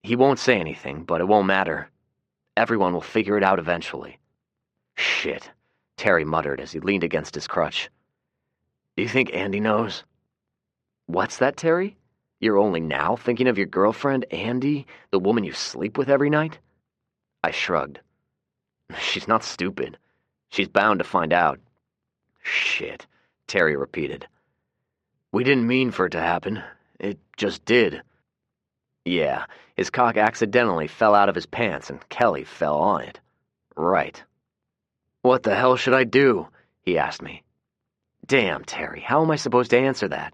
He won't say anything, but it won't matter. Everyone will figure it out eventually. Shit, Terry muttered as he leaned against his crutch. Do you think Andy knows? What's that, Terry? You're only now thinking of your girlfriend, Andy, the woman you sleep with every night? I shrugged. She's not stupid. She's bound to find out. Shit, Terry repeated. We didn't mean for it to happen. It just did. Yeah, his cock accidentally fell out of his pants and Kelly fell on it. Right. What the hell should I do? He asked me. Damn, Terry, how am I supposed to answer that?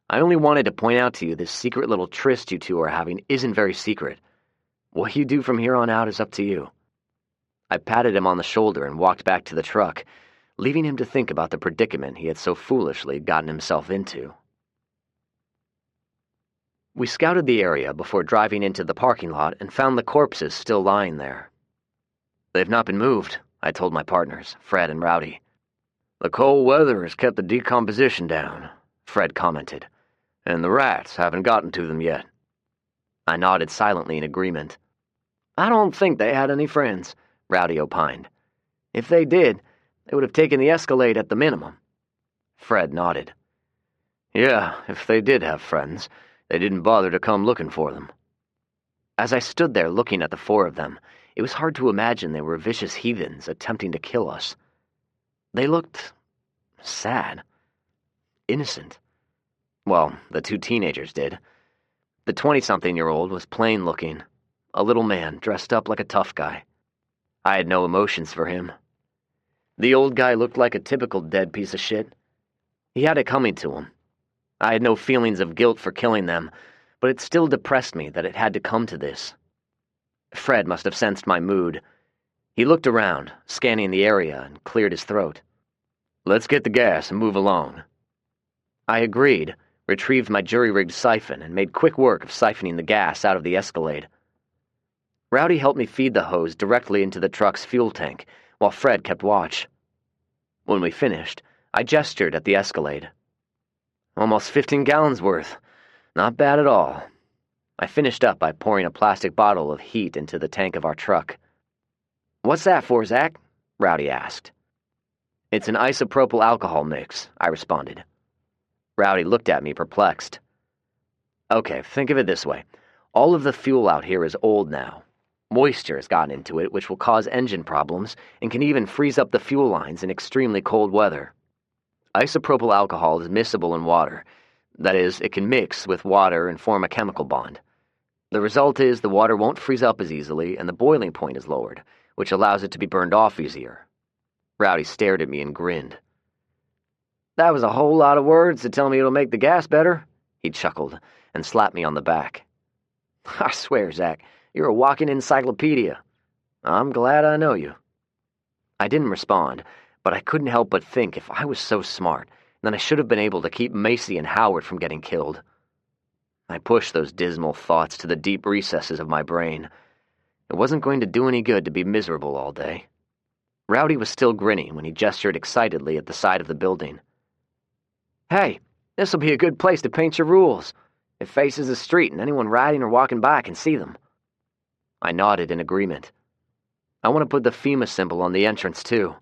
I only wanted to point out to you this secret little tryst you two are having isn't very secret. What you do from here on out is up to you. I patted him on the shoulder and walked back to the truck, leaving him to think about the predicament he had so foolishly gotten himself into. We scouted the area before driving into the parking lot and found the corpses still lying there. They've not been moved, I told my partners, Fred and Rowdy. The cold weather has kept the decomposition down, Fred commented, and the rats haven't gotten to them yet. I nodded silently in agreement. I don't think they had any friends, Rowdy opined. If they did, they would have taken the Escalade at the minimum. Fred nodded. Yeah, if they did have friends, they didn't bother to come looking for them. As I stood there looking at the four of them, it was hard to imagine they were vicious heathens attempting to kill us. They looked sad. Innocent. Well, the two teenagers did. The 20-something-year-old was plain-looking, a little man dressed up like a tough guy. I had no emotions for him. The old guy looked like a typical dead piece of shit. He had it coming to him. I had no feelings of guilt for killing them, but it still depressed me that it had to come to this. Fred must have sensed my mood. He looked around, scanning the area, and cleared his throat. Let's get the gas and move along. I agreed, retrieved my jury-rigged siphon, and made quick work of siphoning the gas out of the Escalade. Rowdy helped me feed the hose directly into the truck's fuel tank, while Fred kept watch. When we finished, I gestured at the Escalade. Almost 15 gallons worth. Not bad at all. I finished up by pouring a plastic bottle of heat into the tank of our truck. What's that for, Zach? Rowdy asked. It's an isopropyl alcohol mix, I responded. Rowdy looked at me perplexed. Okay, think of it this way. All of the fuel out here is old now. Moisture has gotten into it, which will cause engine problems and can even freeze up the fuel lines in extremely cold weather. Isopropyl alcohol is miscible in water. That is, it can mix with water and form a chemical bond. The result is the water won't freeze up as easily and the boiling point is lowered, which allows it to be burned off easier. Rowdy stared at me and grinned. That was a whole lot of words to tell me it'll make the gas better, he chuckled and slapped me on the back. I swear, Zach, you're a walking encyclopedia. I'm glad I know you. I didn't respond, but I couldn't help but think if I was so smart, then I should have been able to keep Macy and Howard from getting killed. I pushed those dismal thoughts to the deep recesses of my brain. It wasn't going to do any good to be miserable all day. Rowdy was still grinning when he gestured excitedly at the side of the building. Hey, this'll be a good place to paint your rules. It faces the street and anyone riding or walking by can see them. I nodded in agreement. I want to put the FEMA symbol on the entrance, too.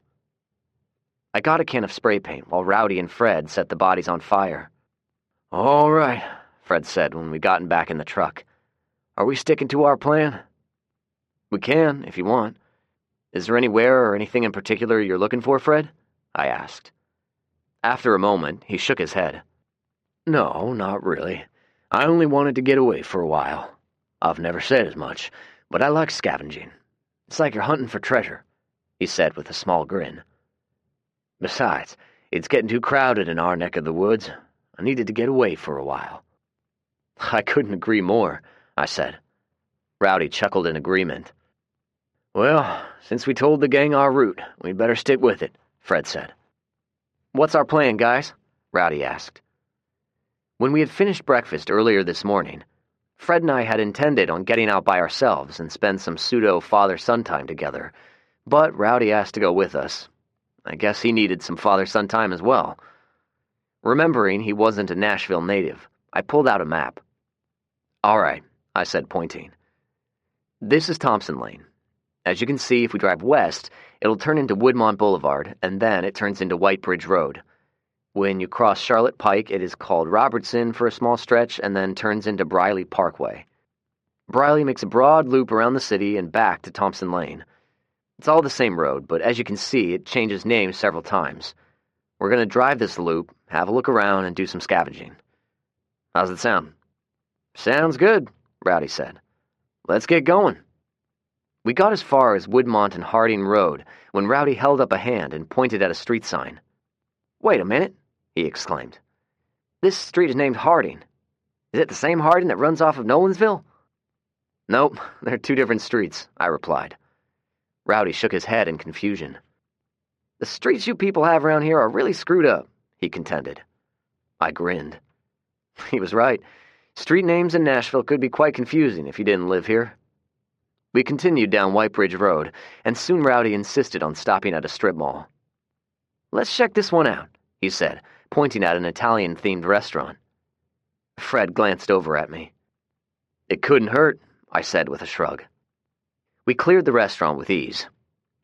I got a can of spray paint while Rowdy and Fred set the bodies on fire. All right, Fred said when we gotten back in the truck. Are we sticking to our plan? We can, if you want. Is there anywhere or anything in particular you're looking for, Fred? I asked. After a moment, he shook his head. No, not really. I only wanted to get away for a while. I've never said as much, but I like scavenging. It's like you're hunting for treasure, he said with a small grin. Besides, it's getting too crowded in our neck of the woods. I needed to get away for a while. I couldn't agree more, I said. Rowdy chuckled in agreement. Well, since we told the gang our route, we'd better stick with it, Fred said. What's our plan, guys? Rowdy asked. When we had finished breakfast earlier this morning, Fred and I had intended on getting out by ourselves and spend some pseudo-father-son time together, but Rowdy asked to go with us. I guess he needed some father-son time as well. Remembering he wasn't a Nashville native, I pulled out a map. All right, I said, pointing. This is Thompson Lane. As you can see, if we drive west, it'll turn into Woodmont Boulevard, and then it turns into White Bridge Road. When you cross Charlotte Pike, it is called Robertson for a small stretch, and then turns into Briley Parkway. Briley makes a broad loop around the city and back to Thompson Lane. It's all the same road, but as you can see, it changes names several times. We're going to drive this loop, have a look around, and do some scavenging. How's it sound? Sounds good, Rowdy said. Let's get going. We got as far as Woodmont and Harding Road when Rowdy held up a hand and pointed at a street sign. Wait a minute, he exclaimed. This street is named Harding. Is it the same Harding that runs off of Nolansville? Nope, they're two different streets, I replied. Rowdy shook his head in confusion. The streets you people have around here are really screwed up, he contended. I grinned. He was right. Street names in Nashville could be quite confusing if you didn't live here. We continued down White Bridge Road, and soon Rowdy insisted on stopping at a strip mall. Let's check this one out, he said, pointing at an Italian-themed restaurant. Fred glanced over at me. It couldn't hurt, I said with a shrug. We cleared the restaurant with ease.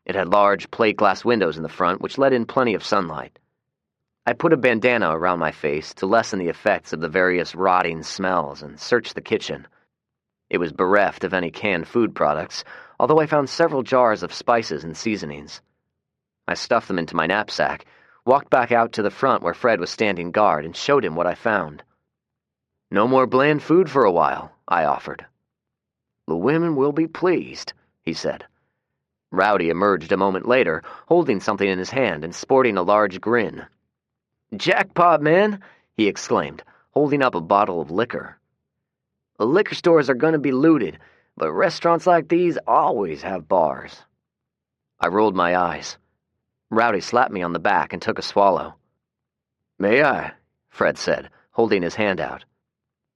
It had large plate glass windows in the front which let in plenty of sunlight. I put a bandana around my face to lessen the effects of the various rotting smells and searched the kitchen. It was bereft of any canned food products, although I found several jars of spices and seasonings. I stuffed them into my knapsack, walked back out to the front where Fred was standing guard, and showed him what I found. No more bland food for a while, I offered. The women will be pleased, he said. Rowdy emerged a moment later, holding something in his hand and sporting a large grin. Jackpot, man, he exclaimed, holding up a bottle of liquor. The liquor stores are going to be looted, but restaurants like these always have bars. I rolled my eyes. Rowdy slapped me on the back and took a swallow. May I? Fred said, holding his hand out.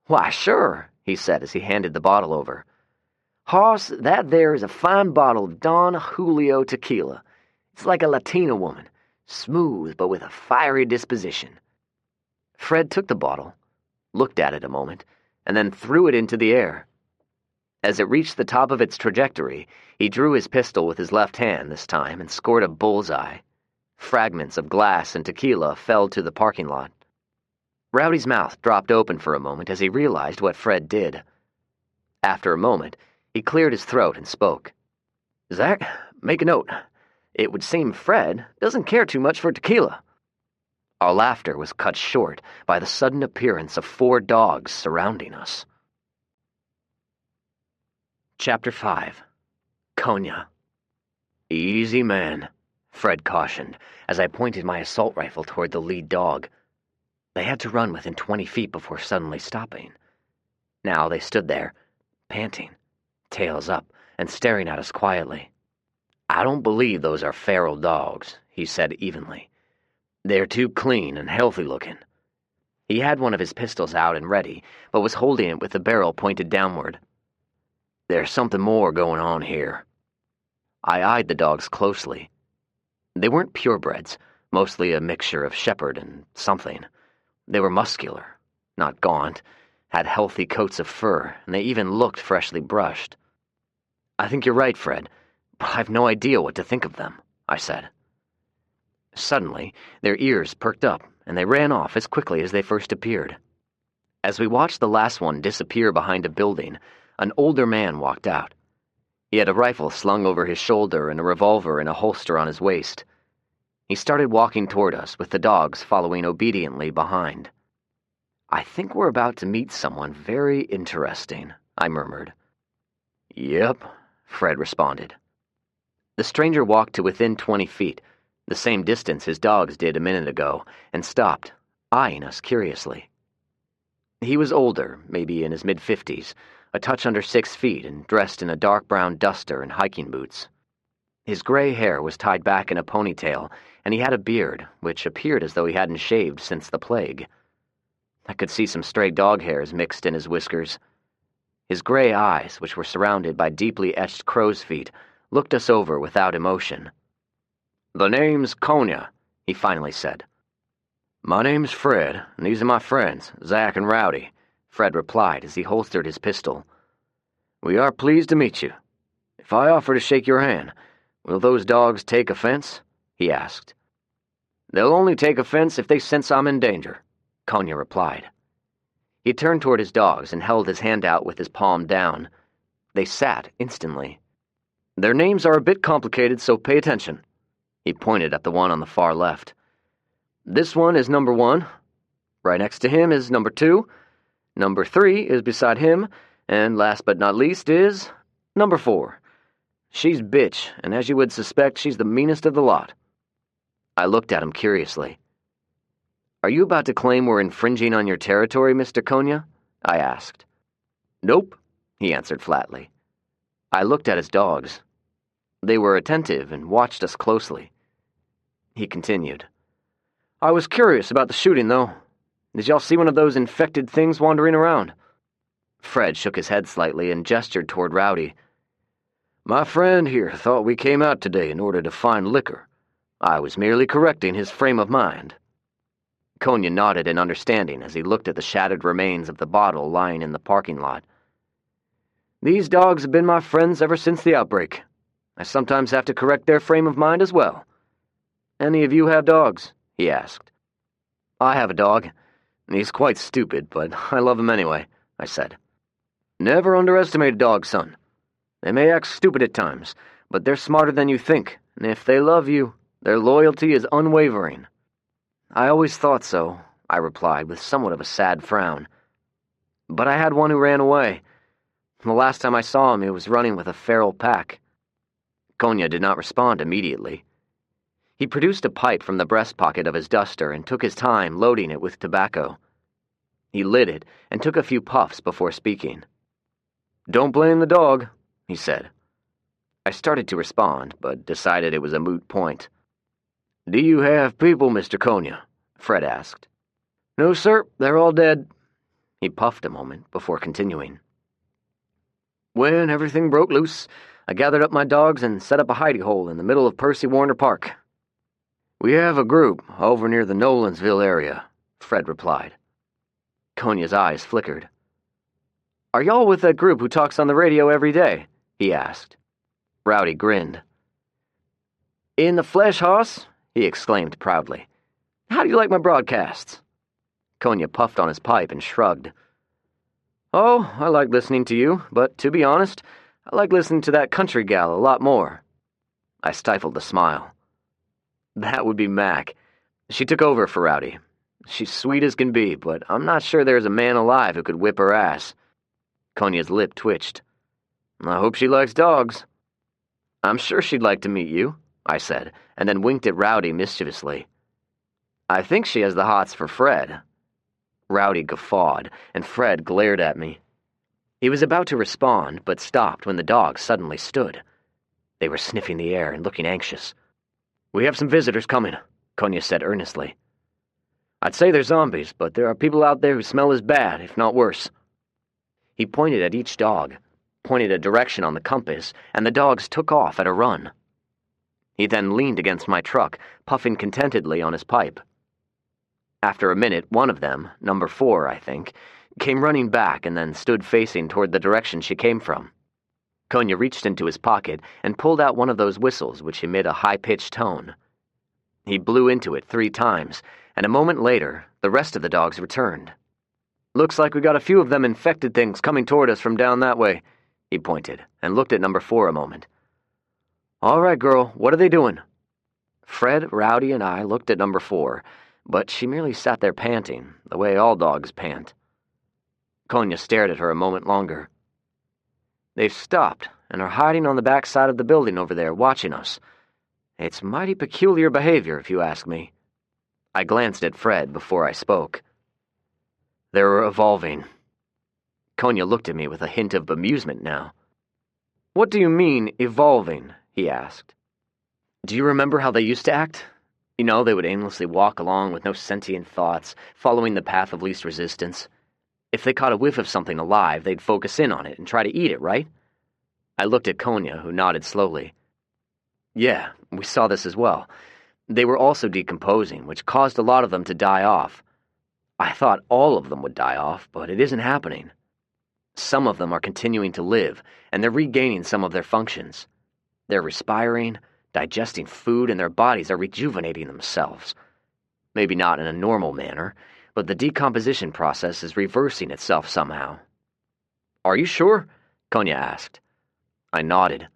Why, sure, he said as he handed the bottle over. Hoss, that there is a fine bottle of Don Julio tequila. It's like a Latina woman, smooth but with a fiery disposition. Fred took the bottle, looked at it a moment, and then threw it into the air. As it reached the top of its trajectory, he drew his pistol with his left hand this time and scored a bullseye. Fragments of glass and tequila fell to the parking lot. Rowdy's mouth dropped open for a moment as he realized what Fred did. After a moment, he cleared his throat and spoke. Zach, make a note. It would seem Fred doesn't care too much for tequila. Our laughter was cut short by the sudden appearance of 4 dogs surrounding us. Chapter 5. Konya. Easy, man, Fred cautioned as I pointed my assault rifle toward the lead dog. They had to run within 20 feet before suddenly stopping. Now they stood there, panting, tails up, and staring at us quietly. I don't believe those are feral dogs, he said evenly. They're too clean and healthy looking. He had one of his pistols out and ready, but was holding it with the barrel pointed downward. There's something more going on here. I eyed the dogs closely. They weren't purebreds, mostly a mixture of shepherd and something. They were muscular, not gaunt, had healthy coats of fur, and they even looked freshly brushed. I think you're right, Fred, but I've no idea what to think of them, I said. Suddenly, their ears perked up, and they ran off as quickly as they first appeared. As we watched the last one disappear behind a building, an older man walked out. He had a rifle slung over his shoulder and a revolver in a holster on his waist. He started walking toward us, with the dogs following obediently behind. I think we're about to meet someone very interesting, I murmured. Yep, Fred responded. The stranger walked to within 20 feet, the same distance his dogs did a minute ago, and stopped, eyeing us curiously. He was older, maybe in his mid-50s, a touch under 6 feet and dressed in a dark brown duster and hiking boots. His gray hair was tied back in a ponytail, and he had a beard, which appeared as though he hadn't shaved since the plague. I could see some stray dog hairs mixed in his whiskers. His gray eyes, which were surrounded by deeply etched crow's feet, looked us over without emotion. The name's Konya, he finally said. My name's Fred, and these are my friends, Zach and Rowdy, Fred replied as he holstered his pistol. We are pleased to meet you, If I offer to shake your hand, will those dogs take offense?" he asked. "They'll only take offense if they sense I'm in danger," Konya replied. He turned toward his dogs and held his hand out with his palm down. They sat instantly. "Their names are a bit complicated, so pay attention." He pointed at the one on the far left. "This one is number 1. Right next to him is number 2. Number 3 is beside him, and last but not least is number 4. She's Bitch, and as you would suspect, she's the meanest of the lot." I looked at him curiously. "Are you about to claim we're infringing on your territory, Mr. Konya?" I asked. "Nope," he answered flatly. I looked at his dogs. They were attentive and watched us closely. He continued. "I was curious about the shooting, though. Did y'all see one of those infected things wandering around?" Fred shook his head slightly and gestured toward Rowdy. "My friend here thought we came out today in order to find liquor. I was merely correcting his frame of mind." Konya nodded in understanding as he looked at the shattered remains of the bottle lying in the parking lot. "These dogs have been my friends ever since the outbreak. I sometimes have to correct their frame of mind as well. Any of you have dogs?" he asked. "I have a dog. He's quite stupid, but I love him anyway," I said. "Never underestimate a dog, son. They may act stupid at times, but they're smarter than you think, and if they love you, their loyalty is unwavering." "I always thought so," I replied with somewhat of a sad frown. "But I had one who ran away. The last time I saw him, he was running with a feral pack." Konya did not respond immediately. He produced a pipe from the breast pocket of his duster and took his time loading it with tobacco. He lit it and took a few puffs before speaking. "Don't blame the dog," he said. I started to respond, but decided it was a moot point. "Do you have people, Mr. Konya?" Fred asked. "No, sir, they're all dead." He puffed a moment before continuing. "When everything broke loose, I gathered up my dogs and set up a hidey hole in the middle of Percy Warner Park. We have a group over near the Nolansville area," Fred replied. Konya's eyes flickered. "Are y'all with that group who talks on the radio every day?" he asked. Rowdy grinned. "In the flesh, hoss," he exclaimed proudly. "How do you like my broadcasts?" Konya puffed on his pipe and shrugged. "Oh, I like listening to you, but to be honest, I like listening to that country gal a lot more." I stifled a smile. "That would be Mac. She took over for Rowdy. She's sweet as can be, but I'm not sure there's a man alive who could whip her ass." Konya's lip twitched. "I hope she likes dogs." "I'm sure she'd like to meet you," I said, and then winked at Rowdy mischievously. "I think she has the hots for Fred." Rowdy guffawed, and Fred glared at me. He was about to respond, but stopped when the dogs suddenly stood. They were sniffing the air and looking anxious. "We have some visitors coming," Konya said earnestly. "I'd say they're zombies, but there are people out there who smell as bad, if not worse." He pointed at each dog, pointed a direction on the compass, and the dogs took off at a run. He then leaned against my truck, puffing contentedly on his pipe. After a minute, one of them, number 4, I think, came running back and then stood facing toward the direction she came from. Konya reached into his pocket and pulled out one of those whistles which emit a high-pitched tone. He blew into it 3 times, and a moment later, the rest of the dogs returned. "Looks like we got a few of them infected things coming toward us from down that way," he pointed, and looked at number 4 a moment. "All right, girl, what are they doing?" Fred, Rowdy, and I looked at number 4, but she merely sat there panting, the way all dogs pant. Konya stared at her a moment longer. "They've stopped and are hiding on the back side of the building over there, watching us. It's mighty peculiar behavior, if you ask me." I glanced at Fred before I spoke. "They're evolving." Konya looked at me with a hint of bemusement now. "What do you mean, evolving?" he asked. "Do you remember how they used to act? You know, they would aimlessly walk along with no sentient thoughts, following the path of least resistance. If they caught a whiff of something alive, they'd focus in on it and try to eat it, right?" I looked at Konya, who nodded slowly. "Yeah, we saw this as well. They were also decomposing, which caused a lot of them to die off. I thought all of them would die off, but it isn't happening." Some of them are continuing to live, and they're regaining some of their functions. They're respiring, digesting food, and their bodies are rejuvenating themselves. Maybe not in a normal manner, but the decomposition process is reversing itself somehow. "Are you sure?" Konya asked. I nodded.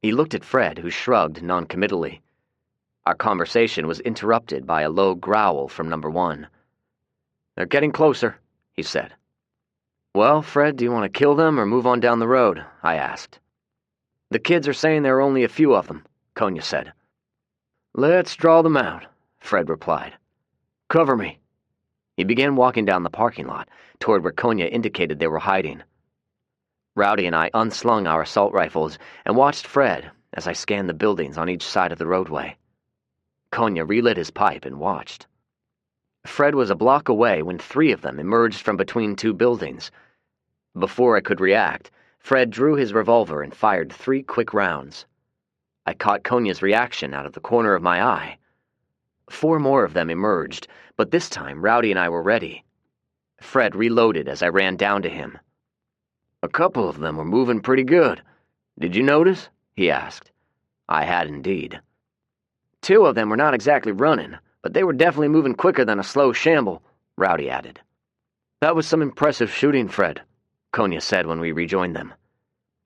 He looked at Fred, who shrugged noncommittally. Our conversation was interrupted by a low growl from number 1. "They're getting closer," he said. "Well, Fred, do you want to kill them or move on down the road?" I asked. "The kids are saying there are only a few of them," Konya said. "Let's draw them out," Fred replied. "Cover me." He began walking down the parking lot, toward where Konya indicated they were hiding. Rowdy and I unslung our assault rifles and watched Fred as I scanned the buildings on each side of the roadway. Konya relit his pipe and watched. Fred was a block away when 3 of them emerged from between 2 buildings. Before I could react, Fred drew his revolver and fired 3 quick rounds. I caught Konya's reaction out of the corner of my eye. 4 more of them emerged, but this time Rowdy and I were ready. Fred reloaded as I ran down to him. "A couple of them were moving pretty good. Did you notice?" he asked. I had indeed. "2 of them were not exactly running, but they were definitely moving quicker than a slow shamble," Rowdy added. "That was some impressive shooting, Fred," Konya said when we rejoined them.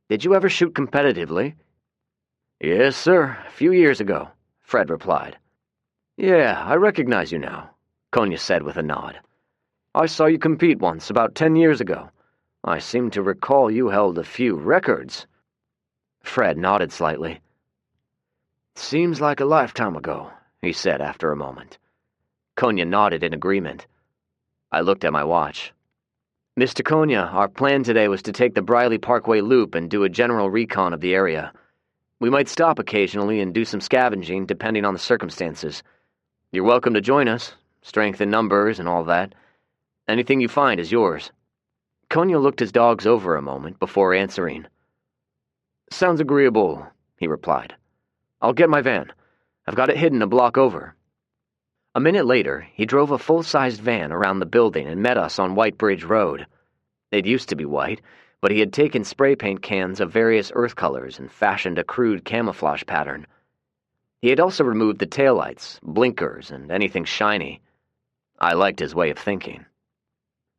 "Did you ever shoot competitively?" "Yes, sir, a few years ago," Fred replied. "Yeah, I recognize you now," Konya said with a nod. "I saw you compete once, about 10 years ago. I seem to recall you held a few records." Fred nodded slightly. "Seems like a lifetime ago," he said after a moment. Konya nodded in agreement. I looked at my watch. "Mr. Konya, our plan today was to take the Briley Parkway Loop and do a general recon of the area. We might stop occasionally and do some scavenging, depending on the circumstances. You're welcome to join us, strength in numbers and all that. Anything you find is yours." Konya looked his dogs over a moment before answering. "Sounds agreeable," he replied. "I'll get my van. I've got it hidden a block over." A minute later, he drove a full-sized van around the building and met us on White Bridge Road. It used to be white, but he had taken spray paint cans of various earth colors and fashioned a crude camouflage pattern. He had also removed the taillights, blinkers, and anything shiny. I liked his way of thinking.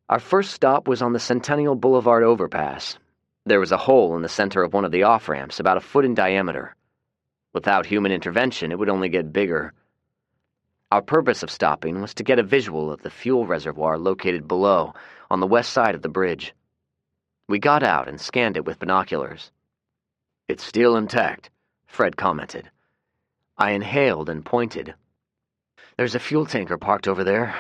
Our first stop was on the Centennial Boulevard overpass. There was a hole in the center of one of the off-ramps about a foot in diameter. Without human intervention, it would only get bigger. Our purpose of stopping was to get a visual of the fuel reservoir located below, on the west side of the bridge. We got out and scanned it with binoculars. "It's still intact," Fred commented. I inhaled and pointed. "There's a fuel tanker parked over there."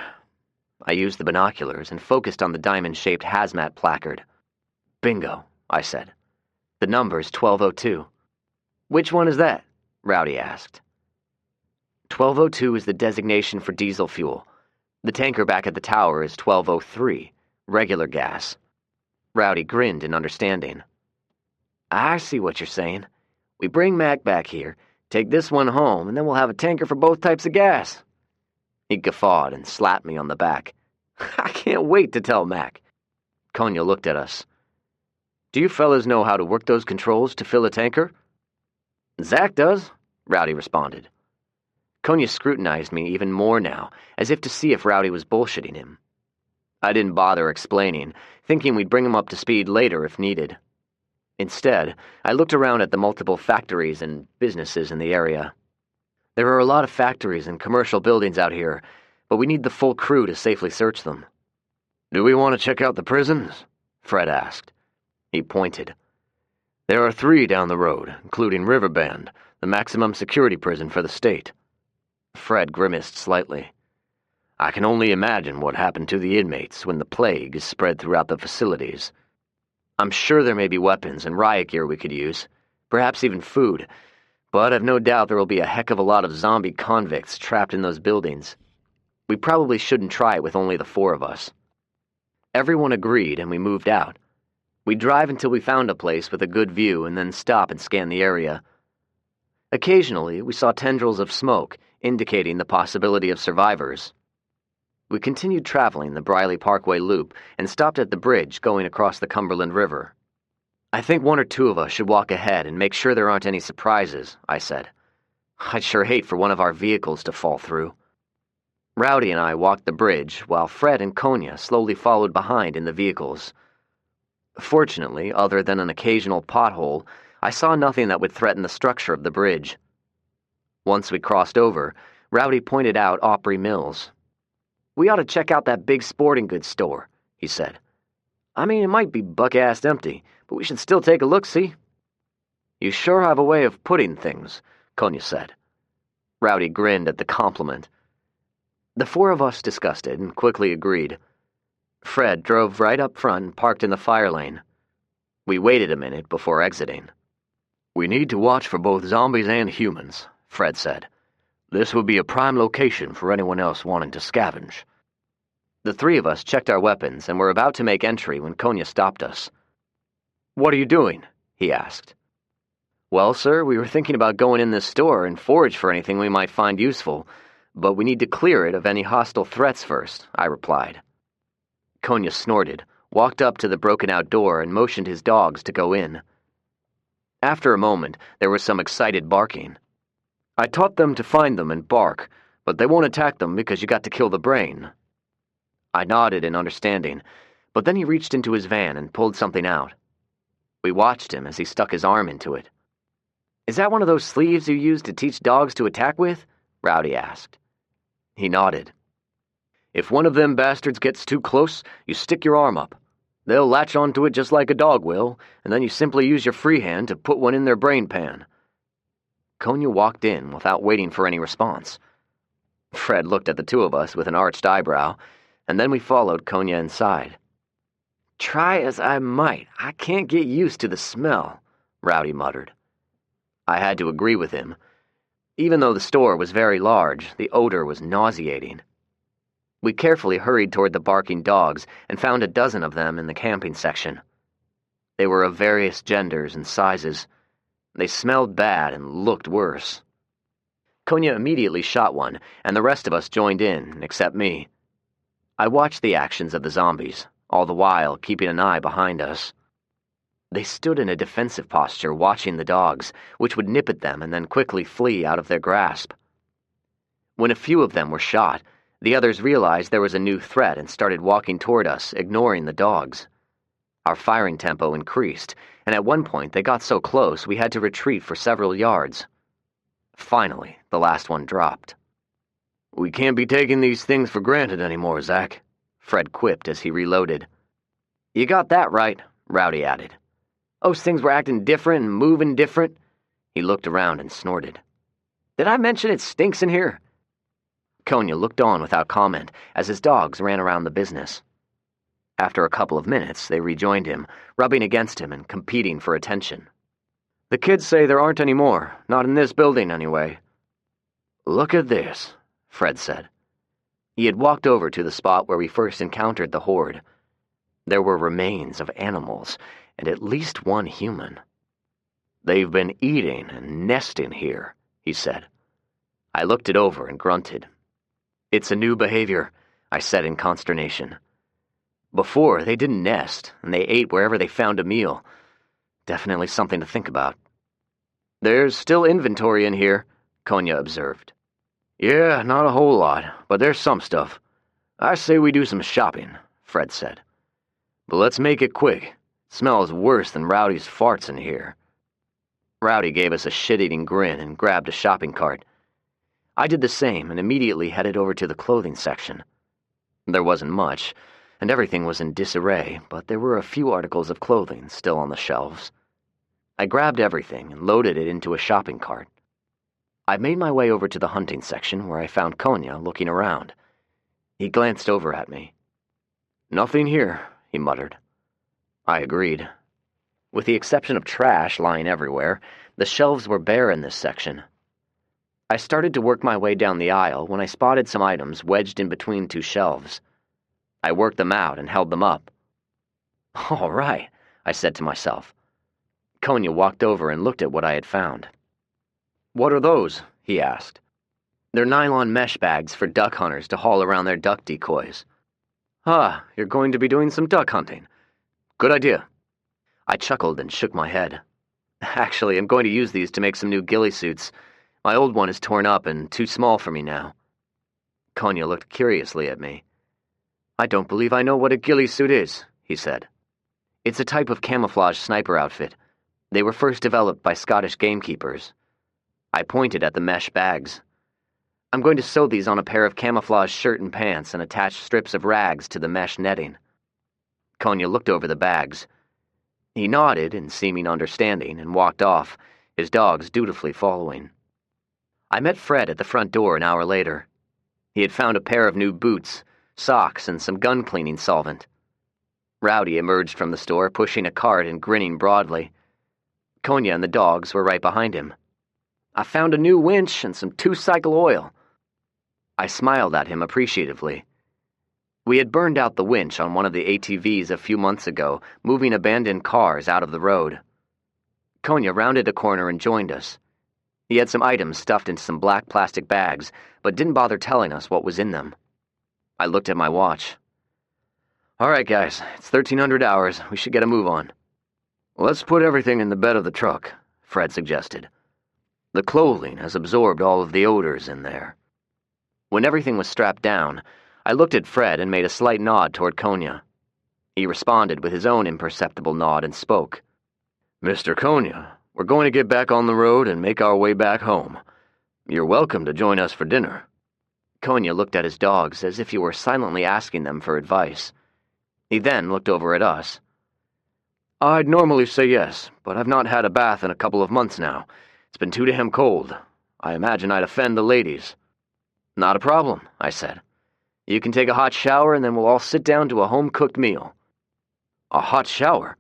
I used the binoculars and focused on the diamond-shaped hazmat placard. "Bingo," I said. "The number's 1202. "Which one is that?" Rowdy asked. 1202 is the designation for diesel fuel. The tanker back at the tower is 1203, regular gas. Rowdy grinned in understanding. "I see what you're saying. We bring Mac back here, take this one home, and then we'll have a tanker for both types of gas." He guffawed and slapped me on the back. "I can't wait to tell Mac." Konya looked at us. "Do you fellas know how to work those controls to fill a tanker?" "Zach does," Rowdy responded. Konya scrutinized me even more now, as if to see if Rowdy was bullshitting him. I didn't bother explaining, thinking we'd bring him up to speed later if needed. Instead, I looked around at the multiple factories and businesses in the area. There are a lot of factories and commercial buildings out here, but we need the full crew to safely search them. "Do we want to check out the prisons?" Fred asked. He pointed. "There are 3 down the road, including Riverbend, the maximum security prison for the state." Fred grimaced slightly. "I can only imagine what happened to the inmates when the plague is spread throughout the facilities. I'm sure there may be weapons and riot gear we could use, perhaps even food, but I've no doubt there will be a heck of a lot of zombie convicts trapped in those buildings. We probably shouldn't try it with only the 4 of us." Everyone agreed, and we moved out. We'd drive until we found a place with a good view and then stop and scan the area. Occasionally, we saw tendrils of smoke, indicating the possibility of survivors. We continued traveling the Briley Parkway loop and stopped at the bridge going across the Cumberland River. "I think one or two of us should walk ahead and make sure there aren't any surprises," I said. "I'd sure hate for one of our vehicles to fall through." Rowdy and I walked the bridge, while Fred and Konya slowly followed behind in the vehicles. Fortunately, other than an occasional pothole, I saw nothing that would threaten the structure of the bridge. Once we crossed over, Rowdy pointed out Opry Mills. "We ought to check out that big sporting goods store," he said. "I mean, it might be buck-assed empty, but we should still take a look-see." "You sure have a way of putting things," Konya said. Rowdy grinned at the compliment. The four of us discussed it and quickly agreed. Fred drove right up front and parked in the fire lane. We waited a minute before exiting. "We need to watch for both zombies and humans," Fred said. "This would be a prime location for anyone else wanting to scavenge." The three of us checked our weapons and were about to make entry when Konya stopped us. "What are you doing?" he asked. "Well, sir, we were thinking about going in this store and forage for anything we might find useful, but we need to clear it of any hostile threats first," I replied. Konya snorted, walked up to the broken-out door and motioned his dogs to go in. After a moment, there was some excited barking. "I taught them to find them and bark, but they won't attack them because you got to kill the brain." I nodded in understanding, but then he reached into his van and pulled something out. We watched him as he stuck his arm into it. "Is that one of those sleeves you use to teach dogs to attack with?" Rowdy asked. He nodded. "If one of them bastards gets too close, you stick your arm up. They'll latch onto it just like a dog will, and then you simply use your free hand to put one in their brain pan." Konya walked in without waiting for any response. Fred looked at the two of us with an arched eyebrow, and then we followed Konya inside. "Try as I might, I can't get used to the smell," Rowdy muttered. I had to agree with him. Even though the store was very large, the odor was nauseating. We carefully hurried toward the barking dogs and found a dozen of them in the camping section. They were of various genders and sizes. They smelled bad and looked worse. Konya immediately shot one, and the rest of us joined in, except me. I watched the actions of the zombies, all the while keeping an eye behind us. They stood in a defensive posture, watching the dogs, which would nip at them and then quickly flee out of their grasp. When a few of them were shot, the others realized there was a new threat and started walking toward us, ignoring the dogs. Our firing tempo increased, and at one point they got so close we had to retreat for several yards. Finally, the last one dropped. "We can't be taking these things for granted anymore, Zach," Fred quipped as he reloaded. "You got that right," Rowdy added. "Those things were acting different and moving different." He looked around and snorted. "Did I mention it stinks in here?" Konya looked on without comment as his dogs ran around the business. After a couple of minutes, they rejoined him, rubbing against him and competing for attention. "The kids say there aren't any more, not in this building anyway." "Look at this," Fred said. He had walked over to the spot where we first encountered the horde. There were remains of animals, and at least one human. "They've been eating and nesting here," he said. I looked it over and grunted. "It's a new behavior," I said in consternation. "Before, they didn't nest, and they ate wherever they found a meal. Definitely something to think about." "There's still inventory in here," Konya observed. "Yeah, not a whole lot, but there's some stuff. I say we do some shopping," Fred said. "But let's make it quick. It smells worse than Rowdy's farts in here." Rowdy gave us a shit-eating grin and grabbed a shopping cart. I did the same and immediately headed over to the clothing section. There wasn't much, and everything was in disarray, but there were a few articles of clothing still on the shelves. I grabbed everything and loaded it into a shopping cart. I made my way over to the hunting section where I found Konya looking around. He glanced over at me. "Nothing here," he muttered. I agreed. With the exception of trash lying everywhere, the shelves were bare in this section. I started to work my way down the aisle when I spotted some items wedged in between two shelves. I worked them out and held them up. "All right," I said to myself. Konya walked over and looked at what I had found. "What are those?" he asked. They're nylon mesh bags for duck hunters to haul around their duck decoys. Ah, you're going to be doing some duck hunting. Good idea. I chuckled and shook my head. Actually, I'm going to use these to make some new ghillie suits. My old one is torn up and too small for me now. Konya looked curiously at me. I don't believe I know what a ghillie suit is, he said. It's a type of camouflage sniper outfit. They were first developed by Scottish gamekeepers. I pointed at the mesh bags. I'm going to sew these on a pair of camouflage shirt and pants and attach strips of rags to the mesh netting. Konya looked over the bags. He nodded in seeming understanding and walked off, his dogs dutifully following. I met Fred at the front door an hour later. He had found a pair of new boots, socks, and some gun cleaning solvent. Rowdy emerged from the store, pushing a cart and grinning broadly. Konya and the dogs were right behind him. I found a new winch and some two-cycle oil. I smiled at him appreciatively. We had burned out the winch on one of the ATVs a few months ago, moving abandoned cars out of the road. Konya rounded a corner and joined us. He had some items stuffed into some black plastic bags, but didn't bother telling us what was in them. I looked at my watch. All right, guys, it's 1300 hours. We should get a move on. Let's put everything in the bed of the truck, Fred suggested. The clothing has absorbed all of the odors in there. When everything was strapped down, I looked at Fred and made a slight nod toward Konya. He responded with his own imperceptible nod and spoke. Mr. Konya, we're going to get back on the road and make our way back home. You're welcome to join us for dinner. Konya looked at his dogs as if he were silently asking them for advice. He then looked over at us. I'd normally say yes, but I've not had a bath in a couple of months now. It's been too damn cold. I imagine I'd offend the ladies. Not a problem, I said. You can take a hot shower and then we'll all sit down to a home-cooked meal. A hot shower?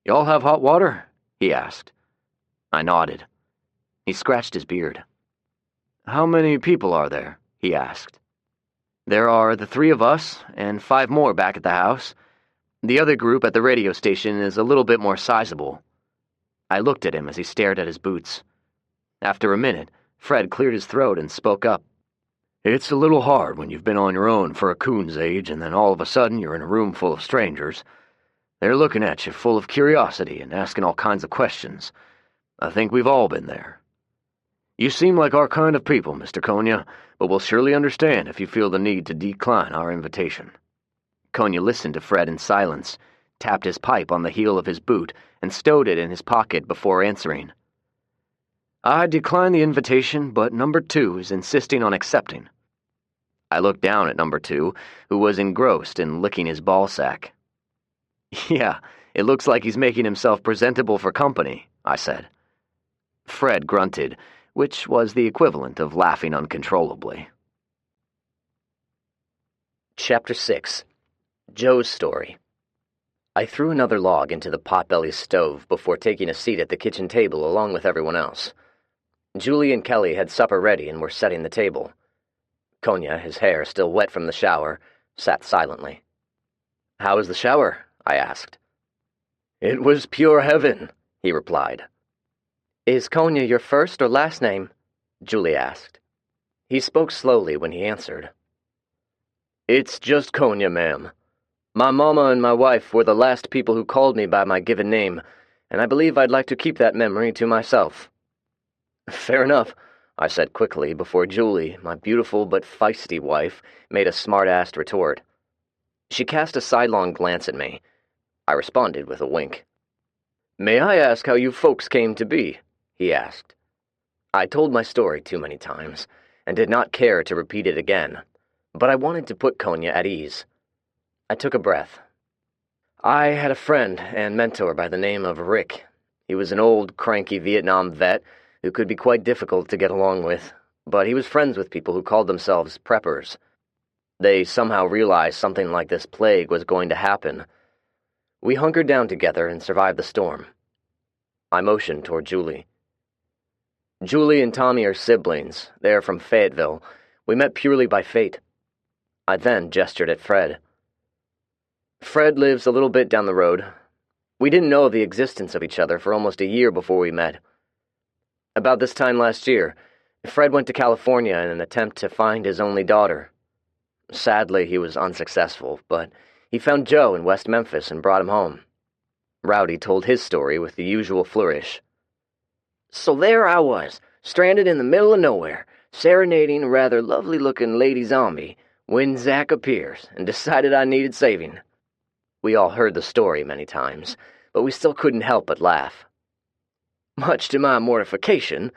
Y'all have hot water? He asked. I nodded. He scratched his beard. How many people are there? He asked. There are the 3 of us and 5 more back at the house. The other group at the radio station is a little bit more sizable. I looked at him as he stared at his boots. After a minute, Fred cleared his throat and spoke up. It's a little hard when you've been on your own for a coon's age and then all of a sudden you're in a room full of strangers. They're looking at you full of curiosity and asking all kinds of questions. I think we've all been there. You seem like our kind of people, Mr. Konya, but we'll surely understand if you feel the need to decline our invitation. Konya listened to Fred in silence, tapped his pipe on the heel of his boot, and stowed it in his pocket before answering. I decline the invitation, but number 2 is insisting on accepting. I looked down at number 2, who was engrossed in licking his ballsack. Yeah, it looks like he's making himself presentable for company, I said. Fred grunted, which was the equivalent of laughing uncontrollably. Chapter 6. Joe's Story. I threw another log into the potbelly stove before taking a seat at the kitchen table along with everyone else. Julie and Kelly had supper ready and were setting the table. Konya, his hair still wet from the shower, sat silently. How was the shower? I asked. It was pure heaven, he replied. Is Konya your first or last name? Julie asked. He spoke slowly when he answered. It's just Konya, ma'am. My mama and my wife were the last people who called me by my given name, and I believe I'd like to keep that memory to myself. Fair enough, I said quickly before Julie, my beautiful but feisty wife, made a smart-assed retort. She cast a sidelong glance at me. I responded with a wink. May I ask how you folks came to be? He asked. I told my story too many times, and did not care to repeat it again, but I wanted to put Konya at ease. I took a breath. I had a friend and mentor by the name of Rick. He was an old, cranky Vietnam vet who could be quite difficult to get along with, but he was friends with people who called themselves preppers. They somehow realized something like this plague was going to happen. We hunkered down together and survived the storm. I motioned toward Julie. Julie and Tommy are siblings. They're from Fayetteville. We met purely by fate. I then gestured at Fred. Fred lives a little bit down the road. We didn't know of the existence of each other for almost a year before we met. About this time last year, Fred went to California in an attempt to find his only daughter. Sadly, he was unsuccessful, but he found Joe in West Memphis and brought him home. Rowdy told his story with the usual flourish. So there I was, stranded in the middle of nowhere, serenading a rather lovely-looking lady zombie, when Zack appears and decided I needed saving. We all heard the story many times, but we still couldn't help but laugh. Much to my mortification,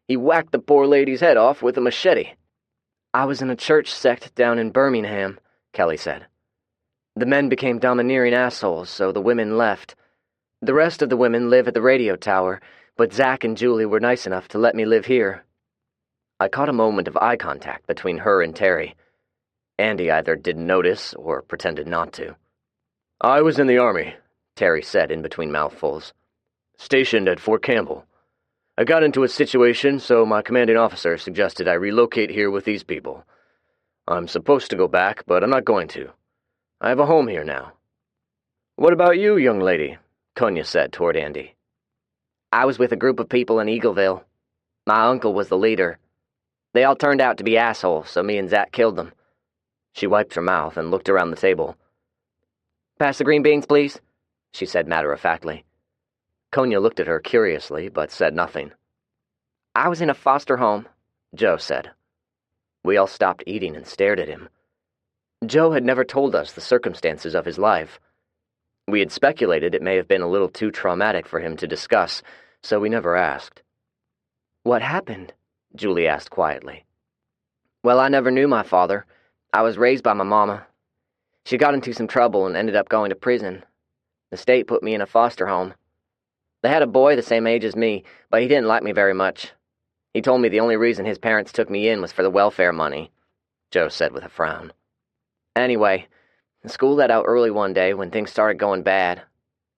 he whacked the poor lady's head off with a machete. I was in a church sect down in Birmingham, Kelly said. The men became domineering assholes, so the women left. The rest of the women live at the radio tower, but Zack and Julie were nice enough to let me live here. I caught a moment of eye contact between her and Terry. Andy either didn't notice or pretended not to. I was in the Army, Terry said in between mouthfuls. Stationed at Fort Campbell. I got into a situation, so my commanding officer suggested I relocate here with these people. I'm supposed to go back, but I'm not going to. I have a home here now. What about you, young lady? Konya said toward Andy. I was with a group of people in Eagleville. My uncle was the leader. They all turned out to be assholes, so me and Zack killed them. She wiped her mouth and looked around the table. Pass the green beans, please, she said matter-of-factly. Konya looked at her curiously, but said nothing. I was in a foster home, Joe said. We all stopped eating and stared at him. Joe had never told us the circumstances of his life. We had speculated it may have been a little too traumatic for him to discuss, so we never asked. What happened? Julie asked quietly. Well, I never knew my father. I was raised by my mama. She got into some trouble and ended up going to prison. The state put me in a foster home. They had a boy the same age as me, but he didn't like me very much. He told me the only reason his parents took me in was for the welfare money, Joe said with a frown. Anyway, school let out early one day when things started going bad.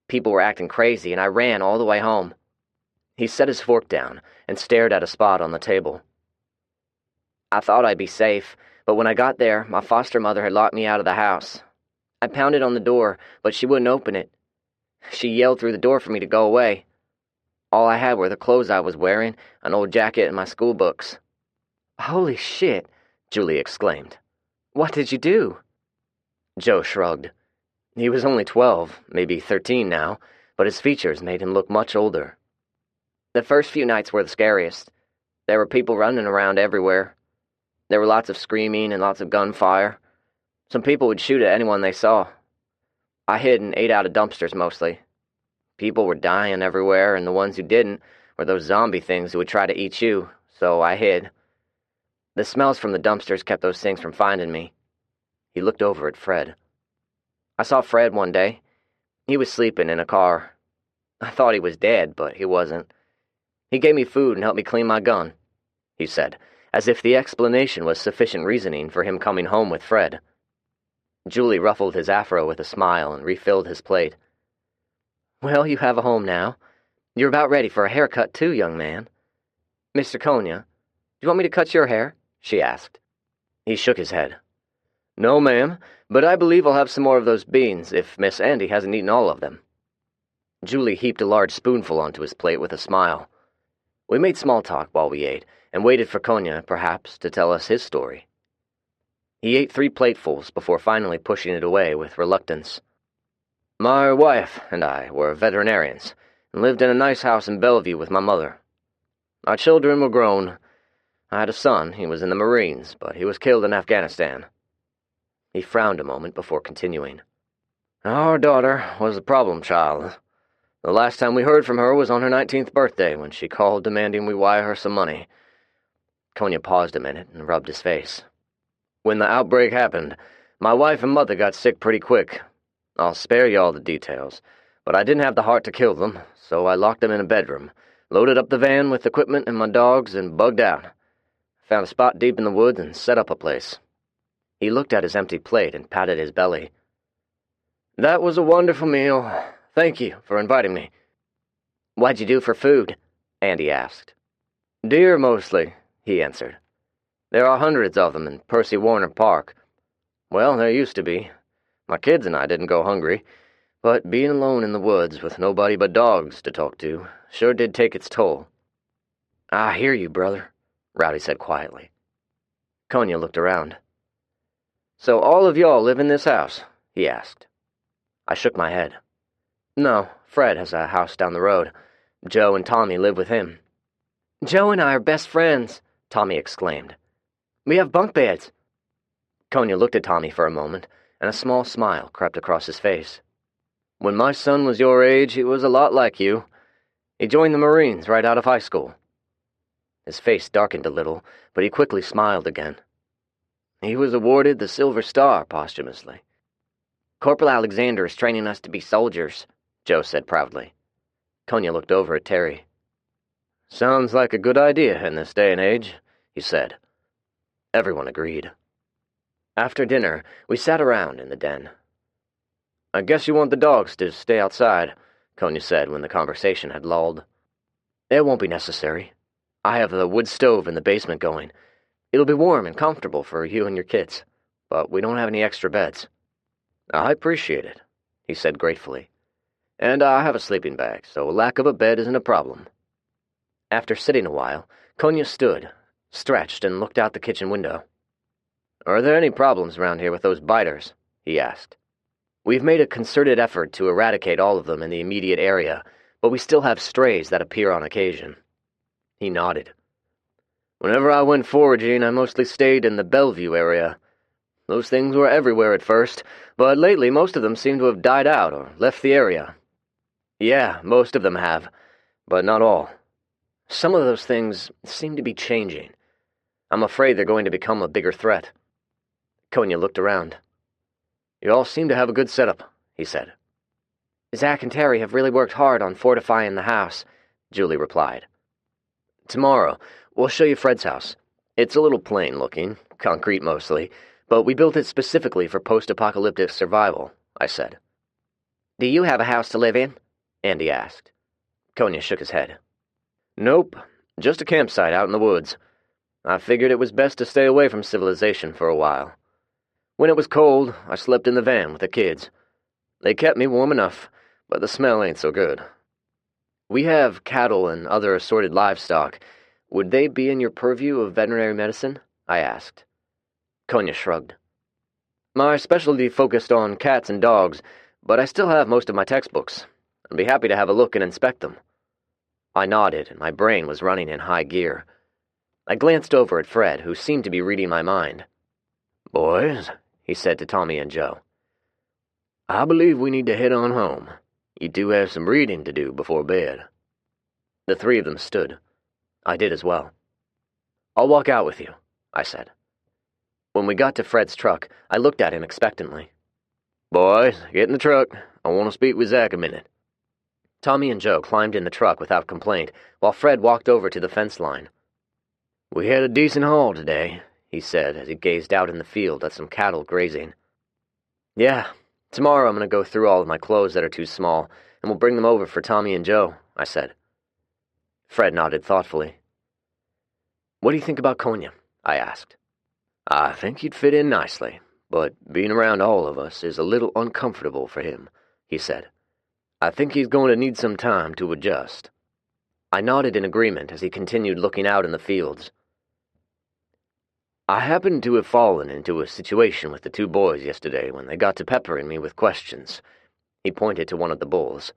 People were acting crazy, and I ran all the way home. He set his fork down and stared at a spot on the table. I thought I'd be safe, but when I got there, my foster mother had locked me out of the house. I pounded on the door, but she wouldn't open it. She yelled through the door for me to go away. All I had were the clothes I was wearing, an old jacket, and my school books. Holy shit, Julie exclaimed. What did you do? Joe shrugged. He was only 12, maybe 13 now, but his features made him look much older. The first few nights were the scariest. There were people running around everywhere. There were lots of screaming and lots of gunfire. Some people would shoot at anyone they saw. I hid and ate out of dumpsters mostly. People were dying everywhere, and the ones who didn't were those zombie things who would try to eat you, so I hid. The smells from the dumpsters kept those things from finding me. He looked over at Fred. I saw Fred one day. He was sleeping in a car. I thought he was dead, but he wasn't. He gave me food and helped me clean my gun, he said, as if the explanation was sufficient reasoning for him coming home with Fred. Julie ruffled his afro with a smile and refilled his plate. Well, you have a home now. You're about ready for a haircut, too, young man. Mr. Konya, do you want me to cut your hair? She asked. He shook his head. No, ma'am, but I believe I'll have some more of those beans if Miss Andy hasn't eaten all of them. Julie heaped a large spoonful onto his plate with a smile. We made small talk while we ate, and waited for Konya, perhaps, to tell us his story. He ate 3 platefuls before finally pushing it away with reluctance. My wife and I were veterinarians, and lived in a nice house in Bellevue with my mother. Our children were grown. I had a son. He was in the Marines, but he was killed in Afghanistan. He frowned a moment before continuing. Our daughter was a problem child. The last time we heard from her was on her 19th birthday, when she called demanding we wire her some money. Konya paused a minute and rubbed his face. When the outbreak happened, my wife and mother got sick pretty quick. I'll spare you all the details, but I didn't have the heart to kill them, so I locked them in a bedroom, loaded up the van with equipment and my dogs, and bugged out. Found a spot deep in the woods and set up a place. He looked at his empty plate and patted his belly. That was a wonderful meal. Thank you for inviting me. What'd you do for food? Andy asked. Deer, mostly, he answered. There are hundreds of them in Percy Warner Park. Well, there used to be. My kids and I didn't go hungry, but being alone in the woods with nobody but dogs to talk to sure did take its toll. I hear you, brother, Rowdy said quietly. Konya looked around. "So all of y'all live in this house?" he asked. I shook my head. "No, Fred has a house down the road. Joe and Tommy live with him." "Joe and I are best friends," Tommy exclaimed. "We have bunk beds." Konya looked at Tommy for a moment, and a small smile crept across his face. "When my son was your age, he was a lot like you. He joined the Marines right out of high school." His face darkened a little, but he quickly smiled again. "He was awarded the Silver Star posthumously." "Corporal Alexander is training us to be soldiers," Joe said proudly. Konya looked over at Terry. "Sounds like a good idea in this day and age," he said. Everyone agreed. After dinner, we sat around in the den. "I guess you want the dogs to stay outside," Konya said when the conversation had lulled. "It won't be necessary. I have the wood stove in the basement going. It'll be warm and comfortable for you and your kids, but we don't have any extra beds." "I appreciate it," he said gratefully. "And I have a sleeping bag, so lack of a bed isn't a problem." After sitting a while, Konya stood, stretched, and looked out the kitchen window. "Are there any problems around here with those biters?" he asked. "We've made a concerted effort to eradicate all of them in the immediate area, but we still have strays that appear on occasion." He nodded. "Whenever I went foraging, I mostly stayed in the Bellevue area. Those things were everywhere at first, but lately most of them seem to have died out or left the area." "Yeah, most of them have, but not all. Some of those things seem to be changing. I'm afraid they're going to become a bigger threat." Konya looked around. "You all seem to have a good setup," he said. "Zach and Terry have really worked hard on fortifying the house," Julie replied. "Tomorrow, we'll show you Fred's house. It's a little plain-looking, concrete mostly, but we built it specifically for post-apocalyptic survival," I said. "Do you have a house to live in?" Andy asked. Konya shook his head. "Nope, just a campsite out in the woods. I figured it was best to stay away from civilization for a while. When it was cold, I slept in the van with the kids. They kept me warm enough, but the smell ain't so good." "We have cattle and other assorted livestock. Would they be in your purview of veterinary medicine?" I asked. Konya shrugged. "My specialty focused on cats and dogs, but I still have most of my textbooks. I'd be happy to have a look and inspect them." I nodded, and my brain was running in high gear. I glanced over at Fred, who seemed to be reading my mind. "Boys," he said to Tommy and Joe, "I believe we need to head on home. You two have some reading to do before bed." The three of them stood. I did as well. "I'll walk out with you," I said. When we got to Fred's truck, I looked at him expectantly. "Boys, get in the truck. I want to speak with Zach a minute." Tommy and Joe climbed in the truck without complaint, while Fred walked over to the fence line. "We had a decent haul today," he said as he gazed out in the field at some cattle grazing. "Yeah, tomorrow I'm going to go through all of my clothes that are too small, and we'll bring them over for Tommy and Joe," I said. Fred nodded thoughtfully. "What do you think about Konya?" I asked. "I think he'd fit in nicely, but being around all of us is a little uncomfortable for him," he said. "I think he's going to need some time to adjust." I nodded in agreement as he continued looking out in the fields. "I happened to have fallen into a situation with the two boys yesterday when they got to peppering me with questions." He pointed to one of the bulls.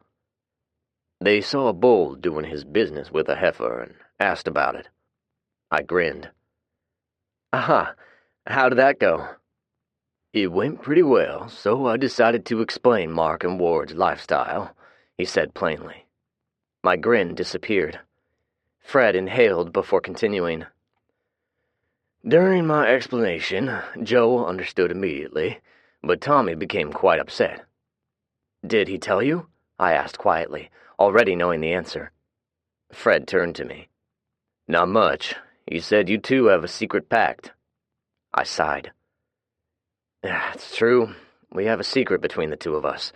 "They saw a bull doing his business with a heifer and asked about it." I grinned. "Aha, how did that go?" "It went pretty well, so I decided to explain Mark and Ward's lifestyle," he said plainly. My grin disappeared. Fred inhaled before continuing. "During my explanation, Joe understood immediately, but Tommy became quite upset." "Did he tell you?" I asked quietly, already knowing the answer. Fred turned to me. "Not much. He said you two have a secret pact." I sighed. "It's true. We have a secret between the two of us.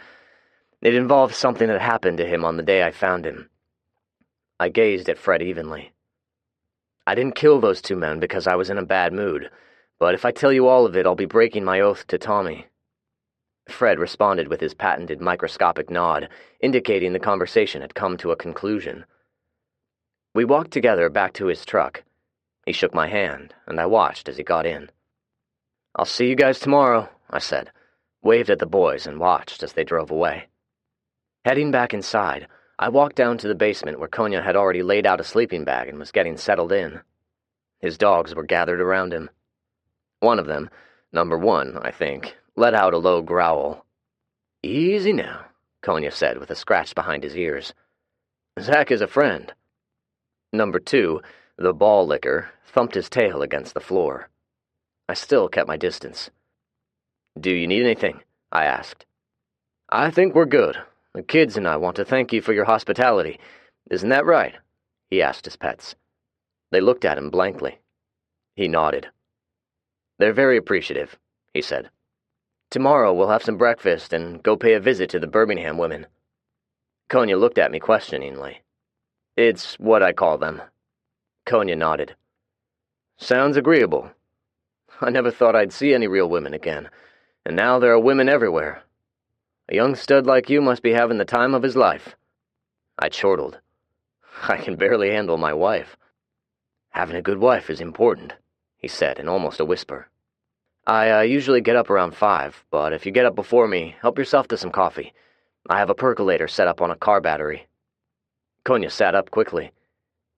It involves something that happened to him on the day I found him." I gazed at Fred evenly. "I didn't kill those two men because I was in a bad mood, but if I tell you all of it, I'll be breaking my oath to Tommy." Fred responded with his patented microscopic nod, indicating the conversation had come to a conclusion. We walked together back to his truck. He shook my hand, and I watched as he got in. "I'll see you guys tomorrow," I said, waved at the boys, and watched as they drove away. Heading back inside, I walked down to the basement where Konya had already laid out a sleeping bag and was getting settled in. His dogs were gathered around him. One of them, number 1, I think, let out a low growl. "Easy now," Konya said with a scratch behind his ears. "Zach is a friend." Number 2, the ball licker, thumped his tail against the floor. I still kept my distance. "Do you need anything?" I asked. "I think we're good. The kids and I want to thank you for your hospitality. Isn't that right?" he asked his pets. They looked at him blankly. He nodded. "They're very appreciative," he said. "Tomorrow we'll have some breakfast and go pay a visit to the Birmingham women." Konya looked at me questioningly. "It's what I call them." Konya nodded. "Sounds agreeable. I never thought I'd see any real women again, and now there are women everywhere. A young stud like you must be having the time of his life." I chortled. "I can barely handle my wife." "Having a good wife is important," he said in almost a whisper. I usually get up around 5, but if you get up before me, help yourself to some coffee. I have a percolator set up on a car battery." Konya sat up quickly.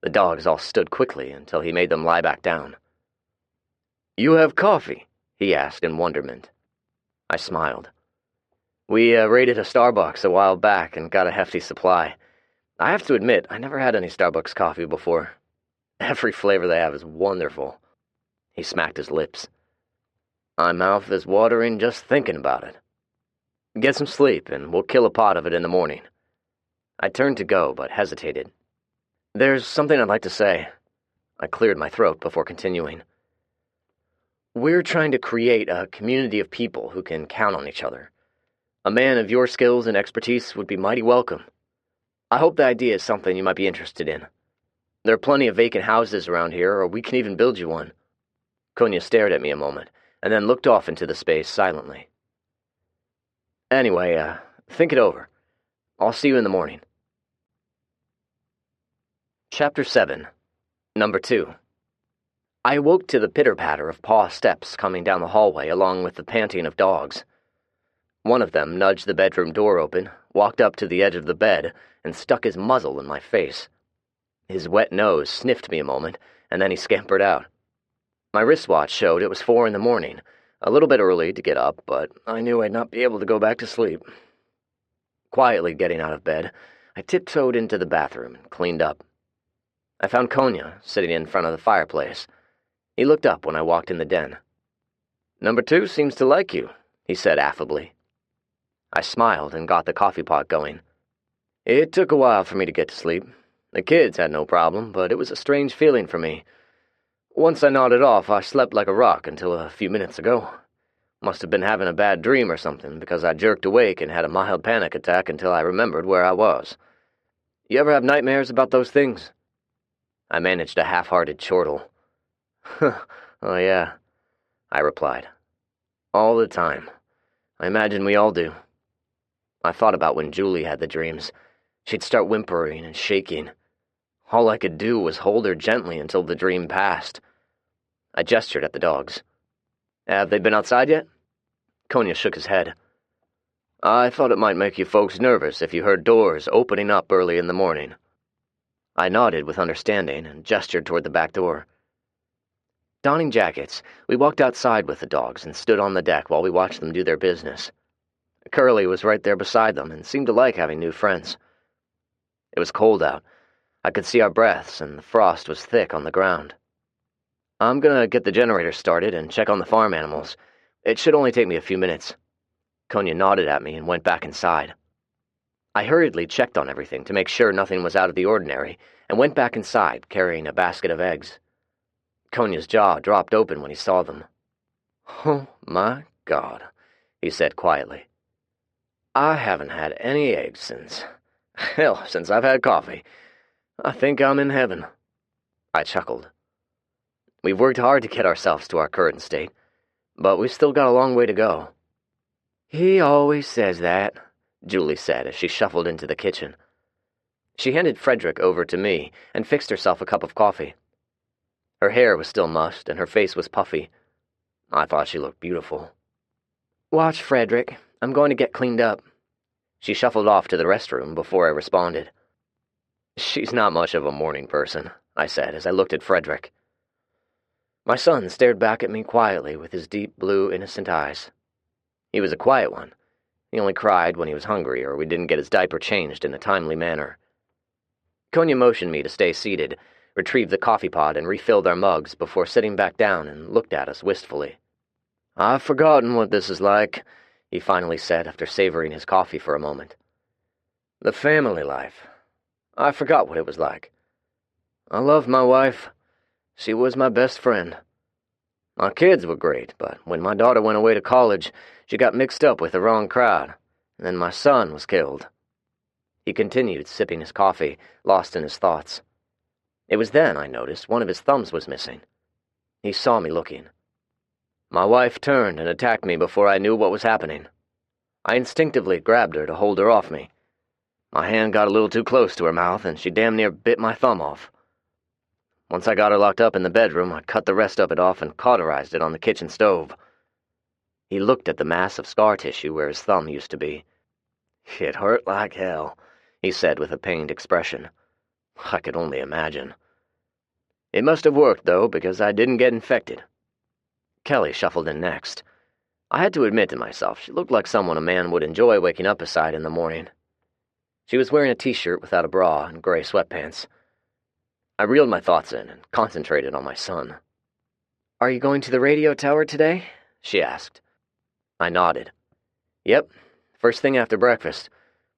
The dogs all stood quickly until he made them lie back down. "You have coffee?" he asked in wonderment. I smiled. "We raided a Starbucks a while back and got a hefty supply. I have to admit, I never had any Starbucks coffee before. Every flavor they have is wonderful." He smacked his lips. "My mouth is watering just thinking about it. Get some sleep, and we'll kill a pot of it in the morning." I turned to go, but hesitated. "There's something I'd like to say." I cleared my throat before continuing. "We're trying to create a community of people who can count on each other. A man of your skills and expertise would be mighty welcome. I hope the idea is something you might be interested in. There are plenty of vacant houses around here, or we can even build you one." Konya stared at me a moment, and then looked off into the space silently. "Anyway, think it over. I'll see you in the morning." Chapter 7, Number 2. I awoke to the pitter-patter of paw steps coming down the hallway along with the panting of dogs. One of them nudged the bedroom door open, walked up to the edge of the bed, and stuck his muzzle in my face. His wet nose sniffed me a moment, and then he scampered out. My wristwatch showed it was 4 in the morning, a little bit early to get up, but I knew I'd not be able to go back to sleep. Quietly getting out of bed, I tiptoed into the bathroom and cleaned up. I found Konya sitting in front of the fireplace. He looked up when I walked in the den. "Number 2 seems to like you," he said affably. I smiled and got the coffee pot going. It took a while for me to get to sleep. The kids had no problem, but it was a strange feeling for me. Once I nodded off, I slept like a rock until a few minutes ago. Must have been having a bad dream or something, because I jerked awake and had a mild panic attack until I remembered where I was. You ever have nightmares about those things? I managed a half-hearted chortle. "Oh, yeah," I replied. "All the time. I imagine we all do." I thought about when Julie had the dreams. She'd start whimpering and shaking. All I could do was hold her gently until the dream passed. I gestured at the dogs. "Have they been outside yet?" Konya shook his head. "I thought it might make you folks nervous if you heard doors opening up early in the morning." I nodded with understanding and gestured toward the back door. Donning jackets, we walked outside with the dogs and stood on the deck while we watched them do their business. Curly was right there beside them and seemed to like having new friends. It was cold out. I could see our breaths, and the frost was thick on the ground. "I'm gonna get the generator started and check on the farm animals. It should only take me a few minutes." Konya nodded at me and went back inside. I hurriedly checked on everything to make sure nothing was out of the ordinary, and went back inside carrying a basket of eggs. Konya's jaw dropped open when he saw them. "Oh, my God," he said quietly. "I haven't had any eggs since I've had coffee. I think I'm in heaven." I chuckled. We've worked hard to get ourselves to our current state, but we've still got a long way to go. "He always says that," Julie said as she shuffled into the kitchen. She handed Frederick over to me and fixed herself a cup of coffee. Her hair was still mussed, and her face was puffy. I thought she looked beautiful. "Watch, Frederick. I'm going to get cleaned up." She shuffled off to the restroom before I responded. "She's not much of a morning person," I said as I looked at Frederick. My son stared back at me quietly with his deep blue, innocent eyes. He was a quiet one. He only cried when he was hungry or we didn't get his diaper changed in a timely manner. Konya motioned me to stay seated, retrieved the coffee pot, and refilled our mugs before sitting back down and looked at us wistfully. "I've forgotten what this is like," he finally said after savoring his coffee for a moment. "The family life. I forgot what it was like. I loved my wife. She was my best friend. My kids were great, but when my daughter went away to college, she got mixed up with the wrong crowd, and then my son was killed." He continued, sipping his coffee, lost in his thoughts. It was then I noticed one of his thumbs was missing. He saw me looking. My wife turned and attacked me before I knew what was happening. I instinctively grabbed her to hold her off me. My hand got a little too close to her mouth, and she damn near bit my thumb off. Once I got her locked up in the bedroom, I cut the rest of it off and cauterized it on the kitchen stove. He looked at the mass of scar tissue where his thumb used to be. "It hurt like hell," he said with a pained expression. I could only imagine. It must have worked, though, because I didn't get infected. Kelly shuffled in next. I had to admit to myself she looked like someone a man would enjoy waking up beside in the morning. She was wearing a t-shirt without a bra and gray sweatpants. I reeled my thoughts in and concentrated on my son. "Are you going to the radio tower today?" she asked. I nodded. "Yep, first thing after breakfast.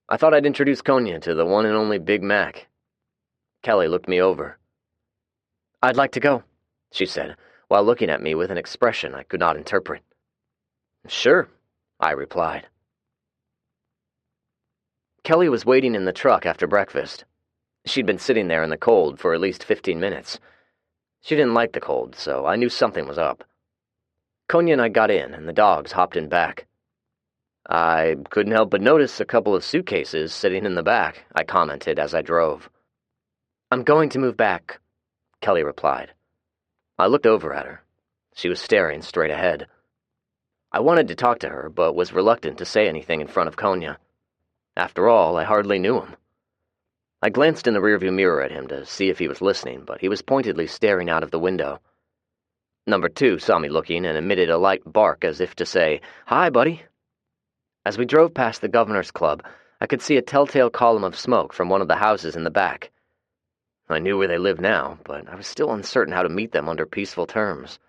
I thought I'd introduce Konya to the one and only Big Mac." Kelly looked me over. "I'd like to go," she said, while looking at me with an expression I could not interpret. "Sure," I replied. Kelly was waiting in the truck after breakfast. She'd been sitting there in the cold for at least 15 minutes. She didn't like the cold, so I knew something was up. Konya and I got in, and the dogs hopped in back. "I couldn't help but notice a couple of suitcases sitting in the back," I commented as I drove. "I'm going to move back," Kelly replied. I looked over at her. She was staring straight ahead. I wanted to talk to her, but was reluctant to say anything in front of Konya. After all, I hardly knew him. I glanced in the rearview mirror at him to see if he was listening, but he was pointedly staring out of the window. Number 2 saw me looking and emitted a light bark as if to say, "Hi, buddy." As we drove past the Governor's Club, I could see a telltale column of smoke from one of the houses in the back. I knew where they lived now, but I was still uncertain how to meet them under peaceful terms.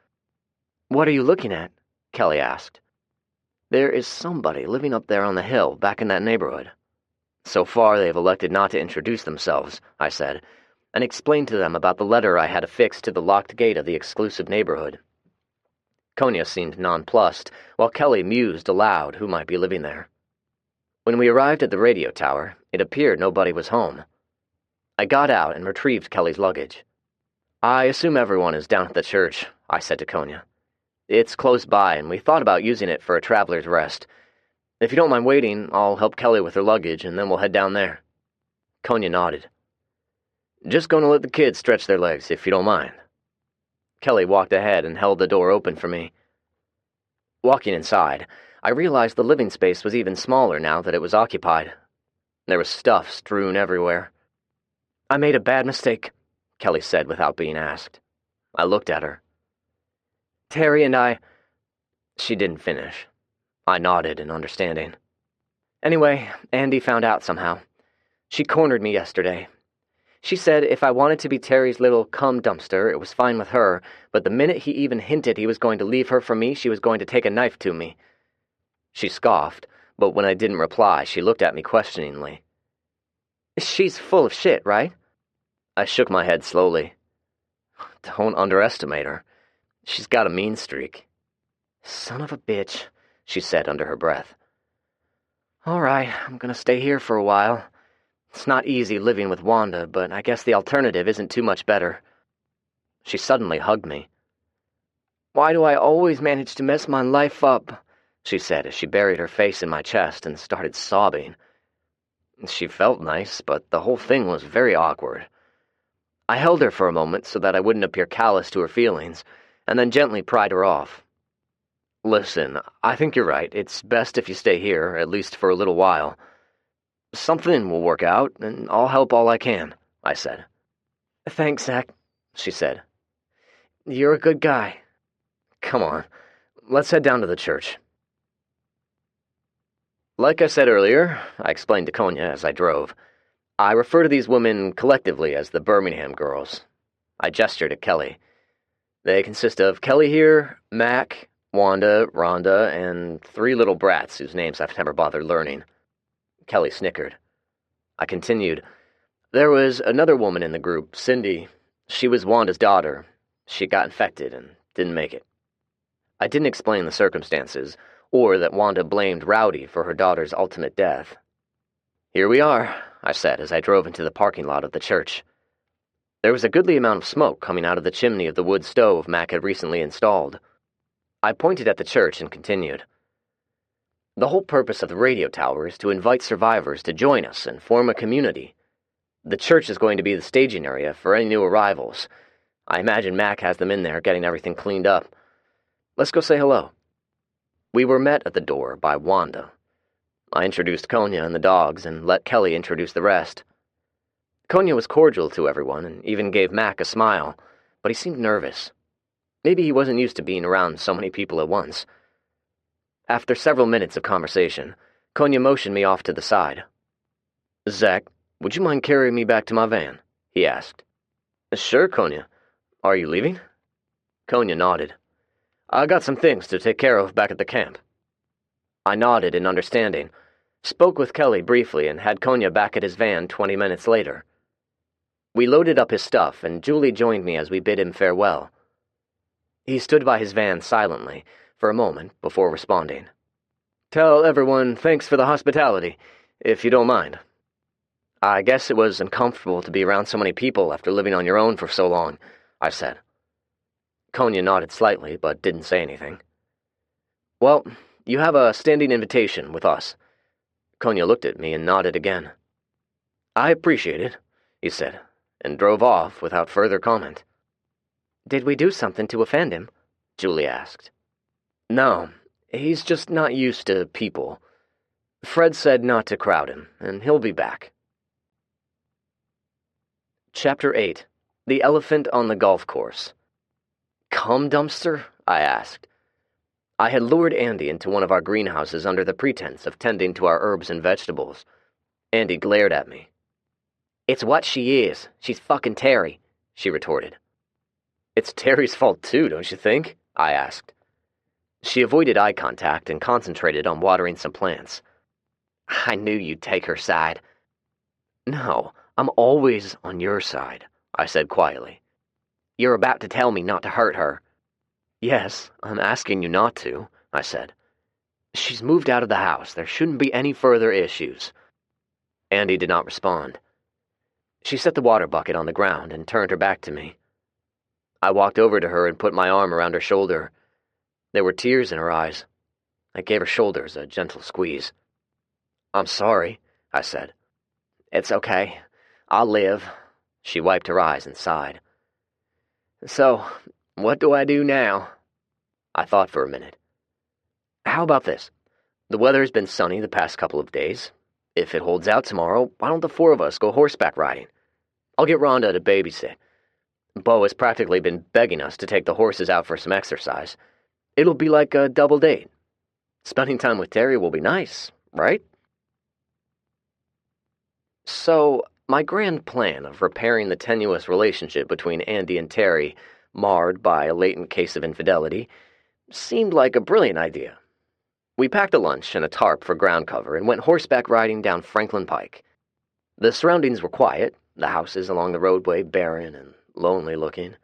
"What are you looking at?" Kelly asked. "There is somebody living up there on the hill, back in that neighborhood. So far they have elected not to introduce themselves," I said, and explained to them about the letter I had affixed to the locked gate of the exclusive neighborhood. Konya seemed nonplussed, while Kelly mused aloud who might be living there. When we arrived at the radio tower, it appeared nobody was home. I got out and retrieved Kelly's luggage. "I assume everyone is down at the church," I said to Konya. "It's close by, and we thought about using it for a traveler's rest. If you don't mind waiting, I'll help Kelly with her luggage, and then we'll head down there." Konya nodded. "Just going to let the kids stretch their legs, if you don't mind." Kelly walked ahead and held the door open for me. Walking inside, I realized the living space was even smaller now that it was occupied. There was stuff strewn everywhere. "I made a bad mistake," Kelly said without being asked. I looked at her. "Terry and I—" She didn't finish. I nodded in understanding. "Anyway, Andy found out somehow. She cornered me yesterday. She said if I wanted to be Terry's little cum dumpster, it was fine with her, but the minute he even hinted he was going to leave her for me, she was going to take a knife to me." She scoffed, but when I didn't reply, she looked at me questioningly. "She's full of shit, right?" I shook my head slowly. "Don't underestimate her. She's got a mean streak." "Son of a bitch," she said under her breath. "All right, I'm gonna stay here for a while. It's not easy living with Wanda, but I guess the alternative isn't too much better." She suddenly hugged me. "Why do I always manage to mess my life up?" she said as she buried her face in my chest and started sobbing. She felt nice, but the whole thing was very awkward. I held her for a moment so that I wouldn't appear callous to her feelings, and then gently pried her off. "Listen, I think you're right. It's best if you stay here, at least for a little while. Something will work out, and I'll help all I can," I said. "Thanks, Zach," she said. "You're a good guy." "Come on, let's head down to the church." Like I said earlier, I explained to Konya as I drove, I refer to these women collectively as the Birmingham girls. I gestured at Kelly. They consist of Kelly here, Mac, Wanda, Rhonda, and 3 little brats whose names I've never bothered learning. Kelly snickered. I continued. There was another woman in the group, Cindy. She was Wanda's daughter. She got infected and didn't make it. I didn't explain the circumstances, or that Wanda blamed Rowdy for her daughter's ultimate death. "Here we are," I said as I drove into the parking lot of the church. There was a goodly amount of smoke coming out of the chimney of the wood stove Mac had recently installed. I pointed at the church and continued. The whole purpose of the radio tower is to invite survivors to join us and form a community. The church is going to be the staging area for any new arrivals. I imagine Mac has them in there getting everything cleaned up. Let's go say hello. We were met at the door by Wanda. I introduced Konya and the dogs and let Kelly introduce the rest. Konya was cordial to everyone and even gave Mac a smile, but he seemed nervous. Maybe he wasn't used to being around so many people at once. After several minutes of conversation, Konya motioned me off to the side. "Zach, would you mind carrying me back to my van?" he asked. "Sure, Konya. Are you leaving?" Konya nodded. "I got some things to take care of back at the camp." I nodded in understanding, spoke with Kelly briefly, and had Konya back at his van 20 minutes later. We loaded up his stuff, and Julie joined me as we bid him farewell. He stood by his van silently for a moment before responding. "Tell everyone thanks for the hospitality, if you don't mind." "I guess it was uncomfortable to be around so many people after living on your own for so long," I said. Konya nodded slightly, but didn't say anything. "Well, you have a standing invitation with us." Konya looked at me and nodded again. "I appreciate it," he said, and drove off without further comment. "Did we do something to offend him?" Julie asked. "No, he's just not used to people. Fred said not to crowd him, and he'll be back." Chapter 8. The Elephant on the Golf Course. "Cum dumpster?" I asked. I had lured Andy into one of our greenhouses under the pretense of tending to our herbs and vegetables. Andy glared at me. "It's what she is. She's fucking Terry," she retorted. "It's Terry's fault too, don't you think?" I asked. She avoided eye contact and concentrated on watering some plants. "I knew you'd take her side." "No, I'm always on your side," I said quietly. "You're about to tell me not to hurt her." "Yes, I'm asking you not to," I said. "She's moved out of the house. There shouldn't be any further issues." Andy did not respond. She set the water bucket on the ground and turned her back to me. I walked over to her and put my arm around her shoulder. There were tears in her eyes. I gave her shoulders a gentle squeeze. "I'm sorry," I said. "It's okay. I'll live." She wiped her eyes and sighed. "So, what do I do now?" I thought for a minute. "How about this? The weather's been sunny the past couple of days. If it holds out tomorrow, why don't the 4 of us go horseback riding? I'll get Rhonda to babysit. Bo has practically been begging us to take the horses out for some exercise. It'll be like a double date. Spending time with Terry will be nice, right?" So, my grand plan of repairing the tenuous relationship between Andy and Terry, marred by a latent case of infidelity, seemed like a brilliant idea. We packed a lunch and a tarp for ground cover and went horseback riding down Franklin Pike. The surroundings were quiet, the houses along the roadway barren and lonely-looking.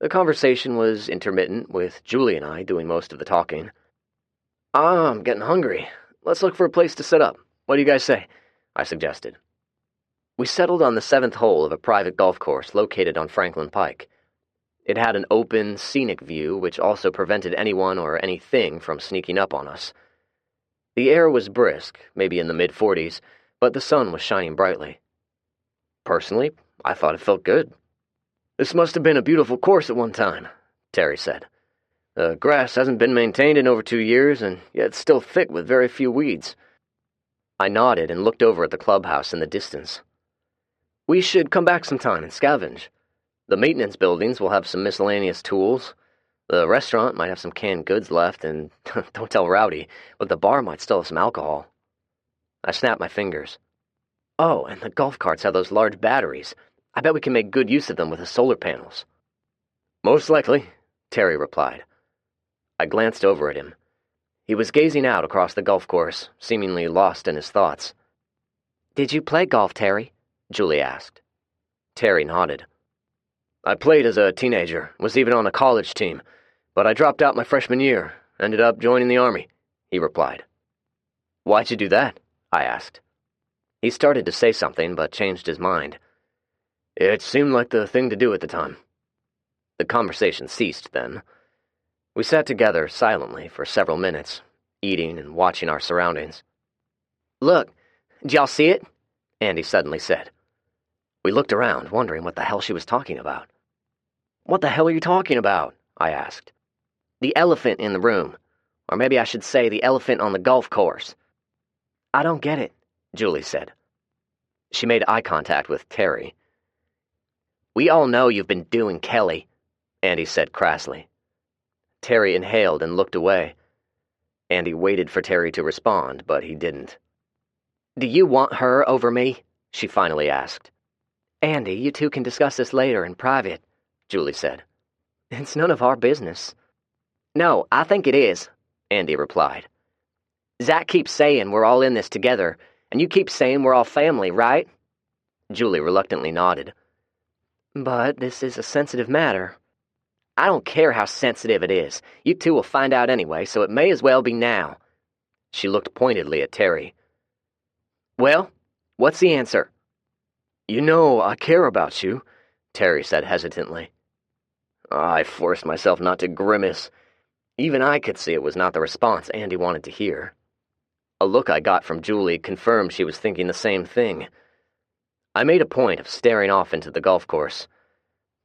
The conversation was intermittent, with Julie and I doing most of the talking. I'm getting hungry. Let's look for a place to set up. What do you guys say?" I suggested. We settled on the 7th hole of a private golf course located on Franklin Pike. It had an open, scenic view which also prevented anyone or anything from sneaking up on us. The air was brisk, maybe in the mid-40s, but the sun was shining brightly. Personally, I thought it felt good. "This must have been a beautiful course at one time," Terry said. "The grass hasn't been maintained in over 2 years, and yet it's still thick with very few weeds." I nodded and looked over at the clubhouse in the distance. "We should come back sometime and scavenge. The maintenance buildings will have some miscellaneous tools. The restaurant might have some canned goods left, and don't tell Rowdy, but the bar might still have some alcohol." I snapped my fingers. "Oh, and the golf carts have those large batteries. I bet we can make good use of them with the solar panels." "Most likely," Terry replied. I glanced over at him. He was gazing out across the golf course, seemingly lost in his thoughts. "Did you play golf, Terry?" Julie asked. Terry nodded. "I played as a teenager, was even on a college team, but I dropped out my freshman year, ended up joining the Army," he replied. "Why'd you do that?" I asked. He started to say something, but changed his mind. "It seemed like the thing to do at the time." The conversation ceased then. We sat together silently for several minutes, eating and watching our surroundings. "Look, did y'all see it?" Andy suddenly said. We looked around, wondering what the hell she was talking about. "What the hell are you talking about?" I asked. "The elephant in the room. Or maybe I should say the elephant on the golf course." "I don't get it," Julie said. She made eye contact with Terry. "We all know you've been doing Kelly," Andy said crassly. Terry inhaled and looked away. Andy waited for Terry to respond, but he didn't. "Do you want her over me?" she finally asked. "Andy, you two can discuss this later in private," Julie said. "It's none of our business." "No, I think it is," Andy replied. "Zach keeps saying we're all in this together, and you keep saying we're all family, right?" Julie reluctantly nodded. "But this is a sensitive matter." "I don't care how sensitive it is. You two will find out anyway, so it may as well be now." She looked pointedly at Terry. "Well, what's the answer?" "You know I care about you," Terry said hesitantly. I forced myself not to grimace. Even I could see it was not the response Andy wanted to hear. A look I got from Julie confirmed she was thinking the same thing. I made a point of staring off into the golf course.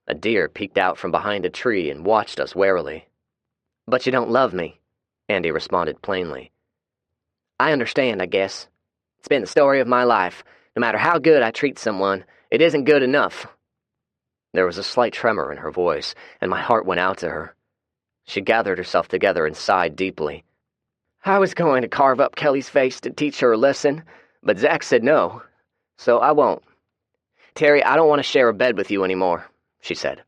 A deer peeked out from behind a tree and watched us warily. "But you don't love me," Andy responded plainly. "I understand, I guess. It's been the story of my life. No matter how good I treat someone, it isn't good enough." There was a slight tremor in her voice, and my heart went out to her. She gathered herself together and sighed deeply. "I was going to carve up Kelly's face to teach her a lesson, but Zach said no, so I won't. Terry, I don't want to share a bed with you anymore," she said.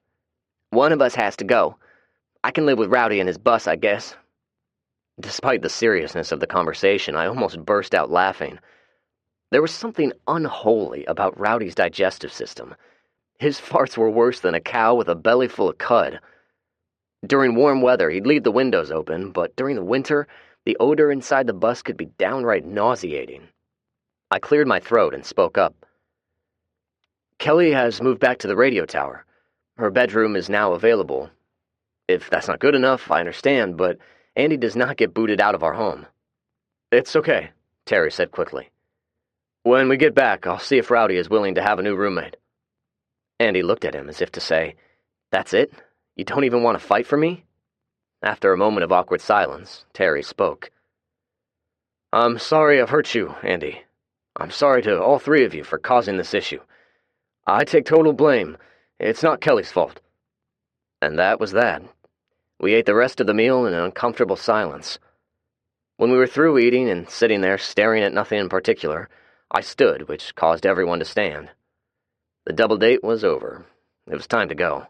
"One of us has to go. I can live with Rowdy and his bus, I guess." Despite the seriousness of the conversation, I almost burst out laughing. There was something unholy about Rowdy's digestive system. His farts were worse than a cow with a belly full of cud. During warm weather, he'd leave the windows open, but during the winter, the odor inside the bus could be downright nauseating. I cleared my throat and spoke up. "Kelly has moved back to the radio tower. Her bedroom is now available. If that's not good enough, I understand, but Andy does not get booted out of our home." "It's okay," Terry said quickly. "When we get back, I'll see if Rowdy is willing to have a new roommate." Andy looked at him as if to say, "That's it? You don't even want to fight for me?" After a moment of awkward silence, Terry spoke. "I'm sorry I've hurt you, Andy. I'm sorry to all three of you for causing this issue. I take total blame. It's not Kelly's fault." And that was that. We ate the rest of the meal in an uncomfortable silence. When we were through eating and sitting there staring at nothing in particular, I stood, which caused everyone to stand. The double date was over. It was time to go.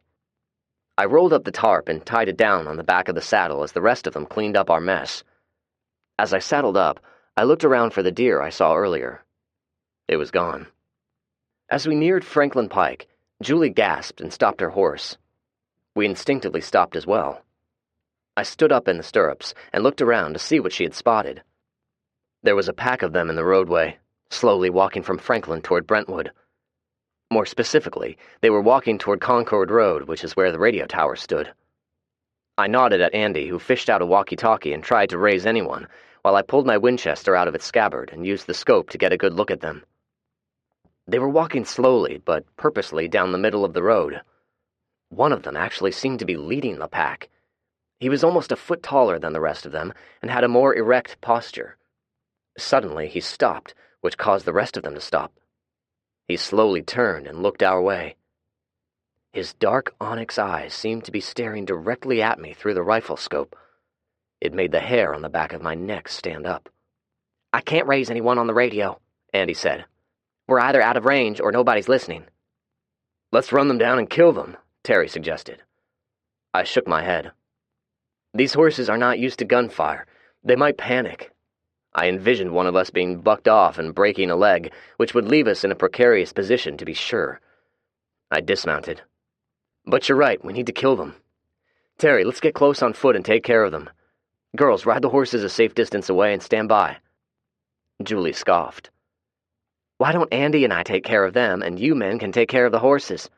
I rolled up the tarp and tied it down on the back of the saddle as the rest of them cleaned up our mess. As I saddled up, I looked around for the deer I saw earlier. It was gone. As we neared Franklin Pike, Julie gasped and stopped her horse. We instinctively stopped as well. I stood up in the stirrups and looked around to see what she had spotted. There was a pack of them in the roadway, slowly walking from Franklin toward Brentwood. More specifically, they were walking toward Concord Road, which is where the radio tower stood. I nodded at Andy, who fished out a walkie-talkie and tried to raise anyone, while I pulled my Winchester out of its scabbard and used the scope to get a good look at them. They were walking slowly, but purposely down the middle of the road. One of them actually seemed to be leading the pack. He was almost a foot taller than the rest of them and had a more erect posture. Suddenly, he stopped, which caused the rest of them to stop. He slowly turned and looked our way. His dark onyx eyes seemed to be staring directly at me through the rifle scope. It made the hair on the back of my neck stand up. "I can't raise anyone on the radio," Andy said. "We're either out of range or nobody's listening." "Let's run them down and kill them," Terry suggested. I shook my head. "These horses are not used to gunfire. They might panic." I envisioned one of us being bucked off and breaking a leg, which would leave us in a precarious position, to be sure. I dismounted. "But you're right, we need to kill them. Terry, let's get close on foot and take care of them. Girls, ride the horses a safe distance away and stand by." Julie scoffed. "Why don't Andy and I take care of them, and you men can take care of the horses?"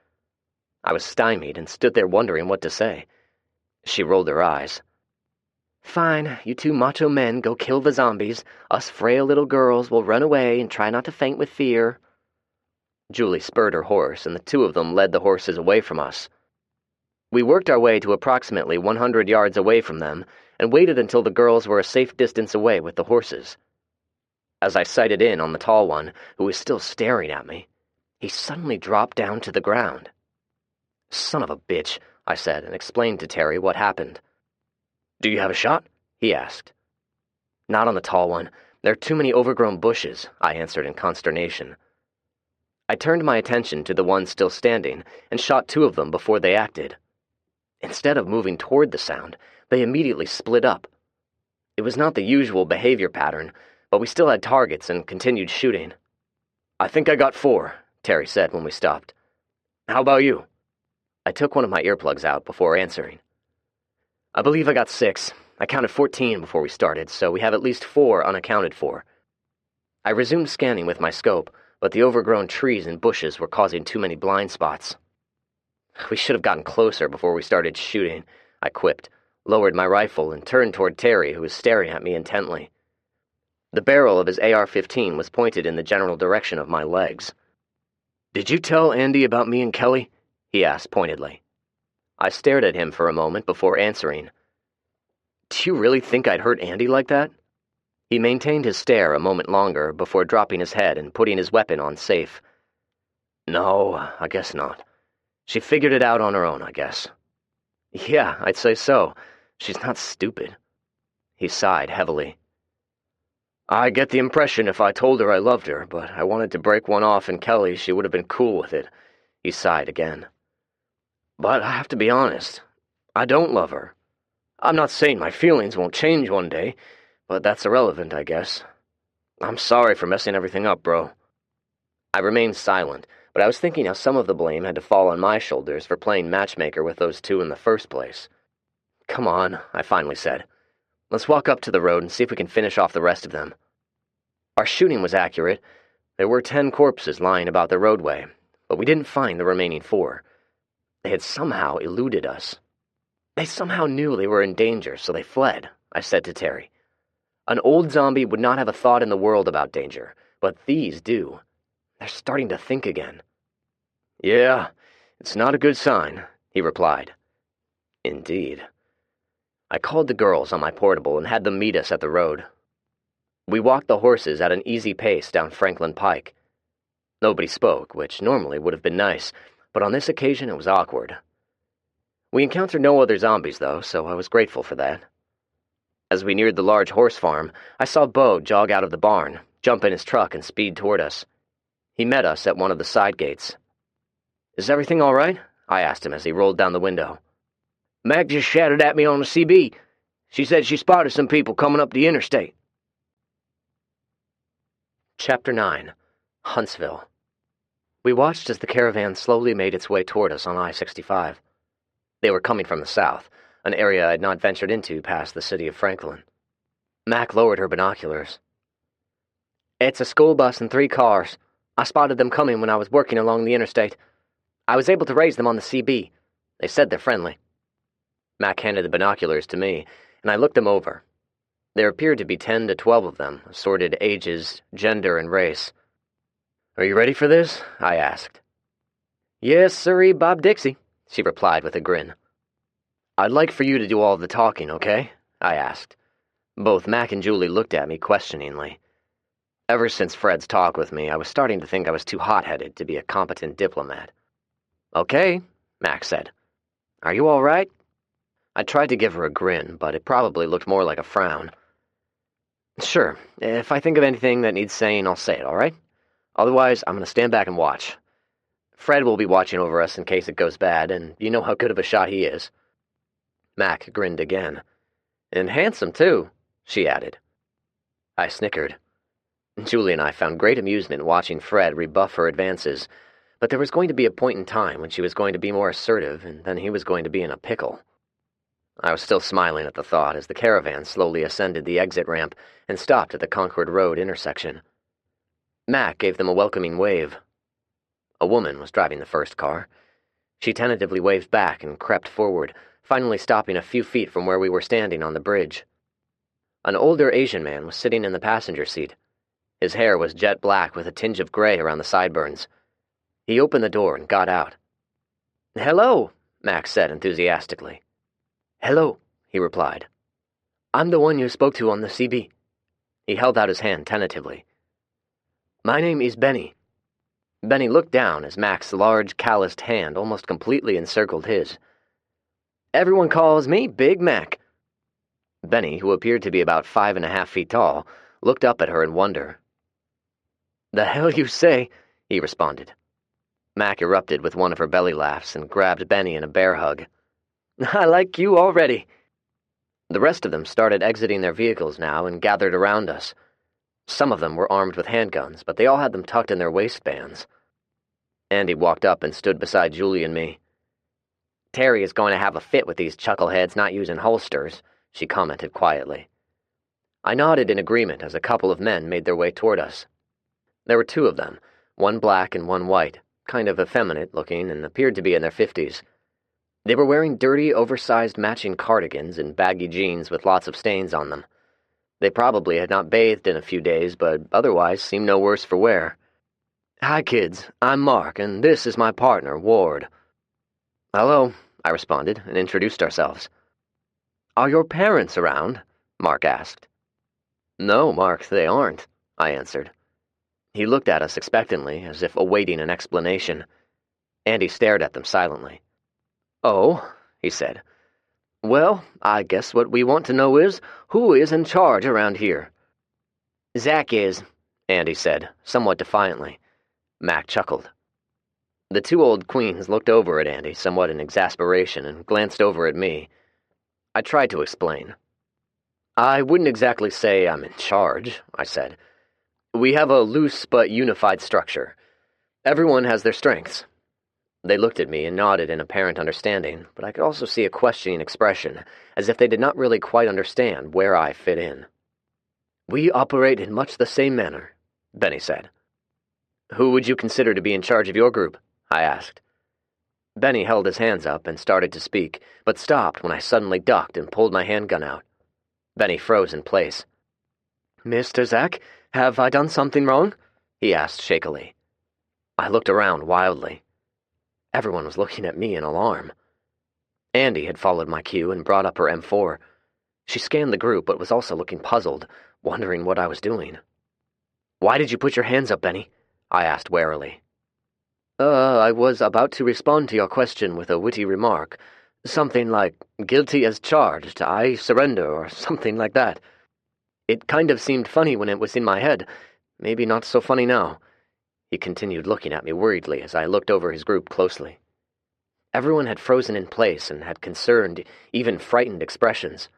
I was stymied and stood there wondering what to say. She rolled her eyes. "Fine, you two macho men go kill the zombies. Us frail little girls will run away and try not to faint with fear." Julie spurred her horse, and the two of them led the horses away from us. We worked our way to approximately 100 yards away from them and waited until the girls were a safe distance away with the horses. As I sighted in on the tall one, who was still staring at me, he suddenly dropped down to the ground. "Son of a bitch," I said, and explained to Terry what happened. "Do you have a shot?" he asked. "Not on the tall one. There are too many overgrown bushes," I answered in consternation. I turned my attention to the ones still standing and shot two of them before they acted. Instead of moving toward the sound, they immediately split up. It was not the usual behavior pattern, but we still had targets and continued shooting. "I think I got 4, Terry said when we stopped. "How about you?" I took one of my earplugs out before answering. "I believe I got 6. I counted 14 before we started, so we have at least 4 unaccounted for." I resumed scanning with my scope, but the overgrown trees and bushes were causing too many blind spots. "We should have gotten closer before we started shooting," I quipped, lowered my rifle, and turned toward Terry, who was staring at me intently. The barrel of his AR-15 was pointed in the general direction of my legs. "Did you tell Andy about me and Kelly?" he asked pointedly. I stared at him for a moment before answering. "Do you really think I'd hurt Andy like that?" He maintained his stare a moment longer before dropping his head and putting his weapon on safe. "No, I guess not. She figured it out on her own, I guess." "Yeah, I'd say so. She's not stupid." He sighed heavily. "I get the impression if I told her I loved her, but I wanted to break one off in Kelly, she would have been cool with it." He sighed again. "But I have to be honest. I don't love her. I'm not saying my feelings won't change one day, but that's irrelevant, I guess. I'm sorry for messing everything up, bro." I remained silent, but I was thinking how some of the blame had to fall on my shoulders for playing matchmaker with those two in the first place. "Come on," I finally said. "Let's walk up to the road and see if we can finish off the rest of them." Our shooting was accurate. There were 10 corpses lying about the roadway, but we didn't find the remaining 4. They had somehow eluded us. "They somehow knew they were in danger, so they fled," I said to Terry. "An old zombie would not have a thought in the world about danger, but these do. They're starting to think again." "Yeah, it's not a good sign," he replied. "Indeed." I called the girls on my portable and had them meet us at the road. We walked the horses at an easy pace down Franklin Pike. Nobody spoke, which normally would have been nice, but on this occasion it was awkward. We encountered no other zombies, though, so I was grateful for that. As we neared the large horse farm, I saw Bo jog out of the barn, jump in his truck, and speed toward us. He met us at one of the side gates. "Is everything all right?" I asked him as he rolled down the window. "Mac just shouted at me on the CB. She said she spotted some people coming up the interstate." Chapter 9. Huntsville. We watched as the caravan slowly made its way toward us on I-65. They were coming from the south, an area I had not ventured into past the city of Franklin. Mac lowered her binoculars. "It's a school bus and 3 cars. I spotted them coming when I was working along the interstate. I was able to raise them on the CB. They said they're friendly." Mac handed the binoculars to me, and I looked them over. There appeared to be 10 to 12 of them, assorted ages, gender, and race. "Are you ready for this?" I asked. "Yes, sirree, Bob Dixie. she replied with a grin. "I'd like for you to do all the talking, okay?" I asked. Both Mac and Julie looked at me questioningly. Ever since Fred's talk with me, I was starting to think I was too hot-headed to be a competent diplomat. "Okay," Mac said. "Are you all right?" I tried to give her a grin, but it probably looked more like a frown. "Sure, if I think of anything that needs saying, I'll say it, all right? Otherwise, I'm going to stand back and watch. Fred will be watching over us in case it goes bad, and you know how good of a shot he is." Mac grinned again. "And handsome, too," she added. I snickered. Julie and I found great amusement watching Fred rebuff her advances, but there was going to be a point in time when she was going to be more assertive, and then he was going to be in a pickle. I was still smiling at the thought as the caravan slowly ascended the exit ramp and stopped at the Concord Road intersection. Mac gave them a welcoming wave. A woman was driving the first car. She tentatively waved back and crept forward, finally stopping a few feet from where we were standing on the bridge. An older Asian man was sitting in the passenger seat. His hair was jet black with a tinge of gray around the sideburns. He opened the door and got out. "Hello," Max said enthusiastically. "Hello," he replied. "I'm the one you spoke to on the CB." He held out his hand tentatively. "My name is Benny." Benny looked down as Mac's large, calloused hand almost completely encircled his. "Everyone calls me Big Mac." Benny, who appeared to be about 5.5 feet tall, looked up at her in wonder. "The hell you say?" he responded. Mac erupted with one of her belly laughs and grabbed Benny in a bear hug. "I like you already." The rest of them started exiting their vehicles now and gathered around us. Some of them were armed with handguns, but they all had them tucked in their waistbands. Andy walked up and stood beside Julie and me. "Terry is going to have a fit with these chuckleheads not using holsters," she commented quietly. I nodded in agreement as a couple of men made their way toward us. There were 2 of them, one black and one white, kind of effeminate looking and appeared to be in their 50s. They were wearing dirty, oversized matching cardigans and baggy jeans with lots of stains on them. They probably had not bathed in a few days, but otherwise seemed no worse for wear. "Hi, kids. I'm Mark, and this is my partner, Ward." "Hello," I responded, and introduced ourselves. "Are your parents around?" Mark asked. "No, Mark, they aren't," I answered. He looked at us expectantly, as if awaiting an explanation. Andy stared at them silently. "Oh," he said. "Well, I guess what we want to know is, who is in charge around here?" "Zach is," Andy said, somewhat defiantly. Mac chuckled. The 2 old queens looked over at Andy, somewhat in exasperation, and glanced over at me. I tried to explain. "I wouldn't exactly say I'm in charge," I said. "We have a loose but unified structure. Everyone has their strengths." They looked at me and nodded in apparent understanding, but I could also see a questioning expression, as if they did not really quite understand where I fit in. "We operate in much the same manner," Benny said. "Who would you consider to be in charge of your group?" I asked. Benny held his hands up and started to speak, but stopped when I suddenly ducked and pulled my handgun out. Benny froze in place. "Mr. Zach, have I done something wrong?" he asked shakily. I looked around wildly. Everyone was looking at me in alarm. Andy had followed my cue and brought up her M4. She scanned the group but was also looking puzzled, wondering what I was doing. "Why did you put your hands up, Benny?" I asked warily. I was about to respond to your question with a witty remark. Something like, 'Guilty as charged, I surrender,' or something like that. It kind of seemed funny when it was in my head. Maybe not so funny now." He continued looking at me worriedly as I looked over his group closely. Everyone had frozen in place and had concerned, even frightened expressions.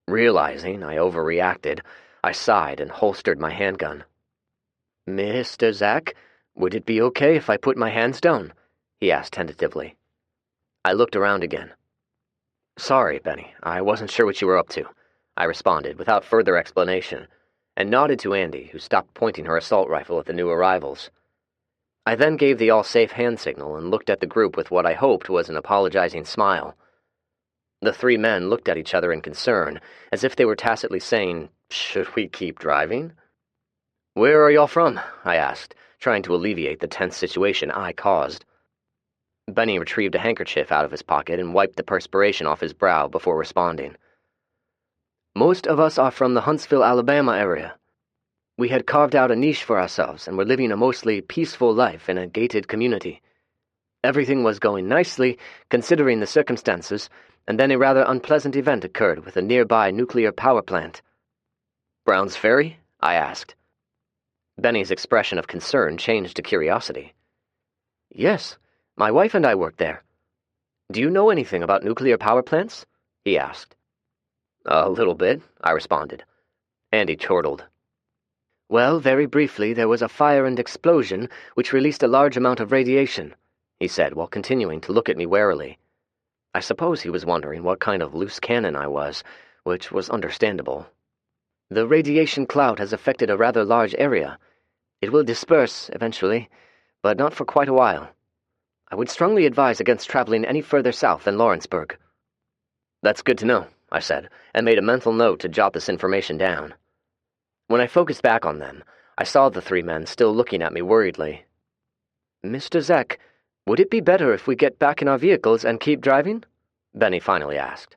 Realizing I overreacted, I sighed and holstered my handgun. "Mr. Zach, would it be okay if I put my hands down?" he asked tentatively. I looked around again. "Sorry, Benny, I wasn't sure what you were up to," I responded without further explanation, and nodded to Andy, who stopped pointing her assault rifle at the new arrivals. I then gave the all-safe hand signal and looked at the group with what I hoped was an apologizing smile. The 3 men looked at each other in concern, as if they were tacitly saying, "Should we keep driving?" "Where are y'all from?" I asked, trying to alleviate the tense situation I caused. Benny retrieved a handkerchief out of his pocket and wiped the perspiration off his brow before responding. Most of us are from the Huntsville, Alabama area. We had carved out a niche for ourselves and were living a mostly peaceful life in a gated community. Everything was going nicely, considering the circumstances, and then a rather unpleasant event occurred with a nearby nuclear power plant. Brown's Ferry? I asked. Benny's expression of concern changed to curiosity. Yes, my wife and I worked there. Do you know anything about nuclear power plants? He asked. A little bit, I responded. Andy chortled. Well, very briefly, there was a fire and explosion which released a large amount of radiation, he said while continuing to look at me warily. I suppose he was wondering what kind of loose cannon I was, which was understandable. The radiation cloud has affected a rather large area. It will disperse eventually, but not for quite a while. I would strongly advise against traveling any further south than Lawrenceburg. That's good to know, I said, and made a mental note to jot this information down. When I focused back on them, I saw the three men still looking at me worriedly. Mr. Zack, would it be better if we get back in our vehicles and keep driving? Benny finally asked.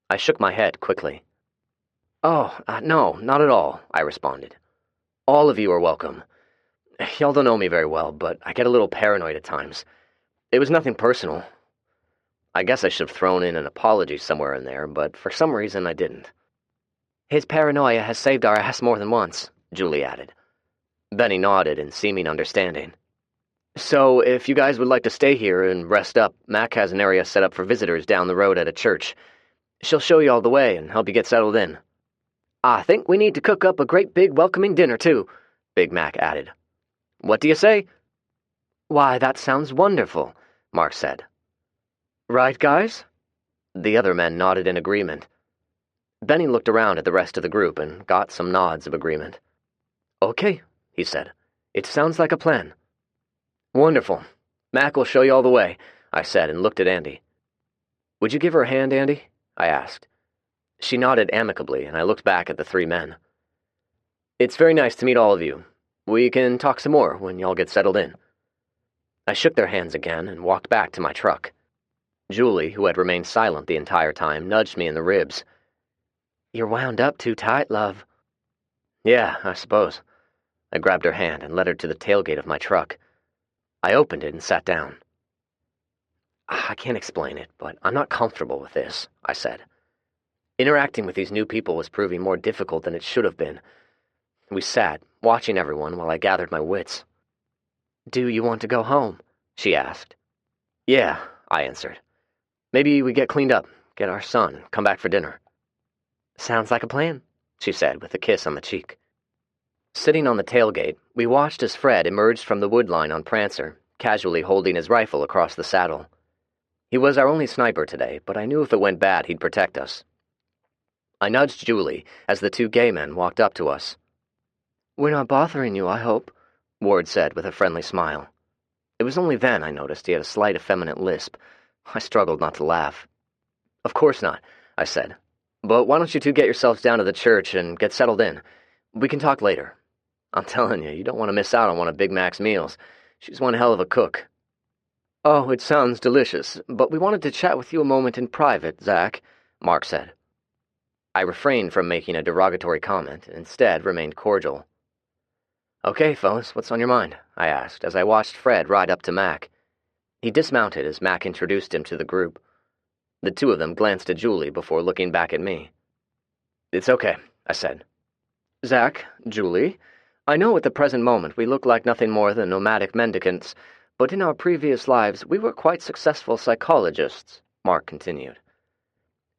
I shook my head quickly. Oh, no, not at all, I responded. All of you are welcome. Y'all don't know me very well, but I get a little paranoid at times. It was nothing personal. I guess I should have thrown in an apology somewhere in there, but for some reason I didn't. His paranoia has saved our ass more than once, Julie added. Benny nodded in seeming understanding. So, if you guys would like to stay here and rest up, Mac has an area set up for visitors down the road at a church. She'll show you all the way and help you get settled in. I think we need to cook up a great big welcoming dinner, too, Big Mac added. What do you say? Why, that sounds wonderful, Mark said. Right, guys? The other men nodded in agreement. Benny looked around at the rest of the group and got some nods of agreement. Okay, he said. It sounds like a plan. Wonderful. Mac will show you all the way, I said and looked at Andy. Would you give her a hand, Andy? I asked. She nodded amicably, and I looked back at the three men. It's very nice to meet all of you. We can talk some more when y'all get settled in. I shook their hands again and walked back to my truck. Julie, who had remained silent the entire time, nudged me in the ribs. You're wound up too tight, love. Yeah, I suppose. I grabbed her hand and led her to the tailgate of my truck. I opened it and sat down. I can't explain it, but I'm not comfortable with this, I said. Interacting with these new people was proving more difficult than it should have been. We sat, watching everyone while I gathered my wits. Do you want to go home? She asked. Yeah, I answered. Maybe we get cleaned up, get our son, come back for dinner. Sounds like a plan, she said with a kiss on the cheek. Sitting on the tailgate, we watched as Fred emerged from the wood line on Prancer, casually holding his rifle across the saddle. He was our only sniper today, but I knew if it went bad, he'd protect us. I nudged Julie as the two gay men walked up to us. We're not bothering you, I hope, Ward said with a friendly smile. It was only then I noticed he had a slight effeminate lisp. I struggled not to laugh. Of course not, I said. But why don't you two get yourselves down to the church and get settled in? We can talk later. I'm telling you, you don't want to miss out on one of Big Mac's meals. She's one hell of a cook. Oh, it sounds delicious, but we wanted to chat with you a moment in private, Zack, Mark said. I refrained from making a derogatory comment and instead remained cordial. Okay, fellas, what's on your mind? I asked as I watched Fred ride up to Mac. He dismounted as Mac introduced him to the group. The two of them glanced at Julie before looking back at me. It's okay, I said. Zack, Julie, I know at the present moment we look like nothing more than nomadic mendicants, but in our previous lives we were quite successful psychologists, Mark continued.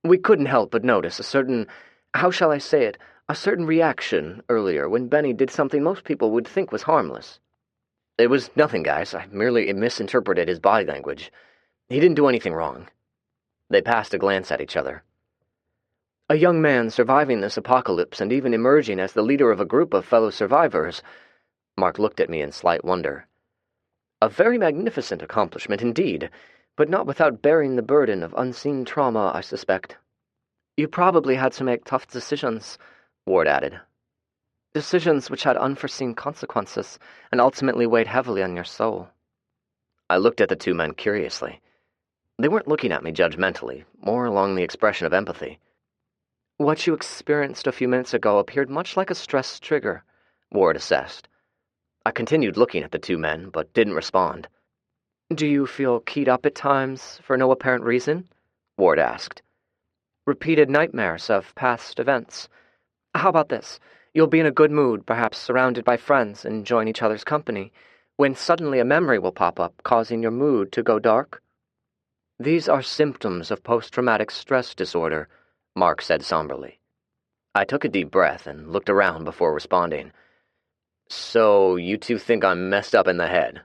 We couldn't help but notice a certain, how shall I say it, a certain reaction earlier when Benny did something most people would think was harmless. It was nothing, guys. I merely misinterpreted his body language. He didn't do anything wrong. They passed a glance at each other. A young man surviving this apocalypse and even emerging as the leader of a group of fellow survivors. Mark looked at me in slight wonder. A very magnificent accomplishment indeed, but not without bearing the burden of unseen trauma, I suspect. You probably had to make tough decisions, Ward added. Decisions which had unforeseen consequences and ultimately weighed heavily on your soul. I looked at the two men curiously. They weren't looking at me judgmentally, more along the expression of empathy. "What you experienced a few minutes ago appeared much like a stress trigger," Ward assessed. I continued looking at the two men, but didn't respond. "Do you feel keyed up at times, for no apparent reason?" Ward asked. "Repeated nightmares of past events. How about this? You'll be in a good mood, perhaps surrounded by friends, enjoying each other's company, when suddenly a memory will pop up, causing your mood to go dark." "These are symptoms of post-traumatic stress disorder," Mark said somberly. I took a deep breath and looked around before responding. "So, you two think I'm messed up in the head?"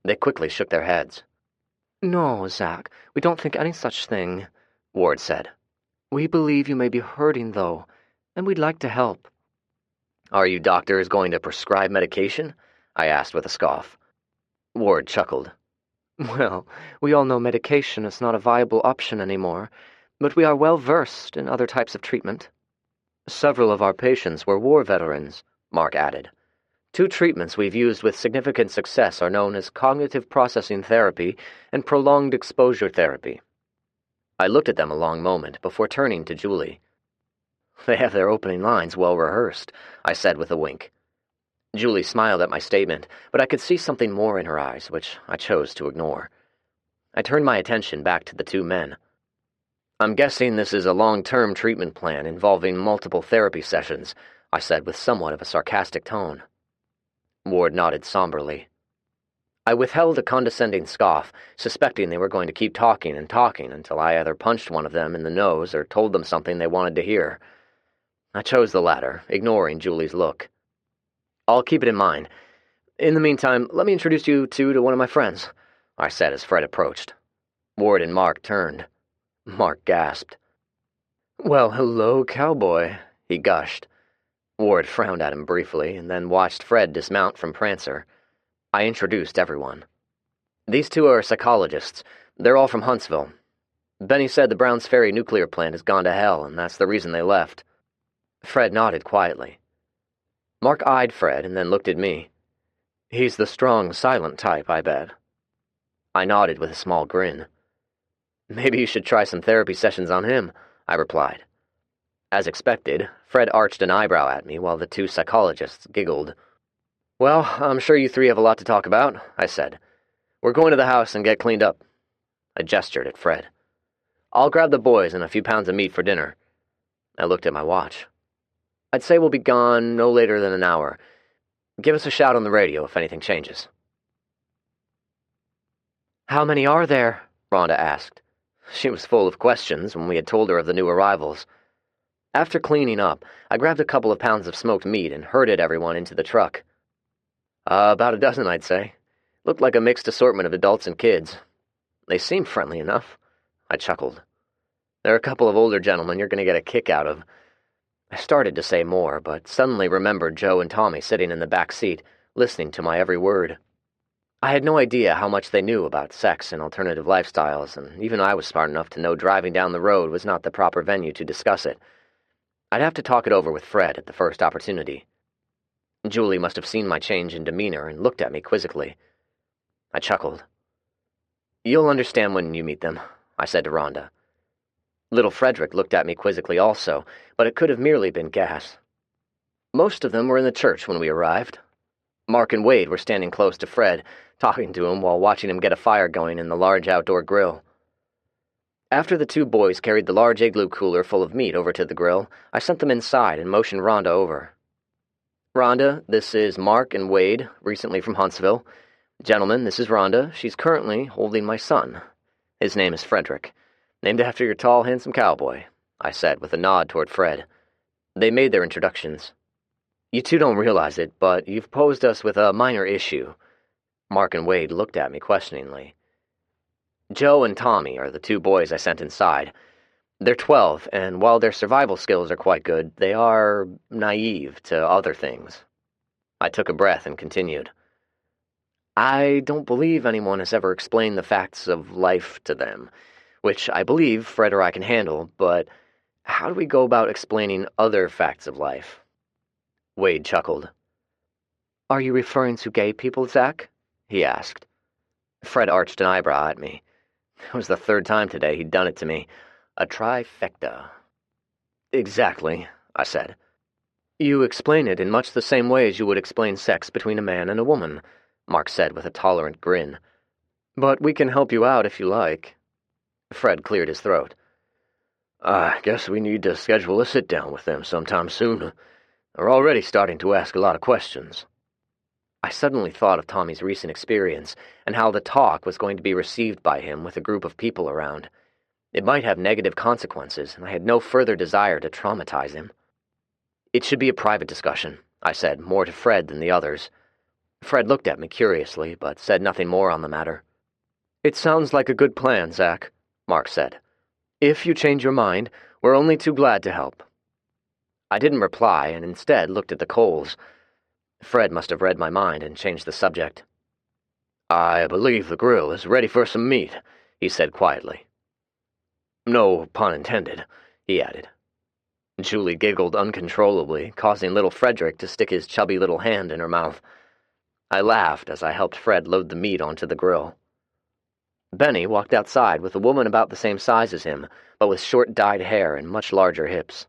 They quickly shook their heads. "No, Zach, we don't think any such thing," Ward said. "We believe you may be hurting, though, and we'd like to help." "Are you doctors going to prescribe medication?" I asked with a scoff. Ward chuckled. "Well, we all know medication is not a viable option anymore, but we are well versed in other types of treatment." "Several of our patients were war veterans," Mark added. "Two treatments we've used with significant success are known as cognitive processing therapy and prolonged exposure therapy." I looked at them a long moment before turning to Julie. "They have their opening lines well rehearsed," I said with a wink. Julie smiled at my statement, but I could see something more in her eyes, which I chose to ignore. I turned my attention back to the two men. "I'm guessing this is a long-term treatment plan involving multiple therapy sessions," I said with somewhat of a sarcastic tone. Ward nodded somberly. I withheld a condescending scoff, suspecting they were going to keep talking and talking until I either punched one of them in the nose or told them something they wanted to hear. I chose the latter, ignoring Julie's look. "I'll keep it in mind. In the meantime, let me introduce you two to one of my friends," I said as Fred approached. Ward and Mark turned. Mark gasped. "Well, hello, cowboy," he gushed. Ward frowned at him briefly, and then watched Fred dismount from Prancer. I introduced everyone. "These two are psychologists. They're all from Huntsville. Benny said the Browns Ferry nuclear plant has gone to hell, and that's the reason they left." Fred nodded quietly. Mark eyed Fred and then looked at me. "He's the strong, silent type, I bet." I nodded with a small grin. "Maybe you should try some therapy sessions on him," I replied. As expected, Fred arched an eyebrow at me while the two psychologists giggled. "Well, I'm sure you three have a lot to talk about," I said. "We're going to the house and get cleaned up." I gestured at Fred. "I'll grab the boys and a few pounds of meat for dinner." I looked at my watch. "I'd say we'll be gone no later than an hour. Give us a shout on the radio if anything changes." "How many are there?" Rhonda asked. She was full of questions when we had told her of the new arrivals. After cleaning up, I grabbed a couple of pounds of smoked meat and herded everyone into the truck. About a dozen, I'd say. Looked like a mixed assortment of adults and kids. They seemed friendly enough. I chuckled. "There are a couple of older gentlemen you're going to get a kick out of." I started to say more, but suddenly remembered Joe and Tommy sitting in the back seat, listening to my every word. I had no idea how much they knew about sex and alternative lifestyles, and even I was smart enough to know driving down the road was not the proper venue to discuss it. I'd have to talk it over with Fred at the first opportunity. Julie must have seen my change in demeanor and looked at me quizzically. I chuckled. "You'll understand when you meet them," I said to Rhonda. Little Frederick looked at me quizzically also, but it could have merely been gas. Most of them were in the church when we arrived. Mark and Wade were standing close to Fred, talking to him while watching him get a fire going in the large outdoor grill. After the two boys carried the large igloo cooler full of meat over to the grill, I sent them inside and motioned Rhonda over. "Rhonda, this is Mark and Wade, recently from Huntsville. Gentlemen, this is Rhonda. She's currently holding my son. His name is Frederick. Named after your tall, handsome cowboy," I said with a nod toward Fred. They made their introductions. "You two don't realize it, but you've posed us with a minor issue." Mark and Wade looked at me questioningly. "Joe and Tommy are the two boys I sent inside. They're 12, and while their survival skills are quite good, they are naive to other things." I took a breath and continued. "I don't believe anyone has ever explained the facts of life to them, which I believe Fred or I can handle, but how do we go about explaining other facts of life?" Wade chuckled. "Are you referring to gay people, Zach?" he asked. Fred arched an eyebrow at me. It was the third time today he'd done it to me. A trifecta. Exactly, I said. You explain it in much the same way as you would explain sex between a man and a woman, Mark said with a tolerant grin. But we can help you out if you like. Fred cleared his throat. I guess we need to schedule a sit-down with them sometime soon. They're already starting to ask a lot of questions. I suddenly thought of Tommy's recent experience and how the talk was going to be received by him with a group of people around. It might have negative consequences, and I had no further desire to traumatize him. It should be a private discussion, I said, more to Fred than the others. Fred looked at me curiously, but said nothing more on the matter. It sounds like a good plan, Zach, Mark said. If you change your mind, we're only too glad to help. I didn't reply, and instead looked at the coals. Fred must have read my mind and changed the subject. I believe the grill is ready for some meat, he said quietly. No pun intended, he added. Julie giggled uncontrollably, causing little Frederick to stick his chubby little hand in her mouth. I laughed as I helped Fred load the meat onto the grill. Benny walked outside with a woman about the same size as him, but with short dyed hair and much larger hips.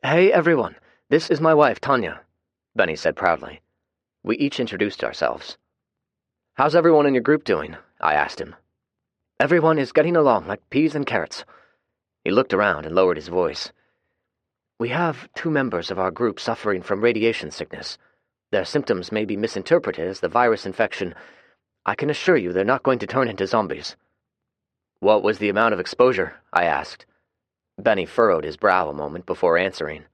Hey, everyone, this is my wife, Tanya, Benny said proudly. We each introduced ourselves. How's everyone in your group doing? I asked him. Everyone is getting along like peas and carrots. He looked around and lowered his voice. We have 2 members of our group suffering from radiation sickness. Their symptoms may be misinterpreted as the virus infection. I can assure you they're not going to turn into zombies. What was the amount of exposure? I asked. Benny furrowed his brow a moment before answering.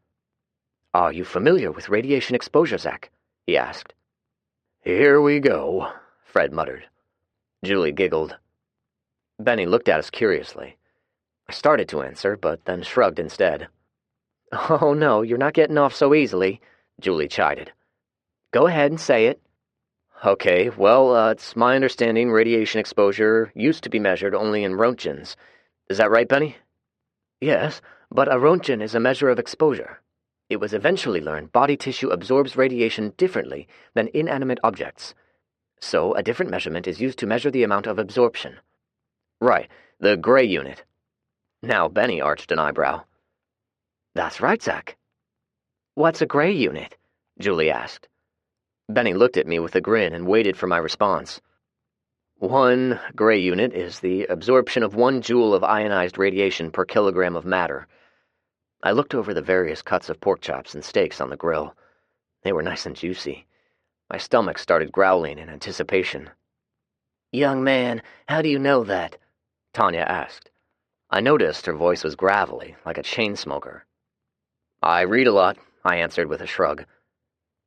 Are you familiar with radiation exposure, Zach? He asked. Here we go, Fred muttered. Julie giggled. Benny looked at us curiously. I started to answer, but then shrugged instead. Oh, no, you're not getting off so easily, Julie chided. Go ahead and say it. Okay, well, it's my understanding radiation exposure used to be measured only in Roentgens. Is that right, Benny? Yes, but a Roentgen is a measure of exposure. It was eventually learned body tissue absorbs radiation differently than inanimate objects. So a different measurement is used to measure the amount of absorption. Right, the gray unit. Now Benny arched an eyebrow. That's right, Zach. What's a gray unit? Julie asked. Benny looked at me with a grin and waited for my response. 1 gray unit is the absorption of 1 joule of ionized radiation per kilogram of matter. I looked over the various cuts of pork chops and steaks on the grill. They were nice and juicy. My stomach started growling in anticipation. Young man, how do you know that? Tanya asked. I noticed her voice was gravelly, like a chain smoker. I read a lot, I answered with a shrug.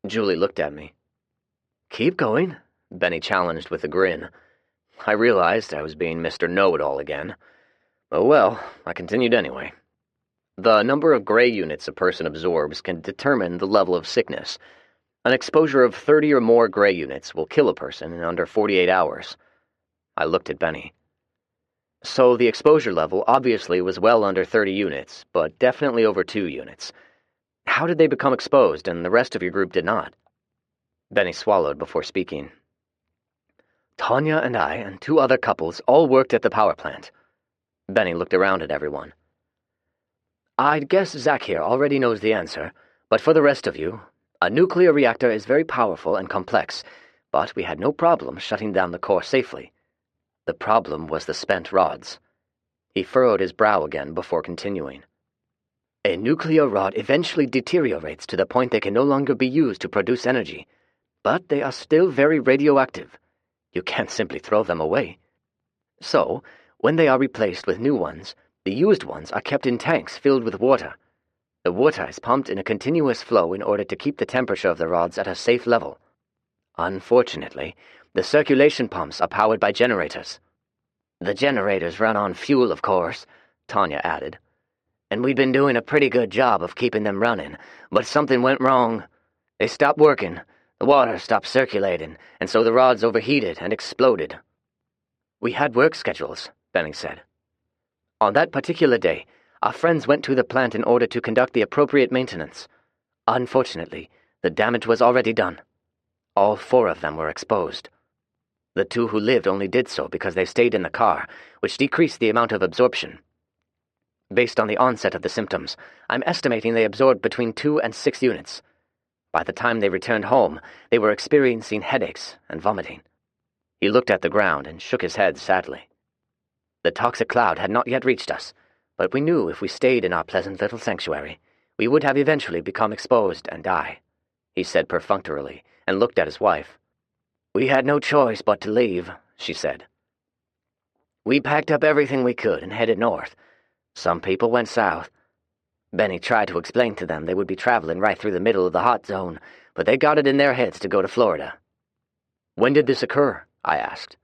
Julie looked at me. Keep going, Benny challenged with a grin. I realized I was being Mr. Know-It-All again. Oh well, I continued anyway. The number of gray units a person absorbs can determine the level of sickness. An exposure of 30 or more gray units will kill a person in under 48 hours. I looked at Benny. So the exposure level obviously was well under 30 units, but definitely over 2 units. How did they become exposed and the rest of your group did not? Benny swallowed before speaking. Tanya and I and 2 other couples all worked at the power plant. Benny looked around at everyone. I guess Zach here already knows the answer, but for the rest of you, a nuclear reactor is very powerful and complex, but we had no problem shutting down the core safely. The problem was the spent rods. He furrowed his brow again before continuing. A nuclear rod eventually deteriorates to the point they can no longer be used to produce energy, but they are still very radioactive. You can't simply throw them away. So, when they are replaced with new ones, the used ones are kept in tanks filled with water. The water is pumped in a continuous flow in order to keep the temperature of the rods at a safe level. Unfortunately, the circulation pumps are powered by generators. The generators run on fuel, of course, Tanya added. And we'd been doing a pretty good job of keeping them running, but something went wrong. They stopped working, the water stopped circulating, and so the rods overheated and exploded. We had work schedules, Benny said. On that particular day, our friends went to the plant in order to conduct the appropriate maintenance. Unfortunately, the damage was already done. All 4 of them were exposed. The two who lived only did so because they stayed in the car, which decreased the amount of absorption. Based on the onset of the symptoms, I'm estimating they absorbed between 2 and 6 units. By the time they returned home, they were experiencing headaches and vomiting. He looked at the ground and shook his head sadly. The toxic cloud had not yet reached us, but we knew if we stayed in our pleasant little sanctuary, we would have eventually become exposed and die, he said perfunctorily, and looked at his wife. We had no choice but to leave, she said. We packed up everything we could and headed north. Some people went south. Benny tried to explain to them they would be traveling right through the middle of the hot zone, but they got it in their heads to go to Florida. When did this occur? I asked.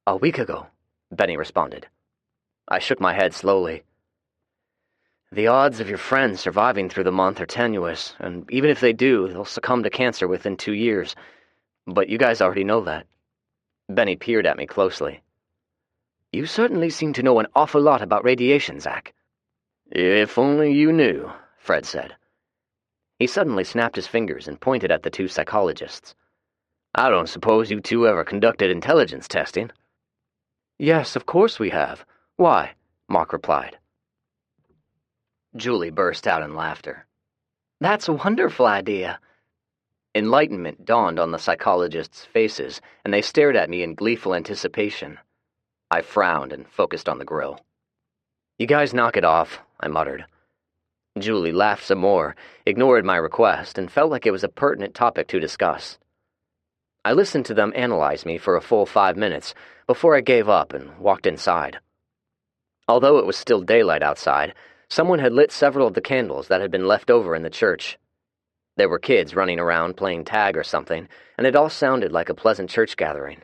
A week ago, Benny responded. I shook my head slowly. The odds of your friends surviving through the month are tenuous, and even if they do, they'll succumb to cancer within 2 years. But you guys already know that. Benny peered at me closely. You certainly seem to know an awful lot about radiation, Zach. If only you knew, Fred said. He suddenly snapped his fingers and pointed at the two psychologists. I don't suppose you two ever conducted intelligence testing? Yes, of course we have. Why? Mark replied. Julie burst out in laughter. That's a wonderful idea. Enlightenment dawned on the psychologists' faces, and they stared at me in gleeful anticipation. I frowned and focused on the grill. You guys knock it off, I muttered. Julie laughed some more, ignored my request, and felt like it was a pertinent topic to discuss. I listened to them analyze me for a full 5 minutes before I gave up and walked inside. Although it was still daylight outside, someone had lit several of the candles that had been left over in the church. There were kids running around playing tag or something, and it all sounded like a pleasant church gathering.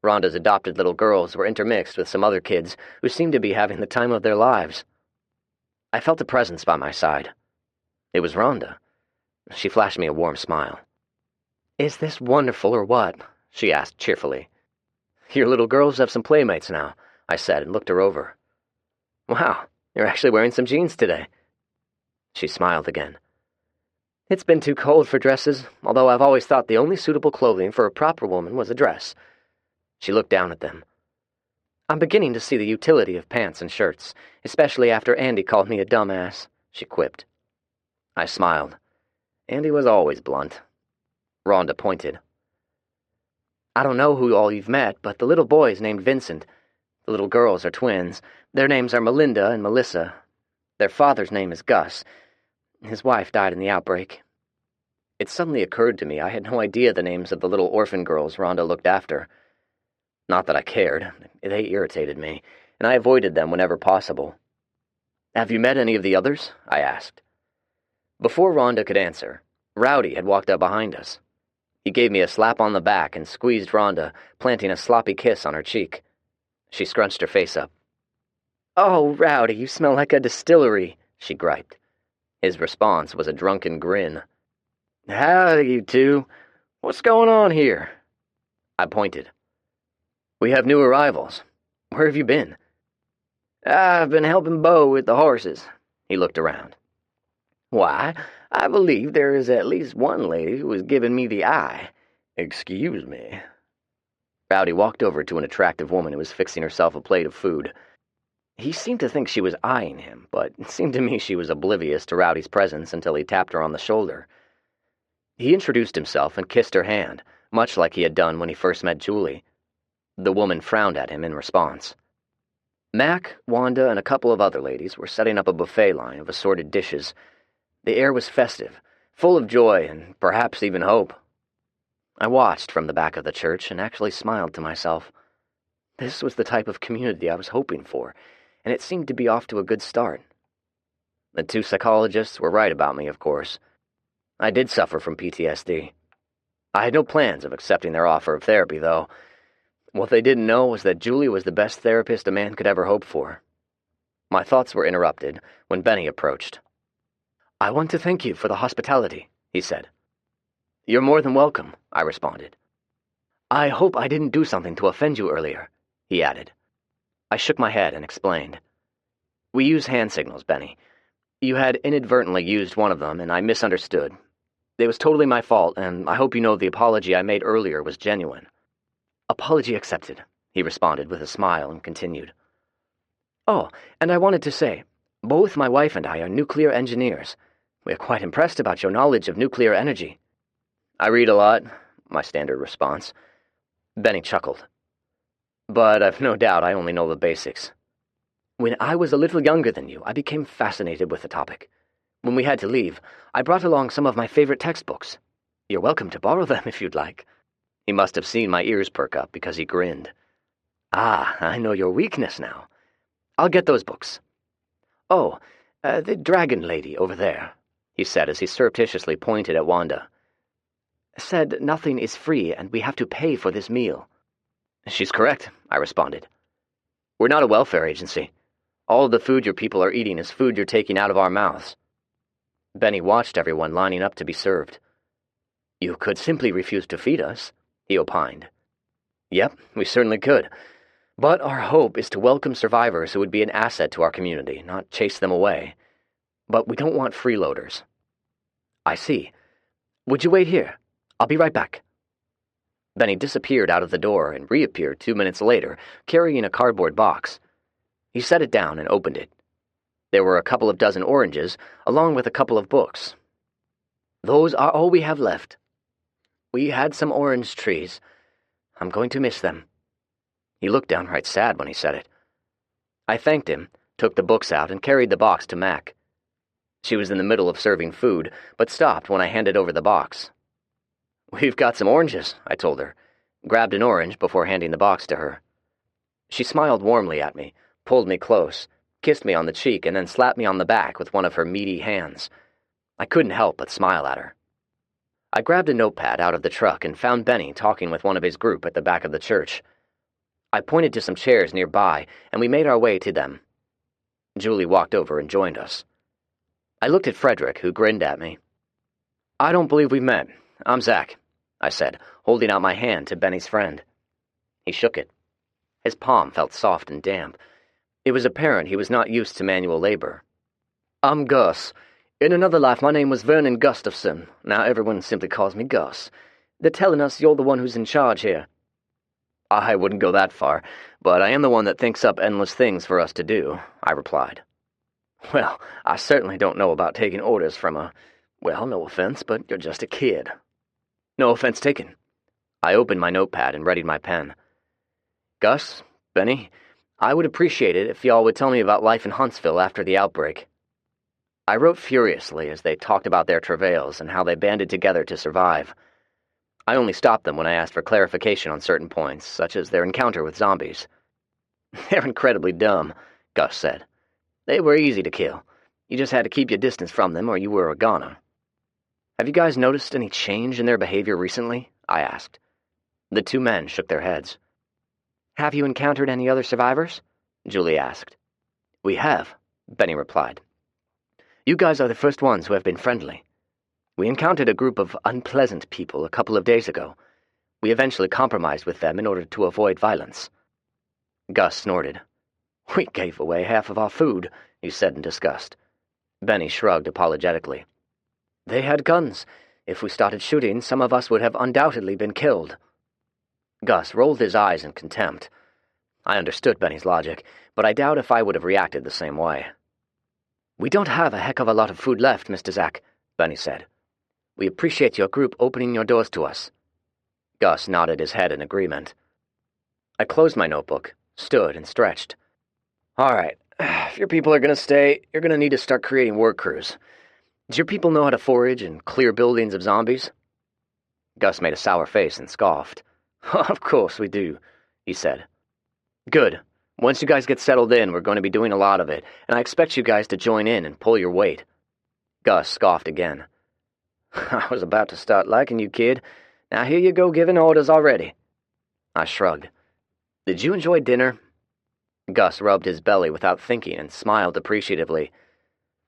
Rhonda's adopted little girls were intermixed with some other kids who seemed to be having the time of their lives. I felt a presence by my side. It was Rhonda. She flashed me a warm smile. Is this wonderful or what? She asked cheerfully. Your little girls have some playmates now, I said and looked her over. Wow, you're actually wearing some jeans today. She smiled again. It's been too cold for dresses, although I've always thought the only suitable clothing for a proper woman was a dress. She looked down at them. I'm beginning to see the utility of pants and shirts, especially after Andy called me a dumbass, she quipped. I smiled. Andy was always blunt. Rhonda pointed. I don't know who all you've met, but the little boy is named Vincent. The little girls are twins. Their names are Melinda and Melissa. Their father's name is Gus. His wife died in the outbreak. It suddenly occurred to me I had no idea the names of the little orphan girls Rhonda looked after. Not that I cared. They irritated me, and I avoided them whenever possible. Have you met any of the others? I asked. Before Rhonda could answer, Rowdy had walked up behind us. He gave me a slap on the back and squeezed Rhonda, planting a sloppy kiss on her cheek. She scrunched her face up. Oh, Rowdy, you smell like a distillery, she griped. His response was a drunken grin. Howdy, you two. What's going on here? I pointed. We have new arrivals. Where have you been? I've been helping Bo with the horses. He looked around. Why, I believe there is at least one lady who has given me the eye. Excuse me. Rowdy walked over to an attractive woman who was fixing herself a plate of food. He seemed to think she was eyeing him, but it seemed to me she was oblivious to Rowdy's presence until he tapped her on the shoulder. He introduced himself and kissed her hand, much like he had done when he first met Julie. The woman frowned at him in response. Mac, Wanda, and a couple of other ladies were setting up a buffet line of assorted dishes. The air was festive, full of joy and perhaps even hope. I watched from the back of the church and actually smiled to myself. This was the type of community I was hoping for, and it seemed to be off to a good start. The two psychologists were right about me, of course. I did suffer from PTSD. I had no plans of accepting their offer of therapy, though. What they didn't know was that Julie was the best therapist a man could ever hope for. My thoughts were interrupted when Benny approached. I want to thank you for the hospitality, he said. You're more than welcome, I responded. I hope I didn't do something to offend you earlier, he added. I shook my head and explained. We use hand signals, Benny. You had inadvertently used one of them, and I misunderstood. It was totally my fault, and I hope you know the apology I made earlier was genuine. Apology accepted, he responded with a smile and continued. Oh, and I wanted to say, both my wife and I are nuclear engineers. We're quite impressed about your knowledge of nuclear energy. I read a lot, my standard response. Benny chuckled. But I've no doubt I only know the basics. When I was a little younger than you, I became fascinated with the topic. When we had to leave, I brought along some of my favorite textbooks. You're welcome to borrow them if you'd like. He must have seen my ears perk up because he grinned. Ah, I know your weakness now. I'll get those books. Oh, the dragon lady over there, he said as he surreptitiously pointed at Wanda. Said nothing is free and we have to pay for this meal. She's correct, I responded. We're not a welfare agency. All of the food your people are eating is food you're taking out of our mouths. Benny watched everyone lining up to be served. You could simply refuse to feed us, he opined. Yep, we certainly could. But our hope is to welcome survivors who would be an asset to our community, not chase them away. But we don't want freeloaders. I see. Would you wait here? I'll be right back. Benny disappeared out of the door and reappeared 2 minutes later, carrying a cardboard box. He set it down and opened it. There were a couple of dozen oranges, along with a couple of books. Those are all we have left. We had some orange trees. I'm going to miss them. He looked downright sad when he said it. I thanked him, took the books out, and carried the box to Mac. She was in the middle of serving food, but stopped when I handed over the box. We've got some oranges, I told her, grabbed an orange before handing the box to her. She smiled warmly at me, pulled me close, kissed me on the cheek, and then slapped me on the back with one of her meaty hands. I couldn't help but smile at her. I grabbed a notepad out of the truck and found Benny talking with one of his group at the back of the church. I pointed to some chairs nearby, and we made our way to them. Julie walked over and joined us. I looked at Frederick, who grinned at me. I don't believe we've met. I'm Zach, I said, holding out my hand to Benny's friend. He shook it. His palm felt soft and damp. It was apparent he was not used to manual labor. I'm Gus. In another life, my name was Vernon Gustafson. Now everyone simply calls me Gus. They're telling us you're the one who's in charge here. I wouldn't go that far, but I am the one that thinks up endless things for us to do, I replied. Well, I certainly don't know about taking orders from well, no offense, but you're just a kid. No offense taken. I opened my notepad and readied my pen. Gus, Benny, I would appreciate it if y'all would tell me about life in Huntsville after the outbreak. I wrote furiously as they talked about their travails and how they banded together to survive. I only stopped them when I asked for clarification on certain points, such as their encounter with zombies. They're incredibly dumb, Gus said. They were easy to kill. You just had to keep your distance from them or you were a goner. Have you guys noticed any change in their behavior recently? I asked. The two men shook their heads. Have you encountered any other survivors? Julie asked. We have, Benny replied. You guys are the first ones who have been friendly. We encountered a group of unpleasant people a couple of days ago. We eventually compromised with them in order to avoid violence. Gus snorted. We gave away half of our food, he said in disgust. Benny shrugged apologetically. They had guns. If we started shooting, some of us would have undoubtedly been killed. Gus rolled his eyes in contempt. I understood Benny's logic, but I doubt if I would have reacted the same way. We don't have a heck of a lot of food left, Mr. Zach, Benny said. We appreciate your group opening your doors to us. Gus nodded his head in agreement. I closed my notebook, stood, and stretched. All right, if your people are going to stay, you're going to need to start creating work crews. Do your people know how to forage and clear buildings of zombies? Gus made a sour face and scoffed. Of course we do, he said. Good. Once you guys get settled in, we're going to be doing a lot of it, and I expect you guys to join in and pull your weight. Gus scoffed again. I was about to start liking you, kid. Now here you go giving orders already. I shrugged. Did you enjoy dinner? Gus rubbed his belly without thinking and smiled appreciatively.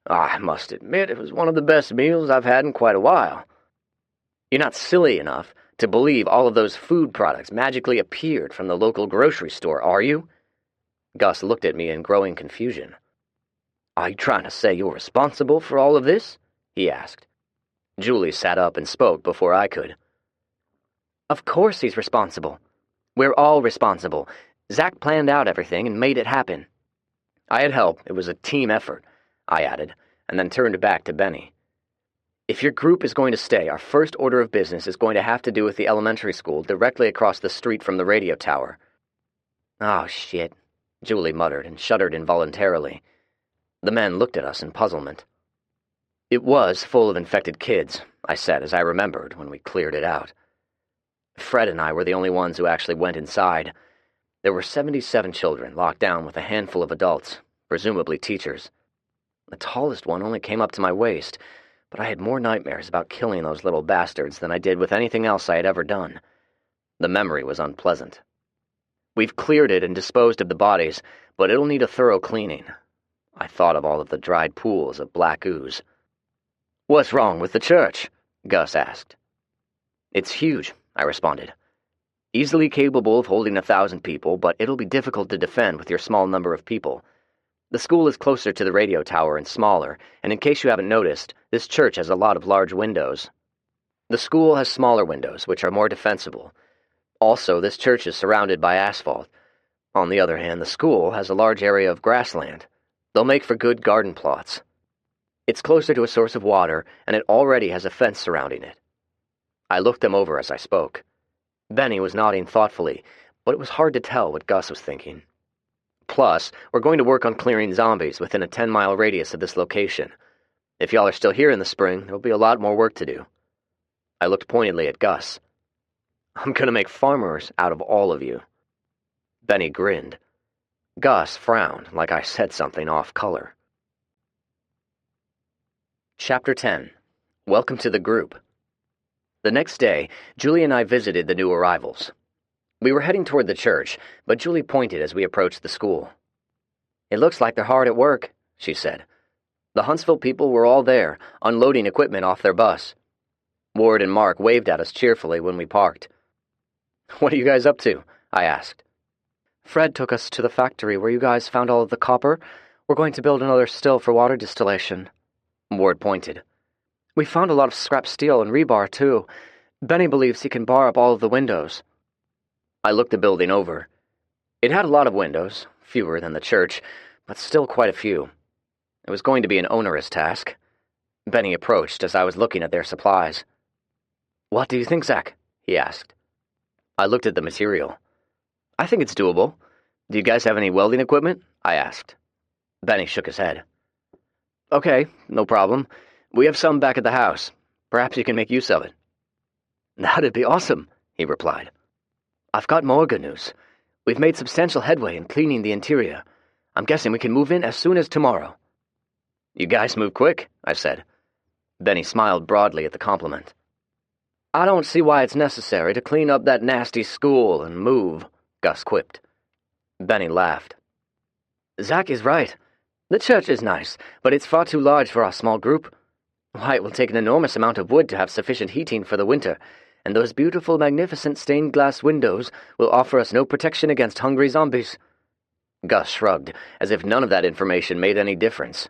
I must admit it was one of the best meals I've had in quite a while. You're not silly enough to believe all of those food products magically appeared from the local grocery store, are you? Gus looked at me in growing confusion. Are you trying to say you're responsible for all of this? He asked. Julie sat up and spoke before I could. Of course he's responsible. We're all responsible. Zach planned out everything and made it happen. I had help. It was a team effort, I added, and then turned back to Benny. If your group is going to stay, our first order of business is going to have to do with the elementary school directly across the street from the radio tower. Oh, shit, Julie muttered and shuddered involuntarily. The men looked at us in puzzlement. It was full of infected kids, I said as I remembered when we cleared it out. Fred and I were the only ones who actually went inside. There were 77 children locked down with a handful of adults, presumably teachers. The tallest one only came up to my waist, but I had more nightmares about killing those little bastards than I did with anything else I had ever done. The memory was unpleasant. We've cleared it and disposed of the bodies, but it'll need a thorough cleaning. I thought of all of the dried pools of black ooze. What's wrong with the church? Gus asked. It's huge, I responded. Easily capable of holding 1,000 people, but it'll be difficult to defend with your small number of people. The school is closer to the radio tower and smaller, and in case you haven't noticed, this church has a lot of large windows. The school has smaller windows, which are more defensible. Also, this church is surrounded by asphalt. On the other hand, the school has a large area of grassland. They'll make for good garden plots. It's closer to a source of water, and it already has a fence surrounding it. I looked them over as I spoke. Benny was nodding thoughtfully, but it was hard to tell what Gus was thinking. Plus, we're going to work on clearing zombies within a 10-mile radius of this location. If y'all are still here in the spring, there'll be a lot more work to do. I looked pointedly at Gus. I'm going to make farmers out of all of you. Benny grinned. Gus frowned like I said something off-color. Chapter 10. Welcome to the group. The next day, Julie and I visited the new arrivals. We were heading toward the church, but Julie pointed as we approached the school. It looks like they're hard at work, she said. The Huntsville people were all there, unloading equipment off their bus. Ward and Mark waved at us cheerfully when we parked. What are you guys up to? I asked. Fred took us to the factory where you guys found all of the copper. We're going to build another still for water distillation. Ward pointed. We found a lot of scrap steel and rebar, too. Benny believes he can bar up all of the windows. I looked the building over. It had a lot of windows, fewer than the church, but still quite a few. It was going to be an onerous task. Benny approached as I was looking at their supplies. What do you think, Zach? He asked. I looked at the material. I think it's doable. Do you guys have any welding equipment? I asked. Benny shook his head. Okay, no problem. We have some back at the house. Perhaps you can make use of it. That'd be awesome, he replied. I've got more good news. We've made substantial headway in cleaning the interior. I'm guessing we can move in as soon as tomorrow. You guys move quick, I said. Benny smiled broadly at the compliment. I don't see why it's necessary to clean up that nasty school and move, Gus quipped. Benny laughed. Zach is right. The church is nice, but it's far too large for our small group. Why, it will take an enormous amount of wood to have sufficient heating for the winter, and those beautiful, magnificent stained glass windows will offer us no protection against hungry zombies. Gus shrugged, as if none of that information made any difference.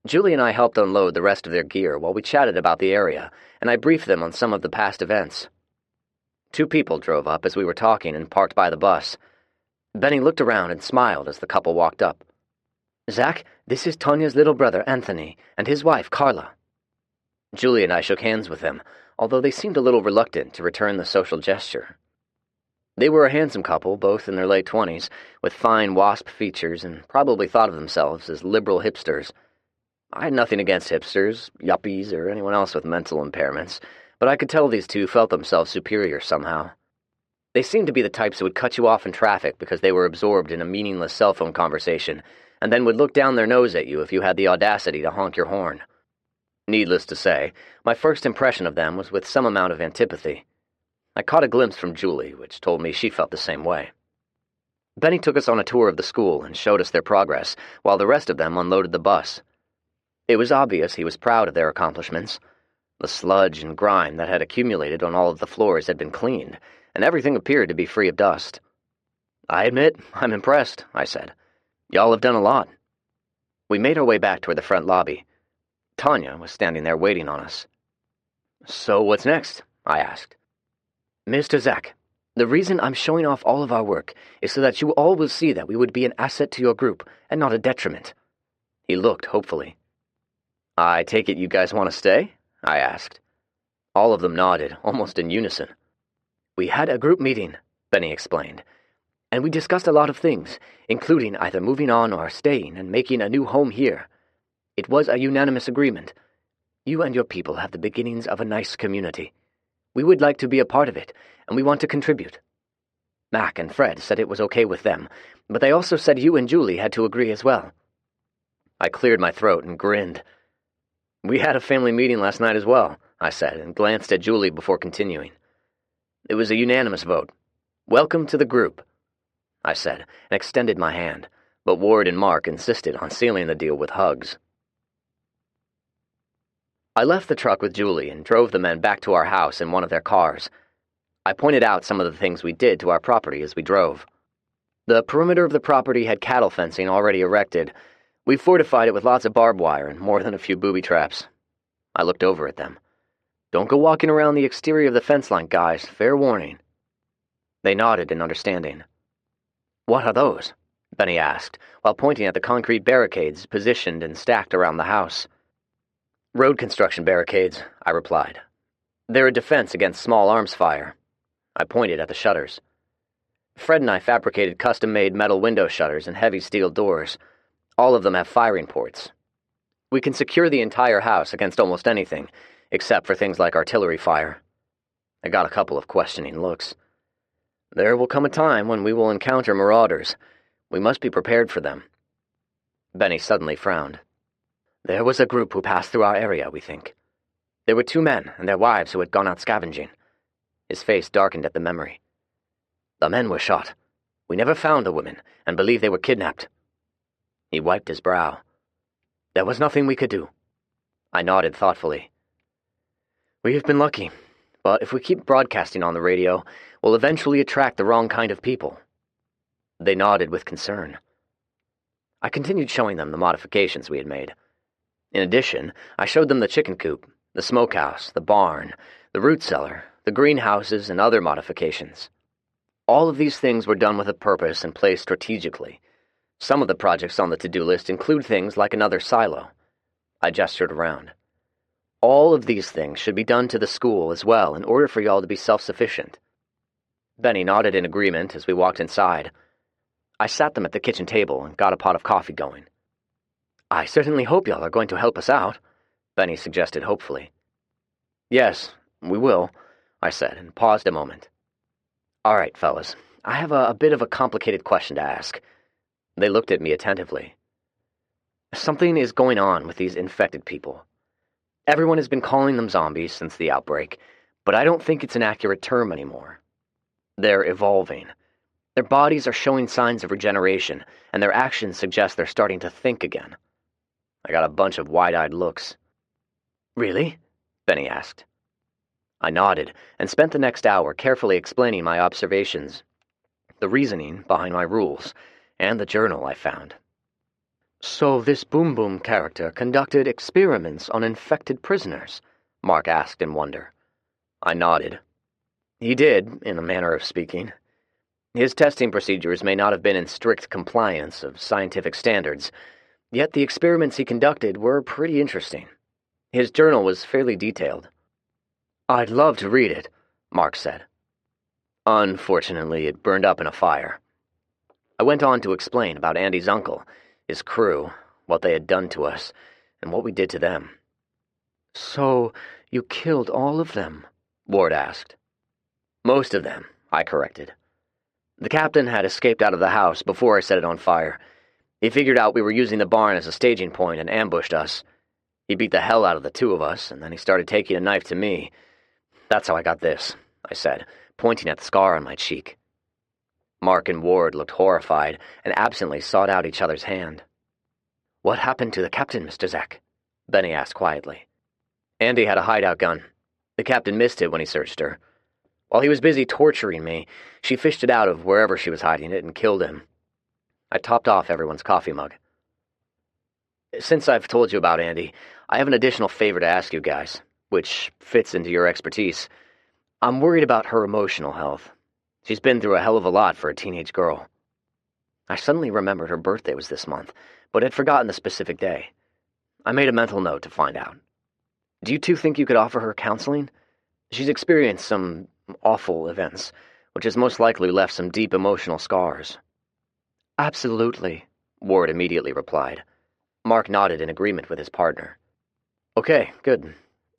Julie and I helped unload the rest of their gear while we chatted about the area, and I briefed them on some of the past events. 2 people drove up as we were talking and parked by the bus. Benny looked around and smiled as the couple walked up. Zach, this is Tanya's little brother, Anthony, and his wife, Carla. Julie and I shook hands with them, although they seemed a little reluctant to return the social gesture. They were a handsome couple, both in their late 20s, with fine wasp features, and probably thought of themselves as liberal hipsters. I had nothing against hipsters, yuppies, or anyone else with mental impairments, but I could tell these two felt themselves superior somehow. They seemed to be the types who would cut you off in traffic because they were absorbed in a meaningless cell phone conversation, and then would look down their nose at you if you had the audacity to honk your horn. Needless to say, my first impression of them was with some amount of antipathy. I caught a glimpse from Julie, which told me she felt the same way. Benny took us on a tour of the school and showed us their progress, while the rest of them unloaded the bus. It was obvious he was proud of their accomplishments. The sludge and grime that had accumulated on all of the floors had been cleaned, and everything appeared to be free of dust. I admit, I'm impressed, I said. Y'all have done a lot. We made our way back toward the front lobby. Tanya was standing there waiting on us. So what's next? I asked. Mr. Zach, The reason I'm showing off all of our work is so that you all will see that we would be an asset to your group and not a detriment." He looked hopefully. "I take it you guys want to stay?" I asked. All of them nodded, almost in unison. "We had a group meeting," Benny explained, "and we discussed a lot of things, including either moving on or staying and making a new home here. It was a unanimous agreement. You and your people have the beginnings of a nice community. We would like to be a part of it, and we want to contribute." Mac and Fred said it was okay with them, but they also said you and Julie had to agree as well. I cleared my throat and grinned. "We had a family meeting last night as well," I said, and glanced at Julie before continuing. "It was a unanimous vote. Welcome to the group," I said, and extended my hand, but Ward and Mark insisted on sealing the deal with hugs. I left the truck with Julie and drove the men back to our house in one of their cars. I pointed out some of the things we did to our property as we drove. The perimeter of the property had cattle fencing already erected. We fortified it with lots of barbed wire and more than a few booby traps. I looked over at them. "Don't go walking around the exterior of the fence line, guys. Fair warning." They nodded in understanding. "What are those?" Benny asked, while pointing at the concrete barricades positioned and stacked around the house. "Road construction barricades," I replied. "They're a defense against small arms fire." I pointed at the shutters. Fred and I fabricated custom-made metal window shutters and heavy steel doors. All of them have firing ports. We can secure the entire house against almost anything, except for things like artillery fire. I got a couple of questioning looks. "There will come a time when we will encounter marauders. We must be prepared for them." Benny suddenly frowned. "There was a group who passed through our area, we think. There were 2 men and their wives who had gone out scavenging." His face darkened at the memory. "The men were shot. We never found the women and believe they were kidnapped." He wiped his brow. "There was nothing we could do." I nodded thoughtfully. "We have been lucky, but if we keep broadcasting on the radio, we'll eventually attract the wrong kind of people." They nodded with concern. I continued showing them the modifications we had made. In addition, I showed them the chicken coop, the smokehouse, the barn, the root cellar, the greenhouses, and other modifications. All of these things were done with a purpose and placed strategically. Some of the projects on the to-do list include things like another silo. I gestured around. All of these things should be done to the school as well in order for y'all to be self-sufficient. Benny nodded in agreement as we walked inside. I sat them at the kitchen table and got a pot of coffee going. "I certainly hope y'all are going to help us out," Benny suggested hopefully. "Yes, we will," I said, and paused a moment. "All right, fellas, I have a bit of a complicated question to ask." They looked at me attentively. "Something is going on with these infected people. Everyone has been calling them zombies since the outbreak, but I don't think it's an accurate term anymore. They're evolving. Their bodies are showing signs of regeneration, and their actions suggest they're starting to think again." I got a bunch of wide-eyed looks. "Really?" Benny asked. I nodded and spent the next hour carefully explaining my observations, the reasoning behind my rules, and the journal I found. "So this Boom Boom character conducted experiments on infected prisoners?" Mark asked in wonder. I nodded. "He did, in a manner of speaking. His testing procedures may not have been in strict compliance of scientific standards, yet the experiments he conducted were pretty interesting. His journal was fairly detailed." "I'd love to read it," Mark said. "Unfortunately, it burned up in a fire." I went on to explain about Andy's uncle, his crew, what they had done to us, and what we did to them. "So, you killed all of them?" Ward asked. "Most of them," I corrected. "The captain had escaped out of the house before I set it on fire. He figured out we were using the barn as a staging point and ambushed us. He beat the hell out of the 2 of us, and then he started taking a knife to me. That's how I got this," I said, pointing at the scar on my cheek. Mark and Ward looked horrified and absently sought out each other's hand. "What happened to the captain, Mr. Zack?" Benny asked quietly. "Andy had a hideout gun. The captain missed it when he searched her. While he was busy torturing me, she fished it out of wherever she was hiding it and killed him." I topped off everyone's coffee mug. "Since I've told you about Andy, I have an additional favor to ask you guys, which fits into your expertise. I'm worried about her emotional health. She's been through a hell of a lot for a teenage girl. I suddenly remembered her birthday was this month, but had forgotten the specific day. I made a mental note to find out. Do you two think you could offer her counseling? She's experienced some awful events, which has most likely left some deep emotional scars. Absolutely, Ward immediately replied. Mark nodded in agreement with his partner. Okay, good.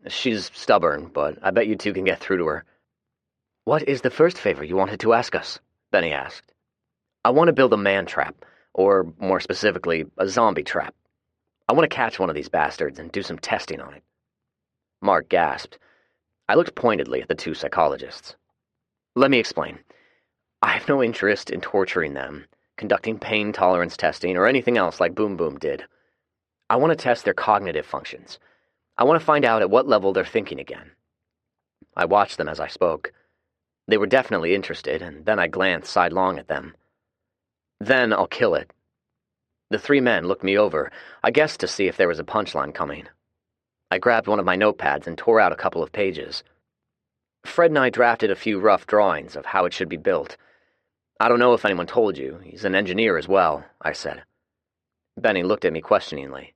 She's stubborn, but I bet you two can get through to her. What is the first favor you wanted to ask us? Benny asked. I want to build a man trap, or more specifically, a zombie trap. I want to catch one of these bastards and do some testing on it. Mark gasped. I looked pointedly at the two psychologists. Let me explain. I have no interest in torturing them, conducting pain tolerance testing, or anything else like Boom Boom did. I want to test their cognitive functions. I want to find out at what level they're thinking again. I watched them as I spoke. They were definitely interested, and then I glanced sidelong at them. Then I'll kill it. The three men looked me over, I guess to see if there was a punchline coming. I grabbed one of my notepads and tore out a couple of pages. Fred and I drafted a few rough drawings of how it should be built. I don't know if anyone told you, he's an engineer as well, I said. Benny looked at me questioningly.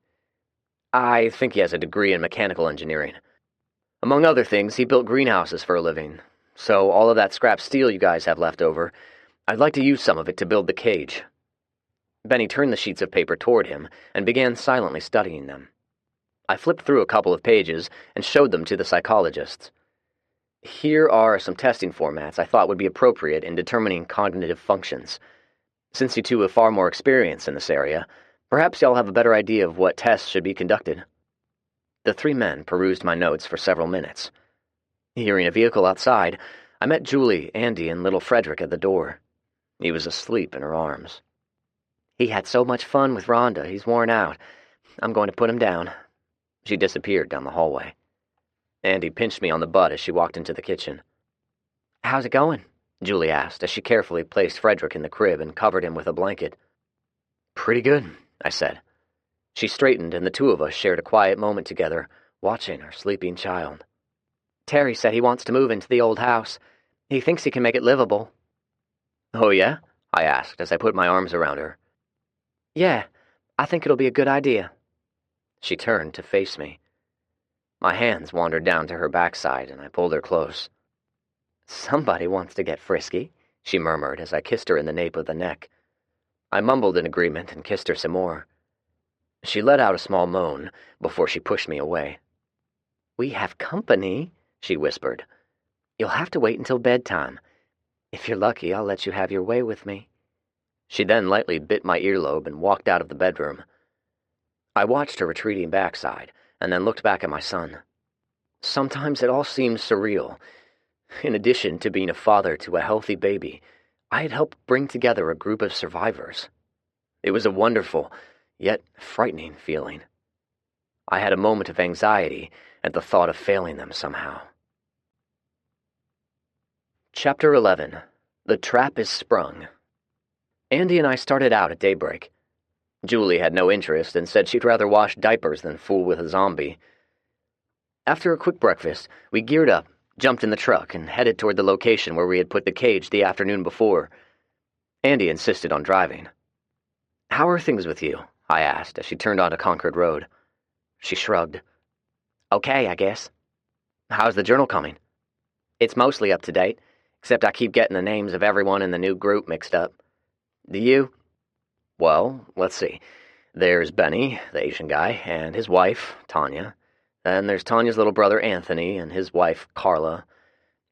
I think he has a degree in mechanical engineering. Among other things, he built greenhouses for a living, so all of that scrap steel you guys have left over, I'd like to use some of it to build the cage. Benny turned the sheets of paper toward him and began silently studying them. I flipped through a couple of pages and showed them to the psychologists. Here are some testing formats I thought would be appropriate in determining cognitive functions. Since you two have far more experience in this area, perhaps y'all have a better idea of what tests should be conducted. The three men perused my notes for several minutes. Hearing a vehicle outside, I met Julie, Andy, and little Frederick at the door. He was asleep in her arms. He had so much fun with Rhonda, he's worn out. I'm going to put him down. She disappeared down the hallway. Andy pinched me on the butt as she walked into the kitchen. How's it going? Julie asked as she carefully placed Frederick in the crib and covered him with a blanket. Pretty good, I said. She straightened and the two of us shared a quiet moment together, watching our sleeping child. Terry said he wants to move into the old house. He thinks he can make it livable. Oh, yeah? I asked as I put my arms around her. Yeah, I think it'll be a good idea. She turned to face me. My hands wandered down to her backside, and I pulled her close. Somebody wants to get frisky, she murmured as I kissed her in the nape of the neck. I mumbled in agreement and kissed her some more. She let out a small moan before she pushed me away. We have company, she whispered. You'll have to wait until bedtime. If you're lucky, I'll let you have your way with me. She then lightly bit my earlobe and walked out of the bedroom. I watched her retreating backside, and then looked back at my son. Sometimes it all seemed surreal. In addition to being a father to a healthy baby, I had helped bring together a group of survivors. It was a wonderful, yet frightening feeling. I had a moment of anxiety at the thought of failing them somehow. Chapter 11. The Trap is Sprung. Andy and I started out at daybreak. Julie had no interest and said she'd rather wash diapers than fool with a zombie. After a quick breakfast, we geared up, jumped in the truck, and headed toward the location where we had put the cage the afternoon before. Andy insisted on driving. How are things with you? I asked as she turned onto Concord Road. She shrugged. Okay, I guess. How's the journal coming? It's mostly up to date, except I keep getting the names of everyone in the new group mixed up. Do you? Well, let's see. There's Benny, the Asian guy, and his wife, Tanya. Then there's Tanya's little brother, Anthony, and his wife, Carla.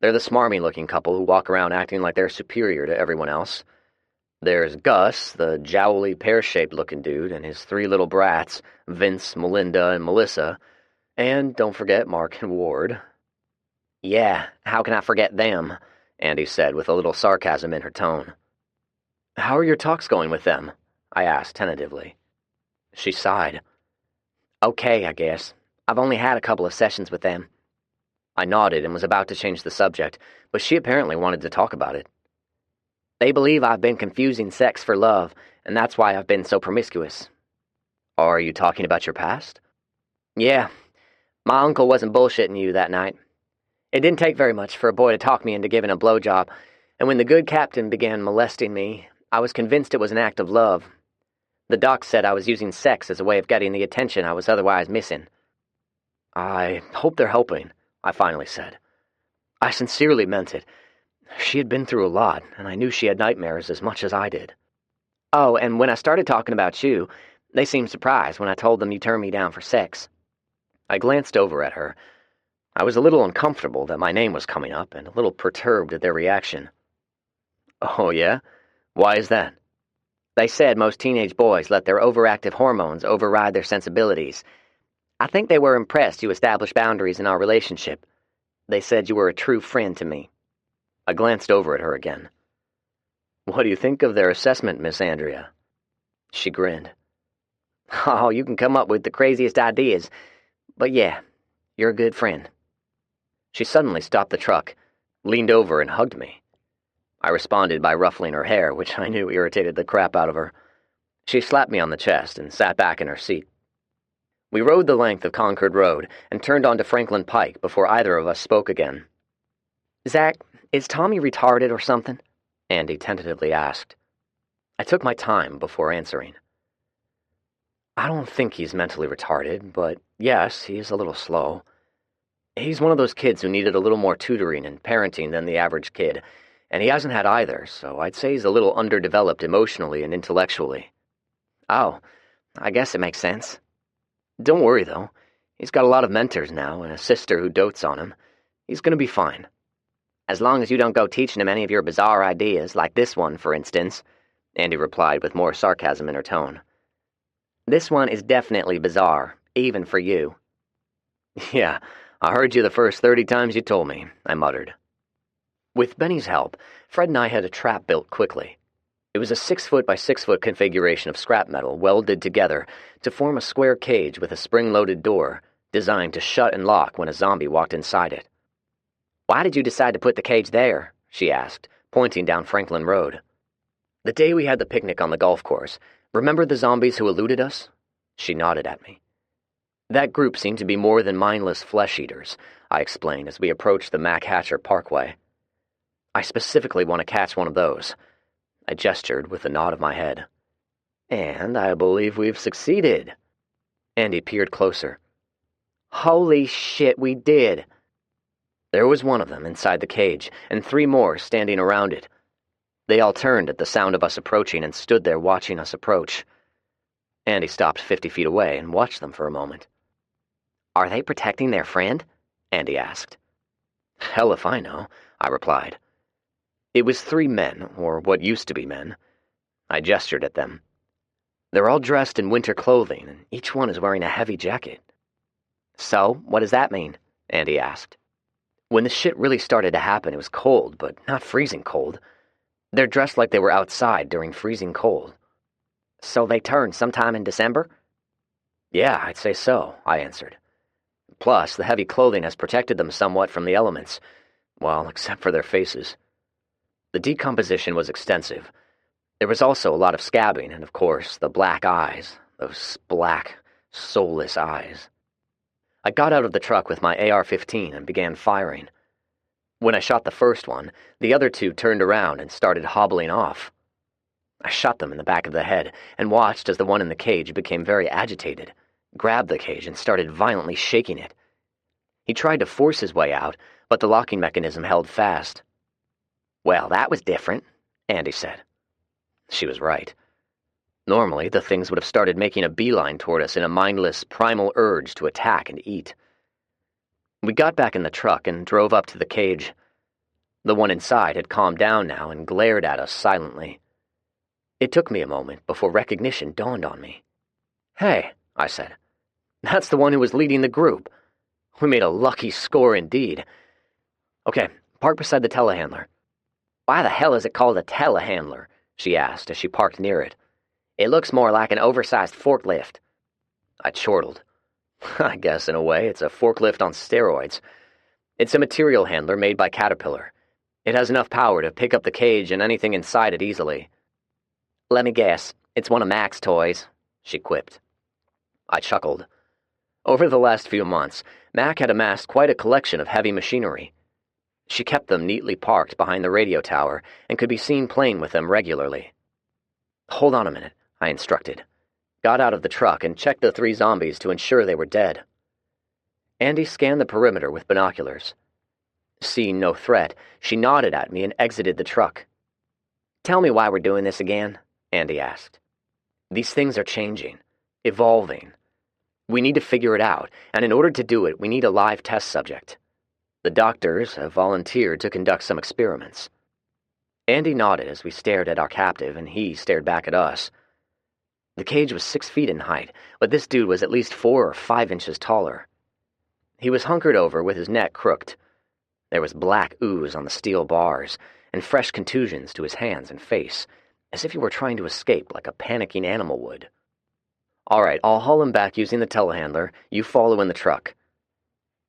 They're the smarmy-looking couple who walk around acting like they're superior to everyone else. There's Gus, the jowly, pear-shaped-looking dude, and his three little brats, Vince, Melinda, and Melissa. And don't forget Mark and Ward. Yeah, how can I forget them? Andy said with a little sarcasm in her tone. How are your talks going with them? I asked tentatively. She sighed. Okay, I guess. I've only had a couple of sessions with them. I nodded and was about to change the subject, but she apparently wanted to talk about it. They believe I've been confusing sex for love, and that's why I've been so promiscuous. Are you talking about your past? Yeah. My uncle wasn't bullshitting you that night. It didn't take very much for a boy to talk me into giving a blowjob, And when the good captain began molesting me, I was convinced it was an act of love. The doc said I was using sex as a way of getting the attention I was otherwise missing. I hope they're helping, I finally said. I sincerely meant it. She had been through a lot, and I knew she had nightmares as much as I did. Oh, and when I started talking about you, they seemed surprised when I told them you turned me down for sex. I glanced over at her. I was a little uncomfortable that my name was coming up, and a little perturbed at their reaction. Oh, yeah? Why is that? They said most teenage boys let their overactive hormones override their sensibilities. I think they were impressed you established boundaries in our relationship. They said you were a true friend to me. I glanced over at her again. What do you think of their assessment, Miss Andrea? She grinned. Oh, you can come up with the craziest ideas. But yeah, you're a good friend. She suddenly stopped the truck, leaned over and hugged me. I responded by ruffling her hair, which I knew irritated the crap out of her. She slapped me on the chest and sat back in her seat. We rode the length of Concord Road and turned onto Franklin Pike before either of us spoke again. Zach, is Tommy retarded or something? Andy tentatively asked. I took my time before answering. I don't think he's mentally retarded, but yes, he is a little slow. He's one of those kids who needed a little more tutoring and parenting than the average kid, and he hasn't had either, so I'd say he's a little underdeveloped emotionally and intellectually. Oh, I guess it makes sense. Don't worry, though. He's got a lot of mentors now and a sister who dotes on him. He's going to be fine. As long as you don't go teaching him any of your bizarre ideas, like this one, for instance, Andy replied with more sarcasm in her tone. This one is definitely bizarre, even for you. Yeah, I heard you the first 30 times you told me, I muttered. With Benny's help, Fred and I had a trap built quickly. It was a 6-foot by 6-foot configuration of scrap metal welded together to form a square cage with a spring-loaded door designed to shut and lock when a zombie walked inside it. Why did you decide to put the cage there? She asked, pointing down Franklin Road. The day we had the picnic on the golf course, remember the zombies who eluded us? She nodded at me. That group seemed to be more than mindless flesh-eaters, I explained as we approached the Mac Hatcher Parkway. I specifically want to catch one of those. I gestured with a nod of my head. And I believe we've succeeded. Andy peered closer. Holy shit, we did! There was one of them inside the cage, and 3 more standing around it. They all turned at the sound of us approaching and stood there watching us approach. Andy stopped 50 feet away and watched them for a moment. Are they protecting their friend? Andy asked. Hell if I know, I replied. It was 3 men, or what used to be men. I gestured at them. They're all dressed in winter clothing, and each one is wearing a heavy jacket. So, what does that mean? Andy asked. When the shit really started to happen, it was cold, but not freezing cold. They're dressed like they were outside during freezing cold. So they turned sometime in December? Yeah, I'd say so, I answered. Plus, the heavy clothing has protected them somewhat from the elements. Well, except for their faces. The decomposition was extensive. There was also a lot of scabbing, and of course, the black eyes, those black, soulless eyes. I got out of the truck with my AR-15 and began firing. When I shot the first one, the other 2 turned around and started hobbling off. I shot them in the back of the head and watched as the one in the cage became very agitated, grabbed the cage and started violently shaking it. He tried to force his way out, but the locking mechanism held fast. Well, that was different, Andy said. She was right. Normally, the things would have started making a beeline toward us in a mindless, primal urge to attack and eat. We got back in the truck and drove up to the cage. The one inside had calmed down now and glared at us silently. It took me a moment before recognition dawned on me. Hey, I said. That's the one who was leading the group. We made a lucky score indeed. Okay, park beside the telehandler. Why the hell is it called a telehandler? She asked as she parked near it. It looks more like an oversized forklift. I chortled. I guess, in a way, it's a forklift on steroids. It's a material handler made by Caterpillar. It has enough power to pick up the cage and anything inside it easily. Let me guess, it's one of Mac's toys, she quipped. I chuckled. Over the last few months, Mac had amassed quite a collection of heavy machinery. She kept them neatly parked behind the radio tower and could be seen playing with them regularly. "Hold on a minute," I instructed. Got out of the truck and checked the 3 zombies to ensure they were dead. Andy scanned the perimeter with binoculars. Seeing no threat, she nodded at me and exited the truck. "Tell me why we're doing this again," Andy asked. "These things are changing, evolving. We need to figure it out, and in order to do it, we need a live test subject. The doctors have volunteered to conduct some experiments." Andy nodded as we stared at our captive, and he stared back at us. The cage was 6 feet in height, but this dude was at least 4 or 5 inches taller. He was hunkered over with his neck crooked. There was black ooze on the steel bars, and fresh contusions to his hands and face, as if he were trying to escape like a panicking animal would. "All right, I'll haul him back using the telehandler. You follow in the truck."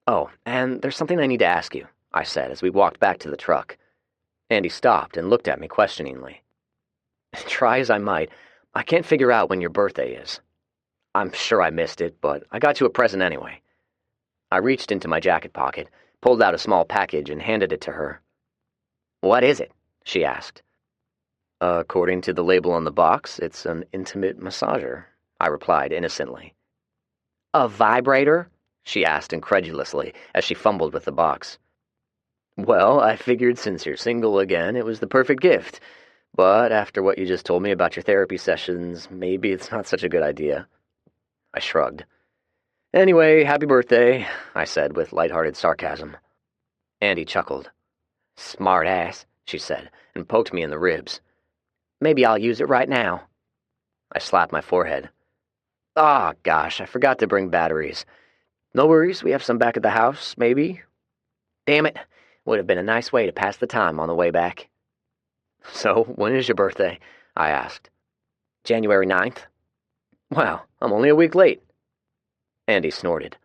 "Oh, and there's something I need to ask you," I said as we walked back to the truck. Andy stopped and looked at me questioningly. "Try as I might, I can't figure out when your birthday is. I'm sure I missed it, but I got you a present anyway." I reached into my jacket pocket, pulled out a small package, and handed it to her. "What is it?" she asked. "According to the label on the box, it's an intimate massager," I replied innocently. "A vibrator?" she asked incredulously as she fumbled with the box. "Well, I figured since you're single again, it was the perfect gift. But after what you just told me about your therapy sessions, maybe it's not such a good idea." I shrugged. "Anyway, happy birthday," I said with lighthearted sarcasm. Andy chuckled. "Smart ass," she said, and poked me in the ribs. "Maybe I'll use it right now." I slapped my forehead. "Ah, gosh, I forgot to bring batteries. No worries, we have some back at the house, maybe." "Damn it, would have been a nice way to pass the time on the way back." "So, when is your birthday?" I asked. "January 9th. "Well, I'm only a week late." Andy snorted.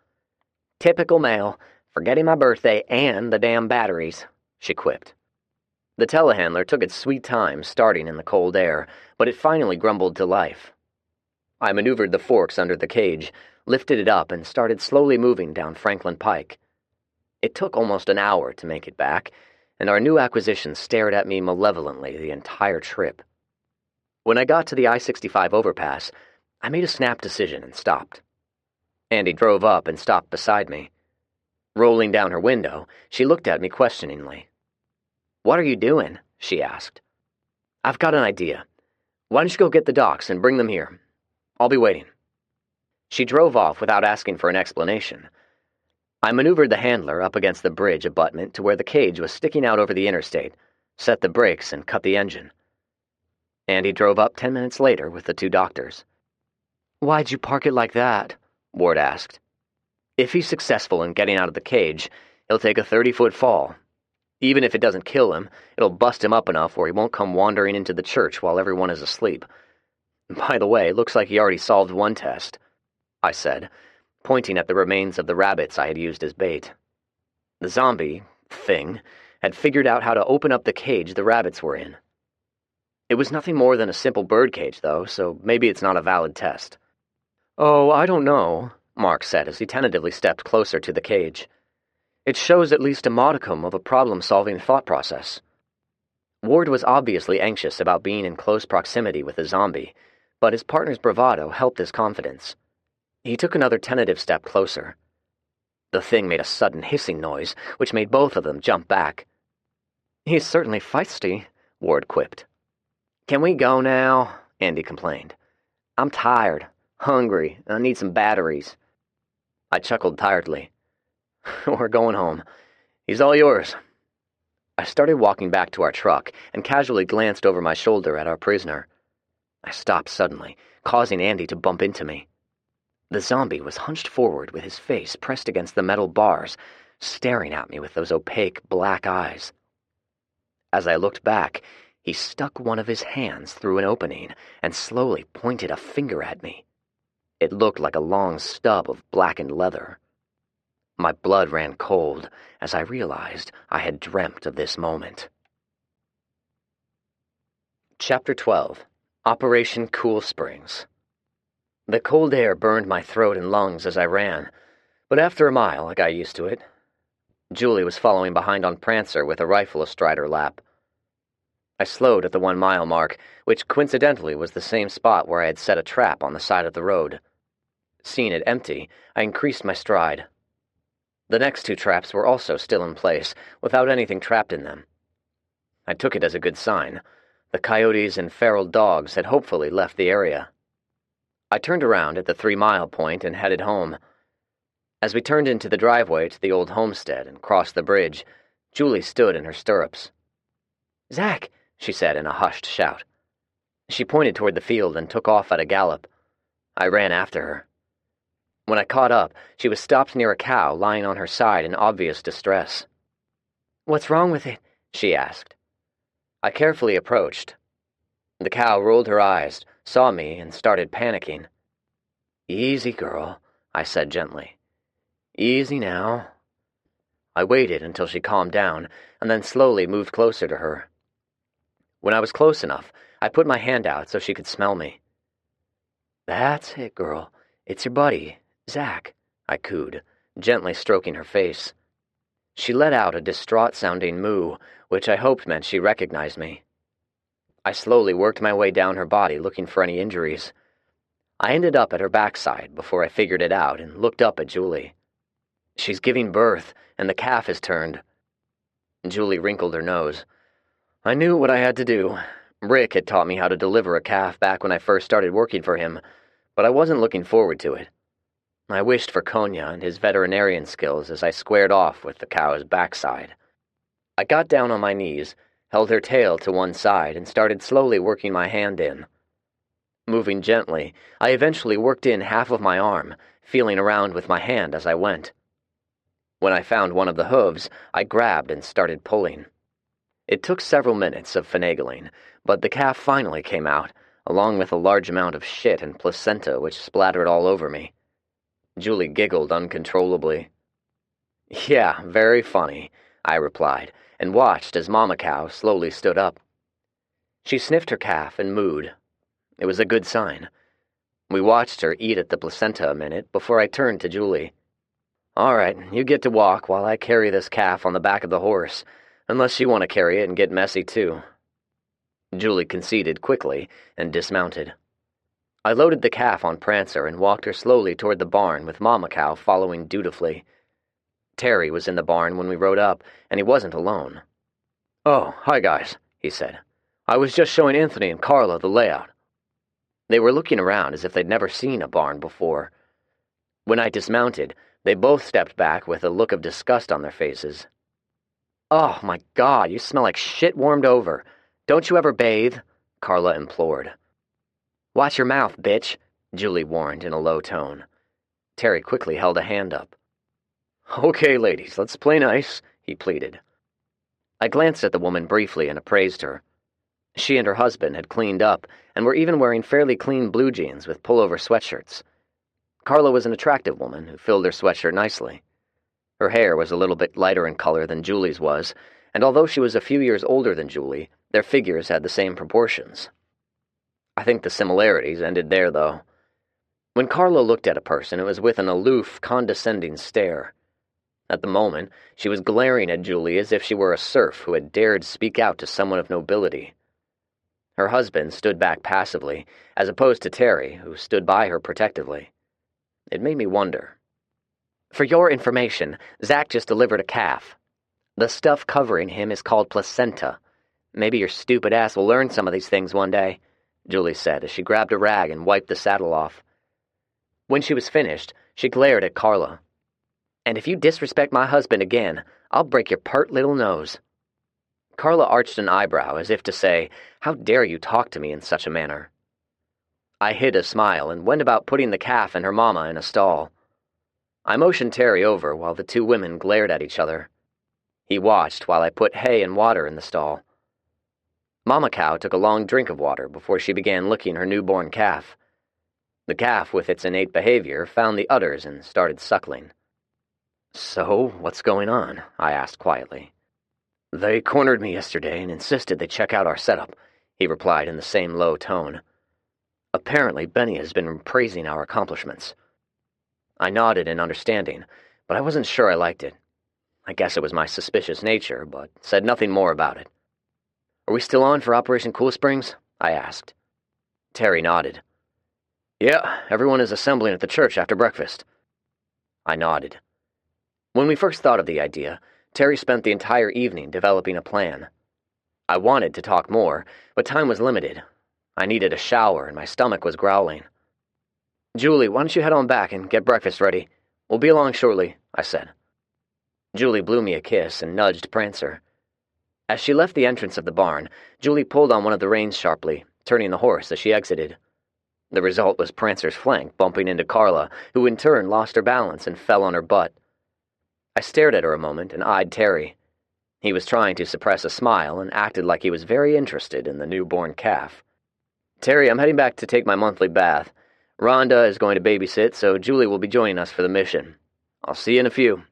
"Typical male, forgetting my birthday and the damn batteries," she quipped. The telehandler took its sweet time starting in the cold air, but it finally grumbled to life. I maneuvered the forks under the cage, lifted it up, and started slowly moving down Franklin Pike. It took almost an hour to make it back, and our new acquisition stared at me malevolently the entire trip. When I got to the I-65 overpass, I made a snap decision and stopped. Andy drove up and stopped beside me. Rolling down her window, she looked at me questioningly. "What are you doing?" she asked. "I've got an idea. Why don't you go get the docs and bring them here? I'll be waiting." She drove off without asking for an explanation. I maneuvered the handler up against the bridge abutment to where the cage was sticking out over the interstate, set the brakes, and cut the engine. Andy drove up 10 minutes later with the 2 doctors. "Why'd you park it like that?" Ward asked. "If he's successful in getting out of the cage, he'll take a 30-foot fall. Even if it doesn't kill him, it'll bust him up enough where he won't come wandering into the church while everyone is asleep. By the way, looks like he already solved one test," I said, pointing at the remains of the rabbits I had used as bait. The zombie thing had figured out how to open up the cage the rabbits were in. It was nothing more than a simple bird cage, though, so maybe it's not a valid test. "Oh, I don't know," Mark said as he tentatively stepped closer to the cage. "It shows at least a modicum of a problem-solving thought process." Ward was obviously anxious about being in close proximity with the zombie, but his partner's bravado helped his confidence. He took another tentative step closer. The thing made a sudden hissing noise, which made both of them jump back. "He's certainly feisty," Ward quipped. "Can we go now?" Andy complained. "I'm tired, hungry, and I need some batteries." I chuckled tiredly. "We're going home. He's all yours." I started walking back to our truck and casually glanced over my shoulder at our prisoner. I stopped suddenly, causing Andy to bump into me. The zombie was hunched forward with his face pressed against the metal bars, staring at me with those opaque black eyes. As I looked back, he stuck one of his hands through an opening and slowly pointed a finger at me. It looked like a long stub of blackened leather. My blood ran cold as I realized I had dreamt of this moment. Chapter 12. Operation Cool Springs. The cold air burned my throat and lungs as I ran, but after a mile I got used to it. Julie was following behind on Prancer with a rifle astride her lap. I slowed at the 1-mile mark, which coincidentally was the same spot where I had set a trap on the side of the road. Seeing it empty, I increased my stride. The next 2 traps were also still in place, without anything trapped in them. I took it as a good sign. The coyotes and feral dogs had hopefully left the area. I turned around at the 3-mile point and headed home. As we turned into the driveway to the old homestead and crossed the bridge, Julie stood in her stirrups. "Zach," she said in a hushed shout. She pointed toward the field and took off at a gallop. I ran after her. When I caught up, she was stopped near a cow lying on her side in obvious distress. "What's wrong with it?" she asked. I carefully approached. The cow rolled her eyes, saw me, and started panicking. "Easy, girl," I said gently. "Easy now." I waited until she calmed down, and then slowly moved closer to her. When I was close enough, I put my hand out so she could smell me. "That's it, girl. It's your buddy, Zach," I cooed, gently stroking her face. She let out a distraught-sounding moo, which I hoped meant she recognized me. I slowly worked my way down her body looking for any injuries. I ended up at her backside before I figured it out and looked up at Julie. "She's giving birth, and the calf is turned." Julie wrinkled her nose. I knew what I had to do. Rick had taught me how to deliver a calf back when I first started working for him, but I wasn't looking forward to it. I wished for Konya and his veterinarian skills as I squared off with the cow's backside. I got down on my knees, held her tail to one side, and started slowly working my hand in. Moving gently, I eventually worked in half of my arm, feeling around with my hand as I went. When I found one of the hooves, I grabbed and started pulling. It took several minutes of finagling, but the calf finally came out, along with a large amount of shit and placenta which splattered all over me. Julie giggled uncontrollably. "Yeah, very funny," I replied, and watched as Mama Cow slowly stood up. She sniffed her calf and mooed. It was a good sign. We watched her eat at the placenta a minute before I turned to Julie. "All right, you get to walk while I carry this calf on the back of the horse, unless you want to carry it and get messy too." Julie conceded quickly and dismounted. I loaded the calf on Prancer and walked her slowly toward the barn with Mama Cow following dutifully. Terry was in the barn when we rode up, and he wasn't alone. "Oh, hi guys," he said. "I was just showing Anthony and Carla the layout." They were looking around as if they'd never seen a barn before. When I dismounted, they both stepped back with a look of disgust on their faces. "Oh, my God, you smell like shit warmed over. Don't you ever bathe?" Carla implored. "Watch your mouth, bitch," Julie warned in a low tone. Terry quickly held a hand up. "Okay, ladies, let's play nice," he pleaded. I glanced at the woman briefly and appraised her. She and her husband had cleaned up and were even wearing fairly clean blue jeans with pullover sweatshirts. Carla was an attractive woman who filled her sweatshirt nicely. Her hair was a little bit lighter in color than Julie's was, and although she was a few years older than Julie, their figures had the same proportions. I think the similarities ended there, though. When Carla looked at a person, it was with an aloof, condescending stare. At the moment, she was glaring at Julie as if she were a serf who had dared speak out to someone of nobility. Her husband stood back passively, as opposed to Terry, who stood by her protectively. It made me wonder. "For your information, Zach just delivered a calf. The stuff covering him is called placenta. Maybe your stupid ass will learn some of these things one day," Julie said as she grabbed a rag and wiped the saddle off. When she was finished, she glared at Carla. "And if you disrespect my husband again, I'll break your pert little nose." Carla arched an eyebrow as if to say, "How dare you talk to me in such a manner?" I hid a smile and went about putting the calf and her mama in a stall. I motioned Terry over while the 2 women glared at each other. He watched while I put hay and water in the stall. Mama Cow took a long drink of water before she began licking her newborn calf. The calf, with its innate behavior, found the udders and started suckling. "So, what's going on?" I asked quietly. "They cornered me yesterday and insisted they check out our setup," he replied in the same low tone. "Apparently, Benny has been praising our accomplishments." I nodded in understanding, but I wasn't sure I liked it. I guess it was my suspicious nature, but said nothing more about it. "Are we still on for Operation Cool Springs?" I asked. Terry nodded. "Yeah, everyone is assembling at the church after breakfast." I nodded. When we first thought of the idea, Terry spent the entire evening developing a plan. I wanted to talk more, but time was limited. I needed a shower and my stomach was growling. "Julie, why don't you head on back and get breakfast ready? We'll be along shortly," I said. Julie blew me a kiss and nudged Prancer. As she left the entrance of the barn, Julie pulled on one of the reins sharply, turning the horse as she exited. The result was Prancer's flank bumping into Carla, who in turn lost her balance and fell on her butt. I stared at her a moment and eyed Terry. He was trying to suppress a smile and acted like he was very interested in the newborn calf. "Terry, I'm heading back to take my monthly bath. Rhonda is going to babysit, so Julie will be joining us for the mission. I'll see you in a few."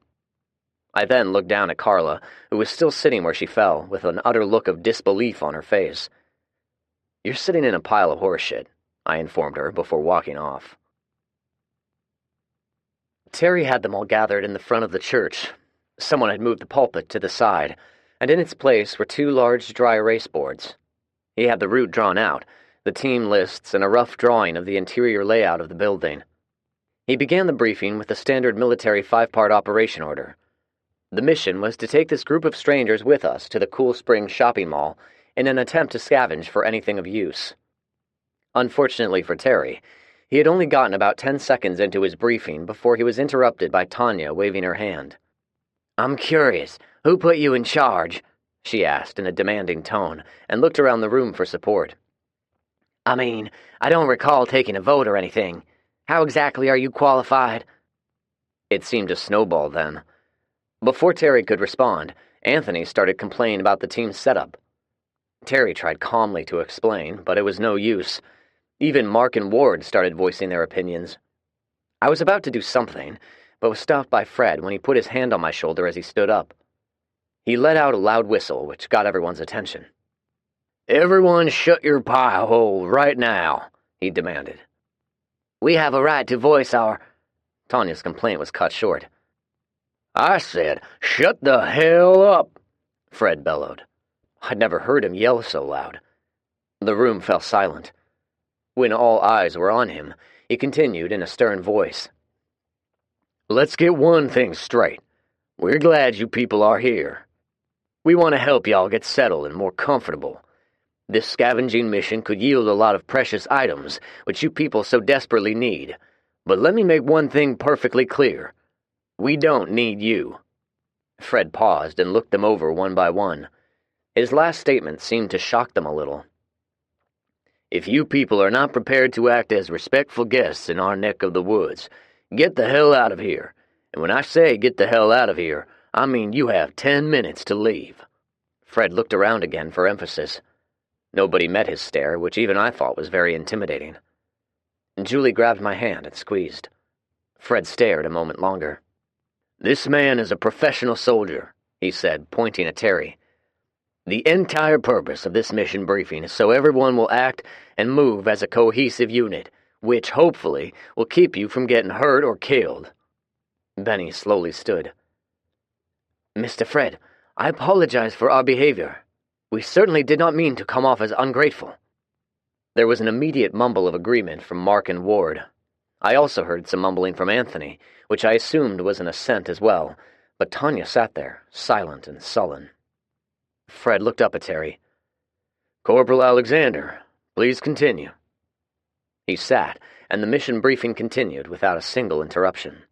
I then looked down at Carla, who was still sitting where she fell, with an utter look of disbelief on her face. "You're sitting in a pile of horse shit," I informed her before walking off. Terry had them all gathered in the front of the church. Someone had moved the pulpit to the side, and in its place were 2 large dry erase boards. He had the route drawn out, the team lists, and a rough drawing of the interior layout of the building. He began the briefing with the standard military 5-part operation order. The mission was to take this group of strangers with us to the Cool Springs shopping mall in an attempt to scavenge for anything of use. Unfortunately for Terry, he had only gotten about 10 seconds into his briefing before he was interrupted by Tanya waving her hand. "I'm curious, who put you in charge?" she asked in a demanding tone, and looked around the room for support. "I mean, I don't recall taking a vote or anything. How exactly are you qualified?" It seemed to snowball then. Before Terry could respond, Anthony started complaining about the team's setup. Terry tried calmly to explain, but it was no use. Even Mark and Ward started voicing their opinions. I was about to do something, but was stopped by Fred when he put his hand on my shoulder as he stood up. He let out a loud whistle, which got everyone's attention. "Everyone shut your pie hole right now," he demanded. "We have a right to voice our—" Tanya's complaint was cut short. "I said, shut the hell up," Fred bellowed. I'd never heard him yell so loud. The room fell silent. When all eyes were on him, he continued in a stern voice. "Let's get one thing straight. We're glad you people are here. We want to help y'all get settled and more comfortable. This scavenging mission could yield a lot of precious items, which you people so desperately need. But let me make one thing perfectly clear. We don't need you." Fred paused and looked them over one by one. His last statement seemed to shock them a little. "If you people are not prepared to act as respectful guests in our neck of the woods, get the hell out of here. And when I say get the hell out of here, I mean you have 10 minutes to leave." Fred looked around again for emphasis. Nobody met his stare, which even I thought was very intimidating. Julie grabbed my hand and squeezed. Fred stared a moment longer. "This man is a professional soldier," he said, pointing at Terry. "The entire purpose of this mission briefing is so everyone will act and move as a cohesive unit, which, hopefully, will keep you from getting hurt or killed." Benny slowly stood. "Mr. Fred, I apologize for our behavior. We certainly did not mean to come off as ungrateful." There was an immediate mumble of agreement from Mark and Ward. I also heard some mumbling from Anthony, which I assumed was an assent as well, but Tanya sat there, silent and sullen. Fred looked up at Terry. "Corporal Alexander, please continue." He sat, and the mission briefing continued without a single interruption.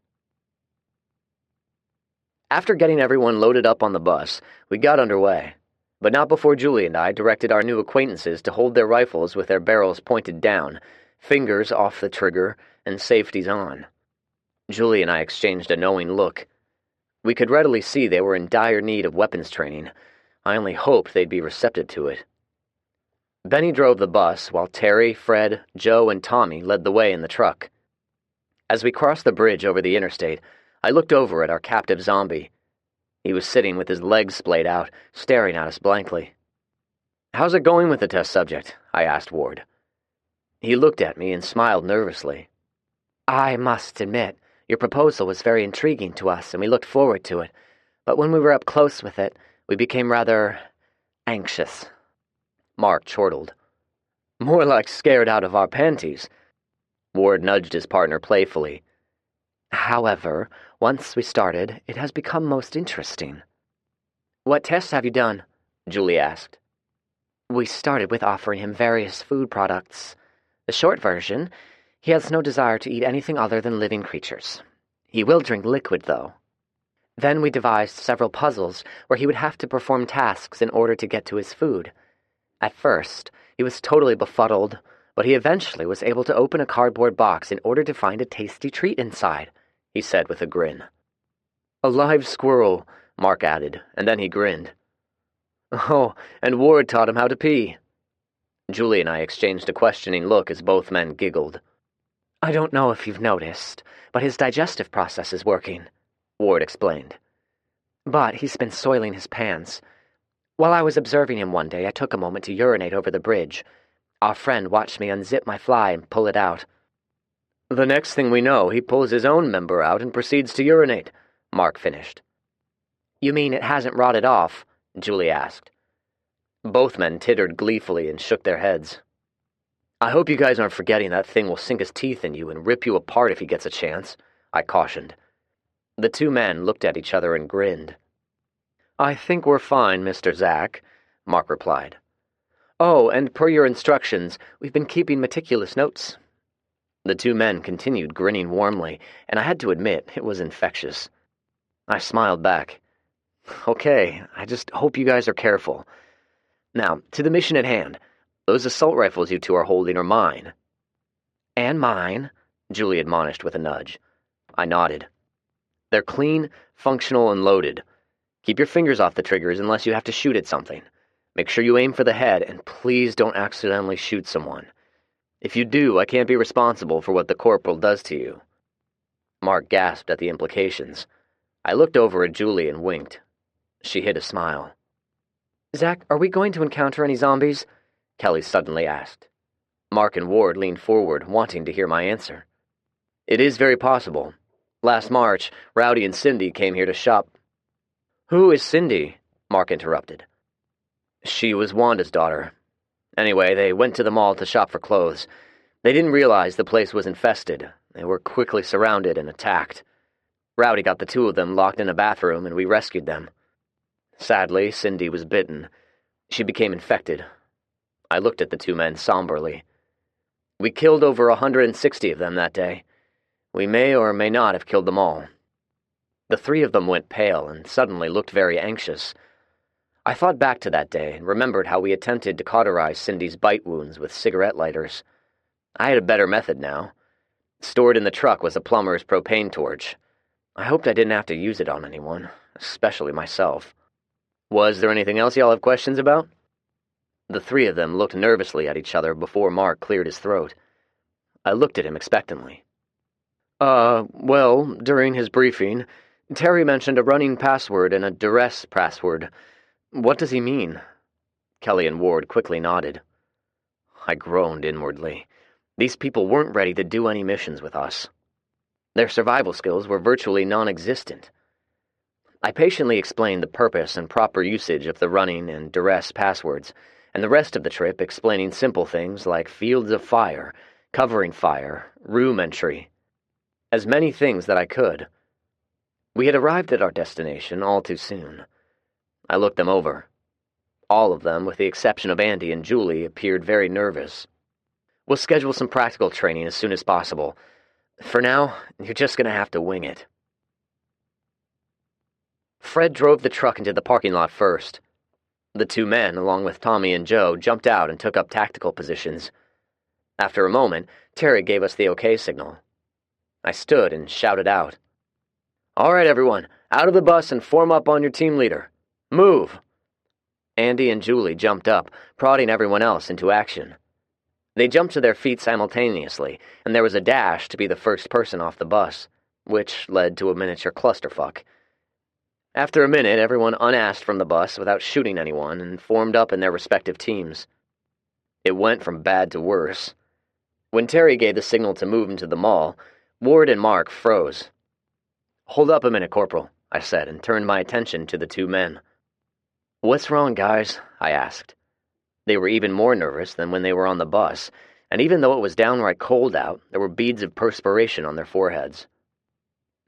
After getting everyone loaded up on the bus, we got underway, but not before Julie and I directed our new acquaintances to hold their rifles with their barrels pointed down, fingers off the trigger, and safeties on. Julie and I exchanged a knowing look. We could readily see they were in dire need of weapons training. I only hoped they'd be receptive to it. Benny drove the bus, while Terry, Fred, Joe, and Tommy led the way in the truck. As we crossed the bridge over the interstate, I looked over at our captive zombie. He was sitting with his legs splayed out, staring at us blankly. "How's it going with the test subject?" I asked Ward. He looked at me and smiled nervously. "I must admit, your proposal was very intriguing to us, and we looked forward to it. but when we were up close with it, we became rather anxious. Mark chortled. More like scared out of our panties. Ward nudged his partner playfully. However, once we started, it has become most interesting. What tests have you done? Julie asked. We started with offering him various food products. The short version, he has no desire to eat anything other than living creatures. He will drink liquid, though. Then we devised several puzzles where he would have to perform tasks in order to get to his food. At first, he was totally befuddled, but he eventually was able to open a cardboard box in order to find a tasty treat inside, he said with a grin. A live squirrel, Mark added, and then he grinned. Oh, and Ward taught him how to pee. Julie and I exchanged a questioning look as both men giggled. I don't know if you've noticed, but his digestive process is working, Ward explained. But he's been soiling his pants. While I was observing him one day, I took a moment to urinate over the bridge. Our friend watched me unzip my fly and pull it out. The next thing we know, he pulls his own member out and proceeds to urinate, Mark finished. You mean it hasn't rotted off? Julie asked. Both men tittered gleefully and shook their heads. I hope you guys aren't forgetting that thing will sink his teeth in you and rip you apart if he gets a chance, I cautioned. The two men looked at each other and grinned. I think we're fine, Mr. Zack, Mark replied. Oh, and per your instructions, we've been keeping meticulous notes. The two men continued grinning warmly, and I had to admit it was infectious. I smiled back. Okay, I just hope you guys are careful. Now, to the mission at hand. Those assault rifles you two are holding are mine. And mine, Julie admonished with a nudge. I nodded. They're clean, functional, and loaded. Keep your fingers off the triggers unless you have to shoot at something. Make sure you aim for the head, and please don't accidentally shoot someone. If you do, I can't be responsible for what the corporal does to you. Mark gasped at the implications. I looked over at Julie and winked. She hid a smile. Zack, are we going to encounter any zombies? Kelly suddenly asked. Mark and Ward leaned forward, wanting to hear my answer. It is very possible. Last March, Rowdy and Cindy came here to shop. Who is Cindy? Mark interrupted. She was Wanda's daughter. Anyway, they went to the mall to shop for clothes. They didn't realize the place was infested. They were quickly surrounded and attacked. Rowdy got the two of them locked in a bathroom, and we rescued them. Sadly, Cindy was bitten. She became infected. I looked at the two men somberly. We killed over 160 of them that day. We may or may not have killed them all. The three of them went pale and suddenly looked very anxious. I thought back to that day and remembered how we attempted to cauterize Cindy's bite wounds with cigarette lighters. I had a better method now. Stored in the truck was a plumber's propane torch. I hoped I didn't have to use it on anyone, especially myself. Was there anything else y'all have questions about? The three of them looked nervously at each other before Mark cleared his throat. I looked at him expectantly. Well, during his briefing, Terry mentioned a running password and a duress password. What does he mean? Kelly and Ward quickly nodded. I groaned inwardly. These people weren't ready to do any missions with us. Their survival skills were virtually non-existent. I patiently explained the purpose and proper usage of the running and duress passwords, and the rest of the trip explaining simple things like fields of fire, covering fire, room entry. As many things that I could. We had arrived at our destination all too soon. I looked them over. All of them, with the exception of Andy and Julie, appeared very nervous. We'll schedule some practical training as soon as possible. For now, you're just going to have to wing it. Fred drove the truck into the parking lot first. The two men, along with Tommy and Joe, jumped out and took up tactical positions. After a moment, Terry gave us the okay signal. I stood and shouted out. All right, everyone, out of the bus and form up on your team leader. Move! Andy and Julie jumped up, prodding everyone else into action. They jumped to their feet simultaneously, and there was a dash to be the first person off the bus, which led to a miniature clusterfuck. After a minute, everyone unasked from the bus without shooting anyone and formed up in their respective teams. It went from bad to worse. When Terry gave the signal to move into the mall, Ward and Mark froze. Hold up a minute, Corporal, I said, and turned my attention to the two men. "What's wrong, guys?" I asked. They were even more nervous than when they were on the bus, and even though it was downright cold out, there were beads of perspiration on their foreheads.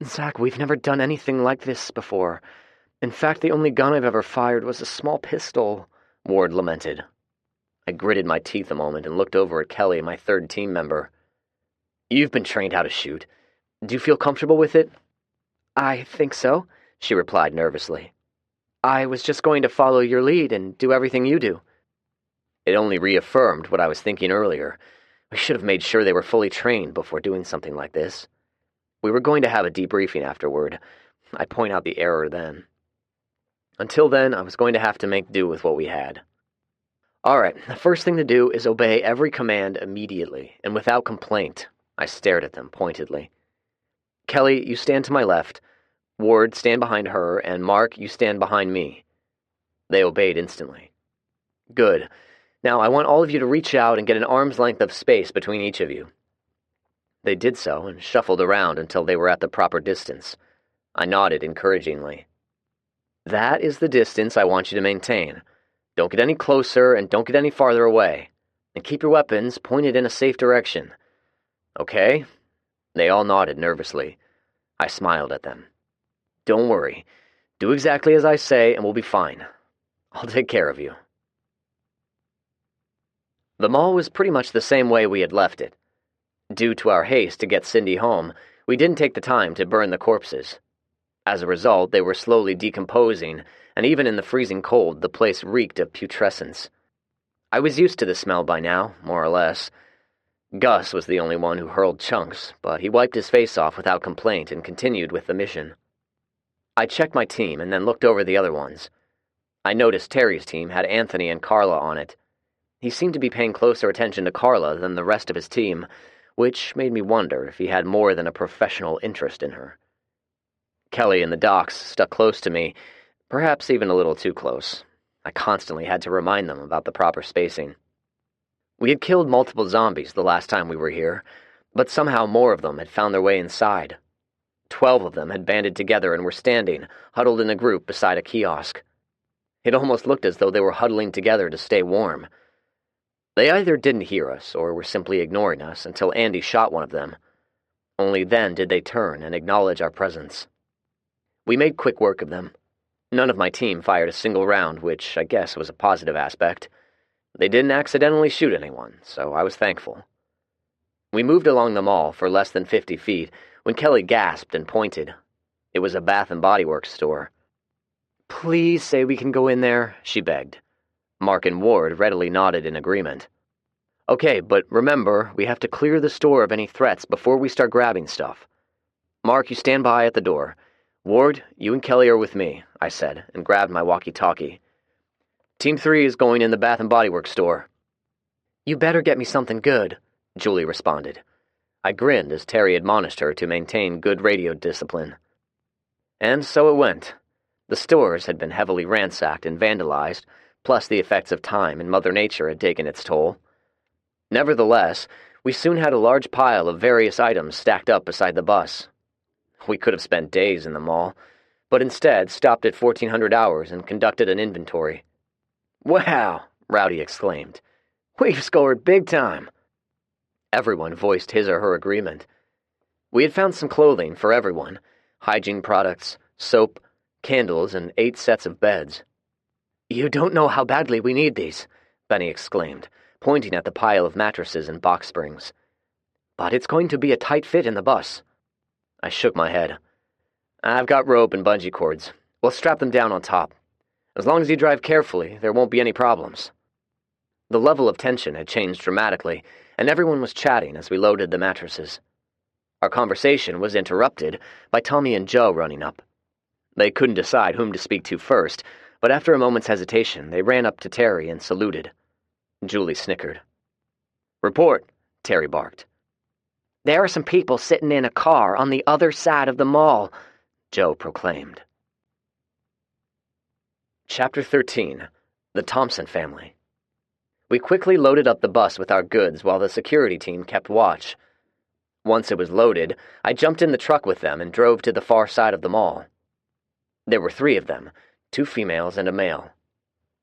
"Zach, we've never done anything like this before. In fact, the only gun I've ever fired was a small pistol," Ward lamented. I gritted my teeth a moment and looked over at Kelly, my third team member. "You've been trained how to shoot. Do you feel comfortable with it?" "I think so," she replied nervously. "I was just going to follow your lead and do everything you do." It only reaffirmed what I was thinking earlier. We should have made sure they were fully trained before doing something like this. We were going to have a debriefing afterward. I'd point out the error then. Until then, I was going to have to make do with what we had. "All right, the first thing to do is obey every command immediately, and without complaint." I stared at them pointedly. "Kelly, you stand to my left. Ward, stand behind her, and Mark, you stand behind me." They obeyed instantly. "Good. Now I want all of you to reach out and get an arm's length of space between each of you." They did so and shuffled around until they were at the proper distance. I nodded encouragingly. "That is the distance I want you to maintain. Don't get any closer and don't get any farther away. And keep your weapons pointed in a safe direction. Okay?" They all nodded nervously. I smiled at them. "Don't worry. Do exactly as I say and we'll be fine. I'll take care of you." The mall was pretty much the same way we had left it. Due to our haste to get Cindy home, we didn't take the time to burn the corpses. As a result, they were slowly decomposing, and even in the freezing cold, the place reeked of putrescence. I was used to the smell by now, more or less. Gus was the only one who hurled chunks, but he wiped his face off without complaint and continued with the mission. I checked my team and then looked over the other ones. I noticed Terry's team had Anthony and Carla on it. He seemed to be paying closer attention to Carla than the rest of his team, which made me wonder if he had more than a professional interest in her. Kelly and the docs stuck close to me, perhaps even a little too close. I constantly had to remind them about the proper spacing. We had killed multiple zombies the last time we were here, but somehow more of them had found their way inside. 12 of them had banded together and were standing, huddled in a group beside a kiosk. It almost looked as though they were huddling together to stay warm. They either didn't hear us or were simply ignoring us until Andy shot one of them. Only then did they turn and acknowledge our presence. We made quick work of them. None of my team fired a single round, which I guess was a positive aspect. They didn't accidentally shoot anyone, so I was thankful. We moved along the mall for less than 50 feet when Kelly gasped and pointed. It was a Bath & Body Works store. "Please say we can go in there," she begged. Mark and Ward readily nodded in agreement. "Okay, but remember, we have to clear the store of any threats before we start grabbing stuff. Mark, you stand by at the door. Ward, you and Kelly are with me," I said, and grabbed my walkie-talkie. "Team 3 is going in the Bath & Body Works store." "You better get me something good," Julie responded. I grinned as Terry admonished her to maintain good radio discipline. And so it went. The stores had been heavily ransacked and vandalized, plus the effects of time and Mother Nature had taken its toll. Nevertheless, we soon had a large pile of various items stacked up beside the bus. We could have spent days in the mall, but instead stopped at 1400 hours and conducted an inventory. "Wow!" Rowdy exclaimed. "We've scored big time!" Everyone voiced his or her agreement. We had found some clothing for everyone, hygiene products, soap, candles, and 8 sets of beds. "You don't know how badly we need these," Benny exclaimed, pointing at the pile of mattresses and box springs. "But it's going to be a tight fit in the bus." I shook my head. "I've got rope and bungee cords. We'll strap them down on top. As long as you drive carefully, there won't be any problems." The level of tension had changed dramatically, and everyone was chatting as we loaded the mattresses. Our conversation was interrupted by Tommy and Joe running up. They couldn't decide whom to speak to first, but after a moment's hesitation, they ran up to Terry and saluted. Julie snickered. "Report," Terry barked. "There are some people sitting in a car on the other side of the mall," Joe proclaimed. Chapter 13. The Thompson Family. We quickly loaded up the bus with our goods while the security team kept watch. Once it was loaded, I jumped in the truck with them and drove to the far side of the mall. There were 3 of them, 2 females and a male.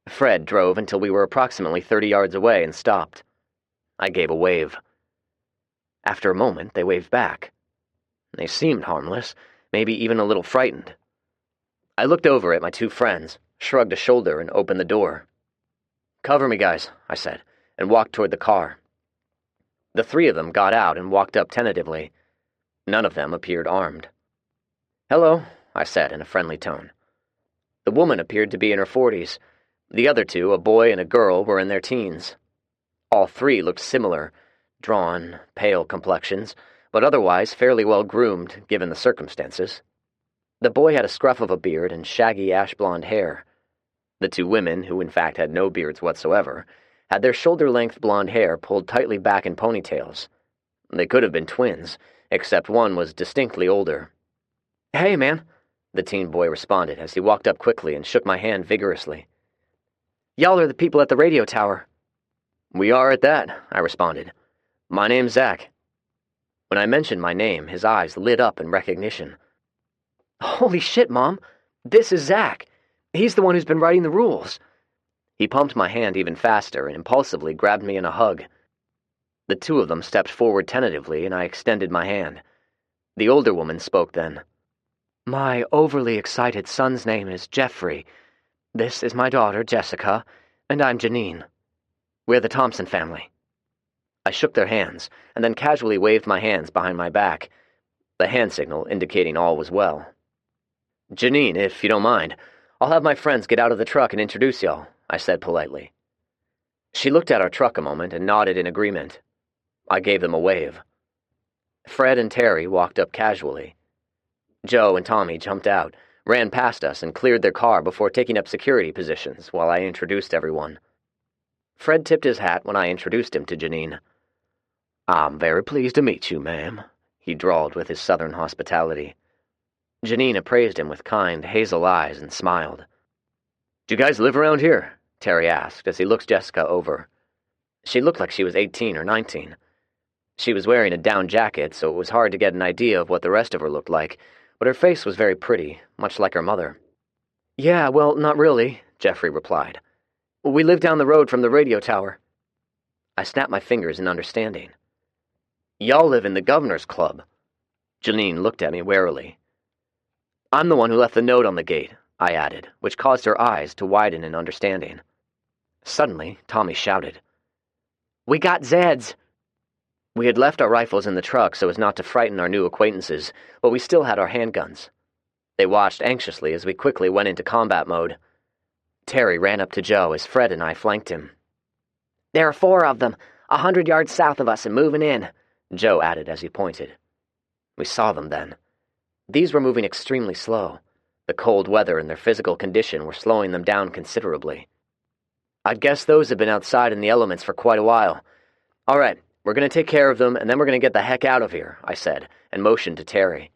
Fred drove until we were approximately 30 yards away and stopped. I gave a wave. After a moment, they waved back. They seemed harmless, maybe even a little frightened. I looked over at my 2 friends, shrugged a shoulder, and opened the door. "Cover me, guys," I said, and walked toward the car. The 3 of them got out and walked up tentatively. None of them appeared armed. "Hello," I said in a friendly tone. The woman appeared to be in her 40s. The other 2, a boy and a girl, were in their teens. All 3 looked similar, drawn, pale complexions, but otherwise fairly well groomed, given the circumstances. The boy had a scruff of a beard and shaggy ash-blonde hair. The 2 women, who in fact had no beards whatsoever, had their shoulder-length blonde hair pulled tightly back in ponytails. They could have been twins, except one was distinctly older. "Hey, man," the teen boy responded as he walked up quickly and shook my hand vigorously. "Y'all are the people at the radio tower." "We are at that," I responded. "My name's Zach." When I mentioned my name, his eyes lit up in recognition. "Holy shit, Mom! This is Zach! He's the one who's been writing the rules!" He pumped my hand even faster and impulsively grabbed me in a hug. The 2 of them stepped forward tentatively, and I extended my hand. The older woman spoke then. "My overly excited son's name is Jeffrey. This is my daughter, Jessica, and I'm Janine. We're the Thompson family." I shook their hands, and then casually waved my hands behind my back, the hand signal indicating all was well. "Janine, if you don't mind, I'll have my friends get out of the truck and introduce y'all," I said politely. She looked at our truck a moment and nodded in agreement. I gave them a wave. Fred and Terry walked up casually. Joe and Tommy jumped out, ran past us, and cleared their car before taking up security positions while I introduced everyone. Fred tipped his hat when I introduced him to Janine. "I'm very pleased to meet you, ma'am," he drawled with his southern hospitality. Janine appraised him with kind, hazel eyes and smiled. "Do you guys live around here?" Terry asked as he looked Jessica over. She looked like she was 18 or 19. She was wearing a down jacket, so it was hard to get an idea of what the rest of her looked like, but her face was very pretty, much like her mother. "Yeah, well, not really," Jeffrey replied. "We live down the road from the radio tower." I snapped my fingers in understanding. "Y'all live in the Governor's Club." Janine looked at me warily. "I'm the one who left the note on the gate," I added, which caused her eyes to widen in understanding. Suddenly, Tommy shouted, "We got Zeds!" We had left our rifles in the truck so as not to frighten our new acquaintances, but we still had our handguns. They watched anxiously as we quickly went into combat mode. Terry ran up to Joe as Fred and I flanked him. "There are 4 of them, 100 yards south of us and moving in," Joe added as he pointed. We saw them then. These were moving extremely slow. The cold weather and their physical condition were slowing them down considerably. "I'd guess those have been outside in the elements for quite a while. All right, we're going to take care of them, and then we're going to get the heck out of here," I said, and motioned to Terry.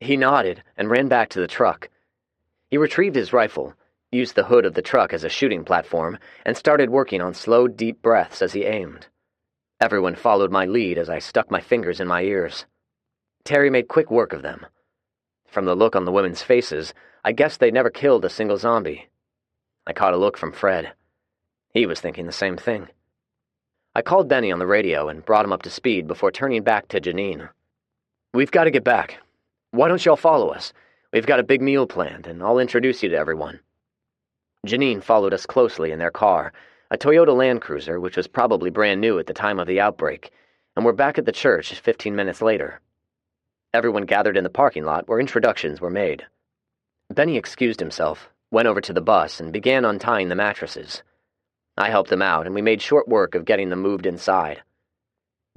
He nodded and ran back to the truck. He retrieved his rifle, used the hood of the truck as a shooting platform, and started working on slow, deep breaths as he aimed. Everyone followed my lead as I stuck my fingers in my ears. Terry made quick work of them. From the look on the women's faces, I guessed they'd never killed a single zombie. I caught a look from Fred. He was thinking the same thing. I called Benny on the radio and brought him up to speed before turning back to Janine. "We've got to get back. Why don't y'all follow us? We've got a big meal planned, and I'll introduce you to everyone." Janine followed us closely in their car, a Toyota Land Cruiser, which was probably brand new at the time of the outbreak, and we're back at the church 15 minutes later. Everyone gathered in the parking lot where introductions were made. Benny excused himself, went over to the bus, and began untying the mattresses. I helped him out, and we made short work of getting them moved inside.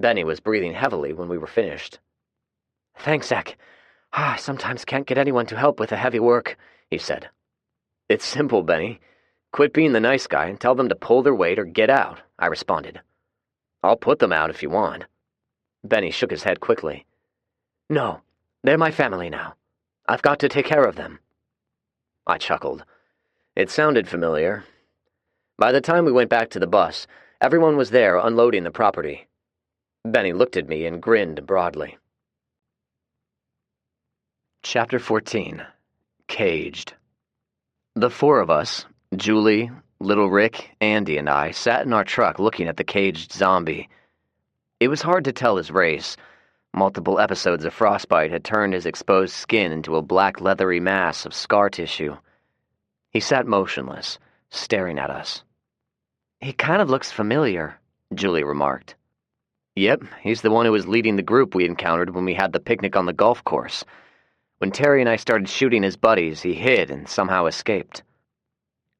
Benny was breathing heavily when we were finished. "Thanks, Zach. I sometimes can't get anyone to help with the heavy work," he said. "It's simple, Benny. Quit being the nice guy and tell them to pull their weight or get out," I responded. "I'll put them out if you want." Benny shook his head quickly. "No, they're my family now. I've got to take care of them." I chuckled. It sounded familiar. By the time we went back to the bus, everyone was there unloading the property. Benny looked at me and grinned broadly. Chapter 14. Caged. The four of us, Julie, Little Rick, Andy, and I, sat in our truck looking at the caged zombie. It was hard to tell his race. Multiple episodes of frostbite had turned his exposed skin into a black leathery mass of scar tissue. He sat motionless, staring at us. "He kind of looks familiar," Julie remarked. "Yep, he's the one who was leading the group we encountered when we had the picnic on the golf course. When Terry and I started shooting his buddies, he hid and somehow escaped."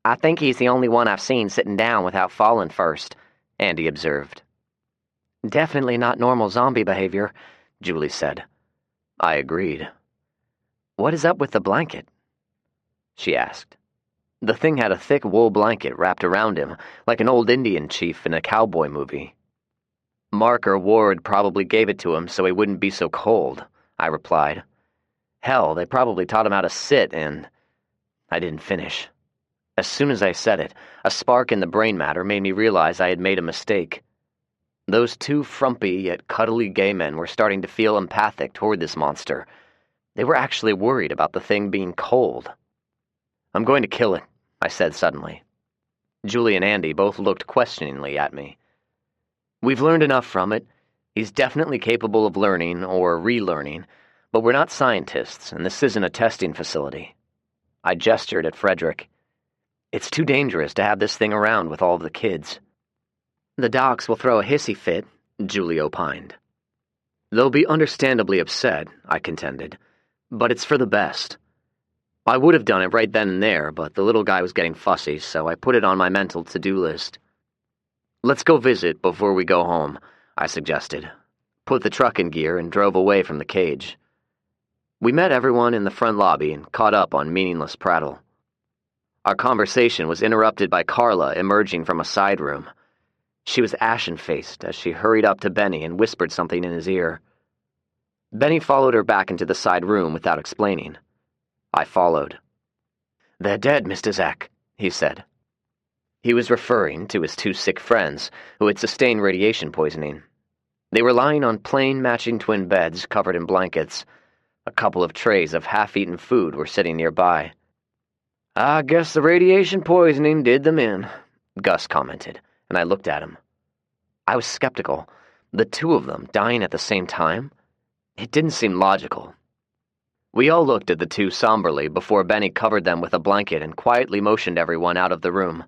"I think he's the only one I've seen sitting down without falling first," Andy observed. "Definitely not normal zombie behavior," Julie said. I agreed. "What is up with the blanket?" she asked. The thing had a thick wool blanket wrapped around him, like an old Indian chief in a cowboy movie. "Mark or Ward probably gave it to him so he wouldn't be so cold," I replied. "Hell, they probably taught him how to sit and—" I didn't finish. As soon as I said it, a spark in the brain matter made me realize I had made a mistake. Those two frumpy yet cuddly gay men were starting to feel empathic toward this monster. They were actually worried about the thing being cold. "I'm going to kill it," I said suddenly. Julie and Andy both looked questioningly at me. "We've learned enough from it. He's definitely capable of learning or relearning, but we're not scientists, and this isn't a testing facility." I gestured at Frederick. "It's too dangerous to have this thing around with all of the kids." "The docs will throw a hissy fit," Julie opined. "They'll be understandably upset," I contended, "but it's for the best." I would have done it right then and there, but the little guy was getting fussy, so I put it on my mental to-do list. "Let's go visit before we go home," I suggested, put the truck in gear, and drove away from the cage. We met everyone in the front lobby and caught up on meaningless prattle. Our conversation was interrupted by Carla emerging from a side room. She was ashen-faced as she hurried up to Benny and whispered something in his ear. Benny followed her back into the side room without explaining. I followed. "They're dead, Mr. Zack," he said. He was referring to his two sick friends who had sustained radiation poisoning. They were lying on plain matching twin beds covered in blankets. A couple of trays of half-eaten food were sitting nearby. "I guess the radiation poisoning did them in," Gus commented, and I looked at him. I was skeptical. The two of them dying at the same time? It didn't seem logical. We all looked at the two somberly before Benny covered them with a blanket and quietly motioned everyone out of the room.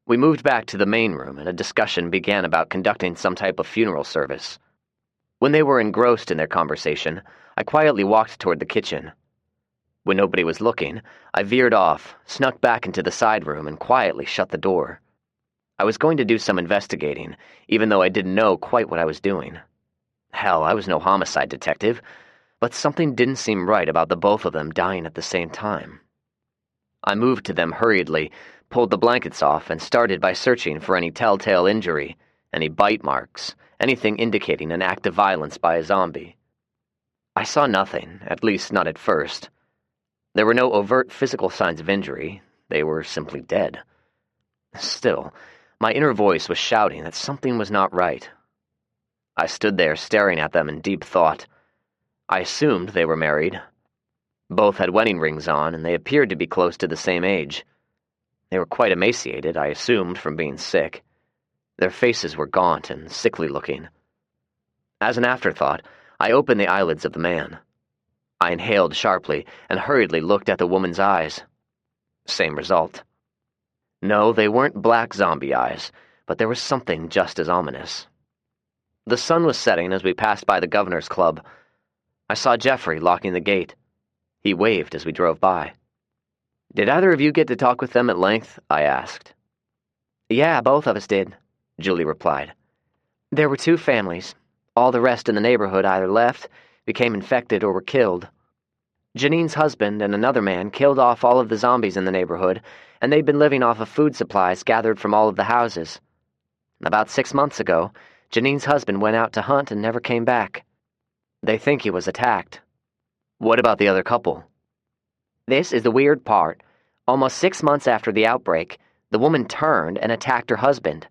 We moved back to the main room, and a discussion began about conducting some type of funeral service. When they were engrossed in their conversation, I quietly walked toward the kitchen. When nobody was looking, I veered off, snuck back into the side room, and quietly shut the door. I was going to do some investigating, even though I didn't know quite what I was doing. Hell, I was no homicide detective, but something didn't seem right about the both of them dying at the same time. I moved to them hurriedly, pulled the blankets off, and started by searching for any telltale injury, any bite marks, anything indicating an act of violence by a zombie. I saw nothing, at least not at first. There were no overt physical signs of injury. They were simply dead. Still, my inner voice was shouting that something was not right. I stood there staring at them in deep thought. I assumed they were married. Both had wedding rings on, and they appeared to be close to the same age. They were quite emaciated, I assumed, from being sick. Their faces were gaunt and sickly-looking. As an afterthought, I opened the eyelids of the man. I inhaled sharply and hurriedly looked at the woman's eyes. Same result. No, they weren't black zombie eyes, but there was something just as ominous. The sun was setting as we passed by the Governor's Club. I saw Jeffrey locking the gate. He waved as we drove by. "Did either of you get to talk with them at length?" I asked. "Yeah, both of us did," Julie replied. "There were two families. All the rest in the neighborhood either left, became infected, or were killed. Janine's husband and another man killed off all of the zombies in the neighborhood, and they'd been living off of food supplies gathered from all of the houses. About 6 months ago, Janine's husband went out to hunt and never came back. They think he was attacked." "What about the other couple?" "This is the weird part. Almost 6 months after the outbreak, the woman turned and attacked her husband.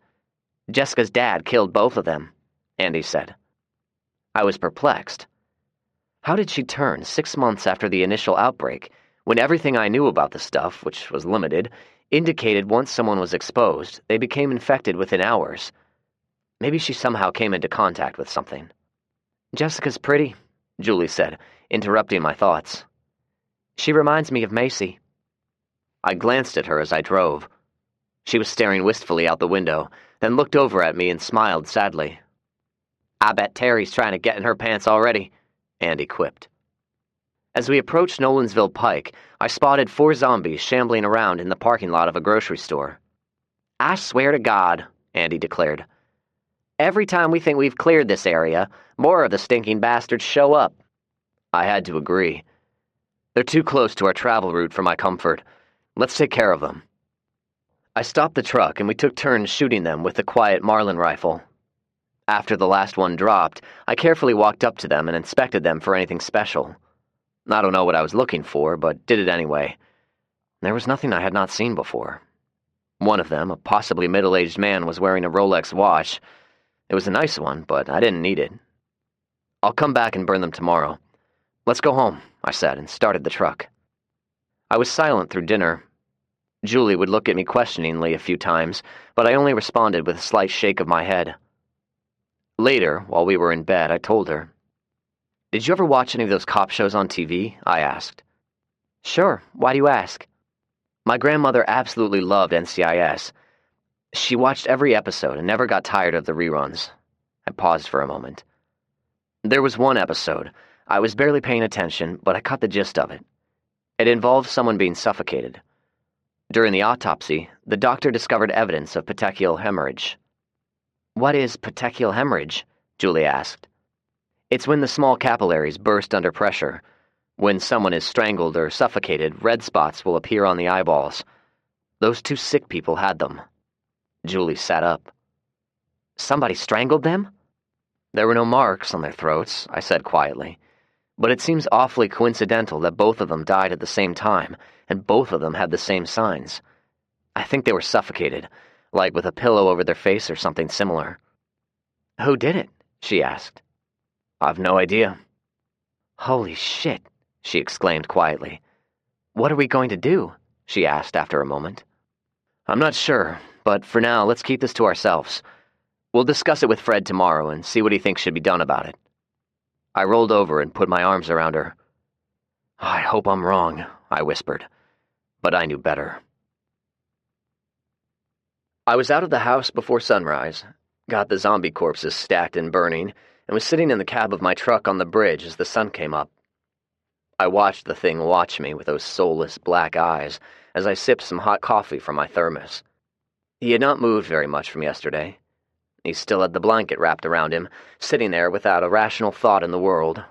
Jessica's dad killed both of them," Andy said. I was perplexed. How did she turn 6 months after the initial outbreak, when everything I knew about the stuff, which was limited, indicated once someone was exposed, they became infected within hours. Maybe she somehow came into contact with something. "Jessica's pretty," Julie said, interrupting my thoughts. "She reminds me of Macy." I glanced at her as I drove. She was staring wistfully out the window, then looked over at me and smiled sadly. "I bet Terry's trying to get in her pants already," Andy quipped. As we approached Nolansville Pike, I spotted 4 zombies shambling around in the parking lot of a grocery store. "I swear to God," Andy declared. "Every time we think we've cleared this area, more of the stinking bastards show up." I had to agree. "They're too close to our travel route for my comfort. Let's take care of them." I stopped the truck and we took turns shooting them with the quiet Marlin rifle. After the last one dropped, I carefully walked up to them and inspected them for anything special. I don't know what I was looking for, but did it anyway. There was nothing I had not seen before. One of them, a possibly middle-aged man, was wearing a Rolex watch. It was a nice one, but I didn't need it. "I'll come back and burn them tomorrow. Let's go home," I said, and started the truck. I was silent through dinner. Julie would look at me questioningly a few times, but I only responded with a slight shake of my head. Later, while we were in bed, I told her. "Did you ever watch any of those cop shows on TV?" I asked. "Sure. Why do you ask?" My grandmother absolutely loved NCIS. She watched every episode and never got tired of the reruns. I paused for a moment. There was one episode. I was barely paying attention, but I caught the gist of it. It involved someone being suffocated. During the autopsy, the doctor discovered evidence of petechial hemorrhage. "What is petechial hemorrhage?" Julie asked. "It's when the small capillaries burst under pressure. When someone is strangled or suffocated, red spots will appear on the eyeballs. Those 2 sick people had them." Julie sat up. "Somebody strangled them?" "There were no marks on their throats," I said quietly. "But it seems awfully coincidental that both of them died at the same time, and both of them had the same signs. I think they were suffocated, like with a pillow over their face or something similar." "Who did it?" she asked. "I've no idea." "Holy shit," she exclaimed quietly. "What are we going to do?" she asked after a moment. "I'm not sure, but for now, let's keep this to ourselves. We'll discuss it with Fred tomorrow and see what he thinks should be done about it." I rolled over and put my arms around her. "I hope I'm wrong," I whispered, but I knew better. I was out of the house before sunrise, got the zombie corpses stacked and burning, and was sitting in the cab of my truck on the bridge as the sun came up. I watched the thing watch me with those soulless black eyes as I sipped some hot coffee from my thermos. He had not moved very much from yesterday. He still had the blanket wrapped around him, sitting there without a rational thought in the world.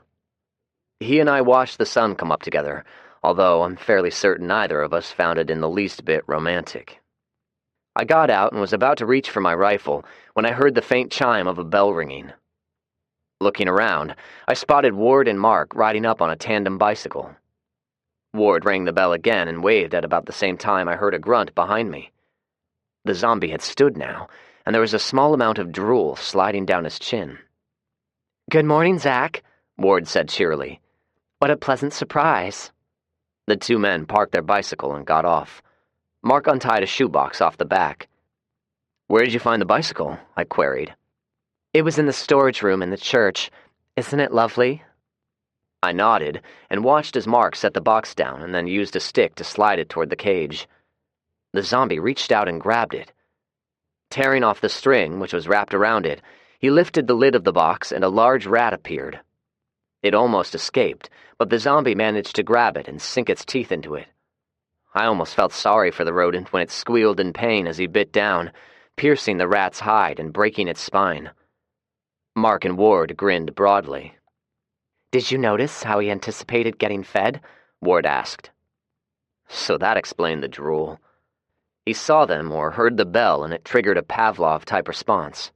He and I watched the sun come up together, although I'm fairly certain neither of us found it in the least bit romantic. I got out and was about to reach for my rifle when I heard the faint chime of a bell ringing. Looking around, I spotted Ward and Mark riding up on a tandem bicycle. Ward rang the bell again and waved at about the same time I heard a grunt behind me. The zombie had stood now, and there was a small amount of drool sliding down his chin. "Good morning, Zach," Ward said cheerily. "What a pleasant surprise." The 2 men parked their bicycle and got off. Mark untied a shoebox off the back. "Where did you find the bicycle?" I queried. "It was in the storage room in the church. Isn't it lovely?" I nodded and watched as Mark set the box down and then used a stick to slide it toward the cage. The zombie reached out and grabbed it. Tearing off the string, which was wrapped around it, he lifted the lid of the box and a large rat appeared. It almost escaped, but the zombie managed to grab it and sink its teeth into it. I almost felt sorry for the rodent when it squealed in pain as he bit down, piercing the rat's hide and breaking its spine. Mark and Ward grinned broadly. "Did you notice how he anticipated getting fed?" Ward asked. So that explained the drool. He saw them or heard the bell and it triggered a Pavlov-type response.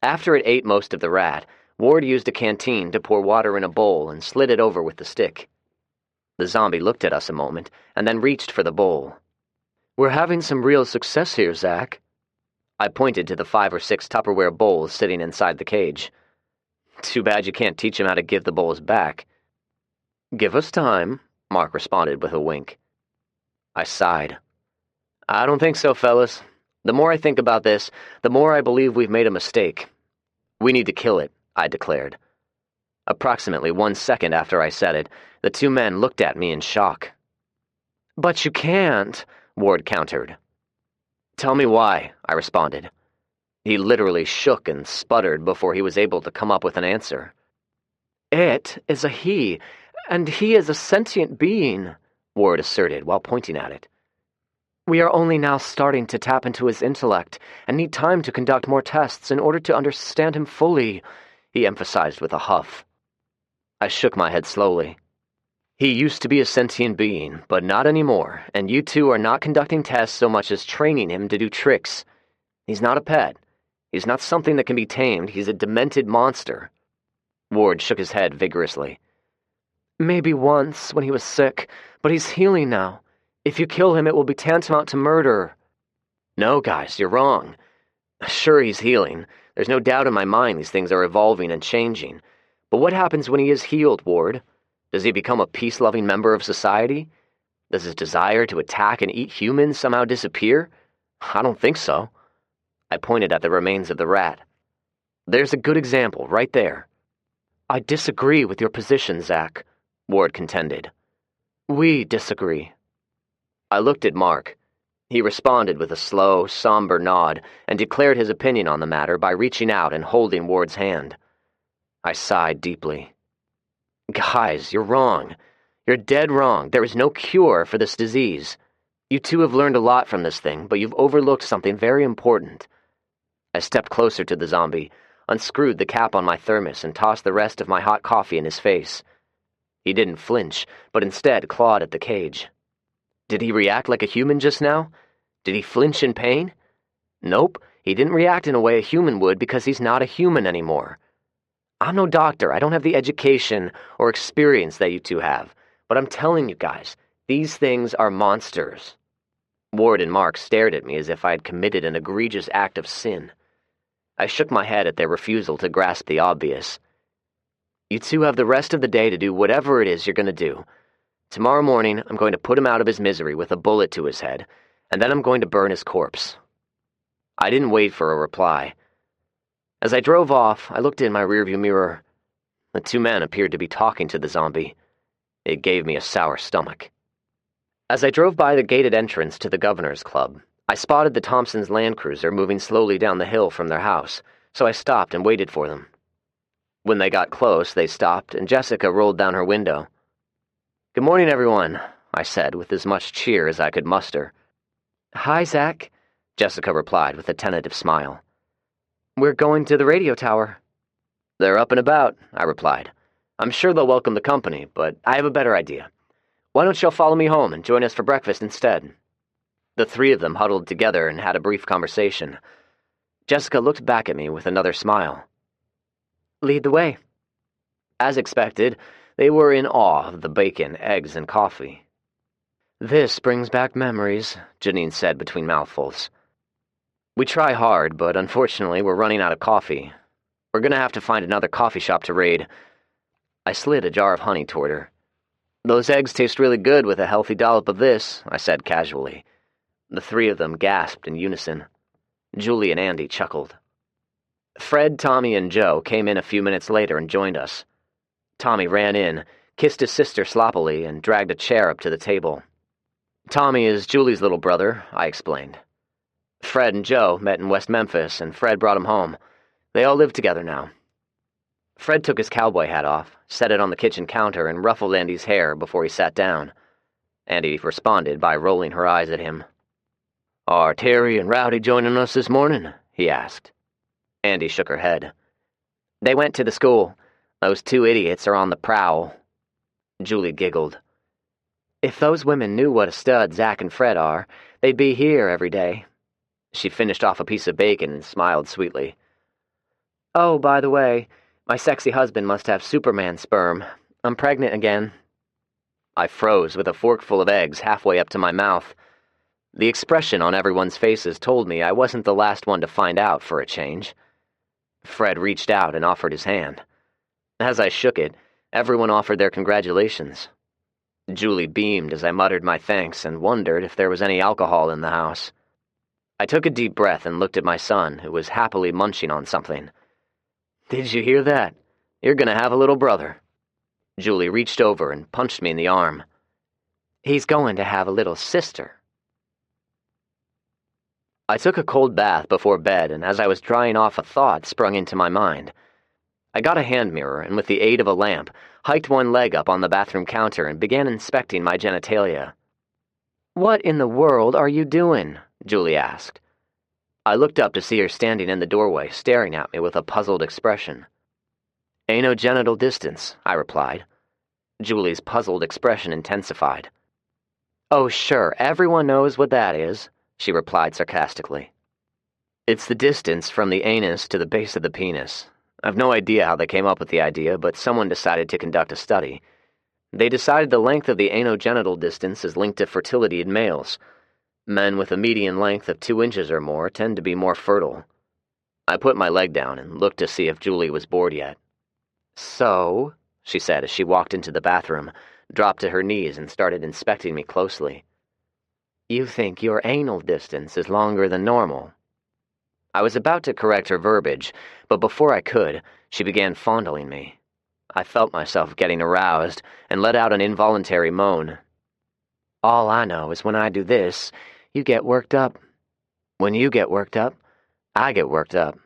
After it ate most of the rat, Ward used a canteen to pour water in a bowl and slid it over with the stick. The zombie looked at us a moment and then reached for the bowl. "We're having some real success here, Zach." I pointed to the 5 or 6 Tupperware bowls sitting inside the cage. "Too bad you can't teach him how to give the bowls back." "Give us time," Mark responded with a wink. I sighed. I don't think so, fellas. The more I think about this, the more I believe we've made a mistake. We need to kill it, I declared. Approximately 1 second after I said it, the two men looked at me in shock. But you can't, Ward countered. Tell me why, I responded. He literally shook and sputtered before he was able to come up with an answer. It is a he, and he is a sentient being, Ward asserted while pointing at it. We are only now starting to tap into his intellect and need time to conduct more tests in order to understand him fully, he emphasized with a huff. I shook my head slowly. He used to be a sentient being, but not anymore, and you two are not conducting tests so much as training him to do tricks. He's not a pet. He's not something that can be tamed. He's a demented monster. Ward shook his head vigorously. Maybe once, when he was sick, but he's healing now. If you kill him, it will be tantamount to murder. No, guys, you're wrong. Sure, he's healing. There's no doubt in my mind these things are evolving and changing. But what happens when he is healed, Ward? Does he become a peace-loving member of society? Does his desire to attack and eat humans somehow disappear? I don't think so. I pointed at the remains of the rat. There's a good example, right there. I disagree with your position, Zach, Ward contended. We disagree. I looked at Mark. He responded with a slow, somber nod and declared his opinion on the matter by reaching out and holding Ward's hand. I sighed deeply. Guys, you're wrong. You're dead wrong. There is no cure for this disease. You two have learned a lot from this thing, but you've overlooked something very important. I stepped closer to the zombie, unscrewed the cap on my thermos, and tossed the rest of my hot coffee in his face. He didn't flinch, but instead clawed at the cage. Did he react like a human just now? Did he flinch in pain? Nope, he didn't react in a way a human would because he's not a human anymore. I'm no doctor. I don't have the education or experience that you two have, but I'm telling you guys, these things are monsters. Ward and Mark stared at me as if I had committed an egregious act of sin. I shook my head at their refusal to grasp the obvious. You two have the rest of the day to do whatever it is you're going to do. Tomorrow morning, I'm going to put him out of his misery with a bullet to his head, and then I'm going to burn his corpse. I didn't wait for a reply. As I drove off, I looked in my rearview mirror. The two men appeared to be talking to the zombie. It gave me a sour stomach. As I drove by the gated entrance to the Governor's Club, I spotted the Thompsons' Land Cruiser moving slowly down the hill from their house, so I stopped and waited for them. When they got close, they stopped, and Jessica rolled down her window. Good morning, everyone, I said with as much cheer as I could muster. Hi, Zach, Jessica replied with a tentative smile. We're going to the radio tower. They're up and about, I replied. I'm sure they'll welcome the company, but I have a better idea. Why don't y'all follow me home and join us for breakfast instead? The three of them huddled together and had a brief conversation. Jessica looked back at me with another smile. Lead the way. As expected, they were in awe of the bacon, eggs, and coffee. This brings back memories, Janine said between mouthfuls. We try hard, but unfortunately we're running out of coffee. We're going to have to find another coffee shop to raid. I slid a jar of honey toward her. Those eggs taste really good with a healthy dollop of this, I said casually. The three of them gasped in unison. Julie and Andy chuckled. Fred, Tommy, and Joe came in a few minutes later and joined us. Tommy ran in, kissed his sister sloppily, and dragged a chair up to the table. Tommy is Julie's little brother, I explained. Fred and Joe met in West Memphis, and Fred brought him home. They all live together now. Fred took his cowboy hat off, set it on the kitchen counter, and ruffled Andy's hair before he sat down. Andy responded by rolling her eyes at him. Are Terry and Rowdy joining us this morning? He asked. Andy shook her head. They went to the school. Those two idiots are on the prowl. Julie giggled. If those women knew what a stud Zach and Fred are, they'd be here every day. She finished off a piece of bacon and smiled sweetly. Oh, by the way, my sexy husband must have Superman sperm. I'm pregnant again. I froze with a forkful of eggs halfway up to my mouth. The expression on everyone's faces told me I wasn't the last one to find out for a change. Fred reached out and offered his hand. As I shook it, everyone offered their congratulations. Julie beamed as I muttered my thanks and wondered if there was any alcohol in the house. I took a deep breath and looked at my son, who was happily munching on something. "Did you hear that? You're gonna have a little brother." Julie reached over and punched me in the arm. "He's going to have a little sister." I took a cold bath before bed, and as I was drying off, a thought sprung into my mind. I got a hand mirror and, with the aid of a lamp, hiked one leg up on the bathroom counter and began inspecting my genitalia. "What in the world are you doing?" Julie asked. I looked up to see her standing in the doorway, staring at me with a puzzled expression. "Anogenital distance," I replied. Julie's puzzled expression intensified. "Oh, sure, everyone knows what that is," she replied sarcastically. "It's the distance from the anus to the base of the penis. I've no idea how they came up with the idea, but someone decided to conduct a study. They decided the length of the anogenital distance is linked to fertility in males. Men with a median length of 2 inches or more tend to be more fertile." I put my leg down and looked to see if Julie was bored yet. "So?" she said as she walked into the bathroom, dropped to her knees and started inspecting me closely. "You think your anal distance is longer than normal?" I was about to correct her verbiage, but before I could, she began fondling me. I felt myself getting aroused and let out an involuntary moan. "All I know is when I do this, you get worked up. When you get worked up, I get worked up."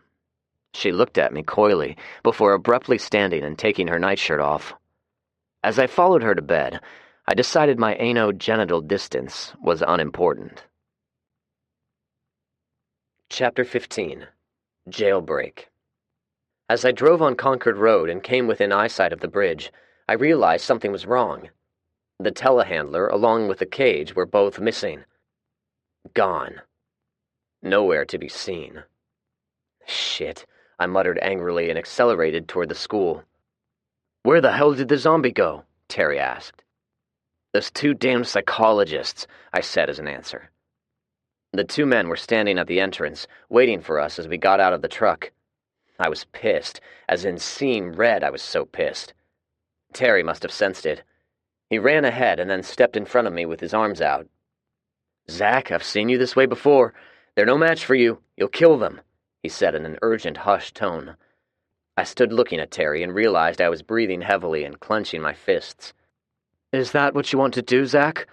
She looked at me coyly before abruptly standing and taking her nightshirt off. As I followed her to bed, I decided my anogenital distance was unimportant. Chapter 15. Jailbreak. As I drove on Concord Road and came within eyesight of the bridge, I realized something was wrong. The telehandler, along with the cage, were both missing. Gone. Nowhere to be seen. "Shit," I muttered angrily and accelerated toward the school. "Where the hell did the zombie go?" Terry asked. "Those 2 damned psychologists," I said as an answer. The 2 men were standing at the entrance, waiting for us as we got out of the truck. I was pissed, as in seeing red. I was so pissed. Terry must have sensed it. He ran ahead and then stepped in front of me with his arms out. "Zach, I've seen you this way before. They're no match for you. You'll kill them," he said in an urgent, hushed tone. I stood looking at Terry and realized I was breathing heavily and clenching my fists. "Is that what you want to do, Zach?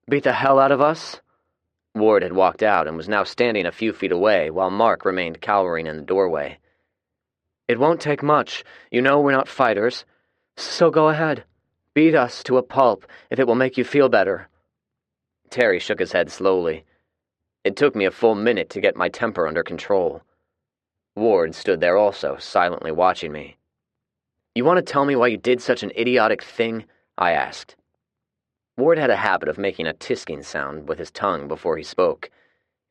Beat the hell out of us?" Ward had walked out and was now standing a few feet away, while Mark remained cowering in the doorway. "It won't take much. You know we're not fighters. So go ahead. Beat us to a pulp if it will make you feel better." Terry shook his head slowly. It took me a full minute to get my temper under control. Ward stood there also, silently watching me. "You want to tell me why you did such an idiotic thing?" I asked. Ward had a habit of making a tisking sound with his tongue before he spoke.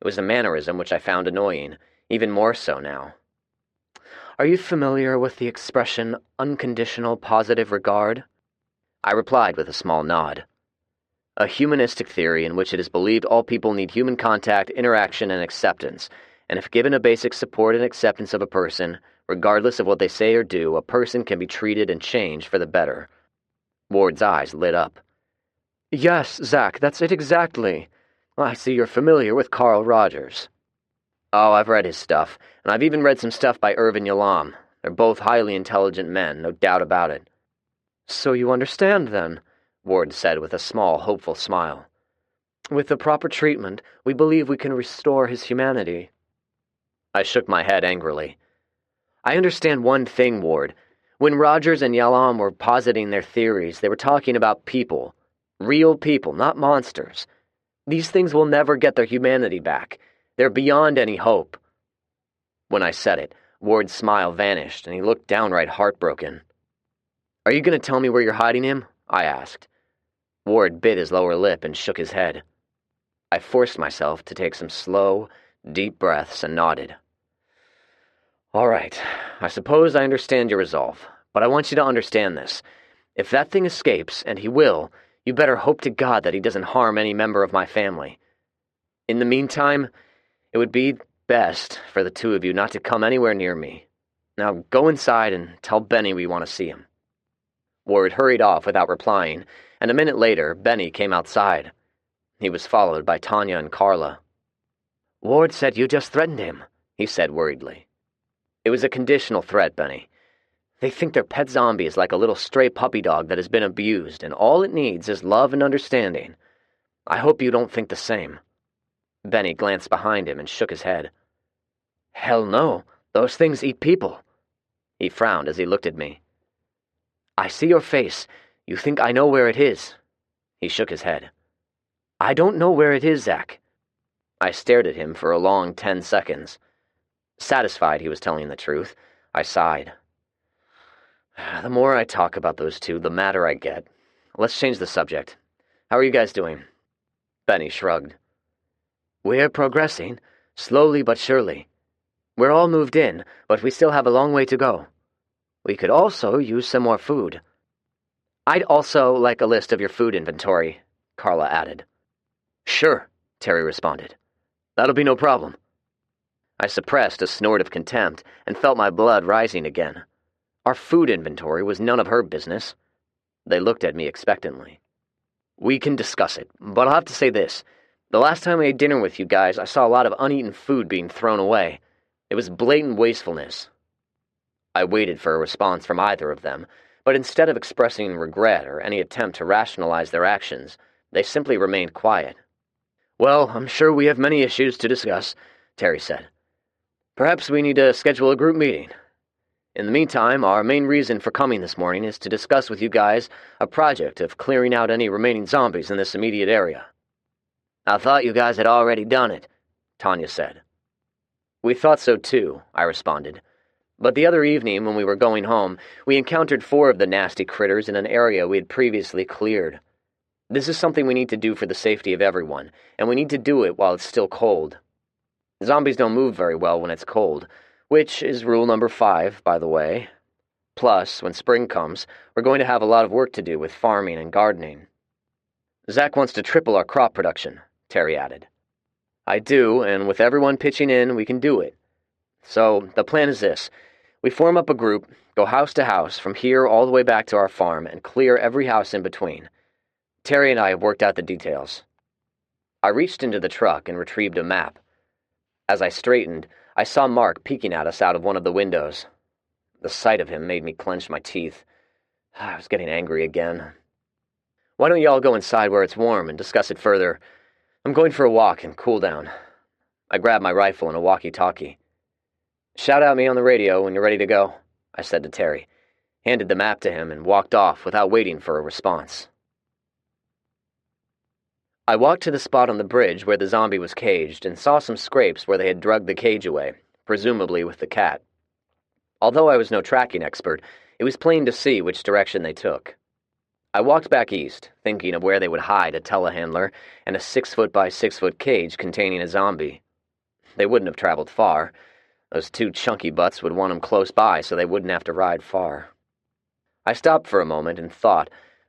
It was a mannerism which I found annoying, even more so now. "Are you familiar with the expression unconditional positive regard?" I replied with a small nod. "A humanistic theory in which it is believed all people need human contact, interaction, and acceptance, and if given a basic support and acceptance of a person, regardless of what they say or do, a person can be treated and changed for the better." Ward's eyes lit up. "Yes, Zach, that's it exactly. I see you're familiar with Carl Rogers." "Oh, I've read his stuff, and I've even read some stuff by Irvin Yalom. They're both highly intelligent men, no doubt about it." "So you understand, then," Ward said with a small, hopeful smile. "With the proper treatment, we believe we can restore his humanity." I shook my head angrily. "I understand one thing, Ward. When Rogers and Yalom were positing their theories, they were talking about people. Real people, not monsters. These things will never get their humanity back. They're beyond any hope." When I said it, Ward's smile vanished, and he looked downright heartbroken. "Are you going to tell me where you're hiding him?" I asked. Ward bit his lower lip and shook his head. I forced myself to take some slow, deep breaths and nodded. "All right, I suppose I understand your resolve, but I want you to understand this. If that thing escapes, and he will, you better hope to God that he doesn't harm any member of my family. In the meantime, it would be best for the 2 of you not to come anywhere near me. Now go inside and tell Benny we want to see him." Ward hurried off without replying, and a minute later, Benny came outside. He was followed by Tanya and Carla. "Ward said you just threatened him," he said worriedly. "It was a conditional threat, Benny. They think their pet zombie is like a little stray puppy dog that has been abused, and all it needs is love and understanding. I hope you don't think the same." Benny glanced behind him and shook his head. "Hell no, those things eat people." He frowned as he looked at me. "I see your face. You think I know where it is." He shook his head. "I don't know where it is, Zach." I stared at him for a long 10 seconds. Satisfied he was telling the truth, I sighed. The more I talk about those two, the madder I get. Let's change the subject. How are you guys doing? Benny shrugged. "We're progressing, slowly but surely. We're all moved in, but we still have a long way to go. We could also use some more food." "I'd also like a list of your food inventory," Carla added. "Sure," Terry responded. "That'll be no problem." I suppressed a snort of contempt and felt my blood rising again. Our food inventory was none of her business. They looked at me expectantly. "We can discuss it, but I'll have to say this. The last time I ate dinner with you guys, I saw a lot of uneaten food being thrown away. It was blatant wastefulness." I waited for a response from either of them, but instead of expressing regret or any attempt to rationalize their actions, they simply remained quiet. "Well, I'm sure we have many issues to discuss," Terry said. "Perhaps we need to schedule a group meeting. In the meantime, our main reason for coming this morning is to discuss with you guys a project of clearing out any remaining zombies in this immediate area." "I thought you guys had already done it," Tanya said. "We thought so too," I responded. "But the other evening when we were going home, we encountered 4 of the nasty critters in an area we had previously cleared. This is something we need to do for the safety of everyone, and we need to do it while it's still cold. Zombies don't move very well when it's cold, which is rule number 5, by the way. Plus, when spring comes, we're going to have a lot of work to do with farming and gardening." "Zach wants to triple our crop production," Terry added. "I do, and with everyone pitching in, we can do it. So, the plan is this. We form up a group, go house to house, from here all the way back to our farm, and clear every house in between. Terry and I have worked out the details." I reached into the truck and retrieved a map. As I straightened, I saw Mark peeking at us out of one of the windows. The sight of him made me clench my teeth. I was getting angry again. "Why don't you all go inside where it's warm and discuss it further? I'm going for a walk and cool down." I grabbed my rifle and a walkie-talkie. "Shout at me on the radio when you're ready to go," I said to Terry, handed the map to him, and walked off without waiting for a response. I walked to the spot on the bridge where the zombie was caged and saw some scrapes where they had dragged the cage away, presumably with the cat. Although I was no tracking expert, it was plain to see which direction they took. I walked back east, thinking of where they would hide a telehandler and a 6-foot by 6-foot cage containing a zombie. They wouldn't have traveled far. Those 2 chunky butts would want them close by so they wouldn't have to ride far. I stopped for a moment and thought,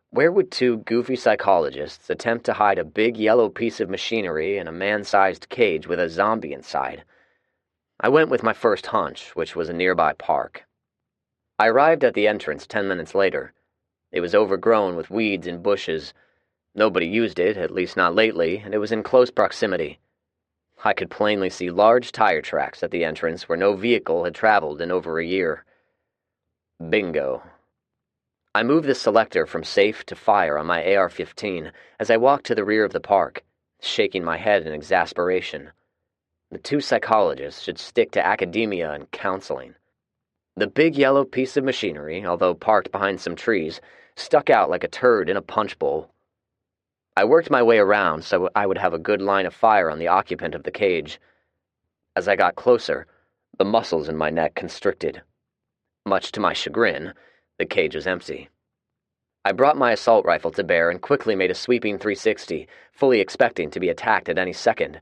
where would 2 goofy psychologists attempt to hide a big yellow piece of machinery in a man-sized cage with a zombie inside? I went with my first hunch, which was a nearby park. I arrived at the entrance 10 minutes later. It was overgrown with weeds and bushes. Nobody used it, at least not lately, and it was in close proximity. I could plainly see large tire tracks at the entrance where no vehicle had traveled in over a year. Bingo. I moved the selector from safe to fire on my AR-15 as I walked to the rear of the park, shaking my head in exasperation. The 2 psychologists should stick to academia and counseling. The big yellow piece of machinery, although parked behind some trees, stuck out like a turd in a punch bowl. I worked my way around so I would have a good line of fire on the occupant of the cage. As I got closer, the muscles in my neck constricted. Much to my chagrin, the cage was empty. I brought my assault rifle to bear and quickly made a sweeping 360, fully expecting to be attacked at any second.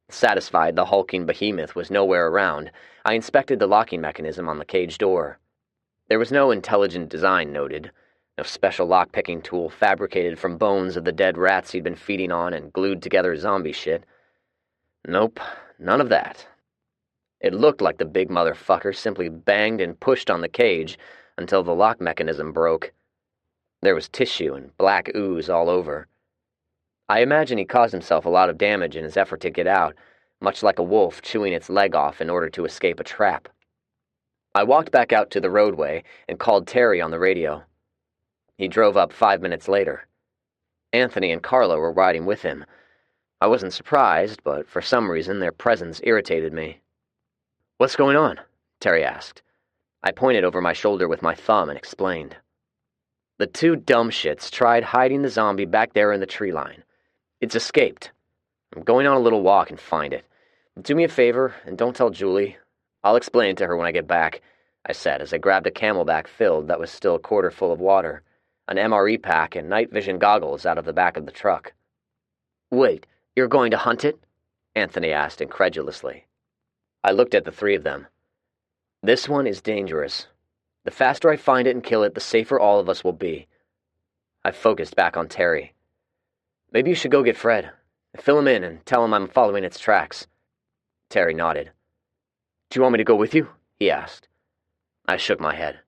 Satisfied the hulking behemoth was nowhere around, I inspected the locking mechanism on the cage door. There was no intelligent design noted, no special lock-picking tool fabricated from bones of the dead rats he'd been feeding on and glued together zombie shit. Nope, none of that. It looked like the big motherfucker simply banged and pushed on the cage until the lock mechanism broke. There was tissue and black ooze all over. I imagine he caused himself a lot of damage in his effort to get out, much like a wolf chewing its leg off in order to escape a trap. I walked back out to the roadway and called Terry on the radio. He drove up 5 minutes later. Anthony and Carla were riding with him. I wasn't surprised, but for some reason their presence irritated me. "What's going on?" Terry asked. I pointed over my shoulder with my thumb and explained. "The two dumb shits tried hiding the zombie back there in the tree line. It's escaped. I'm going on a little walk and find it. Do me a favor and don't tell Julie. I'll explain it to her when I get back," I said as I grabbed a Camelback filled that was still a quarter full of water, an MRE pack, and night vision goggles out of the back of the truck. "Wait, you're going to hunt it?" Anthony asked incredulously. I looked at the three of them. "This one is dangerous. The faster I find it and kill it, the safer all of us will be." I focused back on Terry. "Maybe you should go get Fred. Fill him in and tell him I'm following its tracks." Terry nodded. "Do you want me to go with you?" he asked. I shook my head.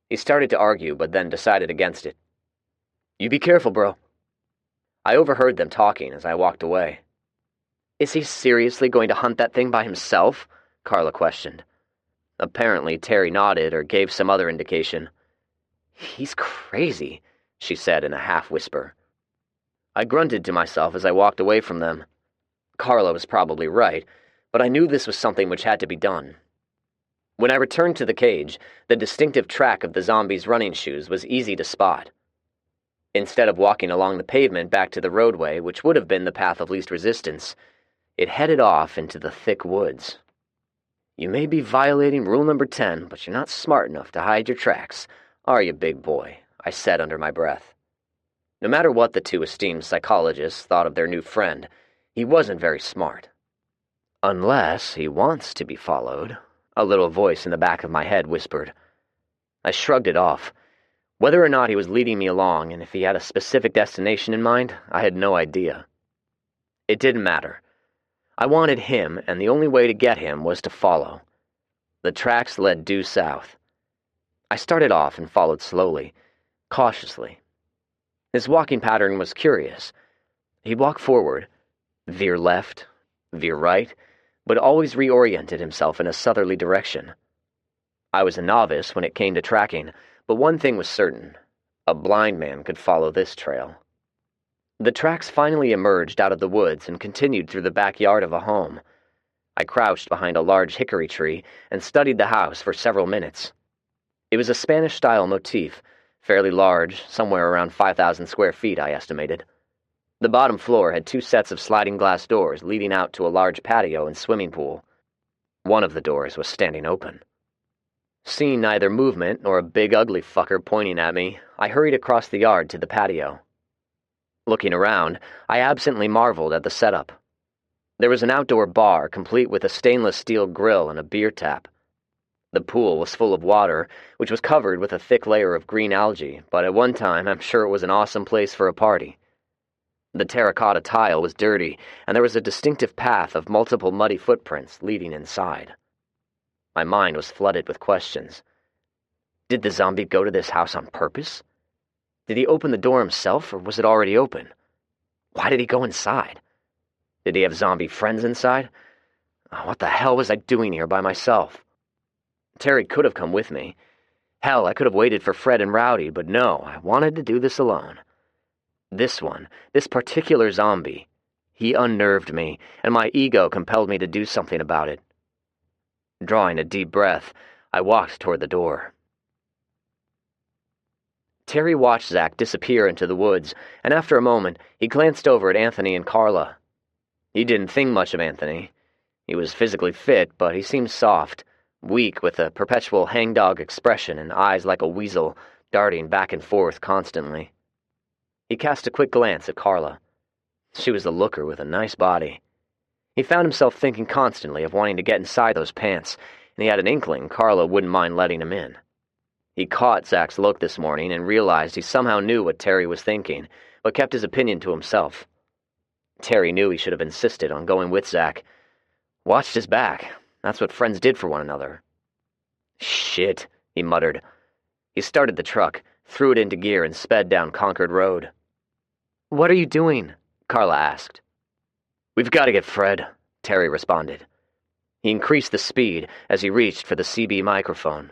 He started to argue, but then decided against it. "You be careful, bro." I overheard them talking as I walked away. "Is he seriously going to hunt that thing by himself?" Carla questioned. Apparently, Terry nodded or gave some other indication. "He's crazy," she said in a half-whisper. I grunted to myself as I walked away from them. Carla was probably right, but I knew this was something which had to be done. When I returned to the cage, the distinctive track of the zombie's running shoes was easy to spot. Instead of walking along the pavement back to the roadway, which would have been the path of least resistance, it headed off into the thick woods. "You may be violating rule number 10, but you're not smart enough to hide your tracks, are you, big boy?" I said under my breath. No matter what the two esteemed psychologists thought of their new friend, he wasn't very smart. "Unless he wants to be followed," a little voice in the back of my head whispered. I shrugged it off. Whether or not he was leading me along, and if he had a specific destination in mind, I had no idea. It didn't matter. I wanted him, and the only way to get him was to follow. The tracks led due south. I started off and followed slowly, cautiously. His walking pattern was curious. He'd walk forward, veer left, veer right, but always reoriented himself in a southerly direction. I was a novice when it came to tracking, but one thing was certain. A blind man could follow this trail. The tracks finally emerged out of the woods and continued through the backyard of a home. I crouched behind a large hickory tree and studied the house for several minutes. It was a Spanish-style motif, fairly large, somewhere around 5,000 square feet, I estimated. The bottom floor had 2 sets of sliding glass doors leading out to a large patio and swimming pool. One of the doors was standing open. Seeing neither movement nor a big ugly fucker pointing at me, I hurried across the yard to the patio. Looking around, I absently marveled at the setup. There was an outdoor bar complete with a stainless steel grill and a beer tap. The pool was full of water, which was covered with a thick layer of green algae, but at one time I'm sure it was an awesome place for a party. The terracotta tile was dirty, and there was a distinctive path of multiple muddy footprints leading inside. My mind was flooded with questions. Did the zombie go to this house on purpose? Did he open the door himself, or was it already open? Why did he go inside? Did he have zombie friends inside? Oh, what the hell was I doing here by myself? Terry could have come with me. Hell, I could have waited for Fred and Rowdy, but no, I wanted to do this alone. This one, this particular zombie, he unnerved me, and my ego compelled me to do something about it. Drawing a deep breath, I walked toward the door. Terry watched Zach disappear into the woods, and after a moment, he glanced over at Anthony and Carla. He didn't think much of Anthony. He was physically fit, but he seemed soft, weak with a perpetual hangdog expression and eyes like a weasel, darting back and forth constantly. He cast a quick glance at Carla. She was a looker with a nice body. He found himself thinking constantly of wanting to get inside those pants, and he had an inkling Carla wouldn't mind letting him in. He caught Zach's look this morning and realized he somehow knew what Terry was thinking, but kept his opinion to himself. Terry knew he should have insisted on going with Zach. Watched his back. That's what friends did for one another. "Shit," he muttered. He started the truck, threw it into gear, and sped down Concord Road. "What are you doing?" Carla asked. "We've got to get Fred," Terry responded. He increased the speed as he reached for the CB microphone.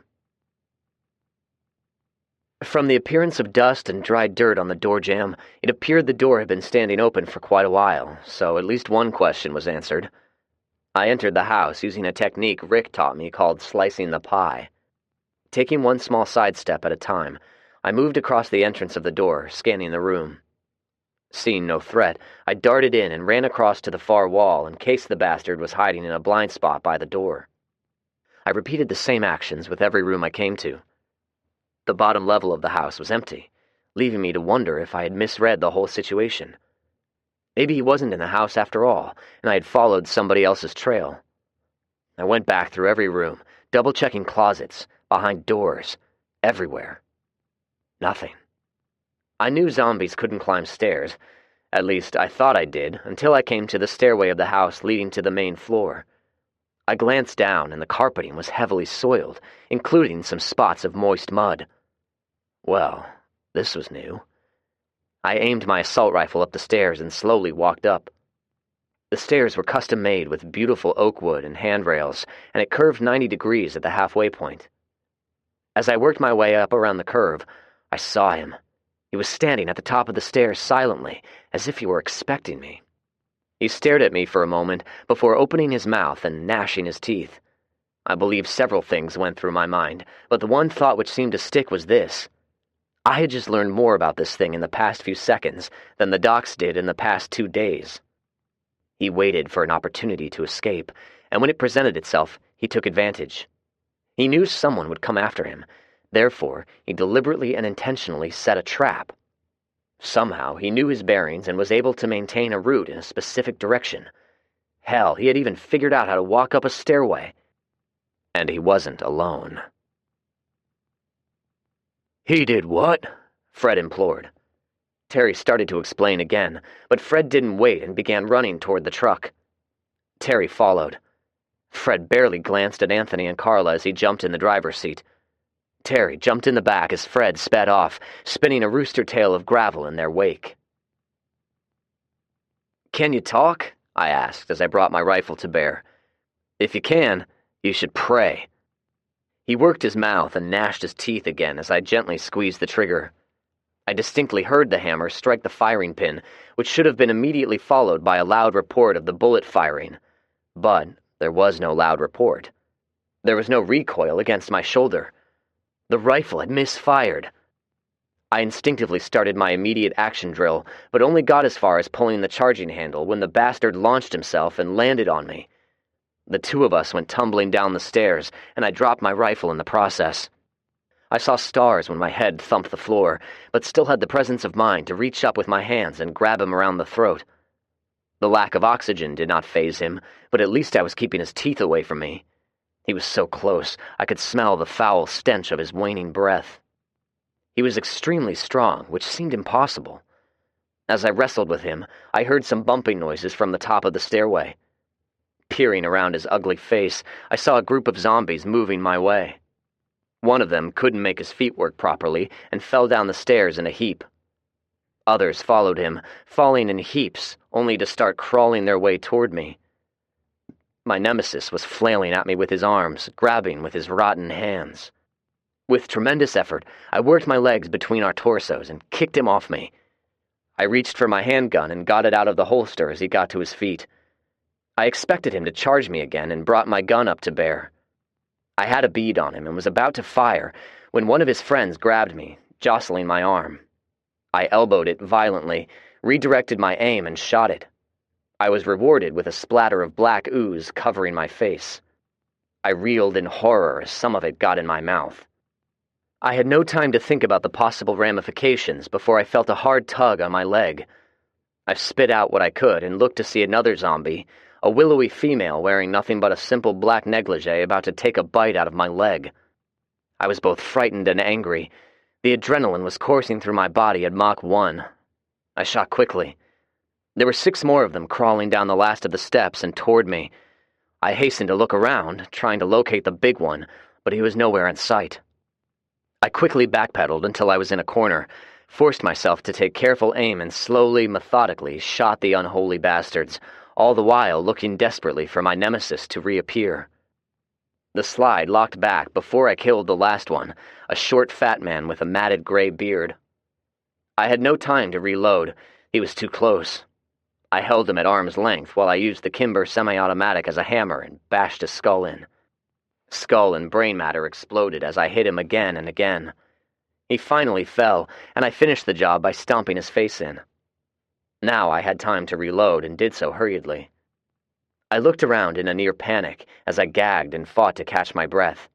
From the appearance of dust and dried dirt on the door jamb, it appeared the door had been standing open for quite a while, so at least one question was answered. I entered the house using a technique Rick taught me called slicing the pie. Taking one small sidestep at a time, I moved across the entrance of the door, scanning the room. Seeing no threat, I darted in and ran across to the far wall in case the bastard was hiding in a blind spot by the door. I repeated the same actions with every room I came to. The bottom level of the house was empty, leaving me to wonder if I had misread the whole situation. Maybe he wasn't in the house after all, and I had followed somebody else's trail. I went back through every room, double-checking closets, behind doors, everywhere. Nothing. I knew zombies couldn't climb stairs. At least, I thought I did, until I came to the stairway of the house leading to the main floor. I glanced down, and the carpeting was heavily soiled, including some spots of moist mud. Well, this was new. I aimed my assault rifle up the stairs and slowly walked up. The stairs were custom-made with beautiful oak wood and handrails, and it curved 90 degrees at the halfway point. As I worked my way up around the curve, I saw him. He was standing at the top of the stairs silently, as if he were expecting me. He stared at me for a moment before opening his mouth and gnashing his teeth. I believe several things went through my mind, but the one thought which seemed to stick was this. I had just learned more about this thing in the past few seconds than the docs did in the past 2 days. He waited for an opportunity to escape, and when it presented itself, he took advantage. He knew someone would come after him. Therefore, he deliberately and intentionally set a trap. Somehow, he knew his bearings and was able to maintain a route in a specific direction. Hell, he had even figured out how to walk up a stairway. And he wasn't alone. "He did what?" Fred implored. Terry started to explain again, but Fred didn't wait and began running toward the truck. Terry followed. Fred barely glanced at Anthony and Carla as he jumped in the driver's seat. Terry jumped in the back as Fred sped off, spinning a rooster tail of gravel in their wake. "Can you talk?" I asked as I brought my rifle to bear. "If you can, you should pray." He worked his mouth and gnashed his teeth again as I gently squeezed the trigger. I distinctly heard the hammer strike the firing pin, which should have been immediately followed by a loud report of the bullet firing. But there was no loud report. There was no recoil against my shoulder. The rifle had misfired. I instinctively started my immediate action drill, but only got as far as pulling the charging handle when the bastard launched himself and landed on me. The two of us went tumbling down the stairs, and I dropped my rifle in the process. I saw stars when my head thumped the floor, but still had the presence of mind to reach up with my hands and grab him around the throat. The lack of oxygen did not faze him, but at least I was keeping his teeth away from me. He was so close, I could smell the foul stench of his waning breath. He was extremely strong, which seemed impossible. As I wrestled with him, I heard some bumping noises from the top of the stairway. Peering around his ugly face, I saw a group of zombies moving my way. One of them couldn't make his feet work properly and fell down the stairs in a heap. Others followed him, falling in heaps, only to start crawling their way toward me. My nemesis was flailing at me with his arms, grabbing with his rotten hands. With tremendous effort, I worked my legs between our torsos and kicked him off me. I reached for my handgun and got it out of the holster as he got to his feet. I expected him to charge me again and brought my gun up to bear. I had a bead on him and was about to fire when one of his friends grabbed me, jostling my arm. I elbowed it violently, redirected my aim, and shot it. I was rewarded with a splatter of black ooze covering my face. I reeled in horror as some of it got in my mouth. I had no time to think about the possible ramifications before I felt a hard tug on my leg. I spit out what I could and looked to see another zombie, a willowy female wearing nothing but a simple black negligee about to take a bite out of my leg. I was both frightened and angry. The adrenaline was coursing through my body at Mach 1. I shot quickly. There were 6 more of them crawling down the last of the steps and toward me. I hastened to look around, trying to locate the big one, but he was nowhere in sight. I quickly backpedaled until I was in a corner, forced myself to take careful aim and slowly, methodically shot the unholy bastards, all the while looking desperately for my nemesis to reappear. The slide locked back before I killed the last one, a short, fat man with a matted gray beard. I had no time to reload. He was too close. I held him at arm's length while I used the Kimber semi-automatic as a hammer and bashed his skull in. Skull and brain matter exploded as I hit him again and again. He finally fell, and I finished the job by stomping his face in. Now I had time to reload and did so hurriedly. I looked around in a near panic as I gagged and fought to catch my breath.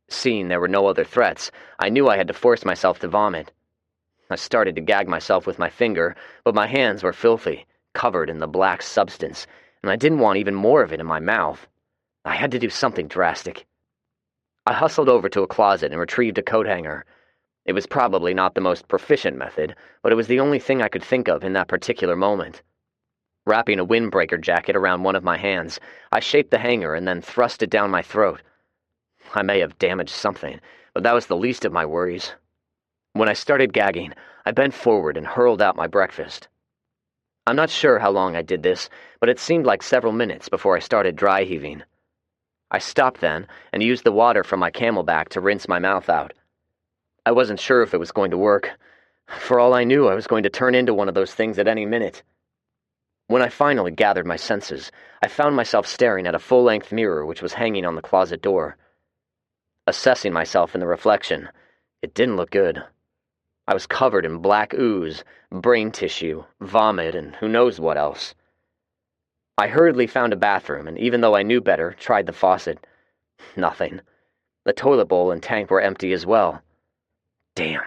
Seeing there were no other threats, I knew I had to force myself to vomit. I started to gag myself with my finger, but my hands were filthy, covered in the black substance, and I didn't want even more of it in my mouth. I had to do something drastic. I hustled over to a closet and retrieved a coat hanger. It was probably not the most proficient method, but it was the only thing I could think of in that particular moment. Wrapping a windbreaker jacket around one of my hands, I shaped the hanger and then thrust it down my throat. I may have damaged something, but that was the least of my worries. When I started gagging, I bent forward and hurled out my breakfast. I'm not sure how long I did this, but it seemed like several minutes before I started dry heaving. I stopped then and used the water from my camelback to rinse my mouth out. I wasn't sure if it was going to work. For all I knew, I was going to turn into one of those things at any minute. When I finally gathered my senses, I found myself staring at a full-length mirror which was hanging on the closet door. Assessing myself in the reflection, it didn't look good. I was covered in black ooze, brain tissue, vomit, and who knows what else. I hurriedly found a bathroom, and even though I knew better, tried the faucet. Nothing. The toilet bowl and tank were empty as well. Damn.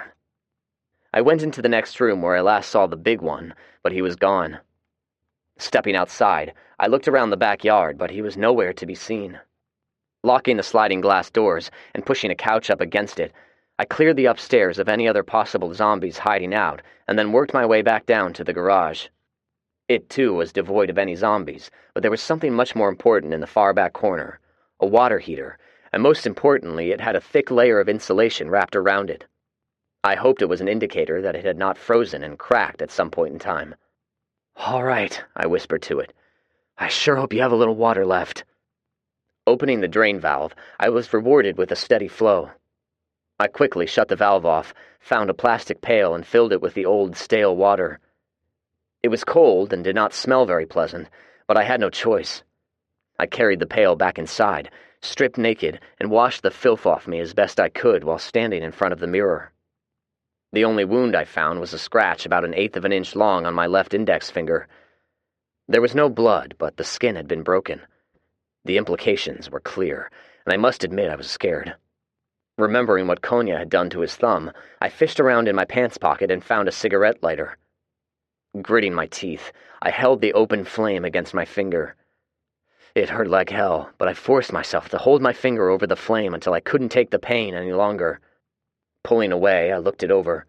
I went into the next room where I last saw the big one, but he was gone. Stepping outside, I looked around the backyard, but he was nowhere to be seen. Locking the sliding glass doors and pushing a couch up against it, I cleared the upstairs of any other possible zombies hiding out, and then worked my way back down to the garage. It, too, was devoid of any zombies, but there was something much more important in the far back corner, a water heater, and most importantly, it had a thick layer of insulation wrapped around it. I hoped it was an indicator that it had not frozen and cracked at some point in time. "All right," I whispered to it. "I sure hope you have a little water left." Opening the drain valve, I was rewarded with a steady flow. I quickly shut the valve off, found a plastic pail, and filled it with the old, stale water. It was cold and did not smell very pleasant, but I had no choice. I carried the pail back inside, stripped naked, and washed the filth off me as best I could while standing in front of the mirror. The only wound I found was a scratch about 1/8 of an inch long on my left index finger. There was no blood, but the skin had been broken. The implications were clear, and I must admit I was scared. Remembering what Konya had done to his thumb, I fished around in my pants pocket and found a cigarette lighter. Gritting my teeth, I held the open flame against my finger. It hurt like hell, but I forced myself to hold my finger over the flame until I couldn't take the pain any longer. Pulling away, I looked it over.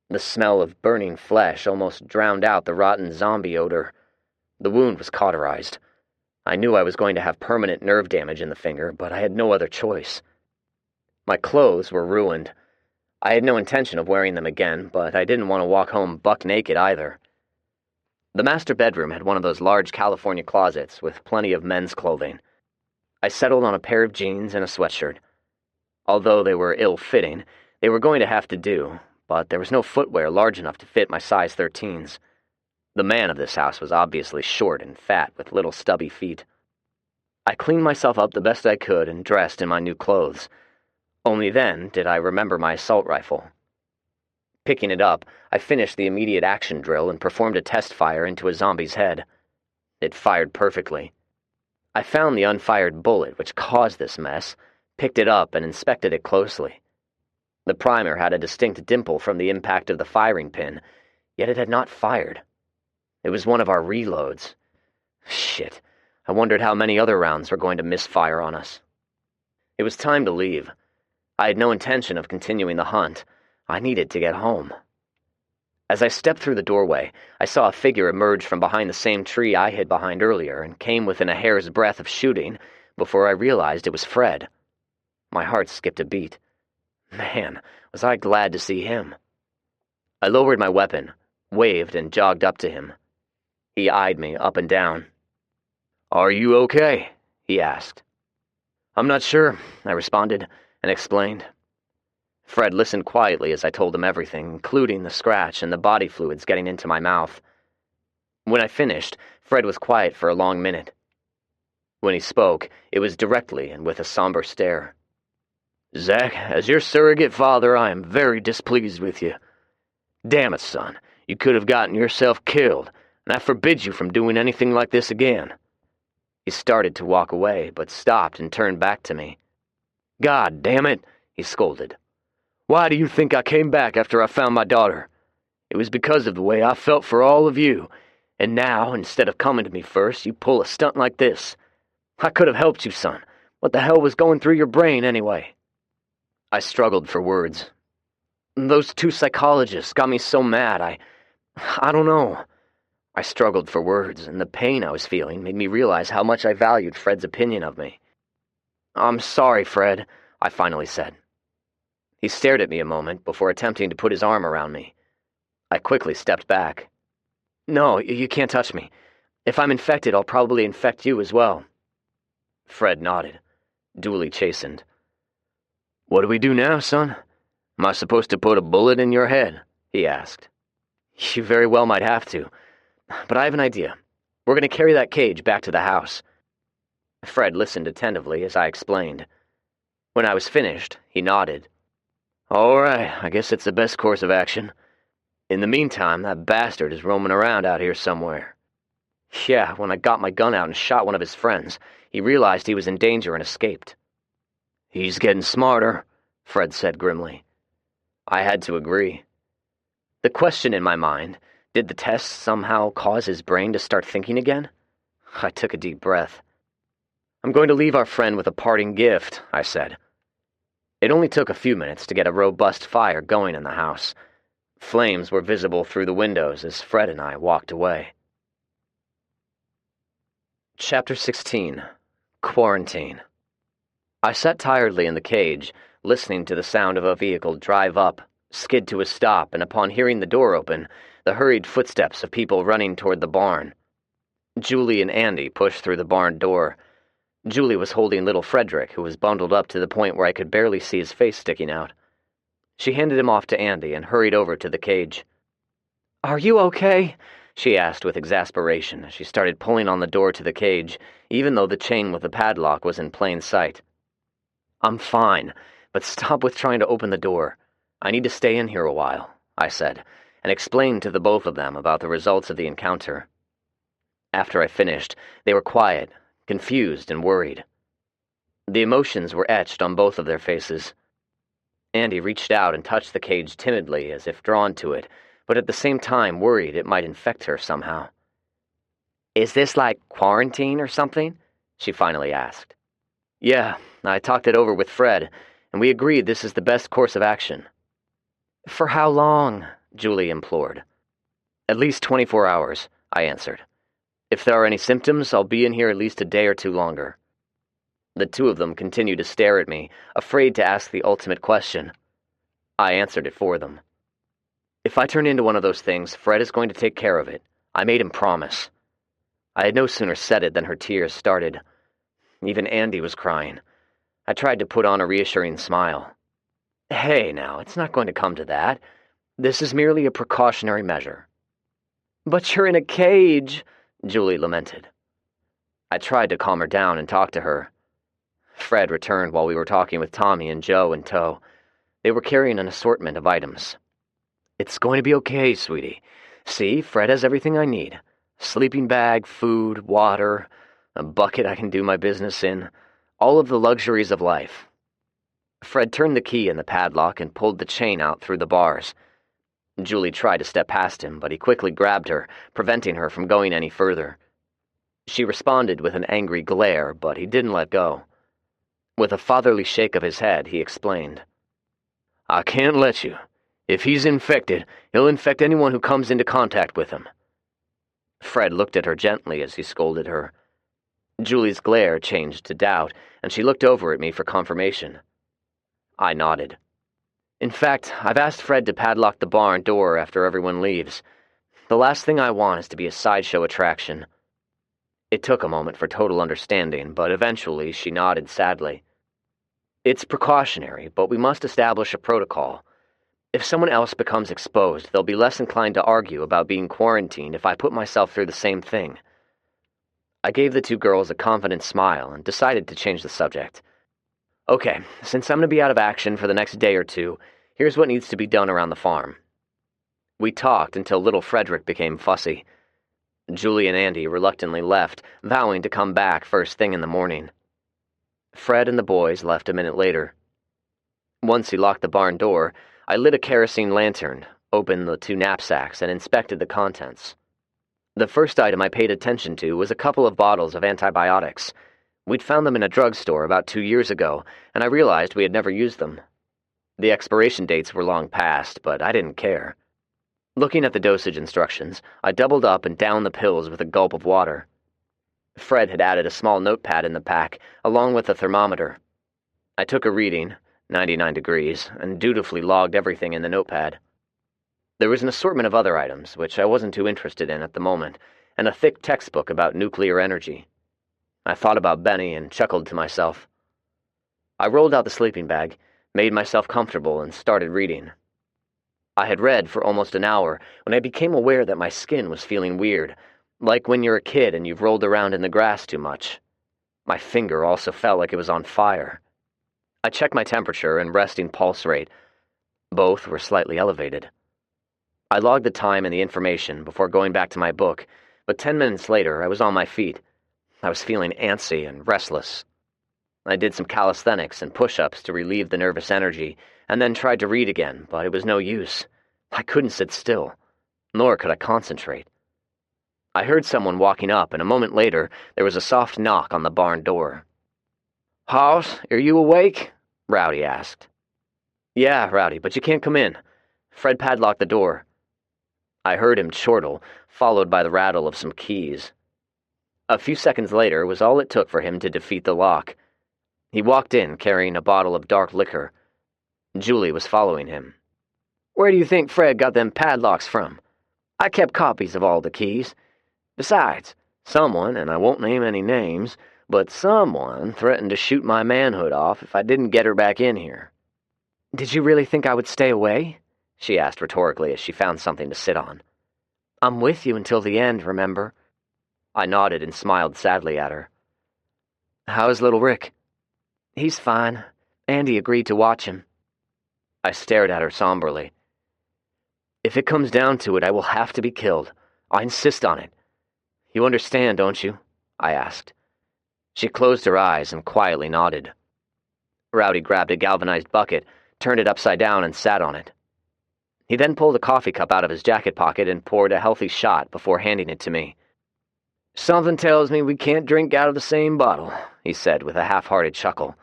The smell of burning flesh almost drowned out the rotten zombie odor. The wound was cauterized. I knew I was going to have permanent nerve damage in the finger, but I had no other choice. My clothes were ruined. I had no intention of wearing them again, but I didn't want to walk home buck naked either. The master bedroom had one of those large California closets with plenty of men's clothing. I settled on a pair of jeans and a sweatshirt. Although they were ill-fitting, they were going to have to do, but there was no footwear large enough to fit my size 13s. The man of this house was obviously short and fat with little stubby feet. I cleaned myself up the best I could and dressed in my new clothes. Only then did I remember my assault rifle. Picking it up, I finished the immediate action drill and performed a test fire into a zombie's head. It fired perfectly. I found the unfired bullet which caused this mess, picked it up, and inspected it closely. The primer had a distinct dimple from the impact of the firing pin, yet it had not fired. It was one of our reloads. Shit, I wondered how many other rounds were going to misfire on us. It was time to leave. I had no intention of continuing the hunt. I needed to get home. As I stepped through the doorway, I saw a figure emerge from behind the same tree I hid behind earlier and came within a hair's breadth of shooting before I realized it was Fred. My heart skipped a beat. Man, was I glad to see him. I lowered my weapon, waved, and jogged up to him. He eyed me up and down. "Are you okay?" he asked. "I'm not sure," I responded, and explained. Fred listened quietly as I told him everything, including the scratch and the body fluids getting into my mouth. When I finished, Fred was quiet for a long minute. When he spoke, it was directly and with a somber stare. "Zach, as your surrogate father, I am very displeased with you. Damn it, son, you could have gotten yourself killed, and I forbid you from doing anything like this again." He started to walk away, but stopped and turned back to me. "God damn it," he scolded. "Why do you think I came back after I found my daughter? It was because of the way I felt for all of you, and now, instead of coming to me first, you pull a stunt like this. I could have helped you, son. What the hell was going through your brain, anyway?" I struggled for words. "Those two psychologists got me so mad, I don't know." I struggled for words, and the pain I was feeling made me realize how much I valued Fred's opinion of me. "I'm sorry, Fred," I finally said. He stared at me a moment before attempting to put his arm around me. I quickly stepped back. "No, you can't touch me. If I'm infected, I'll probably infect you as well." Fred nodded, duly chastened. "What do we do now, son? Am I supposed to put a bullet in your head?" he asked. "You very well might have to. But I have an idea. We're going to carry that cage back to the house." Fred listened attentively as I explained. When I was finished, he nodded. "All right, I guess it's the best course of action. In the meantime, that bastard is roaming around out here somewhere." Yeah, when I got my gun out and shot one of his friends, he realized he was in danger and escaped. "He's getting smarter," Fred said grimly. I had to agree. The question in my mind, did the test somehow cause his brain to start thinking again? I took a deep breath. "I'm going to leave our friend with a parting gift," I said. It only took a few minutes to get a robust fire going in the house. Flames were visible through the windows as Fred and I walked away. Chapter 16. Quarantine. I sat tiredly in the cage, listening to the sound of a vehicle drive up, skid to a stop, and upon hearing the door open, the hurried footsteps of people running toward the barn. Julie and Andy pushed through the barn door. Julie was holding little Frederick, who was bundled up to the point where I could barely see his face sticking out. She handed him off to Andy and hurried over to the cage. "Are you okay?" she asked with exasperation as she started pulling on the door to the cage, even though the chain with the padlock was in plain sight. "I'm fine, but stop with trying to open the door. I need to stay in here a while," I said, and explained to the both of them about the results of the encounter. After I finished, they were quiet, confused and worried. The emotions were etched on both of their faces. Andy reached out and touched the cage timidly, as if drawn to it, but at the same time worried it might infect her somehow. "Is this like quarantine or something?" she finally asked. "Yeah, I talked it over with Fred, and we agreed this is the best course of action." "For how long?" Julie implored. "At least 24 hours, I answered. "If there are any symptoms, I'll be in here at least a day or two longer." The two of them continued to stare at me, afraid to ask the ultimate question. I answered it for them. "If I turn into one of those things, Fred is going to take care of it. I made him promise." I had no sooner said it than her tears started. Even Andy was crying. I tried to put on a reassuring smile. "Hey, now, it's not going to come to that. This is merely a precautionary measure." "But you're in a cage," Julie lamented. I tried to calm her down and talk to her. Fred returned while we were talking with Tommy and Joe in tow. They were carrying an assortment of items. "It's going to be okay, sweetie. See, Fred has everything I need. Sleeping bag, food, water, a bucket I can do my business in. All of the luxuries of life." Fred turned the key in the padlock and pulled the chain out through the bars. Julie tried to step past him, but he quickly grabbed her, preventing her from going any further. She responded with an angry glare, but he didn't let go. With a fatherly shake of his head, he explained. "I can't let you. If he's infected, he'll infect anyone who comes into contact with him." Fred looked at her gently as he scolded her. Julie's glare changed to doubt, and she looked over at me for confirmation. I nodded. In fact, I've asked Fred to padlock the barn door after everyone leaves. The last thing I want is to be a sideshow attraction." It took a moment for total understanding, but eventually she nodded sadly. "It's precautionary, but we must establish a protocol. If someone else becomes exposed, they'll be less inclined to argue about being quarantined if I put myself through the same thing." I gave the two girls a confident smile and decided to change the subject. "Okay, since I'm going to be out of action for the next day or two, here's what needs to be done around the farm." We talked until little Frederick became fussy. Julie and Andy reluctantly left, vowing to come back first thing in the morning. Fred and the boys left a minute later. Once he locked the barn door, I lit a kerosene lantern, opened the two knapsacks, and inspected the contents. The first item I paid attention to was a couple of bottles of antibiotics. We'd found them in a drugstore about 2 years ago, and I realized we had never used them. The expiration dates were long past, but I didn't care. Looking at the dosage instructions, I doubled up and downed the pills with a gulp of water. Fred had added a small notepad in the pack, along with a thermometer. I took a reading, 99 degrees, and dutifully logged everything in the notepad. There was an assortment of other items, which I wasn't too interested in at the moment, and a thick textbook about nuclear energy. I thought about Benny and chuckled to myself. I rolled out the sleeping bag, made myself comfortable, and started reading. I had read for almost an hour when I became aware that my skin was feeling weird, like when you're a kid and you've rolled around in the grass too much. My finger also felt like it was on fire. I checked my temperature and resting pulse rate. Both were slightly elevated. I logged the time and the information before going back to my book, but 10 minutes later I was on my feet. I was feeling antsy and restless. I did some calisthenics and push-ups to relieve the nervous energy, and then tried to read again, but it was no use. I couldn't sit still, nor could I concentrate. I heard someone walking up, and a moment later there was a soft knock on the barn door. "Hoss, are you awake?" Rowdy asked. "Yeah, Rowdy, but you can't come in. Fred padlocked the door." I heard him chortle, followed by the rattle of some keys. A few seconds later was all it took for him to defeat the lock. He walked in carrying a bottle of dark liquor. Julie was following him. "Where do you think Fred got them padlocks from? I kept copies of all the keys. Besides, someone, and I won't name any names, but someone threatened to shoot my manhood off if I didn't get her back in here." "Did you really think I would stay away?" she asked rhetorically as she found something to sit on. "I'm with you until the end, remember?" I nodded and smiled sadly at her. "How's little Rick?" "He's fine. Andy agreed to watch him." I stared at her somberly. "If it comes down to it, I will have to be killed. I insist on it. You understand, don't you?" I asked. She closed her eyes and quietly nodded. Rowdy grabbed a galvanized bucket, turned it upside down, and sat on it. He then pulled a coffee cup out of his jacket pocket and poured a healthy shot before handing it to me. "Something tells me we can't drink out of the same bottle," he said with a half-hearted chuckle,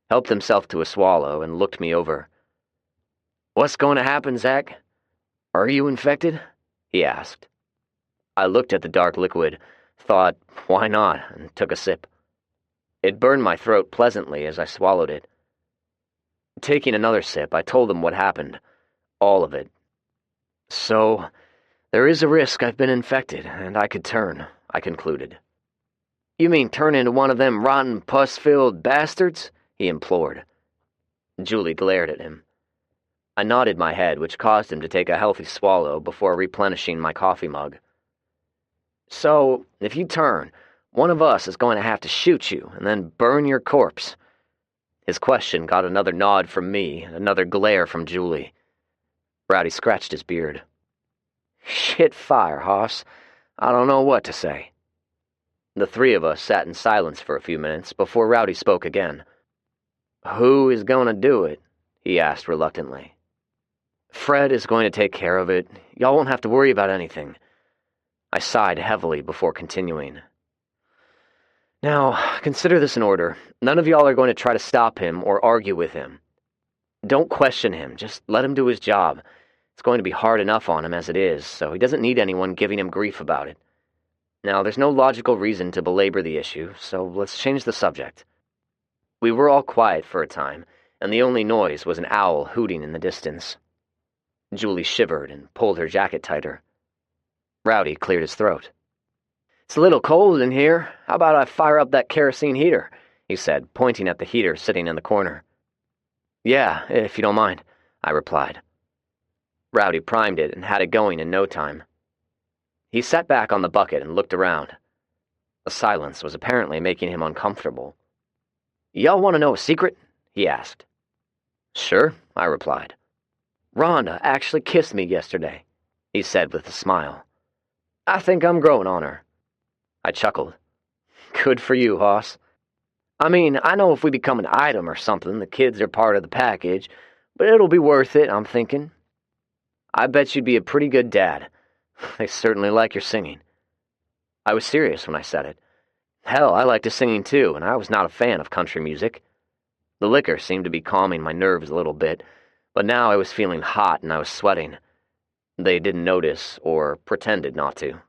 helped himself to a swallow, and looked me over. "What's going to happen, Zach? Are you infected?" he asked. I looked at the dark liquid, thought, why not, and took a sip. It burned my throat pleasantly as I swallowed it. Taking another sip, I told him what happened. All of it. "So, there is a risk I've been infected, and I could turn," I concluded. "You mean turn into one of them rotten, pus-filled bastards?" he implored. Julie glared at him. I nodded my head, which caused him to take a healthy swallow before replenishing my coffee mug. "So, if you turn, one of us is going to have to shoot you and then burn your corpse." His question got another nod from me and another glare from Julie. Rowdy scratched his beard. "Shit fire, Hoss. I don't know what to say." The three of us sat in silence for a few minutes before Rowdy spoke again. "Who is going to do it?" he asked reluctantly. "Fred is going to take care of it. Y'all won't have to worry about anything." I sighed heavily before continuing. "Now, consider this in order. None of y'all are going to try to stop him or argue with him. Don't question him. Just let him do his job. It's going to be hard enough on him as it is, so he doesn't need anyone giving him grief about it. Now, there's no logical reason to belabor the issue, so let's change the subject." We were all quiet for a time, and the only noise was an owl hooting in the distance. Julie shivered and pulled her jacket tighter. Rowdy cleared his throat. "It's a little cold in here. How about I fire up that kerosene heater?" he said, pointing at the heater sitting in the corner. "Yeah, if you don't mind," I replied. Rowdy primed it and had it going in no time. He sat back on the bucket and looked around. The silence was apparently making him uncomfortable. "Y'all want to know a secret?" he asked. "Sure," I replied. "Rhonda actually kissed me yesterday," he said with a smile. "I think I'm growing on her." I chuckled. "Good for you, Hoss. I mean, I know if we become an item or something, the kids are part of the package, but it'll be worth it, I'm thinking. I bet you'd be a pretty good dad. They certainly like your singing." I was serious when I said it. Hell, I liked his singing too, and I was not a fan of country music. The liquor seemed to be calming my nerves a little bit, but now I was feeling hot and I was sweating. They didn't notice, or pretended not to.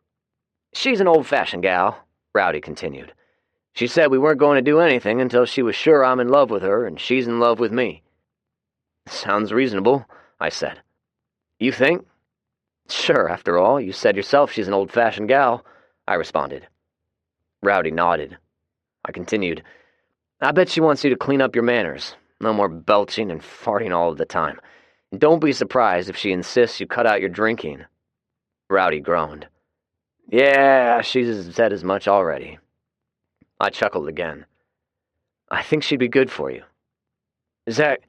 "She's an old-fashioned gal," Rowdy continued. "She said we weren't going to do anything until she was sure I'm in love with her and she's in love with me." "Sounds reasonable," I said. "You think?" "Sure, after all, you said yourself she's an old-fashioned gal," I responded. Rowdy nodded. I continued, "I bet she wants you to clean up your manners. No more belching and farting all of the time. And don't be surprised if she insists you cut out your drinking." Rowdy groaned. "Yeah, she's said as much already." I chuckled again. "I think she'd be good for you." "Zach,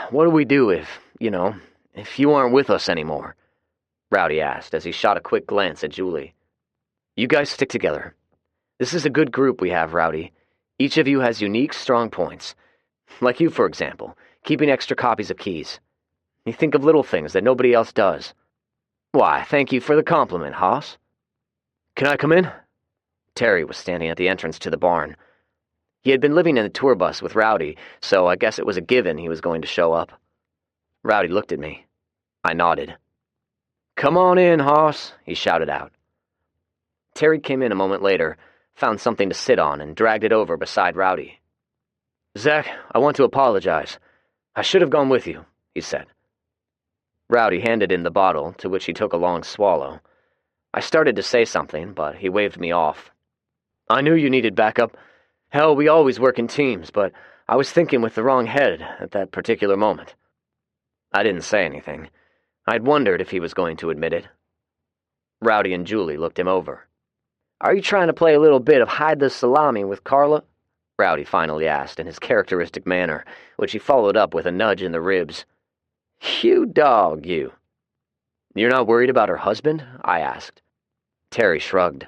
what do we do if you aren't with us anymore?" Rowdy asked as he shot a quick glance at Julie. "You guys stick together. This is a good group we have, Rowdy. Each of you has unique, strong points. Like you, for example, keeping extra copies of keys. You think of little things that nobody else does." "Why, thank you for the compliment, Hoss." "Can I come in?" Terry was standing at the entrance to the barn. He had been living in the tour bus with Rowdy, so I guess it was a given he was going to show up. Rowdy looked at me. I nodded. "Come on in, Hoss," he shouted out. Terry came in a moment later, found something to sit on, and dragged it over beside Rowdy. "Zach, I want to apologize. I should have gone with you," he said. Rowdy handed in the bottle, to which he took a long swallow. I started to say something, but he waved me off. "I knew you needed backup. Hell, we always work in teams, but I was thinking with the wrong head at that particular moment." I didn't say anything. I'd wondered if he was going to admit it. Rowdy and Julie looked him over. "Are you trying to play a little bit of hide the salami with Carla?" Rowdy finally asked in his characteristic manner, which he followed up with a nudge in the ribs. "You dog, you." "You're not worried about her husband?" I asked. Terry shrugged.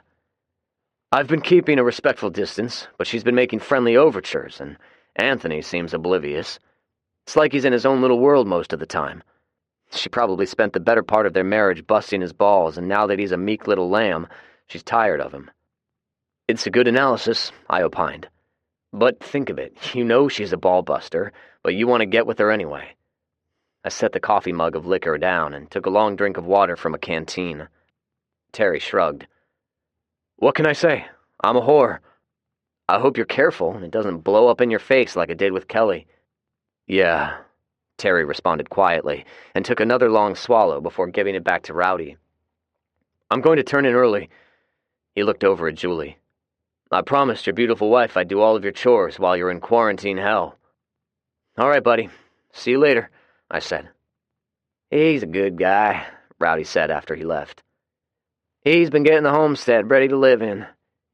"I've been keeping a respectful distance, but she's been making friendly overtures, and Anthony seems oblivious. It's like he's in his own little world most of the time. She probably spent the better part of their marriage busting his balls, and now that he's a meek little lamb, she's tired of him." "It's a good analysis," I opined. "But think of it. You know she's a ball-buster, but you want to get with her anyway." I set the coffee mug of liquor down and took a long drink of water from a canteen. Terry shrugged. "What can I say? I'm a whore. I hope you're careful and it doesn't blow up in your face like it did with Kelly." "Yeah," Terry responded quietly, and took another long swallow before giving it back to Rowdy. "I'm going to turn in early." He looked over at Julie. "I promised your beautiful wife I'd do all of your chores while you're in quarantine hell." "All right, buddy. See you later," I said. "He's a good guy," Rowdy said after he left. "He's been getting the homestead ready to live in.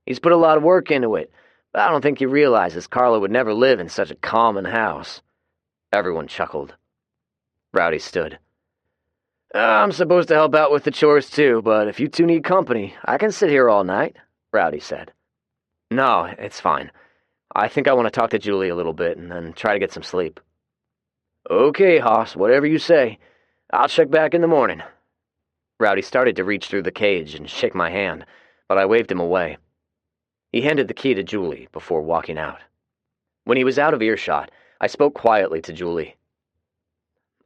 He's put a lot of work into it, but I don't think he realizes Carla would never live in such a common house." Everyone chuckled. Rowdy stood. "I'm supposed to help out with the chores too, but if you two need company, I can sit here all night," Rowdy said. "No, it's fine. I think I want to talk to Julie a little bit and then try to get some sleep." "Okay, Hoss, whatever you say. I'll check back in the morning." Rowdy started to reach through the cage and shake my hand, but I waved him away. He handed the key to Julie before walking out. When he was out of earshot, I spoke quietly to Julie.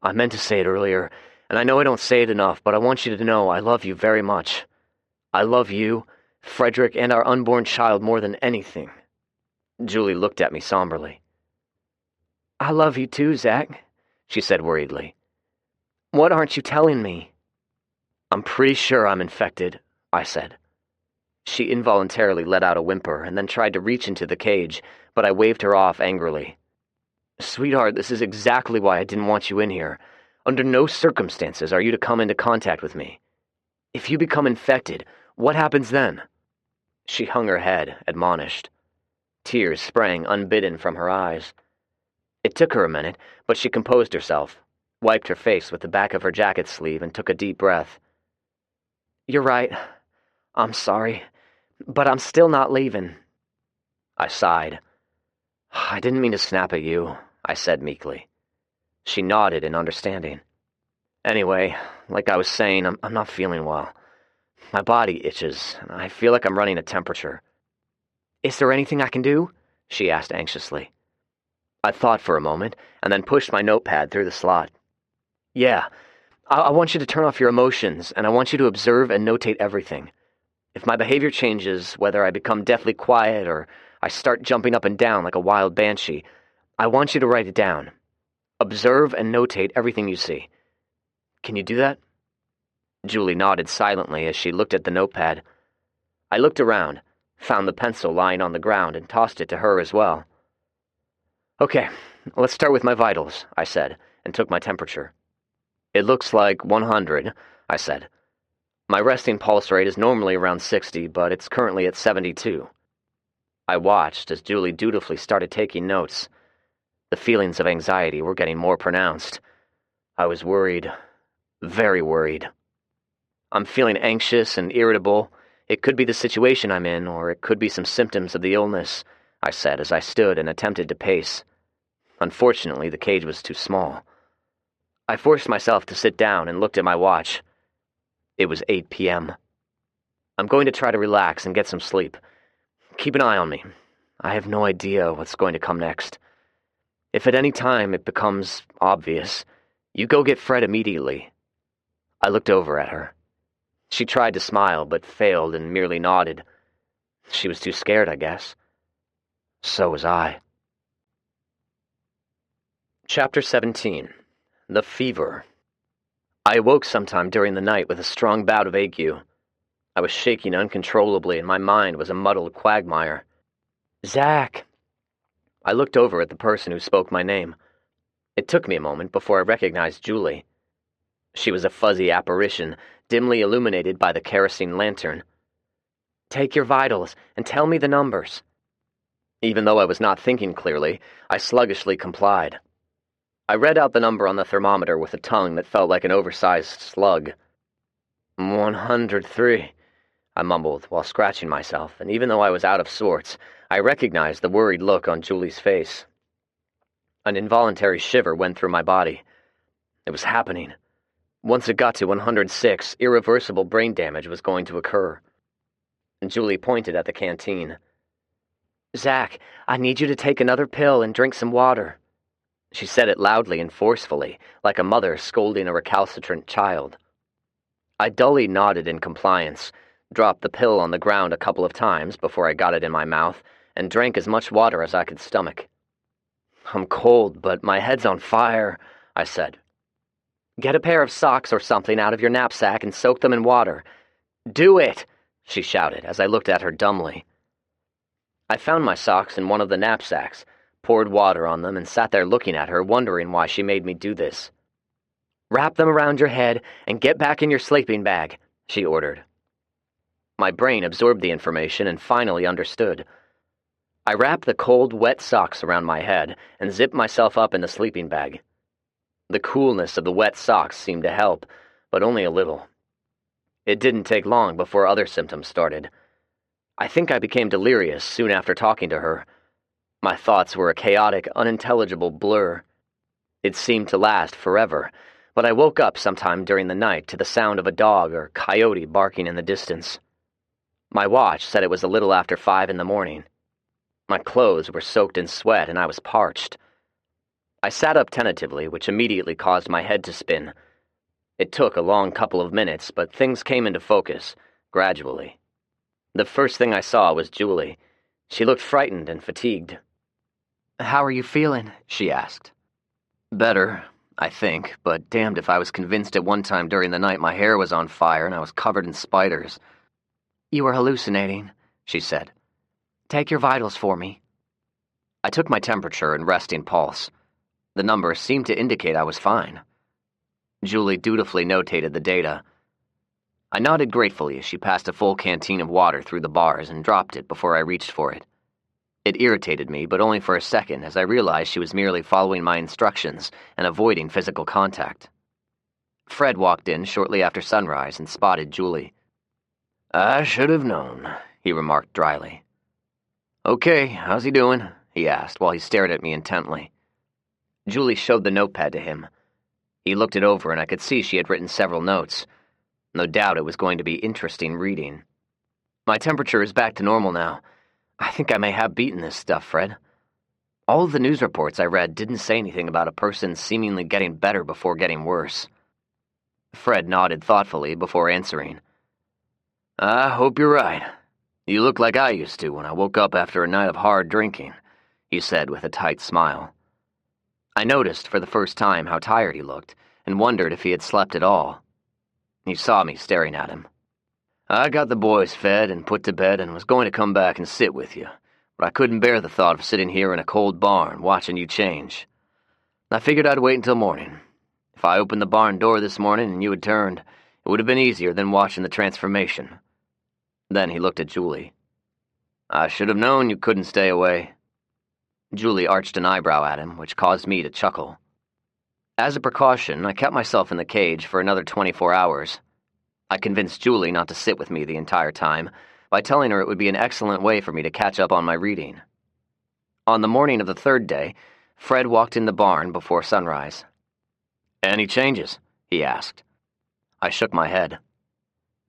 "I meant to say it earlier, and I know I don't say it enough, but I want you to know I love you very much. I love you, Frederick, and our unborn child more than anything." Julie looked at me somberly. I love you too, Zach, she said worriedly. What aren't you telling me? I'm pretty sure I'm infected, I said. She involuntarily let out a whimper and then tried to reach into the cage, but I waved her off angrily. Sweetheart, this is exactly why I didn't want you in here. Under no circumstances are you to come into contact with me. If you become infected, what happens then? She hung her head, admonished. Tears sprang unbidden from her eyes. It took her a minute, but she composed herself, wiped her face with the back of her jacket sleeve, and took a deep breath. You're right. I'm sorry, but I'm still not leaving. I sighed. I didn't mean to snap at you, I said meekly. She nodded in understanding. Anyway, like I was saying, I'm not feeling well. My body itches, and I feel like I'm running a temperature. Is there anything I can do? She asked anxiously. I thought for a moment, and then pushed my notepad through the slot. Yeah, I want you to turn off your emotions, and I want you to observe and notate everything. If my behavior changes, whether I become deathly quiet or I start jumping up and down like a wild banshee, I want you to write it down. Observe and notate everything you see. Can you do that? Julie nodded silently as she looked at the notepad. I looked around, found the pencil lying on the ground, and tossed it to her as well. Okay, let's start with my vitals, I said, and took my temperature. It looks like 100, I said. My resting pulse rate is normally around 60, but it's currently at 72. I watched as Julie dutifully started taking notes. The feelings of anxiety were getting more pronounced. I was worried, very worried. I'm feeling anxious and irritable. It could be the situation I'm in, or it could be some symptoms of the illness, I said as I stood and attempted to pace. Unfortunately, the cage was too small. I forced myself to sit down and looked at my watch. It was 8 p.m. I'm going to try to relax and get some sleep. Keep an eye on me. I have no idea what's going to come next. If at any time it becomes obvious, you go get Fred immediately. I looked over at her. She tried to smile, but failed and merely nodded. She was too scared, I guess. So was I. Chapter 17. The Fever. I awoke sometime during the night with a strong bout of ague. I was shaking uncontrollably, and my mind was a muddled quagmire. Zach! I looked over at the person who spoke my name. It took me a moment before I recognized Julie. She was a fuzzy apparition, dimly illuminated by the kerosene lantern. Take your vitals and tell me the numbers. Even though I was not thinking clearly, I sluggishly complied. I read out the number on the thermometer with a tongue that felt like an oversized slug. 103, I mumbled while scratching myself, and even though I was out of sorts, I recognized the worried look on Julie's face. An involuntary shiver went through my body. It was happening. Once it got to 106, irreversible brain damage was going to occur. Julie pointed at the canteen. Zach, I need you to take another pill and drink some water. She said it loudly and forcefully, like a mother scolding a recalcitrant child. I dully nodded in compliance, dropped the pill on the ground a couple of times before I got it in my mouth, and drank as much water as I could stomach. I'm cold, but my head's on fire, I said. Get a pair of socks or something out of your knapsack and soak them in water. Do it, she shouted as I looked at her dumbly. I found my socks in one of the knapsacks, poured water on them, and sat there looking at her, wondering why she made me do this. Wrap them around your head and get back in your sleeping bag, she ordered. My brain absorbed the information and finally understood. I wrapped the cold, wet socks around my head and zipped myself up in the sleeping bag. The coolness of the wet socks seemed to help, but only a little. It didn't take long before other symptoms started. I think I became delirious soon after talking to her. My thoughts were a chaotic, unintelligible blur. It seemed to last forever, but I woke up sometime during the night to the sound of a dog or coyote barking in the distance. My watch said it was a little after 5 in the morning. My clothes were soaked in sweat and I was parched. I sat up tentatively, which immediately caused my head to spin. It took a long couple of minutes, but things came into focus, gradually. The first thing I saw was Julie. She looked frightened and fatigued. How are you feeling? She asked. Better, I think, but damned if I was convinced at one time during the night my hair was on fire and I was covered in spiders. You were hallucinating, she said. Take your vitals for me. I took my temperature and resting pulse. The numbers seemed to indicate I was fine. Julie dutifully notated the data. I nodded gratefully as she passed a full canteen of water through the bars and dropped it before I reached for it. It irritated me, but only for a second, as I realized she was merely following my instructions and avoiding physical contact. Fred walked in shortly after sunrise and spotted Julie. I should have known, he remarked dryly. Okay, how's he doing? He asked while he stared at me intently. Julie showed the notepad to him. He looked it over and I could see she had written several notes. No doubt it was going to be interesting reading. My temperature is back to normal now. I think I may have beaten this stuff, Fred. All of the news reports I read didn't say anything about a person seemingly getting better before getting worse. Fred nodded thoughtfully before answering. I hope you're right. You look like I used to when I woke up after a night of hard drinking, he said with a tight smile. I noticed for the first time how tired he looked and wondered if he had slept at all. He saw me staring at him. I got the boys fed and put to bed and was going to come back and sit with you, but I couldn't bear the thought of sitting here in a cold barn watching you change. I figured I'd wait until morning. If I opened the barn door this morning and you had turned, it would have been easier than watching the transformation. Then he looked at Julie. I should have known you couldn't stay away. Julie arched an eyebrow at him, which caused me to chuckle. As a precaution, I kept myself in the cage for another 24 hours. I convinced Julie not to sit with me the entire time by telling her it would be an excellent way for me to catch up on my reading. On the morning of the third day, Fred walked in the barn before sunrise. Any changes? He asked. I shook my head.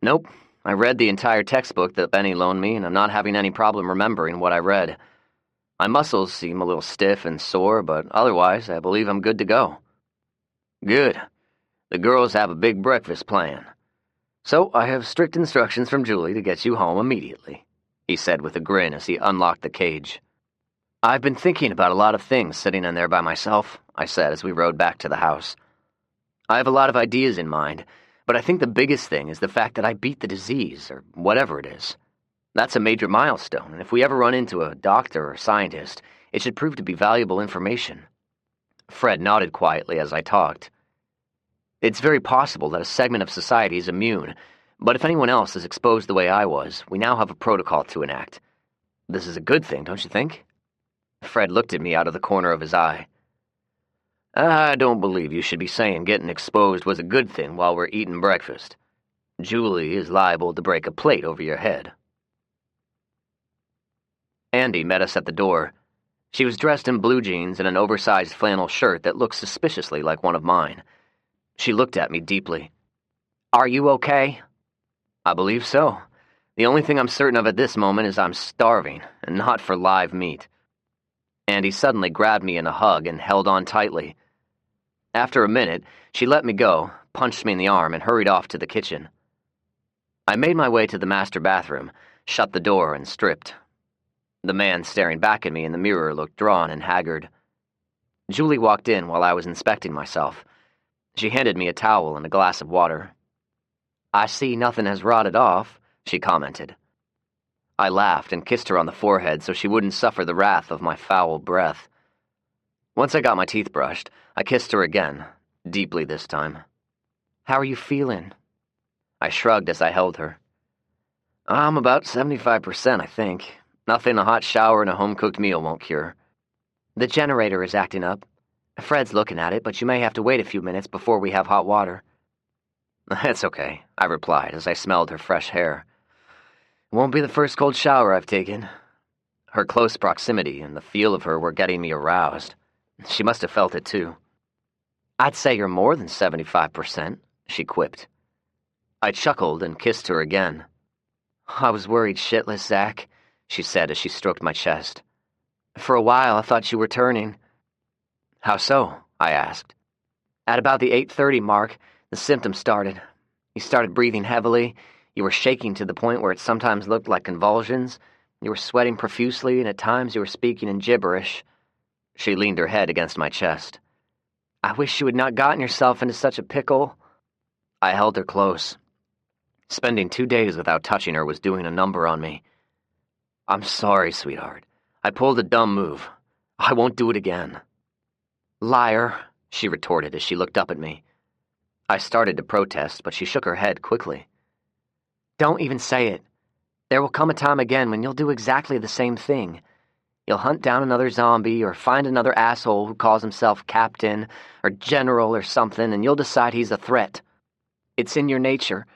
Nope. I read the entire textbook that Benny loaned me, and I'm not having any problem remembering what I read. My muscles seem a little stiff and sore, but otherwise I believe I'm good to go. Good. The girls have a big breakfast plan. So I have strict instructions from Julie to get you home immediately, he said with a grin as he unlocked the cage. I've been thinking about a lot of things sitting in there by myself, I said as we rode back to the house. I have a lot of ideas in mind, but I think the biggest thing is the fact that I beat the disease, or whatever it is. That's a major milestone, and if we ever run into a doctor or scientist, it should prove to be valuable information. Fred nodded quietly as I talked. It's very possible that a segment of society is immune, but if anyone else is exposed the way I was, we now have a protocol to enact. This is a good thing, don't you think? Fred looked at me out of the corner of his eye. I don't believe you should be saying getting exposed was a good thing while we're eating breakfast. Julie is liable to break a plate over your head. Andy met us at the door. She was dressed in blue jeans and an oversized flannel shirt that looked suspiciously like one of mine. She looked at me deeply. Are you okay? I believe so. The only thing I'm certain of at this moment is I'm starving, and not for live meat. Andy suddenly grabbed me in a hug and held on tightly. After a minute, she let me go, punched me in the arm, and hurried off to the kitchen. I made my way to the master bathroom, shut the door, and stripped. The man staring back at me in the mirror looked drawn and haggard. Julie walked in while I was inspecting myself. She handed me a towel and a glass of water. I see nothing has rotted off, she commented. I laughed and kissed her on the forehead so she wouldn't suffer the wrath of my foul breath. Once I got my teeth brushed, I kissed her again, deeply this time. How are you feeling? I shrugged as I held her. I'm about 75%, I think. Nothing a hot shower and a home-cooked meal won't cure. The generator is acting up. Fred's looking at it, but you may have to wait a few minutes before we have hot water. That's okay, I replied as I smelled her fresh hair. It won't be the first cold shower I've taken. Her close proximity and the feel of her were getting me aroused. She must have felt it too. I'd say you're more than 75%, she quipped. I chuckled and kissed her again. I was worried shitless, Zach, she said as she stroked my chest. For a while I thought you were turning. How so? I asked. At about the 8:30 mark, the symptoms started. You started breathing heavily. You were shaking to the point where it sometimes looked like convulsions. You were sweating profusely, and at times you were speaking in gibberish. She leaned her head against my chest. I wish you had not gotten yourself into such a pickle. I held her close. Spending 2 days without touching her was doing a number on me. I'm sorry, sweetheart. I pulled a dumb move. I won't do it again. Liar, she retorted as she looked up at me. I started to protest, but she shook her head quickly. Don't even say it. There will come a time again when you'll do exactly the same thing. You'll hunt down another zombie or find another asshole who calls himself captain or general or something, and you'll decide he's a threat. It's in your nature,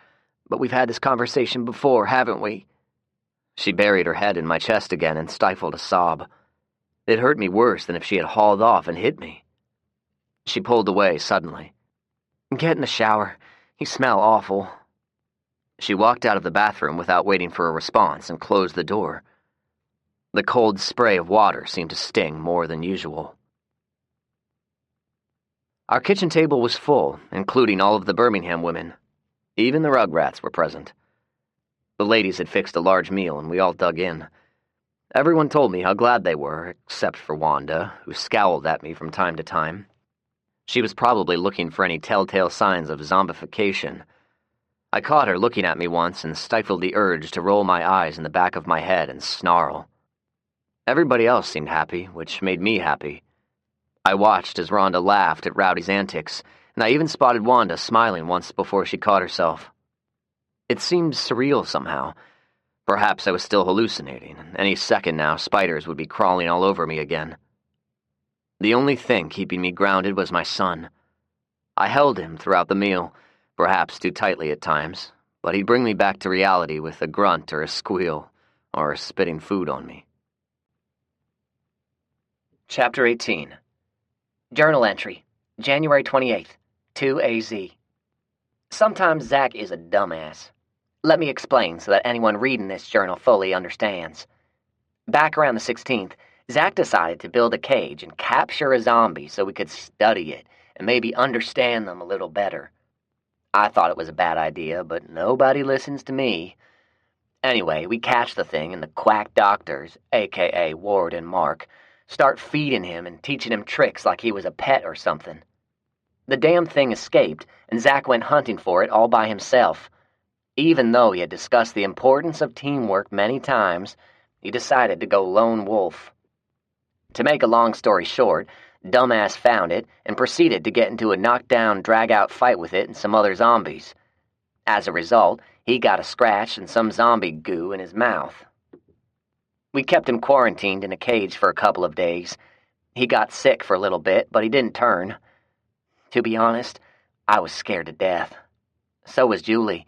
but we've had this conversation before, haven't we? She buried her head in my chest again and stifled a sob. It hurt me worse than if she had hauled off and hit me. She pulled away suddenly. Get in the shower. You smell awful. She walked out of the bathroom without waiting for a response and closed the door. The cold spray of water seemed to sting more than usual. Our kitchen table was full, including all of the Birmingham women. Even the Rugrats were present. The ladies had fixed a large meal, and we all dug in. Everyone told me how glad they were, except for Wanda, who scowled at me from time to time. She was probably looking for any telltale signs of zombification. I caught her looking at me once and stifled the urge to roll my eyes in the back of my head and snarl. Everybody else seemed happy, which made me happy. I watched as Rhonda laughed at Rowdy's antics, and I even spotted Wanda smiling once before she caught herself. It seemed surreal somehow. Perhaps I was still hallucinating, and any second now spiders would be crawling all over me again. The only thing keeping me grounded was my son. I held him throughout the meal, perhaps too tightly at times, but he'd bring me back to reality with a grunt or a squeal, or spitting food on me. Chapter 18. Journal entry, January 28th, 2AZ. Sometimes Zach is a dumbass. Let me explain so that anyone reading this journal fully understands. Back around the 16th, Zach decided to build a cage and capture a zombie so we could study it and maybe understand them a little better. I thought it was a bad idea, but nobody listens to me. Anyway, we catch the thing and the quack doctors, a.k.a. Ward and Mark, start feeding him and teaching him tricks like he was a pet or something. The damn thing escaped, and Zach went hunting for it all by himself. Even though he had discussed the importance of teamwork many times, he decided to go lone wolf. To make a long story short, Dumbass found it and proceeded to get into a knockdown, drag-out fight with it and some other zombies. As a result, he got a scratch and some zombie goo in his mouth. We kept him quarantined in a cage for a couple of days. He got sick for a little bit, but he didn't turn. To be honest, I was scared to death. So was Julie.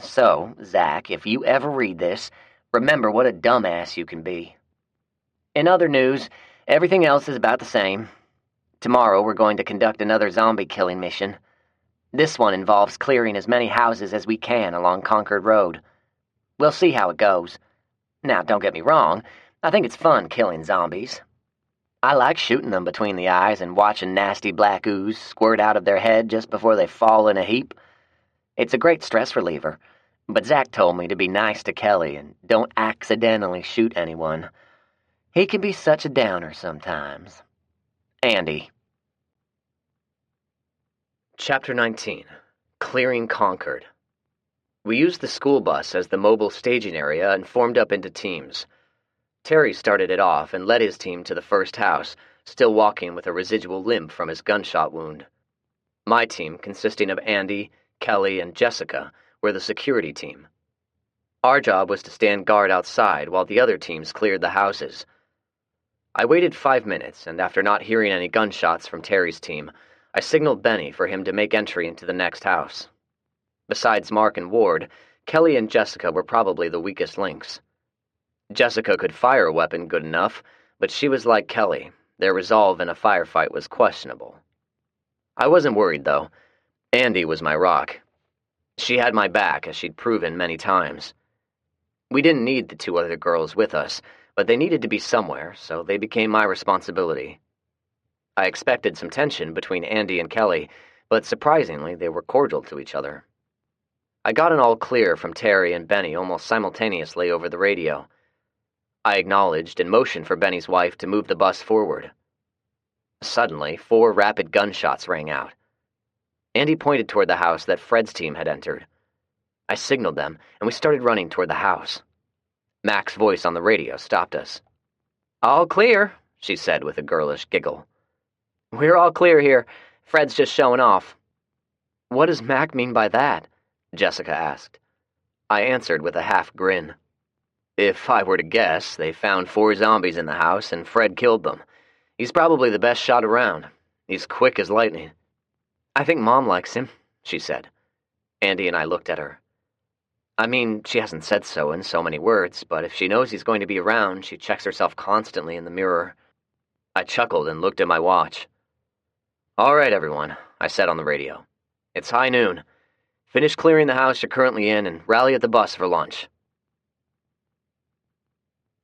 So, Zach, if you ever read this, remember what a dumbass you can be. In other news, everything else is about the same. Tomorrow we're going to conduct another zombie-killing mission. This one involves clearing as many houses as we can along Concord Road. We'll see how it goes. Now, don't get me wrong, I think it's fun killing zombies. I like shooting them between the eyes and watching nasty black ooze squirt out of their head just before they fall in a heap. It's a great stress reliever, but Zach told me to be nice to Kelly and don't accidentally shoot anyone. He can be such a downer sometimes. Andy. Chapter 19. Clearing Concord. We used the school bus as the mobile staging area and formed up into teams. Terry started it off and led his team to the first house, still walking with a residual limp from his gunshot wound. My team, consisting of Andy, Kelly, and Jessica, were the security team. Our job was to stand guard outside while the other teams cleared the houses. I waited 5 minutes, and after not hearing any gunshots from Terry's team, I signaled Benny for him to make entry into the next house. Besides Mark and Ward, Kelly and Jessica were probably the weakest links. Jessica could fire a weapon good enough, but she was like Kelly. Their resolve in a firefight was questionable. I wasn't worried, though. Andy was my rock. She had my back, as she'd proven many times. We didn't need the 2 other girls with us, but they needed to be somewhere, so they became my responsibility. I expected some tension between Andy and Kelly, but surprisingly, they were cordial to each other. I got an all clear from Terry and Benny almost simultaneously over the radio. I acknowledged and motioned for Benny's wife to move the bus forward. Suddenly, 4 rapid gunshots rang out. Andy pointed toward the house that Fred's team had entered. I signaled them, and we started running toward the house. Mac's voice on the radio stopped us. "All clear," she said with a girlish giggle. "We're all clear here. Fred's just showing off." "What does Mac mean by that?" Jessica asked. I answered with a half grin. "If I were to guess, they found 4 zombies in the house and Fred killed them. He's probably the best shot around. He's quick as lightning." "I think Mom likes him," she said. Andy and I looked at her. I mean, she hasn't said so in so many words, but if she knows he's going to be around, she checks herself constantly in the mirror. I chuckled and looked at my watch. "All right, everyone," I said on the radio. "It's high noon. Finish clearing the house you're currently in and rally at the bus for lunch."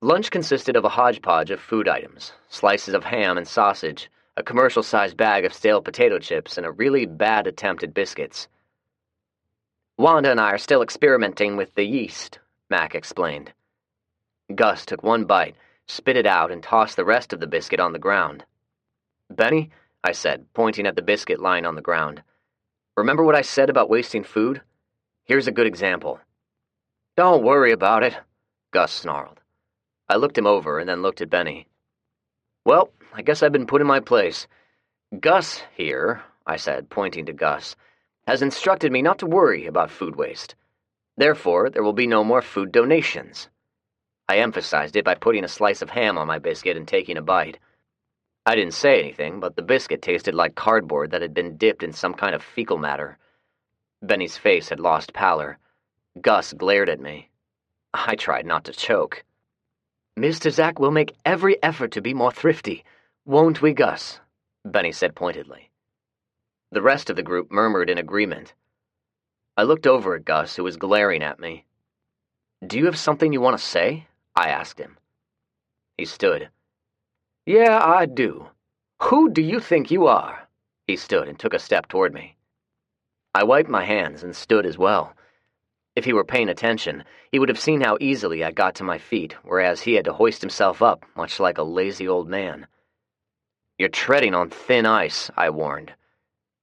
Lunch consisted of a hodgepodge of food items, slices of ham and sausage, a commercial-sized bag of stale potato chips, and a really bad attempt at biscuits. "Wanda and I are still experimenting with the yeast," Mac explained. Gus took one bite, spit it out, and tossed the rest of the biscuit on the ground. "Benny," I said, pointing at the biscuit lying on the ground, "remember what I said about wasting food? Here's a good example." "Don't worry about it," Gus snarled. I looked him over and then looked at Benny. "Well, I guess I've been put in my place. Gus here," I said, pointing to Gus, "has instructed me not to worry about food waste. Therefore, there will be no more food donations." I emphasized it by putting a slice of ham on my biscuit and taking a bite. I didn't say anything, but the biscuit tasted like cardboard that had been dipped in some kind of fecal matter. Benny's face had lost pallor. Gus glared at me. I tried not to choke. "Mr. Zack will make every effort to be more thrifty, won't we, Gus?" Benny said pointedly. The rest of the group murmured in agreement. I looked over at Gus, who was glaring at me. "Do you have something you want to say?" I asked him. He stood. "Yeah, I do. Who do you think you are?" He stood and took a step toward me. I wiped my hands and stood as well. If he were paying attention, he would have seen how easily I got to my feet, whereas he had to hoist himself up, much like a lazy old man. "You're treading on thin ice," I warned.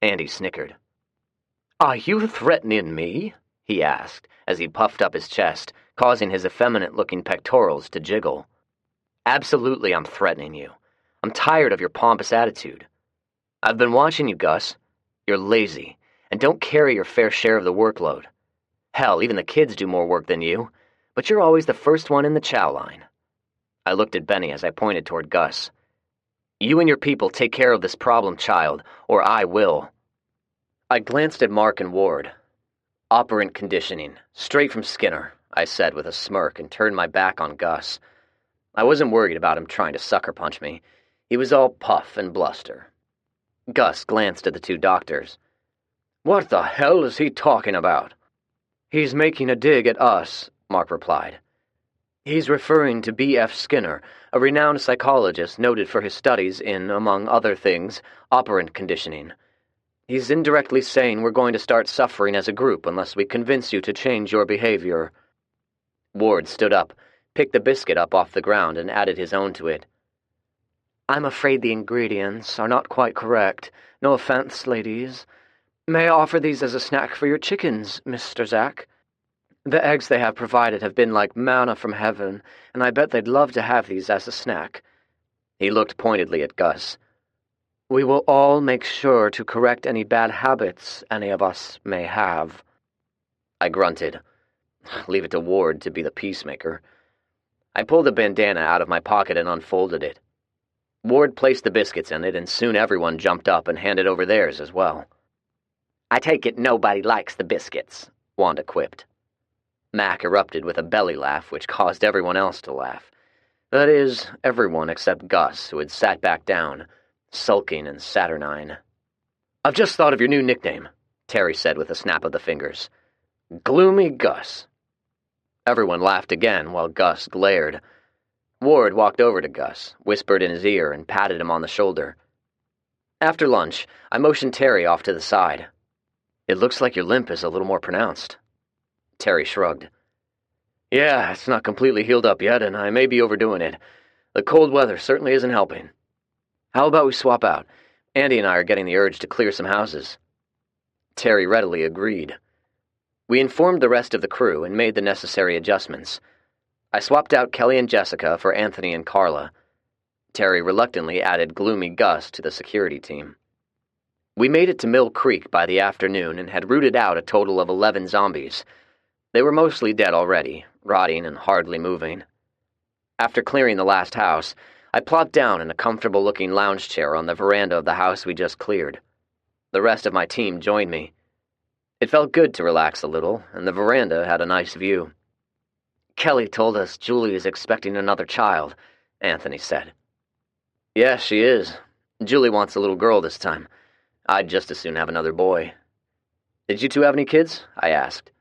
Andy snickered. "Are you threatening me?" he asked, as he puffed up his chest, causing his effeminate-looking pectorals to jiggle. "Absolutely, I'm threatening you. I'm tired of your pompous attitude. I've been watching you, Gus. You're lazy, and don't carry your fair share of the workload. Hell, even the kids do more work than you, but you're always the first one in the chow line." I looked at Benny as I pointed toward Gus. "You and your people take care of this problem child, or I will." I glanced at Mark and Ward. "Operant conditioning, straight from Skinner," I said with a smirk and turned my back on Gus. I wasn't worried about him trying to sucker punch me. He was all puff and bluster. Gus glanced at the 2 doctors. "What the hell is he talking about?" "He's making a dig at us," Mark replied. "He's referring to B.F. Skinner, a renowned psychologist noted for his studies in, among other things, operant conditioning. He's indirectly saying we're going to start suffering as a group unless we convince you to change your behavior." Ward stood up, picked the biscuit up off the ground, and added his own to it. "I'm afraid the ingredients are not quite correct. No offense, ladies. May I offer these as a snack for your chickens, Mr. Zack? The eggs they have provided have been like manna from heaven, and I bet they'd love to have these as a snack." He looked pointedly at Gus. "We will all make sure to correct any bad habits any of us may have." I grunted. Leave it to Ward to be the peacemaker. I pulled a bandana out of my pocket and unfolded it. Ward placed the biscuits in it, and soon everyone jumped up and handed over theirs as well. "I take it nobody likes the biscuits," Wanda quipped. Mac erupted with a belly laugh, which caused everyone else to laugh. That is, everyone except Gus, who had sat back down, sulking and saturnine. "I've just thought of your new nickname," Terry said with a snap of the fingers. "Gloomy Gus." Everyone laughed again, while Gus glared. Ward walked over to Gus, whispered in his ear, and patted him on the shoulder. After lunch, I motioned Terry off to the side. "It looks like your limp is a little more pronounced." Terry shrugged. "Yeah, it's not completely healed up yet, and I may be overdoing it. The cold weather certainly isn't helping." How about we swap out? Andy and I are getting the urge to clear some houses. Terry readily agreed. We informed the rest of the crew and made the necessary adjustments. I swapped out Kelly and Jessica for Anthony and Carla. Terry reluctantly added Gloomy Gus to the security team. We made it to Mill Creek by the afternoon and had rooted out a total of 11 zombies. They were mostly dead already, rotting and hardly moving. After clearing the last house, I plopped down in a comfortable-looking lounge chair on the veranda of the house we just cleared. The rest of my team joined me. It felt good to relax a little, and the veranda had a nice view. Kelly told us Julie is expecting another child, Anthony said. Yeah, she is. Julie wants a little girl this time. I'd just as soon have another boy. Did you two have any kids? I asked.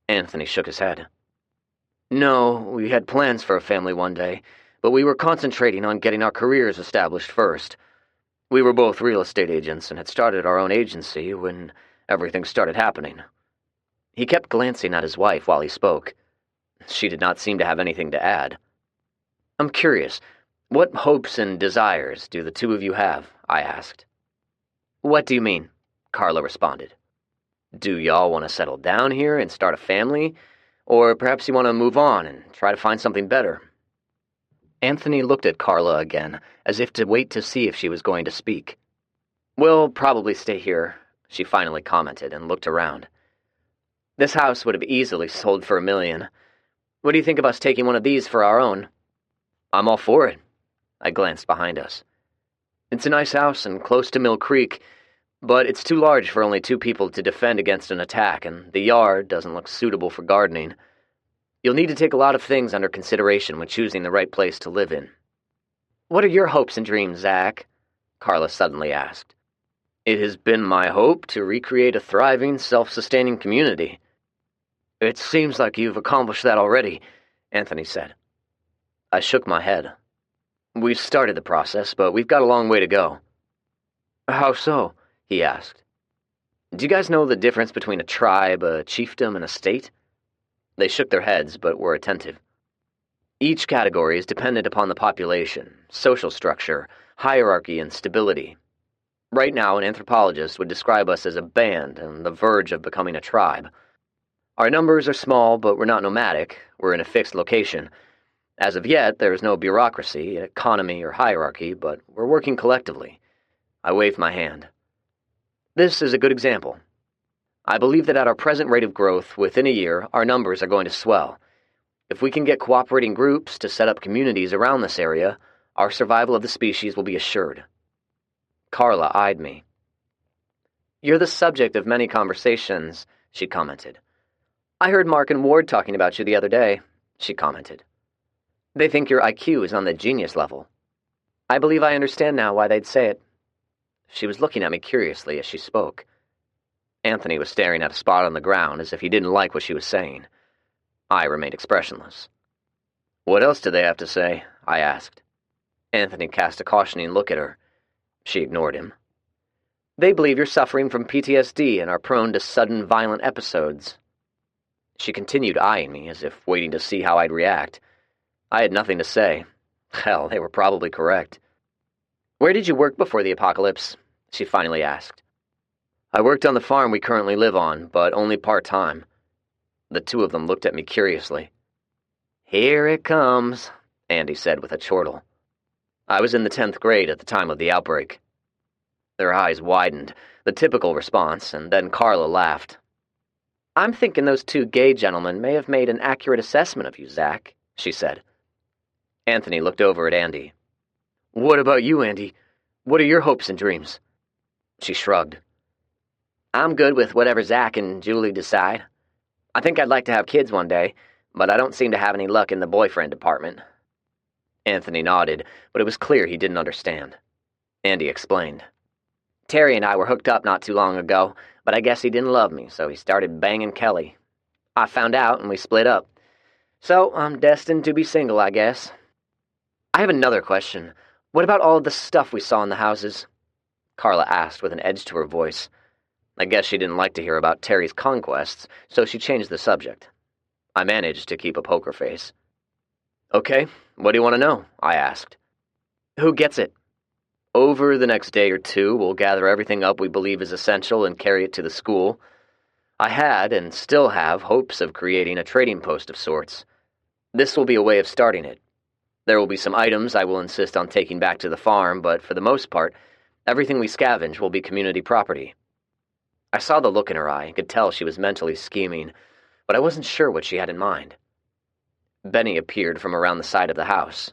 Anthony shook his head. No, we had plans for a family one day, but we were concentrating on getting our careers established first. We were both real estate agents and had started our own agency when everything started happening. He kept glancing at his wife while he spoke. She did not seem to have anything to add. I'm curious, what hopes and desires do the two of you have? I asked. What do you mean? Carla responded. Do y'all want to settle down here and start a family? Or perhaps you want to move on and try to find something better? Anthony looked at Carla again, as if to wait to see if she was going to speak. We'll probably stay here, she finally commented and looked around. This house would have easily sold for $1 million. What do you think of us taking one of these for our own? I'm all for it. I glanced behind us. It's a nice house and close to Mill Creek, but it's too large for only 2 people to defend against an attack, and the yard doesn't look suitable for gardening. You'll need to take a lot of things under consideration when choosing the right place to live in. What are your hopes and dreams, Zach? Carla suddenly asked. It has been my hope to recreate a thriving, self-sustaining community. It seems like you've accomplished that already, Anthony said. I shook my head. We've started the process, but we've got a long way to go. How so? He asked. Do you guys know the difference between a tribe, a chiefdom, and a state? They shook their heads, but were attentive. Each category is dependent upon the population, social structure, hierarchy, and stability. Right now, an anthropologist would describe us as a band on the verge of becoming a tribe. Our numbers are small, but we're not nomadic. We're in a fixed location. As of yet, there is no bureaucracy, economy, or hierarchy, but we're working collectively. I waved my hand. This is a good example. I believe that at our present rate of growth, within a year, our numbers are going to swell. If we can get cooperating groups to set up communities around this area, our survival of the species will be assured. Carla eyed me. You're the subject of many conversations, she commented. I heard Mark and Ward talking about you the other day, she commented. They think your IQ is on the genius level. I believe I understand now why they'd say it. She was looking at me curiously as she spoke. Anthony was staring at a spot on the ground as if he didn't like what she was saying. I remained expressionless. What else did they have to say? I asked. Anthony cast a cautioning look at her. She ignored him. They believe you're suffering from PTSD and are prone to sudden violent episodes. She continued eyeing me as if waiting to see how I'd react. I had nothing to say. Hell, they were probably correct. Where did you work before the apocalypse? She finally asked. I worked on the farm we currently live on, but only part-time. The two of them looked at me curiously. Here it comes, Andy said with a chortle. I was in the 10th grade at the time of the outbreak. Their eyes widened, the typical response, and then Carla laughed. I'm thinking those 2 gay gentlemen may have made an accurate assessment of you, Zach, she said. Anthony looked over at Andy. What about you, Andy? What are your hopes and dreams? She shrugged. I'm good with whatever Zach and Julie decide. I think I'd like to have kids one day, but I don't seem to have any luck in the boyfriend department. Anthony nodded, but it was clear he didn't understand. Andy explained. Terry and I were hooked up not too long ago, but I guess he didn't love me, so he started banging Kelly. I found out, and we split up. So I'm destined to be single, I guess. I have another question. What about all of the stuff we saw in the houses? Carla asked with an edge to her voice. I guess she didn't like to hear about Terry's conquests, so she changed the subject. I managed to keep a poker face. Okay, what do you want to know? I asked. Who gets it? Over the next day or two, we'll gather everything up we believe is essential and carry it to the school. I had, and still have, hopes of creating a trading post of sorts. This will be a way of starting it. There will be some items I will insist on taking back to the farm, but for the most part, everything we scavenge will be community property. I saw the look in her eye and could tell she was mentally scheming, but I wasn't sure what she had in mind. Benny appeared from around the side of the house.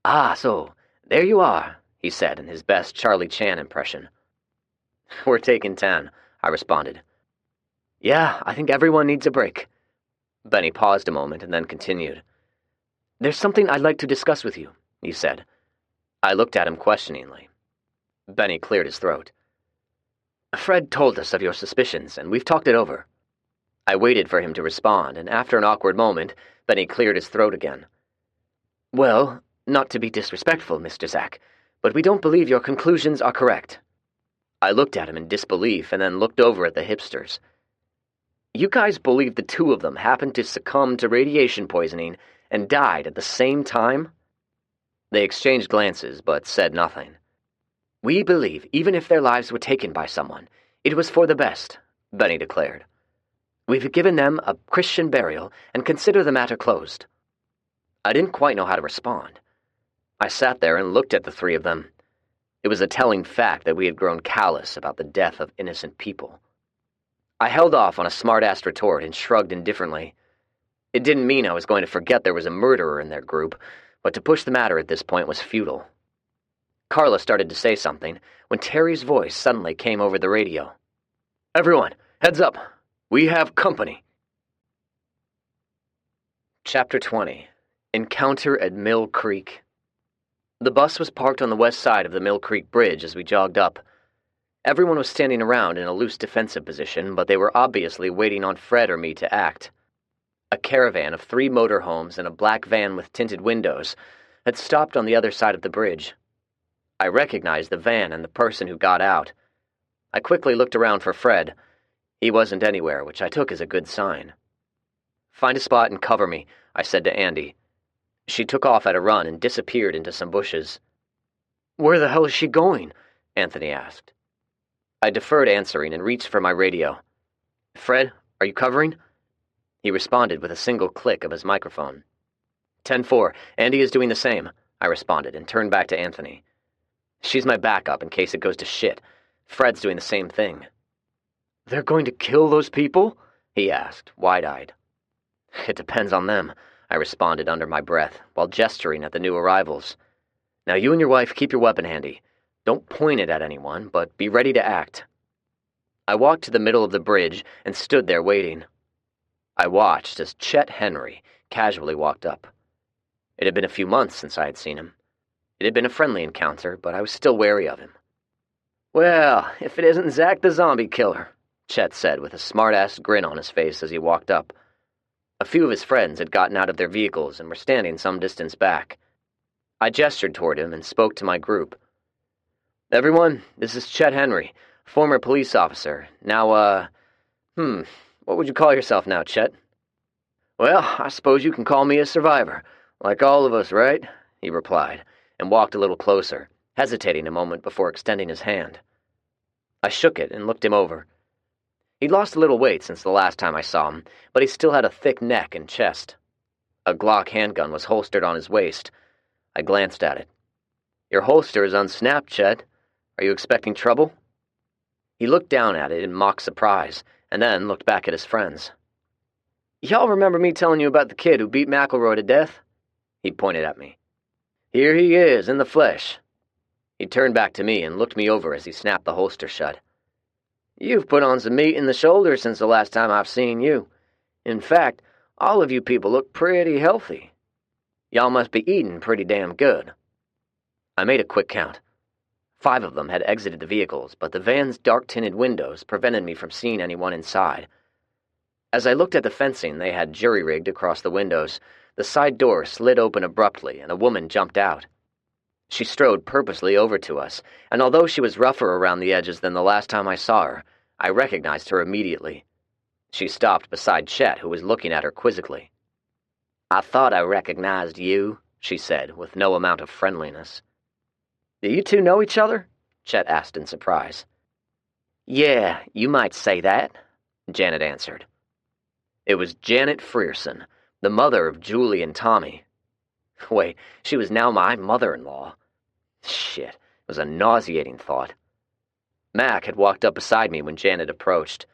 "Ah, so, there you are," he said in his best Charlie Chan impression. "We're taking 10, I responded. "Yeah, I think everyone needs a break." Benny paused a moment and then continued. "There's something I'd like to discuss with you," he said. I looked at him questioningly. Benny cleared his throat. "Fred told us of your suspicions, and we've talked it over." I waited for him to respond, and after an awkward moment, Benny cleared his throat again. "Well, not to be disrespectful, Mr. Zack, but we don't believe your conclusions are correct." I looked at him in disbelief and then looked over at the hipsters. "You guys believe the two of them happened to succumb to radiation poisoning and died at the same time?" They exchanged glances, but said nothing. "We believe even if their lives were taken by someone, it was for the best," Benny declared. "We've given them a Christian burial and consider the matter closed." I didn't quite know how to respond. I sat there and looked at the three of them. It was a telling fact that we had grown callous about the death of innocent people. I held off on a smart-ass retort and shrugged indifferently. It didn't mean I was going to forget there was a murderer in their group, but to push the matter at this point was futile. Carla started to say something when Terry's voice suddenly came over the radio. "Everyone, heads up! We have company!" Chapter 20. Encounter at Mill Creek. The bus was parked on the west side of the Mill Creek Bridge as we jogged up. Everyone was standing around in a loose defensive position, but they were obviously waiting on Fred or me to act. A caravan of 3 motorhomes and a black van with tinted windows had stopped on the other side of the bridge. I recognized the van and the person who got out. I quickly looked around for Fred. He wasn't anywhere, which I took as a good sign. "Find a spot and cover me," I said to Andy. She took off at a run and disappeared into some bushes. "Where the hell is she going?" Anthony asked. I deferred answering and reached for my radio. "Fred, are you covering?" He responded with a single click of his microphone. 10-4, Andy is doing the same, I responded and turned back to Anthony. "She's my backup in case it goes to shit. Fred's doing the same thing." "They're going to kill those people?" he asked, wide-eyed. "It depends on them," I responded under my breath, while gesturing at the new arrivals. "Now you and your wife keep your weapon handy. Don't point it at anyone, but be ready to act." I walked to the middle of the bridge and stood there waiting. I watched as Chet Henry casually walked up. It had been a few months since I had seen him. It had been a friendly encounter, but I was still wary of him. "Well, if it isn't Zack the Zombie Killer," Chet said with a smart-ass grin on his face as he walked up. A few of his friends had gotten out of their vehicles and were standing some distance back. I gestured toward him and spoke to my group. "Everyone, this is Chet Henry, former police officer. Now, what would you call yourself now, Chet?" "Well, I suppose you can call me a survivor, like all of us, right?" he replied, and walked a little closer, hesitating a moment before extending his hand. I shook it and looked him over. He'd lost a little weight since the last time I saw him, but he still had a thick neck and chest. A Glock handgun was holstered on his waist. I glanced at it. "Your holster is unsnapped, Chet. Are you expecting trouble?" He looked down at it in mock surprise, and then looked back at his friends. "Y'all remember me telling you about the kid who beat McElroy to death?" He pointed at me. "Here he is, in the flesh." He turned back to me and looked me over as he snapped the holster shut. "You've put on some meat in the shoulder since the last time I've seen you. In fact, all of you people look pretty healthy. Y'all must be eating pretty damn good." I made a quick count. 5 of them had exited the vehicles, but the van's dark-tinted windows prevented me from seeing anyone inside. As I looked at the fencing they had jury-rigged across the windows, the side door slid open abruptly and a woman jumped out. She strode purposely over to us, and although she was rougher around the edges than the last time I saw her, I recognized her immediately. She stopped beside Chet, who was looking at her quizzically. "I thought I recognized you," she said, with no amount of friendliness. Do you two know each other? Chet asked in surprise. Yeah, you might say that, Janet answered. It was Janet Frierson, the mother of Julie and Tommy. Wait, she was now my mother-in-law. Shit, it was a nauseating thought. Mac had walked up beside me when Janet approached.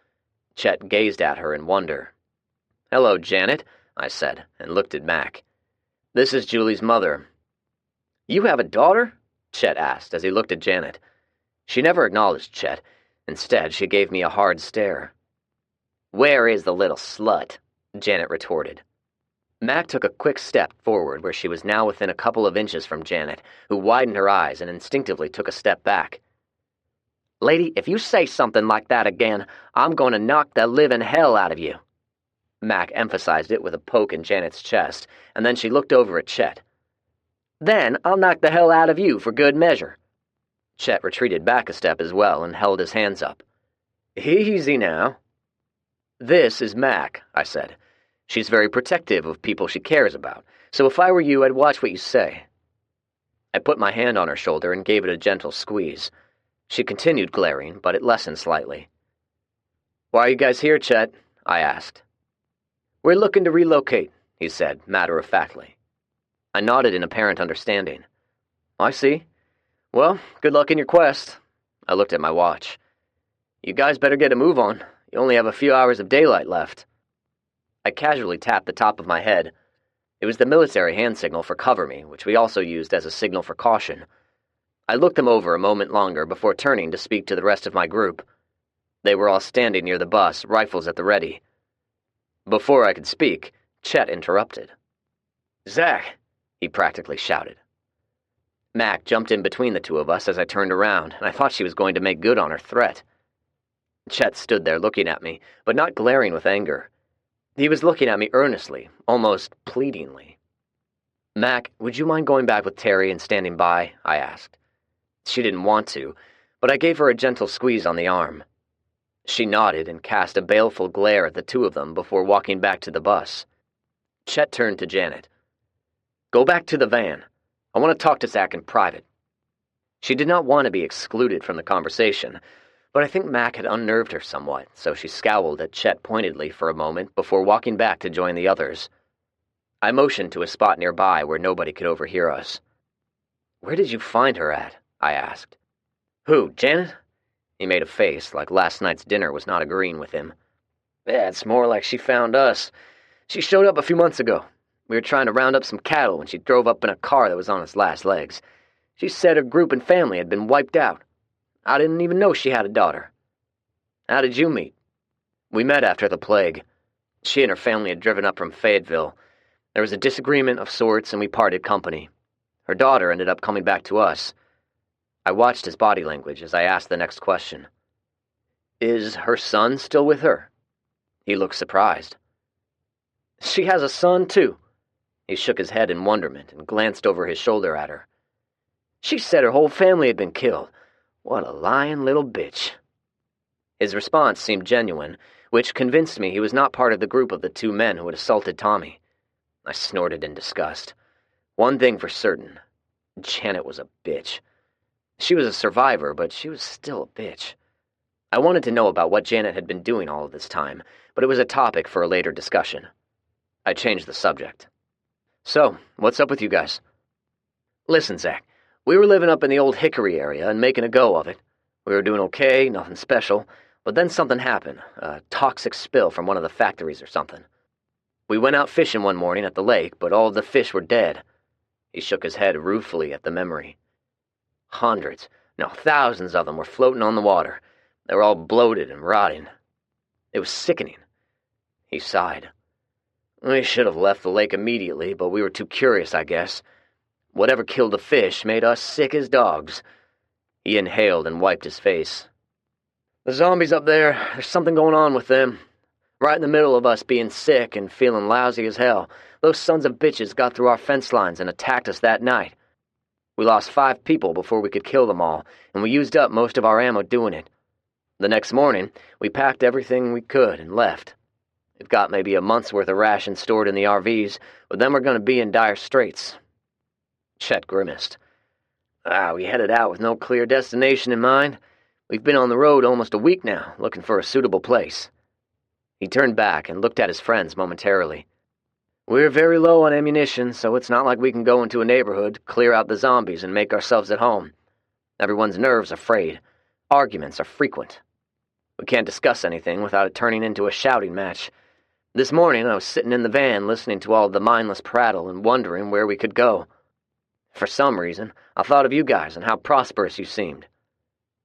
Chet gazed at her in wonder. Hello, Janet, I said, and looked at Mac. This is Julie's mother. You have a daughter? Chet asked as he looked at Janet. She never acknowledged Chet. Instead, she gave me a hard stare. Where is the little slut? Janet retorted. Mac took a quick step forward where she was now within a couple of inches from Janet, who widened her eyes and instinctively took a step back. Lady, if you say something like that again, I'm going to knock the living hell out of you. Mac emphasized it with a poke in Janet's chest, and then she looked over at Chet. Then I'll knock the hell out of you for good measure. Chet retreated back a step as well and held his hands up. Easy now. This is Mac, I said. She's very protective of people she cares about, so if I were you, I'd watch what you say. I put my hand on her shoulder and gave it a gentle squeeze. She continued glaring, but it lessened slightly. Why are you guys here, Chet? I asked. We're looking to relocate, he said, matter-of-factly. I nodded in apparent understanding. I see. Well, good luck in your quest. I looked at my watch. You guys better get a move on. You only have a few hours of daylight left. I casually tapped the top of my head. It was the military hand signal for cover me, which we also used as a signal for caution. I looked them over a moment longer before turning to speak to the rest of my group. They were all standing near the bus, rifles at the ready. Before I could speak, Chet interrupted. Zach, he practically shouted. Mac jumped in between the two of us as I turned around, and I thought she was going to make good on her threat. Chet stood there looking at me, but not glaring with anger. He was looking at me earnestly, almost pleadingly. Mac, would you mind going back with Terry and standing by? I asked. She didn't want to, but I gave her a gentle squeeze on the arm. She nodded and cast a baleful glare at the two of them before walking back to the bus. Chet turned to Janet. Go back to the van. I want to talk to Zach in private. She did not want to be excluded from the conversation, but I think Mac had unnerved her somewhat, so she scowled at Chet pointedly for a moment before walking back to join the others. I motioned to a spot nearby where nobody could overhear us. Where did you find her at? I asked. Who, Janet? He made a face like last night's dinner was not agreeing with him. Yeah, it's more like she found us. She showed up a few months ago. We were trying to round up some cattle when she drove up in a car that was on its last legs. She said her group and family had been wiped out. I didn't even know she had a daughter. How did you meet? We met after the plague. She and her family had driven up from Fayetteville. There was a disagreement of sorts, and we parted company. Her daughter ended up coming back to us. I watched his body language as I asked the next question. Is her son still with her? He looked surprised. She has a son, too. He shook his head in wonderment and glanced over his shoulder at her. She said her whole family had been killed. What a lying little bitch. His response seemed genuine, which convinced me he was not part of the group of the two men who had assaulted Tommy. I snorted in disgust. One thing for certain. Janet was a bitch. She was a survivor, but she was still a bitch. I wanted to know about what Janet had been doing all of this time, but it was a topic for a later discussion. I changed the subject. So, what's up with you guys? Listen, Zach, we were living up in the old Hickory area and making a go of it. We were doing okay, nothing special, but then something happened, a toxic spill from one of the factories or something. We went out fishing one morning at the lake, but all of the fish were dead. He shook his head ruefully at the memory. Hundreds, no, thousands of them were floating on the water. They were all bloated and rotting. It was sickening. He sighed. We should have left the lake immediately, but we were too curious, I guess. Whatever killed the fish made us sick as dogs. He inhaled and wiped his face. The zombies up there's something going on with them. Right in the middle of us being sick and feeling lousy as hell, those sons of bitches got through our fence lines and attacked us that night. We lost 5 people before we could kill them all, and we used up most of our ammo doing it. The next morning, we packed everything we could and left. We've got maybe a month's worth of rations stored in the RVs, but then we're going to be in dire straits. Chet grimaced. We headed out with no clear destination in mind. We've been on the road almost a week now, looking for a suitable place." He turned back and looked at his friends momentarily. "We're very low on ammunition, so it's not like we can go into a neighborhood, clear out the zombies, and make ourselves at home. Everyone's nerves are frayed. Arguments are frequent. We can't discuss anything without it turning into a shouting match. This morning I was sitting in the van listening to all the mindless prattle and wondering where we could go. For some reason, I thought of you guys and how prosperous you seemed.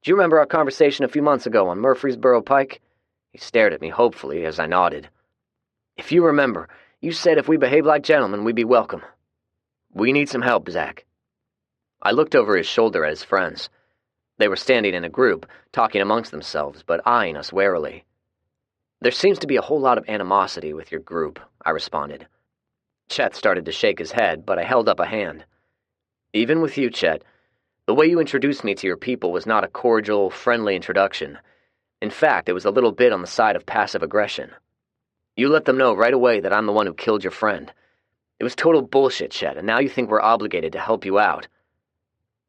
Do you remember our conversation a few months ago on Murfreesboro Pike?" He stared at me hopefully as I nodded. "If you remember, you said if we behaved like gentlemen, we'd be welcome. We need some help, Zach." I looked over his shoulder at his friends. They were standing in a group, talking amongst themselves, but eyeing us warily. "There seems to be a whole lot of animosity with your group," I responded. Chet started to shake his head, but I held up a hand. "Even with you, Chet, the way you introduced me to your people was not a cordial, friendly introduction. In fact, it was a little bit on the side of passive aggression. You let them know right away that I'm the one who killed your friend. It was total bullshit, Chet, and now you think we're obligated to help you out."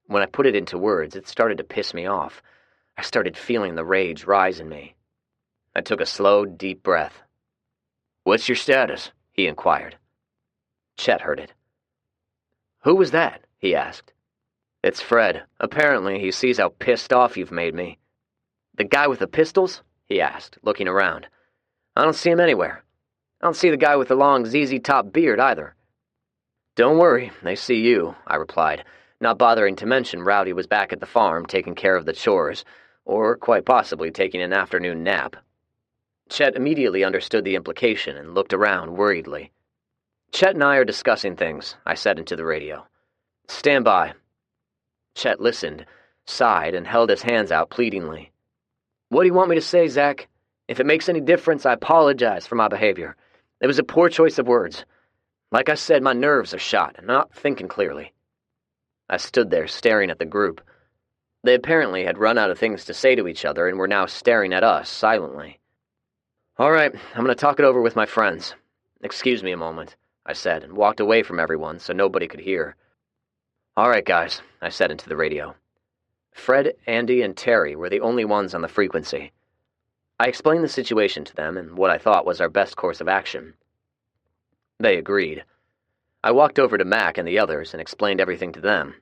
When I put it into words, it started to piss me off. I started feeling the rage rise in me. I took a slow, deep breath. "What's your status?" he inquired. Chet heard it. "Who was that?" he asked. "It's Fred. Apparently, he sees how pissed off you've made me." "The guy with the pistols?" he asked, looking around. "I don't see him anywhere. I don't see the guy with the long ZZ-top beard, either." "Don't worry, they see you," I replied, not bothering to mention Rowdy was back at the farm taking care of the chores, or quite possibly taking an afternoon nap. Chet immediately understood the implication and looked around worriedly. "Chet and I are discussing things," I said into the radio. "Stand by." Chet listened, sighed, and held his hands out pleadingly. "What do you want me to say, Zach? If it makes any difference, I apologize for my behavior. It was a poor choice of words. Like I said, my nerves are shot, and I'm not thinking clearly." I stood there staring at the group. They apparently had run out of things to say to each other and were now staring at us silently. "All right, I'm going to talk it over with my friends. Excuse me a moment," I said, and walked away from everyone so nobody could hear. "All right, guys," I said into the radio. Fred, Andy, and Terry were the only ones on the frequency. I explained the situation to them and what I thought was our best course of action. They agreed. I walked over to Mac and the others and explained everything to them.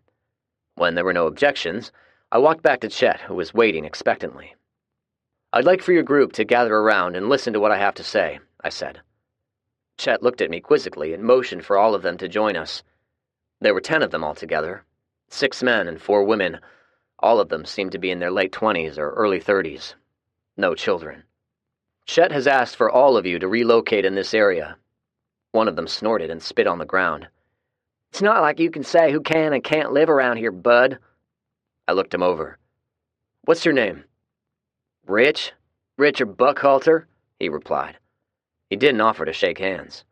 When there were no objections, I walked back to Chet, who was waiting expectantly. "I'd like for your group to gather around and listen to what I have to say," I said. Chet looked at me quizzically and motioned for all of them to join us. There were 10 of them altogether, 6 men and 4 women. All of them seemed to be in their late 20s or early 30s. No children. "Chet has asked for all of you to relocate in this area." One of them snorted and spit on the ground. "It's not like you can say who can and can't live around here, bud." I looked him over. "What's your name?" "Rich? Richard Buckhalter," he replied. He didn't offer to shake hands.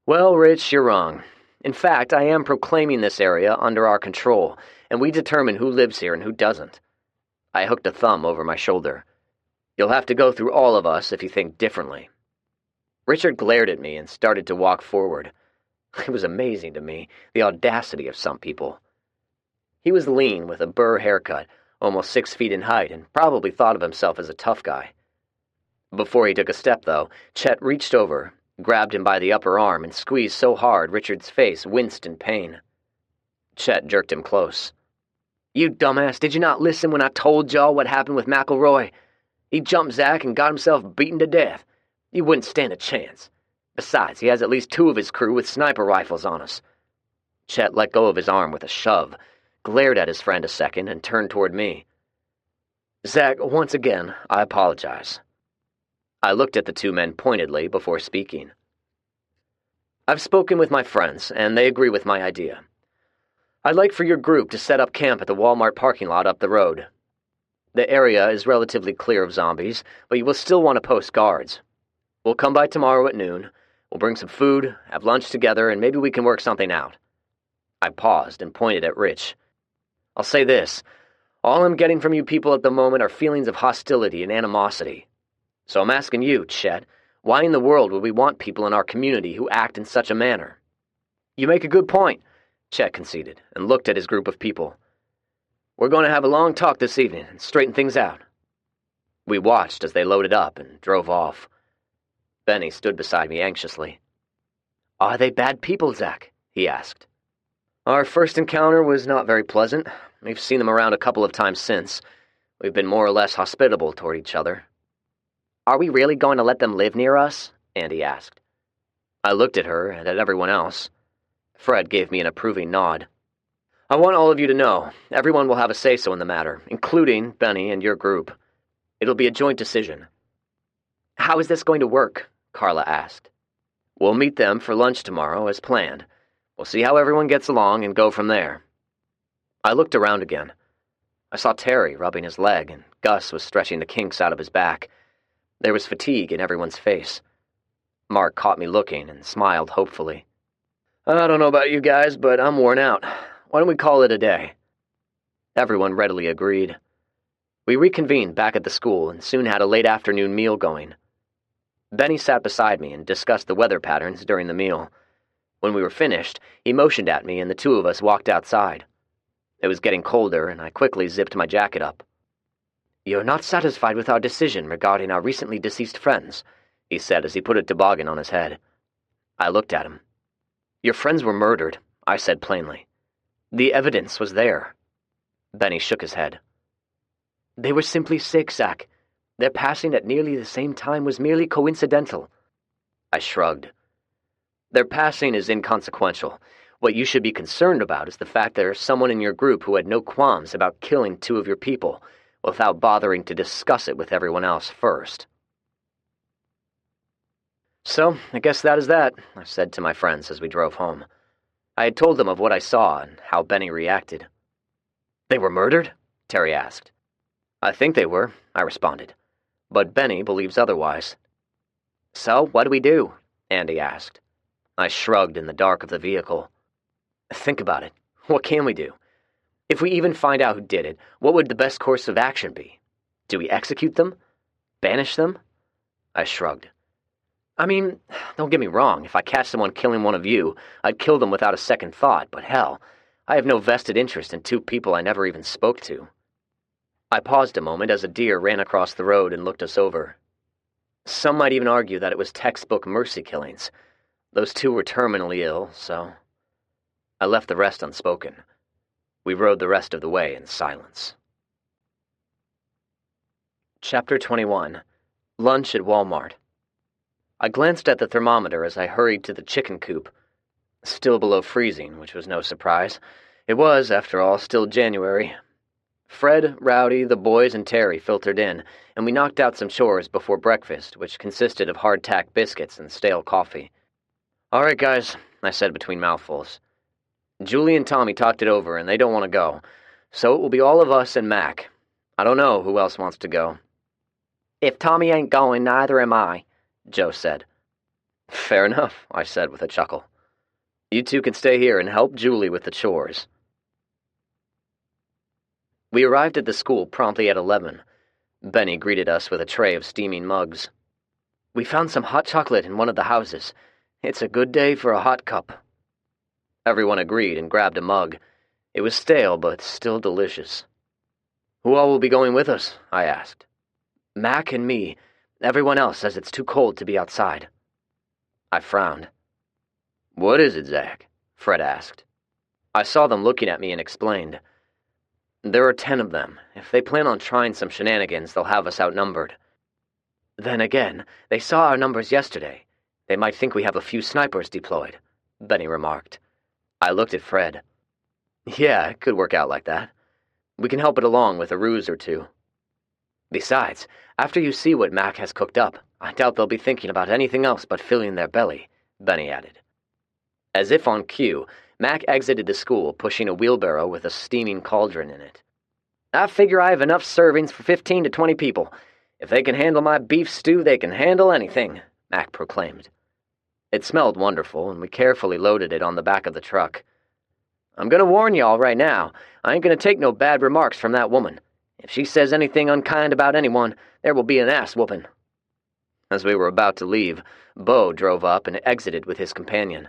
"Well, Rich, you're wrong. In fact, I am proclaiming this area under our control, and we determine who lives here and who doesn't." I hooked a thumb over my shoulder. "You'll have to go through all of us if you think differently." Richard glared at me and started to walk forward. It was amazing to me, the audacity of some people. He was lean, with a burr haircut, almost 6 feet in height, and probably thought of himself as a tough guy. Before he took a step, though, Chet reached over, grabbed him by the upper arm, and squeezed so hard Richard's face winced in pain. Chet jerked him close. "You dumbass, did you not listen when I told y'all what happened with McElroy? He jumped Zach and got himself beaten to death. You wouldn't stand a chance. Besides, he has at least 2 of his crew with sniper rifles on us." Chet let go of his arm with a shove, glared at his friend a second, and turned toward me. "Zach, once again, I apologize." I looked at the 2 men pointedly before speaking. "I've spoken with my friends, and they agree with my idea. I'd like for your group to set up camp at the Walmart parking lot up the road. The area is relatively clear of zombies, but you will still want to post guards. We'll come by tomorrow at noon. We'll bring some food, have lunch together, and maybe we can work something out." I paused and pointed at Rich. "I'll say this. All I'm getting from you people at the moment are feelings of hostility and animosity. So I'm asking you, Chet, why in the world would we want people in our community who act in such a manner?" "You make a good point," Chet conceded, and looked at his group of people. We're going to have a long talk this evening and straighten things out." We watched as they loaded up and drove off. Benny stood beside me anxiously. "Are they bad people, Zach?" he asked. "Our first encounter was not very pleasant. We've seen them around a couple of times since. We've been more or less hospitable toward each other." "Are we really going to let them live near us?" Andy asked. I looked at her and at everyone else. Fred gave me an approving nod. "I want all of you to know, everyone will have a say-so in the matter, including Benny and your group. It'll be a joint decision." "How is this going to work?" Carla asked. "We'll meet them for lunch tomorrow, as planned. We'll see how everyone gets along and go from there." I looked around again. I saw Terry rubbing his leg, and Gus was stretching the kinks out of his back. There was fatigue in everyone's face. Mark caught me looking and smiled hopefully. "I don't know about you guys, but I'm worn out. Why don't we call it a day?" Everyone readily agreed. We reconvened back at the school and soon had a late afternoon meal going. Benny sat beside me and discussed the weather patterns during the meal. When we were finished, he motioned at me and the two of us walked outside. It was getting colder, and I quickly zipped my jacket up. "You're not satisfied with our decision regarding our recently deceased friends," he said as he put a toboggan on his head. I looked at him. "Your friends were murdered," I said plainly. "The evidence was there." Benny shook his head. "They were simply sick, Zach. Their passing at nearly the same time was merely coincidental." I shrugged. "Their passing is inconsequential. What you should be concerned about is the fact there's someone in your group who had no qualms about killing two of your people without bothering to discuss it with everyone else first." "So, I guess that is that," I said to my friends as we drove home. I had told them of what I saw and how Benny reacted. "They were murdered?" Terry asked. "I think they were," I responded. "But Benny believes otherwise." "So, what do we do?" Andy asked. I shrugged in the dark of the vehicle. "Think about it. What can we do? If we even find out who did it, what would the best course of action be? Do we execute them? Banish them?" I shrugged. "I mean, don't get me wrong, if I catch someone killing one of you, I'd kill them without a second thought, but hell, I have no vested interest in two people I never even spoke to." I paused a moment as a deer ran across the road and looked us over. Some might even argue that it was textbook mercy killings. Those two were terminally ill, so I left the rest unspoken. We rode the rest of the way in silence. Chapter 21. Lunch at Walmart. I glanced at the thermometer as I hurried to the chicken coop. Still below freezing, which was no surprise. It was, after all, still January. Fred, Rowdy, the boys, and Terry filtered in, and we knocked out some chores before breakfast, which consisted of hardtack biscuits and stale coffee. "All right, guys," I said between mouthfuls. "Julie and Tommy talked it over, and they don't want to go, so it will be all of us and Mac. I don't know who else wants to go." "If Tommy ain't going, neither am I," Joe said. "Fair enough," I said with a chuckle. "You two can stay here and help Julie with the chores." We arrived at the school promptly at 11. Benny greeted us with a tray of steaming mugs. "We found some hot chocolate in one of the houses. It's a good day for a hot cup." Everyone agreed and grabbed a mug. It was stale, but still delicious. "Who all will be going with us?" I asked. "Mac and me. Everyone else says it's too cold to be outside." I frowned. "What is it, Zach?" Fred asked. I saw them looking at me and explained. "There are 10 of them. If they plan on trying some shenanigans, they'll have us outnumbered." "Then again, they saw our numbers yesterday. They might think we have a few snipers deployed," Benny remarked. I looked at Fred. "Yeah, it could work out like that. We can help it along with a ruse or two. Besides, after you see what Mac has cooked up, I doubt they'll be thinking about anything else but filling their belly," Benny added. As if on cue, Mac exited the school, pushing a wheelbarrow with a steaming cauldron in it. "I figure I have enough servings for 15 to 20 people. If they can handle my beef stew, they can handle anything," Mac proclaimed. It smelled wonderful, and we carefully loaded it on the back of the truck. "I'm gonna warn y'all right now, I ain't gonna take no bad remarks from that woman. If she says anything unkind about anyone, there will be an ass-whooping." As we were about to leave, Bo drove up and exited with his companion.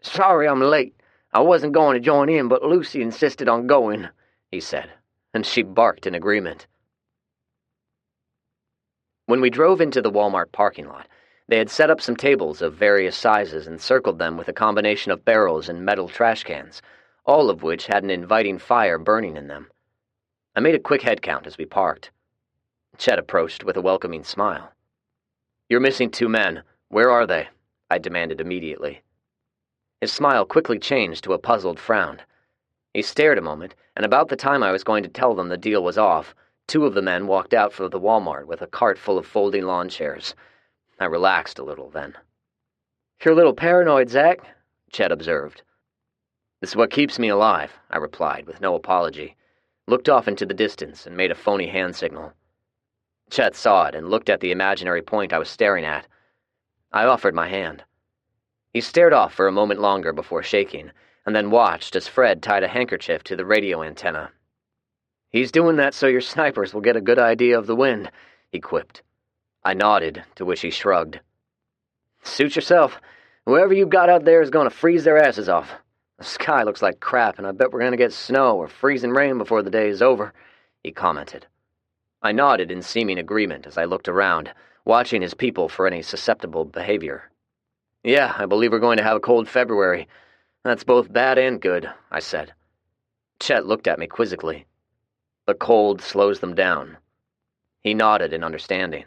"Sorry I'm late. I wasn't going to join in, but Lucy insisted on going. he said, and she barked in agreement. When we drove into the Walmart parking lot, they had set up some tables of various sizes and circled them with a combination of barrels and metal trash cans, all of which had an inviting fire burning in them. I made a quick head count as we parked. Chet approached with a welcoming smile. "You're missing 2 men. Where are they?" I demanded immediately. His smile quickly changed to a puzzled frown. He stared a moment, and about the time I was going to tell them the deal was off, 2 of the men walked out from the Walmart with a cart full of folding lawn chairs. I relaxed a little then. "You're a little paranoid, Zach," Chet observed. "This is what keeps me alive," I replied with no apology, looked off into the distance and made a phony hand signal. Chet saw it and looked at the imaginary point I was staring at. I offered my hand. He stared off for a moment longer before shaking, and then watched as Fred tied a handkerchief to the radio antenna. "He's doing that so your snipers will get a good idea of the wind," he quipped. I nodded, to which he shrugged. "Suit yourself. Whoever you've got out there is going to freeze their asses off. The sky looks like crap, and I bet we're going to get snow or freezing rain before the day is over," he commented. I nodded in seeming agreement as I looked around, watching his people for any susceptible behavior. "Yeah, I believe we're going to have a cold February. That's both bad and good," I said. Chet looked at me quizzically. "The cold slows them down." He nodded in understanding.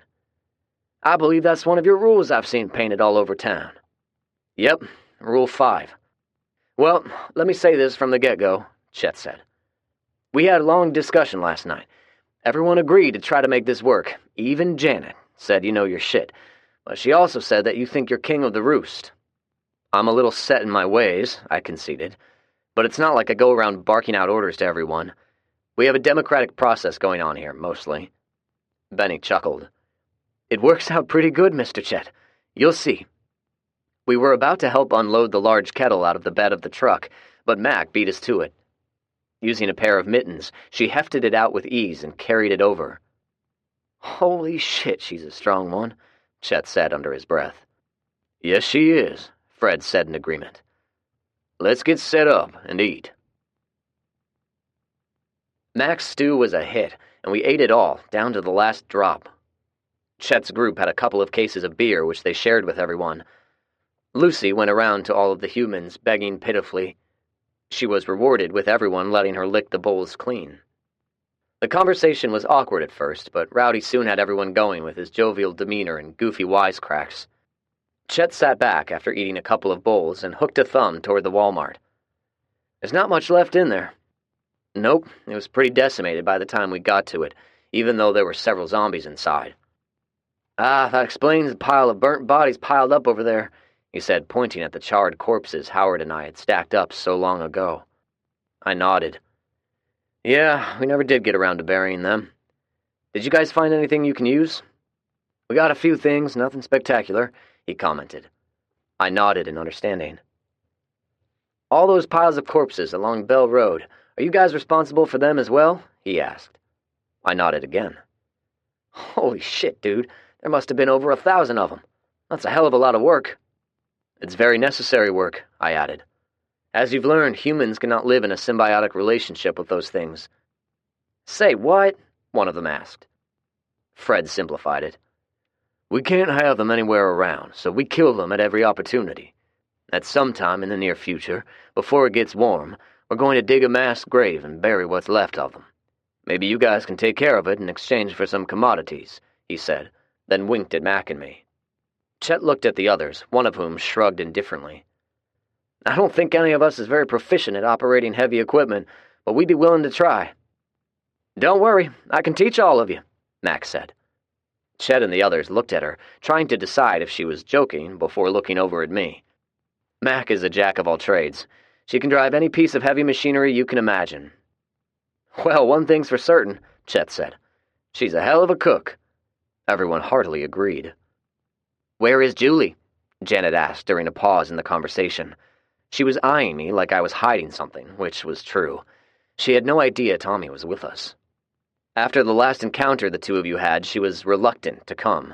"I believe that's one of your rules I've seen painted all over town." "Yep, Rule 5. "Well, let me say this from the get-go," Chet said. "We had a long discussion last night. Everyone agreed to try to make this work. Even Janet said you know your shit, but she also said that you think you're king of the roost." "I'm a little set in my ways," I conceded, "but it's not like I go around barking out orders to everyone. We have a democratic process going on here, mostly." Benny chuckled. "It works out pretty good, Mr. Chet. You'll see." We were about to help unload the large kettle out of the bed of the truck, but Mac beat us to it. Using a pair of mittens, she hefted it out with ease and carried it over. "Holy shit, she's a strong one," Chet said under his breath. "Yes, she is," Fred said in agreement. "Let's get set up and eat." Mac's stew was a hit, and we ate it all, down to the last drop. Chet's group had a couple of cases of beer, which they shared with everyone. Lucy went around to all of the humans, begging pitifully. She was rewarded with everyone letting her lick the bowls clean. The conversation was awkward at first, but Rowdy soon had everyone going with his jovial demeanor and goofy wisecracks. Chet sat back after eating a couple of bowls and hooked a thumb toward the Walmart. "There's not much left in there." "Nope, it was pretty decimated by the time we got to it, even though there were several zombies inside." "Ah, that explains the pile of burnt bodies piled up over there," he said, pointing at the charred corpses Howard and I had stacked up so long ago. I nodded. "Yeah, we never did get around to burying them. Did you guys find anything you can use?" "We got a few things, nothing spectacular," he commented. I nodded in understanding. "All those piles of corpses along Bell Road, are you guys responsible for them as well?" he asked. I nodded again. "Holy shit, dude, there must have been over 1,000 of them. That's a hell of a lot of work." "It's very necessary work," I added. "As you've learned, humans cannot live in a symbiotic relationship with those things." "Say what?" one of them asked. Fred simplified it. "We can't have them anywhere around, so we kill them at every opportunity. At some time in the near future, before it gets warm, we're going to dig a mass grave and bury what's left of them. Maybe you guys can take care of it in exchange for some commodities," he said, then winked at Mac and me. Chet looked at the others, one of whom shrugged indifferently. "I don't think any of us is very proficient at operating heavy equipment, but we'd be willing to try." "Don't worry, I can teach all of you," Mac said. Chet and the others looked at her, trying to decide if she was joking before looking over at me. "Mac is a jack of all trades. She can drive any piece of heavy machinery you can imagine." "Well, one thing's for certain," Chet said. "She's a hell of a cook." Everyone heartily agreed. "Where is Julie?" Janet asked during a pause in the conversation. She was eyeing me like I was hiding something, which was true. She had no idea Tommy was with us. "After the last encounter the two of you had, she was reluctant to come."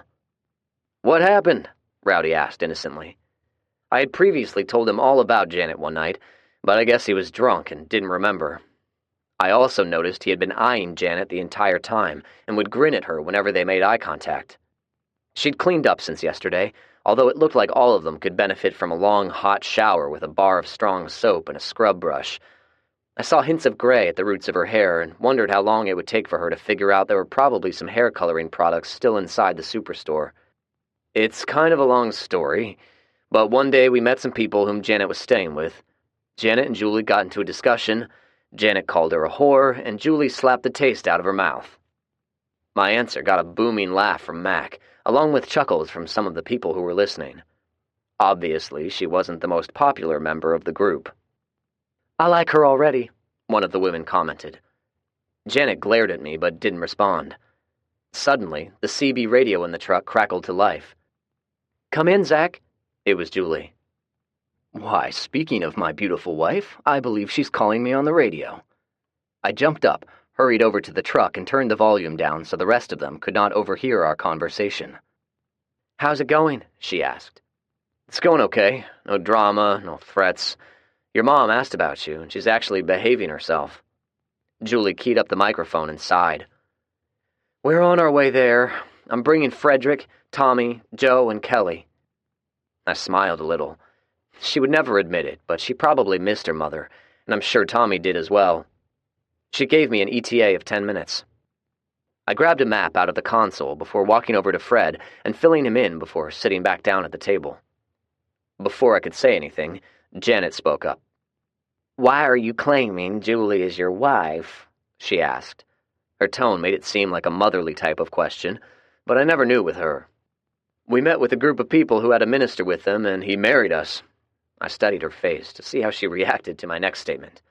"What happened?" Rowdy asked innocently. I had previously told him all about Janet one night, but I guess he was drunk and didn't remember. I also noticed he had been eyeing Janet the entire time and would grin at her whenever they made eye contact. She'd cleaned up since yesterday, although it looked like all of them could benefit from a long, hot shower with a bar of strong soap and a scrub brush. I saw hints of gray at the roots of her hair and wondered how long it would take for her to figure out there were probably some hair coloring products still inside the superstore. It's kind of a long story, but one day we met some people whom Janet was staying with. Janet and Julie got into a discussion. Janet called her a whore, and Julie slapped the taste out of her mouth. My answer got a booming laugh from Mac, along with chuckles from some of the people who were listening. Obviously, she wasn't the most popular member of the group. "I like her already," one of the women commented. Janet glared at me but didn't respond. Suddenly, the CB radio in the truck crackled to life. "Come in, Zach." It was Julie. "Why, speaking of my beautiful wife, I believe she's calling me on the radio." I jumped up, hurried over to the truck, and turned the volume down so the rest of them could not overhear our conversation. "How's it going?" she asked. "It's going okay. No drama, no threats. Your mom asked about you, and she's actually behaving herself." Julie keyed up the microphone and sighed. "We're on our way there. I'm bringing Frederick, Tommy, Joe, and Kelly." I smiled a little. She would never admit it, but she probably missed her mother, and I'm sure Tommy did as well. She gave me an ETA of 10 minutes. I grabbed a map out of the console before walking over to Fred and filling him in before sitting back down at the table. Before I could say anything, Janet spoke up. "Why are you claiming Julie is your wife?" she asked. Her tone made it seem like a motherly type of question, but I never knew with her. "We met with a group of people who had a minister with them, and he married us." I studied her face to see how she reacted to my next statement.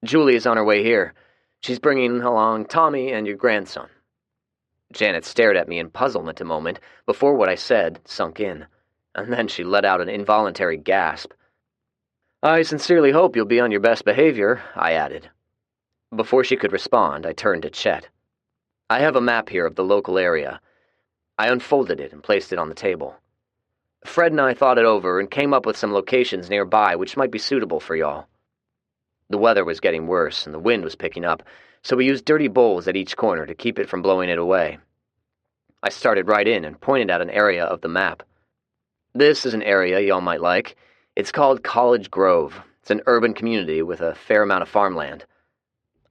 "Julie is on her way here. She's bringing along Tommy and your grandson." Janet stared at me in puzzlement a moment before what I said sunk in, and then she let out an involuntary gasp. "I sincerely hope you'll be on your best behavior," I added. Before she could respond, I turned to Chet. "I have a map here of the local area." I unfolded it and placed it on the table. "Fred and I thought it over and came up with some locations nearby which might be suitable for y'all." The weather was getting worse and the wind was picking up, so we used dirty bowls at each corner to keep it from blowing it away. I started right in and pointed at an area of the map. "This is an area y'all might like. It's called College Grove. It's an urban community with a fair amount of farmland."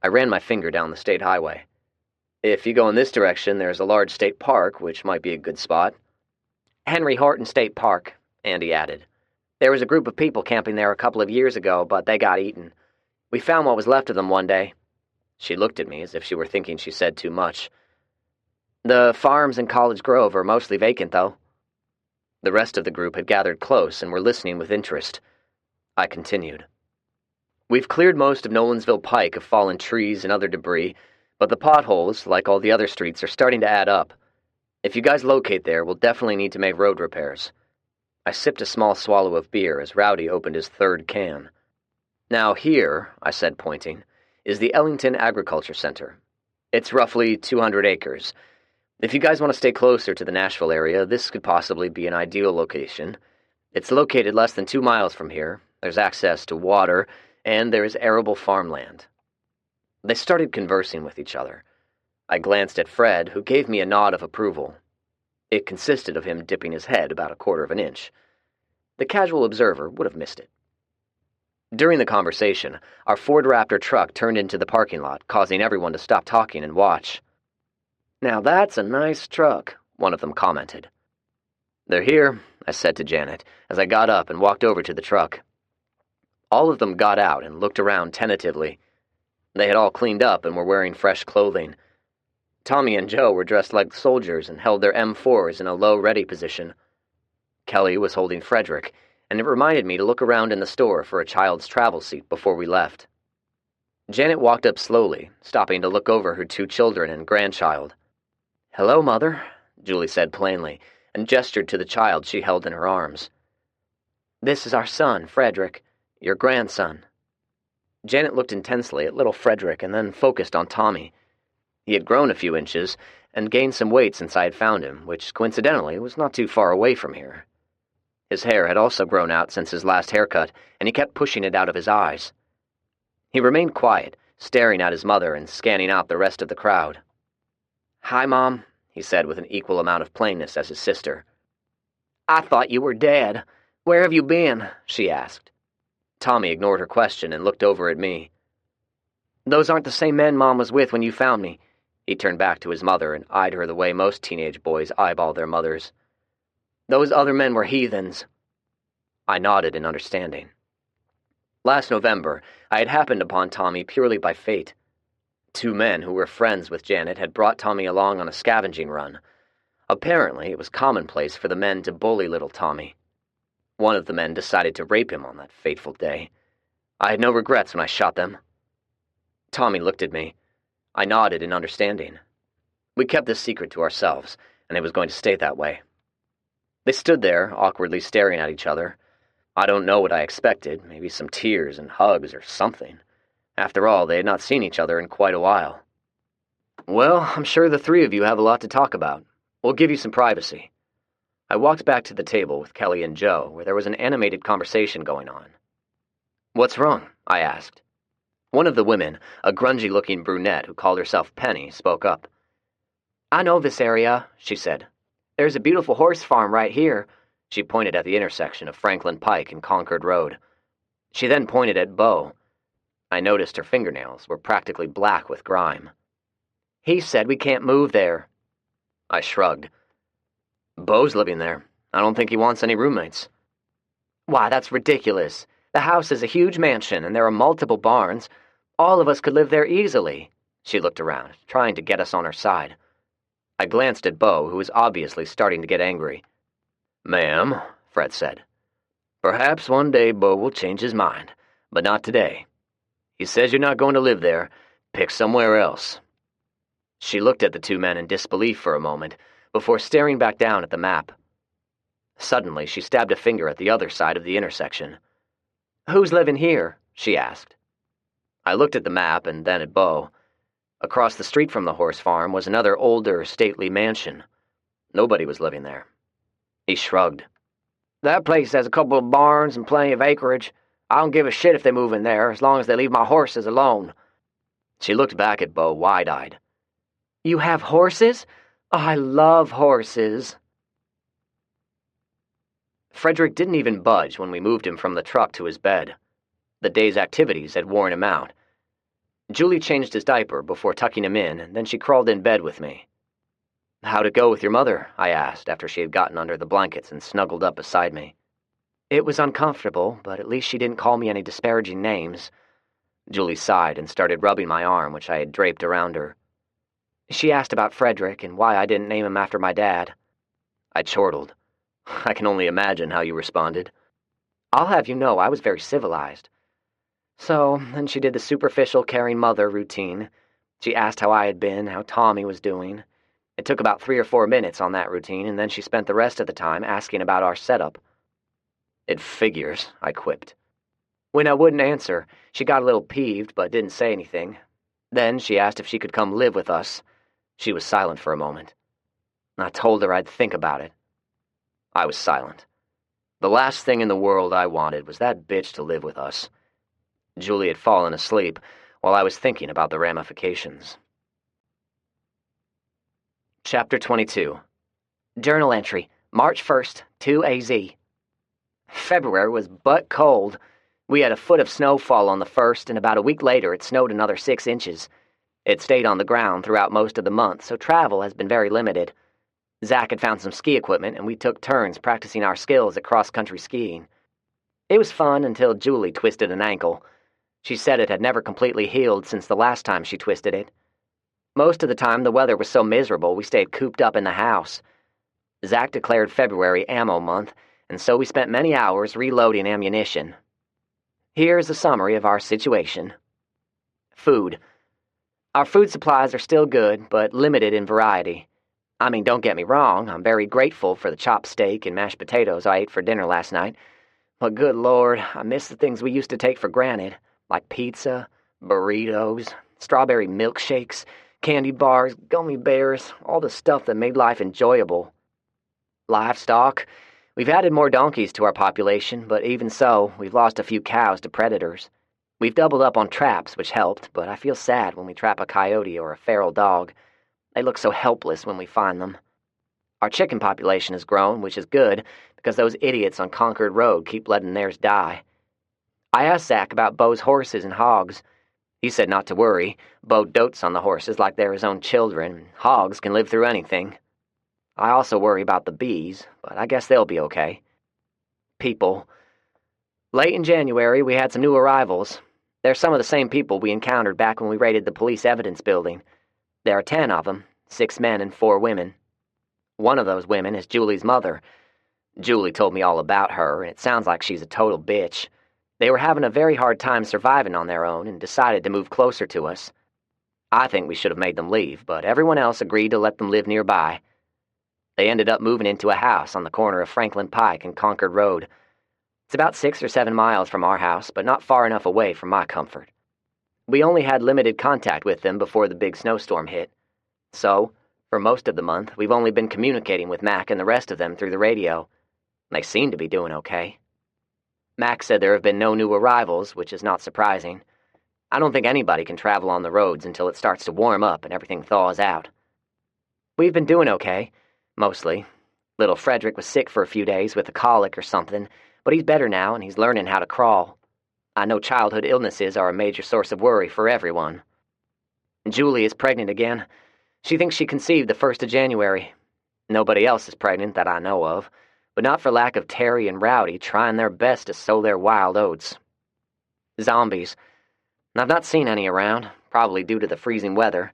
I ran my finger down the state highway. "If you go in this direction, there's a large state park, which might be a good spot." "Henry Horton State Park," Andy added. "There was a group of people camping there a couple of years ago, but they got eaten. We found what was left of them one day." She looked at me as if she were thinking she said too much. "The farms in College Grove are mostly vacant, though." The rest of the group had gathered close and were listening with interest. I continued. "We've cleared most of Nolansville Pike of fallen trees and other debris, but the potholes, like all the other streets, are starting to add up. If you guys locate there, we'll definitely need to make road repairs." I sipped a small swallow of beer as Rowdy opened his third can. "Now here," I said, pointing, "is the Ellington Agriculture Center. It's roughly 200 acres. If you guys want to stay closer to the Nashville area, this could possibly be an ideal location. It's located less than 2 miles from here. There's access to water, and there is arable farmland." They started conversing with each other. I glanced at Fred, who gave me a nod of approval. It consisted of him dipping his head about 1/4 of an inch. The casual observer would have missed it. During the conversation, our Ford Raptor truck turned into the parking lot, causing everyone to stop talking and watch. "Now that's a nice truck," one of them commented. "They're here," I said to Janet, as I got up and walked over to the truck. All of them got out and looked around tentatively. They had all cleaned up and were wearing fresh clothing. Tommy and Joe were dressed like soldiers and held their M4s in a low ready position. Kelly was holding Frederick, and it reminded me to look around in the store for a child's travel seat before we left. Janet walked up slowly, stopping to look over her 2 children and grandchild. "Hello, Mother," Julie said plainly, and gestured to the child she held in her arms. "This is our son, Frederick, your grandson." Janet looked intensely at little Frederick and then focused on Tommy. He had grown a few inches and gained some weight since I had found him, which coincidentally was not too far away from here. His hair had also grown out since his last haircut, and he kept pushing it out of his eyes. He remained quiet, staring at his mother and scanning out the rest of the crowd. "Hi, Mom," he said with an equal amount of plainness as his sister. "I thought you were dead. Where have you been?" she asked. Tommy ignored her question and looked over at me. "Those aren't the same men Mom was with when you found me." He turned back to his mother and eyed her the way most teenage boys eyeball their mothers. "Those other men were heathens." I nodded in understanding. Last November, I had happened upon Tommy purely by fate. 2 men who were friends with Janet had brought Tommy along on a scavenging run. Apparently, it was commonplace for the men to bully little Tommy. One of the men decided to rape him on that fateful day. I had no regrets when I shot them. Tommy looked at me. I nodded in understanding. We kept this secret to ourselves, and it was going to stay that way. They stood there, awkwardly staring at each other. I don't know what I expected, maybe some tears and hugs or something. After all, they had not seen each other in quite a while. "Well, I'm sure the 3 of you have a lot to talk about. We'll give you some privacy." I walked back to the table with Kelly and Joe, where there was an animated conversation going on. "What's wrong?" I asked. One of the women, a grungy-looking brunette who called herself Penny, spoke up. "I know this area," she said. "There's a beautiful horse farm right here." She pointed at the intersection of Franklin Pike and Concord Road. She then pointed at Bo. I noticed her fingernails were practically black with grime. "He said we can't move there." I shrugged. "Bo's living there. I don't think he wants any roommates." "Why, that's ridiculous. The house is a huge mansion, and there are multiple barns. All of us could live there easily." She looked around, trying to get us on her side. I glanced at Bo, who was obviously starting to get angry. "Ma'am," Fred said, "perhaps one day Bo will change his mind, but not today. He says you're not going to live there. Pick somewhere else." She looked at the 2 men in disbelief for a moment, before staring back down at the map. Suddenly, she stabbed a finger at the other side of the intersection. "Who's living here?" she asked. I looked at the map and then at Bo. Across the street from the horse farm was another older, stately mansion. Nobody was living there. He shrugged. "That place has a couple of barns and plenty of acreage. I don't give a shit if they move in there, as long as they leave my horses alone." She looked back at Bo wide-eyed. "You have horses? Oh, I love horses." Frederick didn't even budge when we moved him from the truck to his bed. The day's activities had worn him out. Julie changed his diaper before tucking him in, and then she crawled in bed with me. "How'd it go with your mother?" I asked after she had gotten under the blankets and snuggled up beside me. "It was uncomfortable, but at least she didn't call me any disparaging names." Julie sighed and started rubbing my arm, which I had draped around her. "She asked about Frederick and why I didn't name him after my dad." I chortled. "I can only imagine how you responded." "I'll have you know I was very civilized." So, then she did the superficial caring mother routine. She asked how I had been, how Tommy was doing. It took about 3 or 4 minutes on that routine, and then she spent the rest of the time asking about our setup. "It figures," I quipped. When I wouldn't answer, she got a little peeved but didn't say anything. Then she asked if she could come live with us. She was silent for a moment. I told her I'd think about it. I was silent. The last thing in the world I wanted was that bitch to live with us. Julie had fallen asleep while I was thinking about the ramifications. Chapter 22. Journal entry, March 1st, 2 AZ. February was butt cold. We had a foot of snowfall on the 1st, and about a week later it snowed another 6 inches. It stayed on the ground throughout most of the month, so travel has been very limited. Zach had found some ski equipment, and we took turns practicing our skills at cross-country skiing. It was fun until Julie twisted an ankle. She said it had never completely healed since the last time she twisted it. Most of the time the weather was so miserable we stayed cooped up in the house. Zach declared February ammo month, and so we spent many hours reloading ammunition. Here's a summary of our situation. Food. Our food supplies are still good, but limited in variety. I mean, don't get me wrong, I'm very grateful for the chopped steak and mashed potatoes I ate for dinner last night. But good Lord, I miss the things we used to take for granted, like pizza, burritos, strawberry milkshakes, candy bars, gummy bears, all the stuff that made life enjoyable. Livestock. We've added more donkeys to our population, but even so, we've lost a few cows to predators. We've doubled up on traps, which helped, but I feel sad when we trap a coyote or a feral dog. They look so helpless when we find them. Our chicken population has grown, which is good, because those idiots on Concord Road keep letting theirs die. I asked Zach about Bo's horses and hogs. He said not to worry. Bo dotes on the horses like they're his own children, and hogs can live through anything. I also worry about the bees, but I guess they'll be okay. People. Late in January, we had some new arrivals. They're some of the same people we encountered back when we raided the police evidence building. There are 10 of them, 6 men and 4 women. One of those women is Julie's mother. Julie told me all about her, and it sounds like she's a total bitch. They were having a very hard time surviving on their own and decided to move closer to us. I think we should have made them leave, but everyone else agreed to let them live nearby. They ended up moving into a house on the corner of Franklin Pike and Concord Road. It's about 6 or 7 miles from our house, but not far enough away for my comfort. We only had limited contact with them before the big snowstorm hit. So, for most of the month, we've only been communicating with Mac and the rest of them through the radio. They seem to be doing okay. Mac said there have been no new arrivals, which is not surprising. I don't think anybody can travel on the roads until it starts to warm up and everything thaws out. We've been doing okay, mostly. Little Frederick was sick for a few days with a colic or something, but he's better now and he's learning how to crawl. I know childhood illnesses are a major source of worry for everyone. Julie is pregnant again. She thinks she conceived the 1st of January. Nobody else is pregnant that I know of, but not for lack of Terry and Rowdy trying their best to sow their wild oats. Zombies. I've not seen any around, probably due to the freezing weather.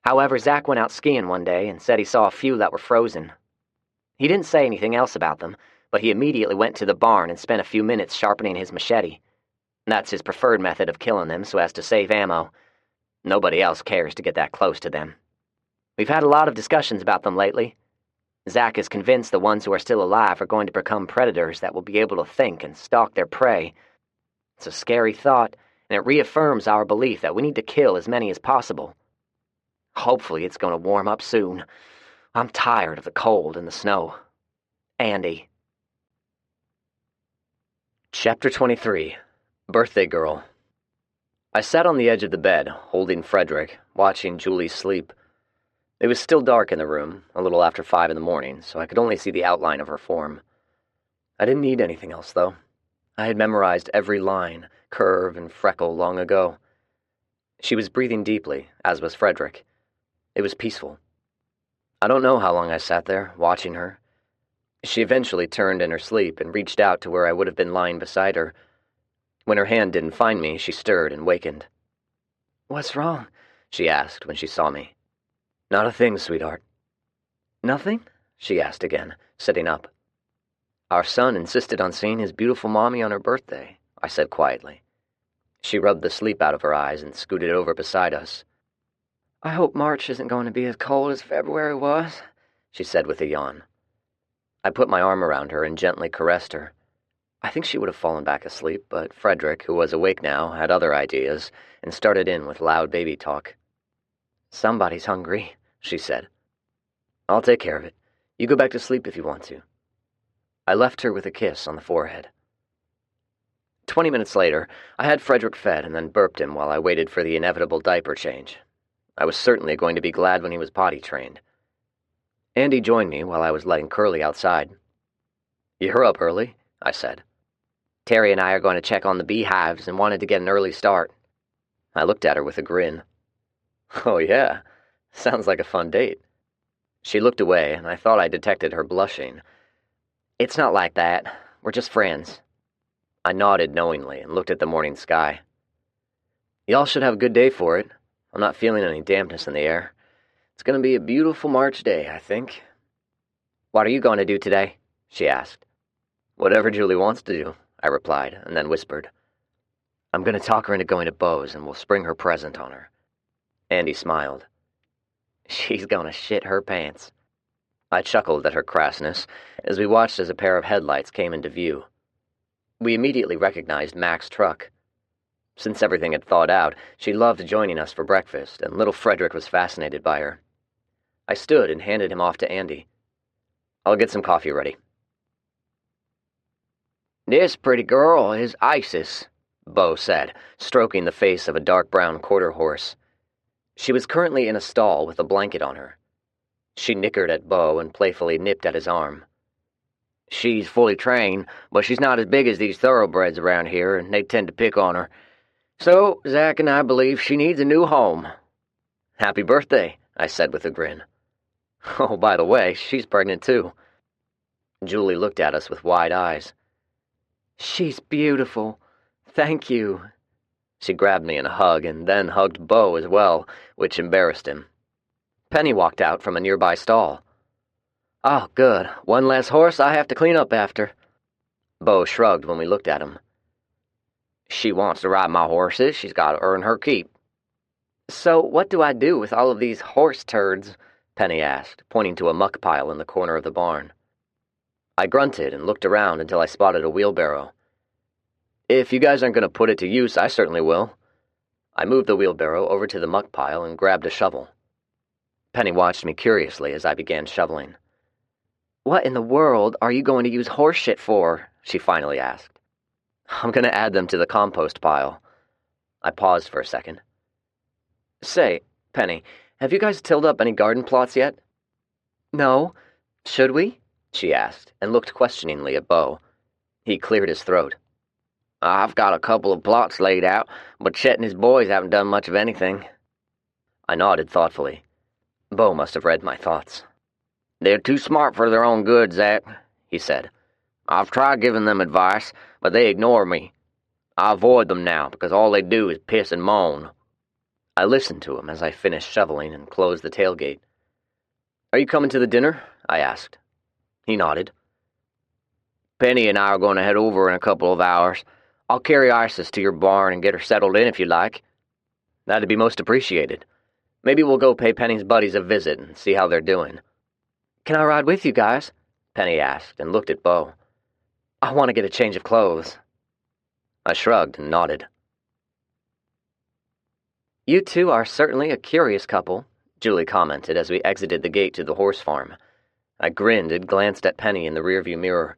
However, Zach went out skiing one day and said he saw a few that were frozen. He didn't say anything else about them, but he immediately went to the barn and spent a few minutes sharpening his machete. That's his preferred method of killing them so as to save ammo. Nobody else cares to get that close to them. We've had a lot of discussions about them lately. Zach is convinced the ones who are still alive are going to become predators that will be able to think and stalk their prey. It's a scary thought, and it reaffirms our belief that we need to kill as many as possible. Hopefully it's going to warm up soon. I'm tired of the cold and the snow. Andy. Chapter 23. Birthday Girl. I sat on the edge of the bed, holding Frederick, watching Julie sleep. It was still dark in the room, a little after 5 in the morning, so I could only see the outline of her form. I didn't need anything else, though. I had memorized every line, curve, and freckle long ago. She was breathing deeply, as was Frederick. It was peaceful. I don't know how long I sat there, watching her. She eventually turned in her sleep and reached out to where I would have been lying beside her. When her hand didn't find me, she stirred and wakened. "What's wrong?" she asked when she saw me. "Not a thing, sweetheart." "Nothing?" she asked again, sitting up. "Our son insisted on seeing his beautiful mommy on her birthday," I said quietly. She rubbed the sleep out of her eyes and scooted over beside us. "I hope March isn't going to be as cold as February was," she said with a yawn. I put my arm around her and gently caressed her. I think she would have fallen back asleep, but Frederick, who was awake now, had other ideas and started in with loud baby talk. "Somebody's hungry," she said. "I'll take care of it. You go back to sleep if you want to." I left her with a kiss on the forehead. 20 minutes later, I had Frederick fed and then burped him while I waited for the inevitable diaper change. I was certainly going to be glad when he was potty trained. Andy joined me while I was letting Curly outside. "You're up early," I said. "Terry and I are going to check on the beehives and wanted to get an early start." I looked at her with a grin. "Oh yeah, sounds like a fun date." She looked away, and I thought I detected her blushing. "It's not like that. We're just friends." I nodded knowingly and looked at the morning sky. "Y'all should have a good day for it. I'm not feeling any dampness in the air. It's going to be a beautiful March day, I think." "What are you going to do today?" she asked. "Whatever Julie wants to do," I replied, and then whispered, "I'm going to talk her into going to Bo's, and we'll spring her present on her." Andy smiled. "She's going to shit her pants." I chuckled at her crassness as we watched as a pair of headlights came into view. We immediately recognized Mac's truck. Since everything had thawed out, she loved joining us for breakfast, and little Frederick was fascinated by her. I stood and handed him off to Andy. "I'll get some coffee ready." "This pretty girl is Isis," Bo said, stroking the face of a dark brown quarter horse. She was currently in a stall with a blanket on her. She nickered at Bo and playfully nipped at his arm. She's fully trained, but she's not as big as these thoroughbreds around here, and they tend to pick on her. So, Zach and I believe she needs a new home. Happy birthday, I said with a grin. Oh, by the way, she's pregnant too. Julie looked at us with wide eyes. She's beautiful. Thank you. She grabbed me in a hug and then hugged Bo as well, which embarrassed him. Penny walked out from a nearby stall. Oh, good. One less horse I have to clean up after. Bo shrugged when we looked at him. She wants to ride my horses. She's got to earn her keep. So what do I do with all of these horse turds? Penny asked, pointing to a muck pile in the corner of the barn. I grunted and looked around until I spotted a wheelbarrow. If you guys aren't going to put it to use, I certainly will. I moved the wheelbarrow over to the muck pile and grabbed a shovel. Penny watched me curiously as I began shoveling. What in the world are you going to use horse shit for? She finally asked. I'm going to add them to the compost pile. I paused for a second. Say, Penny, have you guys tilled up any garden plots yet? No. Should we? She asked, and looked questioningly at Bo. He cleared his throat. I've got a couple of plots laid out, but Chet and his boys haven't done much of anything. I nodded thoughtfully. Bo must have read my thoughts. They're too smart for their own good, Zach, he said. I've tried giving them advice, but they ignore me. I avoid them now because all they do is piss and moan. I listened to him as I finished shoveling and closed the tailgate. Are you coming to the dinner? I asked. He nodded. Penny and I are going to head over in a couple of hours. I'll carry Isis to your barn and get her settled in if you like. That'd be most appreciated. Maybe we'll go pay Penny's buddies a visit and see how they're doing. Can I ride with you guys? Penny asked and looked at Bo. I want to get a change of clothes. I shrugged and nodded. You two are certainly a curious couple, Julie commented as we exited the gate to the horse farm. I grinned and glanced at Penny in the rearview mirror.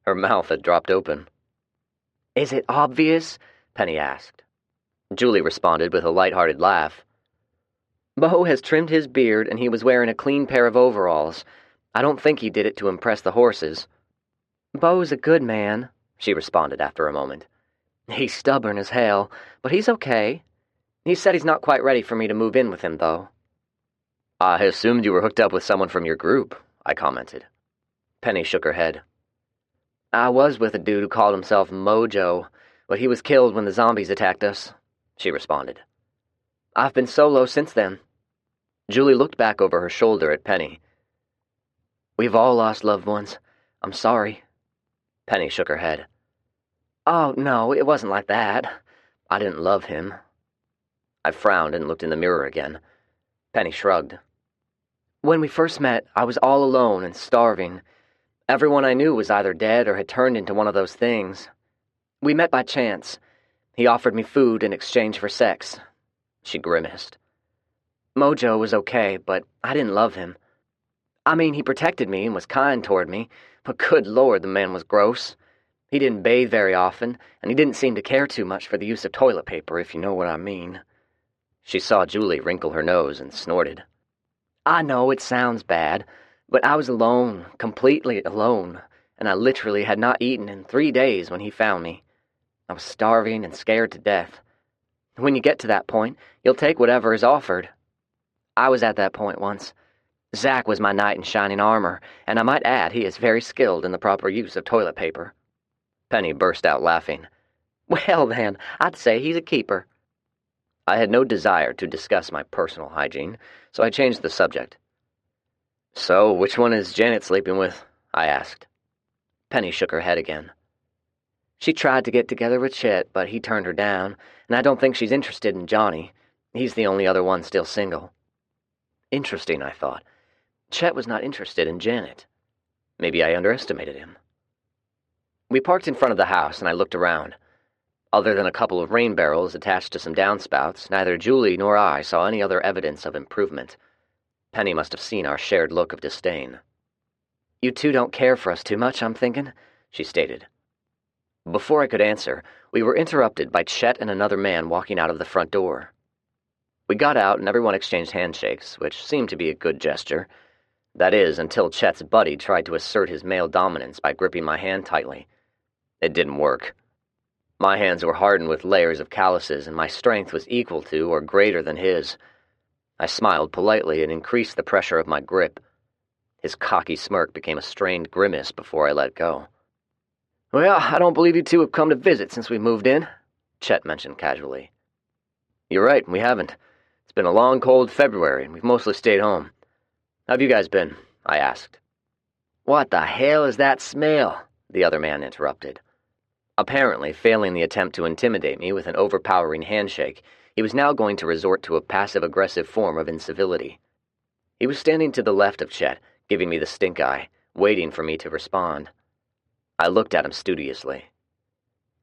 Her mouth had dropped open. Is it obvious? Penny asked. Julie responded with a light-hearted laugh. Bo has trimmed his beard and he was wearing a clean pair of overalls. I don't think he did it to impress the horses. Bo's a good man, she responded after a moment. He's stubborn as hell, but he's okay. He said he's not quite ready for me to move in with him, though. I assumed you were hooked up with someone from your group, I commented. Penny shook her head. I was with a dude who called himself Mojo, but he was killed when the zombies attacked us, she responded. I've been solo since then. Julie looked back over her shoulder at Penny. We've all lost loved ones. I'm sorry. Penny shook her head. Oh, no, it wasn't like that. I didn't love him. I frowned and looked in the mirror again. Penny shrugged. When we first met, I was all alone and starving. Everyone I knew was either dead or had turned into one of those things. We met by chance. He offered me food in exchange for sex. She grimaced. Mojo was okay, but I didn't love him. I mean, he protected me and was kind toward me, but good Lord, the man was gross. He didn't bathe very often, and he didn't seem to care too much for the use of toilet paper, if you know what I mean. She saw Julie wrinkle her nose and snorted. I know it sounds bad, but I was alone, completely alone, and I literally had not eaten in 3 days when he found me. I was starving and scared to death. When you get to that point, you'll take whatever is offered. I was at that point once. Zach was my knight in shining armor, and I might add he is very skilled in the proper use of toilet paper. Penny burst out laughing. Well then, I'd say he's a keeper. I had no desire to discuss my personal hygiene, so I changed the subject. So, which one is Janet sleeping with? I asked. Penny shook her head again. She tried to get together with Chet, but he turned her down, and I don't think she's interested in Johnny. He's the only other one still single. Interesting, I thought. Chet was not interested in Janet. Maybe I underestimated him. We parked in front of the house, and I looked around. Other than a couple of rain barrels attached to some downspouts, neither Julie nor I saw any other evidence of improvement. Penny must have seen our shared look of disdain. You two don't care for us too much, I'm thinking, she stated. Before I could answer, we were interrupted by Chet and another man walking out of the front door. We got out and everyone exchanged handshakes, which seemed to be a good gesture. That is, until Chet's buddy tried to assert his male dominance by gripping my hand tightly. It didn't work. My hands were hardened with layers of calluses, and my strength was equal to or greater than his. I smiled politely and increased the pressure of my grip. His cocky smirk became a strained grimace before I let go. "Well, I don't believe you two have come to visit since we moved in," Chet mentioned casually. "You're right, we haven't. It's been a long, cold February, and we've mostly stayed home. How have you guys been?" I asked. "What the hell is that smell?" the other man interrupted. Apparently, failing the attempt to intimidate me with an overpowering handshake, he was now going to resort to a passive-aggressive form of incivility. He was standing to the left of Chet, giving me the stink eye, waiting for me to respond. I looked at him studiously.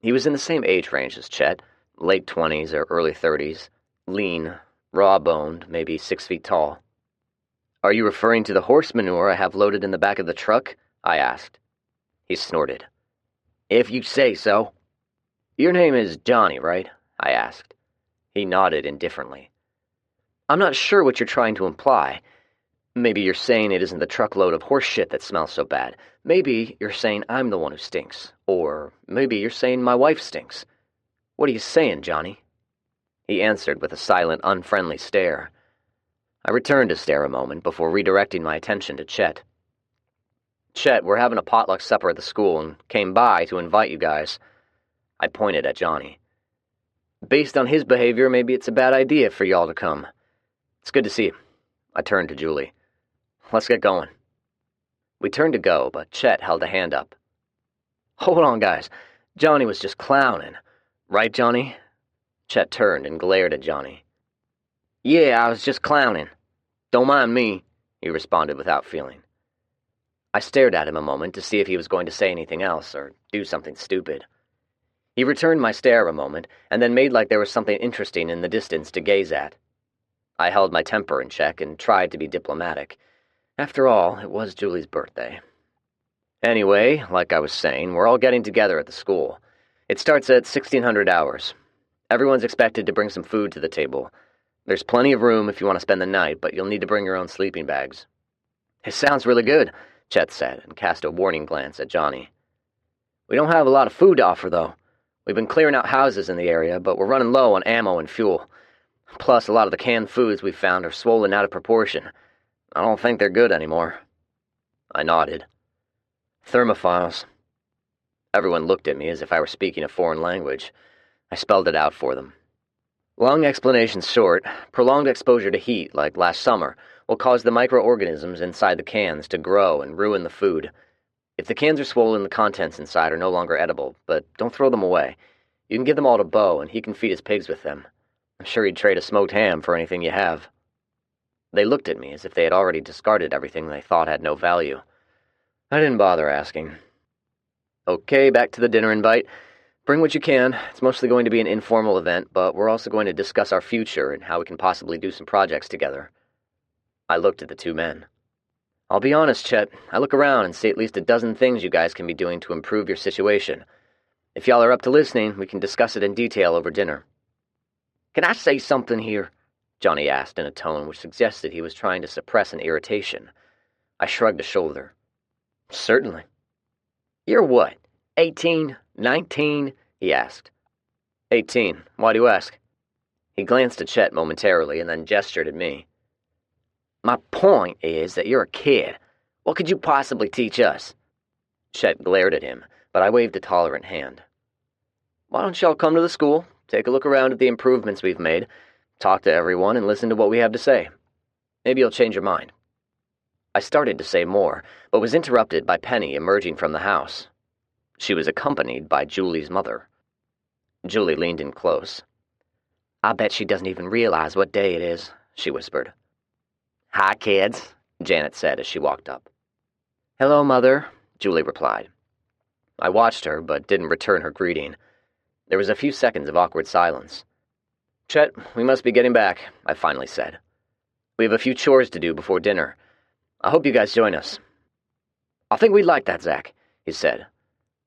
He was in the same age range as Chet, late 20s or early 30s, lean, raw-boned, maybe 6 feet tall. "Are you referring to the horse manure I have loaded in the back of the truck?" I asked. He snorted. "If you say so." "Your name is Johnny, right?" I asked. He nodded indifferently. "I'm not sure what you're trying to imply. Maybe you're saying it isn't the truckload of horse shit that smells so bad. Maybe you're saying I'm the one who stinks. Or maybe you're saying my wife stinks. What are you saying, Johnny?" He answered with a silent, unfriendly stare. I returned to stare a moment before redirecting my attention to Chet. "Chet, we're having a potluck supper at the school and came by to invite you guys." I pointed at Johnny. "Based on his behavior, maybe it's a bad idea for y'all to come. It's good to see you." I turned to Julie. "Let's get going." We turned to go, but Chet held a hand up. "Hold on, guys. Johnny was just clowning. Right, Johnny?" Chet turned and glared at Johnny. "Yeah, I was just clowning. Don't mind me," he responded without feeling. I stared at him a moment to see if he was going to say anything else or do something stupid. He returned my stare a moment, and then made like there was something interesting in the distance to gaze at. I held my temper in check and tried to be diplomatic. After all, it was Julie's birthday. Anyway, like I was saying, we're all getting together at the school. It starts at 1600 hours. Everyone's expected to bring some food to the table. There's plenty of room if you want to spend the night, but you'll need to bring your own sleeping bags. "It sounds really good," Chet said, and cast a warning glance at Johnny. "We don't have a lot of food to offer, though. We've been clearing out houses in the area, but we're running low on ammo and fuel. Plus, a lot of the canned foods we've found are swollen out of proportion. I don't think they're good anymore." I nodded. "Thermophiles." Everyone looked at me as if I were speaking a foreign language. I spelled it out for them. Long explanation short, prolonged exposure to heat, like last summer, will cause the microorganisms inside the cans to grow and ruin the food. If the cans are swollen, the contents inside are no longer edible, but don't throw them away. You can give them all to Bo, and he can feed his pigs with them. I'm sure he'd trade a smoked ham for anything you have." They looked at me as if they had already discarded everything they thought had no value. I didn't bother asking. "Okay, back to the dinner invite. Bring what you can. It's mostly going to be an informal event, but we're also going to discuss our future and how we can possibly do some projects together." I looked at the two men. "I'll be honest, Chet. I look around and see at least a dozen things you guys can be doing to improve your situation. If y'all are up to listening, we can discuss it in detail over dinner." "Can I say something here?" Johnny asked in a tone which suggested he was trying to suppress an irritation. I shrugged a shoulder. "Certainly." "You're what, 18, 19? He asked. 18. Why do you ask?" He glanced at Chet momentarily and then gestured at me. "My point is that you're a kid. What could you possibly teach us?" Chet glared at him, but I waved a tolerant hand. "Why don't y'all come to the school, take a look around at the improvements we've made, talk to everyone, and listen to what we have to say. Maybe you'll change your mind." I started to say more, but was interrupted by Penny emerging from the house. She was accompanied by Julie's mother. Julie leaned in close. "I bet she doesn't even realize what day it is," she whispered. "Hi, kids," Janet said as she walked up. "Hello, Mother," Julie replied. I watched her, but didn't return her greeting. There was a few seconds of awkward silence. "Chet, we must be getting back," I finally said. "We have a few chores to do before dinner. I hope you guys join us." "I think we'd like that, Zach," he said.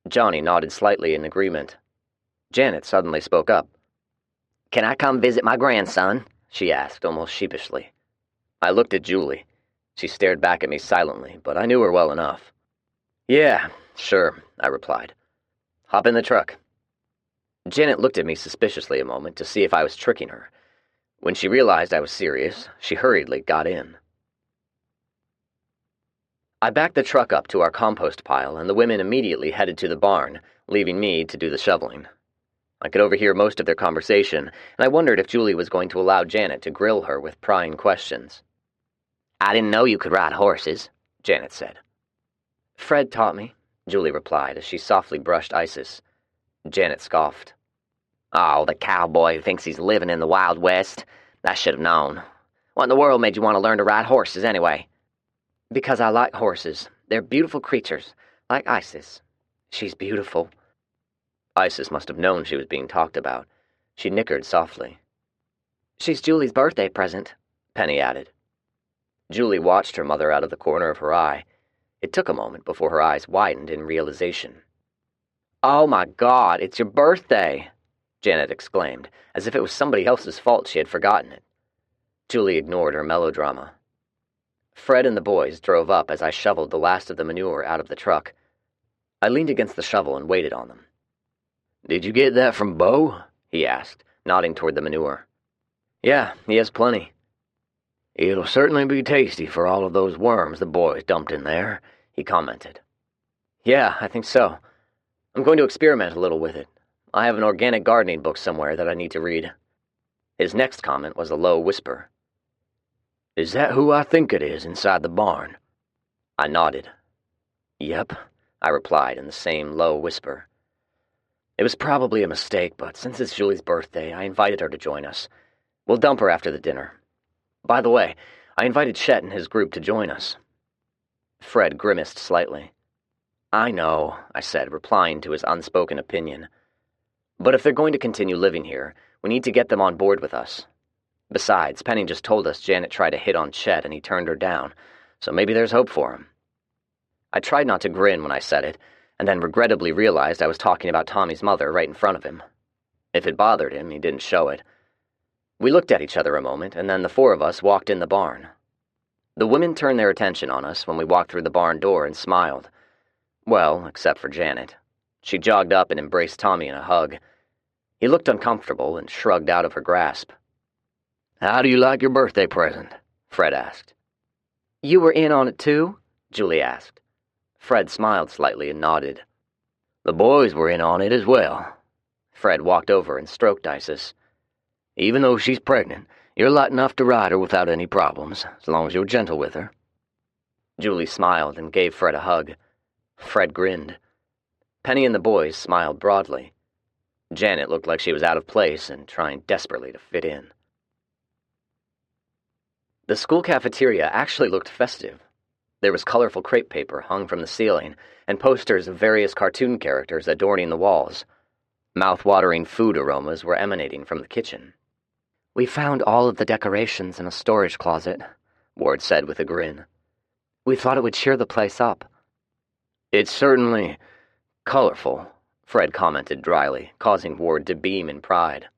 Johnny nodded slightly in agreement. Janet suddenly spoke up. "Can I come visit my grandson?" she asked, almost sheepishly. I looked at Julie. She stared back at me silently, but I knew her well enough. "Yeah, sure," I replied. "Hop in the truck." Janet looked at me suspiciously a moment to see if I was tricking her. When she realized I was serious, she hurriedly got in. I backed the truck up to our compost pile, and the women immediately headed to the barn, leaving me to do the shoveling. I could overhear most of their conversation, and I wondered if Julie was going to allow Janet to grill her with prying questions. "I didn't know you could ride horses," Janet said. "Fred taught me," Julie replied as she softly brushed Isis. Janet scoffed. "Oh, the cowboy who thinks he's living in the Wild West. I should have known. What in the world made you want to learn to ride horses, anyway?" "Because I like horses. They're beautiful creatures, like Isis. She's beautiful." Isis must have known she was being talked about. She nickered softly. "She's Julie's birthday present," Penny added. Julie watched her mother out of the corner of her eye. It took a moment before her eyes widened in realization. "Oh my God, it's your birthday!" Janet exclaimed, as if it was somebody else's fault she had forgotten it. Julie ignored her melodrama. Fred and the boys drove up as I shoveled the last of the manure out of the truck. I leaned against the shovel and waited on them. "Did you get that from Bo?" he asked, nodding toward the manure. "Yeah, he has plenty." "It'll certainly be tasty for all of those worms the boys dumped in there," he commented. "Yeah, I think so. I'm going to experiment a little with it. I have an organic gardening book somewhere that I need to read." His next comment was a low whisper. "Is that who I think it is inside the barn?" I nodded. "Yep," I replied in the same low whisper. It was probably a mistake, but since it's Julie's birthday, I invited her to join us. We'll dump her after the dinner. By the way, I invited Chet and his group to join us. Fred grimaced slightly. "I know," I said, replying to his unspoken opinion. "But if they're going to continue living here, we need to get them on board with us. Besides, Penny just told us Janet tried to hit on Chet and he turned her down, so maybe there's hope for him." I tried not to grin when I said it, and then regrettably realized I was talking about Tommy's mother right in front of him. If it bothered him, he didn't show it. We looked at each other a moment, and then the four of us walked in the barn. The women turned their attention on us when we walked through the barn door and smiled. Well, except for Janet. She jogged up and embraced Tommy in a hug. He looked uncomfortable and shrugged out of her grasp. "How do you like your birthday present?" Fred asked. "You were in on it too?" Julie asked. Fred smiled slightly and nodded. "The boys were in on it as well." Fred walked over and stroked Isis. "Even though she's pregnant, you're light enough to ride her without any problems, as long as you're gentle with her." Julie smiled and gave Fred a hug. Fred grinned. Penny and the boys smiled broadly. Janet looked like she was out of place and trying desperately to fit in. The school cafeteria actually looked festive. There was colorful crepe paper hung from the ceiling, and posters of various cartoon characters adorning the walls. Mouth-watering food aromas were emanating from the kitchen. "We found all of the decorations in a storage closet," Ward said with a grin. "We thought it would cheer the place up." "It's certainly colorful," Fred commented dryly, causing Ward to beam in pride.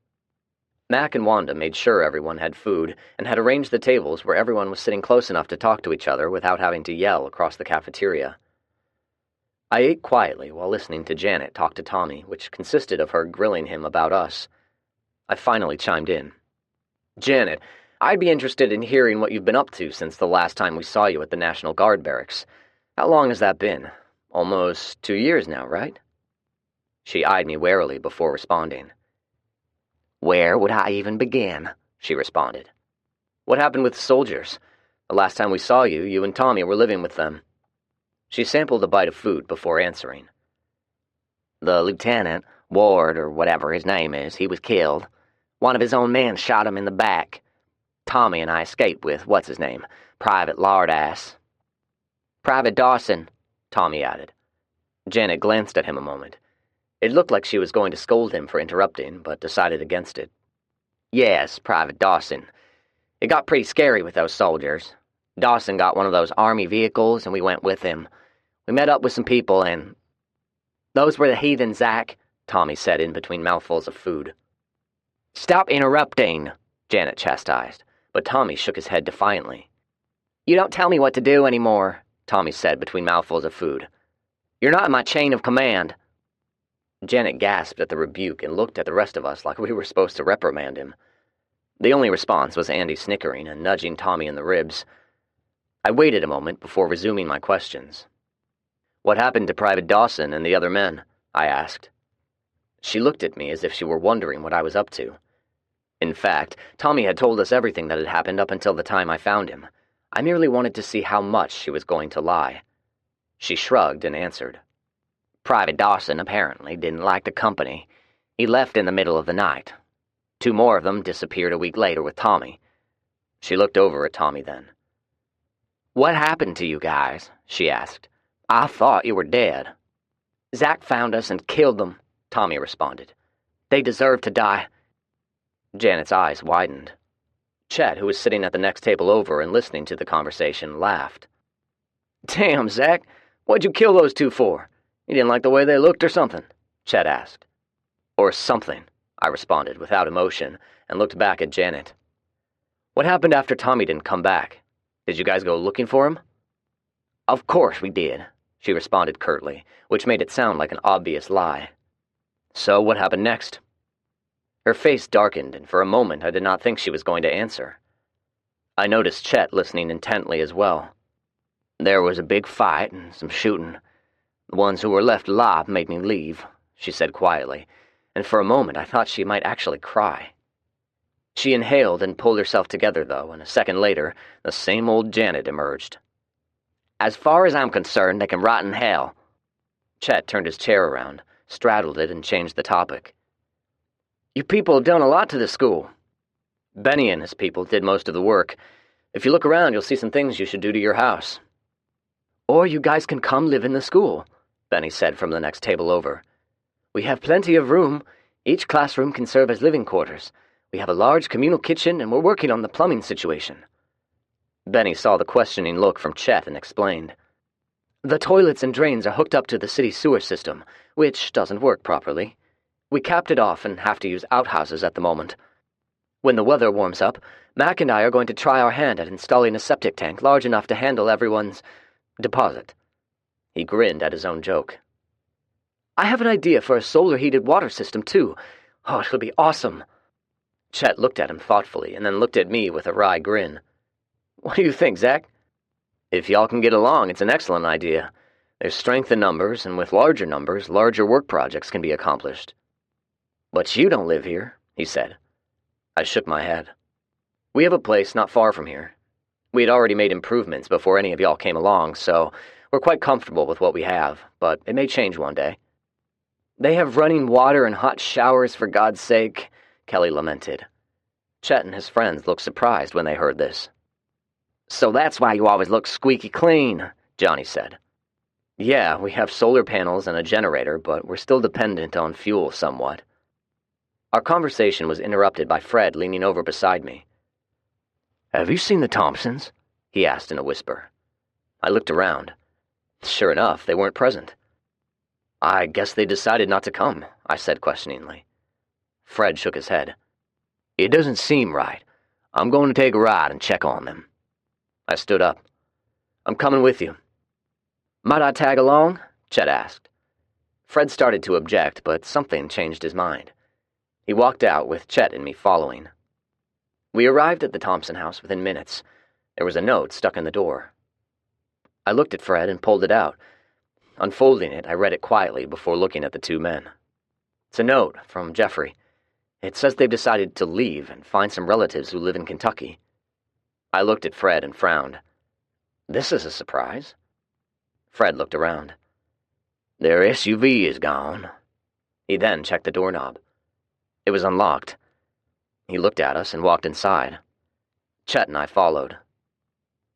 Mac and Wanda made sure everyone had food and had arranged the tables where everyone was sitting close enough to talk to each other without having to yell across the cafeteria. I ate quietly while listening to Janet talk to Tommy, which consisted of her grilling him about us. I finally chimed in. "Janet, I'd be interested in hearing what you've been up to since the last time we saw you at the National Guard barracks. How long has that been? Almost 2 years now, right?" She eyed me warily before responding. "Where would I even begin?" she responded. "What happened with the soldiers? The last time we saw you, you and Tommy were living with them." She sampled a bite of food before answering. "The lieutenant, Ward, or whatever his name is, he was killed. One of his own men shot him in the back. Tommy and I escaped with, what's-his-name, Private Lardass." "Private Dawson," Tommy added. Janet glanced at him a moment. It looked like she was going to scold him for interrupting, but decided against it. "Yes, Private Dawson. It got pretty scary with those soldiers. Dawson got one of those army vehicles, and we went with him. We met up with some people, and..." "Those were the heathen, Zach," Tommy said in between mouthfuls of food. "Stop interrupting," Janet chastised, but Tommy shook his head defiantly. "You don't tell me what to do anymore," Tommy said between mouthfuls of food. "You're not in my chain of command." Janet gasped at the rebuke and looked at the rest of us like we were supposed to reprimand him. The only response was Andy snickering and nudging Tommy in the ribs. I waited a moment before resuming my questions. "What happened to Private Dawson and the other men?" I asked. She looked at me as if she were wondering what I was up to. In fact, Tommy had told us everything that had happened up until the time I found him. I merely wanted to see how much she was going to lie. She shrugged and answered. "Private Dawson apparently didn't like the company. He left in the middle of the night. 2 more of them disappeared a week later with Tommy." She looked over at Tommy then. "What happened to you guys?" she asked. "I thought you were dead." "Zach found us and killed them," Tommy responded. "They deserve to die." Janet's eyes widened. Chet, who was sitting at the next table over and listening to the conversation, laughed. "Damn, Zach, what'd you kill those 2 for? You didn't like the way they looked or something?" Chet asked. "Or something," I responded without emotion and looked back at Janet. "What happened after Tommy didn't come back? Did you guys go looking for him?" "Of course we did," she responded curtly, which made it sound like an obvious lie. "So what happened next?" Her face darkened, and for a moment I did not think she was going to answer. I noticed Chet listening intently as well. "There was a big fight and some shooting. The ones who were left alive made me leave," she said quietly, and for a moment I thought she might actually cry. She inhaled and pulled herself together, though, and a second later, the same old Janet emerged. "As far as I'm concerned, they can rot in hell." Chet turned his chair around, straddled it, and changed the topic. "You people have done a lot to this school." "Benny and his people did most of the work. If you look around, you'll see some things you should do to your house." "Or you guys can come live in the school," Benny said from the next table over. "We have plenty of room. Each classroom can serve as living quarters. We have a large communal kitchen, and we're working on the plumbing situation." Benny saw the questioning look from Chet and explained. "The toilets and drains are hooked up to the city sewer system, which doesn't work properly. We capped it off and have to use outhouses at the moment. When the weather warms up, Mac and I are going to try our hand at installing a septic tank large enough to handle everyone's deposit." He grinned at his own joke. "I have an idea for a solar-heated water system, too. Oh, it'll be awesome." Chet looked at him thoughtfully and then looked at me with a wry grin. "What do you think, Zach?" "If y'all can get along, it's an excellent idea. There's strength in numbers, and with larger numbers, larger work projects can be accomplished." "But you don't live here," he said. I shook my head. "We have a place not far from here. We had already made improvements before any of y'all came along, so we're quite comfortable with what we have, but it may change one day." "They have running water and hot showers, for God's sake," Kelly lamented. Chet and his friends looked surprised when they heard this. "So that's why you always look squeaky clean," Johnny said. "Yeah, we have solar panels and a generator, but we're still dependent on fuel somewhat." Our conversation was interrupted by Fred leaning over beside me. "Have you seen the Thompsons?" he asked in a whisper. I looked around. Sure enough, they weren't present. "I guess they decided not to come," I said questioningly. Fred shook his head. "It doesn't seem right. I'm going to take a ride and check on them." I stood up. "I'm coming with you." "Might I tag along?" Chet asked. Fred started to object, but something changed his mind. He walked out with Chet and me following. We arrived at the Thompson house within minutes. There was a note stuck in the door. I looked at Fred and pulled it out. Unfolding it, I read it quietly before looking at the 2 men. It's a note from Jeffrey. It says they've decided to leave and find some relatives who live in Kentucky. I looked at Fred and frowned. This is a surprise. Fred looked around. "Their SUV is gone." He then checked the doorknob. It was unlocked. He looked at us and walked inside. Chet and I followed.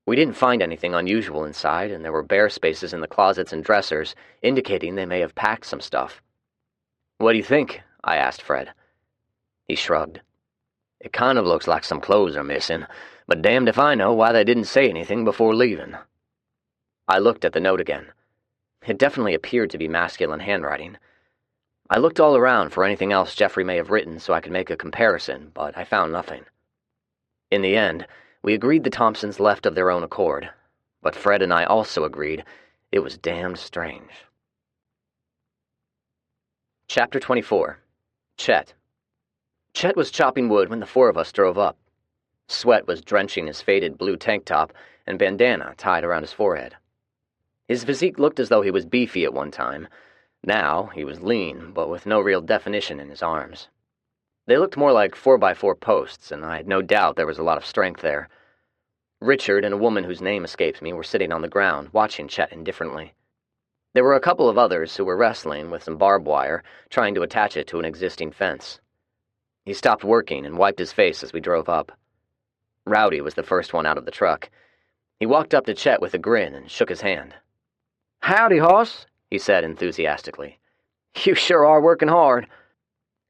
We didn't find anything unusual inside, and there were bare spaces in the closets and dressers, indicating they may have packed some stuff. "What do you think?" I asked Fred. He shrugged. "It kind of looks like some clothes are missing, but damned if I know why they didn't say anything before leaving." I looked at the note again. It definitely appeared to be masculine handwriting. I looked all around for anything else Jeffrey may have written so I could make a comparison, but I found nothing. In the end, we agreed the Thompsons left of their own accord, but Fred and I also agreed it was damned strange. Chapter 24. Chet. Chet was chopping wood when the four of us drove up. Sweat was drenching his faded blue tank top and bandana tied around his forehead. His physique looked as though he was beefy at one time. Now he was lean, but with no real definition in his arms. They looked more like 4x4 posts, and I had no doubt there was a lot of strength there. Richard and a woman whose name escapes me were sitting on the ground, watching Chet indifferently. There were a couple of others who were wrestling with some barbed wire, trying to attach it to an existing fence. He stopped working and wiped his face as we drove up. Rowdy was the first one out of the truck. He walked up to Chet with a grin and shook his hand. "Howdy, hoss," he said enthusiastically. "You sure are working hard."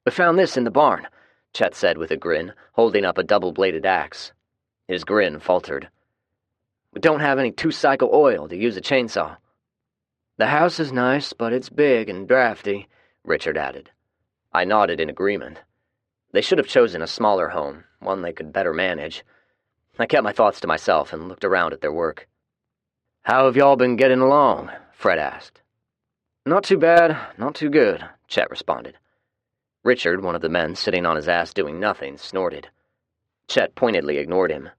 "We found this in the barn," Chet said with a grin, holding up a double-bladed axe. His grin faltered. "We don't have any two-cycle oil to use a chainsaw." "The house is nice, but it's big and drafty," Richard added. I nodded in agreement. They should have chosen a smaller home, one they could better manage. I kept my thoughts to myself and looked around at their work. "How have y'all been getting along?" Fred asked. "Not too bad, not too good," Chet responded. Richard, one of the men sitting on his ass doing nothing, snorted. Chet pointedly ignored him.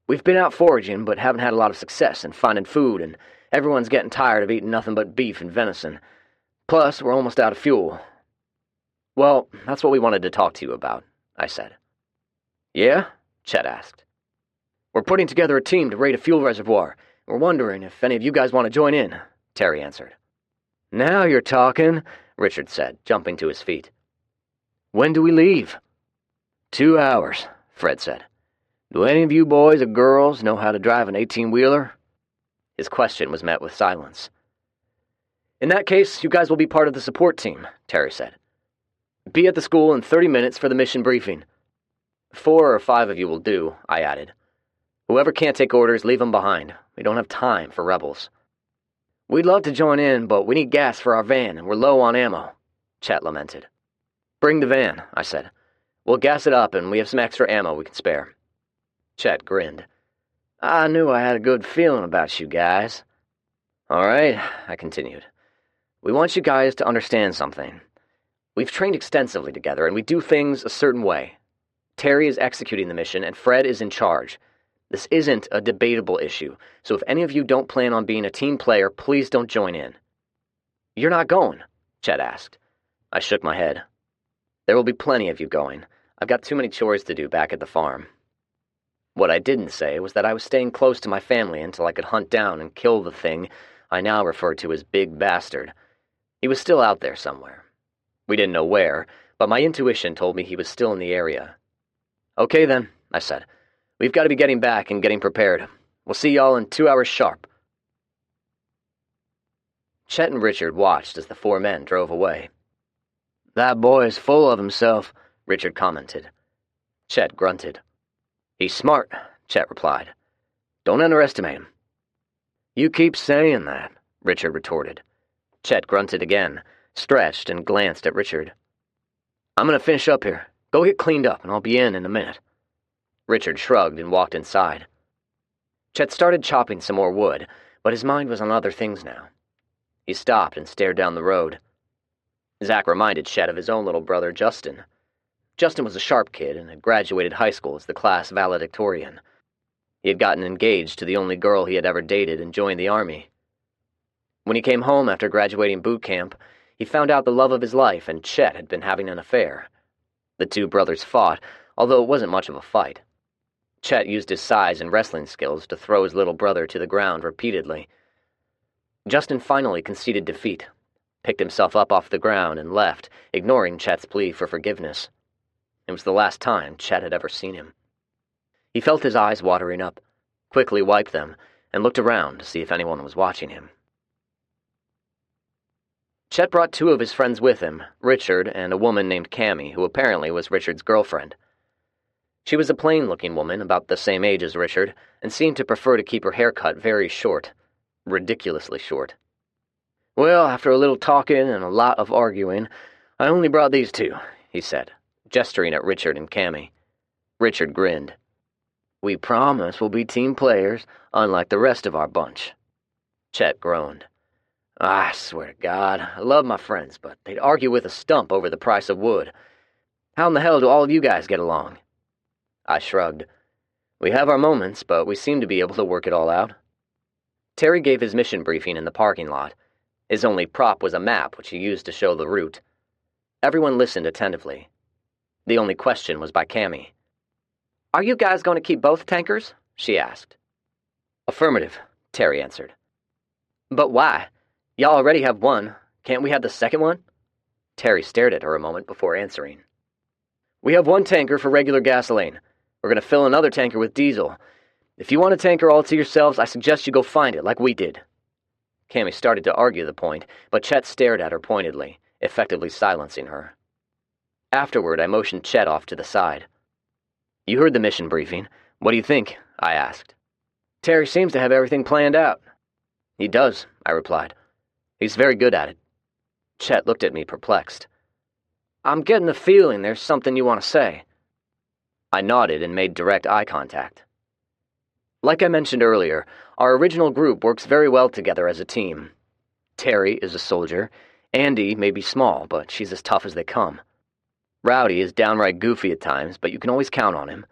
"We've been out foraging, but haven't had a lot of success in finding food, and everyone's getting tired of eating nothing but beef and venison. Plus, we're almost out of fuel." "Well, that's what we wanted to talk to you about," I said. "Yeah?" Chet asked. "We're putting together a team to raid a fuel reservoir. We're wondering if any of you guys want to join in," Terry answered. "Now you're talking," Richard said, jumping to his feet. "When do we leave?" 2 hours, Fred said. "Do any of you boys or girls know how to drive an 18-wheeler? His question was met with silence. "In that case, you guys will be part of the support team," Terry said. "Be at the school in 30 minutes for the mission briefing." 4 or 5 of you will do, I added. "Whoever can't take orders, leave them behind. We don't have time for rebels." "We'd love to join in, but we need gas for our van, and we're low on ammo," Chet lamented. "Bring the van," I said. "We'll gas it up, and we have some extra ammo we can spare." Chet grinned. "I knew I had a good feeling about you guys." "All right," I continued. "We want you guys to understand something. We've trained extensively together, and we do things a certain way. Terry is executing the mission, and Fred is in charge. This isn't a debatable issue, so if any of you don't plan on being a team player, please don't join in." "You're not going?" Chet asked. I shook my head. "There will be plenty of you going. I've got too many chores to do back at the farm." What I didn't say was that I was staying close to my family until I could hunt down and kill the thing I now refer to as Big Bastard. He was still out there somewhere. We didn't know where, but my intuition told me he was still in the area. "Okay then," I said. "We've got to be getting back and getting prepared. We'll see y'all in 2 hours sharp." Chet and Richard watched as the 4 men drove away. "That boy is full of himself," Richard commented. Chet grunted. "He's smart," Chet replied. "Don't underestimate him." "You keep saying that," Richard retorted. Chet grunted again, stretched, and glanced at Richard. "I'm going to finish up here. Go get cleaned up, and I'll be in a minute." Richard shrugged and walked inside. Chet started chopping some more wood, but his mind was on other things now. He stopped and stared down the road. Zach reminded Chet of his own little brother, Justin. Justin was a sharp kid and had graduated high school as the class valedictorian. He had gotten engaged to the only girl he had ever dated and joined the army. When he came home after graduating boot camp, he found out the love of his life and Chet had been having an affair. The 2 brothers fought, although it wasn't much of a fight. Chet used his size and wrestling skills to throw his little brother to the ground repeatedly. Justin finally conceded defeat, picked himself up off the ground, and left, ignoring Chet's plea for forgiveness. It was the last time Chet had ever seen him. He felt his eyes watering up, quickly wiped them, and looked around to see if anyone was watching him. Chet brought 2 of his friends with him, Richard and a woman named Cammy, who apparently was Richard's girlfriend. She was a plain-looking woman, about the same age as Richard, and seemed to prefer to keep her hair cut very short, ridiculously short. Well, after a little talking and a lot of arguing, I only brought these two, he said, gesturing at Richard and Cammy. Richard grinned. We promise we'll be team players, unlike the rest of our bunch. Chet groaned. I swear to God, I love my friends, but they'd argue with a stump over the price of wood. How in the hell do all of you guys get along? I shrugged. We have our moments, but we seem to be able to work it all out. Terry gave his mission briefing in the parking lot. His only prop was a map, which he used to show the route. Everyone listened attentively. The only question was by Cammy. Are you guys going to keep both tankers? She asked. Affirmative, Terry answered. But why? Y'all already have one. Can't we have the second one? Terry stared at her a moment before answering. We have one tanker for regular gasoline. We're going to fill another tanker with diesel. If you want a tanker all to yourselves, I suggest you go find it, like we did. Cammy started to argue the point, but Chet stared at her pointedly, effectively silencing her. Afterward, I motioned Chet off to the side. You heard the mission briefing. What do you think? I asked. Terry seems to have everything planned out. He does, I replied. He's very good at it. Chet looked at me perplexed. I'm getting the feeling there's something you want to say. I nodded and made direct eye contact. Like I mentioned earlier, our original group works very well together as a team. Terry is a soldier. Andy may be small, but she's as tough as they come. Rowdy is downright goofy at times, but you can always count on him.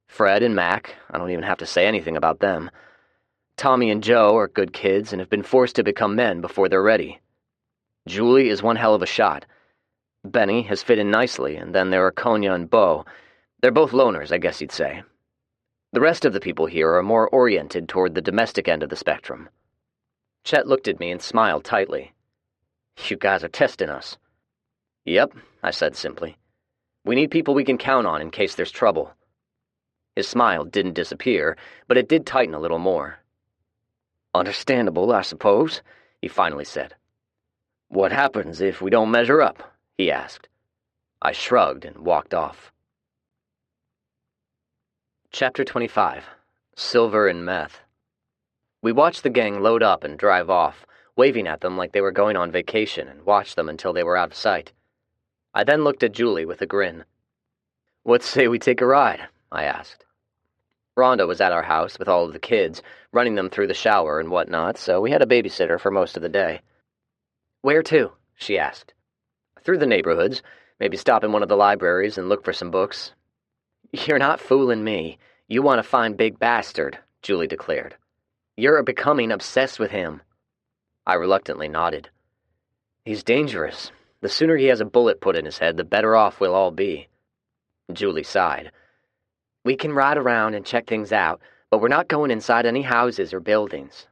Fred and Mac, I don't even have to say anything about them. Tommy and Joe are good kids and have been forced to become men before they're ready. Julie is one hell of a shot. Benny has fit in nicely, and then there are Konya and Bo. They're both loners, I guess you'd say. The rest of the people here are more oriented toward the domestic end of the spectrum. Chet looked at me and smiled tightly. You guys are testing us. Yep, I said simply. We need people we can count on in case there's trouble. His smile didn't disappear, but it did tighten a little more. Understandable, I suppose, he finally said. What happens if we don't measure up? He asked. I shrugged and walked off. Chapter 25. Silver and Meth. We watched the gang load up and drive off, waving at them like they were going on vacation, and watched them until they were out of sight. I then looked at Julie with a grin. What say we take a ride? I asked. Rhonda was at our house with all of the kids, running them through the shower and whatnot, so we had a babysitter for most of the day. Where to? She asked. Through the neighborhoods, maybe stop in one of the libraries and look for some books. You're not fooling me. You want to find Big Bastard, Julie declared. You're becoming obsessed with him. I reluctantly nodded. He's dangerous. The sooner he has a bullet put in his head, the better off we'll all be. Julie sighed. We can ride around and check things out, but we're not going inside any houses or buildings.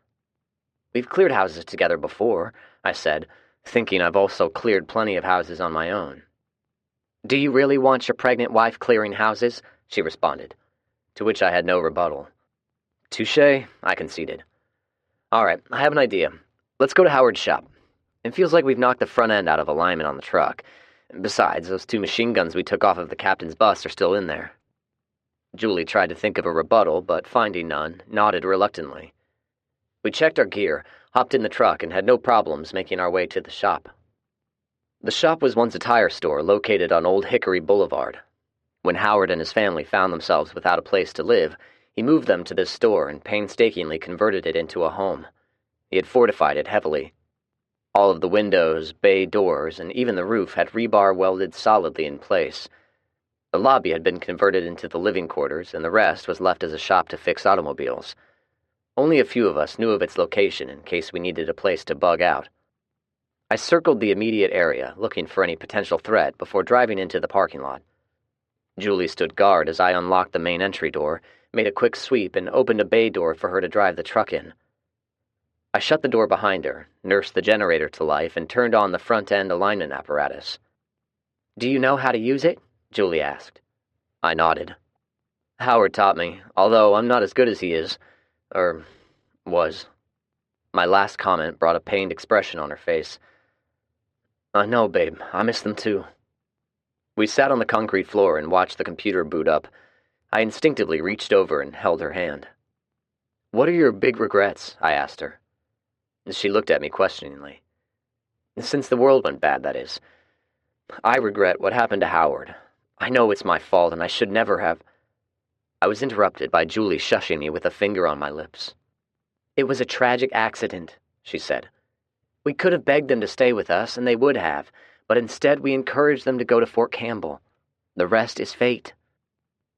We've cleared houses together before, I said, thinking I've also cleared plenty of houses on my own. Do you really want your pregnant wife clearing houses? She responded, to which I had no rebuttal. Touché, I conceded. All right, I have an idea. Let's go to Howard's shop. It feels like we've knocked the front end out of alignment on the truck. Besides, those 2 machine guns we took off of the captain's bus are still in there. Julie tried to think of a rebuttal, but finding none, nodded reluctantly. We checked our gear, hopped in the truck, and had no problems making our way to the shop. The shop was once a tire store located on Old Hickory Boulevard. When Howard and his family found themselves without a place to live, he moved them to this store and painstakingly converted it into a home. He had fortified it heavily. All of the windows, bay doors, and even the roof had rebar welded solidly in place. The lobby had been converted into the living quarters, and the rest was left as a shop to fix automobiles. Only a few of us knew of its location in case we needed a place to bug out. I circled the immediate area, looking for any potential threat before driving into the parking lot. Julie stood guard as I unlocked the main entry door, made a quick sweep, and opened a bay door for her to drive the truck in. I shut the door behind her, nursed the generator to life, and turned on the front-end alignment apparatus. Do you know how to use it? Julie asked. I nodded. Howard taught me, although I'm not as good as he is. Or was. My last comment brought a pained expression on her face. I know, babe. I miss them too. We sat on the concrete floor and watched the computer boot up. I instinctively reached over and held her hand. What are your big regrets? I asked her. She looked at me questioningly. Since the world went bad, that is. I regret what happened to Howard. I know it's my fault, and I should never have. I was interrupted by Julie shushing me with a finger on my lips. It was a tragic accident, she said. We could have begged them to stay with us, and they would have, but instead we encouraged them to go to Fort Campbell. The rest is fate.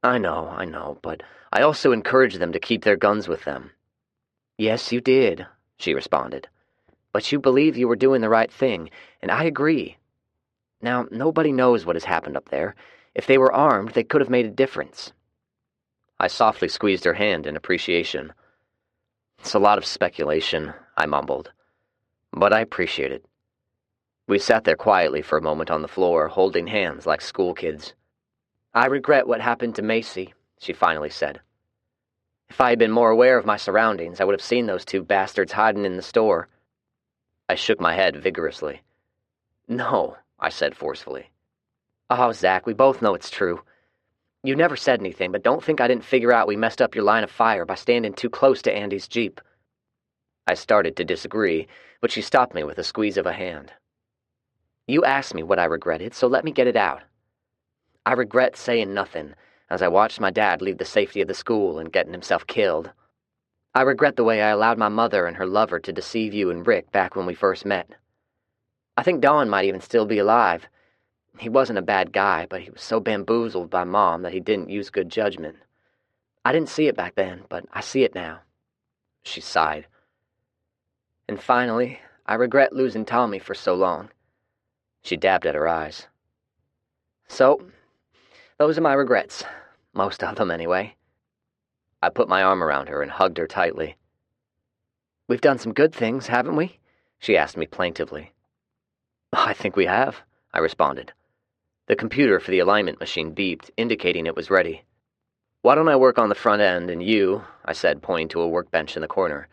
I know, but I also encouraged them to keep their guns with them. Yes, you did, she responded. But you believe you were doing the right thing, and I agree. Now, nobody knows what has happened up there. If they were armed, they could have made a difference. I softly squeezed her hand in appreciation. It's a lot of speculation, I mumbled. But I appreciate it. We sat there quietly for a moment on the floor, holding hands like schoolkids. I regret what happened to Macy, she finally said. If I had been more aware of my surroundings, I would have seen those two bastards hiding in the store. I shook my head vigorously. No, I said forcefully. Oh, Zach, we both know it's true. You never said anything, but don't think I didn't figure out we messed up your line of fire by standing too close to Andy's Jeep. I started to disagree, but she stopped me with a squeeze of a hand. You asked me what I regretted, so let me get it out. I regret saying nothing, as I watched my dad leave the safety of the school and getting himself killed. I regret the way I allowed my mother and her lover to deceive you and Rick back when we first met. I think Don might even still be alive. He wasn't a bad guy, but he was so bamboozled by Mom that he didn't use good judgment. I didn't see it back then, but I see it now. She sighed. And finally, I regret losing Tommy for so long. She dabbed at her eyes. So, those are my regrets. Most of them, anyway. I put my arm around her and hugged her tightly. We've done some good things, haven't we? She asked me plaintively. I think we have, I responded. The computer for the alignment machine beeped, indicating it was ready. Why don't I work on the front end, and you, I said, pointing to a workbench in the corner,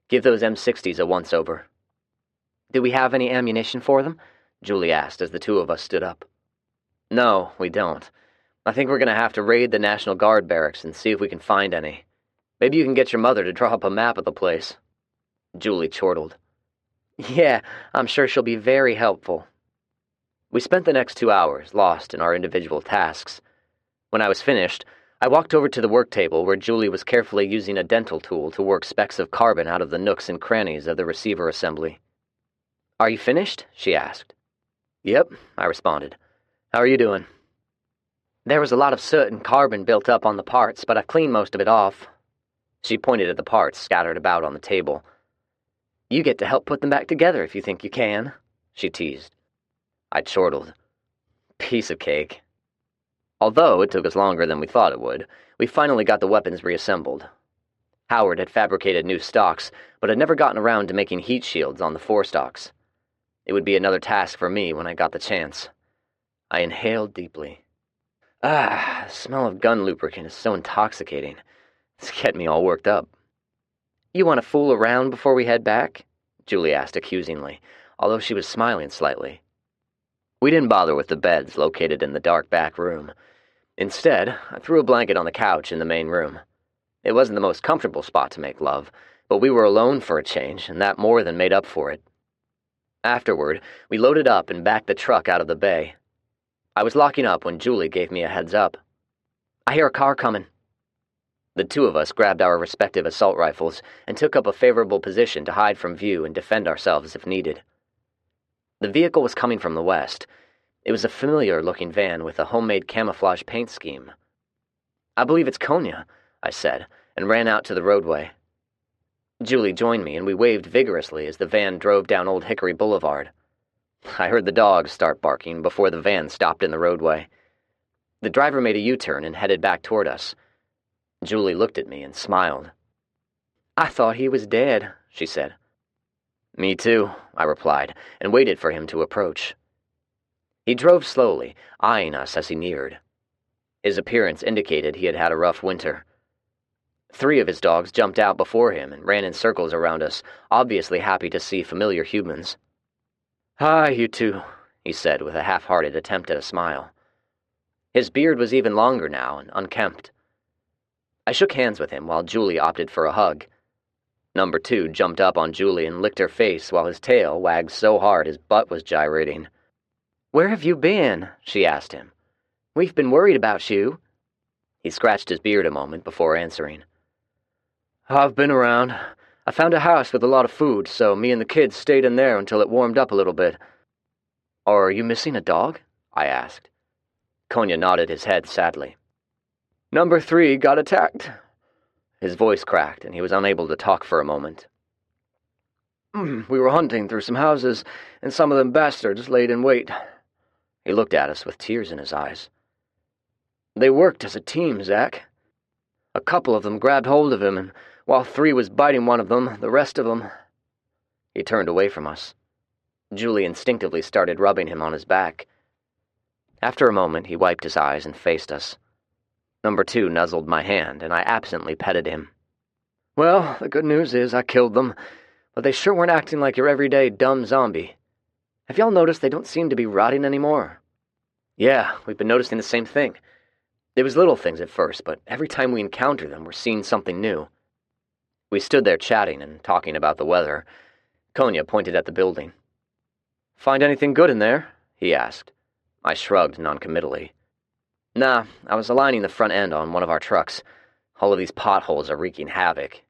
give those M60s a once-over. Do we have any ammunition for them? Julie asked as the two of us stood up. No, we don't. I think we're going to have to raid the National Guard barracks and see if we can find any. Maybe you can get your mother to draw up a map of the place. Julie chortled. Yeah, I'm sure she'll be very helpful. We spent the next 2 hours lost in our individual tasks. When I was finished, I walked over to the work table where Julie was carefully using a dental tool to work specks of carbon out of the nooks and crannies of the receiver assembly. Are you finished? She asked. Yep, I responded. How are you doing? There was a lot of soot and carbon built up on the parts, but I've cleaned most of it off. She pointed at the parts scattered about on the table. You get to help put them back together if you think you can, she teased. I chortled. Piece of cake. Although it took us longer than we thought it would, we finally got the weapons reassembled. Howard had fabricated new stocks, but had never gotten around to making heat shields on the forestocks. It would be another task for me when I got the chance. I inhaled deeply. The smell of gun lubricant is so intoxicating. It's getting me all worked up. You want to fool around before we head back? Julie asked accusingly, although she was smiling slightly. We didn't bother with the beds located in the dark back room. Instead, I threw a blanket on the couch in the main room. It wasn't the most comfortable spot to make love, but we were alone for a change, and that more than made up for it. Afterward, we loaded up and backed the truck out of the bay. I was locking up when Julie gave me a heads up. I hear a car coming. The two of us grabbed our respective assault rifles and took up a favorable position to hide from view and defend ourselves if needed. The vehicle was coming from the west. It was a familiar-looking van with a homemade camouflage paint scheme. I believe it's Konya, I said, and ran out to the roadway. Julie joined me, and we waved vigorously as the van drove down Old Hickory Boulevard. I heard the dogs start barking before the van stopped in the roadway. The driver made a U-turn and headed back toward us. Julie looked at me and smiled. I thought he was dead, she said. Me too, I replied, and waited for him to approach. He drove slowly, eyeing us as he neared. His appearance indicated he had had a rough winter. 3 of his dogs jumped out before him and ran in circles around us, obviously happy to see familiar humans. Hi, you two, he said with a half-hearted attempt at a smile. His beard was even longer now and unkempt. I shook hands with him while Julie opted for a hug. Number 2 jumped up on Julie and licked her face while his tail wagged so hard his butt was gyrating. "Where have you been?" she asked him. "We've been worried about you." He scratched his beard a moment before answering. "I've been around. I found a house with a lot of food, so me and the kids stayed in there until it warmed up a little bit." "Are you missing a dog?" I asked. Konya nodded his head sadly. "Number 3 got attacked." His voice cracked, and he was unable to talk for a moment. "We were hunting through some houses, and some of them bastards laid in wait." He looked at us with tears in his eyes. "They worked as a team, Zach. A couple of them grabbed hold of him, and while 3 was biting one of them, the rest of them—" He turned away from us. Julie instinctively started rubbing him on his back. After a moment, he wiped his eyes and faced us. Number 2 nuzzled my hand, and I absently petted him. "Well, the good news is I killed them, but they sure weren't acting like your everyday dumb zombie. Have y'all noticed they don't seem to be rotting anymore?" "Yeah, we've been noticing the same thing. It was little things at first, but every time we encounter them, we're seeing something new." We stood there chatting and talking about the weather. Konya pointed at the building. "Find anything good in there?" he asked. I shrugged noncommittally. "Nah, I was aligning the front end on one of our trucks. All of these potholes are wreaking havoc."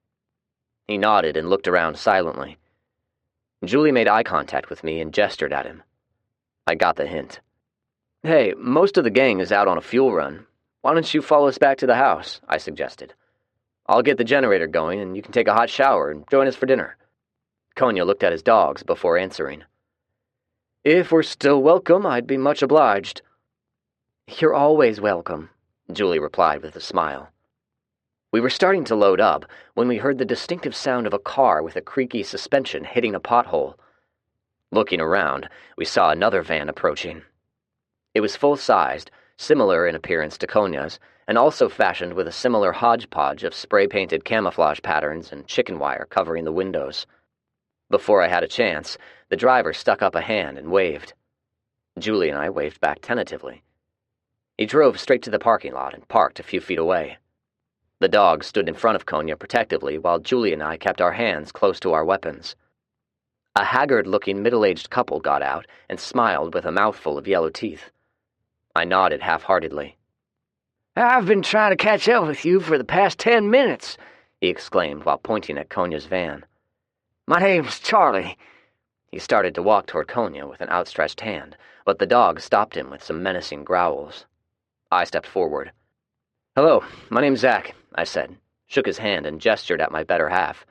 He nodded and looked around silently. Julie made eye contact with me and gestured at him. I got the hint. "Hey, most of the gang is out on a fuel run. Why don't you follow us back to the house?" I suggested. "I'll get the generator going, and you can take a hot shower and join us for dinner." Konya looked at his dogs before answering. "If we're still welcome, I'd be much obliged." "You're always welcome," Julie replied with a smile. We were starting to load up when we heard the distinctive sound of a car with a creaky suspension hitting a pothole. Looking around, we saw another van approaching. It was full-sized, similar in appearance to Konya's, and also fashioned with a similar hodgepodge of spray-painted camouflage patterns and chicken wire covering the windows. Before I had a chance, the driver stuck up a hand and waved. Julie and I waved back tentatively. He drove straight to the parking lot and parked a few feet away. The dog stood in front of Konya protectively while Julie and I kept our hands close to our weapons. A haggard-looking middle-aged couple got out and smiled with a mouthful of yellow teeth. I nodded half-heartedly. "I've been trying to catch up with you for the past 10 minutes, he exclaimed while pointing at Konya's van. "My name's Charlie." He started to walk toward Konya with an outstretched hand, but the dog stopped him with some menacing growls. I stepped forward. "Hello, my name's Zach," I said, shook his hand and gestured at my better half.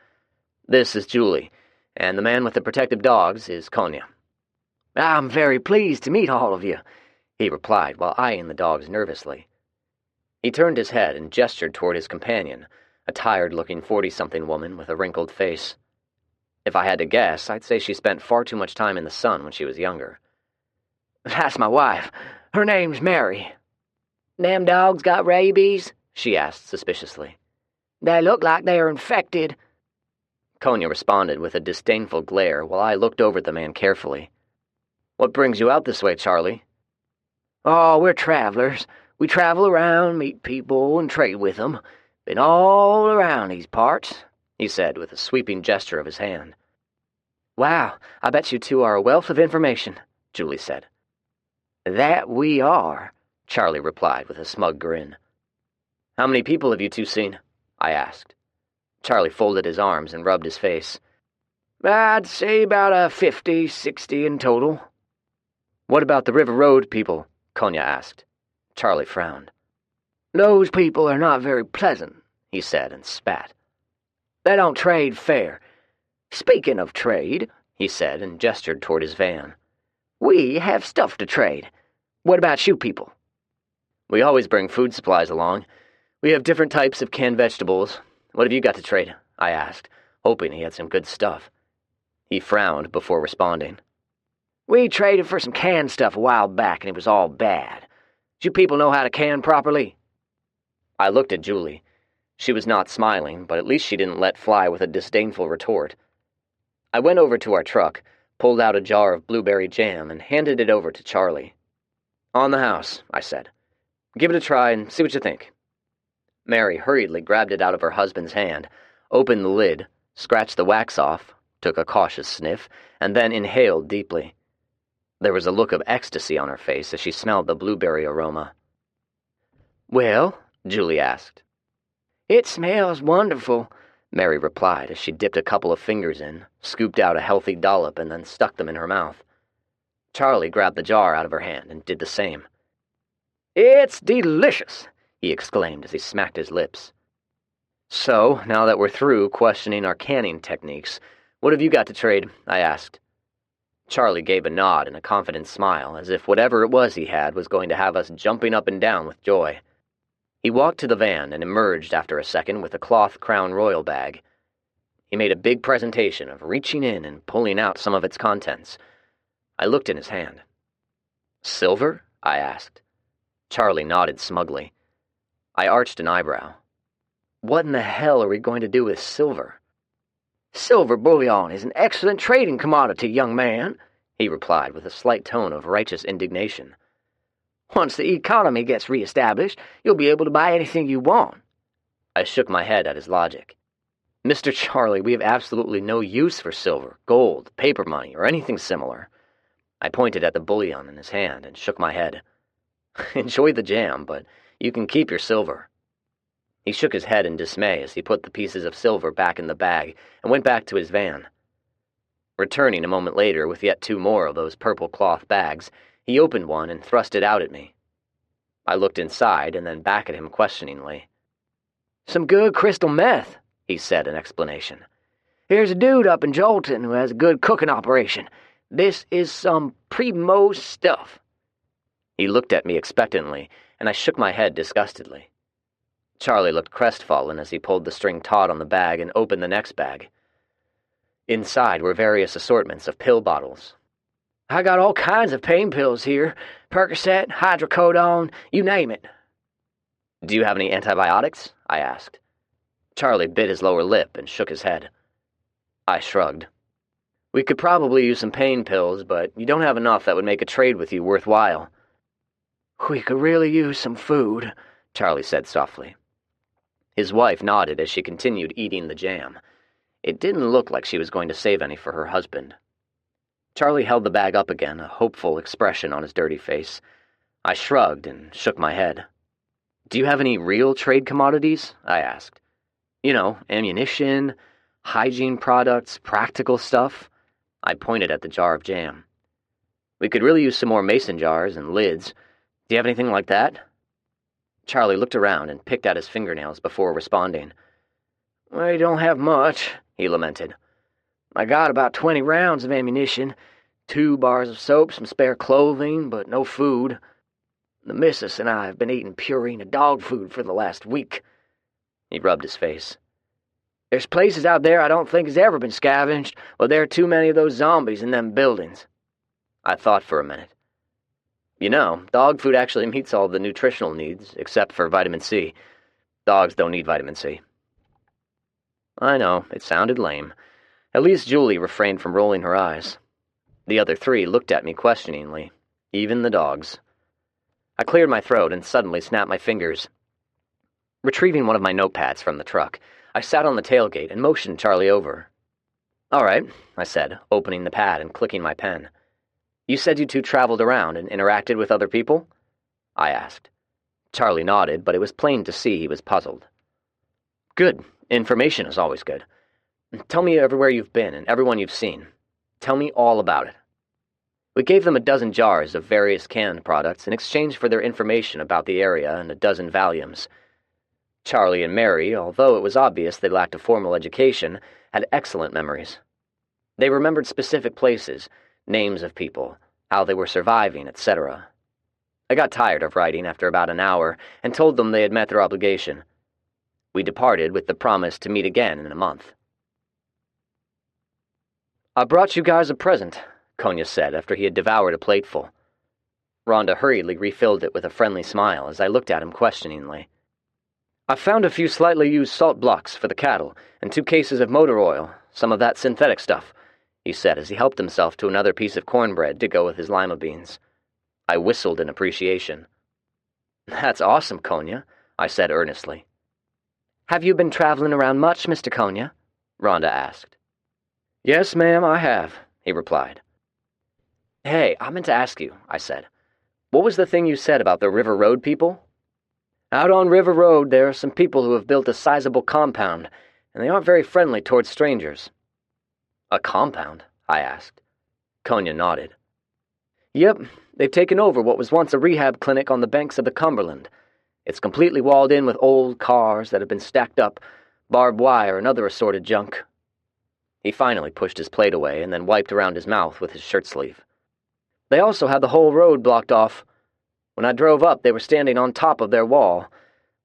"This is Julie, and the man with the protective dogs is Konya." "I'm very pleased to meet all of you," he replied while eyeing the dogs nervously. He turned his head and gestured toward his companion, a tired-looking 40-something woman with a wrinkled face. If I had to guess, I'd say she spent far too much time in the sun when she was younger. "That's my wife. Her name's Mary." "Them dogs got rabies?" she asked suspiciously. "They look like they are infected." Konya responded with a disdainful glare while I looked over at the man carefully. "What brings you out this way, Charlie?" "Oh, we're travelers. We travel around, meet people, and trade with them. Been all around these parts," he said with a sweeping gesture of his hand. "Wow, I bet you two are a wealth of information," Julie said. "That we are," Charlie replied with a smug grin. "How many people have you two seen?" I asked. Charlie folded his arms and rubbed his face. "I'd say about 50, 60 in total." "What about the River Road people?" Konya asked. Charlie frowned. "Those people are not very pleasant," he said and spat. "They don't trade fair. Speaking of trade," he said and gestured toward his van, "we have stuff to trade. What about you people?" "We always bring food supplies along. We have different types of canned vegetables. What have you got to trade?" I asked, hoping he had some good stuff. He frowned before responding. "We traded for some canned stuff a while back, and it was all bad. Do you people know how to can properly?" I looked at Julie. She was not smiling, but at least she didn't let fly with a disdainful retort. I went over to our truck, pulled out a jar of blueberry jam, and handed it over to Charlie. "On the house," I said. "Give it a try and see what you think." Mary hurriedly grabbed it out of her husband's hand, opened the lid, scratched the wax off, took a cautious sniff, and then inhaled deeply. There was a look of ecstasy on her face as she smelled the blueberry aroma. "Well?" Julie asked. "It smells wonderful," Mary replied as she dipped a couple of fingers in, scooped out a healthy dollop, and then stuck them in her mouth. Charlie grabbed the jar out of her hand and did the same. "It's delicious," he exclaimed as he smacked his lips. "So, now that we're through questioning our canning techniques, what have you got to trade?" I asked. Charlie gave a nod and a confident smile, as if whatever it was he had was going to have us jumping up and down with joy. He walked to the van and emerged after a second with a cloth Crown Royal bag. He made a big presentation of reaching in and pulling out some of its contents. I looked in his hand. "Silver?" I asked. Charlie nodded smugly. I arched an eyebrow. "What in the hell are we going to do with silver?" "Silver bullion is an excellent trading commodity, young man," he replied with a slight tone of righteous indignation. "Once the economy gets reestablished, you'll be able to buy anything you want." I shook my head at his logic. "Mr. Charlie, we have absolutely no use for silver, gold, paper money, or anything similar." I pointed at the bullion in his hand and shook my head. "Enjoy the jam, but you can keep your silver." He shook his head in dismay as he put the pieces of silver back in the bag and went back to his van. Returning a moment later with yet 2 more of those purple cloth bags, he opened one and thrust it out at me. I looked inside and then back at him questioningly. "Some good crystal meth," he said in explanation. "Here's a dude up in Jolton who has a good cooking operation. This is some primo stuff." He looked at me expectantly, and I shook my head disgustedly. Charlie looked crestfallen as he pulled the string taut on the bag and opened the next bag. Inside were various assortments of pill bottles. "I got all kinds of pain pills here. Percocet, hydrocodone, you name it." "Do you have any antibiotics?" I asked. Charlie bit his lower lip and shook his head. I shrugged. "We could probably use some pain pills, but you don't have enough that would make a trade with you worthwhile." "We could really use some food," Charlie said softly. His wife nodded as she continued eating the jam. It didn't look like she was going to save any for her husband. Charlie held the bag up again, a hopeful expression on his dirty face. I shrugged and shook my head. "Do you have any real trade commodities?" I asked. "You know, ammunition, hygiene products, practical stuff." I pointed at the jar of jam. "We could really use some more mason jars and lids. Do you have anything like that?" Charlie looked around and picked at his fingernails before responding. "I don't have much," he lamented. "I got about 20 rounds of ammunition, 2 bars of soap, some spare clothing, but no food. The missus and I have been eating Purina dog food for the last week." He rubbed his face. "There's places out there I don't think has ever been scavenged, but there are too many of those zombies in them buildings." I thought for a minute. "You know, dog food actually meets all the nutritional needs, except for vitamin C. Dogs don't need vitamin C." I know, it sounded lame. At least Julie refrained from rolling her eyes. The other 3 looked at me questioningly, even the dogs. I cleared my throat and suddenly snapped my fingers. Retrieving one of my notepads from the truck, I sat on the tailgate and motioned Charlie over. "All right," I said, opening the pad and clicking my pen. "You said you 2 traveled around and interacted with other people?" I asked. Charlie nodded, but it was plain to see he was puzzled. "Good. Information is always good. Tell me everywhere you've been and everyone you've seen. Tell me all about it." We gave them a dozen jars of various canned products in exchange for their information about the area and a dozen Valiums. Charlie and Mary, although it was obvious they lacked a formal education, had excellent memories. They remembered specific places, names of people, how they were surviving, etc. I got tired of writing after about an hour and told them they had met their obligation. We departed with the promise to meet again in a month. "I brought you guys a present," Konya said after he had devoured a plateful. Rhonda hurriedly refilled it with a friendly smile as I looked at him questioningly. "I found a few slightly used salt blocks for the cattle and 2 cases of motor oil, some of that synthetic stuff," he said as he helped himself to another piece of cornbread to go with his lima beans. I whistled in appreciation. "That's awesome, Konya," I said earnestly. "Have you been traveling around much, Mr. Konya?" Rhonda asked. Yes, ma'am, I have, he replied. Hey, I meant to ask you, I said. What was the thing you said about the River Road people? Out on River Road, there are some people who have built a sizable compound, and they aren't very friendly towards strangers. A compound? I asked. Konya nodded. Yep, they've taken over what was once a rehab clinic on the banks of the Cumberland. It's completely walled in with old cars that have been stacked up, barbed wire and other assorted junk. He finally pushed his plate away and then wiped around his mouth with his shirt sleeve. They also had the whole road blocked off. When I drove up, they were standing on top of their wall.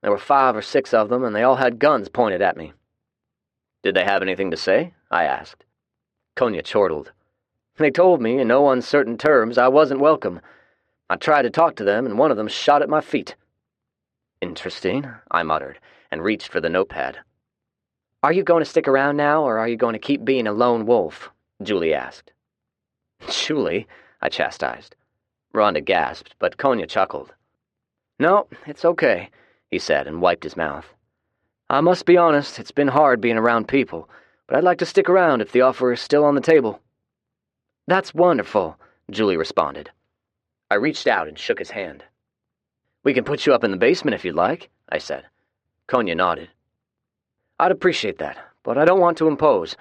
There were 5 or 6 of them, and they all had guns pointed at me. Did they have anything to say? I asked. Konya chortled. They told me, in no uncertain terms, I wasn't welcome. I tried to talk to them, and one of them shot at my feet. Interesting, I muttered, and reached for the notepad. Are you going to stick around now, or are you going to keep being a lone wolf? Julie asked. Julie, I chastised. Rhonda gasped, but Konya chuckled. No, it's okay, he said, and wiped his mouth. I must be honest, it's been hard being around people, but I'd like to stick around if the offer is still on the table. That's wonderful, Julie responded. I reached out and shook his hand. We can put you up in the basement if you'd like, I said. Konya nodded. I'd appreciate that, but I don't want to impose.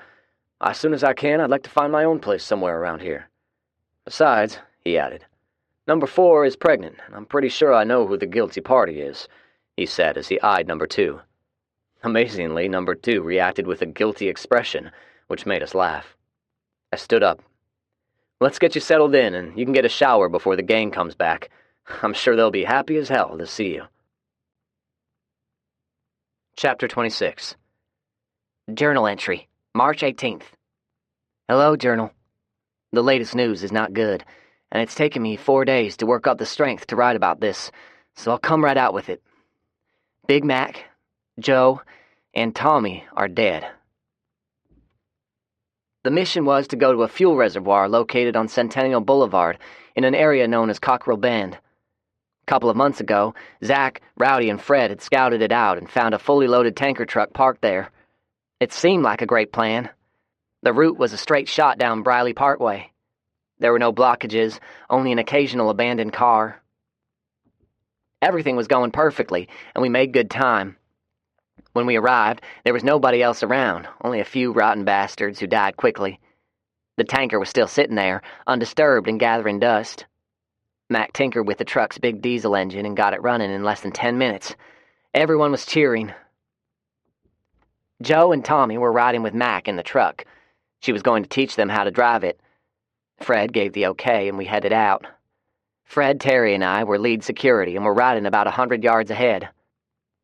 As soon as I can, I'd like to find my own place somewhere around here. Besides, he added, Number 4 is pregnant, and I'm pretty sure I know who the guilty party is, he said as he eyed Number 2. Amazingly, Number 2 reacted with a guilty expression, which made us laugh. I stood up. Let's get you settled in, and you can get a shower before the gang comes back. I'm sure they'll be happy as hell to see you. Chapter 26. Journal entry, March 18th. Hello, Journal. The latest news is not good, and it's taken me 4 days to work up the strength to write about this, so I'll come right out with it. Big Mac, Joe, and Tommy are dead. The mission was to go to a fuel reservoir located on Centennial Boulevard in an area known as Cockrell Bend. A couple of months ago, Zach, Rowdy, and Fred had scouted it out and found a fully loaded tanker truck parked there. It seemed like a great plan. The route was a straight shot down Briley Parkway. There were no blockages, only an occasional abandoned car. Everything was going perfectly, and we made good time. When we arrived, there was nobody else around, only a few rotten bastards who died quickly. The tanker was still sitting there, undisturbed and gathering dust. Mac tinkered with the truck's big diesel engine and got it running in less than 10 minutes. Everyone was cheering. Joe and Tommy were riding with Mac in the truck. She was going to teach them how to drive it. Fred gave the okay, and we headed out. Fred, Terry, and I were lead security and were riding about 100 yards ahead.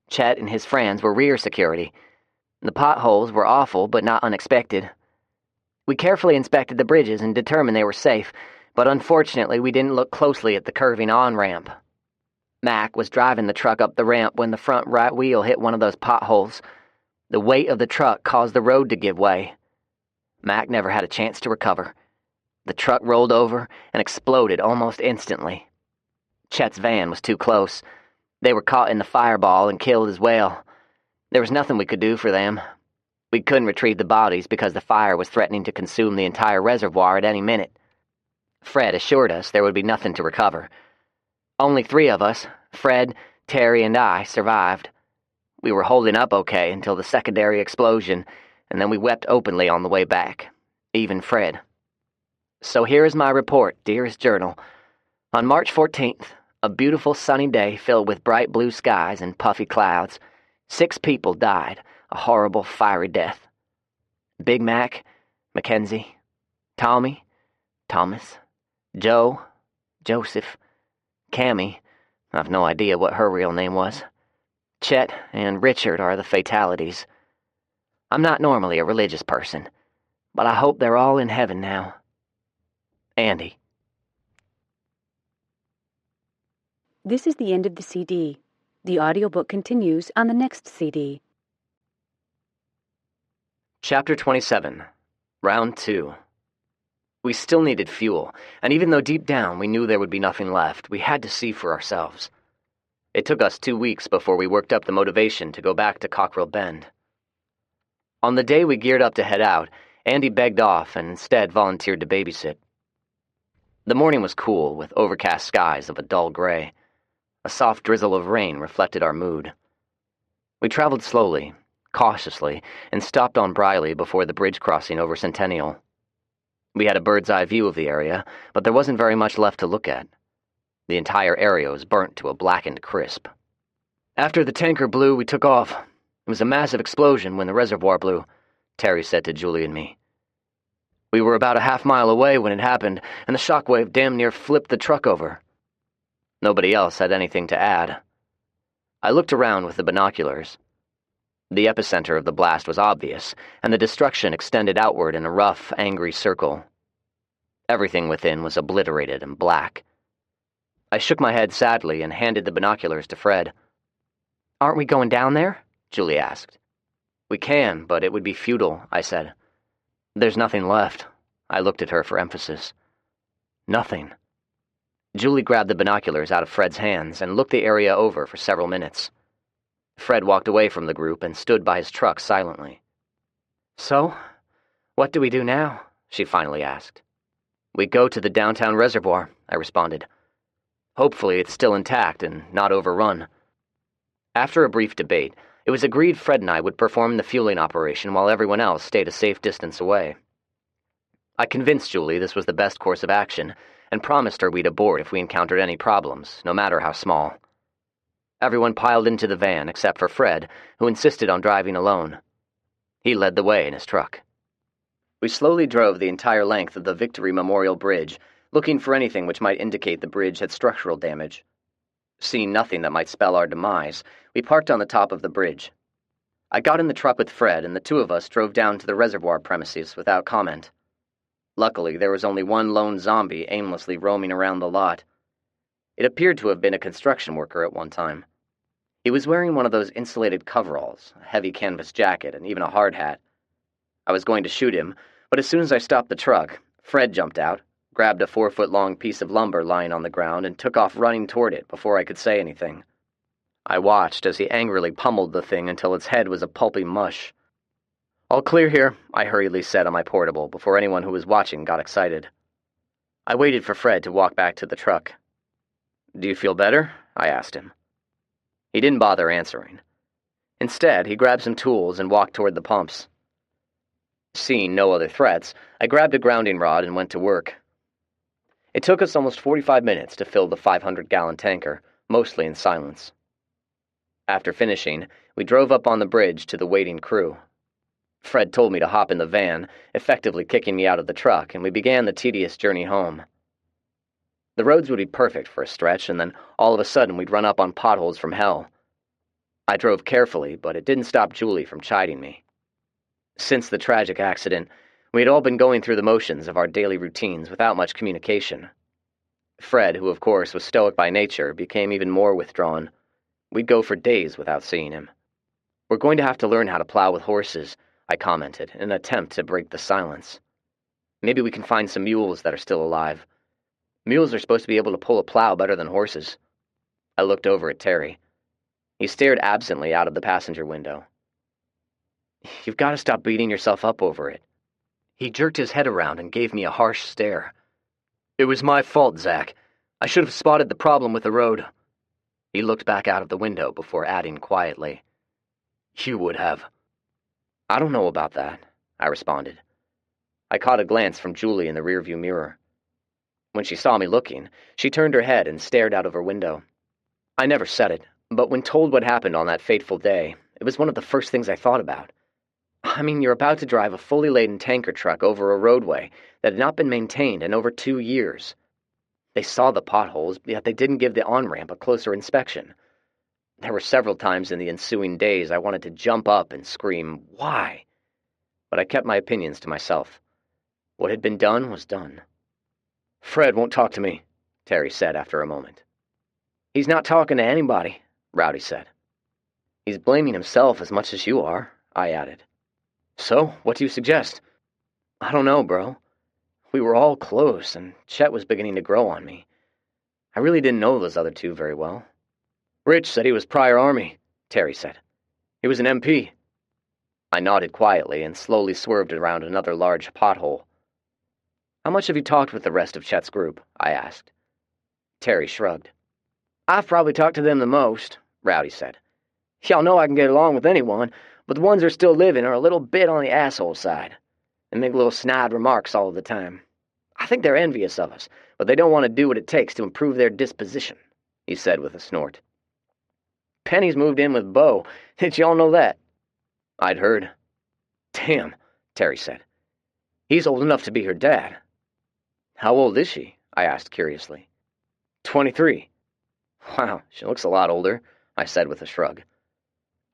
Chet and his friends were rear security. The potholes were awful, but not unexpected. We carefully inspected the bridges and determined they were safe, but unfortunately we didn't look closely at the curving on-ramp. Mac was driving the truck up the ramp when the front right wheel hit one of those potholes. The weight of the truck caused the road to give way. Mac never had a chance to recover. The truck rolled over and exploded almost instantly. Chet's van was too close. They were caught in the fireball and killed as well. There was nothing we could do for them. We couldn't retrieve the bodies because the fire was threatening to consume the entire reservoir at any minute. Fred assured us there would be nothing to recover. Only 3 of us, Fred, Terry, and I, survived. We were holding up okay until the secondary explosion, and then we wept openly on the way back. Even Fred. So here is my report, dearest Journal. On March 14th, a beautiful sunny day filled with bright blue skies and puffy clouds, 6 people died, a horrible, fiery death. Big Mac, Mackenzie, Tommy, Thomas, Joe, Joseph, Cammy, I've no idea what her real name was, Chet, and Richard are the fatalities. I'm not normally a religious person, but I hope they're all in heaven now. Andy. This is the end of the CD. The audiobook continues on the next CD. Chapter 27. Round 2. We still needed fuel, and even though deep down we knew there would be nothing left, we had to see for ourselves. It took us 2 weeks before we worked up the motivation to go back to Cockrell Bend. On the day we geared up to head out, Andy begged off and instead volunteered to babysit. The morning was cool, with overcast skies of a dull gray. A soft drizzle of rain reflected our mood. We traveled slowly, cautiously, and stopped on Briley before the bridge crossing over Centennial. We had a bird's-eye view of the area, but there wasn't very much left to look at. The entire area was burnt to a blackened crisp. After the tanker blew, we took off. It was a massive explosion when the reservoir blew, Terry said to Julie and me. We were about a half-mile away when it happened, and the shockwave damn near flipped the truck over. Nobody else had anything to add. I looked around with the binoculars. The epicenter of the blast was obvious, and the destruction extended outward in a rough, angry circle. Everything within was obliterated and black. I shook my head sadly and handed the binoculars to Fred. "Aren't we going down there?" Julie asked. "We can, but it would be futile," I said. "There's nothing left." I looked at her for emphasis. "Nothing." Julie grabbed the binoculars out of Fred's hands and looked the area over for several minutes. Fred walked away from the group and stood by his truck silently. "So, what do we do now?" she finally asked. "We go to the downtown reservoir," I responded. "Hopefully it's still intact and not overrun." After a brief debate, it was agreed Fred and I would perform the fueling operation while everyone else stayed a safe distance away. I convinced Julie this was the best course of action, and promised her we'd abort if we encountered any problems, no matter how small. Everyone piled into the van except for Fred, who insisted on driving alone. He led the way in his truck. We slowly drove the entire length of the Victory Memorial Bridge, looking for anything which might indicate the bridge had structural damage. Seeing nothing that might spell our demise, we parked on the top of the bridge. I got in the truck with Fred, and the two of us drove down to the reservoir premises without comment. Luckily, there was only one lone zombie aimlessly roaming around the lot. It appeared to have been a construction worker at one time. He was wearing one of those insulated coveralls, a heavy canvas jacket, and even a hard hat. I was going to shoot him, but as soon as I stopped the truck, Fred jumped out, grabbed a 4-foot-long piece of lumber lying on the ground, and took off running toward it before I could say anything. I watched as he angrily pummeled the thing until its head was a pulpy mush. "All clear here," I hurriedly said on my portable before anyone who was watching got excited. I waited for Fred to walk back to the truck. "Do you feel better?" I asked him. He didn't bother answering. Instead, he grabbed some tools and walked toward the pumps. Seeing no other threats, I grabbed a grounding rod and went to work. It took us almost 45 minutes to fill the 500-gallon tanker, mostly in silence. After finishing, we drove up on the bridge to the waiting crew. Fred told me to hop in the van, effectively kicking me out of the truck, and we began the tedious journey home. The roads would be perfect for a stretch, and then all of a sudden we'd run up on potholes from hell. I drove carefully, but it didn't stop Julie from chiding me. Since the tragic accident, we had all been going through the motions of our daily routines without much communication. Fred, who of course was stoic by nature, became even more withdrawn. We'd go for days without seeing him. "We're going to have to learn how to plow with horses," I commented, in an attempt to break the silence. "Maybe we can find some mules that are still alive. Mules are supposed to be able to pull a plow better than horses." I looked over at Terry. He stared absently out of the passenger window. "You've got to stop beating yourself up over it." He jerked his head around and gave me a harsh stare. "It was my fault, Zach. I should have spotted the problem with the road." He looked back out of the window before adding quietly, "You would have." "I don't know about that," I responded. I caught a glance from Julie in the rearview mirror. When she saw me looking, she turned her head and stared out of her window. I never said it, but when told what happened on that fateful day, it was one of the first things I thought about. I mean, you're about to drive a fully laden tanker truck over a roadway that had not been maintained in over 2 years. They saw the potholes, yet they didn't give the on-ramp a closer inspection. There were several times in the ensuing days I wanted to jump up and scream, "Why?" But I kept my opinions to myself. What had been done was done. "Fred won't talk to me," Terry said after a moment. "He's not talking to anybody," Rowdy said. "He's blaming himself as much as you are," I added. "So, what do you suggest?" "I don't know, bro. We were all close, and Chet was beginning to grow on me. I really didn't know those other two very well." "Rich said he was prior Army," Terry said. "He was an MP." I nodded quietly and slowly swerved around another large pothole. "How much have you talked with the rest of Chet's group?" I asked. Terry shrugged. "I've probably talked to them the most," Rowdy said. "Y'all know I can get along with anyone, but the ones that are still living are a little bit on the asshole side, and make little snide remarks all the time. I think they're envious of us, but they don't want to do what it takes to improve their disposition," he said with a snort. "Penny's moved in with Bo. Did y'all know that?" I'd heard. "Damn," Terry said. "He's old enough to be her dad." "How old is she?" I asked curiously. 23. "Wow, she looks a lot older," I said with a shrug.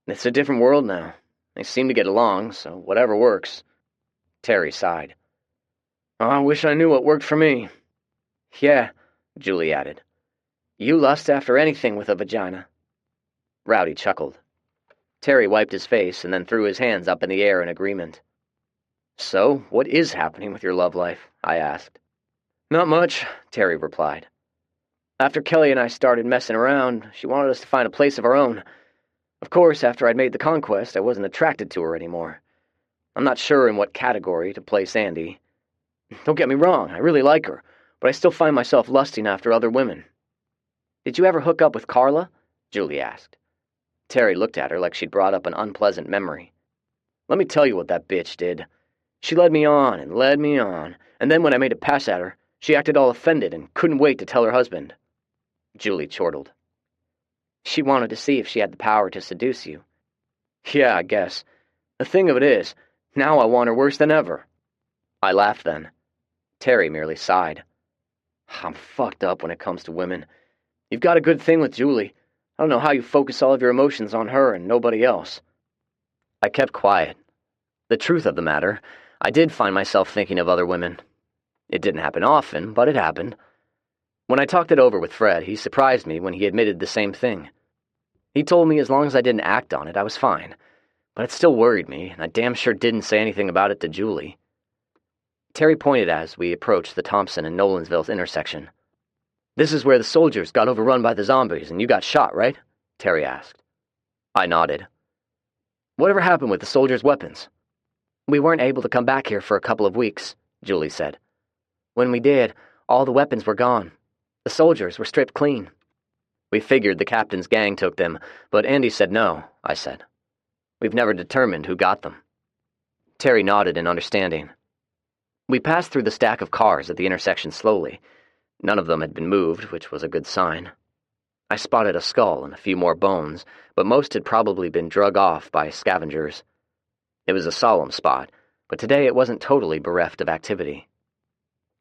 "It's a different world now. They seem to get along, so whatever works." Terry sighed. "Oh, I wish I knew what worked for me." "Yeah," Julie added. "You lust after anything with a vagina." Rowdy chuckled. Terry wiped his face and then threw his hands up in the air in agreement. "So, what is happening with your love life?" I asked. "Not much," Terry replied. "After Kelly and I started messing around, she wanted us to find a place of our own. Of course, after I'd made the conquest, I wasn't attracted to her anymore. I'm not sure in what category to place Andy. Don't get me wrong, I really like her, but I still find myself lusting after other women." "Did you ever hook up with Carla?" Julie asked. Terry looked at her like she'd brought up an unpleasant memory. "Let me tell you what that bitch did. She led me on, and then when I made a pass at her, she acted all offended and couldn't wait to tell her husband." Julie chortled. "She wanted to see if she had the power to seduce you." "Yeah, I guess. The thing of it is, now I want her worse than ever." I laughed then. Terry merely sighed. "I'm fucked up when it comes to women. You've got a good thing with Julie. I don't know how you focus all of your emotions on her and nobody else." I kept quiet. The truth of the matter, I did find myself thinking of other women. It didn't happen often, but it happened. When I talked it over with Fred, he surprised me when he admitted the same thing. He told me as long as I didn't act on it, I was fine. But it still worried me, and I damn sure didn't say anything about it to Julie. Terry pointed as we approached the Thompson and Nolansville intersection. "This is where the soldiers got overrun by the zombies and you got shot, right?" Terry asked. I nodded. "Whatever happened with the soldiers' weapons?" "We weren't able to come back here for a couple of weeks," Julie said. "When we did, all the weapons were gone. The soldiers were stripped clean." "We figured the captain's gang took them, but Andy said no," I said. "We've never determined who got them." Terry nodded in understanding. We passed through the stack of cars at the intersection slowly. None of them had been moved, which was a good sign. I spotted a skull and a few more bones, but most had probably been drug off by scavengers. It was a solemn spot, but today it wasn't totally bereft of activity.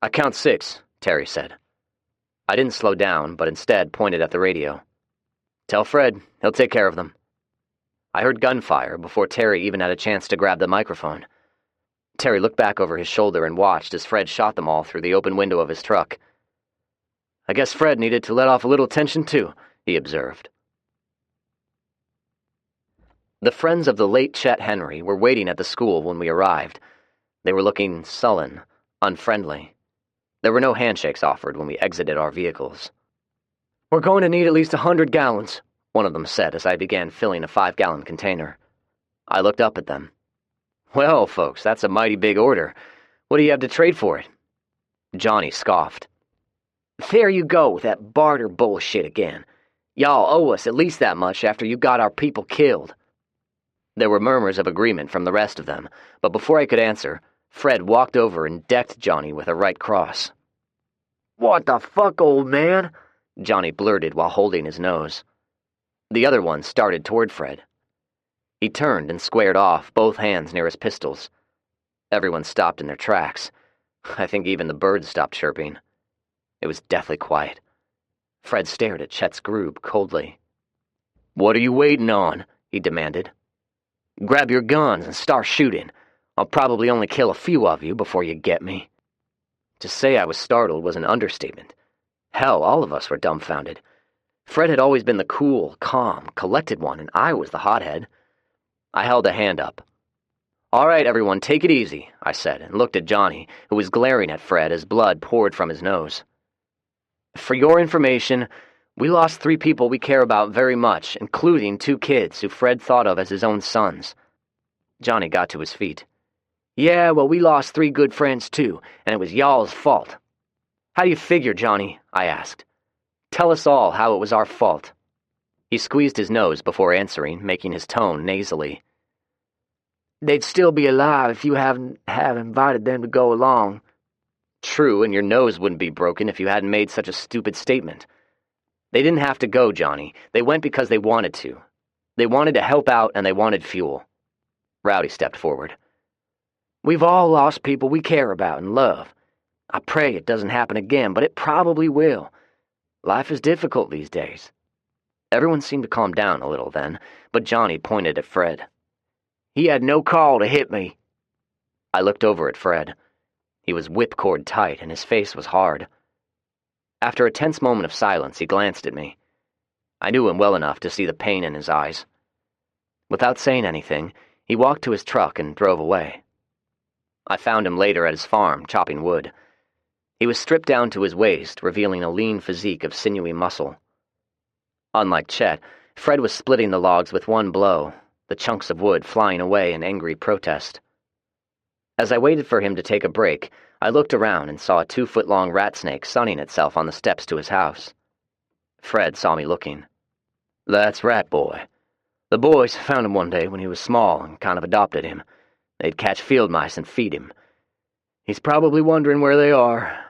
"I count 6, Terry said. I didn't slow down, but instead pointed at the radio. "Tell Fred, he'll take care of them." I heard gunfire before Terry even had a chance to grab the microphone. Terry looked back over his shoulder and watched as Fred shot them all through the open window of his truck. "I guess Fred needed to let off a little tension too," he observed. The friends of the late Chet Henry were waiting at the school when we arrived. They were looking sullen, unfriendly. There were no handshakes offered when we exited our vehicles. "We're going to need at least 100 gallons, one of them said as I began filling a 5-gallon container. I looked up at them. "Well, folks, that's a mighty big order. What do you have to trade for it?" Johnny scoffed. "There you go with that barter bullshit again. Y'all owe us at least that much after you got our people killed." There were murmurs of agreement from the rest of them, but before I could answer, Fred walked over and decked Johnny with a right cross. "What the fuck, old man?" Johnny blurted while holding his nose. The other one started toward Fred. He turned and squared off, both hands near his pistols. Everyone stopped in their tracks. I think even the birds stopped chirping. It was deathly quiet. Fred stared at Chet's group coldly. "What are you waiting on?" he demanded. "Grab your guns and start shooting. I'll probably only kill a few of you before you get me." To say I was startled was an understatement. Hell, all of us were dumbfounded. Fred had always been the cool, calm, collected one, and I was the hothead. I held a hand up. "All right, everyone, take it easy," I said, and looked at Johnny, who was glaring at Fred as blood poured from his nose. "For your information, we lost 3 people we care about very much, including 2 kids who Fred thought of as his own sons. Johnny got to his feet. Yeah, well, we lost 3 good friends too, and it was y'all's fault. How do you figure, Johnny? I asked. Tell us all how it was our fault. He squeezed his nose before answering, making his tone nasally. They'd still be alive if you hadn't invited them to go along. True, and your nose wouldn't be broken if you hadn't made such a stupid statement. They didn't have to go, Johnny. They went because they wanted to. They wanted to help out, and they wanted fuel. Rowdy stepped forward. We've all lost people we care about and love. I pray it doesn't happen again, but it probably will. Life is difficult these days. Everyone seemed to calm down a little then, but Johnny pointed at Fred. He had no call to hit me. I looked over at Fred. He was whipcord tight, and his face was hard. After a tense moment of silence, he glanced at me. I knew him well enough to see the pain in his eyes. Without saying anything, he walked to his truck and drove away. I found him later at his farm, chopping wood. He was stripped down to his waist, revealing a lean physique of sinewy muscle. Unlike Chet, Fred was splitting the logs with one blow, the chunks of wood flying away in angry protest. As I waited for him to take a break, I looked around and saw a 2-foot-long rat snake sunning itself on the steps to his house. Fred saw me looking. That's Rat Boy. The boys found him one day when he was small and kind of adopted him. They'd catch field mice and feed him. He's probably wondering where they are.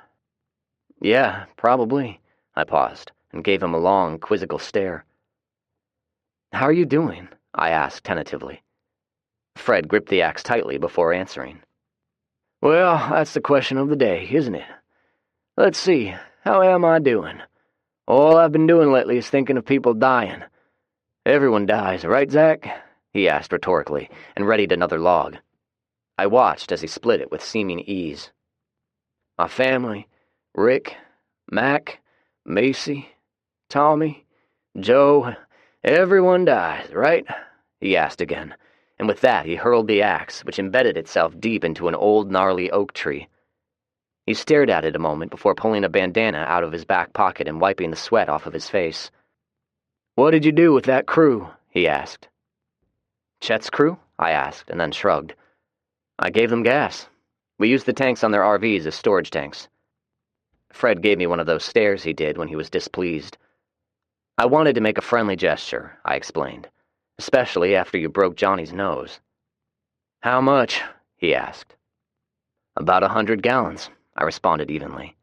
Yeah, probably. I paused and gave him a long, quizzical stare. How are you doing? I asked tentatively. Fred gripped the axe tightly before answering. Well, that's the question of the day, isn't it? Let's see, how am I doing? All I've been doing lately is thinking of people dying. Everyone dies, right, Zach? He asked rhetorically, and readied another log. I watched as he split it with seeming ease. My family, Rick, Mac, Macy, Tommy, Joe, everyone dies, right? He asked again, and with that he hurled the axe, which embedded itself deep into an old gnarly oak tree. He stared at it a moment before pulling a bandana out of his back pocket and wiping the sweat off of his face. What did you do with that crew? He asked. Chet's crew? I asked, and then shrugged. I gave them gas. We used the tanks on their RVs as storage tanks. Fred gave me one of those stares he did when he was displeased. I wanted to make a friendly gesture, I explained, especially after you broke Johnny's nose. How much? He asked. About 100 gallons, I responded evenly.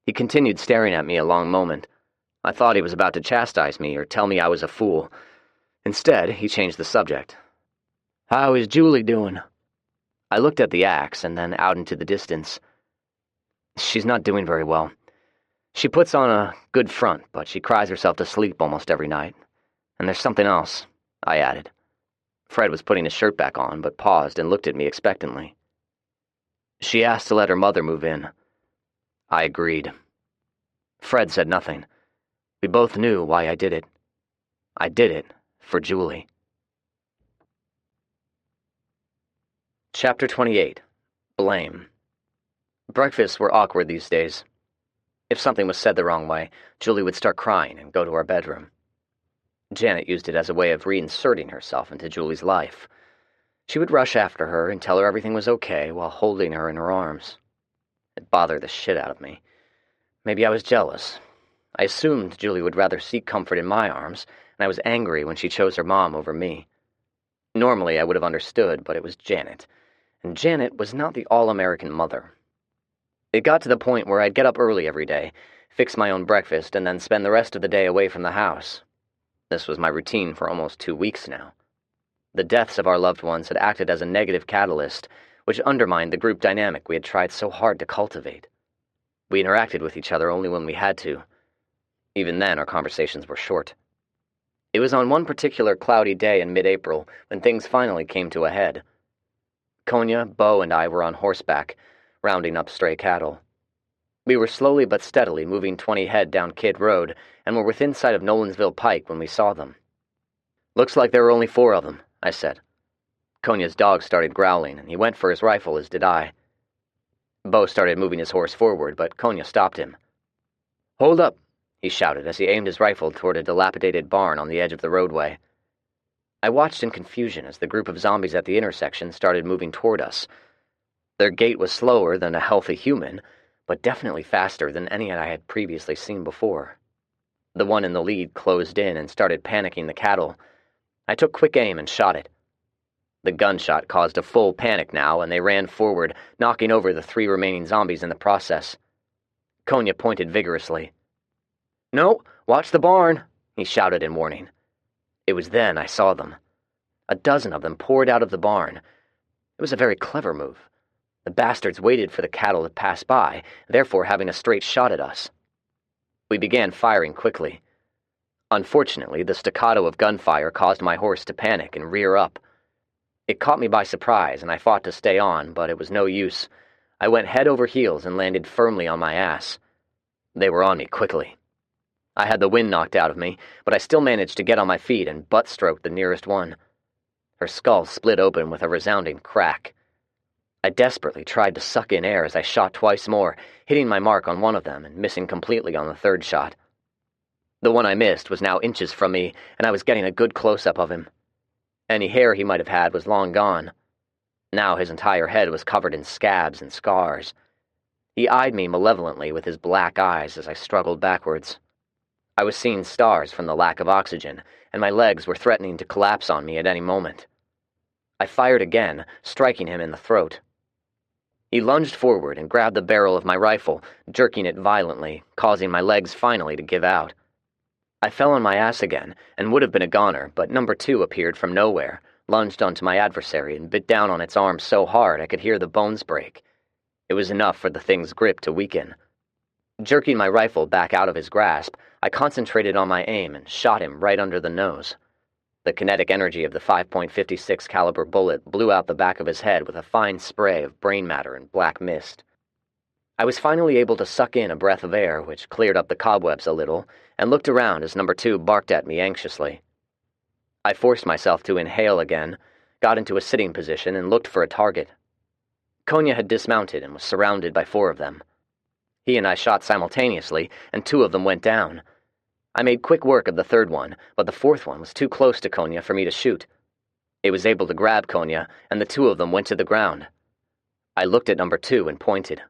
He continued staring at me a long moment. I thought he was about to chastise me or tell me I was a fool. Instead, he changed the subject. How is Julie doing? I looked at the axe and then out into the distance. She's not doing very well. She puts on a good front, but she cries herself to sleep almost every night. And there's something else, I added. Fred was putting his shirt back on, but paused and looked at me expectantly. She asked to let her mother move in. I agreed. Fred said nothing. We both knew why I did it. I did it for Julie. Chapter 28. Blame. Breakfasts were awkward these days. If something was said the wrong way, Julie would start crying and go to our bedroom. Janet used it as a way of reinserting herself into Julie's life. She would rush after her and tell her everything was okay while holding her in her arms. It bothered the shit out of me. Maybe I was jealous. I assumed Julie would rather seek comfort in my arms, and I was angry when she chose her mom over me. Normally I would have understood, but it was Janet. And Janet was not the all-American mother. It got to the point where I'd get up early every day, fix my own breakfast, and then spend the rest of the day away from the house. This was my routine for almost 2 weeks now. The deaths of our loved ones had acted as a negative catalyst, which undermined the group dynamic we had tried so hard to cultivate. We interacted with each other only when we had to. Even then, our conversations were short. It was on one particular cloudy day in mid-April when things finally came to a head. Konya, Bo, and I were on horseback, rounding up stray cattle. We were slowly but steadily moving 20 head down Kidd Road and were within sight of Nolansville Pike when we saw them. Looks like there were only 4 of them, I said. Konya's dog started growling, and he went for his rifle, as did I. Bo started moving his horse forward, but Konya stopped him. Hold up, he shouted as he aimed his rifle toward a dilapidated barn on the edge of the roadway. I watched in confusion as the group of zombies at the intersection started moving toward us. Their gait was slower than a healthy human, but definitely faster than any I had previously seen before. The one in the lead closed in and started panicking the cattle. I took quick aim and shot it. The gunshot caused a full panic now, and they ran forward, knocking over the 3 remaining zombies in the process. Konya pointed vigorously. "No, watch the barn," he shouted in warning. It was then I saw them. A dozen of them poured out of the barn. It was a very clever move. The bastards waited for the cattle to pass by, therefore having a straight shot at us. We began firing quickly. Unfortunately, the staccato of gunfire caused my horse to panic and rear up. It caught me by surprise, and I fought to stay on, but it was no use. I went head over heels and landed firmly on my ass. They were on me quickly. I had the wind knocked out of me, but I still managed to get on my feet and butt-stroke the nearest one. Her skull split open with a resounding crack. I desperately tried to suck in air as I shot twice more, hitting my mark on one of them and missing completely on the third shot. The one I missed was now inches from me, and I was getting a good close-up of him. Any hair he might have had was long gone. Now his entire head was covered in scabs and scars. He eyed me malevolently with his black eyes as I struggled backwards. I was seeing stars from the lack of oxygen, and my legs were threatening to collapse on me at any moment. I fired again, striking him in the throat. He lunged forward and grabbed the barrel of my rifle, jerking it violently, causing my legs finally to give out. I fell on my ass again, and would have been a goner, but number 2 appeared from nowhere, lunged onto my adversary, and bit down on its arm so hard I could hear the bones break. It was enough for the thing's grip to weaken. Jerking my rifle back out of his grasp, I concentrated on my aim and shot him right under the nose. The kinetic energy of the 5.56 caliber bullet blew out the back of his head with a fine spray of brain matter and black mist. I was finally able to suck in a breath of air, which cleared up the cobwebs a little, and looked around as number 2 barked at me anxiously. I forced myself to inhale again, got into a sitting position, and looked for a target. Konya had dismounted and was surrounded by 4 of them. He and I shot simultaneously, and 2 of them went down. I made quick work of the 3rd one, but the 4th one was too close to Konya for me to shoot. It was able to grab Konya, and the 2 of them went to the ground. I looked at number 2 and pointed.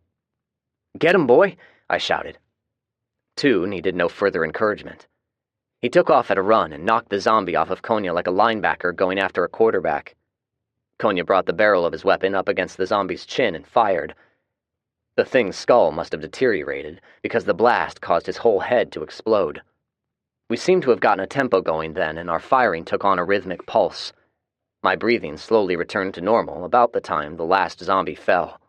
"Get him, boy!" I shouted. 2 needed no further encouragement. He took off at a run and knocked the zombie off of Konya like a linebacker going after a quarterback. Konya brought the barrel of his weapon up against the zombie's chin and fired. The thing's skull must have deteriorated, because the blast caused his whole head to explode. We seemed to have gotten a tempo going then, and our firing took on a rhythmic pulse. My breathing slowly returned to normal about the time the last zombie fell.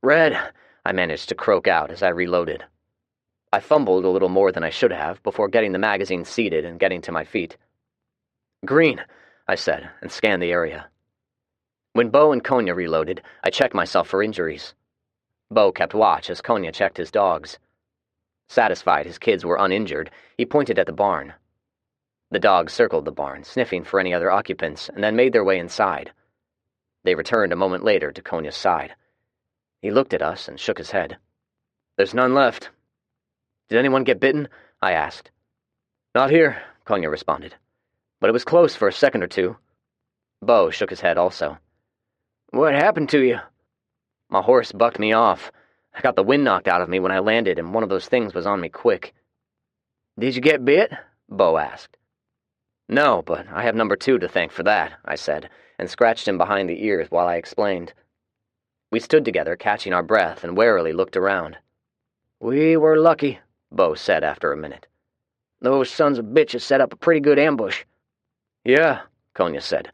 "Red," I managed to croak out as I reloaded. I fumbled a little more than I should have before getting the magazine seated and getting to my feet. "Green," I said, and scanned the area. When Bo and Konya reloaded, I checked myself for injuries. Bo kept watch as Konya checked his dogs. Satisfied his kids were uninjured, he pointed at the barn. The dogs circled the barn, sniffing for any other occupants, and then made their way inside. They returned a moment later to Konya's side. He looked at us and shook his head. "There's none left." "Did anyone get bitten?" I asked. "Not here," Konya responded. "But it was close for a second or 2. Bo shook his head also. "What happened to you?" "My horse bucked me off. I got the wind knocked out of me when I landed, and one of those things was on me quick." "Did you get bit?" Bo asked. "No, but I have number 2 to thank for that," I said, and scratched him behind the ears while I explained. We stood together, catching our breath, and warily looked around. "We were lucky," Bo said after a minute. "Those sons of bitches set up a pretty good ambush." "Yeah," Konya said.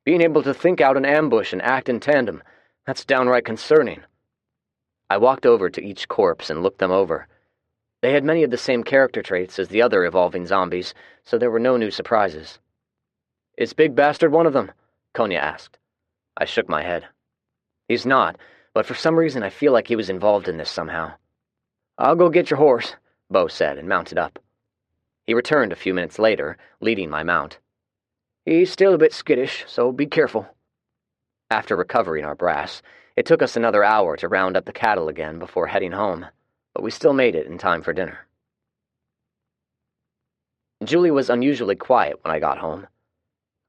"Being able to think out an ambush and act in tandem, that's downright concerning." I walked over to each corpse and looked them over. They had many of the same character traits as the other evolving zombies, so there were no new surprises. "Is Big Bastard one of them?" Konya asked. I shook my head. "He's not, but for some reason I feel like he was involved in this somehow." "I'll go get your horse," Bo said and mounted up. He returned a few minutes later, leading my mount. "He's still a bit skittish, so be careful." After recovering our brass, it took us another hour to round up the cattle again before heading home, but we still made it in time for dinner. Julie was unusually quiet when I got home.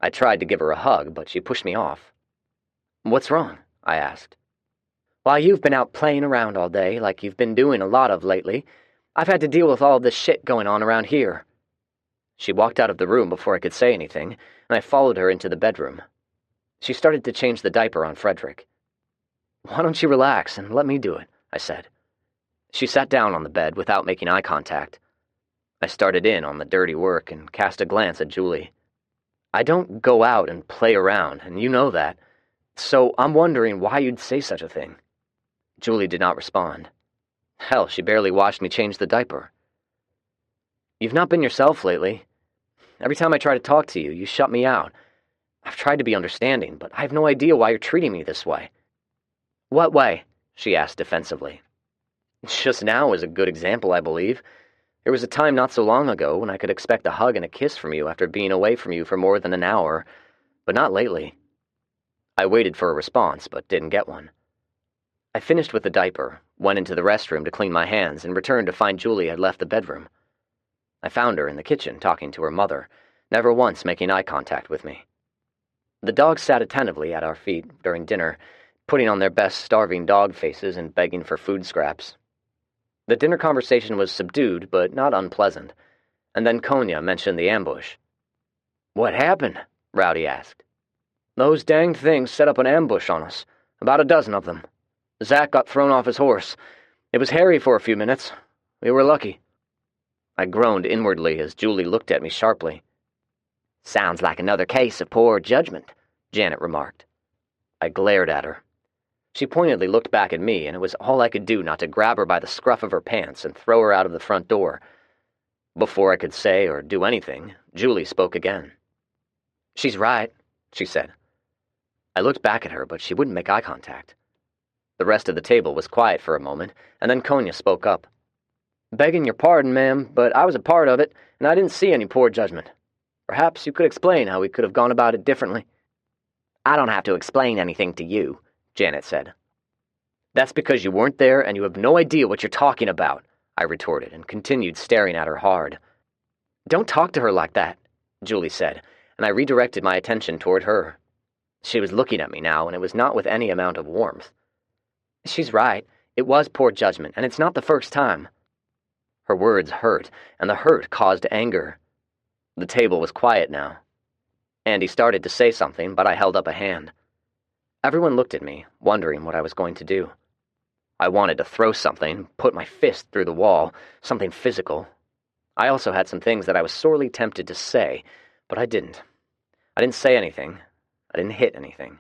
I tried to give her a hug, but she pushed me off. "What's wrong?" I asked. "While you've been out playing around all day, like you've been doing a lot of lately, I've had to deal with all this shit going on around here." She walked out of the room before I could say anything, and I followed her into the bedroom. She started to change the diaper on Frederick. "Why don't you relax and let me do it?" I said. She sat down on the bed without making eye contact. I started in on the dirty work and cast a glance at Julie. "I don't go out and play around, and you know that, so I'm wondering why you'd say such a thing." Julie did not respond. Hell, she barely watched me change the diaper. "You've not been yourself lately. Every time I try to talk to you, you shut me out. I've tried to be understanding, but I have no idea why you're treating me this way." "What way?" she asked defensively. "Just now is a good example, I believe. There was a time not so long ago when I could expect a hug and a kiss from you after being away from you for more than an hour, but not lately." I waited for a response, but didn't get one. I finished with the diaper, went into the restroom to clean my hands, and returned to find Julie had left the bedroom. I found her in the kitchen talking to her mother, never once making eye contact with me. The dogs sat attentively at our feet during dinner, putting on their best starving dog faces and begging for food scraps. The dinner conversation was subdued, but not unpleasant, and then Konya mentioned the ambush. "What happened?" Rowdy asked. "Those danged things set up an ambush on us, about a dozen of them. Zach got thrown off his horse. It was hairy for a few minutes. We were lucky." I groaned inwardly as Julie looked at me sharply. "Sounds like another case of poor judgment," Janet remarked. I glared at her. She pointedly looked back at me, and it was all I could do not to grab her by the scruff of her pants and throw her out of the front door. Before I could say or do anything, Julie spoke again. "She's right," she said. I looked back at her, but she wouldn't make eye contact. The rest of the table was quiet for a moment, and then Konya spoke up. "Begging your pardon, ma'am, but I was a part of it, and I didn't see any poor judgment. Perhaps you could explain how we could have gone about it differently." "I don't have to explain anything to you," Janet said. "That's because you weren't there and you have no idea what you're talking about," I retorted and continued staring at her hard. "Don't talk to her like that," Julie said, and I redirected my attention toward her. She was looking at me now, and it was not with any amount of warmth. "She's right. It was poor judgment, and it's not the first time." Her words hurt, and the hurt caused anger. The table was quiet now. Andy started to say something, but I held up a hand. Everyone looked at me, wondering what I was going to do. I wanted to throw something, put my fist through the wall, something physical. I also had some things that I was sorely tempted to say, but I didn't. I didn't say anything. I didn't hit anything.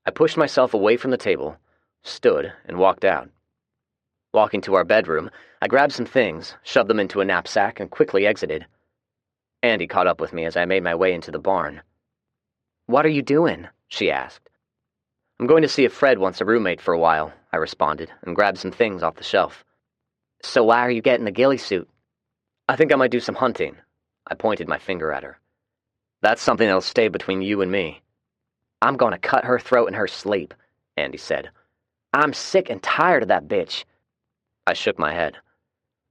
I pushed myself away from the table, stood, and walked out. Walking to our bedroom, I grabbed some things, shoved them into a knapsack, and quickly exited. Andy caught up with me as I made my way into the barn. "What are you doing?" she asked. "I'm going to see if Fred wants a roommate for a while," I responded, and grabbed some things off the shelf. "So why are you getting the ghillie suit?" "I think I might do some hunting." I pointed my finger at her. "That's something that'll stay between you and me." "I'm going to cut her throat in her sleep," Andy said. "I'm sick and tired of that bitch." I shook my head.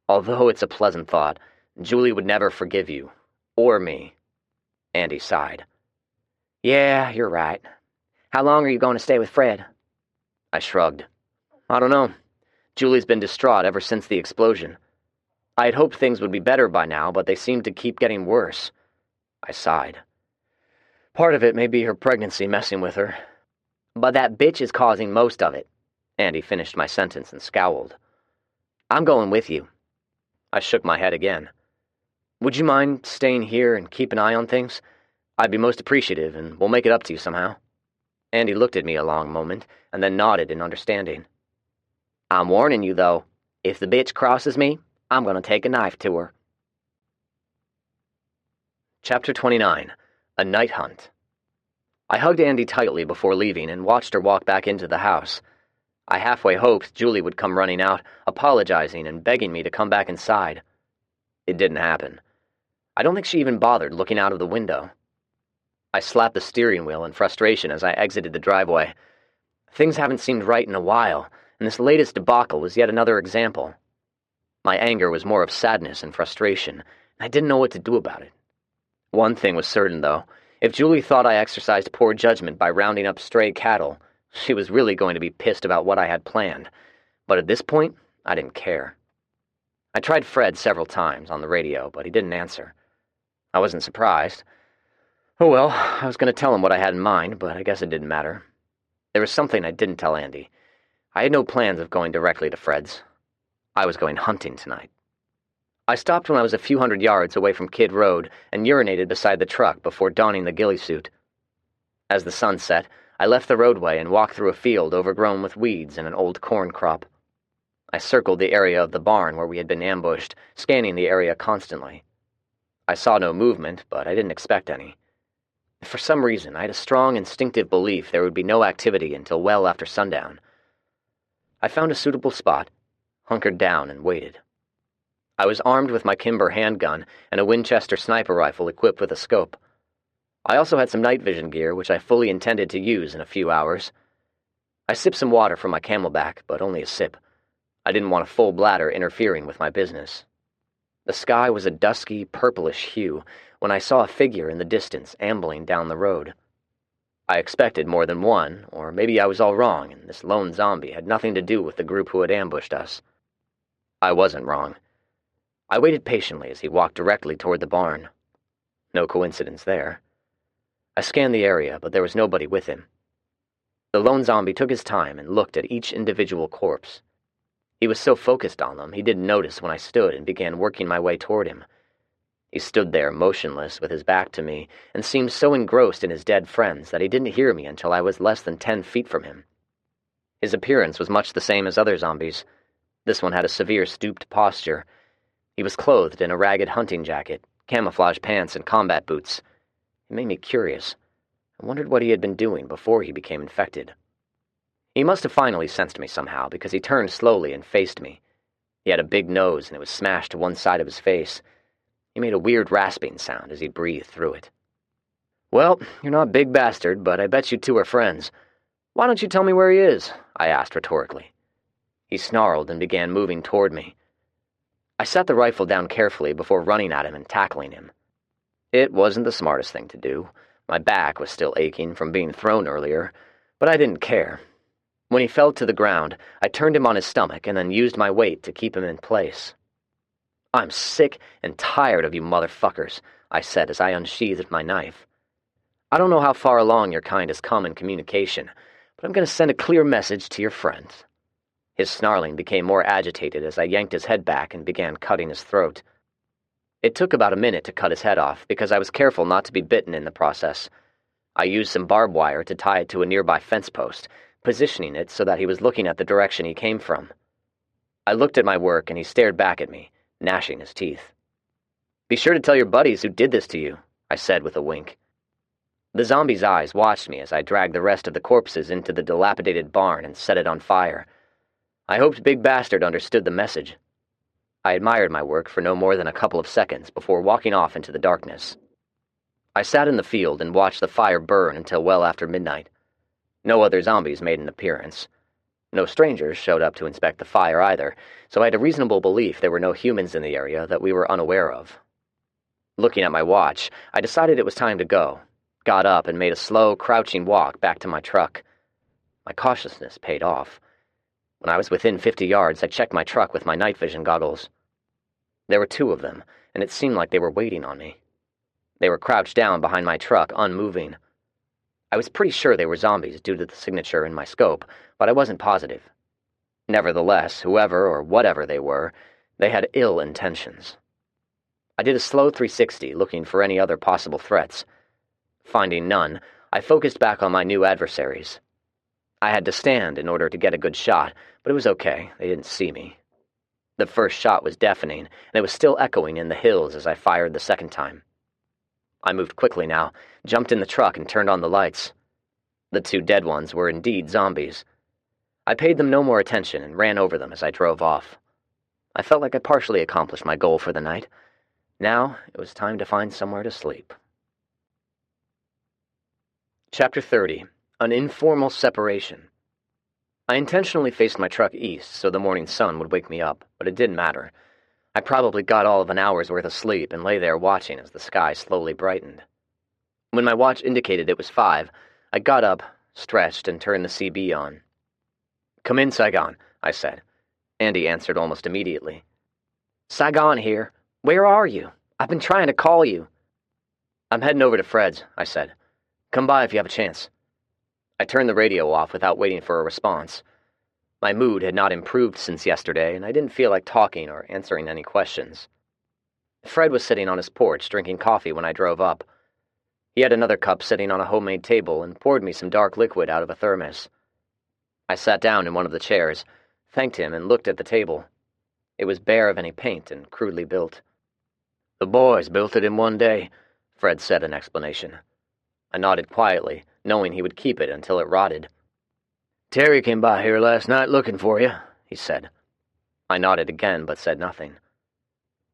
"Although it's a pleasant thought, Julie would never forgive you. Or me." Andy sighed. "Yeah, you're right. How long are you going to stay with Fred?" I shrugged. "I don't know. Julie's been distraught ever since the explosion. I had hoped things would be better by now, but they seem to keep getting worse." I sighed. "Part of it may be her pregnancy messing with her." "But that bitch is causing most of it." Andy finished my sentence and scowled. "I'm going with you." I shook my head again. "Would you mind staying here and keep an eye on things? I'd be most appreciative, and we'll make it up to you somehow." Andy looked at me a long moment, and then nodded in understanding. "I'm warning you, though. If the bitch crosses me, I'm going to take a knife to her." Chapter 29. A Night Hunt. I hugged Andy tightly before leaving and watched her walk back into the house. I halfway hoped Julie would come running out, apologizing and begging me to come back inside. It didn't happen. I don't think she even bothered looking out of the window. I slapped the steering wheel in frustration as I exited the driveway. Things haven't seemed right in a while, and this latest debacle was yet another example. My anger was more of sadness and frustration, and I didn't know what to do about it. One thing was certain, though. If Julie thought I exercised poor judgment by rounding up stray cattle, she was really going to be pissed about what I had planned. But at this point, I didn't care. I tried Fred several times on the radio, but he didn't answer. I wasn't surprised. Oh well, I was going to tell him what I had in mind, but I guess it didn't matter. There was something I didn't tell Andy. I had no plans of going directly to Fred's. I was going hunting tonight. I stopped when I was a few hundred yards away from Kidd Road and urinated beside the truck before donning the ghillie suit. As the sun set, I left the roadway and walked through a field overgrown with weeds and an old corn crop. I circled the area of the barn where we had been ambushed, scanning the area constantly. I saw no movement, but I didn't expect any. For some reason, I had a strong instinctive belief there would be no activity until well after sundown. I found a suitable spot, hunkered down, and waited. I was armed with my Kimber handgun and a Winchester sniper rifle equipped with a scope. I also had some night vision gear, which I fully intended to use in a few hours. I sipped some water from my Camelback, but only a sip. I didn't want a full bladder interfering with my business. The sky was a dusky, purplish hue when I saw a figure in the distance ambling down the road. I expected more than one, or maybe I was all wrong, and this lone zombie had nothing to do with the group who had ambushed us. I wasn't wrong. I waited patiently as he walked directly toward the barn. No coincidence there. I scanned the area, but there was nobody with him. The lone zombie took his time and looked at each individual corpse. He was so focused on them, he didn't notice when I stood and began working my way toward him. He stood there motionless with his back to me and seemed so engrossed in his dead friends that he didn't hear me until I was less than 10 feet from him. His appearance was much the same as other zombies. This one had a severe stooped posture. He was clothed in a ragged hunting jacket, camouflage pants, and combat boots. It made me curious. I wondered what he had been doing before he became infected. He must have finally sensed me somehow, because he turned slowly and faced me. He had a big nose, and it was smashed to one side of his face. He made a weird rasping sound as he breathed through it. "Well, you're not Big Bastard, but I bet you two are friends. Why don't you tell me where he is?" I asked rhetorically. He snarled and began moving toward me. I set the rifle down carefully before running at him and tackling him. It wasn't the smartest thing to do. My back was still aching from being thrown earlier, but I didn't care. When he fell to the ground, I turned him on his stomach and then used my weight to keep him in place. "I'm sick and tired of you motherfuckers," I said as I unsheathed my knife. "I don't know how far along your kind has come in communication, but I'm going to send a clear message to your friends." His snarling became more agitated as I yanked his head back and began cutting his throat. It took about a minute to cut his head off because I was careful not to be bitten in the process. I used some barbed wire to tie it to a nearby fence post, positioning it so that he was looking at the direction he came from. I looked at my work and he stared back at me, gnashing his teeth. "Be sure to tell your buddies who did this to you," I said with a wink. The zombie's eyes watched me as I dragged the rest of the corpses into the dilapidated barn and set it on fire. I hoped Big Bastard understood the message. I admired my work for no more than a couple of seconds before walking off into the darkness. I sat in the field and watched the fire burn until well after midnight. No other zombies made an appearance. No strangers showed up to inspect the fire either, so I had a reasonable belief there were no humans in the area that we were unaware of. Looking at my watch, I decided it was time to go, got up and made a slow, crouching walk back to my truck. My cautiousness paid off. When I was within 50 yards, I checked my truck with my night vision goggles. There were 2 of them, and it seemed like they were waiting on me. They were crouched down behind my truck, unmoving. I was pretty sure they were zombies due to the signature in my scope, but I wasn't positive. Nevertheless, whoever or whatever they were, they had ill intentions. I did a slow 360, looking for any other possible threats. Finding none, I focused back on my new adversaries. I had to stand in order to get a good shot, but it was okay, they didn't see me. The first shot was deafening, and it was still echoing in the hills as I fired the second time. I moved quickly now, jumped in the truck and turned on the lights. The 2 dead ones were indeed zombies. I paid them no more attention and ran over them as I drove off. I felt like I partially accomplished my goal for the night. Now it was time to find somewhere to sleep. Chapter 30. An Informal Separation. I intentionally faced my truck east so the morning sun would wake me up, but it didn't matter. I probably got all of an hour's worth of sleep and lay there watching as the sky slowly brightened. When my watch indicated it was 5, I got up, stretched, and turned the CB on. "Come in, Saigon," I said. Andy answered almost immediately. "Saigon here. Where are you? I've been trying to call you." "I'm heading over to Fred's," I said. "Come by if you have a chance." I turned the radio off without waiting for a response. My mood had not improved since yesterday, and I didn't feel like talking or answering any questions. Fred was sitting on his porch drinking coffee when I drove up. He had another cup sitting on a homemade table and poured me some dark liquid out of a thermos. I sat down in one of the chairs, thanked him, and looked at the table. It was bare of any paint and crudely built. "The boys built it in one day," Fred said in explanation. I nodded quietly, knowing he would keep it until it rotted. "Terry came by here last night looking for you," he said. I nodded again, but said nothing.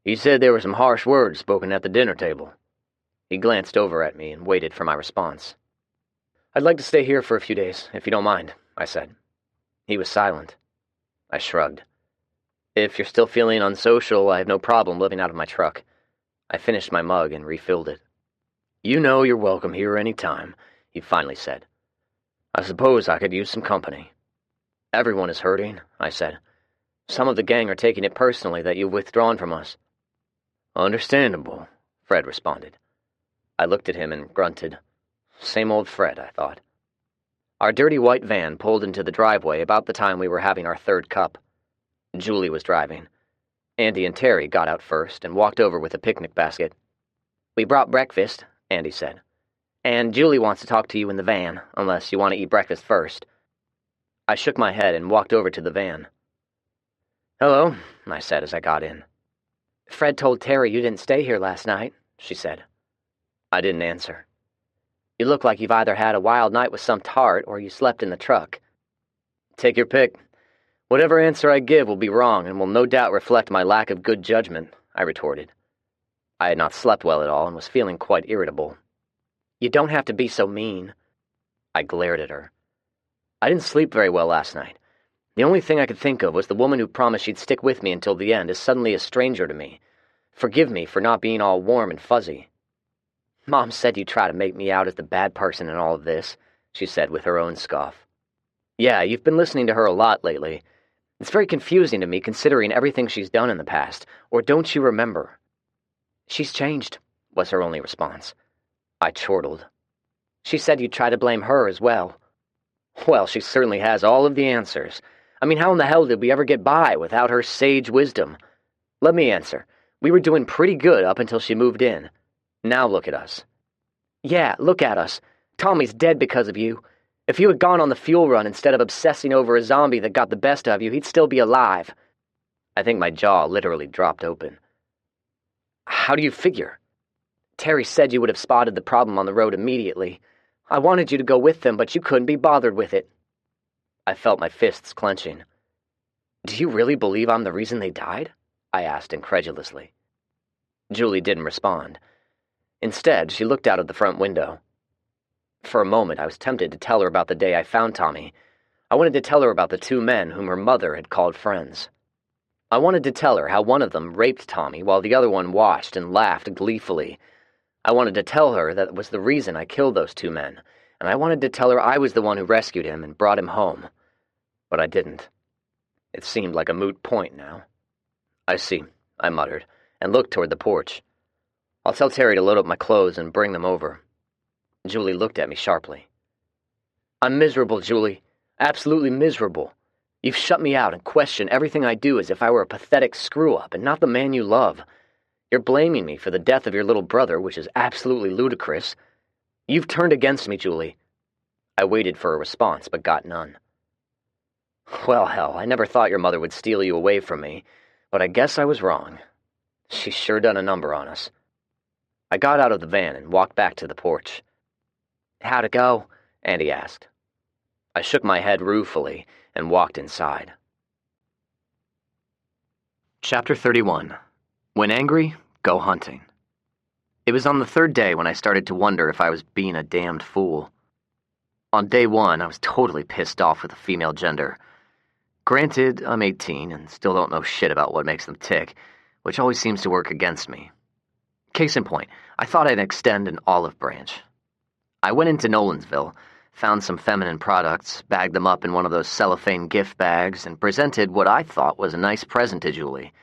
"He said there were some harsh words spoken at the dinner table." He glanced over at me and waited for my response. "I'd like to stay here for a few days, if you don't mind," I said. He was silent. I shrugged. "If you're still feeling unsocial, I have no problem living out of my truck." I finished my mug and refilled it. "You know you're welcome here any time," he finally said. "I suppose I could use some company." "Everyone is hurting," I said. "Some of the gang are taking it personally that you've withdrawn from us." "Understandable," Fred responded. I looked at him and grunted. Same old Fred, I thought. Our dirty white van pulled into the driveway about the time we were having our third cup. Julie was driving. Andy and Terry got out first and walked over with a picnic basket. "We brought breakfast," Andy said. "And Julie wants to talk to you in the van, unless you want to eat breakfast first." I shook my head and walked over to the van. "Hello," I said as I got in. "Fred told Terry you didn't stay here last night," she said. I didn't answer. "You look like you've either had a wild night with some tart or you slept in the truck." "Take your pick. Whatever answer I give will be wrong and will no doubt reflect my lack of good judgment," I retorted. I had not slept well at all and was feeling quite irritable. "You don't have to be so mean." I glared at her. "I didn't sleep very well last night. The only thing I could think of was the woman who promised she'd stick with me until the end is suddenly a stranger to me. Forgive me for not being all warm and fuzzy." "Mom said you'd try to make me out as the bad person in all of this," she said with her own scoff. "Yeah, you've been listening to her a lot lately. It's very confusing to me considering everything she's done in the past. Or don't you remember?" "She's changed," was her only response. I chortled. "She said you'd try to blame her as well." "Well, she certainly has all of the answers. I mean, how in the hell did we ever get by without her sage wisdom? Let me answer. We were doing pretty good up until she moved in. Now look at us." "Yeah, look at us. Tommy's dead because of you. If you had gone on the fuel run instead of obsessing over a zombie that got the best of you, he'd still be alive." I think my jaw literally dropped open. "How do you figure?" "Terry said you would have spotted the problem on the road immediately. I wanted you to go with them, but you couldn't be bothered with it." I felt my fists clenching. "Do you really believe I'm the reason they died?" I asked incredulously. Julie didn't respond. Instead, she looked out of the front window. For a moment, I was tempted to tell her about the day I found Tommy. I wanted to tell her about the 2 men whom her mother had called friends. I wanted to tell her how one of them raped Tommy while the other one watched and laughed gleefully. I wanted to tell her that was the reason I killed those 2 men, and I wanted to tell her I was the one who rescued him and brought him home. But I didn't. It seemed like a moot point now. "I see," I muttered, and looked toward the porch. "I'll tell Terry to load up my clothes and bring them over." Julie looked at me sharply. "I'm miserable, Julie. Absolutely miserable. You've shut me out and questioned everything I do as if I were a pathetic screw-up and not the man you love. You're blaming me for the death of your little brother, which is absolutely ludicrous. You've turned against me, Julie." I waited for a response, but got none. "Well, hell, I never thought your mother would steal you away from me, but I guess I was wrong. She's sure done a number on us." I got out of the van and walked back to the porch. "How'd it go?" Andy asked. I shook my head ruefully and walked inside. Chapter 31. When angry, go hunting. It was on the 3rd day when I started to wonder if I was being a damned fool. On day 1, I was totally pissed off with the female gender. Granted, I'm 18 and still don't know shit about what makes them tick, which always seems to work against me. Case in point, I thought I'd extend an olive branch. I went into Nolansville, found some feminine products, bagged them up in one of those cellophane gift bags, and presented what I thought was a nice present to Julie.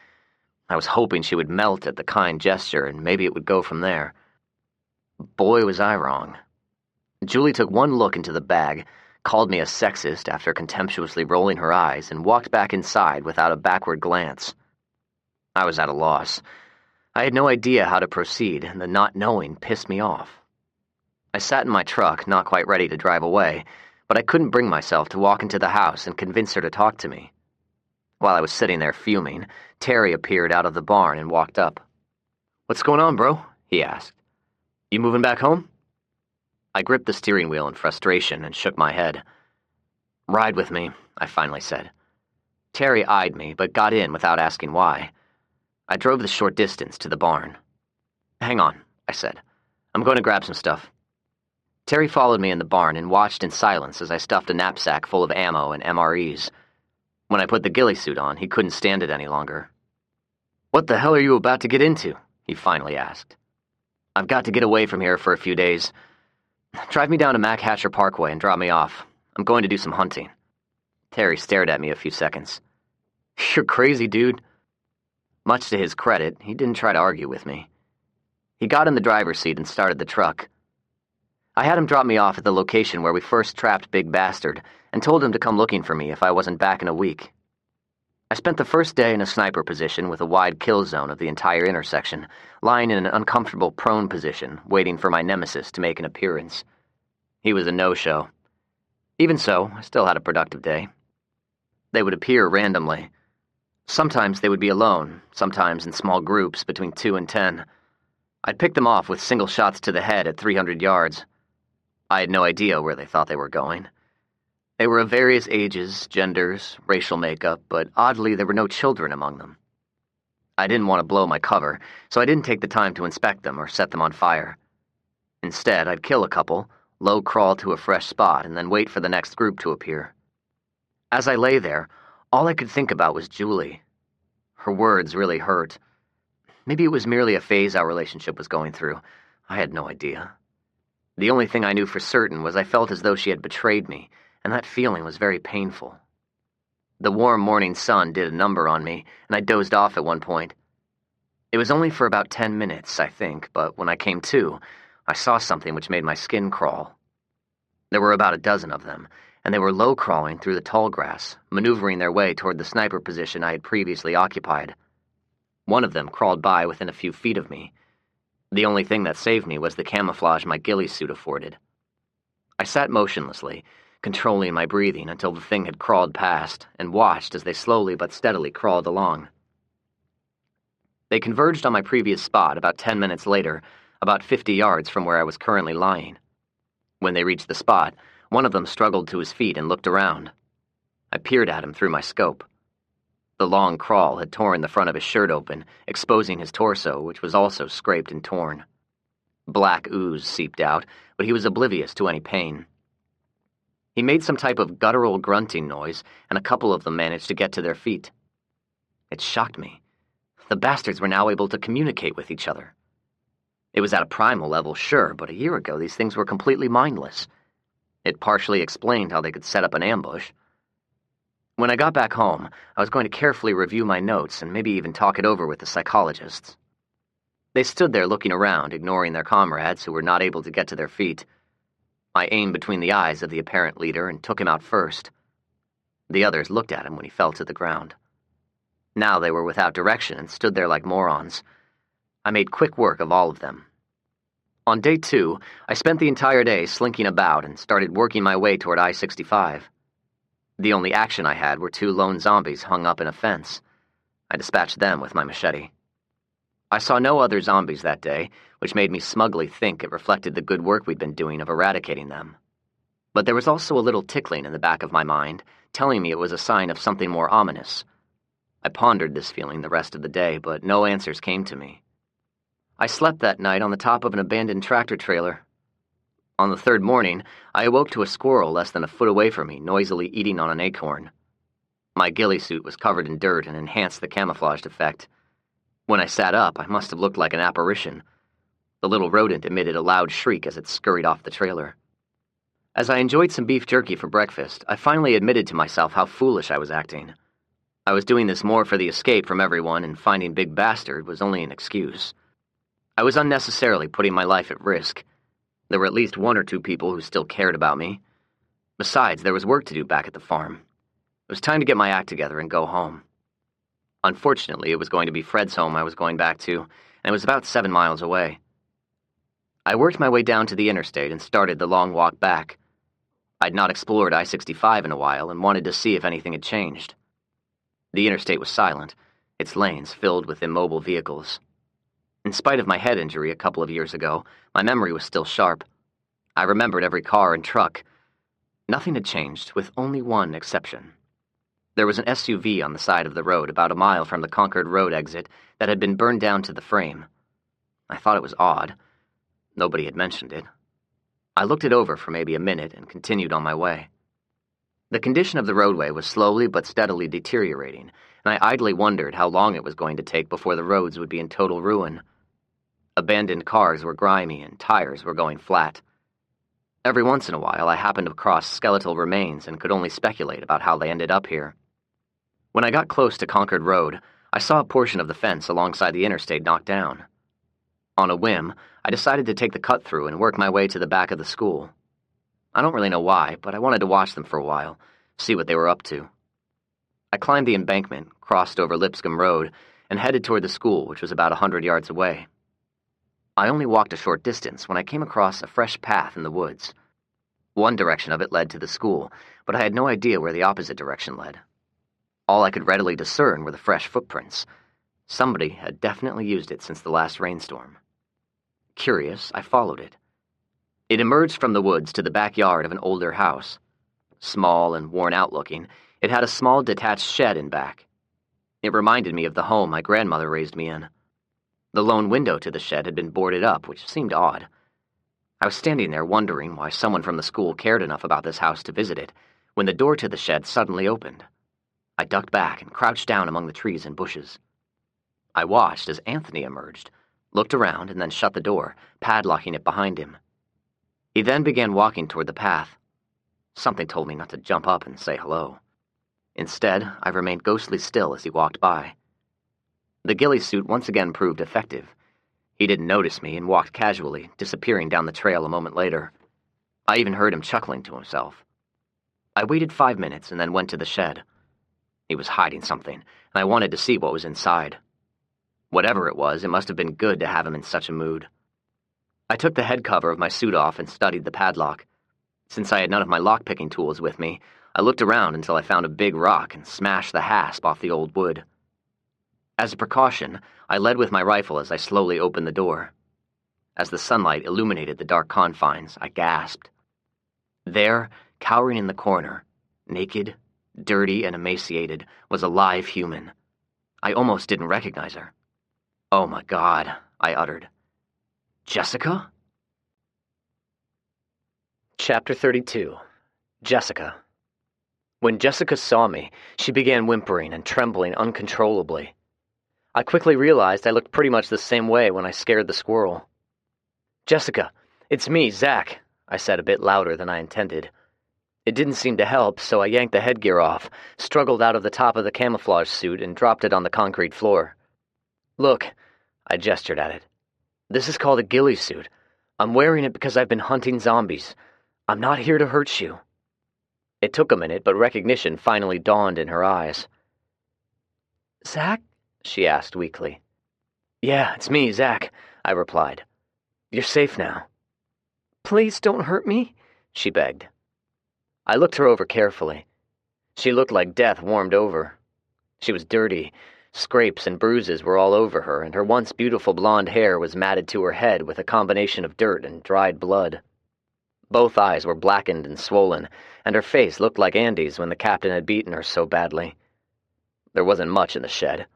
I was hoping she would melt at the kind gesture, and maybe it would go from there. Boy, was I wrong. Julie took one look into the bag, called me a sexist after contemptuously rolling her eyes, and walked back inside without a backward glance. I was at a loss. I had no idea how to proceed, and the not knowing pissed me off. I sat in my truck, not quite ready to drive away, but I couldn't bring myself to walk into the house and convince her to talk to me. While I was sitting there fuming, Terry appeared out of the barn and walked up. "What's going on, bro?" he asked. "You moving back home?" I gripped the steering wheel in frustration and shook my head. "Ride with me," I finally said. Terry eyed me, but got in without asking why. I drove the short distance to the barn. "Hang on," I said. "I'm going to grab some stuff." Terry followed me in the barn and watched in silence as I stuffed a knapsack full of ammo and MREs. When I put the ghillie suit on, he couldn't stand it any longer. "What the hell are you about to get into?" he finally asked. "I've got to get away from here for a few days. Drive me down to Mac Hatcher Parkway and drop me off. I'm going to do some hunting." Terry stared at me a few seconds. "You're crazy, dude." Much to his credit, he didn't try to argue with me. He got in the driver's seat and started the truck. I had him drop me off at the location where we first trapped Big Bastard and told him to come looking for me if I wasn't back in a week. I spent the first day in a sniper position with a wide kill zone of the entire intersection, lying in an uncomfortable prone position, waiting for my nemesis to make an appearance. He was a no-show. Even so, I still had a productive day. They would appear randomly. Sometimes they would be alone, sometimes in small groups between 2 and 10. I'd pick them off with single shots to the head at 300 yards. I had no idea where they thought they were going. They were of various ages, genders, racial makeup, but oddly there were no children among them. I didn't want to blow my cover, so I didn't take the time to inspect them or set them on fire. Instead, I'd kill a couple, low crawl to a fresh spot, and then wait for the next group to appear. As I lay there, all I could think about was Julie. Her words really hurt. Maybe it was merely a phase our relationship was going through. I had no idea. The only thing I knew for certain was I felt as though she had betrayed me, and that feeling was very painful. The warm morning sun did a number on me, and I dozed off at one point. It was only for about 10 minutes, I think, but when I came to, I saw something which made my skin crawl. There were about a dozen of them, and they were low-crawling through the tall grass, maneuvering their way toward the sniper position I had previously occupied. One of them crawled by within a few feet of me. The only thing that saved me was the camouflage my ghillie suit afforded. I sat motionlessly, controlling my breathing until the thing had crawled past, and watched as they slowly but steadily crawled along. They converged on my previous spot about 10 minutes later, about 50 yards from where I was currently lying. When they reached the spot, one of them struggled to his feet and looked around. I peered at him through my scope. The long crawl had torn the front of his shirt open, exposing his torso, which was also scraped and torn. Black ooze seeped out, but he was oblivious to any pain. He made some type of guttural grunting noise, and a couple of them managed to get to their feet. It shocked me. The bastards were now able to communicate with each other. It was at a primal level, sure, but a year ago these things were completely mindless. It partially explained how they could set up an ambush. When I got back home, I was going to carefully review my notes and maybe even talk it over with the psychologists. They stood there looking around, ignoring their comrades who were not able to get to their feet. I aimed between the eyes of the apparent leader and took him out first. The others looked at him when he fell to the ground. Now they were without direction and stood there like morons. I made quick work of all of them. On day 2, I spent the entire day slinking about and started working my way toward I-65. The only action I had were 2 lone zombies hung up in a fence. I dispatched them with my machete. I saw no other zombies that day, which made me smugly think it reflected the good work we'd been doing of eradicating them. But there was also a little tickling in the back of my mind, telling me it was a sign of something more ominous. I pondered this feeling the rest of the day, but no answers came to me. I slept that night on the top of an abandoned tractor trailer. On the 3rd morning, I awoke to a squirrel less than a foot away from me, noisily eating on an acorn. My ghillie suit was covered in dirt and enhanced the camouflaged effect. When I sat up, I must have looked like an apparition. The little rodent emitted a loud shriek as it scurried off the trailer. As I enjoyed some beef jerky for breakfast, I finally admitted to myself how foolish I was acting. I was doing this more for the escape from everyone, and finding Big Bastard was only an excuse. I was unnecessarily putting my life at risk. There were at least one or two people who still cared about me. Besides, there was work to do back at the farm. It was time to get my act together and go home. Unfortunately, it was going to be Fred's home I was going back to, and it was about 7 miles away. I worked my way down to the interstate and started the long walk back. I'd not explored I-65 in a while and wanted to see if anything had changed. The interstate was silent, its lanes filled with immobile vehicles. In spite of my head injury a couple of years ago, my memory was still sharp. I remembered every car and truck. Nothing had changed, with only one exception. There was an SUV on the side of the road about a mile from the Concord Road exit that had been burned down to the frame. I thought it was odd. Nobody had mentioned it. I looked it over for maybe a minute and continued on my way. The condition of the roadway was slowly but steadily deteriorating, and I idly wondered how long it was going to take before the roads would be in total ruin. Abandoned cars were grimy and tires were going flat. Every once in a while, I happened across skeletal remains and could only speculate about how they ended up here. When I got close to Concord Road, I saw a portion of the fence alongside the interstate knocked down. On a whim, I decided to take the cut-through and work my way to the back of the school. I don't really know why, but I wanted to watch them for a while, see what they were up to. I climbed the embankment, crossed over Lipscomb Road, and headed toward the school, which was about 100 yards away. I only walked a short distance when I came across a fresh path in the woods. One direction of it led to the school, but I had no idea where the opposite direction led. All I could readily discern were the fresh footprints. Somebody had definitely used it since the last rainstorm. Curious, I followed it. It emerged from the woods to the backyard of an older house. Small and worn-out looking, it had a small detached shed in back. It reminded me of the home my grandmother raised me in. The lone window to the shed had been boarded up, which seemed odd. I was standing there wondering why someone from the school cared enough about this house to visit it, when the door to the shed suddenly opened. I ducked back and crouched down among the trees and bushes. I watched as Anthony emerged, looked around, and then shut the door, padlocking it behind him. He then began walking toward the path. Something told me not to jump up and say hello. Instead, I remained ghostly still as he walked by. The ghillie suit once again proved effective. He didn't notice me and walked casually, disappearing down the trail a moment later. I even heard him chuckling to himself. I waited 5 minutes and then went to the shed. He was hiding something, and I wanted to see what was inside. Whatever it was, it must have been good to have him in such a mood. I took the head cover of my suit off and studied the padlock. Since I had none of my lock-picking tools with me, I looked around until I found a big rock and smashed the hasp off the old wood. As a precaution, I led with my rifle as I slowly opened the door. As the sunlight illuminated the dark confines, I gasped. There, cowering in the corner, naked, dirty, and emaciated, was a live human. I almost didn't recognize her. "Oh my God," I uttered. "Jessica?" Chapter 32. Jessica. When Jessica saw me, she began whimpering and trembling uncontrollably. I quickly realized I looked pretty much the same way when I scared the squirrel. "Jessica, it's me, Zach," I said a bit louder than I intended. It didn't seem to help, so I yanked the headgear off, struggled out of the top of the camouflage suit, and dropped it on the concrete floor. "Look," I gestured at it. "This is called a ghillie suit. I'm wearing it because I've been hunting zombies. I'm not here to hurt you." It took a minute, but recognition finally dawned in her eyes. "Zach?" she asked weakly. "Yeah, it's me, Zach," I replied. "You're safe now." "Please don't hurt me," she begged. I looked her over carefully. She looked like death warmed over. She was dirty. Scrapes and bruises were all over her, and her once beautiful blonde hair was matted to her head with a combination of dirt and dried blood. Both eyes were blackened and swollen, and her face looked like Andy's when the captain had beaten her so badly. There wasn't much in the shed.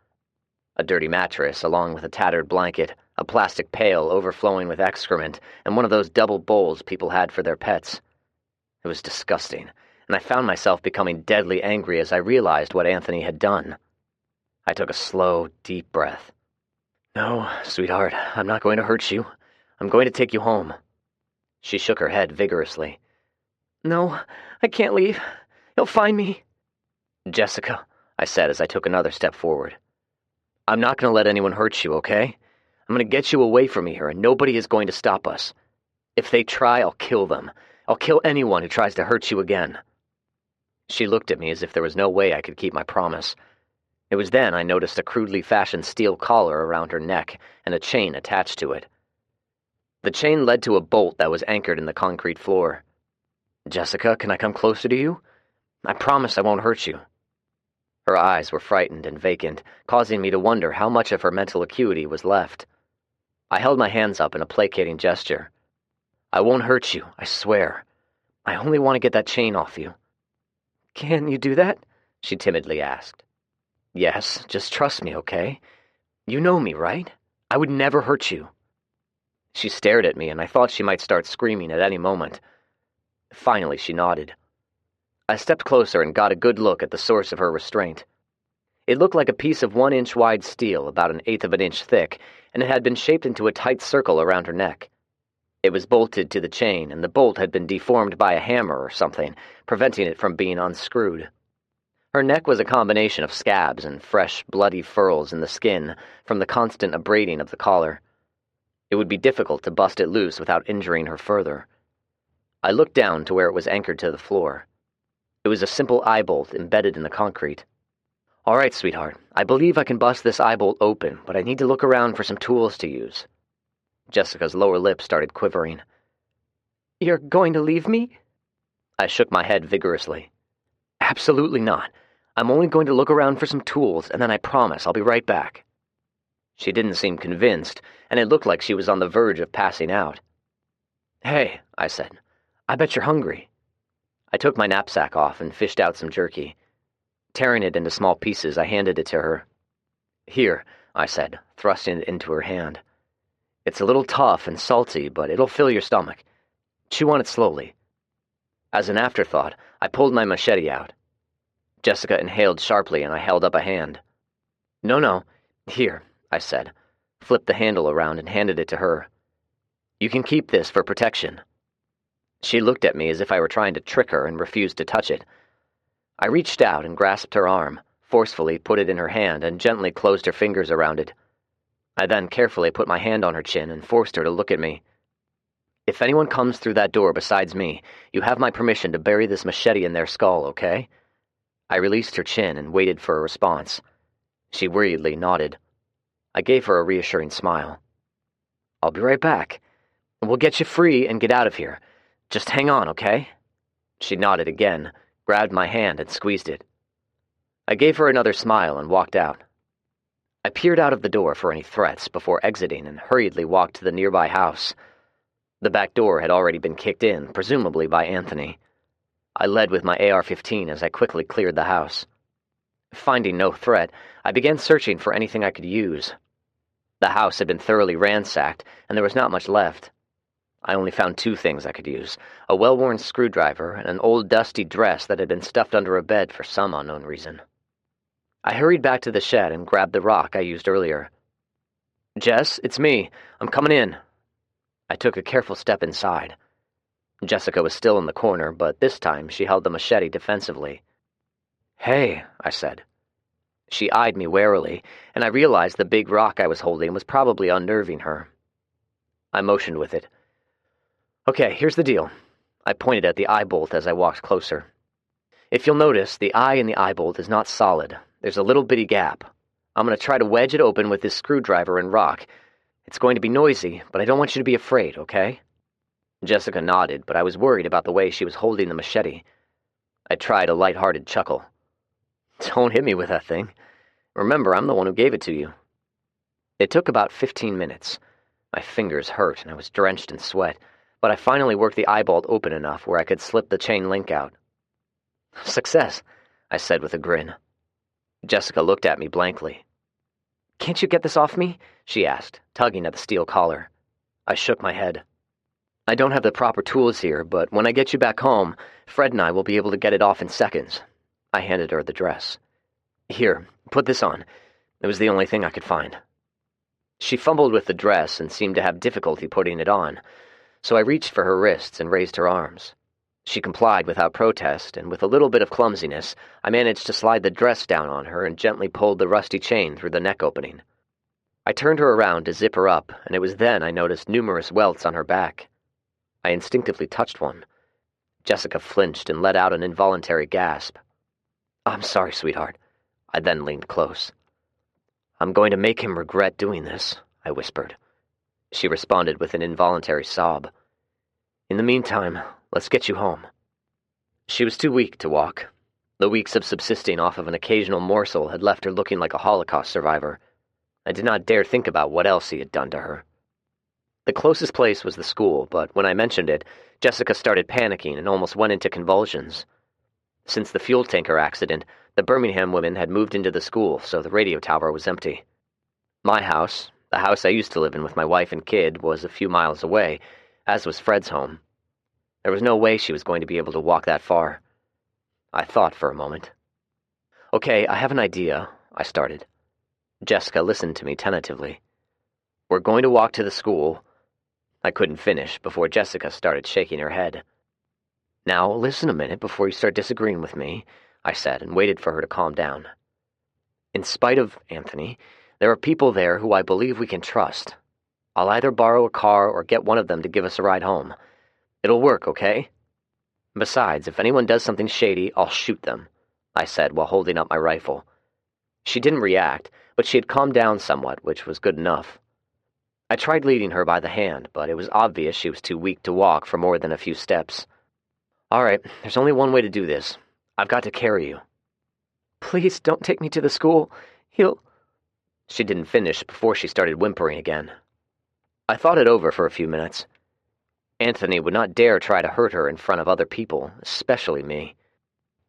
A dirty mattress, along with a tattered blanket, a plastic pail overflowing with excrement, and one of those double bowls people had for their pets. It was disgusting, and I found myself becoming deadly angry as I realized what Anthony had done. I took a slow, deep breath. "No, sweetheart, I'm not going to hurt you. I'm going to take you home." She shook her head vigorously. "No, I can't leave. He'll find me." "Jessica," I said as I took another step forward. "I'm not going to let anyone hurt you, okay? I'm going to get you away from here, and nobody is going to stop us. If they try, I'll kill them. I'll kill anyone who tries to hurt you again." She looked at me as if there was no way I could keep my promise. It was then I noticed a crudely fashioned steel collar around her neck and a chain attached to it. The chain led to a bolt that was anchored in the concrete floor. "Jessica, can I come closer to you? I promise I won't hurt you." Her eyes were frightened and vacant, causing me to wonder how much of her mental acuity was left. I held my hands up in a placating gesture. "I won't hurt you, I swear. I only want to get that chain off you." "Can you do that?" she timidly asked. "Yes, just trust me, okay? You know me, right? I would never hurt you." She stared at me, and I thought she might start screaming at any moment. Finally, she nodded. I stepped closer and got a good look at the source of her restraint. It looked like a piece of 1-inch wide steel, about 1/8 of an inch thick, and it had been shaped into a tight circle around her neck. It was bolted to the chain, and the bolt had been deformed by a hammer or something, preventing it from being unscrewed. Her neck was a combination of scabs and fresh, bloody furrows in the skin from the constant abrading of the collar. It would be difficult to bust it loose without injuring her further. I looked down to where it was anchored to the floor. It was a simple eye bolt embedded in the concrete. "All right, sweetheart, I believe I can bust this eye bolt open, but I need to look around for some tools to use." Jessica's lower lip started quivering. "You're going to leave me?" I shook my head vigorously. "Absolutely not. I'm only going to look around for some tools, and then I promise I'll be right back." She didn't seem convinced, and it looked like she was on the verge of passing out. "Hey," I said, "I bet you're hungry." I took my knapsack off and fished out some jerky. Tearing it into small pieces, I handed it to her. "Here," I said, thrusting it into her hand. "It's a little tough and salty, but it'll fill your stomach. Chew on it slowly." As an afterthought, I pulled my machete out. Jessica inhaled sharply, and I held up a hand. No, here," I said, flipped the handle around and handed it to her. "You can keep this for protection." She looked at me as if I were trying to trick her and refused to touch it. I reached out and grasped her arm, forcefully put it in her hand, and gently closed her fingers around it. I then carefully put my hand on her chin and forced her to look at me. "If anyone comes through that door besides me, you have my permission to bury this machete in their skull, okay?" I released her chin and waited for a response. She weariedly nodded. I gave her a reassuring smile. "I'll be right back. We'll get you free and get out of here. Just hang on, okay?" She nodded again, grabbed my hand and squeezed it. I gave her another smile and walked out. I peered out of the door for any threats before exiting and hurriedly walked to the nearby house. The back door had already been kicked in, presumably by Anthony. I led with my AR-15 as I quickly cleared the house. Finding no threat, I began searching for anything I could use. The house had been thoroughly ransacked, and there was not much left. I only found 2 things I could use, a well-worn screwdriver and an old dusty dress that had been stuffed under a bed for some unknown reason. I hurried back to the shed and grabbed the rock I used earlier. "Jess, it's me. I'm coming in." I took a careful step inside. Jessica was still in the corner, but this time she held the machete defensively. "Hey," I said. She eyed me warily, and I realized the big rock I was holding was probably unnerving her. I motioned with it. "Okay, here's the deal." I pointed at the eye bolt as I walked closer. "If you'll notice, the eye in the eye bolt is not solid. There's a little bitty gap. I'm going to try to wedge it open with this screwdriver and rock. It's going to be noisy, but I don't want you to be afraid, okay?" Jessica nodded, but I was worried about the way she was holding the machete. I tried a light-hearted chuckle. "Don't hit me with that thing. Remember, I'm the one who gave it to you." It took about 15 minutes. My fingers hurt, and I was drenched in sweat, but I finally worked the eye bolt open enough where I could slip the chain link out. "Success," I said with a grin. Jessica looked at me blankly. "Can't you get this off me?" she asked, tugging at the steel collar. I shook my head. "I don't have the proper tools here, but when I get you back home, Fred and I will be able to get it off in seconds." I handed her the dress. "Here, put this on. It was the only thing I could find." She fumbled with the dress and seemed to have difficulty putting it on, so I reached for her wrists and raised her arms. She complied without protest, and with a little bit of clumsiness, I managed to slide the dress down on her and gently pulled the rusty chain through the neck opening. I turned her around to zip her up, and it was then I noticed numerous welts on her back. I instinctively touched one. Jessica flinched and let out an involuntary gasp. "I'm sorry, sweetheart." I then leaned close. "I'm going to make him regret doing this," I whispered. She responded with an involuntary sob. "In the meantime, let's get you home." She was too weak to walk. The weeks of subsisting off of an occasional morsel had left her looking like a Holocaust survivor. I did not dare think about what else he had done to her. The closest place was the school, but when I mentioned it, Jessica started panicking and almost went into convulsions. Since the fuel tanker accident, the Birmingham women had moved into the school, so the radio tower was empty. My house, the house I used to live in with my wife and kid, was a few miles away, as was Fred's home. There was no way she was going to be able to walk that far. I thought for a moment. "Okay, I have an idea," I started. Jessica listened to me tentatively. "We're going to walk to the school." I couldn't finish before Jessica started shaking her head. "Now, listen a minute before you start disagreeing with me," I said, and waited for her to calm down. "In spite of Anthony, there are people there who I believe we can trust. I'll either borrow a car or get one of them to give us a ride home. It'll work, okay? Besides, if anyone does something shady, I'll shoot them," I said while holding up my rifle. She didn't react, but she had calmed down somewhat, which was good enough. I tried leading her by the hand, but it was obvious she was too weak to walk for more than a few steps. "All right, there's only one way to do this. I've got to carry you." "Please don't take me to the school. He'll—" She didn't finish before she started whimpering again. I thought it over for a few minutes. Anthony would not dare try to hurt her in front of other people, especially me.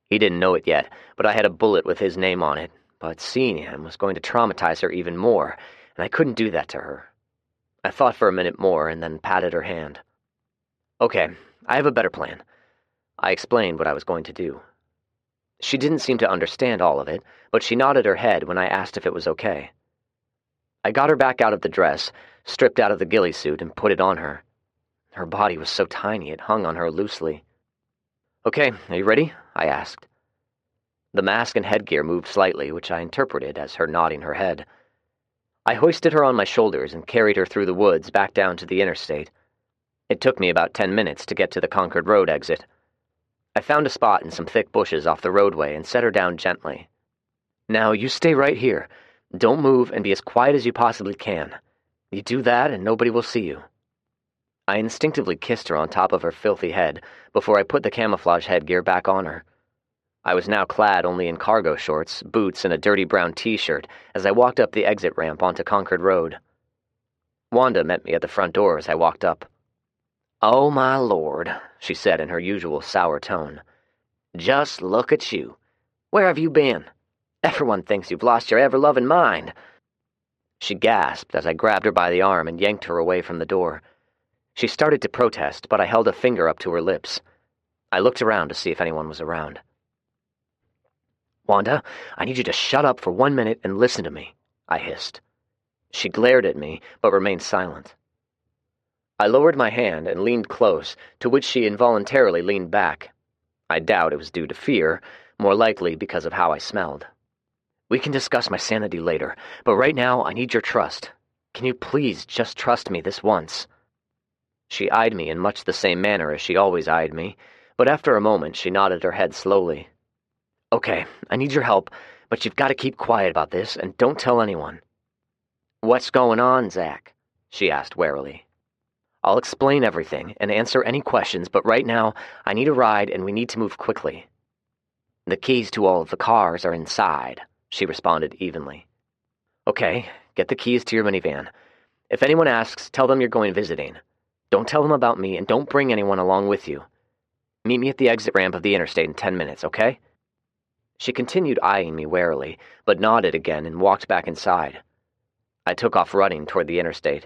He didn't know it yet, but I had a bullet with his name on it, but seeing him was going to traumatize her even more, and I couldn't do that to her. I thought for a minute more and then patted her hand. "Okay, I have a better plan." I explained what I was going to do. She didn't seem to understand all of it, but she nodded her head when I asked if it was okay. I got her back out of the dress, stripped out of the ghillie suit, and put it on her. Her body was so tiny it hung on her loosely. "Okay, are you ready?" I asked. The mask and headgear moved slightly, which I interpreted as her nodding her head. I hoisted her on my shoulders and carried her through the woods back down to the interstate. It took me about 10 minutes to get to the Concord Road exit. I found a spot in some thick bushes off the roadway and set her down gently. "Now, you stay right here. Don't move and be as quiet as you possibly can. You do that and nobody will see you." I instinctively kissed her on top of her filthy head before I put the camouflage headgear back on her. I was now clad only in cargo shorts, boots, and a dirty brown t-shirt as I walked up the exit ramp onto Concord Road. Wanda met me at the front door as I walked up. "Oh, my Lord," she said in her usual sour tone. "Just look at you. Where have you been? Everyone thinks you've lost your ever-loving mind." She gasped as I grabbed her by the arm and yanked her away from the door. She started to protest, but I held a finger up to her lips. I looked around to see if anyone was around. "Wanda, I need you to shut up for 1 minute and listen to me," I hissed. She glared at me, but remained silent. I lowered my hand and leaned close, to which she involuntarily leaned back. I doubt it was due to fear, more likely because of how I smelled. "We can discuss my sanity later, but right now I need your trust. Can you please just trust me this once?" She eyed me in much the same manner as she always eyed me, but after a moment she nodded her head slowly. "Okay, I need your help, but you've got to keep quiet about this and don't tell anyone." "What's going on, Zach?" she asked warily. "I'll explain everything and answer any questions, but right now I need a ride and we need to move quickly." "The keys to all of the cars are inside," she responded evenly. "Okay, get the keys to your minivan. If anyone asks, tell them you're going visiting. Don't tell them about me and don't bring anyone along with you. Meet me at the exit ramp of the interstate in 10 minutes, okay?" She continued eyeing me warily, but nodded again and walked back inside. I took off running toward the interstate,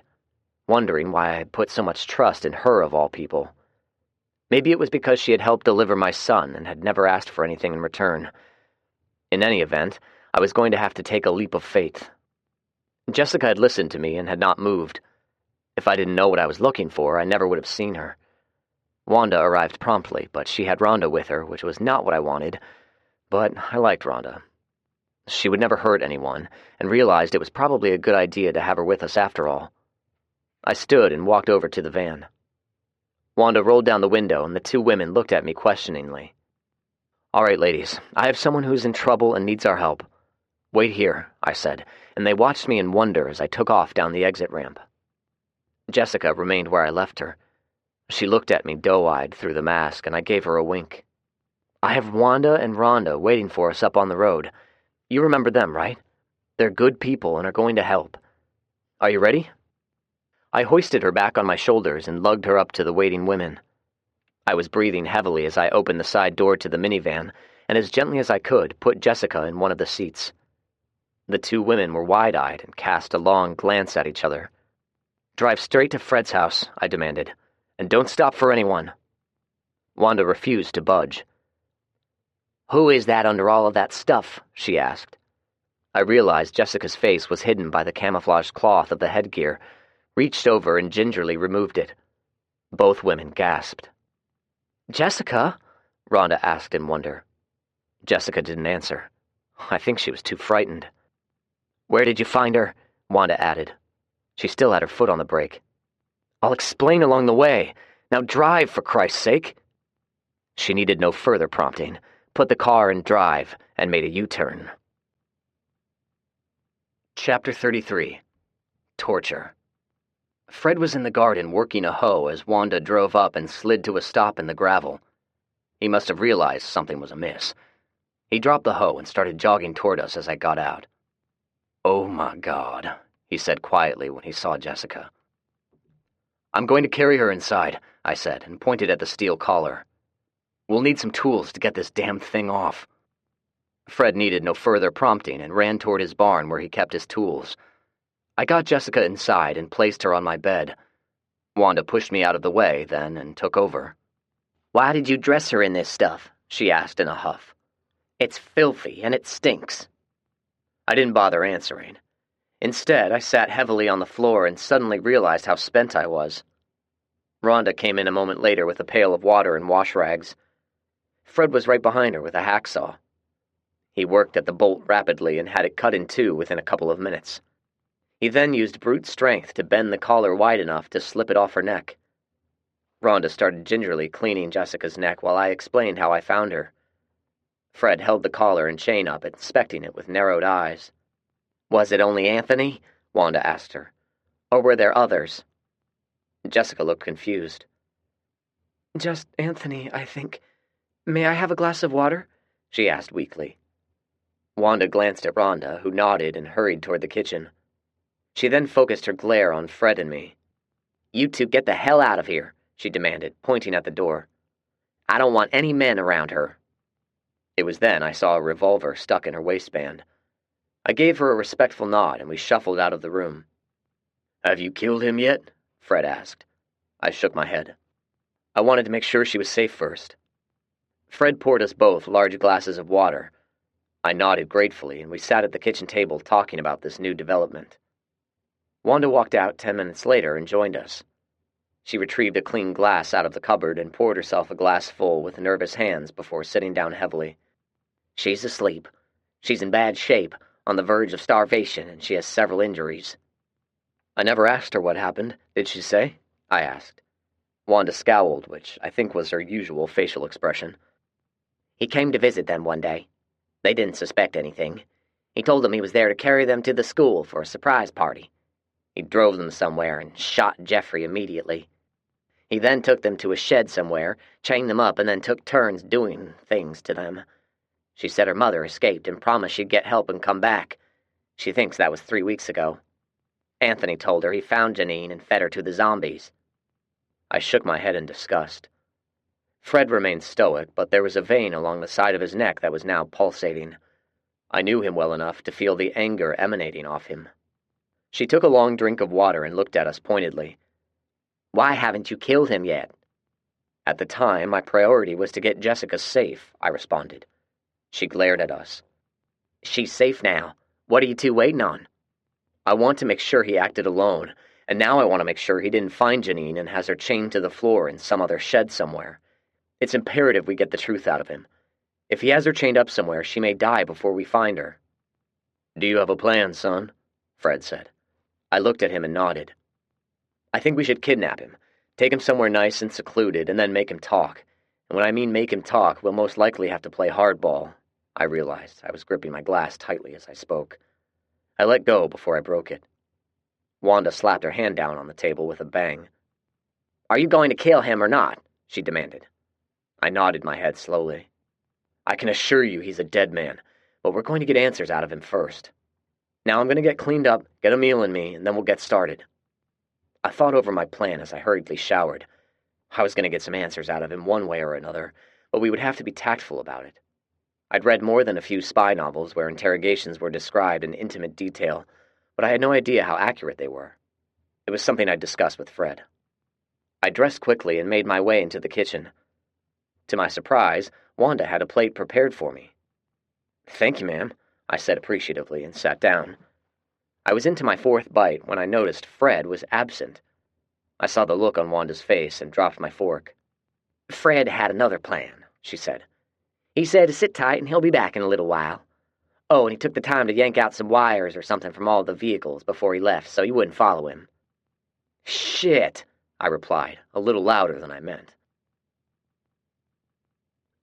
wondering why I had put so much trust in her of all people. Maybe it was because she had helped deliver my son and had never asked for anything in return. In any event, I was going to have to take a leap of faith. Jessica had listened to me and had not moved. If I didn't know what I was looking for, I never would have seen her. Wanda arrived promptly, but she had Rhonda with her, which was not what I wanted, but I liked Rhonda. She would never hurt anyone, and realized it was probably a good idea to have her with us after all. I stood and walked over to the van. Wanda rolled down the window, and the two women looked at me questioningly. "All right, ladies, I have someone who's in trouble and needs our help. Wait here," I said, and they watched me in wonder as I took off down the exit ramp. Jessica remained where I left her. She looked at me doe-eyed through the mask, and I gave her a wink. "I have Wanda and Rhonda waiting for us up on the road. You remember them, right? They're good people and are going to help. Are you ready?" I hoisted her back on my shoulders and lugged her up to the waiting women. I was breathing heavily as I opened the side door to the minivan, and as gently as I could, put Jessica in one of the seats. The two women were wide-eyed and cast a long glance at each other. "Drive straight to Fred's house," I demanded, "and don't stop for anyone." Wanda refused to budge. "Who is that under all of that stuff?" she asked. I realized Jessica's face was hidden by the camouflaged cloth of the headgear, reached over and gingerly removed it. Both women gasped. "Jessica?" Rhonda asked in wonder. Jessica didn't answer. I think she was too frightened. "Where did you find her?" Wanda added. She still had her foot on the brake. "I'll explain along the way. Now drive, for Christ's sake." She needed no further prompting, put the car in drive, and made a U-turn. Chapter 33. Torture. Fred was in the garden working a hoe as Wanda drove up and slid to a stop in the gravel. He must have realized something was amiss. He dropped the hoe and started jogging toward us as I got out. "Oh my God," he said quietly when he saw Jessica. "I'm going to carry her inside," I said, and pointed at the steel collar. "We'll need some tools to get this damned thing off." Fred needed no further prompting and ran toward his barn where he kept his tools. I got Jessica inside and placed her on my bed. Wanda pushed me out of the way then and took over. "Why did you dress her in this stuff?" she asked in a huff. "It's filthy and it stinks." I didn't bother answering. Instead, I sat heavily on the floor and suddenly realized how spent I was. Rhonda came in a moment later with a pail of water and wash rags. Fred was right behind her with a hacksaw. He worked at the bolt rapidly and had it cut in two within a couple of minutes. He then used brute strength to bend the collar wide enough to slip it off her neck. Rhonda started gingerly cleaning Jessica's neck while I explained how I found her. Fred held the collar and chain up, inspecting it with narrowed eyes. "Was it only Anthony?" Wanda asked her. "Or were there others?" Jessica looked confused. "Just Anthony, I think. May I have a glass of water?" she asked weakly. Wanda glanced at Rhonda, who nodded and hurried toward the kitchen. She then focused her glare on Fred and me. "You two get the hell out of here," she demanded, pointing at the door. "I don't want any men around her." It was then I saw a revolver stuck in her waistband. I gave her a respectful nod, and we shuffled out of the room. "Have you killed him yet?" Fred asked. I shook my head. I wanted to make sure she was safe first. Fred poured us both large glasses of water. I nodded gratefully, and we sat at the kitchen table talking about this new development. Wanda walked out 10 minutes later and joined us. She retrieved a clean glass out of the cupboard and poured herself a glass full with nervous hands before sitting down heavily. "She's asleep. She's in bad shape, on the verge of starvation, and she has several injuries." "I never asked her what happened. Did she say?" I asked. Wanda scowled, which I think was her usual facial expression. "He came to visit them one day. They didn't suspect anything. He told them he was there to carry them to the school for a surprise party. He drove them somewhere and shot Jeffrey immediately. He then took them to a shed somewhere, chained them up, and then took turns doing things to them. She said her mother escaped and promised she'd get help and come back. She thinks that was 3 weeks ago. Anthony told her he found Janine and fed her to the zombies." I shook my head in disgust. Fred remained stoic, but there was a vein along the side of his neck that was now pulsating. I knew him well enough to feel the anger emanating off him. She took a long drink of water and looked at us pointedly. "Why haven't you killed him yet?" "At the time, my priority was to get Jessica safe," I responded. She glared at us. "She's safe now. What are you two waiting on?" I want to make sure he acted alone, and now I want to make sure he didn't find Janine and has her chained to the floor in some other shed somewhere. It's imperative we get the truth out of him. If he has her chained up somewhere, she may die before we find her. Do you have a plan, son? Fred said. I looked at him and nodded. I think we should kidnap him, take him somewhere nice and secluded, and then make him talk. And when I mean make him talk, we'll most likely have to play hardball. I realized I was gripping my glass tightly as I spoke. I let go before I broke it. Wanda slapped her hand down on the table with a bang. Are you going to kill him or not? She demanded. I nodded my head slowly. I can assure you he's a dead man, but we're going to get answers out of him first. Now I'm going to get cleaned up, get a meal in me, and then we'll get started. I thought over my plan as I hurriedly showered. I was going to get some answers out of him one way or another, but we would have to be tactful about it. I'd read more than a few spy novels where interrogations were described in intimate detail, but I had no idea how accurate they were. It was something I'd discussed with Fred. I dressed quickly and made my way into the kitchen. To my surprise, Wanda had a plate prepared for me. Thank you, ma'am, I said appreciatively and sat down. I was into my fourth bite when I noticed Fred was absent. I saw the look on Wanda's face and dropped my fork. Fred had another plan, she said. He said to sit tight and he'll be back in a little while. Oh, and he took the time to yank out some wires or something from all the vehicles before he left so you wouldn't follow him. Shit, I replied, a little louder than I meant.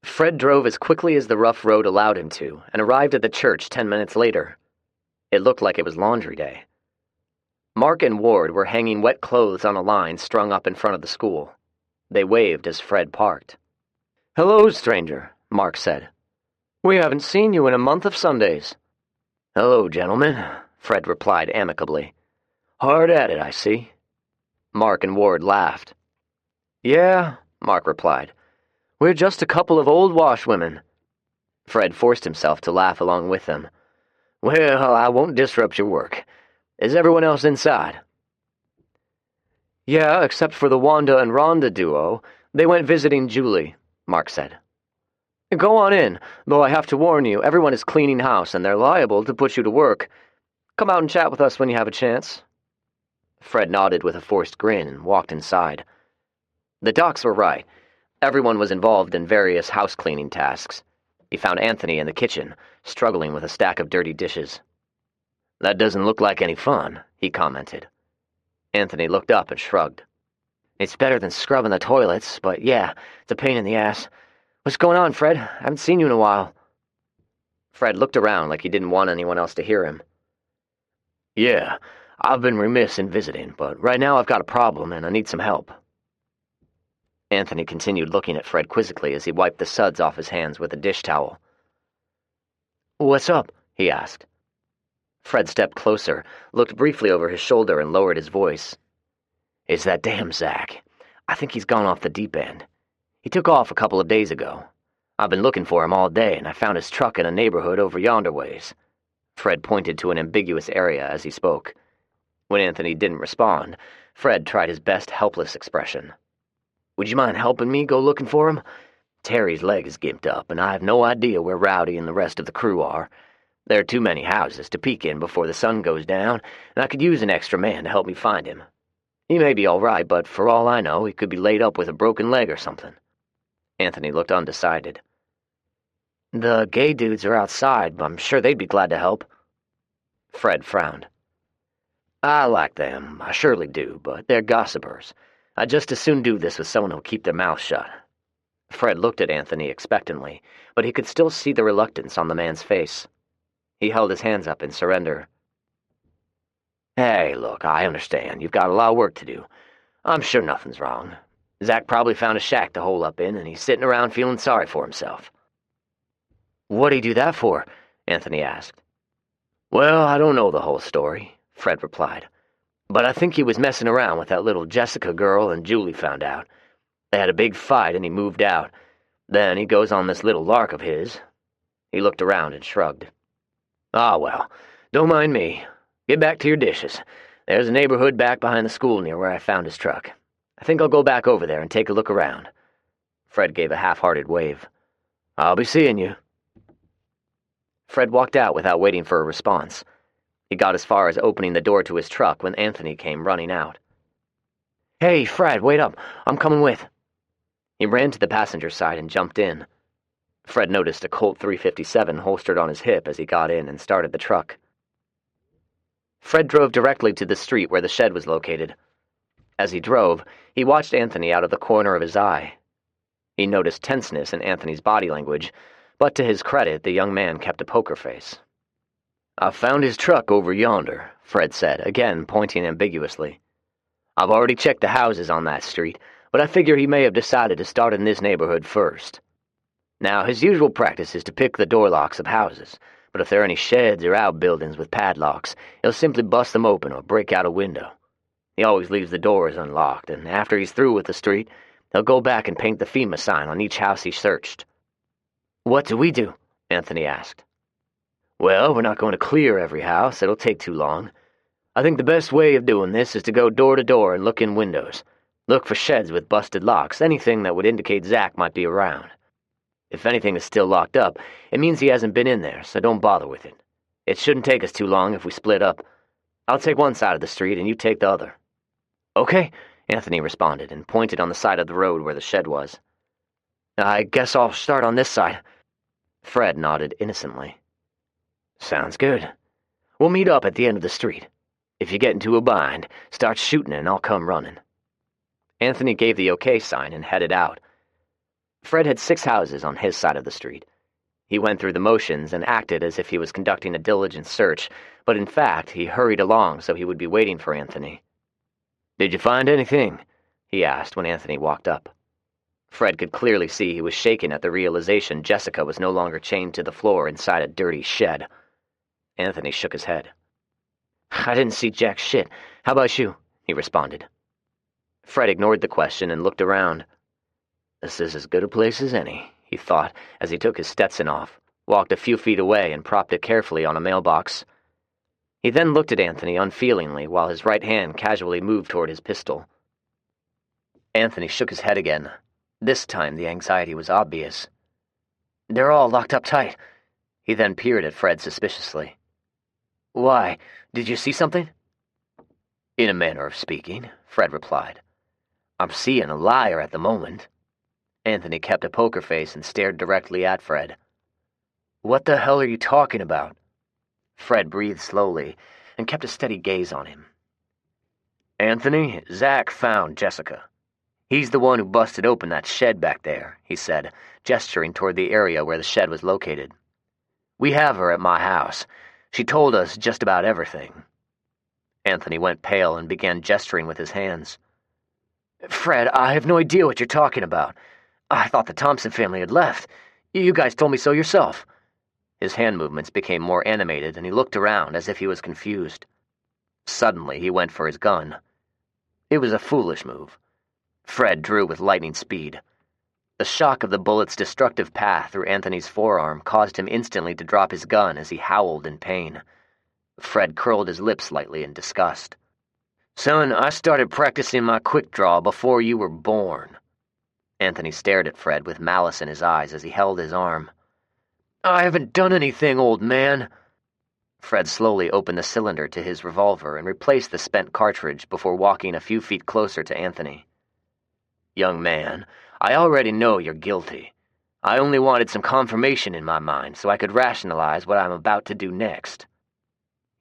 Fred drove as quickly as the rough road allowed him to and arrived at the church 10 minutes later. It looked like it was laundry day. Mark and Ward were hanging wet clothes on a line strung up in front of the school. They waved as Fred parked. Hello, stranger, Mark said. We haven't seen you in a month of Sundays. Hello, gentlemen, Fred replied amicably. Hard at it, I see. Mark and Ward laughed. Yeah, Mark replied. We're just a couple of old washwomen. Fred forced himself to laugh along with them. Well, I won't disrupt your work. Is everyone else inside? Yeah, except for the Wanda and Rhonda duo. They went visiting Julie, Mark said. Go on in, though I have to warn you, everyone is cleaning house and they're liable to put you to work. Come out and chat with us when you have a chance. Fred nodded with a forced grin and walked inside. The docs were right. Everyone was involved in various house-cleaning tasks. He found Anthony in the kitchen, struggling with a stack of dirty dishes. That doesn't look like any fun, he commented. Anthony looked up and shrugged. It's better than scrubbing the toilets, but yeah, it's a pain in the ass. What's going on, Fred? I haven't seen you in a while. Fred looked around like he didn't want anyone else to hear him. Yeah, I've been remiss in visiting, but right now I've got a problem and I need some help. Anthony continued looking at Fred quizzically as he wiped the suds off his hands with a dish towel. What's up? He asked. Fred stepped closer, looked briefly over his shoulder, and lowered his voice. It's that damn Zach. I think he's gone off the deep end. He took off a couple of days ago. I've been looking for him all day, and I found his truck in a neighborhood over yonder ways. Fred pointed to an ambiguous area as he spoke. When Anthony didn't respond, Fred tried his best helpless expression. Would you mind helping me go looking for him? Terry's leg is gimped up, and I have no idea where Rowdy and the rest of the crew are. There are too many houses to peek in before the sun goes down, and I could use an extra man to help me find him. He may be all right, but for all I know, he could be laid up with a broken leg or something. Anthony looked undecided. The gay dudes are outside, but I'm sure they'd be glad to help. Fred frowned. I like them, I surely do, but they're gossipers. I'd just as soon do this with someone who'll keep their mouth shut. Fred looked at Anthony expectantly, but he could still see the reluctance on the man's face. He held his hands up in surrender. Hey, look, I understand. You've got a lot of work to do. I'm sure nothing's wrong. Zach probably found a shack to hole up in, and he's sitting around feeling sorry for himself. What'd he do that for? Anthony asked. Well, I don't know the whole story, Fred replied. But I think he was messing around with that little Jessica girl, and Julie found out. They had a big fight, and he moved out. Then he goes on this little lark of his. He looked around and shrugged. Ah, well, don't mind me. Get back to your dishes. There's a neighborhood back behind the school near where I found his truck. I think I'll go back over there and take a look around. Fred gave a half-hearted wave. I'll be seeing you. Fred walked out without waiting for a response. He got as far as opening the door to his truck when Anthony came running out. "Hey, Fred, wait up. I'm coming with." He ran to the passenger side and jumped in. Fred noticed a Colt .357 holstered on his hip as he got in and started the truck. Fred drove directly to the street where the shed was located. As he drove, he watched Anthony out of the corner of his eye. He noticed tenseness in Anthony's body language, but to his credit, the young man kept a poker face. "I found his truck over yonder," Fred said, again pointing ambiguously. "I've already checked the houses on that street, but I figure he may have decided to start in this neighborhood first. Now, his usual practice is to pick the door locks of houses, but if there are any sheds or outbuildings with padlocks, he'll simply bust them open or break out a window. He always leaves the doors unlocked, and after he's through with the street, he'll go back and paint the FEMA sign on each house he searched." "What do we do?" Anthony asked. "Well, we're not going to clear every house. It'll take too long. I think the best way of doing this is to go door to door and look in windows. Look for sheds with busted locks, anything that would indicate Zach might be around. If anything is still locked up, it means he hasn't been in there, so don't bother with it. It shouldn't take us too long if we split up. I'll take one side of the street and you take the other." "Okay," Anthony responded and pointed on the side of the road where the shed was. "I guess I'll start on this side." Fred nodded innocently. "Sounds good. We'll meet up at the end of the street. If you get into a bind, start shooting and I'll come running." Anthony gave the okay sign and headed out. Fred had 6 houses on his side of the street. He went through the motions and acted as if he was conducting a diligent search, but in fact he hurried along so he would be waiting for Anthony. "Did you find anything?" he asked when Anthony walked up. Fred could clearly see he was shaken at the realization Jessica was no longer chained to the floor inside a dirty shed. Anthony shook his head. "I didn't see jack shit. How about you?" he responded. Fred ignored the question and looked around. "This is as good a place as any," he thought as he took his Stetson off, walked a few feet away and propped it carefully on a mailbox. He then looked at Anthony unfeelingly while his right hand casually moved toward his pistol. Anthony shook his head again. This time the anxiety was obvious. "They're all locked up tight." He then peered at Fred suspiciously. "Why? Did you see something?" "In a manner of speaking," Fred replied. "I'm seeing a liar at the moment." Anthony kept a poker face and stared directly at Fred. "What the hell are you talking about?" Fred breathed slowly and kept a steady gaze on him. "Anthony, Zach found Jessica. He's the one who busted open that shed back there," he said, gesturing toward the area where the shed was located. "We have her at my house. She told us just about everything." Anthony went pale and began gesturing with his hands. "Fred, I have no idea what you're talking about. I thought the Thompson family had left. You guys told me so yourself." His hand movements became more animated and he looked around as if he was confused. Suddenly he went for his gun. It was a foolish move. Fred drew with lightning speed. The shock of the bullet's destructive path through Anthony's forearm caused him instantly to drop his gun as he howled in pain. Fred curled his lips slightly in disgust. "Son, I started practicing my quick draw before you were born." Anthony stared at Fred with malice in his eyes as he held his arm. "I haven't done anything, old man." Fred slowly opened the cylinder to his revolver and replaced the spent cartridge before walking a few feet closer to Anthony. "Young man, I already know you're guilty. I only wanted some confirmation in my mind so I could rationalize what I'm about to do next."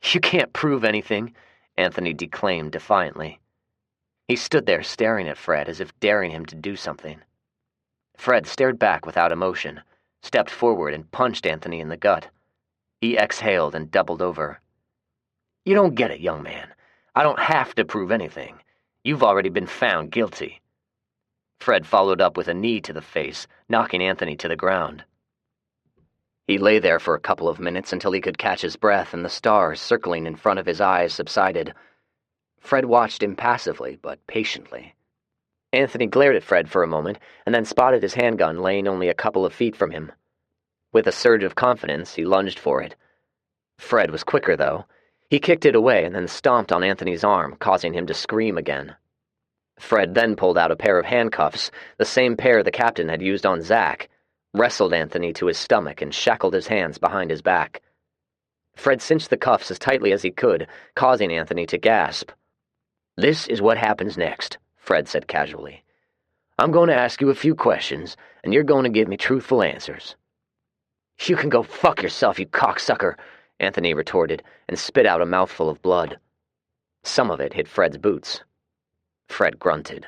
"You can't prove anything," Anthony declaimed defiantly. He stood there staring at Fred as if daring him to do something. Fred stared back without emotion, stepped forward and punched Anthony in the gut. He exhaled and doubled over. "You don't get it, young man. I don't have to prove anything. You've already been found guilty." Fred followed up with a knee to the face, knocking Anthony to the ground. He lay there for a couple of minutes until he could catch his breath and the stars circling in front of his eyes subsided. Fred watched impassively, but patiently. Anthony glared at Fred for a moment and then spotted his handgun laying only a couple of feet from him. With a surge of confidence, he lunged for it. Fred was quicker, though. He kicked it away and then stomped on Anthony's arm, causing him to scream again. Fred then pulled out a pair of handcuffs, the same pair the captain had used on Zach, wrestled Anthony to his stomach and shackled his hands behind his back. Fred cinched the cuffs as tightly as he could, causing Anthony to gasp. "This is what happens next," Fred said casually. "I'm going to ask you a few questions, and you're going to give me truthful answers." "You can go fuck yourself, you cocksucker," Anthony retorted, and spit out a mouthful of blood. Some of it hit Fred's boots. Fred grunted.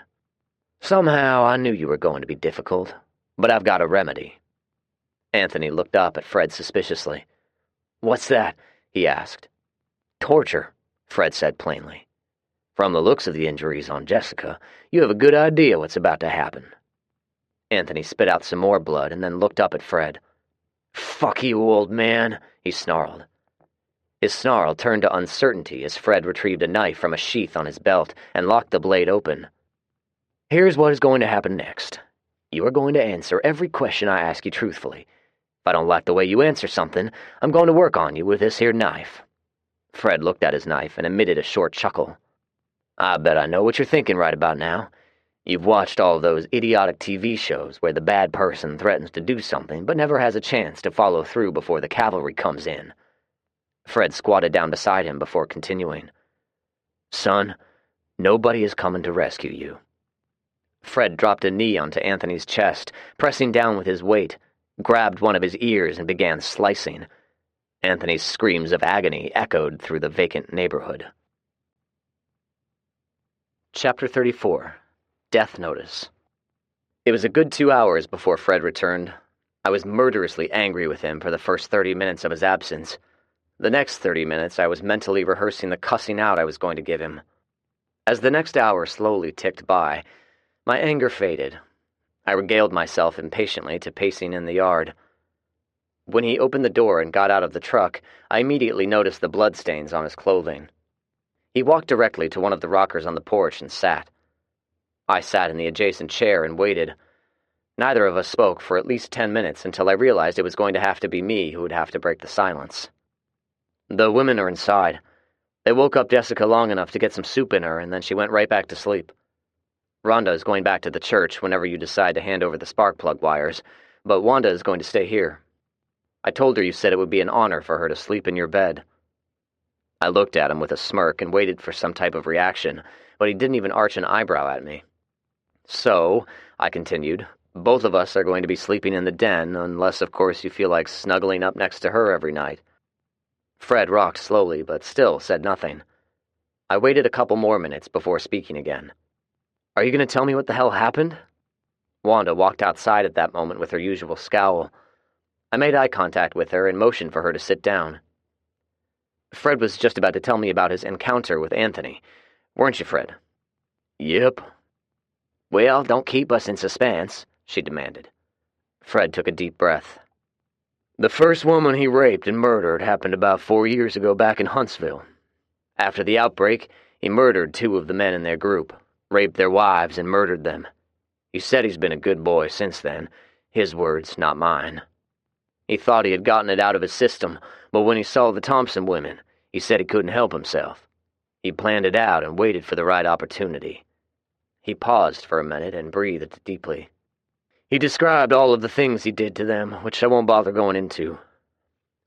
"Somehow I knew you were going to be difficult, but I've got a remedy." Anthony looked up at Fred suspiciously. "What's that?" he asked. "Torture," Fred said plainly. "From the looks of the injuries on Jessica, you have a good idea what's about to happen." Anthony spit out some more blood and then looked up at Fred. "Fuck you, old man," he snarled. His snarl turned to uncertainty as Fred retrieved a knife from a sheath on his belt and locked the blade open. "Here's what is going to happen next. You are going to answer every question I ask you truthfully. If I don't like the way you answer something, I'm going to work on you with this here knife." Fred looked at his knife and emitted a short chuckle. "I bet I know what you're thinking right about now. You've watched all those idiotic TV shows where the bad person threatens to do something but never has a chance to follow through before the cavalry comes in." Fred squatted down beside him before continuing. "Son, nobody is coming to rescue you." Fred dropped a knee onto Anthony's chest, pressing down with his weight, grabbed one of his ears and began slicing. Anthony's screams of agony echoed through the vacant neighborhood. Chapter 34. Death Notice. It was a good 2 hours before Fred returned. I was murderously angry with him for the first 30 minutes of his absence. The next 30 minutes I was mentally rehearsing the cussing out I was going to give him. As the next hour slowly ticked by, my anger faded. I regaled myself impatiently to pacing in the yard. When he opened the door and got out of the truck, I immediately noticed the bloodstains on his clothing. He walked directly to one of the rockers on the porch and sat. I sat in the adjacent chair and waited. Neither of us spoke for at least 10 minutes until I realized it was going to have to be me who would have to break the silence. "The women are inside. They woke up Jessica long enough to get some soup in her, and then she went right back to sleep. Rhonda is going back to the church whenever you decide to hand over the spark plug wires, but Wanda is going to stay here. I told her you said it would be an honor for her to sleep in your bed." I looked at him with a smirk and waited for some type of reaction, but he didn't even arch an eyebrow at me. "So," I continued, "both of us are going to be sleeping in the den, unless, of course, you feel like snuggling up next to her every night." Fred rocked slowly, but still said nothing. I waited a couple more minutes before speaking again. "Are you going to tell me what the hell happened?" Wanda walked outside at that moment with her usual scowl. I made eye contact with her and motioned for her to sit down. "Fred was just about to tell me about his encounter with Anthony. Weren't you, Fred?" "Yep." "Well, don't keep us in suspense," she demanded. Fred took a deep breath. "The first woman he raped and murdered happened about 4 years ago back in Huntsville. After the outbreak, he murdered 2 of the men in their group, raped their wives, and murdered them. He said he's been a good boy since then. His words, not mine. He thought he had gotten it out of his system, but when he saw the Thompson women, he said he couldn't help himself. He planned it out and waited for the right opportunity." He paused for a minute and breathed deeply. "He described all of the things he did to them, which I won't bother going into.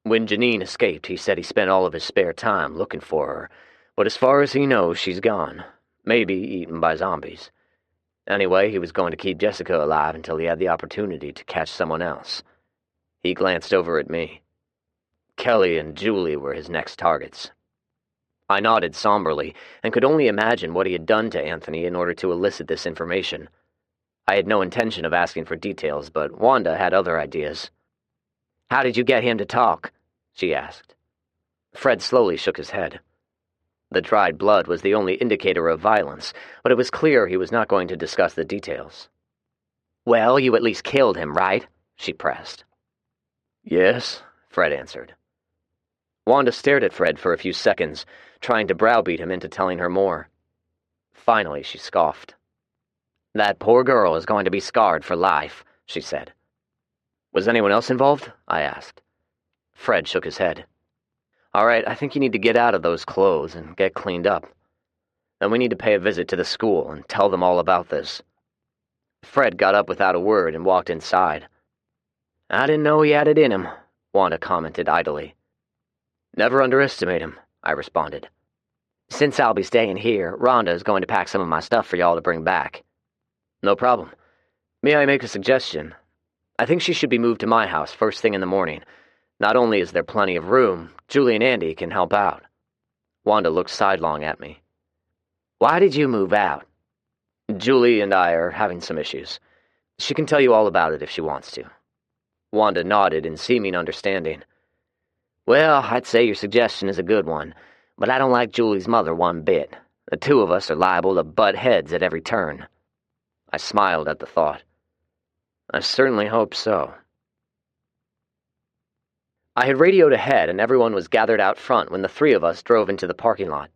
When Janine escaped, he said he spent all of his spare time looking for her, but as far as he knows, she's gone, maybe eaten by zombies. Anyway, he was going to keep Jessica alive until he had the opportunity to catch someone else." He glanced over at me. "Kelly and Julie were his next targets." I nodded somberly and could only imagine what he had done to Anthony in order to elicit this information. I had no intention of asking for details, but Wanda had other ideas. "How did you get him to talk?" she asked. Fred slowly shook his head. The dried blood was the only indicator of violence, but it was clear he was not going to discuss the details. "Well, you at least killed him, right?" she pressed. "Yes," Fred answered. Wanda stared at Fred for a few seconds, trying to browbeat him into telling her more. Finally, she scoffed. "That poor girl is going to be scarred for life," she said. "Was anyone else involved?" I asked. Fred shook his head. "All right, I think you need to get out of those clothes and get cleaned up. Then we need to pay a visit to the school and tell them all about this." Fred got up without a word and walked inside. "I didn't know he had it in him," Wanda commented idly. Never underestimate him, I responded. Since I'll be staying here, Rhonda is going to pack some of my stuff for y'all to bring back. No problem. May I make a suggestion? I think she should be moved to my house first thing in the morning. Not only is there plenty of room, Julie and Andy can help out. Wanda looked sidelong at me. Why did you move out? Julie and I are having some issues. She can tell you all about it if she wants to. Wanda nodded in seeming understanding. Well, I'd say your suggestion is a good one, but I don't like Julie's mother one bit. The two of us are liable to butt heads at every turn. I smiled at the thought. I certainly hope so. I had radioed ahead, and everyone was gathered out front when the three of us drove into the parking lot.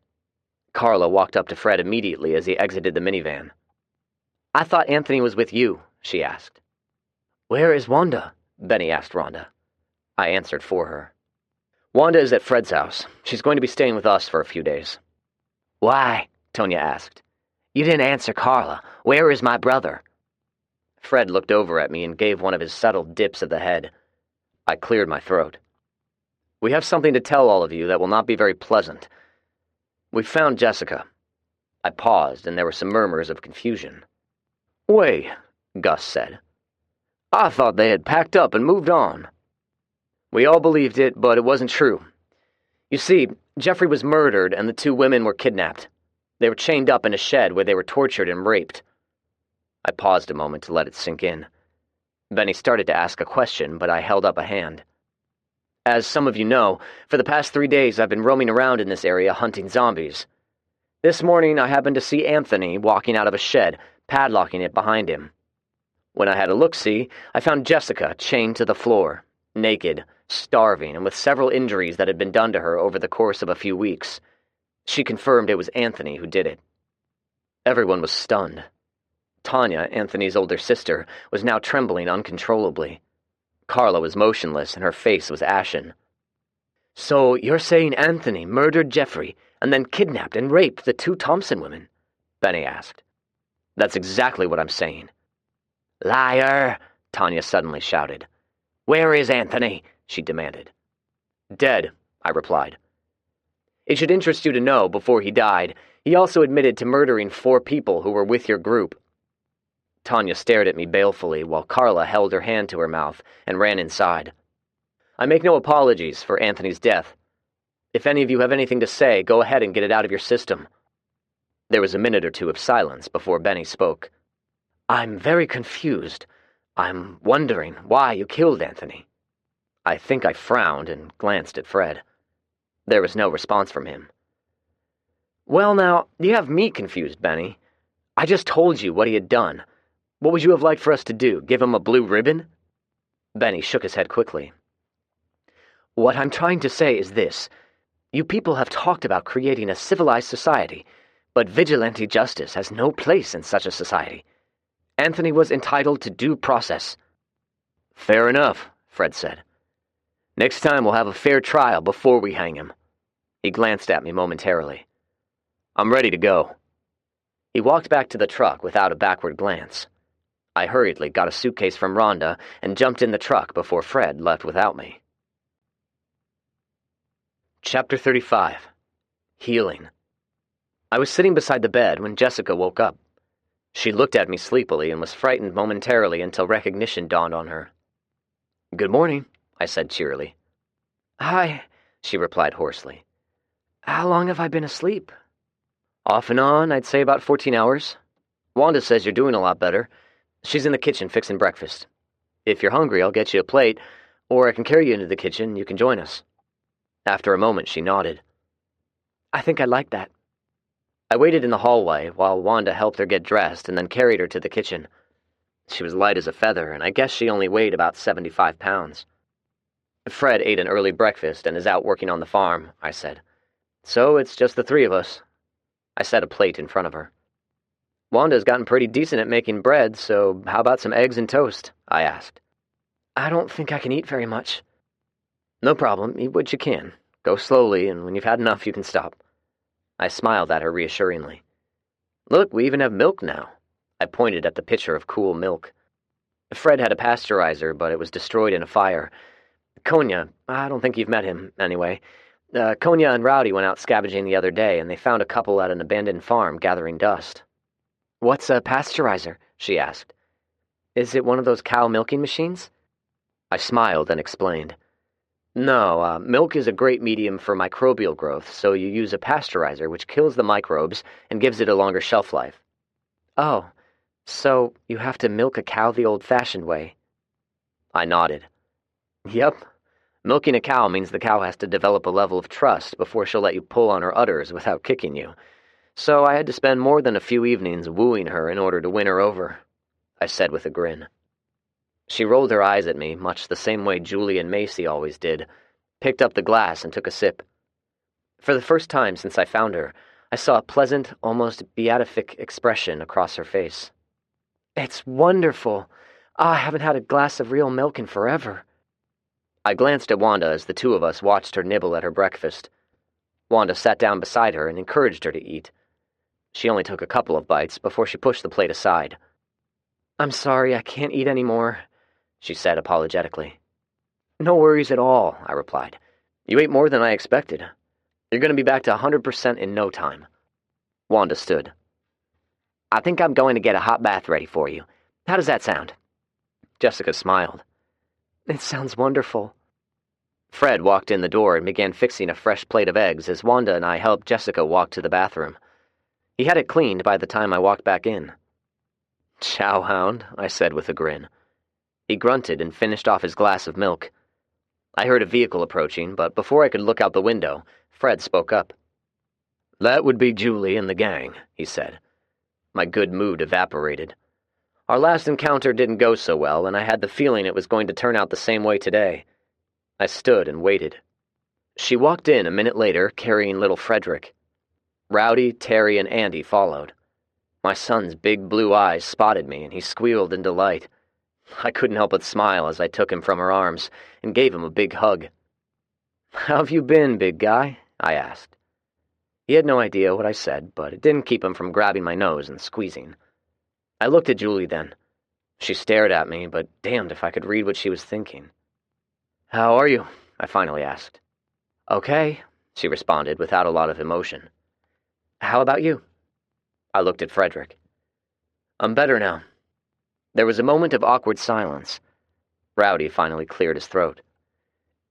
Carla walked up to Fred immediately as he exited the minivan. I thought Anthony was with you, she asked. Where is Wanda? Benny asked Rhonda. I answered for her. Wanda is at Fred's house. She's going to be staying with us for a few days. Why? Tonya asked. You didn't answer Carla. Where is my brother? Fred looked over at me and gave one of his subtle dips of the head. I cleared my throat. We have something to tell all of you that will not be very pleasant. We found Jessica. I paused, and there were some murmurs of confusion. Wait, Gus said. I thought they had packed up and moved on. We all believed it, but it wasn't true. You see, Jeffrey was murdered and the two women were kidnapped. They were chained up in a shed where they were tortured and raped. I paused a moment to let it sink in. Benny started to ask a question, but I held up a hand. As some of you know, for the past 3 days I've been roaming around in this area hunting zombies. This morning I happened to see Anthony walking out of a shed, padlocking it behind him. When I had a look-see, I found Jessica chained to the floor, naked, starving, and with several injuries that had been done to her over the course of a few weeks. She confirmed it was Anthony who did it. Everyone was stunned. Tanya, Anthony's older sister, was now trembling uncontrollably. Carla was motionless, and her face was ashen. So you're saying Anthony murdered Jeffrey and then kidnapped and raped the two Thompson women? Benny asked. That's exactly what I'm saying. Liar! Tanya suddenly shouted. Where is Anthony? She demanded. Dead, I replied. It should interest you to know, before he died, he also admitted to murdering 4 people who were with your group. Tanya stared at me balefully while Carla held her hand to her mouth and ran inside. I make no apologies for Anthony's death. If any of you have anything to say, go ahead and get it out of your system. There was a minute or two of silence before Benny spoke. I'm very confused. I'm wondering why you killed Anthony. I think I frowned and glanced at Fred. There was no response from him. Well now, you have me confused, Benny. I just told you what he had done. What would you have liked for us to do, give him a blue ribbon? Benny shook his head quickly. What I'm trying to say is this. You people have talked about creating a civilized society, but vigilante justice has no place in such a society. Anthony was entitled to due process. Fair enough, Fred said. Next time we'll have a fair trial before we hang him. He glanced at me momentarily. I'm ready to go. He walked back to the truck without a backward glance. I hurriedly got a suitcase from Rhonda and jumped in the truck before Fred left without me. Chapter 35. Healing. I was sitting beside the bed when Jessica woke up. She looked at me sleepily and was frightened momentarily until recognition dawned on her. Good morning, I said cheerily. Hi, she replied hoarsely. How long have I been asleep? Off and on, I'd say about 14 hours. Wanda says you're doing a lot better. She's in the kitchen fixing breakfast. If you're hungry, I'll get you a plate, or I can carry you into the kitchen. You can join us. After a moment, she nodded. I think I'd like that. I waited in the hallway while Wanda helped her get dressed and then carried her to the kitchen. She was light as a feather, and I guess she only weighed about 75 pounds. Fred ate an early breakfast and is out working on the farm, I said. So it's just the 3 of us. I set a plate in front of her. Wanda's gotten pretty decent at making bread, so how about some eggs and toast? I asked. I don't think I can eat very much. No problem, eat what you can. Go slowly, and when you've had enough, you can stop. I smiled at her reassuringly. Look, we even have milk now. I pointed at the pitcher of cool milk. Fred had a pasteurizer, but it was destroyed in a fire. Konya, I don't think you've met him, anyway. Konya and Rowdy went out scavenging the other day, and they found a couple at an abandoned farm gathering dust. "What's a pasteurizer?" she asked. "Is it one of those cow milking machines?" I smiled and explained. "No, milk is a great medium for microbial growth, so you use a pasteurizer which kills the microbes and gives it a longer shelf life." "Oh, so you have to milk a cow the old-fashioned way?" I nodded. "Yep. Milking a cow means the cow has to develop a level of trust before she'll let you pull on her udders without kicking you. So I had to spend more than a few evenings wooing her in order to win her over," I said with a grin. She rolled her eyes at me, much the same way Julie and Macy always did, picked up the glass and took a sip. For the first time since I found her, I saw a pleasant, almost beatific expression across her face. "It's wonderful. I haven't had a glass of real milk in forever." I glanced at Wanda as the two of us watched her nibble at her breakfast. Wanda sat down beside her and encouraged her to eat. She only took a couple of bites before she pushed the plate aside. "I'm sorry, I can't eat any more," she said apologetically. "No worries at all," I replied. "You ate more than I expected. You're going to be back to 100% in no time." Wanda stood. "I think I'm going to get a hot bath ready for you. How does that sound?" Jessica smiled. "It sounds wonderful." Fred walked in the door and began fixing a fresh plate of eggs as Wanda and I helped Jessica walk to the bathroom. He had it cleaned by the time I walked back in. "Chowhound," I said with a grin. He grunted and finished off his glass of milk. I heard a vehicle approaching, but before I could look out the window, Fred spoke up. "That would be Julie and the gang," he said. My good mood evaporated. Our last encounter didn't go so well, and I had the feeling it was going to turn out the same way today. I stood and waited. She walked in a minute later, carrying little Frederick. Rowdy, Terry, and Andy followed. My son's big blue eyes spotted me, and he squealed in delight. I couldn't help but smile as I took him from her arms and gave him a big hug. "How have you been, big guy?" I asked. He had no idea what I said, but it didn't keep him from grabbing my nose and squeezing. I looked at Julie then. She stared at me, but damned if I could read what she was thinking. "How are you?" I finally asked. "Okay," she responded without a lot of emotion. "How about you?" I looked at Frederick. "I'm better now." There was a moment of awkward silence. Rowdy finally cleared his throat.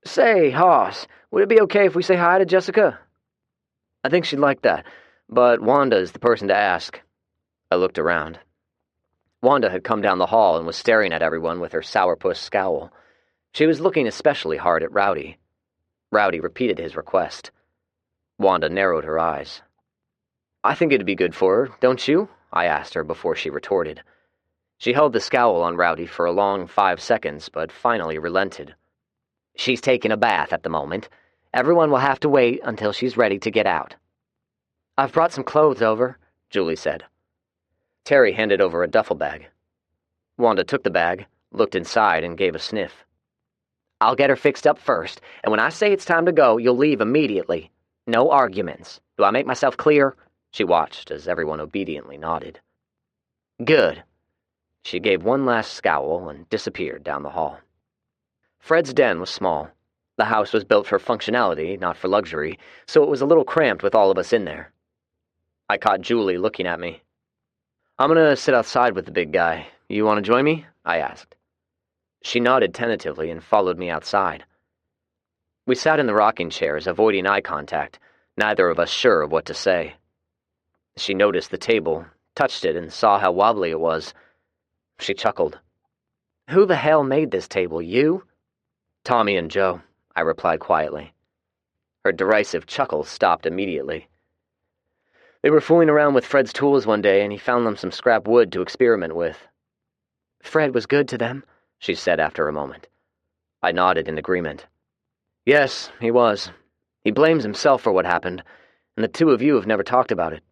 "Say, Hoss, would it be okay if we say hi to Jessica?" "I think she'd like that, but Wanda is the person to ask." I looked around. Wanda had come down the hall and was staring at everyone with her sourpuss scowl. She was looking especially hard at Rowdy. Rowdy repeated his request. Wanda narrowed her eyes. "I think it'd be good for her, don't you?" I asked her before she retorted. She held the scowl on Rowdy for a long 5 seconds, but finally relented. "She's taking a bath at the moment. Everyone will have to wait until she's ready to get out." "I've brought some clothes over," Julie said. Terry handed over a duffel bag. Wanda took the bag, looked inside, and gave a sniff. "I'll get her fixed up first, and when I say it's time to go, you'll leave immediately. No arguments. Do I make myself clear?" She watched as everyone obediently nodded. "Good." She gave one last scowl and disappeared down the hall. Fred's den was small. The house was built for functionality, not for luxury, so it was a little cramped with all of us in there. I caught Julie looking at me. "I'm gonna sit outside with the big guy. You want to join me?" I asked. She nodded tentatively and followed me outside. We sat in the rocking chairs, avoiding eye contact, neither of us sure of what to say. She noticed the table, touched it, and saw how wobbly it was. She chuckled. "Who the hell made this table, you?" "Tommy and Joe," I replied quietly. Her derisive chuckle stopped immediately. "They were fooling around with Fred's tools one day, and he found them some scrap wood to experiment with." "Fred was good to them," she said after a moment. I nodded in agreement. "Yes, he was. He blames himself for what happened, and the two of you have never talked about it."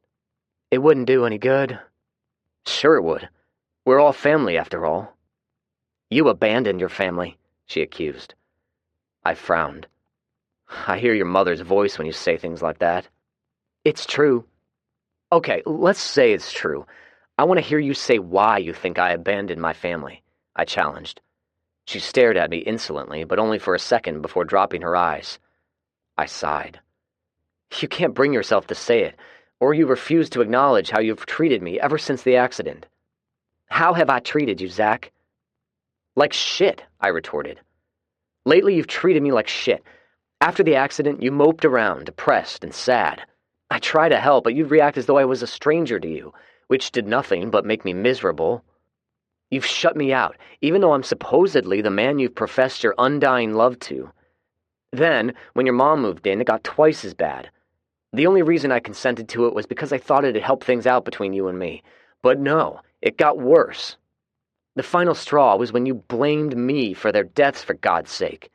"It wouldn't do any good." "Sure it would. We're all family, after all." "You abandoned your family," she accused. I frowned. "I hear your mother's voice when you say things like that." "It's true." "Okay, let's say it's true. I want to hear you say why you think I abandoned my family," I challenged. She stared at me insolently, but only for a second before dropping her eyes. I sighed. You can't bring yourself to say it, or you refuse to acknowledge how you've treated me ever since the accident. How have I treated you, Zach? Like shit, I retorted. Lately you've treated me like shit. After the accident, you moped around, depressed and sad. I try to help, but you'd react as though I was a stranger to you, which did nothing but make me miserable. You've shut me out, even though I'm supposedly the man you've professed your undying love to. Then, when your mom moved in, it got twice as bad. The only reason I consented to it was because I thought it'd help things out between you and me. But no, it got worse. The final straw was when you blamed me for their deaths, for God's sake.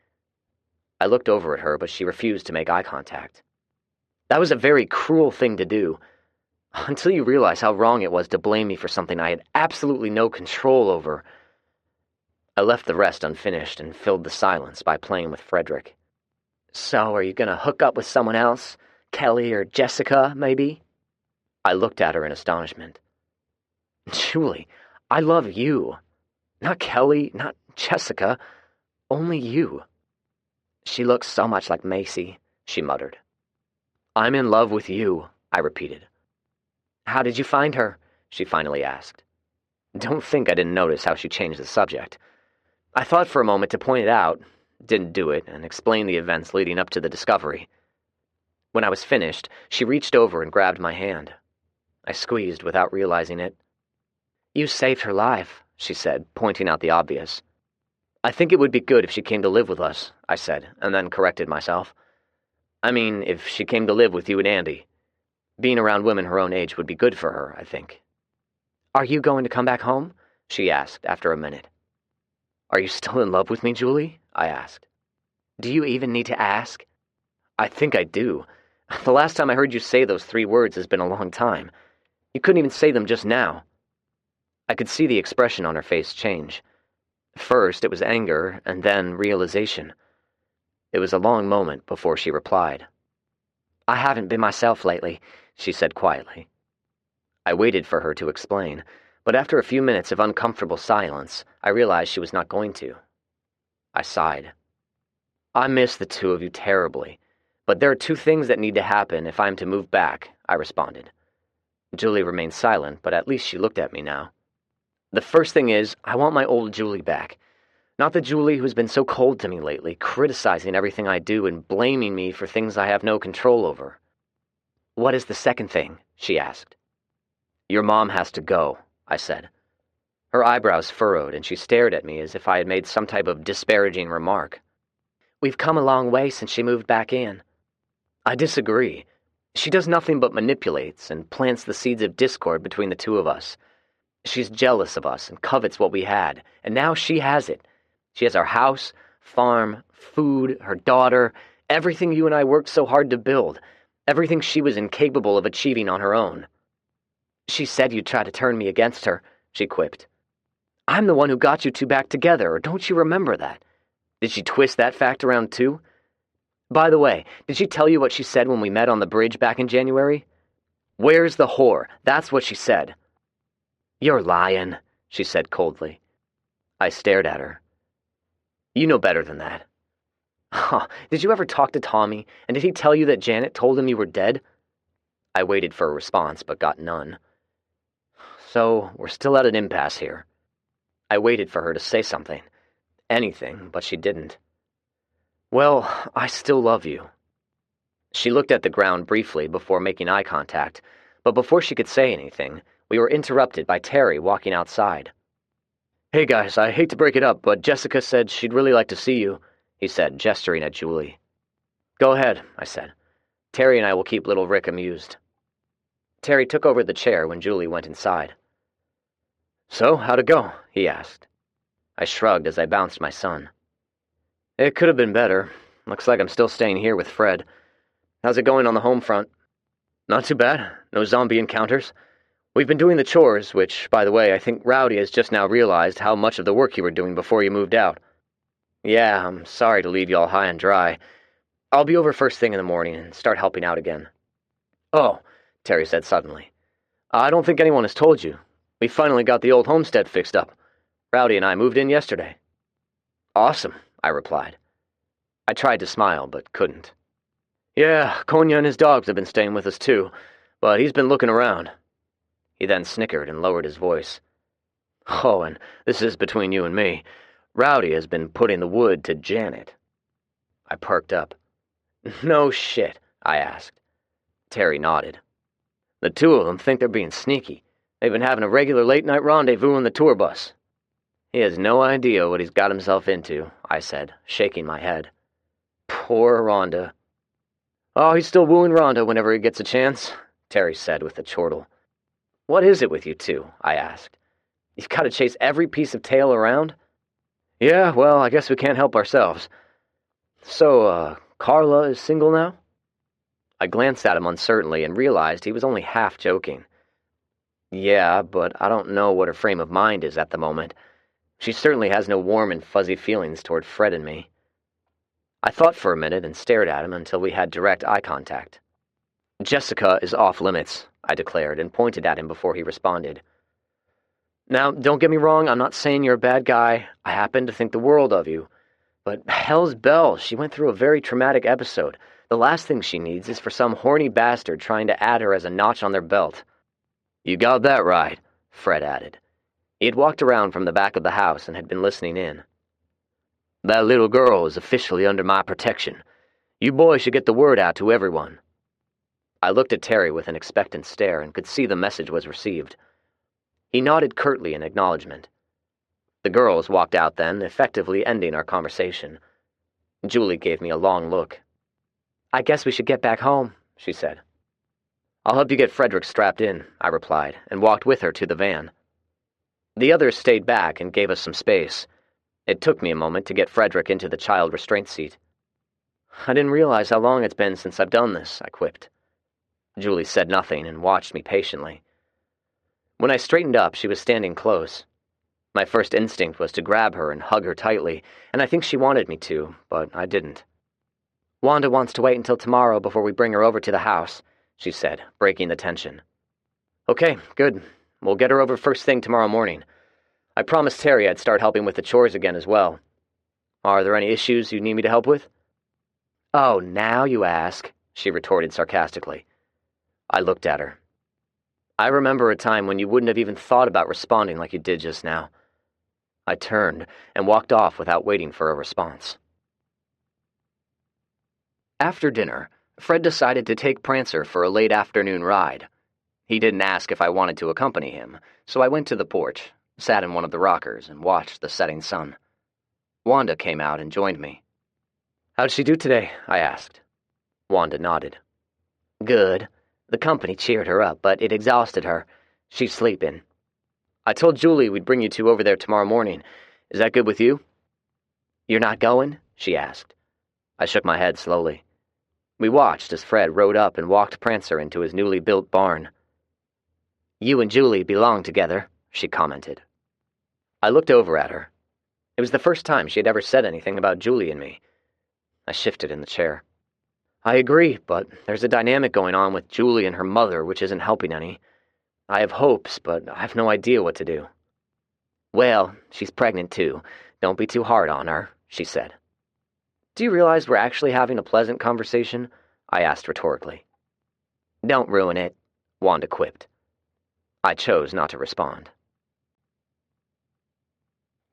I looked over at her, but she refused to make eye contact. That was a very cruel thing to do. Until you realize how wrong it was to blame me for something I had absolutely no control over. I left the rest unfinished and filled the silence by playing with Frederick. So, are you gonna hook up with someone else? Kelly or Jessica, maybe? I looked at her in astonishment. Julie, I love you. Not Kelly, not Jessica. Only you. She looks so much like Macy, she muttered. I'm in love with you, I repeated. How did you find her? She finally asked. Don't think I didn't notice how she changed the subject. I thought for a moment to point it out, didn't do it, and explain the events leading up to the discovery. When I was finished, she reached over and grabbed my hand. I squeezed without realizing it. You saved her life, she said, pointing out the obvious. I think it would be good if she came to live with us, I said, and then corrected myself. I mean, if she came to live with you and Andy. Being around women her own age would be good for her, I think. Are you going to come back home? She asked after a minute. Are you still in love with me, Julie? I asked. Do you even need to ask? I think I do. The last time I heard you say those 3 words has been a long time. You couldn't even say them just now. I could see the expression on her face change. First, it was anger, and then realization. It was a long moment before she replied. I haven't been myself lately, she said quietly. I waited for her to explain, but after a few minutes of uncomfortable silence, I realized she was not going to. I sighed. I miss the 2 of you terribly, but there are 2 things that need to happen if I'm to move back, I responded. Julie remained silent, but at least she looked at me now. The first thing is, I want my old Julie back. Not the Julie who's been so cold to me lately, criticizing everything I do and blaming me for things I have no control over. What is the second thing? She asked. Your mom has to go, I said. Her eyebrows furrowed, and she stared at me as if I had made some type of disparaging remark. We've come a long way since she moved back in. I disagree. She does nothing but manipulates and plants the seeds of discord between the 2 of us. She's jealous of us and covets what we had, and now she has it. She has our house, farm, food, her daughter, everything you and I worked so hard to build, everything she was incapable of achieving on her own. She said you'd try to turn me against her, she quipped. I'm the one who got you 2 back together, or don't you remember that? Did she twist that fact around too? By the way, did she tell you what she said when we met on the bridge back in January? Where's the whore? That's what she said. You're lying, she said coldly. I stared at her. You know better than that. Huh, did you ever talk to Tommy, and did he tell you that Janet told him you were dead? I waited for a response, but got none. So, we're still at an impasse here. I waited for her to say something. Anything, but she didn't. Well, I still love you. She looked at the ground briefly before making eye contact, but before she could say anything, we were interrupted by Terry walking outside. Hey guys, I hate to break it up, but Jessica said she'd really like to see you, he said, gesturing at Julie. Go ahead, I said. Terry and I will keep little Rick amused. Terry took over the chair when Julie went inside. So, how'd it go? He asked. I shrugged as I bounced my son. It could have been better. Looks like I'm still staying here with Fred. How's it going on the home front? Not too bad. No zombie encounters. We've been doing the chores, which, by the way, I think Rowdy has just now realized how much of the work you were doing before you moved out. Yeah, I'm sorry to leave you all high and dry. I'll be over first thing in the morning and start helping out again. Oh, Terry said suddenly. I don't think anyone has told you. We finally got the old homestead fixed up. Rowdy and I moved in yesterday. Awesome, I replied. I tried to smile, but couldn't. Yeah, Konya and his dogs have been staying with us too, but he's been looking around. He then snickered and lowered his voice. Oh, and this is between you and me. Rowdy has been putting the wood to Janet. I perked up. No shit, I asked. Terry nodded. The two of them think they're being sneaky. They've been having a regular late-night rendezvous in the tour bus. He has no idea what he's got himself into, I said, shaking my head. Poor Rhonda. Oh, he's still wooing Rhonda whenever he gets a chance, Terry said with a chortle. What is it with you two? I asked. You've got to chase every piece of tail around? Yeah, well, I guess we can't help ourselves. So, Carla is single now? I glanced at him uncertainly and realized he was only half joking. Yeah, but I don't know what her frame of mind is at the moment. She certainly has no warm and fuzzy feelings toward Fred and me. I thought for a minute and stared at him until we had direct eye contact. Jessica is off limits, I declared, and pointed at him before he responded. Now, don't get me wrong, I'm not saying you're a bad guy. I happen to think the world of you. But hell's bells, she went through a very traumatic episode. The last thing she needs is for some horny bastard trying to add her as a notch on their belt. You got that right, Fred added. He had walked around from the back of the house and had been listening in. That little girl is officially under my protection. You boys should get the word out to everyone. I looked at Terry with an expectant stare and could see the message was received. He nodded curtly in acknowledgement. The girls walked out then, effectively ending our conversation. Julie gave me a long look. I guess we should get back home, she said. I'll help you get Frederick strapped in, I replied, and walked with her to the van. The others stayed back and gave us some space. It took me a moment to get Frederick into the child restraint seat. I didn't realize how long it's been since I've done this, I quipped. Julie said nothing and watched me patiently. When I straightened up, she was standing close. My first instinct was to grab her and hug her tightly, and I think she wanted me to, but I didn't. Wanda wants to wait until tomorrow before we bring her over to the house, she said, breaking the tension. Okay, good. We'll get her over first thing tomorrow morning. I promised Terry I'd start helping with the chores again as well. Are there any issues you need me to help with? Oh, now you ask, she retorted sarcastically. I looked at her. I remember a time when you wouldn't have even thought about responding like you did just now. I turned and walked off without waiting for a response. After dinner, Fred decided to take Prancer for a late afternoon ride. He didn't ask if I wanted to accompany him, so I went to the porch, sat in one of the rockers, and watched the setting sun. Wanda came out and joined me. How'd she do today? I asked. Wanda nodded. Good. The company cheered her up, but it exhausted her. She's sleeping. I told Julie we'd bring you two over there tomorrow morning. Is that good with you? You're not going? She asked. I shook my head slowly. We watched as Fred rode up and walked Prancer into his newly built barn. You and Julie belong together, she commented. I looked over at her. It was the first time she had ever said anything about Julie and me. I shifted in the chair. I agree, but there's a dynamic going on with Julie and her mother which isn't helping any. I have hopes, but I have no idea what to do. Well, she's pregnant too. Don't be too hard on her, she said. Do you realize we're actually having a pleasant conversation? I asked rhetorically. Don't ruin it, Wanda quipped. I chose not to respond.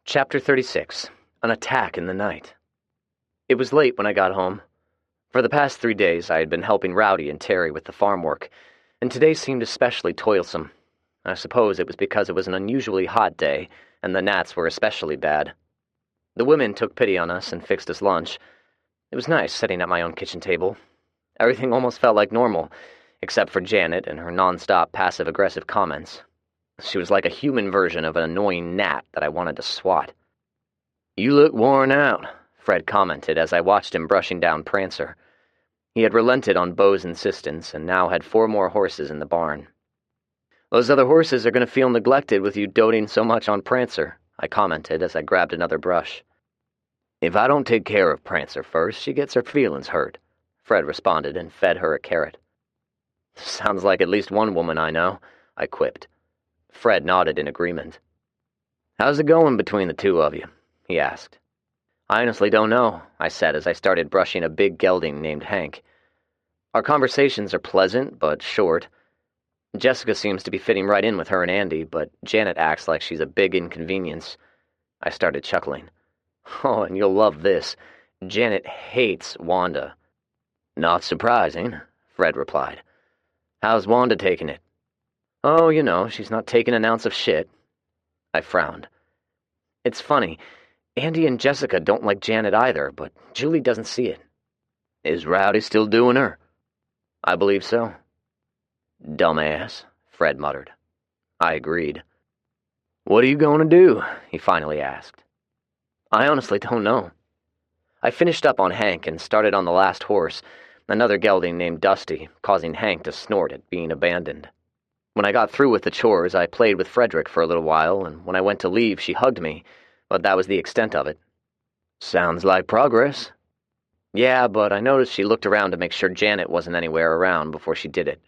Chapter 36. An Attack in the Night. It was late when I got home. For the past 3 days I had been helping Rowdy and Terry with the farm work, and today seemed especially toilsome. I suppose it was because it was an unusually hot day, and the gnats were especially bad. The women took pity on us and fixed us lunch. It was nice sitting at my own kitchen table. Everything almost felt like normal, except for Janet and her non-stop passive-aggressive comments. She was like a human version of an annoying gnat that I wanted to swat. You look worn out, Fred commented as I watched him brushing down Prancer. He had relented on Beau's insistence and now had 4 more horses in the barn. Those other horses are going to feel neglected with you doting so much on Prancer, I commented as I grabbed another brush. If I don't take care of Prancer first, she gets her feelings hurt, Fred responded and fed her a carrot. Sounds like at least one woman I know, I quipped. Fred nodded in agreement. How's it going between the two of you? He asked. I honestly don't know, I said as I started brushing a big gelding named Hank. Our conversations are pleasant, but short. Jessica seems to be fitting right in with her and Andy, but Janet acts like she's a big inconvenience. I started chuckling. Oh, and you'll love this. Janet hates Wanda. Not surprising, Fred replied. How's Wanda taking it? Oh, she's not taking an ounce of shit. I frowned. It's funny. Andy and Jessica don't like Janet either, but Julie doesn't see it. Is Rowdy still doing her? I believe so. Dumbass, Fred muttered. I agreed. What are you going to do? He finally asked. I honestly don't know. I finished up on Hank and started on the last horse, another gelding named Dusty, causing Hank to snort at being abandoned. When I got through with the chores, I played with Frederick for a little while, and when I went to leave, she hugged me, but that was the extent of it. Sounds like progress. Yeah, but I noticed she looked around to make sure Janet wasn't anywhere around before she did it.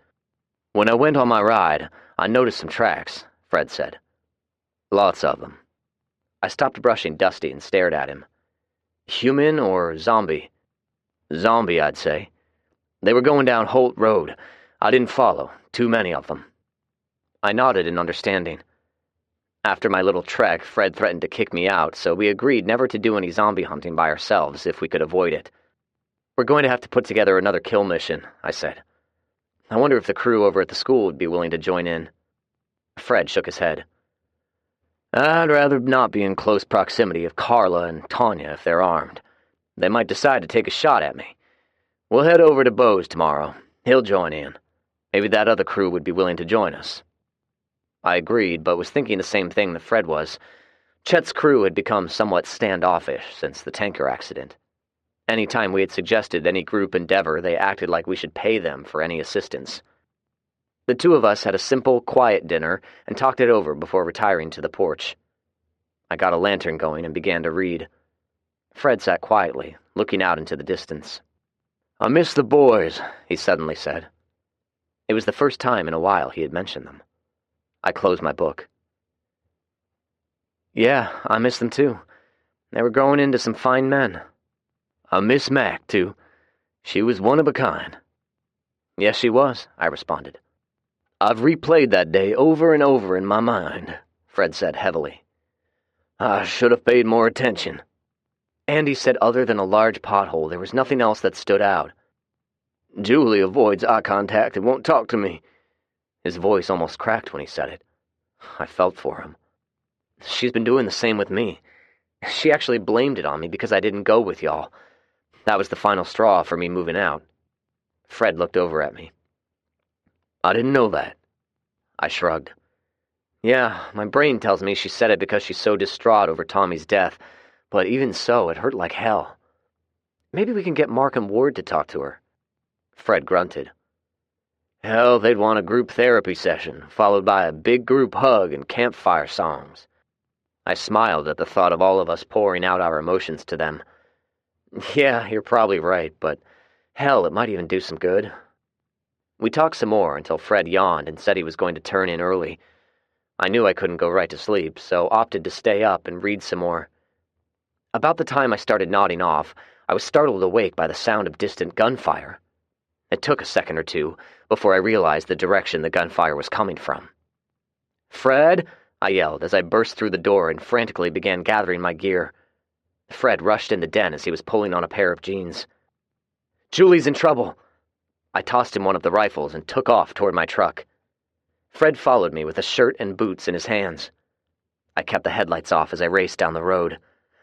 When I went on my ride, I noticed some tracks, Fred said. Lots of them. I stopped brushing Dusty and stared at him. Human or zombie? Zombie, I'd say. They were going down Holt Road. I didn't follow. Too many of them. I nodded in understanding. After my little trek, Fred threatened to kick me out, so we agreed never to do any zombie hunting by ourselves if we could avoid it. We're going to have to put together another kill mission, I said. I wonder if the crew over at the school would be willing to join in. Fred shook his head. I'd rather not be in close proximity of Carla and Tanya if they're armed. They might decide to take a shot at me. We'll head over to Bo's tomorrow. He'll join in. Maybe that other crew would be willing to join us. I agreed, but was thinking the same thing that Fred was. Chet's crew had become somewhat standoffish since the tanker accident. Any time we had suggested any group endeavor, they acted like we should pay them for any assistance. The two of us had a simple, quiet dinner and talked it over before retiring to the porch. I got a lantern going and began to read. Fred sat quietly, looking out into the distance. I miss the boys, he suddenly said. It was the first time in a while he had mentioned them. I closed my book. Yeah, I miss them too. They were growing into some fine men. I miss Mac, too. She was one of a kind. Yes, she was, I responded. I've replayed that day over and over in my mind, Fred said heavily. I should have paid more attention. Andy said other than a large pothole, there was nothing else that stood out. Julie avoids eye contact and won't talk to me. His voice almost cracked when he said it. I felt for him. She's been doing the same with me. She actually blamed it on me because I didn't go with y'all. That was the final straw for me moving out. Fred looked over at me. I didn't know that. I shrugged. Yeah, my brain tells me she said it because she's so distraught over Tommy's death, but even so, it hurt like hell. Maybe we can get Mark and Ward to talk to her. Fred grunted. Hell, they'd want a group therapy session, followed by a big group hug and campfire songs. I smiled at the thought of all of us pouring out our emotions to them. Yeah, you're probably right, but hell, it might even do some good. We talked some more until Fred yawned and said he was going to turn in early. I knew I couldn't go right to sleep, so opted to stay up and read some more. About the time I started nodding off, I was startled awake by the sound of distant gunfire. It took a second or two before I realized the direction the gunfire was coming from. Fred, I yelled as I burst through the door and frantically began gathering my gear. Fred rushed in the den as he was pulling on a pair of jeans. Julie's in trouble. I tossed him one of the rifles and took off toward my truck. Fred followed me with a shirt and boots in his hands. I kept the headlights off as I raced down the road.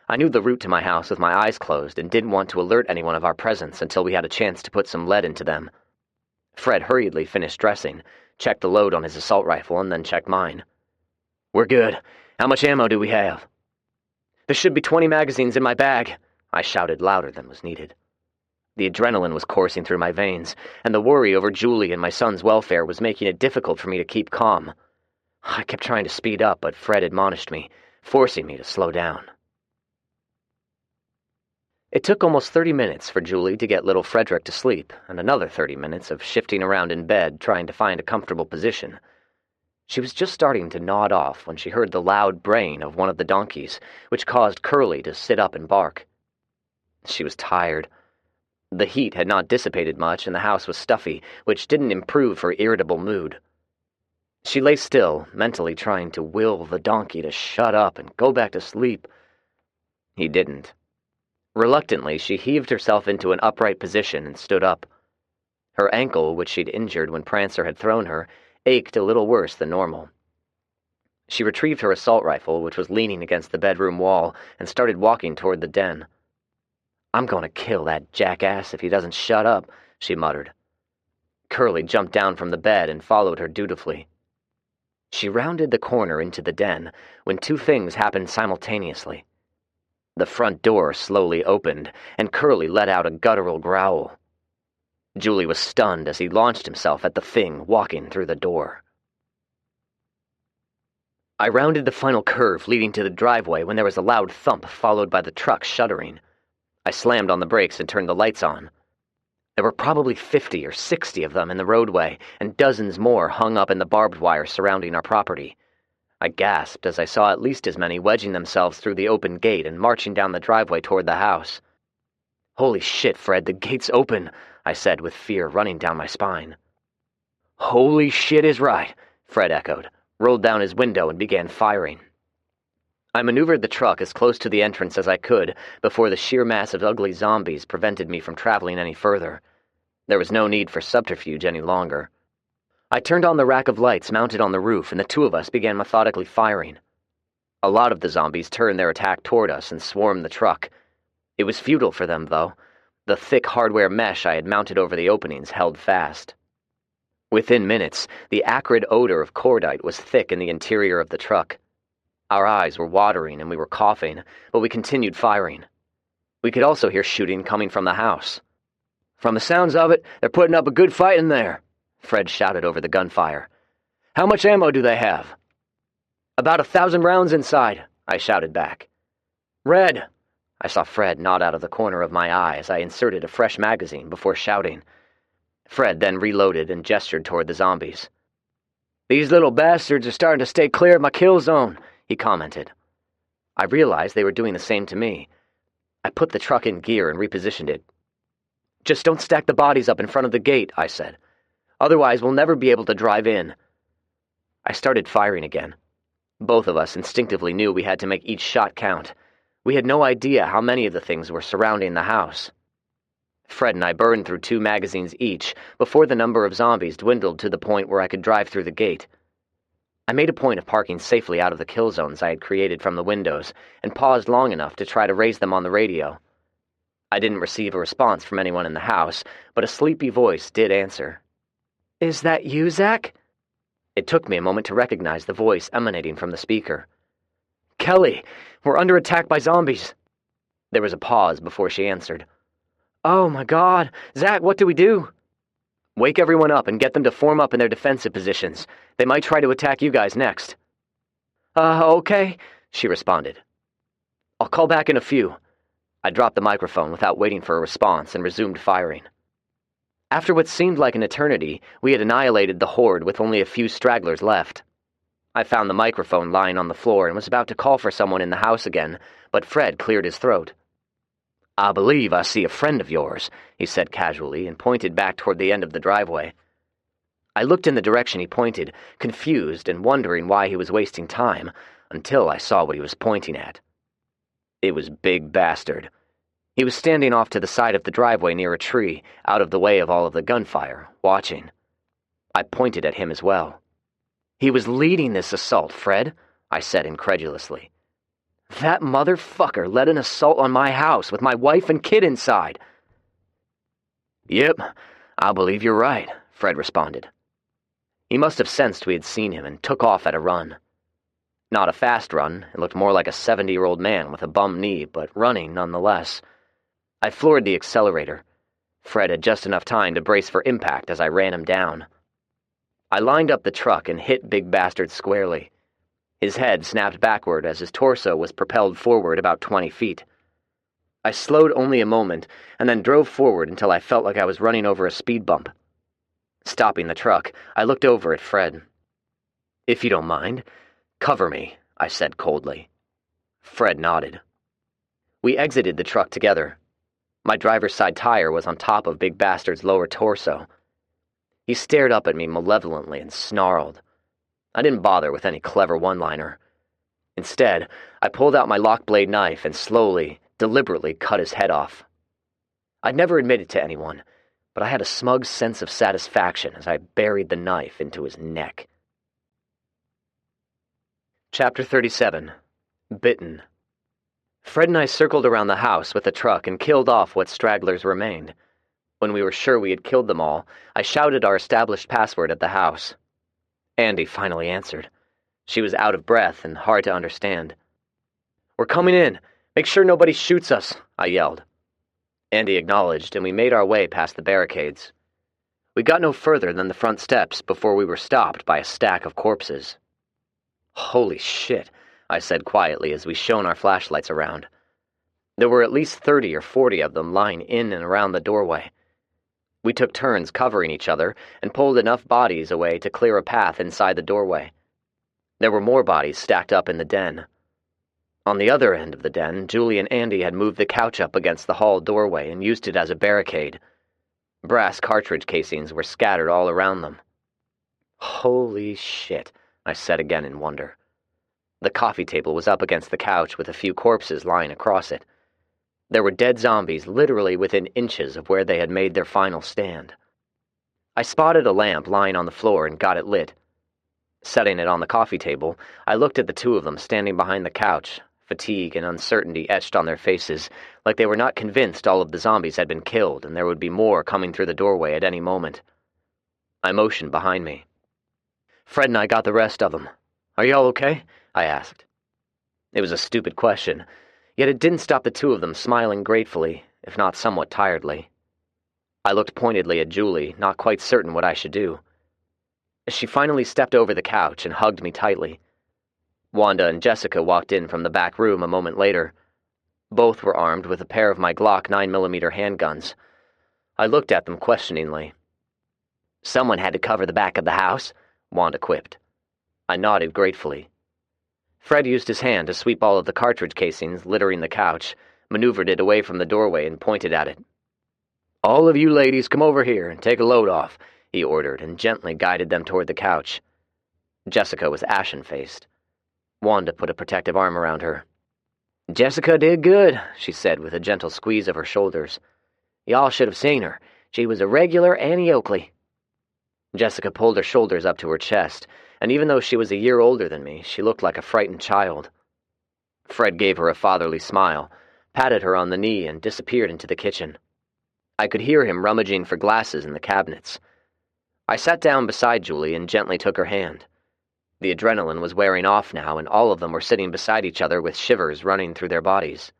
I knew the route to my house with my eyes closed and didn't want to alert anyone of our presence until we had a chance to put some lead into them. Fred hurriedly finished dressing, checked the load on his assault rifle, and then checked mine. We're good. How much ammo do we have? There should be 20 magazines in my bag, I shouted louder than was needed. The adrenaline was coursing through my veins, and the worry over Julie and my son's welfare was making it difficult for me to keep calm. I kept trying to speed up, but Fred admonished me, forcing me to slow down. It took almost 30 minutes for Julie to get little Frederick to sleep, and another 30 minutes of shifting around in bed trying to find a comfortable position. She was just starting to nod off when she heard the loud braying of one of the donkeys, which caused Curly to sit up and bark. She was tired. The heat had not dissipated much, and the house was stuffy, which didn't improve her irritable mood. She lay still, mentally trying to will the donkey to shut up and go back to sleep. He didn't. Reluctantly, she heaved herself into an upright position and stood up. Her ankle, which she'd injured when Prancer had thrown her, ached a little worse than normal. She retrieved her assault rifle, which was leaning against the bedroom wall, and started walking toward the den. "I'm going to kill that jackass if he doesn't shut up," she muttered. Curly jumped down from the bed and followed her dutifully. She rounded the corner into the den when two things happened simultaneously. The front door slowly opened, and Curly let out a guttural growl. Julie was stunned as he launched himself at the thing walking through the door. I rounded the final curve leading to the driveway when there was a loud thump followed by the truck shuddering. I slammed on the brakes and turned the lights on. There were probably 50 or 60 of them in the roadway, and dozens more hung up in the barbed wire surrounding our property. I gasped as I saw at least as many wedging themselves through the open gate and marching down the driveway toward the house. "Holy shit, Fred, the gate's open," I said with fear running down my spine. "Holy shit is right," Fred echoed, rolled down his window and began firing. I maneuvered the truck as close to the entrance as I could before the sheer mass of ugly zombies prevented me from traveling any further. There was no need for subterfuge any longer. I turned on the rack of lights mounted on the roof, and the two of us began methodically firing. A lot of the zombies turned their attack toward us and swarmed the truck. It was futile for them, though. The thick hardware mesh I had mounted over the openings held fast. Within minutes, the acrid odor of cordite was thick in the interior of the truck. Our eyes were watering and we were coughing, but we continued firing. We could also hear shooting coming from the house. "From the sounds of it, they're putting up a good fight in there," Fred shouted over the gunfire. "How much ammo do they have?" "About 1,000 rounds inside," I shouted back. "Red!" I saw Fred nod out of the corner of my eye as I inserted a fresh magazine before shouting. Fred then reloaded and gestured toward the zombies. "These little bastards are starting to stay clear of my kill zone," he commented. I realized they were doing the same to me. I put the truck in gear and repositioned it. "Just don't stack the bodies up in front of the gate," I said. "Otherwise, we'll never be able to drive in." I started firing again. Both of us instinctively knew we had to make each shot count. We had no idea how many of the things were surrounding the house. Fred and I burned through 2 magazines each before the number of zombies dwindled to the point where I could drive through the gate. I made a point of parking safely out of the kill zones I had created from the windows and paused long enough to try to raise them on the radio. I didn't receive a response from anyone in the house, but a sleepy voice did answer. "Is that you, Zach?" It took me a moment to recognize the voice emanating from the speaker. "Kelly, we're under attack by zombies." There was a pause before she answered. "Oh my God, Zach, what do we do?" "Wake everyone up and get them to form up in their defensive positions. They might try to attack you guys next." Okay," she responded. "I'll call back in a few." I dropped the microphone without waiting for a response and resumed firing. After what seemed like an eternity, we had annihilated the horde with only a few stragglers left. I found the microphone lying on the floor and was about to call for someone in the house again, but Fred cleared his throat. "I believe I see a friend of yours," he said casually and pointed back toward the end of the driveway. I looked in the direction he pointed, confused and wondering why he was wasting time, until I saw what he was pointing at. It was Big Bastard. He was standing off to the side of the driveway near a tree, out of the way of all of the gunfire, watching. I pointed at him as well. "He was leading this assault, Fred," I said incredulously. "That motherfucker led an assault on my house with my wife and kid inside." "Yep, I believe you're right," Fred responded. He must have sensed we had seen him and took off at a run. Not a fast run, it looked more like a 70-year-old man with a bum knee, but running nonetheless. I floored the accelerator. Fred had just enough time to brace for impact as I ran him down. I lined up the truck and hit Big Bastard squarely. His head snapped backward as his torso was propelled forward about 20 feet. I slowed only a moment and then drove forward until I felt like I was running over a speed bump. Stopping the truck, I looked over at Fred. "If you don't mind, cover me," I said coldly. Fred nodded. We exited the truck together. My driver's side tire was on top of Big Bastard's lower torso. He stared up at me malevolently and snarled. I didn't bother with any clever one-liner. Instead, I pulled out my lock blade knife and slowly, deliberately cut his head off. I'd never admit it to anyone, but I had a smug sense of satisfaction as I buried the knife into his neck. Chapter 37. Bitten. Fred and I circled around the house with the truck and killed off what stragglers remained. When we were sure we had killed them all, I shouted our established password at the house. Andy finally answered. She was out of breath and hard to understand. "We're coming in. Make sure nobody shoots us," I yelled. Andy acknowledged, and we made our way past the barricades. We got no further than the front steps before we were stopped by a stack of corpses. "Holy shit," I said quietly as we shone our flashlights around. There were at least 30 or 40 of them lying in and around the doorway. We took turns covering each other and pulled enough bodies away to clear a path inside the doorway. There were more bodies stacked up in the den. On the other end of the den, Julie and Andy had moved the couch up against the hall doorway and used it as a barricade. Brass cartridge casings were scattered all around them. "Holy shit," I said again in wonder. The coffee table was up against the couch with a few corpses lying across it. There were dead zombies literally within inches of where they had made their final stand. I spotted a lamp lying on the floor and got it lit. Setting it on the coffee table, I looked at the two of them standing behind the couch, fatigue and uncertainty etched on their faces, like they were not convinced all of the zombies had been killed and there would be more coming through the doorway at any moment. I motioned behind me. "Fred and I got the rest of them. Are y'all okay?" I asked. It was a stupid question, yet it didn't stop the two of them smiling gratefully, if not somewhat tiredly. I looked pointedly at Julie, not quite certain what I should do. She finally stepped over the couch and hugged me tightly. Wanda and Jessica walked in from the back room a moment later. Both were armed with a pair of my Glock 9mm handguns. I looked at them questioningly. "Someone had to cover the back of the house," Wanda quipped. I nodded gratefully. Fred used his hand to sweep all of the cartridge casings littering the couch, maneuvered it away from the doorway, and pointed at it. "All of you ladies come over here and take a load off," he ordered, and gently guided them toward the couch. Jessica was ashen-faced. Wanda put a protective arm around her. "Jessica did good," she said with a gentle squeeze of her shoulders. "Y'all should have seen her. She was a regular Annie Oakley." Jessica pulled her shoulders up to her chest, and even though she was a year older than me, she looked like a frightened child. Fred gave her a fatherly smile, patted her on the knee, and disappeared into the kitchen. I could hear him rummaging for glasses in the cabinets. I sat down beside Julie and gently took her hand. The adrenaline was wearing off now, and all of them were sitting beside each other with shivers running through their bodies.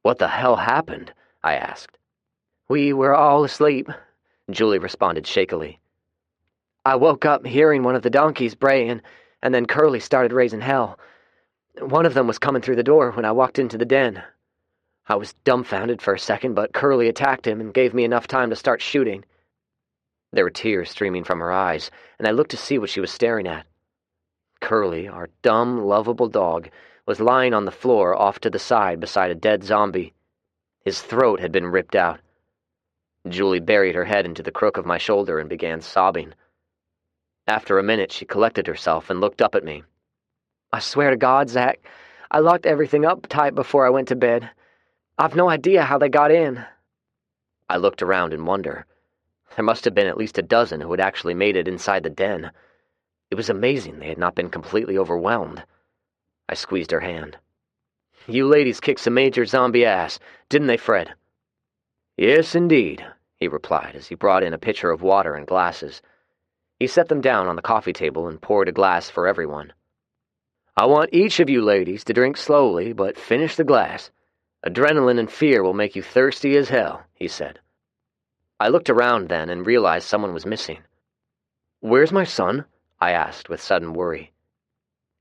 "What the hell happened?" I asked. "We were all asleep," Julie responded shakily. "I woke up hearing one of the donkeys braying, and then Curly started raising hell. One of them was coming through the door when I walked into the den. I was dumbfounded for a second, but Curly attacked him and gave me enough time to start shooting." There were tears streaming from her eyes, and I looked to see what she was staring at. Curly, our dumb, lovable dog, was lying on the floor off to the side beside a dead zombie. His throat had been ripped out. Julie buried her head into the crook of my shoulder and began sobbing. After a minute, she collected herself and looked up at me. "I swear to God, Zach, I locked everything up tight before I went to bed. I've no idea how they got in." I looked around in wonder. There must have been at least a dozen who had actually made it inside the den. It was amazing they had not been completely overwhelmed. I squeezed her hand. "You ladies kicked some major zombie ass, didn't they, Fred?" "Yes, indeed," he replied as he brought in a pitcher of water and glasses. He set them down on the coffee table and poured a glass for everyone. "I want each of you ladies to drink slowly, but finish the glass. Adrenaline and fear will make you thirsty as hell," he said. I looked around then and realized someone was missing. "Where's my son?" I asked with sudden worry.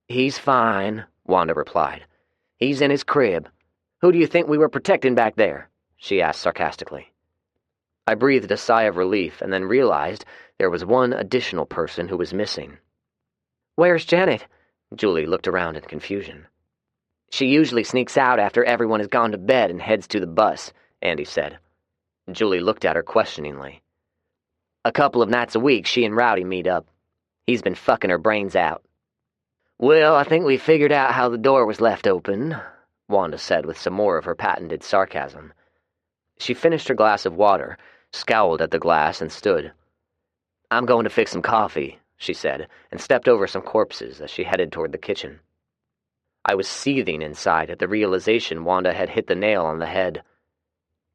"He's fine," Wanda replied. "He's in his crib. Who do you think we were protecting back there?" she asked sarcastically. I breathed a sigh of relief and then realized there was one additional person who was missing. "Where's Janet?" Julie looked around in confusion. "She usually sneaks out after everyone has gone to bed and heads to the bus," Andy said. Julie looked at her questioningly. A couple of nights a week, she and Rowdy meet up. He's been fucking her brains out. Well, I think we figured out how the door was left open, Wanda said with some more of her patented sarcasm. She finished her glass of water, scowled at the glass, and stood. I'm going to fix some coffee, she said, and stepped over some corpses as she headed toward the kitchen. I was seething inside at the realization Wanda had hit the nail on the head.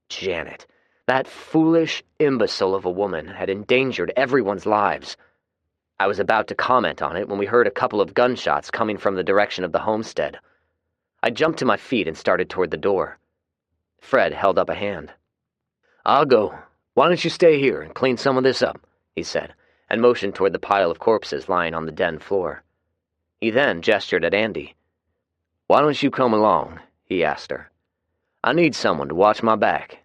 Janet, that foolish imbecile of a woman, had endangered everyone's lives. I was about to comment on it when we heard a couple of gunshots coming from the direction of the homestead. I jumped to my feet and started toward the door. Fred held up a hand. I'll go. Why don't you stay here and clean some of this up, he said, and motioned toward the pile of corpses lying on the den floor. He then gestured at Andy. Why don't you come along, he asked her. I need someone to watch my back.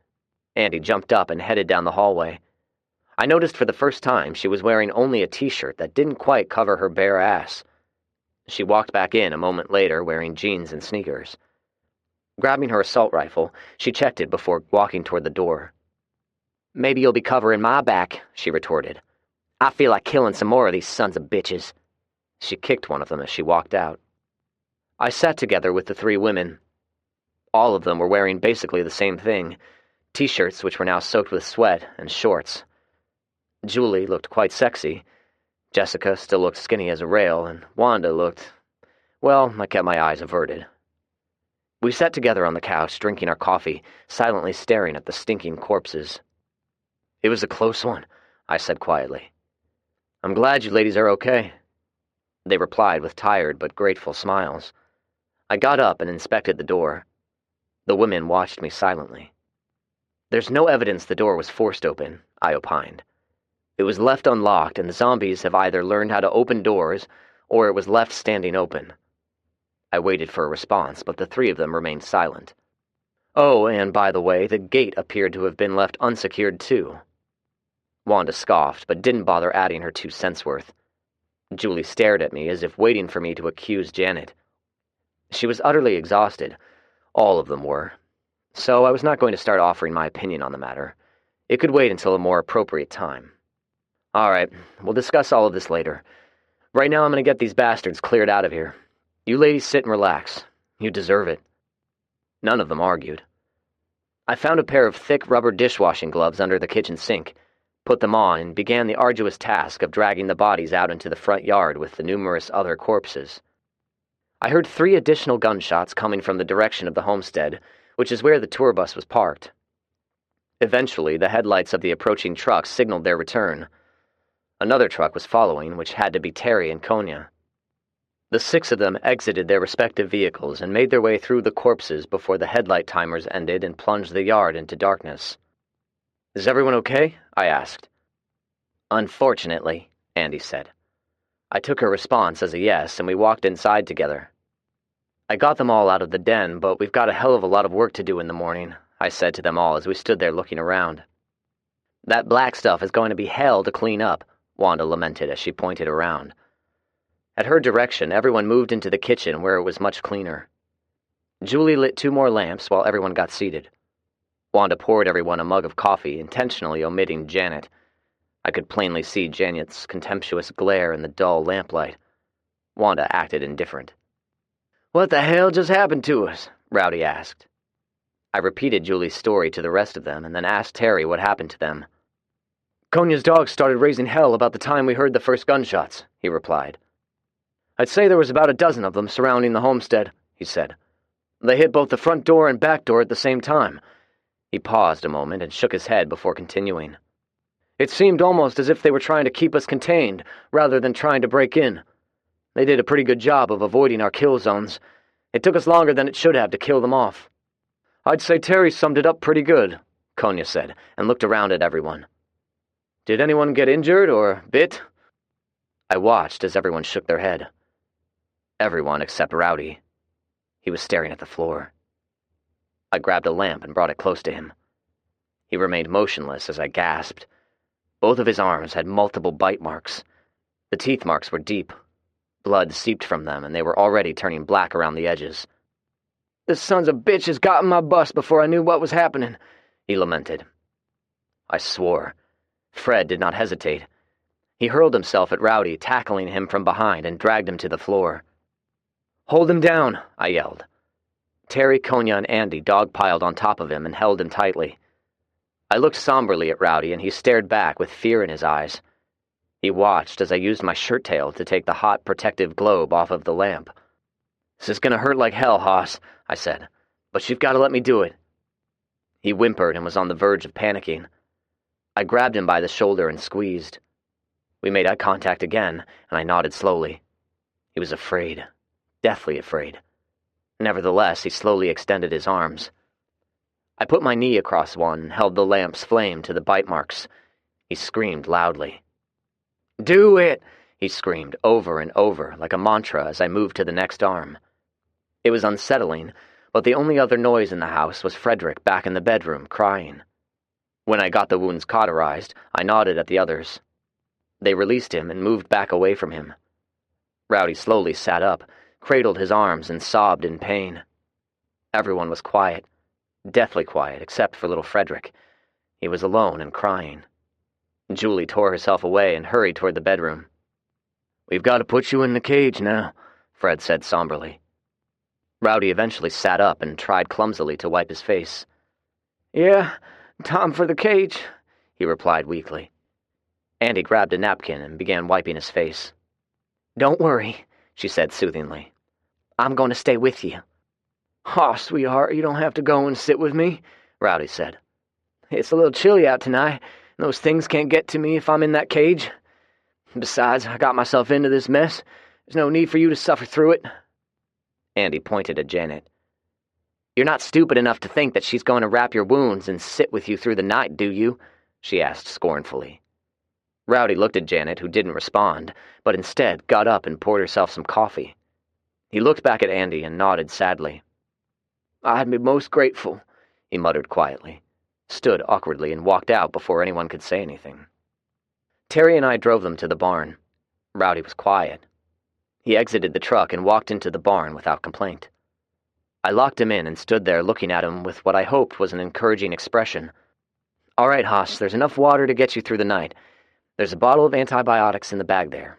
Andy jumped up and headed down the hallway. I noticed for the first time she was wearing only a t-shirt that didn't quite cover her bare ass. She walked back in a moment later wearing jeans and sneakers. Grabbing her assault rifle, she checked it before walking toward the door. Maybe you'll be covering my back, she retorted. I feel like killing some more of these sons of bitches. She kicked one of them as she walked out. I sat together with the three women. All of them were wearing basically the same thing, t-shirts which were now soaked with sweat, and shorts. Julie looked quite sexy. Jessica still looked skinny as a rail, and Wanda looked... well, I kept my eyes averted. We sat together on the couch, drinking our coffee, silently staring at the stinking corpses. It was a close one, I said quietly. I'm glad you ladies are okay. They replied with tired but grateful smiles. I got up and inspected the door. The women watched me silently. There's no evidence the door was forced open, I opined. It was left unlocked, and the zombies have either learned how to open doors, or it was left standing open. I waited for a response, but the three of them remained silent. Oh, and by the way, the gate appeared to have been left unsecured too. Wanda scoffed, but didn't bother adding her 2 cents worth. Julie stared at me as if waiting for me to accuse Janet. She was utterly exhausted. All of them were. So I was not going to start offering my opinion on the matter. It could wait until a more appropriate time. All right, we'll discuss all of this later. Right now I'm going to get these bastards cleared out of here. You ladies sit and relax. You deserve it. None of them argued. I found a pair of thick rubber dishwashing gloves under the kitchen sink, put them on, and began the arduous task of dragging the bodies out into the front yard with the numerous other corpses. I heard 3 additional gunshots coming from the direction of the homestead, which is where the tour bus was parked. Eventually, the headlights of the approaching truck signaled their return. Another truck was following, which had to be Terry and Konya. The 6 of them exited their respective vehicles and made their way through the corpses before the headlight timers ended and plunged the yard into darkness. Is everyone okay? I asked. Unfortunately, Andy said. I took her response as a yes, and we walked inside together. I got them all out of the den, but we've got a hell of a lot of work to do in the morning, I said to them all as we stood there looking around. That black stuff is going to be hell to clean up, Wanda lamented as she pointed around. At her direction, everyone moved into the kitchen where it was much cleaner. Julie lit 2 more lamps while everyone got seated. Wanda poured everyone a mug of coffee, intentionally omitting Janet. I could plainly see Janet's contemptuous glare in the dull lamplight. Wanda acted indifferent. What the hell just happened to us? Rowdy asked. I repeated Julie's story to the rest of them and then asked Terry what happened to them. Konya's dog started raising hell about the time we heard the first gunshots, he replied. I'd say there was about a dozen of them surrounding the homestead, he said. They hit both the front door and back door at the same time. He paused a moment and shook his head before continuing. It seemed almost as if they were trying to keep us contained, rather than trying to break in. They did a pretty good job of avoiding our kill zones. It took us longer than it should have to kill them off. I'd say Terry summed it up pretty good, Konya said, and looked around at everyone. Did anyone get injured or bit? I watched as everyone shook their head. Everyone except Rowdy. He was staring at the floor. I grabbed a lamp and brought it close to him. He remained motionless as I gasped. Both of his arms had multiple bite marks. The teeth marks were deep. Blood seeped from them, and they were already turning black around the edges. This son's a bitch has gotten my bus before I knew what was happening. he lamented. I swore. Fred did not hesitate. He hurled himself at Rowdy, tackling him from behind, and dragged him to the floor. "Hold him down," I yelled. Terry, Konya, and Andy dogpiled on top of him and held him tightly. I looked somberly at Rowdy, and he stared back with fear in his eyes. He watched as I used my shirt tail to take the hot protective globe off of the lamp. "This is gonna hurt like hell, Hoss," I said, "but you've got to let me do it." He whimpered and was on the verge of panicking. I grabbed him by the shoulder and squeezed. We made eye contact again, and I nodded slowly. He was afraid, deathly afraid. Nevertheless, he slowly extended his arms. I put my knee across one and held the lamp's flame to the bite marks. He screamed loudly. "Do it!" he screamed over and over, like a mantra as I moved to the next arm. It was unsettling, but the only other noise in the house was Frederick back in the bedroom, crying. When I got the wounds cauterized, I nodded at the others. They released him and moved back away from him. Rowdy slowly sat up, cradled his arms, and sobbed in pain. Everyone was quiet, deathly quiet, except for little Frederick. He was alone and crying. Julie tore herself away and hurried toward the bedroom. "We've got to put you in the cage now," Fred said somberly. Rowdy eventually sat up and tried clumsily to wipe his face. "Yeah, time for the cage," he replied weakly. Andy grabbed a napkin and began wiping his face. "Don't worry," she said soothingly. "I'm going to stay with you." "Aw, sweetheart, you don't have to go and sit with me," Rowdy said. "It's a little chilly out tonight, and those things can't get to me if I'm in that cage. Besides, I got myself into this mess. There's no need for you to suffer through it." Andy pointed at Janet. "You're not stupid enough to think that she's going to wrap your wounds and sit with you through the night, do you?" she asked scornfully. Rowdy looked at Janet, who didn't respond, but instead got up and poured herself some coffee. He looked back at Andy and nodded sadly. "I'd be most grateful," he muttered quietly, stood awkwardly, and walked out before anyone could say anything. Terry and I drove them to the barn. Rowdy was quiet. He exited the truck and walked into the barn without complaint. I locked him in and stood there looking at him with what I hoped was an encouraging expression. "All right, Hoss, there's enough water to get you through the night. There's a bottle of antibiotics in the bag there.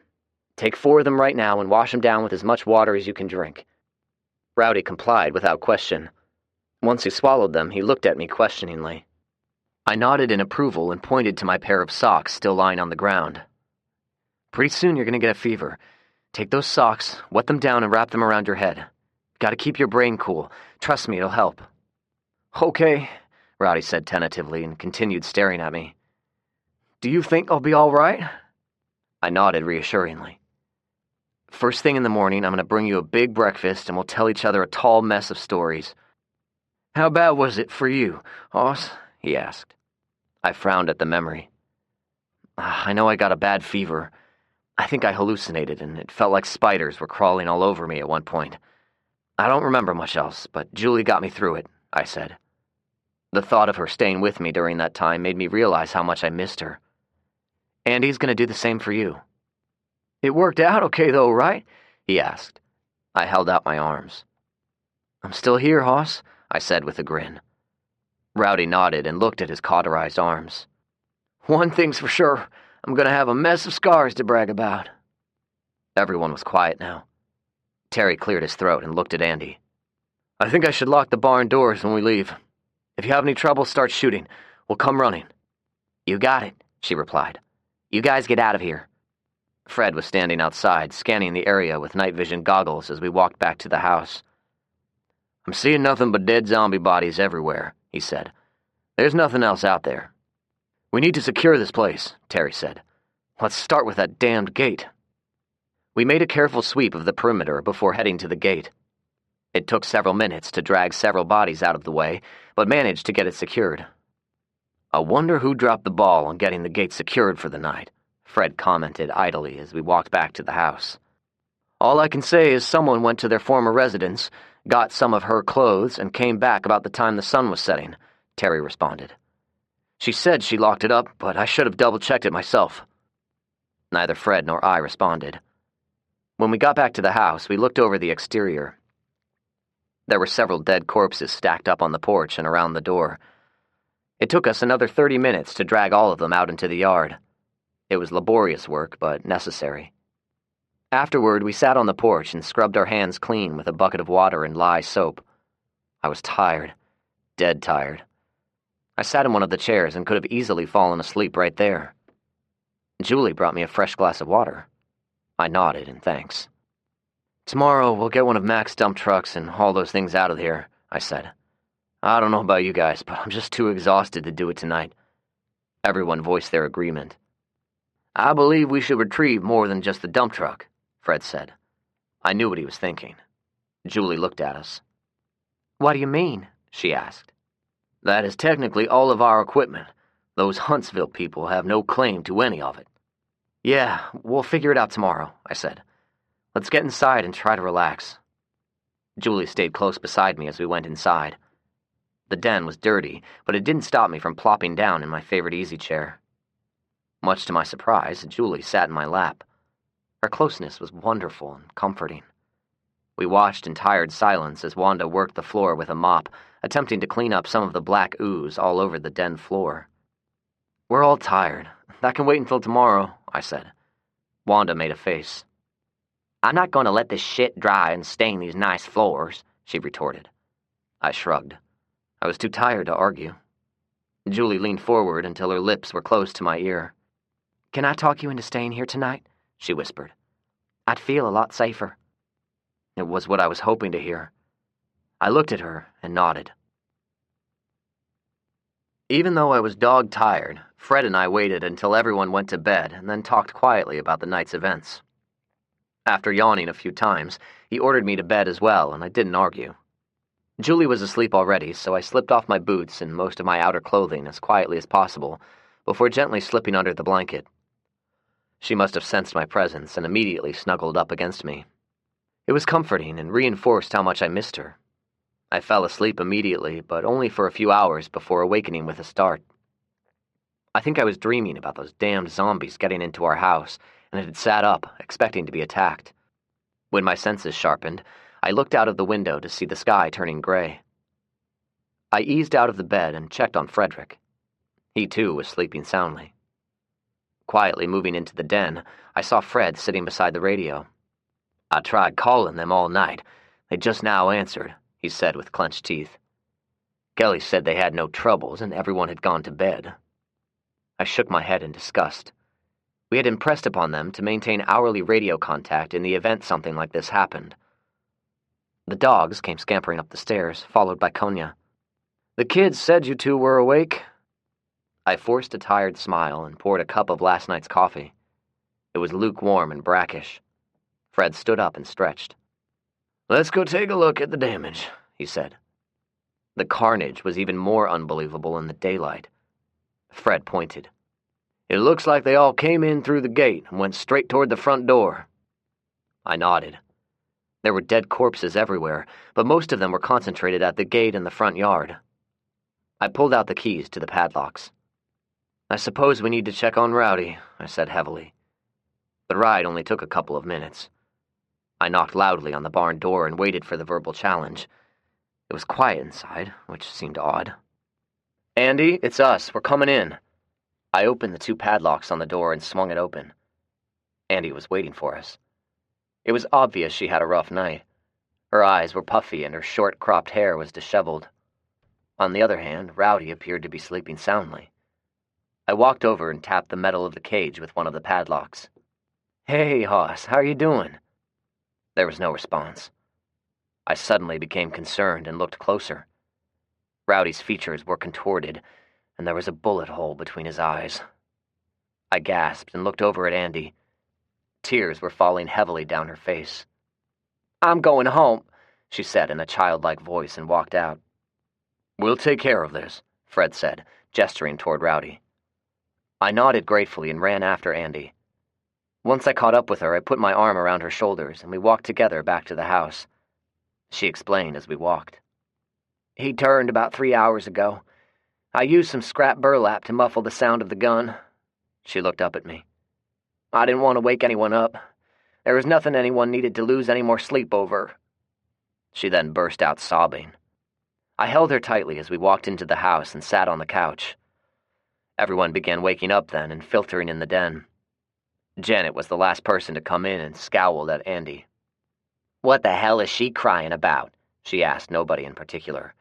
Take 4 of them right now and wash them down with as much water as you can drink." Rowdy complied without question. Once he swallowed them, he looked at me questioningly. I nodded in approval and pointed to my pair of socks still lying on the ground. "Pretty soon you're going to get a fever. Take those socks, wet them down, and wrap them around your head. Got to keep your brain cool. Trust me, it'll help." "Okay," Rowdy said tentatively and continued staring at me. "Do you think I'll be all right?" I nodded reassuringly. "First thing in the morning, I'm going to bring you a big breakfast and we'll tell each other a tall mess of stories." "How bad was it for you, Hoss?" he asked. I frowned at the memory. "I know I got a bad fever. I think I hallucinated, and it felt like spiders were crawling all over me at one point. I don't remember much else, but Julie got me through it," I said. The thought of her staying with me during that time made me realize how much I missed her. "Andy's going to do the same for you." "It worked out okay, though, right?" he asked. I held out my arms. "I'm still here, Hoss," I said with a grin. Rowdy nodded and looked at his cauterized arms. "One thing's for sure, I'm going to have a mess of scars to brag about." Everyone was quiet now. Terry cleared his throat and looked at Andy. "I think I should lock the barn doors when we leave. If you have any trouble, start shooting. We'll come running." "You got it," she replied. "You guys get out of here." Fred was standing outside, scanning the area with night vision goggles as we walked back to the house. "I'm seeing nothing but dead zombie bodies everywhere," he said. "There's nothing else out there." "We need to secure this place," Terry said. "Let's start with that damned gate." We made a careful sweep of the perimeter before heading to the gate. It took several minutes to drag several bodies out of the way, but managed to get it secured. "I wonder who dropped the ball on getting the gate secured for the night," Fred commented idly as we walked back to the house. "All I can say is someone went to their former residence, got some of her clothes, and came back about the time the sun was setting," Terry responded. "She said she locked it up, but I should have double-checked it myself." Neither Fred nor I responded. When we got back to the house, we looked over the exterior. There were several dead corpses stacked up on the porch and around the door. It took us another 30 minutes to drag all of them out into the yard. It was laborious work, but necessary. Afterward, we sat on the porch and scrubbed our hands clean with a bucket of water and lye soap. I was tired, dead tired. I sat in one of the chairs and could have easily fallen asleep right there. Julie brought me a fresh glass of water. I nodded in thanks. "Tomorrow, we'll get one of Mac's dump trucks and haul those things out of here," I said. "I don't know about you guys, but I'm just too exhausted to do it tonight." Everyone voiced their agreement. "I believe we should retrieve more than just the dump truck," Fred said. I knew what he was thinking. Julie looked at us. "What do you mean?" she asked. "That is technically all of our equipment. Those Huntsville people have no claim to any of it." "Yeah, we'll figure it out tomorrow," I said. "Let's get inside and try to relax." Julie stayed close beside me as we went inside. The den was dirty, but it didn't stop me from plopping down in my favorite easy chair. Much to my surprise, Julie sat in my lap. Her closeness was wonderful and comforting. We watched in tired silence as Wanda worked the floor with a mop, attempting to clean up some of the black ooze all over the den floor. "We're all tired. That can wait until tomorrow," I said. Wanda made a face. "I'm not going to let this shit dry and stain these nice floors," she retorted. I shrugged. I was too tired to argue. Julie leaned forward until her lips were close to my ear. "Can I talk you into staying here tonight?" she whispered. "I'd feel a lot safer." It was what I was hoping to hear. I looked at her and nodded. Even though I was dog-tired, Fred and I waited until everyone went to bed and then talked quietly about the night's events. After yawning a few times, he ordered me to bed as well, and I didn't argue. Julie was asleep already, so I slipped off my boots and most of my outer clothing as quietly as possible before gently slipping under the blanket. She must have sensed my presence and immediately snuggled up against me. It was comforting and reinforced how much I missed her. I fell asleep immediately, but only for a few hours before awakening with a start. I think I was dreaming about those damned zombies getting into our house, and had sat up, expecting to be attacked. When my senses sharpened, I looked out of the window to see the sky turning gray. I eased out of the bed and checked on Frederick. He, too, was sleeping soundly. Quietly moving into the den, I saw Fred sitting beside the radio. "I tried calling them all night. They just now answered," he said with clenched teeth. "Kelly said they had no troubles and everyone had gone to bed." I shook my head in disgust. We had impressed upon them to maintain hourly radio contact in the event something like this happened. The dogs came scampering up the stairs, followed by Konya. "The kids said you two were awake." I forced a tired smile and poured a cup of last night's coffee. It was lukewarm and brackish. Fred stood up and stretched. "Let's go take a look at the damage," he said. The carnage was even more unbelievable in the daylight. Fred pointed. "It looks like they all came in through the gate and went straight toward the front door." I nodded. There were dead corpses everywhere, but most of them were concentrated at the gate in the front yard. I pulled out the keys to the padlocks. "I suppose we need to check on Rowdy," I said heavily. The ride only took a couple of minutes. I knocked loudly on the barn door and waited for the verbal challenge. It was quiet inside, which seemed odd. "Andy, it's us. We're coming in." I opened the two padlocks on the door and swung it open. Andy was waiting for us. It was obvious she had a rough night. Her eyes were puffy and her short, cropped hair was disheveled. On the other hand, Rowdy appeared to be sleeping soundly. I walked over and tapped the metal of the cage with one of the padlocks. "Hey, Hoss, how are you doing?" There was no response. I suddenly became concerned and looked closer. Rowdy's features were contorted, and there was a bullet hole between his eyes. I gasped and looked over at Andy. Tears were falling heavily down her face. "I'm going home," she said in a childlike voice and walked out. "We'll take care of this," Fred said, gesturing toward Rowdy. I nodded gratefully and ran after Andy. Once I caught up with her, I put my arm around her shoulders, and we walked together back to the house. She explained as we walked. "He turned about 3 hours ago. I used some scrap burlap to muffle the sound of the gun." She looked up at me. "I didn't want to wake anyone up. There was nothing anyone needed to lose any more sleep over." She then burst out sobbing. I held her tightly as we walked into the house and sat on the couch. Everyone began waking up then and filtering in the den. Janet was the last person to come in and scowled at Andy. "What the hell is she crying about?" she asked nobody in particular.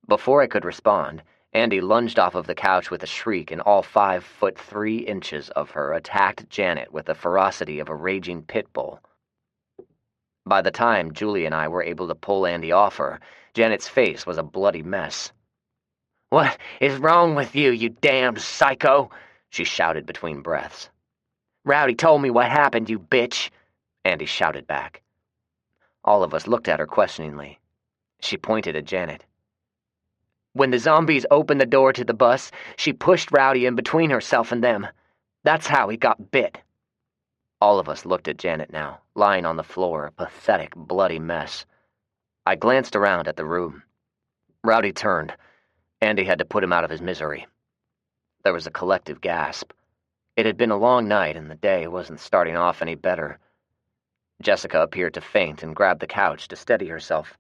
Before I could respond, Andy lunged off of the couch with a shriek, and all 5'3" of her attacked Janet with the ferocity of a raging pit bull. By the time Julie and I were able to pull Andy off her, Janet's face was a bloody mess. "What is wrong with you, you damned psycho?" she shouted between breaths. "Rowdy told me what happened, you bitch," Andy shouted back. All of us looked at her questioningly. She pointed at Janet. "When the zombies opened the door to the bus, she pushed Rowdy in between herself and them. That's how he got bit." All of us looked at Janet now, lying on the floor, a pathetic, bloody mess. I glanced around at the room. Rowdy turned. Andy had to put him out of his misery. There was a collective gasp. It had been a long night, and the day wasn't starting off any better. Jessica appeared to faint and grabbed the couch to steady herself.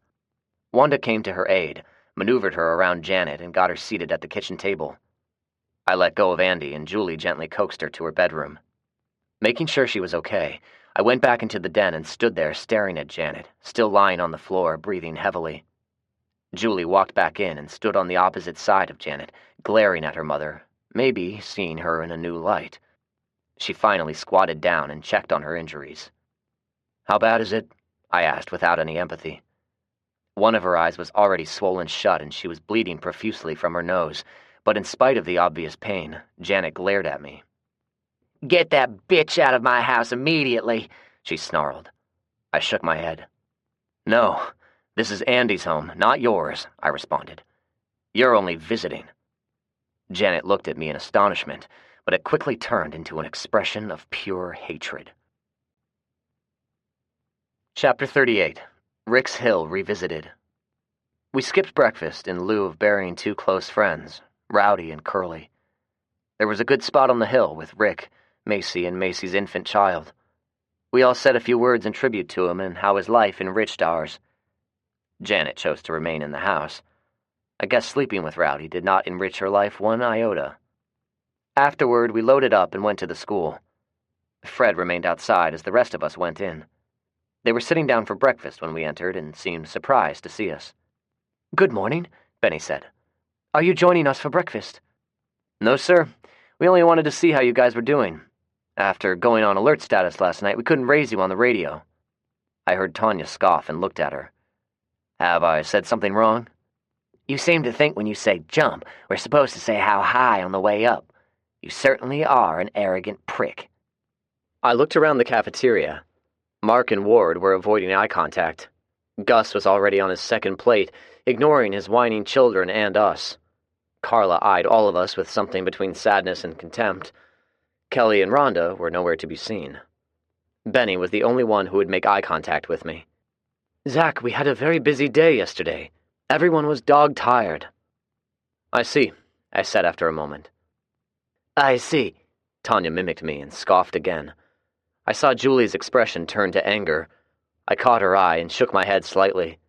Wanda came to her aid, maneuvered her around Janet, and got her seated at the kitchen table. I let go of Andy, and Julie gently coaxed her to her bedroom. Making sure she was okay, I went back into the den and stood there staring at Janet, still lying on the floor, breathing heavily. Julie walked back in and stood on the opposite side of Janet, glaring at her mother, maybe seeing her in a new light. She finally squatted down and checked on her injuries. "How bad is it?" I asked without any empathy. One of her eyes was already swollen shut and she was bleeding profusely from her nose, but in spite of the obvious pain, Janet glared at me. "Get that bitch out of my house immediately," she snarled. I shook my head. "No, this is Andy's home, not yours," I responded. "You're only visiting." Janet looked at me in astonishment, but it quickly turned into an expression of pure hatred. Chapter 38. Rick's Hill Revisited. We skipped breakfast in lieu of burying two close friends, Rowdy and Curly. There was a good spot on the hill with Rick, Macy, and Macy's infant child. We all said a few words in tribute to him and how his life enriched ours. Janet chose to remain in the house. I guess sleeping with Rowdy did not enrich her life one iota. Afterward, we loaded up and went to the school. Fred remained outside as the rest of us went in. They were sitting down for breakfast when we entered and seemed surprised to see us. "Good morning," Benny said. "Are you joining us for breakfast?" "No, sir. We only wanted to see how you guys were doing. After going on alert status last night, we couldn't raise you on the radio." I heard Tanya scoff and looked at her. "Have I said something wrong?" "You seem to think when you say jump, we're supposed to say how high on the way up. You certainly are an arrogant prick." I looked around the cafeteria. Mark and Ward were avoiding eye contact. Gus was already on his second plate, ignoring his whining children and us. Carla eyed all of us with something between sadness and contempt. Kelly and Rhonda were nowhere to be seen. Benny was the only one who would make eye contact with me. "Zach, we had a very busy day yesterday. Everyone was dog-tired." "I see," I said after a moment. "I see," Tanya mimicked me and scoffed again. I saw Julie's expression turn to anger. I caught her eye and shook my head slightly.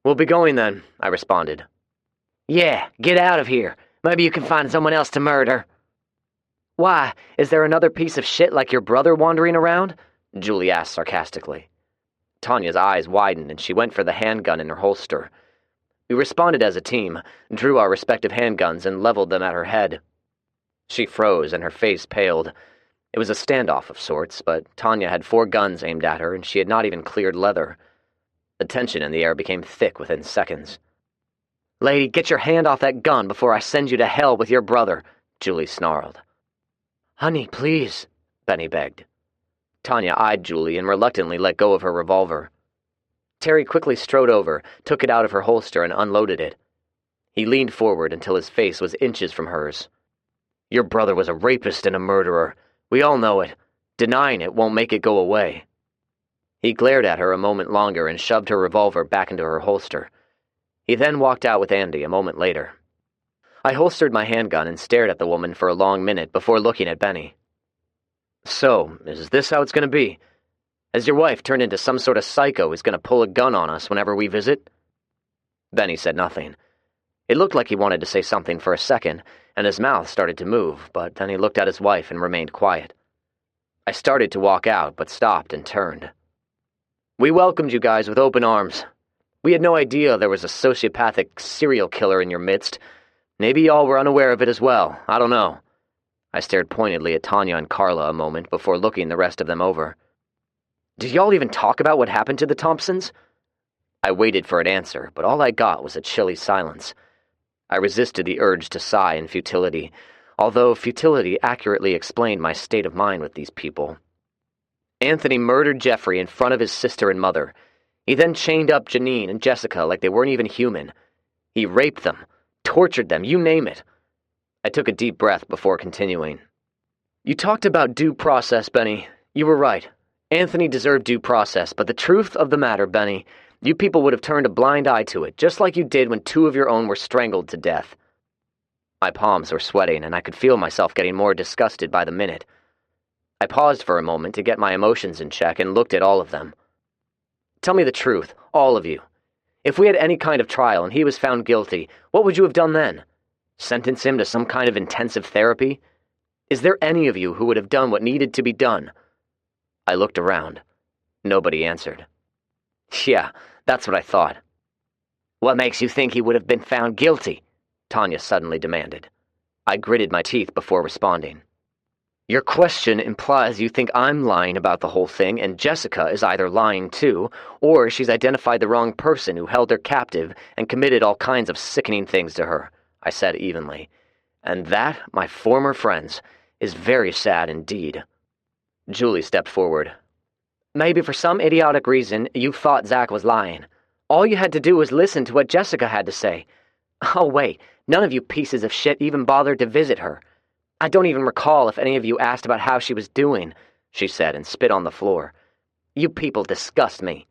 "We'll be going then," I responded. "Yeah, get out of here. Maybe you can find someone else to murder." "Why, is there another piece of shit like your brother wandering around?" Julie asked sarcastically. Tanya's eyes widened and she went for the handgun in her holster. We responded as a team, drew our respective handguns and leveled them at her head. She froze and her face paled. It was a standoff of sorts, but Tanya had 4 guns aimed at her and she had not even cleared leather. The tension in the air became thick within seconds. "Lady, get your hand off that gun before I send you to hell with your brother," Julie snarled. "Honey, please," Benny begged. Tanya eyed Julie and reluctantly let go of her revolver. Terry quickly strode over, took it out of her holster and unloaded it. He leaned forward until his face was inches from hers. "Your brother was a rapist and a murderer. We all know it. Denying it won't make it go away." He glared at her a moment longer and shoved her revolver back into her holster. He then walked out with Andy a moment later. I holstered my handgun and stared at the woman for a long minute before looking at Benny. "So, is this how it's going to be? Has your wife turned into some sort of psycho who's going to pull a gun on us whenever we visit?" Benny said nothing. It looked like he wanted to say something for a second, and his mouth started to move, but then he looked at his wife and remained quiet. I started to walk out, but stopped and turned. We welcomed you guys with open arms. We had no idea there was a sociopathic serial killer in your midst. Maybe y'all were unaware of it as well. I don't know. I stared pointedly at Tanya and Carla a moment before looking the rest of them over. Did y'all even talk about what happened to the Thompsons? I waited for an answer, but all I got was a chilly silence. I resisted the urge to sigh in futility, although futility accurately explained my state of mind with these people. Anthony murdered Jeffrey in front of his sister and mother. He then chained up Janine and Jessica like they weren't even human. He raped them, tortured them, you name it. I took a deep breath before continuing. You talked about due process, Benny. You were right. Anthony deserved due process, but the truth of the matter, Benny, you people would have turned a blind eye to it, just like you did when 2 of your own were strangled to death. My palms were sweating, and I could feel myself getting more disgusted by the minute. I paused for a moment to get my emotions in check and looked at all of them. Tell me the truth, all of you. If we had any kind of trial and he was found guilty, what would you have done then? Sentence him to some kind of intensive therapy? Is there any of you who would have done what needed to be done? I looked around. Nobody answered. Yeah, that's what I thought. What makes you think he would have been found guilty? Tanya suddenly demanded. I gritted my teeth before responding. Your question implies you think I'm lying about the whole thing, and Jessica is either lying too, or she's identified the wrong person who held her captive and committed all kinds of sickening things to her, I said evenly. And that, my former friends, is very sad indeed. Julie stepped forward. Maybe for some idiotic reason you thought Zach was lying. All you had to do was listen to what Jessica had to say. Oh wait, none of you pieces of shit even bothered to visit her. I don't even recall if any of you asked about how she was doing, she said and spit on the floor. You people disgust me.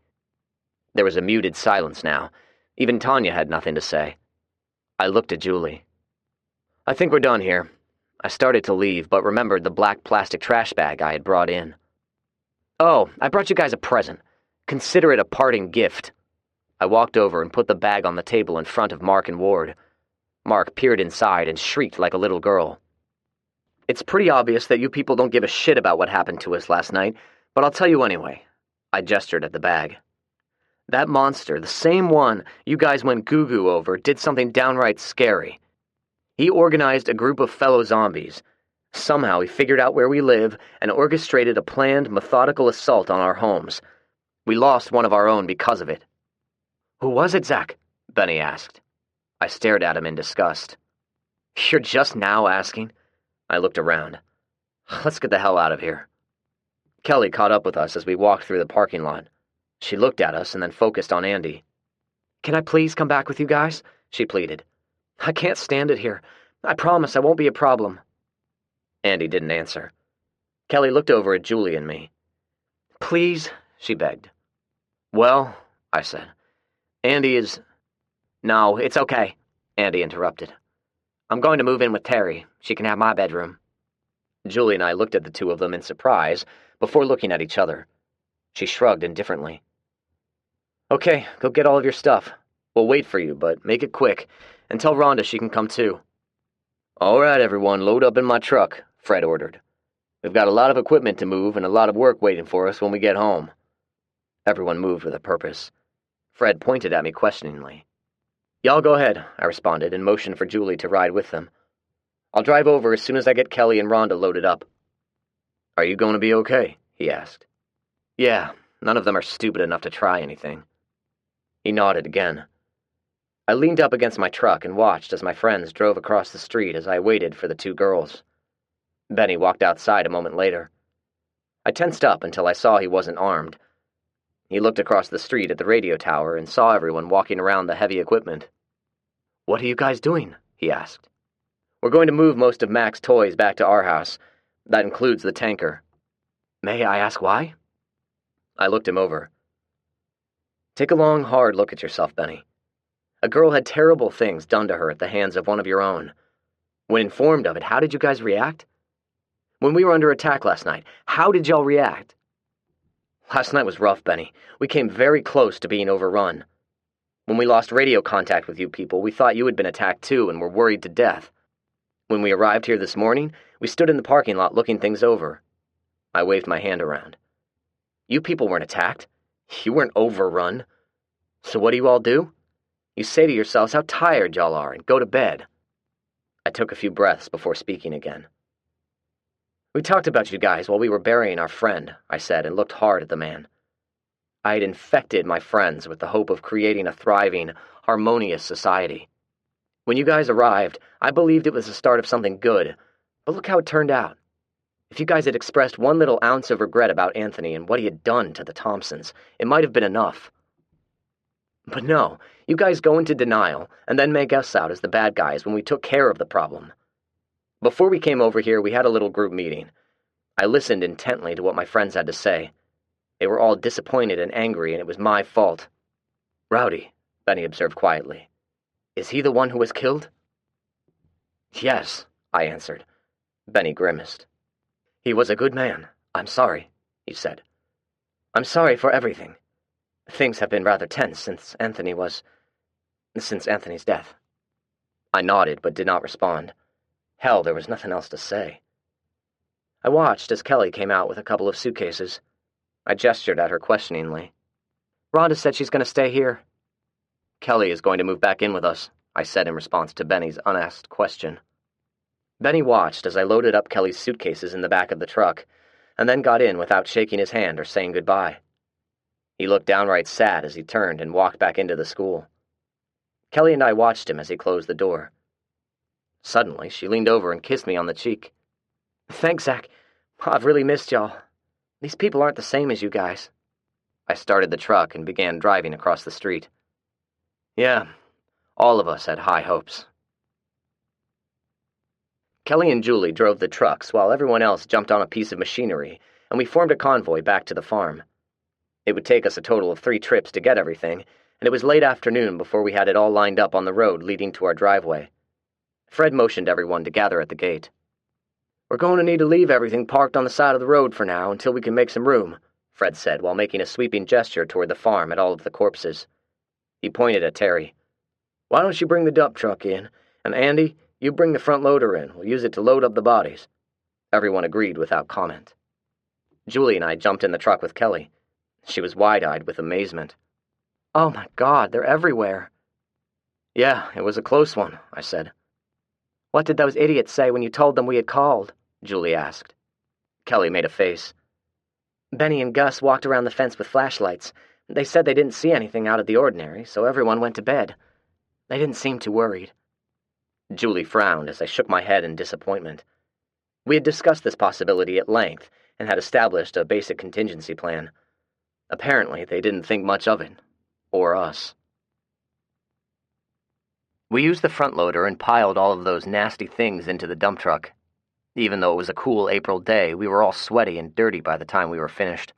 There was a muted silence now. Even Tanya had nothing to say. I looked at Julie. I think we're done here. I started to leave, but remembered the black plastic trash bag I had brought in. Oh, I brought you guys a present. Consider it a parting gift. I walked over and put the bag on the table in front of Mark and Ward. Mark peered inside and shrieked like a little girl. It's pretty obvious that you people don't give a shit about what happened to us last night, but I'll tell you anyway. I gestured at the bag. That monster, the same one you guys went goo-goo over, did something downright scary. He organized a group of fellow zombies. Somehow he figured out where we live and orchestrated a planned, methodical assault on our homes. We lost one of our own because of it. Who was it, Zach? Benny asked. I stared at him in disgust. You're just now asking? I looked around. Let's get the hell out of here. Kelly caught up with us as we walked through the parking lot. She looked at us and then focused on Andy. Can I please come back with you guys? She pleaded. I can't stand it here. I promise I won't be a problem. Andy didn't answer. Kelly looked over at Julie and me. Please, she begged. Well, I said, Andy is... No, it's okay, Andy interrupted. I'm going to move in with Terry. She can have my bedroom. Julie and I looked at the two of them in surprise before looking at each other. She shrugged indifferently. Okay, go get all of your stuff. We'll wait for you, but make it quick, and tell Rhonda she can come too. All right, everyone, load up in my truck, Fred ordered. We've got a lot of equipment to move and a lot of work waiting for us when we get home. Everyone moved with a purpose. Fred pointed at me questioningly. Y'all go ahead, I responded and motioned for Julie to ride with them. I'll drive over as soon as I get Kelly and Rhonda loaded up. Are you going to be okay? He asked. Yeah, none of them are stupid enough to try anything. He nodded again. I leaned up against my truck and watched as my friends drove across the street as I waited for the two girls. Benny walked outside a moment later. I tensed up until I saw he wasn't armed. He looked across the street at the radio tower and saw everyone walking around the heavy equipment. What are you guys doing? He asked. We're going to move most of Mac's toys back to our house. That includes the tanker. May I ask why? I looked him over. Take a long, hard look at yourself, Benny. A girl had terrible things done to her at the hands of one of your own. When informed of it, how did you guys react? When we were under attack last night, how did y'all react? Last night was rough, Benny. We came very close to being overrun. When we lost radio contact with you people, we thought you had been attacked too and were worried to death. When we arrived here this morning, we stood in the parking lot looking things over. I waved my hand around. You people weren't attacked. You weren't overrun. So what do you all do? You say to yourselves how tired y'all are and go to bed. I took a few breaths before speaking again. We talked about you guys while we were burying our friend, I said, and looked hard at the man. I had infected my friends with the hope of creating a thriving, harmonious society. When you guys arrived, I believed it was the start of something good, but look how it turned out. If you guys had expressed one little ounce of regret about Anthony and what he had done to the Thompsons, it might have been enough. But no, you guys go into denial and then make us out as the bad guys when we took care of the problem. Before we came over here, we had a little group meeting. I listened intently to what my friends had to say. They were all disappointed and angry, and it was my fault. Rowdy, Benny observed quietly. Is he the one who was killed? Yes, I answered. Benny grimaced. He was a good man. I'm sorry, he said. I'm sorry for everything. Things have been rather tense since Anthony's death. I nodded, but did not respond. Hell, there was nothing else to say. I watched as Kelly came out with a couple of suitcases. I gestured at her questioningly. Rhonda said she's going to stay here. Kelly is going to move back in with us, I said in response to Benny's unasked question. Benny watched as I loaded up Kelly's suitcases in the back of the truck, and then got in without shaking his hand or saying goodbye. He looked downright sad as he turned and walked back into the school. Kelly and I watched him as he closed the door. Suddenly, she leaned over and kissed me on the cheek. Thanks, Zach. I've really missed y'all. These people aren't the same as you guys. I started the truck and began driving across the street. Yeah, all of us had high hopes. Kelly and Julie drove the trucks while everyone else jumped on a piece of machinery, and we formed a convoy back to the farm. It would take us a total of 3 trips to get everything, and it was late afternoon before we had it all lined up on the road leading to our driveway. Fred motioned everyone to gather at the gate. We're going to need to leave everything parked on the side of the road for now until we can make some room, Fred said while making a sweeping gesture toward the farm and all of the corpses. He pointed at Terry. Why don't you bring the dump truck in, and Andy, you bring the front loader in. We'll use it to load up the bodies. Everyone agreed without comment. Julie and I jumped in the truck with Kelly. She was wide-eyed with amazement. Oh my God, they're everywhere. Yeah, it was a close one, I said. What did those idiots say when you told them we had called? Julie asked. Kelly made a face. Benny and Gus walked around the fence with flashlights. They said they didn't see anything out of the ordinary, so everyone went to bed. They didn't seem too worried. Julie frowned as I shook my head in disappointment. We had discussed this possibility at length and had established a basic contingency plan. Apparently, they didn't think much of it. Or us. We used the front loader and piled all of those nasty things into the dump truck. Even though it was a cool April day, we were all sweaty and dirty by the time we were finished.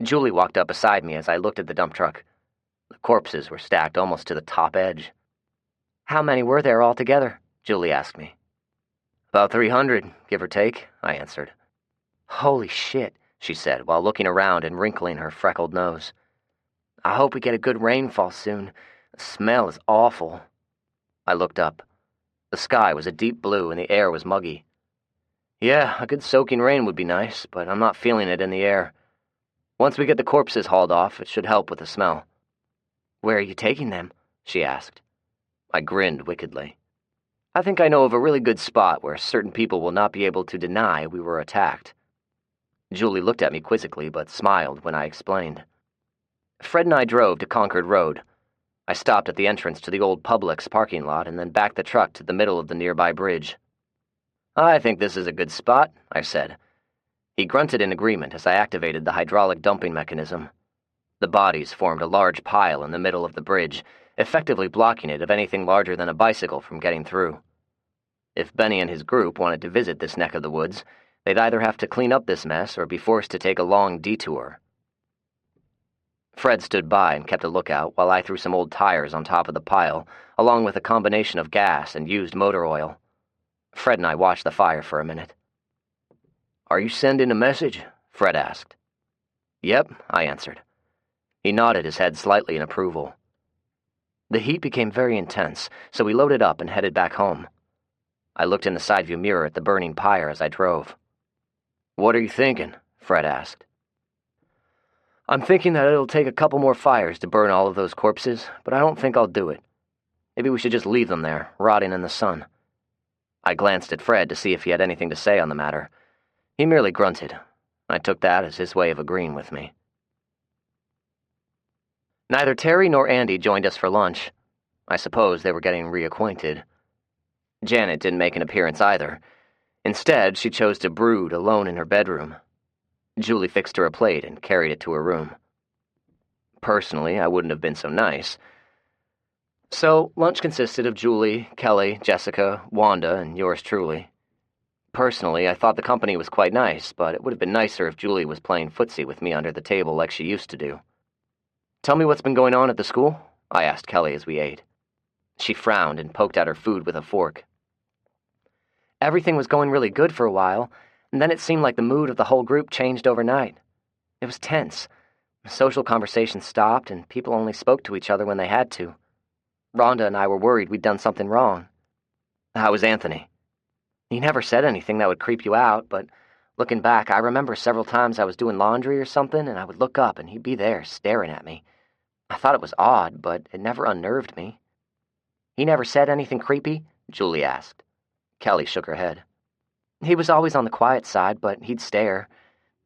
Julie walked up beside me as I looked at the dump truck. The corpses were stacked almost to the top edge. How many were there altogether? Julie asked me. About 300, give or take, I answered. Holy shit, she said while looking around and wrinkling her freckled nose. I hope we get a good rainfall soon. The smell is awful. I looked up. The sky was a deep blue and the air was muggy. Yeah, a good soaking rain would be nice, but I'm not feeling it in the air. Once we get the corpses hauled off, it should help with the smell. Where are you taking them? She asked. I grinned wickedly. I think I know of a really good spot where certain people will not be able to deny we were attacked. Julie looked at me quizzically, but smiled when I explained. Fred and I drove to Concord Road. I stopped at the entrance to the old Publix parking lot and then backed the truck to the middle of the nearby bridge. I think this is a good spot, I said. He grunted in agreement as I activated the hydraulic dumping mechanism. The bodies formed a large pile in the middle of the bridge, effectively blocking it of anything larger than a bicycle from getting through. If Benny and his group wanted to visit this neck of the woods, they'd either have to clean up this mess or be forced to take a long detour. Fred stood by and kept a lookout while I threw some old tires on top of the pile, along with a combination of gas and used motor oil. Fred and I watched the fire for a minute. Are you sending a message? Fred asked. Yep, I answered. He nodded his head slightly in approval. The heat became very intense, so we loaded up and headed back home. I looked in the side view mirror at the burning pyre as I drove. "What are you thinking?" Fred asked. "I'm thinking that it'll take a couple more fires to burn all of those corpses, but I don't think I'll do it. Maybe we should just leave them there, rotting in the sun." I glanced at Fred to see if he had anything to say on the matter. He merely grunted. I took that as his way of agreeing with me. Neither Terry nor Andy joined us for lunch. I suppose they were getting reacquainted. Janet didn't make an appearance either. Instead, she chose to brood alone in her bedroom. Julie fixed her a plate and carried it to her room. Personally, I wouldn't have been so nice. So, lunch consisted of Julie, Kelly, Jessica, Wanda, and yours truly. Personally, I thought the company was quite nice, but it would have been nicer if Julie was playing footsie with me under the table like she used to do. "Tell me what's been going on at the school?" I asked Kelly as we ate. She frowned and poked at her food with a fork. "Everything was going really good for a while, and then it seemed like the mood of the whole group changed overnight. It was tense. Social conversations stopped, and people only spoke to each other when they had to. Rhonda and I were worried we'd done something wrong." "How was Anthony?" "He never said anything that would creep you out, but looking back, I remember several times I was doing laundry or something, and I would look up and he'd be there, staring at me. I thought it was odd, but it never unnerved me." "He never said anything creepy?" Julie asked. Kelly shook her head. "He was always on the quiet side, but he'd stare.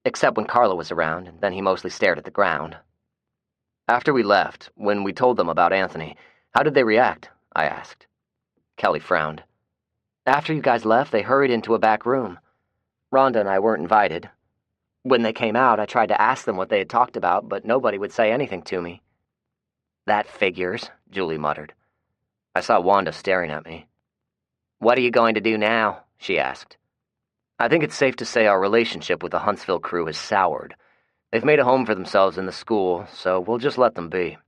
Except when Carla was around, and then he mostly stared at the ground." "After we left, when we told them about Anthony, how did they react?" I asked. Kelly frowned. "After you guys left, they hurried into a back room. Rhonda and I weren't invited. When they came out, I tried to ask them what they had talked about, but nobody would say anything to me." "That figures," Julie muttered. I saw Wanda staring at me. "What are you going to do now?" she asked. "I think it's safe to say our relationship with the Huntsville crew has soured. They've made a home for themselves in the school, so we'll just let them be."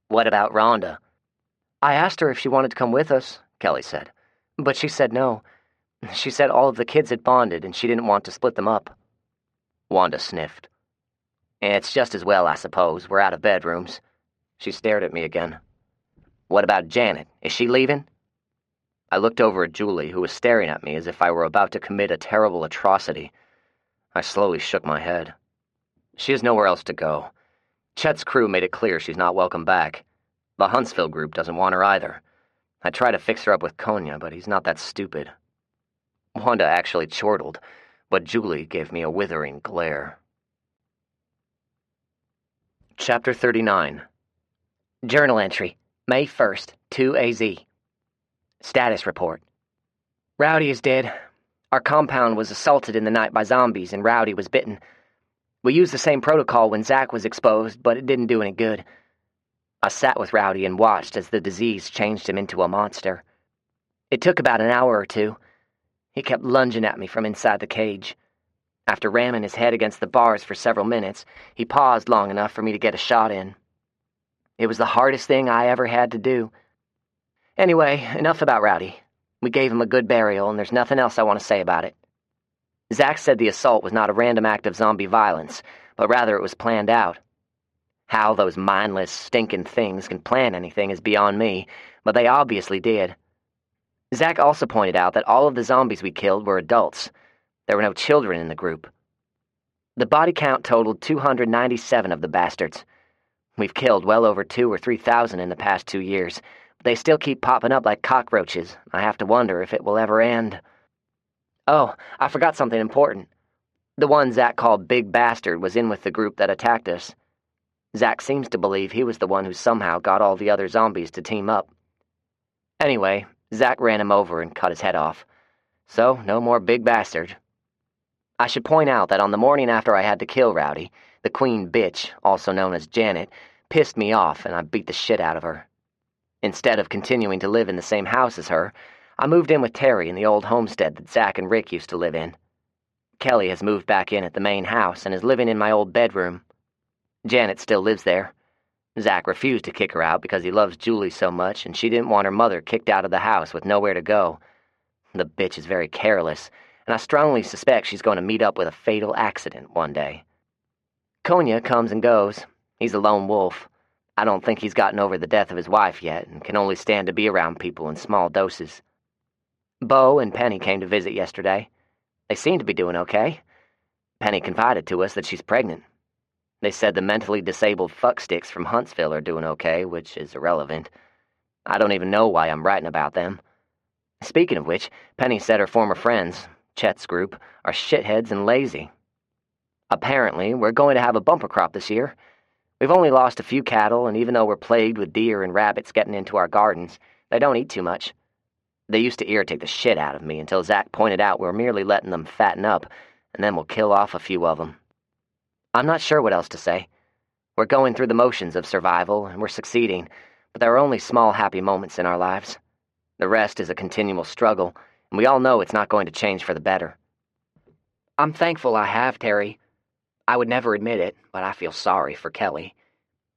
"What about Rhonda?" "I asked her if she wanted to come with us," Kelly said, "but she said no. She said all of the kids had bonded and she didn't want to split them up." Wanda sniffed. "It's just as well, I suppose. We're out of bedrooms." She stared at me again. "What about Janet? Is she leaving?" I looked over at Julie, who was staring at me as if I were about to commit a terrible atrocity. I slowly shook my head. "She has nowhere else to go. Chet's crew made it clear she's not welcome back. The Huntsville group doesn't want her either. I tried to fix her up with Konya, but he's not that stupid." Wanda actually chortled, but Julie gave me a withering glare. Chapter 39. Journal entry, May 1st, 2AZ. Status report. Rowdy is dead. Our compound was assaulted in the night by zombies, and Rowdy was bitten. We used the same protocol when Zach was exposed, but it didn't do any good. I sat with Rowdy and watched as the disease changed him into a monster. It took about an hour or two. He kept lunging at me from inside the cage. After ramming his head against the bars for several minutes, he paused long enough for me to get a shot in. It was the hardest thing I ever had to do. Anyway, enough about Rowdy. We gave him a good burial, and there's nothing else I want to say about it. Zach said the assault was not a random act of zombie violence, but rather it was planned out. How those mindless, stinking things can plan anything is beyond me, but they obviously did. Zach also pointed out that all of the zombies we killed were adults. There were no children in the group. The body count totaled 297 of the bastards. We've killed well over 2,000 or 3,000 in the past 2 years, but they still keep popping up like cockroaches. I have to wonder if it will ever end. Oh, I forgot something important. The one Zach called Big Bastard was in with the group that attacked us. Zach seems to believe he was the one who somehow got all the other zombies to team up. Anyway, Zach ran him over and cut his head off. So, no more Big Bastard. I should point out that on the morning after I had to kill Rowdy, the queen bitch, also known as Janet, pissed me off and I beat the shit out of her. Instead of continuing to live in the same house as her, I moved in with Terry in the old homestead that Zach and Rick used to live in. Kelly has moved back in at the main house and is living in my old bedroom. Janet still lives there. Zach refused to kick her out because he loves Julie so much and she didn't want her mother kicked out of the house with nowhere to go. The bitch is very careless, and I strongly suspect she's going to meet up with a fatal accident one day. Konya comes and goes. He's a lone wolf. I don't think he's gotten over the death of his wife yet and can only stand to be around people in small doses. Bo and Penny came to visit yesterday. They seem to be doing okay. Penny confided to us that she's pregnant. They said the mentally disabled fucksticks from Huntsville are doing okay, which is irrelevant. I don't even know why I'm writing about them. Speaking of which, Penny said her former friends, Chet's group, are shitheads and lazy. Apparently, we're going to have a bumper crop this year. We've only lost a few cattle, and even though we're plagued with deer and rabbits getting into our gardens, they don't eat too much. They used to irritate the shit out of me until Zach pointed out we're merely letting them fatten up, and then we'll kill off a few of them. I'm not sure what else to say. We're going through the motions of survival, and we're succeeding, but there are only small happy moments in our lives. The rest is a continual struggle, and we all know it's not going to change for the better. I'm thankful I have Terry. I would never admit it, but I feel sorry for Kelly.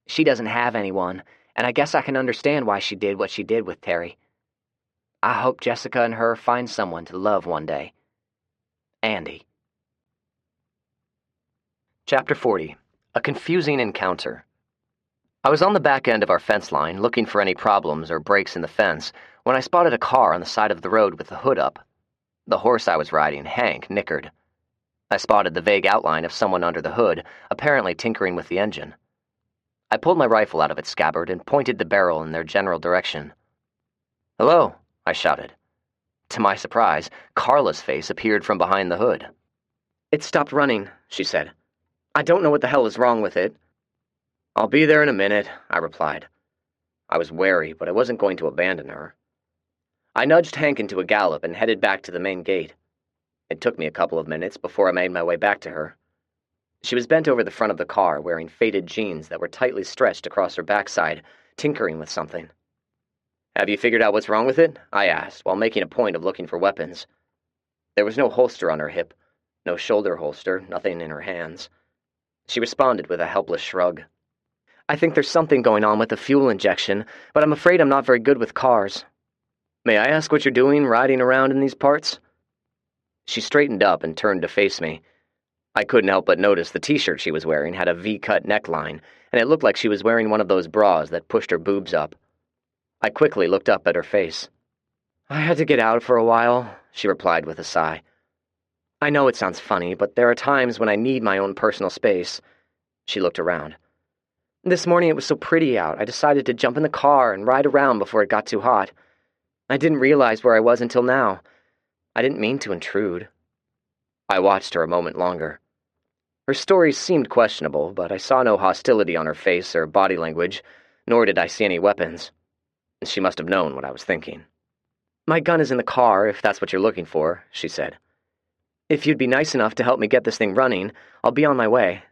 She doesn't have anyone, and I guess I can understand why she did what she did with Terry. I hope Jessica and her find someone to love one day. Andy. Chapter 40. A Confusing Encounter. I was on the back end of our fence line, looking for any problems or breaks in the fence, when I spotted a car on the side of the road with the hood up. The horse I was riding, Hank, nickered. I spotted the vague outline of someone under the hood, apparently tinkering with the engine. I pulled my rifle out of its scabbard and pointed the barrel in their general direction. "Hello," I shouted. To my surprise, Carla's face appeared from behind the hood. "It stopped running," she said. "I don't know what the hell is wrong with it." "I'll be there in a minute," I replied. I was wary, but I wasn't going to abandon her. I nudged Hank into a gallop and headed back to the main gate. It took me a couple of minutes before I made my way back to her. She was bent over the front of the car, wearing faded jeans that were tightly stretched across her backside, tinkering with something. "Have you figured out what's wrong with it?" I asked, while making a point of looking for weapons. There was no holster on her hip, no shoulder holster, nothing in her hands. She responded with a helpless shrug. "I think there's something going on with the fuel injection, but I'm afraid I'm not very good with cars." "May I ask what you're doing riding around in these parts?" She straightened up and turned to face me. I couldn't help but notice the t-shirt she was wearing had a V-cut neckline, and it looked like she was wearing one of those bras that pushed her boobs up. I quickly looked up at her face. "I had to get out for a while," she replied with a sigh. "I know it sounds funny, but there are times when I need my own personal space." She looked around. "This morning it was so pretty out, I decided to jump in the car and ride around before it got too hot. I didn't realize where I was until now. I didn't mean to intrude." I watched her a moment longer. Her story seemed questionable, but I saw no hostility on her face or body language, nor did I see any weapons. She must have known what I was thinking. "My gun is in the car, if that's what you're looking for," she said. "If you'd be nice enough to help me get this thing running, I'll be on my way."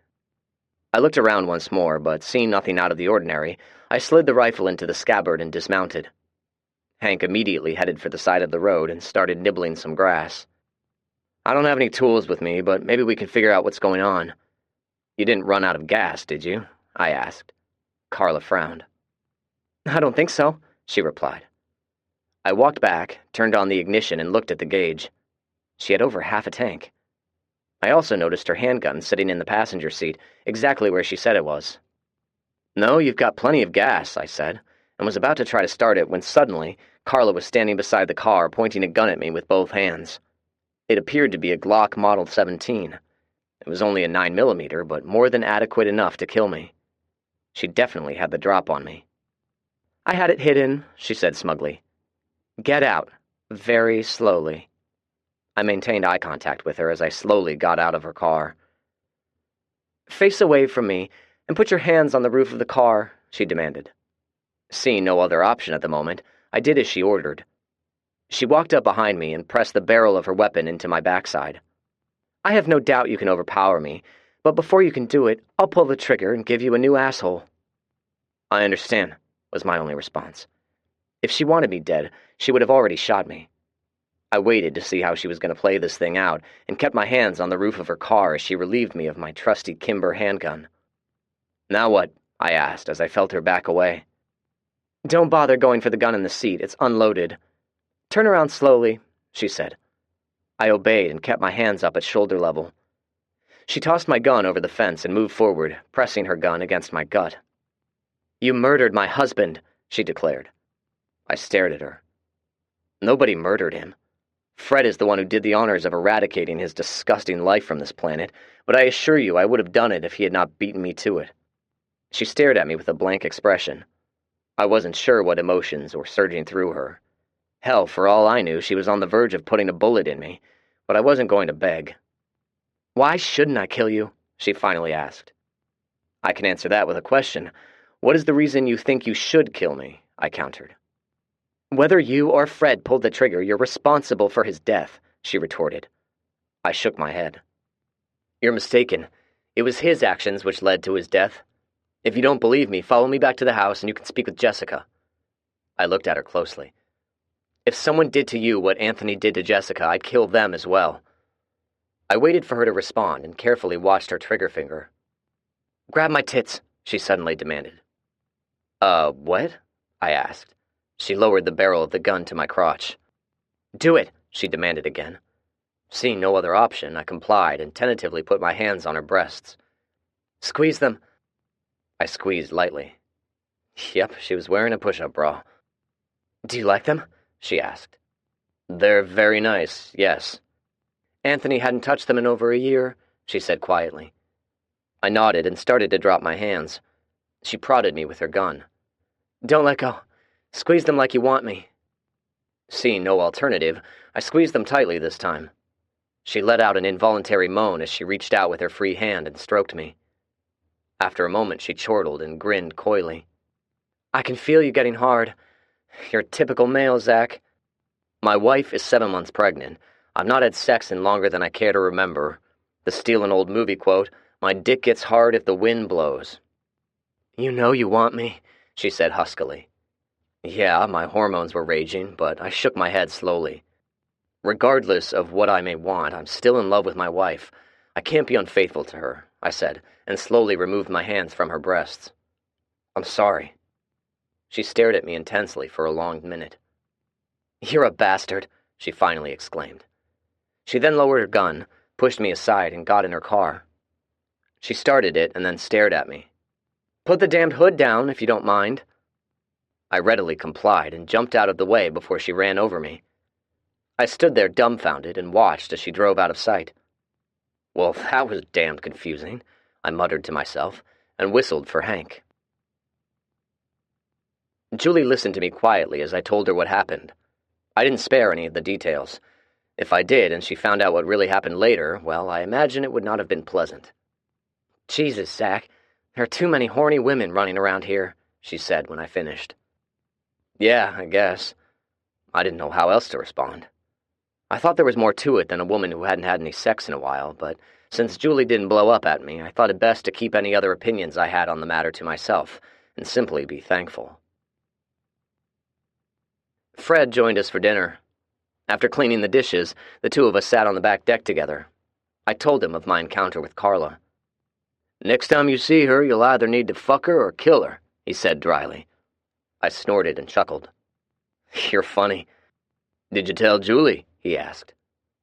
I looked around once more, but seeing nothing out of the ordinary, I slid the rifle into the scabbard and dismounted. Hank immediately headed for the side of the road and started nibbling some grass. "I don't have any tools with me, but maybe we can figure out what's going on." "You didn't run out of gas, did you?" I asked. Carla frowned. "I don't think so," she replied. I walked back, turned on the ignition, and looked at the gauge. She had over half a tank. I also noticed her handgun sitting in the passenger seat, exactly where she said it was. "No, you've got plenty of gas," I said, and was about to try to start it when suddenly Carla was standing beside the car, pointing a gun at me with both hands. It appeared to be a Glock Model 17. It was only a 9mm, but more than adequate enough to kill me. She definitely had the drop on me. "I had it hidden," she said smugly. "Get out. Very slowly." I maintained eye contact with her as I slowly got out of her car. "Face away from me, and put your hands on the roof of the car," she demanded. Seeing no other option at the moment, I did as she ordered. She walked up behind me and pressed the barrel of her weapon into my backside. "I have no doubt you can overpower me, but before you can do it, I'll pull the trigger and give you a new asshole." "I understand," was my only response. If she wanted me dead, she would have already shot me. I waited to see how she was going to play this thing out and kept my hands on the roof of her car as she relieved me of my trusty Kimber handgun. "Now what?" I asked as I felt her back away. "Don't bother going for the gun in the seat, it's unloaded. Turn around slowly," she said. I obeyed and kept my hands up at shoulder level. She tossed my gun over the fence and moved forward, pressing her gun against my gut. "You murdered my husband," she declared. I stared at her. Nobody murdered him. Fred is the one who did the honors of eradicating his disgusting life from this planet, but I assure you I would have done it if he had not beaten me to it. She stared at me with a blank expression. I wasn't sure what emotions were surging through her. Hell, for all I knew, she was on the verge of putting a bullet in me, but I wasn't going to beg. "Why shouldn't I kill you?" she finally asked. "I can answer that with a question. What is the reason you think you should kill me?" I countered. "Whether you or Fred pulled the trigger, you're responsible for his death," she retorted. I shook my head. "You're mistaken. It was his actions which led to his death. If you don't believe me, follow me back to the house and you can speak with Jessica." I looked at her closely. "If someone did to you what Anthony did to Jessica, I'd kill them as well." I waited for her to respond and carefully watched her trigger finger. "Grab my tits," she suddenly demanded. What?" I asked. She lowered the barrel of the gun to my crotch. "Do it," she demanded again. Seeing no other option, I complied and tentatively put my hands on her breasts. "Squeeze them." I squeezed lightly. Yep, she was wearing a push-up bra. "Do you like them?" she asked. "They're very nice, yes." "Anthony hadn't touched them in over a year," she said quietly. I nodded and started to drop my hands. She prodded me with her gun. "Don't let go. Squeeze them like you want me." Seeing no alternative, I squeezed them tightly this time. She let out an involuntary moan as she reached out with her free hand and stroked me. After a moment, she chortled and grinned coyly. "I can feel you getting hard. You're a typical male, Zach." "My wife is 7 months pregnant. I've not had sex in longer than I care to remember. To steal an old movie quote, my dick gets hard if the wind blows." "You know you want me," she said huskily. Yeah, my hormones were raging, but I shook my head slowly. "Regardless of what I may want, I'm still in love with my wife. I can't be unfaithful to her," I said, and slowly removed my hands from her breasts. "I'm sorry." She stared at me intensely for a long minute. "You're a bastard," she finally exclaimed. She then lowered her gun, pushed me aside, and got in her car. She started it and then stared at me. "Put the damned hood down, if you don't mind." I readily complied and jumped out of the way before she ran over me. I stood there dumbfounded and watched as she drove out of sight. "Well, that was damned confusing," I muttered to myself, and whistled for Hank. Julie listened to me quietly as I told her what happened. I didn't spare any of the details. If I did, and she found out what really happened later, well, I imagine it would not have been pleasant. "Jesus, Zach, there are too many horny women running around here," she said when I finished. "Yeah, I guess." I didn't know how else to respond. I thought there was more to it than a woman who hadn't had any sex in a while, but since Julie didn't blow up at me, I thought it best to keep any other opinions I had on the matter to myself, and simply be thankful. Fred joined us for dinner. After cleaning the dishes, the two of us sat on the back deck together. I told him of my encounter with Carla. "Next time you see her, you'll either need to fuck her or kill her," he said dryly. I snorted and chuckled. "You're funny." "Did you tell Julie?" he asked.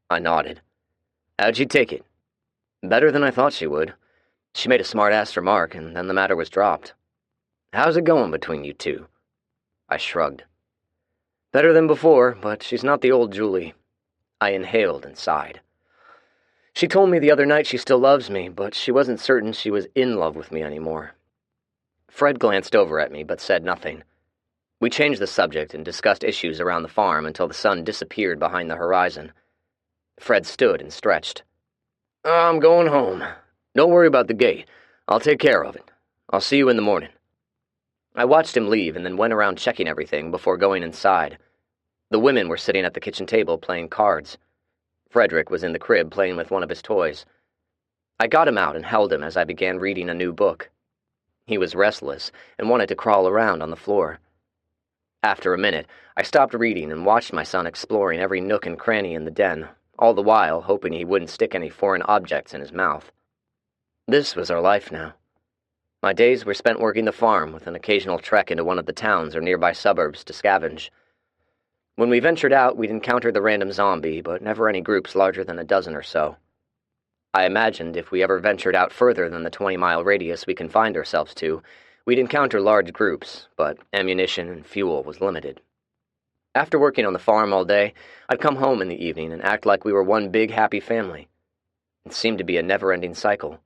I nodded. "How'd she take it?" "Better than I thought she would. She made a smart-ass remark, and then the matter was dropped." "How's it going between you two?" I shrugged. "Better than before, but she's not the old Julie." I inhaled and sighed. "She told me the other night she still loves me, but she wasn't certain she was in love with me anymore." Fred glanced over at me, but said nothing. We changed the subject and discussed issues around the farm until the sun disappeared behind the horizon. Fred stood and stretched. "I'm going home. Don't worry about the gate. I'll take care of it. I'll see you in the morning." I watched him leave and then went around checking everything before going inside. The women were sitting at the kitchen table playing cards. Frederick was in the crib playing with one of his toys. I got him out and held him as I began reading a new book. He was restless and wanted to crawl around on the floor. After a minute, I stopped reading and watched my son exploring every nook and cranny in the den, all the while hoping he wouldn't stick any foreign objects in his mouth. This was our life now. My days were spent working the farm, with an occasional trek into one of the towns or nearby suburbs to scavenge. When we ventured out, we'd encounter the random zombie, but never any groups larger than a dozen or so. I imagined if we ever ventured out further than the 20-mile radius we confined ourselves to, We'd encounter large groups, but ammunition and fuel was limited. After working on the farm all day, I'd come home in the evening and act like we were one big happy family. It seemed to be a never-ending cycle.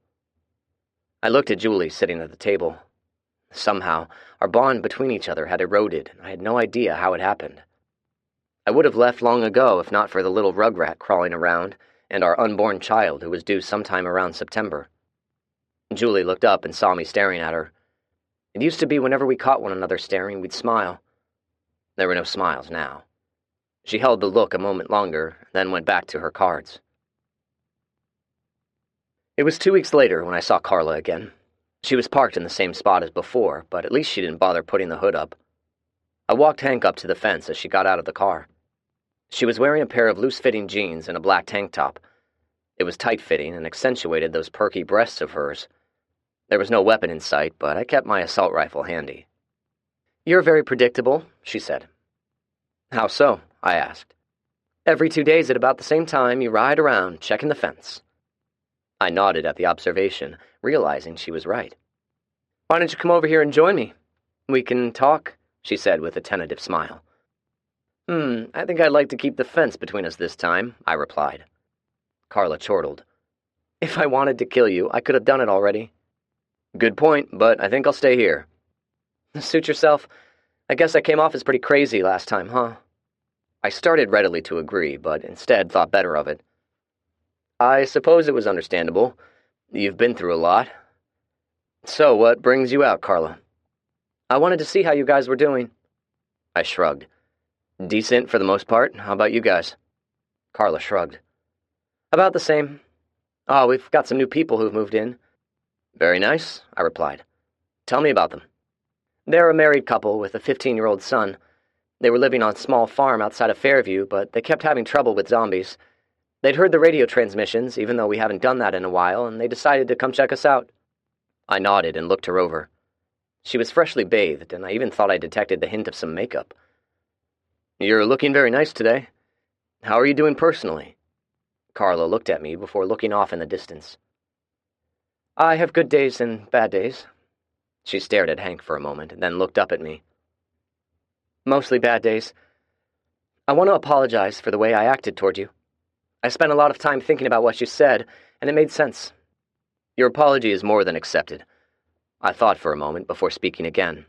I looked at Julie sitting at the table. Somehow, our bond between each other had eroded, and I had no idea how it happened. I would have left long ago if not for the little rugrat crawling around and our unborn child who was due sometime around September. Julie looked up and saw me staring at her. It used to be whenever we caught one another staring, we'd smile. There were no smiles now. She held the look a moment longer, then went back to her cards. It was 2 weeks later when I saw Carla again. She was parked in the same spot as before, but at least she didn't bother putting the hood up. I walked Hank up to the fence as she got out of the car. She was wearing a pair of loose-fitting jeans and a black tank top. It was tight-fitting and accentuated those perky breasts of hers. There was no weapon in sight, but I kept my assault rifle handy. "You're very predictable," she said. "How so?" I asked. "Every 2 days at about the same time, you ride around, checking the fence." I nodded at the observation, realizing she was right. "Why don't you come over here and join me? We can talk," she said with a tentative smile. I think I'd like to keep the fence between us this time," I replied. Carla chortled. "If I wanted to kill you, I could have done it already." "Good point, but I think I'll stay here." "Suit yourself. I guess I came off as pretty crazy last time, huh?" I started readily to agree, but instead thought better of it. "I suppose it was understandable. You've been through a lot. So what brings you out, Carla?" "I wanted to see how you guys were doing." I shrugged. "Decent for the most part. How about you guys?" Carla shrugged. "About the same. Oh, we've got some new people who've moved in." "Very nice," I replied. "Tell me about them." "They're a married couple with a 15-year-old son. They were living on a small farm outside of Fairview, but they kept having trouble with zombies. They'd heard the radio transmissions, even though we haven't done that in a while, and they decided to come check us out." I nodded and looked her over. She was freshly bathed, and I even thought I detected the hint of some makeup. "You're looking very nice today. How are you doing personally?" Carla looked at me before looking off in the distance. "I have good days and bad days." She stared at Hank for a moment, then looked up at me. "Mostly bad days. I want to apologize for the way I acted toward you. I spent a lot of time thinking about what you said, and it made sense." "Your apology is more than accepted." I thought for a moment before speaking again.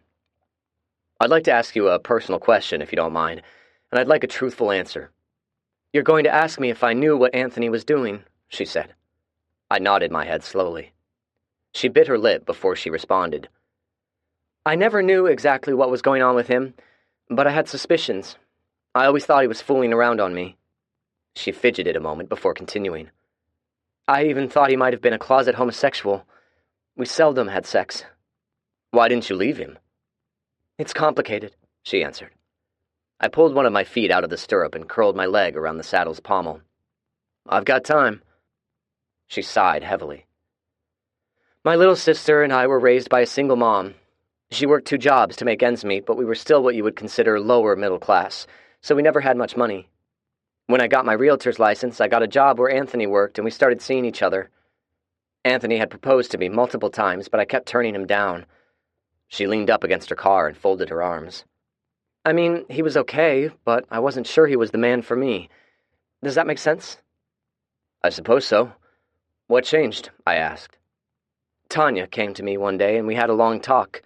"I'd like to ask you a personal question, if you don't mind, and I'd like a truthful answer." "You're going to ask me if I knew what Anthony was doing," she said. I nodded my head slowly. She bit her lip before she responded. "I never knew exactly what was going on with him, but I had suspicions. I always thought he was fooling around on me." She fidgeted a moment before continuing. "I even thought he might have been a closet homosexual. We seldom had sex." "Why didn't you leave him?" "It's complicated," she answered. I pulled one of my feet out of the stirrup and curled my leg around the saddle's pommel. "I've got time." She sighed heavily. "My little sister and I were raised by a single mom. She worked 2 jobs to make ends meet, but we were still what you would consider lower middle class, so we never had much money. When I got my realtor's license, I got a job where Anthony worked, and we started seeing each other. Anthony had proposed to me multiple times, but I kept turning him down." She leaned up against her car and folded her arms. "I mean, he was okay, but I wasn't sure he was the man for me. Does that make sense?" "I suppose so. What changed?" I asked. "Tanya came to me one day, and we had a long talk.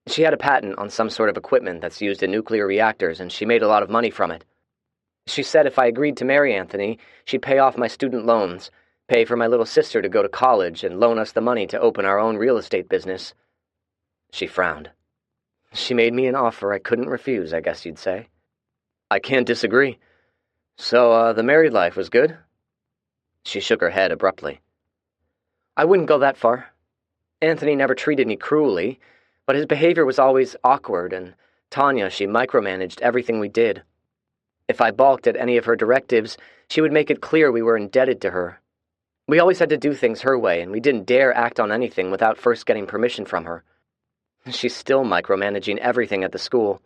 She had a patent on some sort of equipment that's used in nuclear reactors, and she made a lot of money from it. She said if I agreed to marry Anthony, she'd pay off my student loans, pay for my little sister to go to college, and loan us the money to open our own real estate business." She frowned. "She made me an offer I couldn't refuse, I guess you'd say." "I can't disagree. So, the married life was good?" She shook her head abruptly. "I wouldn't go that far. Anthony never treated me cruelly, but his behavior was always awkward, and Tanya, she micromanaged everything we did. If I balked at any of her directives, she would make it clear we were indebted to her. We always had to do things her way, and we didn't dare act on anything without first getting permission from her. She's still micromanaging everything at the school."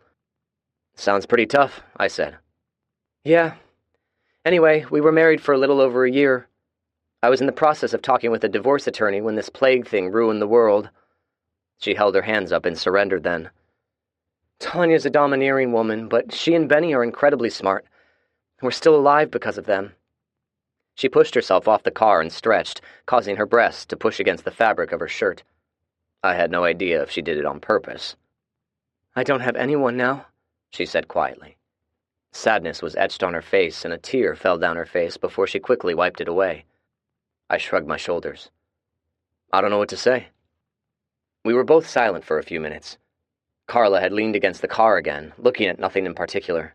"Sounds pretty tough," I said. "Yeah. Anyway, we were married for a little over a year. I was in the process of talking with a divorce attorney when this plague thing ruined the world." She held her hands up in surrender then. Tanya's a domineering woman, but she and Benny are incredibly smart. We're still alive because of them. She pushed herself off the car and stretched, causing her breasts to push against the fabric of her shirt. I had no idea if she did it on purpose. I don't have anyone now, she said quietly. Sadness was etched on her face, and a tear fell down her face before she quickly wiped it away. I shrugged my shoulders. I don't know what to say. We were both silent for a few minutes. Carla had leaned against the car again, looking at nothing in particular.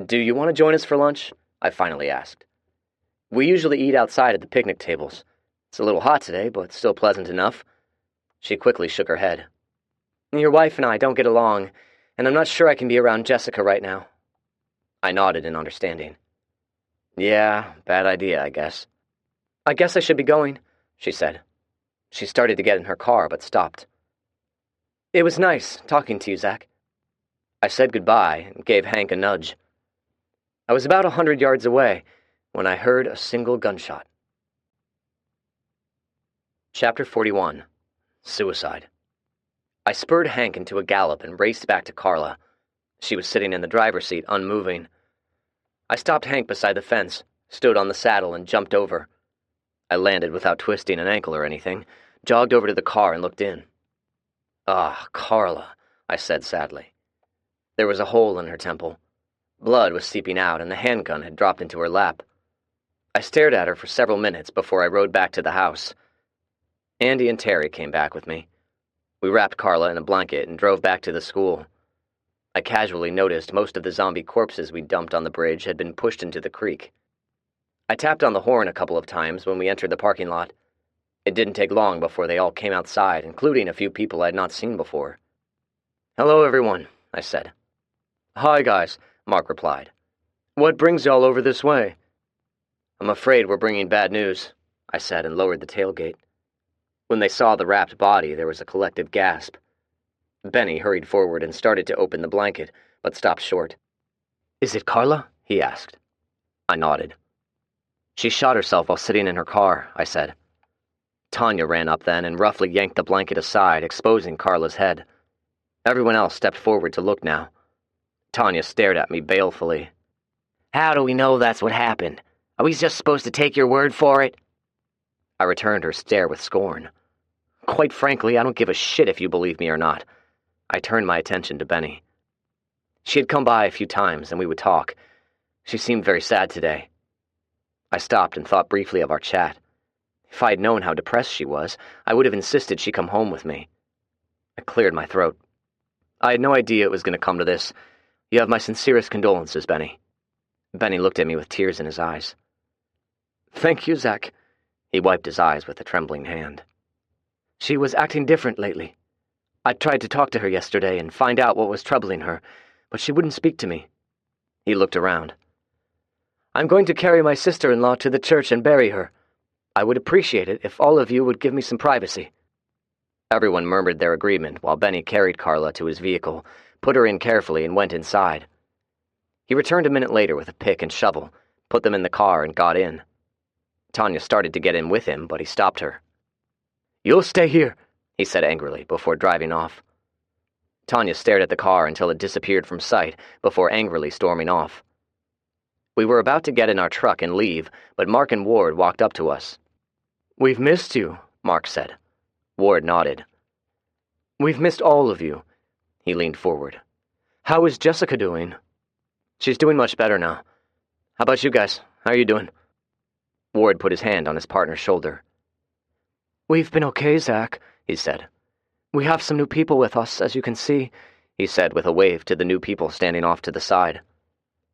Do you want to join us for lunch? I finally asked. We usually eat outside at the picnic tables. It's a little hot today, but still pleasant enough. She quickly shook her head. Your wife and I don't get along, and I'm not sure I can be around Jessica right now. I nodded in understanding. Yeah, bad idea, I guess. I guess I should be going, she said. She started to get in her car, but stopped. It was nice talking to you, Zach. I said goodbye and gave Hank a nudge. I was about 100 yards away when I heard a single gunshot. Chapter 41. Suicide. I spurred Hank into a gallop and raced back to Carla. She was sitting in the driver's seat, unmoving. I stopped Hank beside the fence, stood on the saddle, and jumped over. I landed without twisting an ankle or anything, jogged over to the car and looked in. Ah, Carla, I said sadly. There was a hole in her temple. Blood was seeping out, and the handgun had dropped into her lap. I stared at her for several minutes before I rode back to the house. Andy and Terry came back with me. We wrapped Carla in a blanket and drove back to the school. I casually noticed most of the zombie corpses we dumped on the bridge had been pushed into the creek. I tapped on the horn a couple of times when we entered the parking lot. It didn't take long before they all came outside, including a few people I had not seen before. Hello, everyone, I said. Hi, guys, Mark replied. What brings y'all over this way? I'm afraid we're bringing bad news, I said and lowered the tailgate. When they saw the wrapped body, there was a collective gasp. Benny hurried forward and started to open the blanket, but stopped short. Is it Carla? He asked. I nodded. She shot herself while sitting in her car, I said. Tanya ran up then and roughly yanked the blanket aside, exposing Carla's head. Everyone else stepped forward to look now. Tanya stared at me balefully. How do we know that's what happened? Are we just supposed to take your word for it? I returned her stare with scorn. Quite frankly, I don't give a shit if you believe me or not. I turned my attention to Benny. She had come by a few times and we would talk. She seemed very sad today. I stopped and thought briefly of our chat. If I had known how depressed she was, I would have insisted she come home with me. I cleared my throat. I had no idea it was going to come to this. You have my sincerest condolences, Benny. Benny looked at me with tears in his eyes. Thank you, Zach. He wiped his eyes with a trembling hand. She was acting different lately. I tried to talk to her yesterday and find out what was troubling her, but she wouldn't speak to me. He looked around. I'm going to carry my sister-in-law to the church and bury her. I would appreciate it if all of you would give me some privacy. Everyone murmured their agreement while Benny carried Carla to his vehicle, put her in carefully, and went inside. He returned a minute later with a pick and shovel, put them in the car, and got in. Tanya started to get in with him, but he stopped her. You'll stay here, he said angrily before driving off. Tanya stared at the car until it disappeared from sight before angrily storming off. We were about to get in our truck and leave, but Mark and Ward walked up to us. We've missed you, Mark said. Ward nodded. We've missed all of you. He leaned forward. How is Jessica doing? She's doing much better now. How about you guys? How are you doing? Ward put his hand on his partner's shoulder. We've been okay, Zach, he said. We have some new people with us, as you can see, he said with a wave to the new people standing off to the side.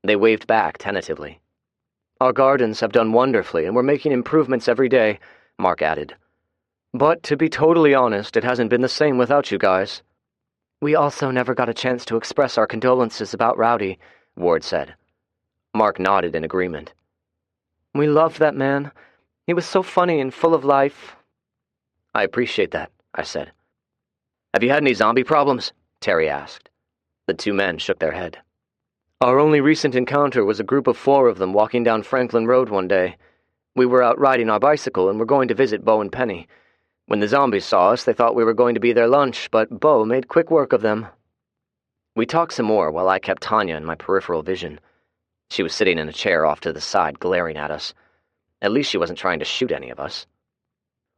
They waved back tentatively. Our gardens have done wonderfully, and we're making improvements every day, Mark added. But to be totally honest, it hasn't been the same without you guys. We also never got a chance to express our condolences about Rowdy, Ward said. Mark nodded in agreement. We loved that man. He was so funny and full of life. I appreciate that, I said. Have you had any zombie problems? Terry asked. The two men shook their head. Our only recent encounter was a group of 4 of them walking down Franklin Road one day. We were out riding our bicycle and were going to visit Bo and Penny. When the zombies saw us, they thought we were going to be their lunch, but Bo made quick work of them. We talked some more while I kept Tanya in my peripheral vision. She was sitting in a chair off to the side, glaring at us. At least she wasn't trying to shoot any of us.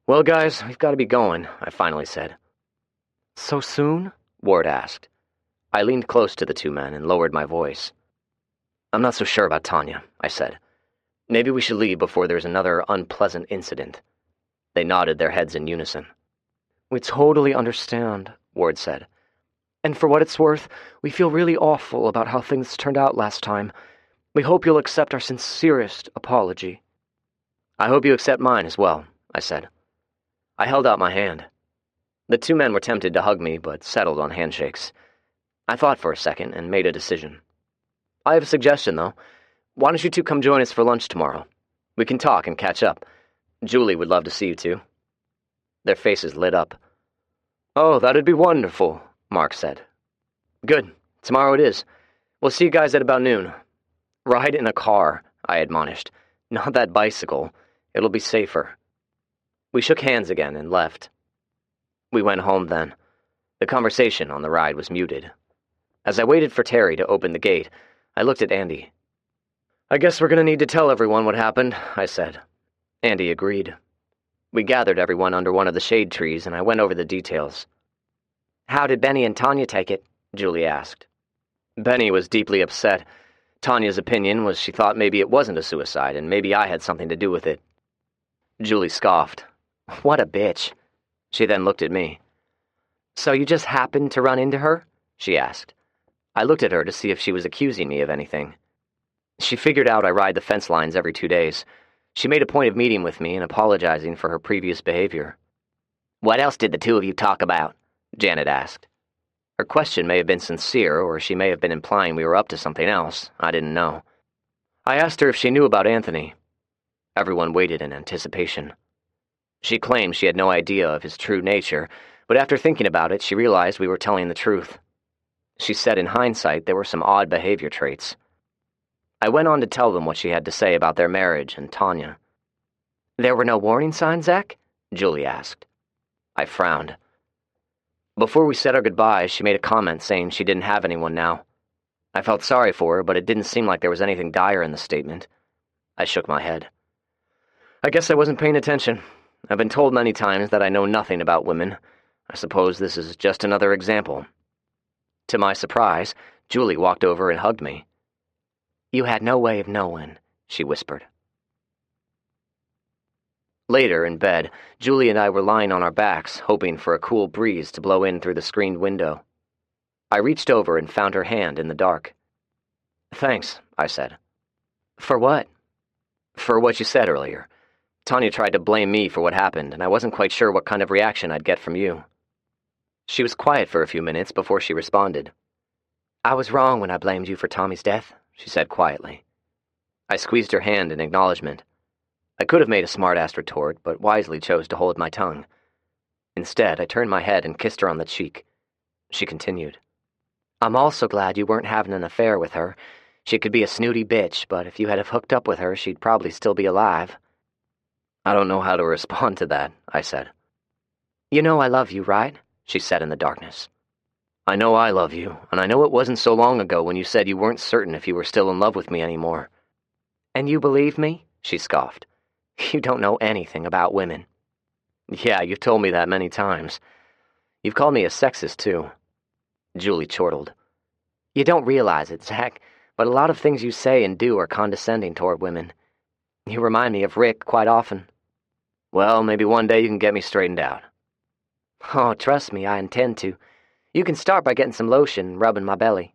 "Well, guys, we've got to be going," I finally said. "So soon?" Ward asked. I leaned close to the two men and lowered my voice. "I'm not so sure about Tanya," I said. "Maybe we should leave before there's another unpleasant incident." They nodded their heads in unison. "We totally understand," Ward said. "And for what it's worth, we feel really awful about how things turned out last time. We hope you'll accept our sincerest apology." "I hope you accept mine as well," I said. I held out my hand. The two men were tempted to hug me, but settled on handshakes. I thought for a second and made a decision. "I have a suggestion, though. Why don't you two come join us for lunch tomorrow? We can talk and catch up. Julie would love to see you too." Their faces lit up. "Oh, that'd be wonderful," Mark said. "Good. Tomorrow it is. We'll see you guys at about noon. Ride in a car," I admonished. "Not that bicycle. It'll be safer." We shook hands again and left. We went home then. The conversation on the ride was muted. As I waited for Terry to open the gate, I looked at Andy. "I guess we're going to need to tell everyone what happened," I said. Andy agreed. We gathered everyone under one of the shade trees, and I went over the details. "How did Benny and Tanya take it?" Julie asked. Benny was deeply upset. Tanya's opinion was she thought maybe it wasn't a suicide, and maybe I had something to do with it. Julie scoffed. "What a bitch." She then looked at me. "So you just happened to run into her?" she asked. I looked at her to see if she was accusing me of anything. She figured out I ride the fence lines every 2 days. She made a point of meeting with me and apologizing for her previous behavior. "What else did the two of you talk about?" Janet asked. Her question may have been sincere, or she may have been implying we were up to something else. I didn't know. I asked her if she knew about Anthony. Everyone waited in anticipation. She claimed she had no idea of his true nature, but after thinking about it, she realized we were telling the truth. She said in hindsight there were some odd behavior traits. I went on to tell them what she had to say about their marriage and Tanya. "There were no warning signs, Zach?" Julie asked. I frowned. Before we said our goodbyes, she made a comment saying she didn't have anyone now. I felt sorry for her, but it didn't seem like there was anything dire in the statement. I shook my head. "I guess I wasn't paying attention. I've been told many times that I know nothing about women. I suppose this is just another example." To my surprise, Julie walked over and hugged me. "You had no way of knowing," she whispered. Later, in bed, Julie and I were lying on our backs, hoping for a cool breeze to blow in through the screened window. I reached over and found her hand in the dark. "Thanks," I said. "For what?" "For what you said earlier. Tanya tried to blame me for what happened, and I wasn't quite sure what kind of reaction I'd get from you." She was quiet for a few minutes before she responded. "I was wrong when I blamed you for Tommy's death," she said quietly. I squeezed her hand in acknowledgement. I could have made a smart-ass retort, but wisely chose to hold my tongue. Instead, I turned my head and kissed her on the cheek. She continued. "I'm also glad you weren't having an affair with her. She could be a snooty bitch, but if you had have hooked up with her, she'd probably still be alive." "I don't know how to respond to that," I said. "You know I love you, right?" she said in the darkness. "I know I love you, and I know it wasn't so long ago when you said you weren't certain if you were still in love with me anymore." "And you believe me?" she scoffed. "You don't know anything about women." "Yeah, you've told me that many times. You've called me a sexist, too." Julie chortled. "You don't realize it, Zach, but a lot of things you say and do are condescending toward women. You remind me of Rick quite often." "Well, maybe one day you can get me straightened out." "Oh, trust me, I intend to. You can start by getting some lotion and rubbing my belly."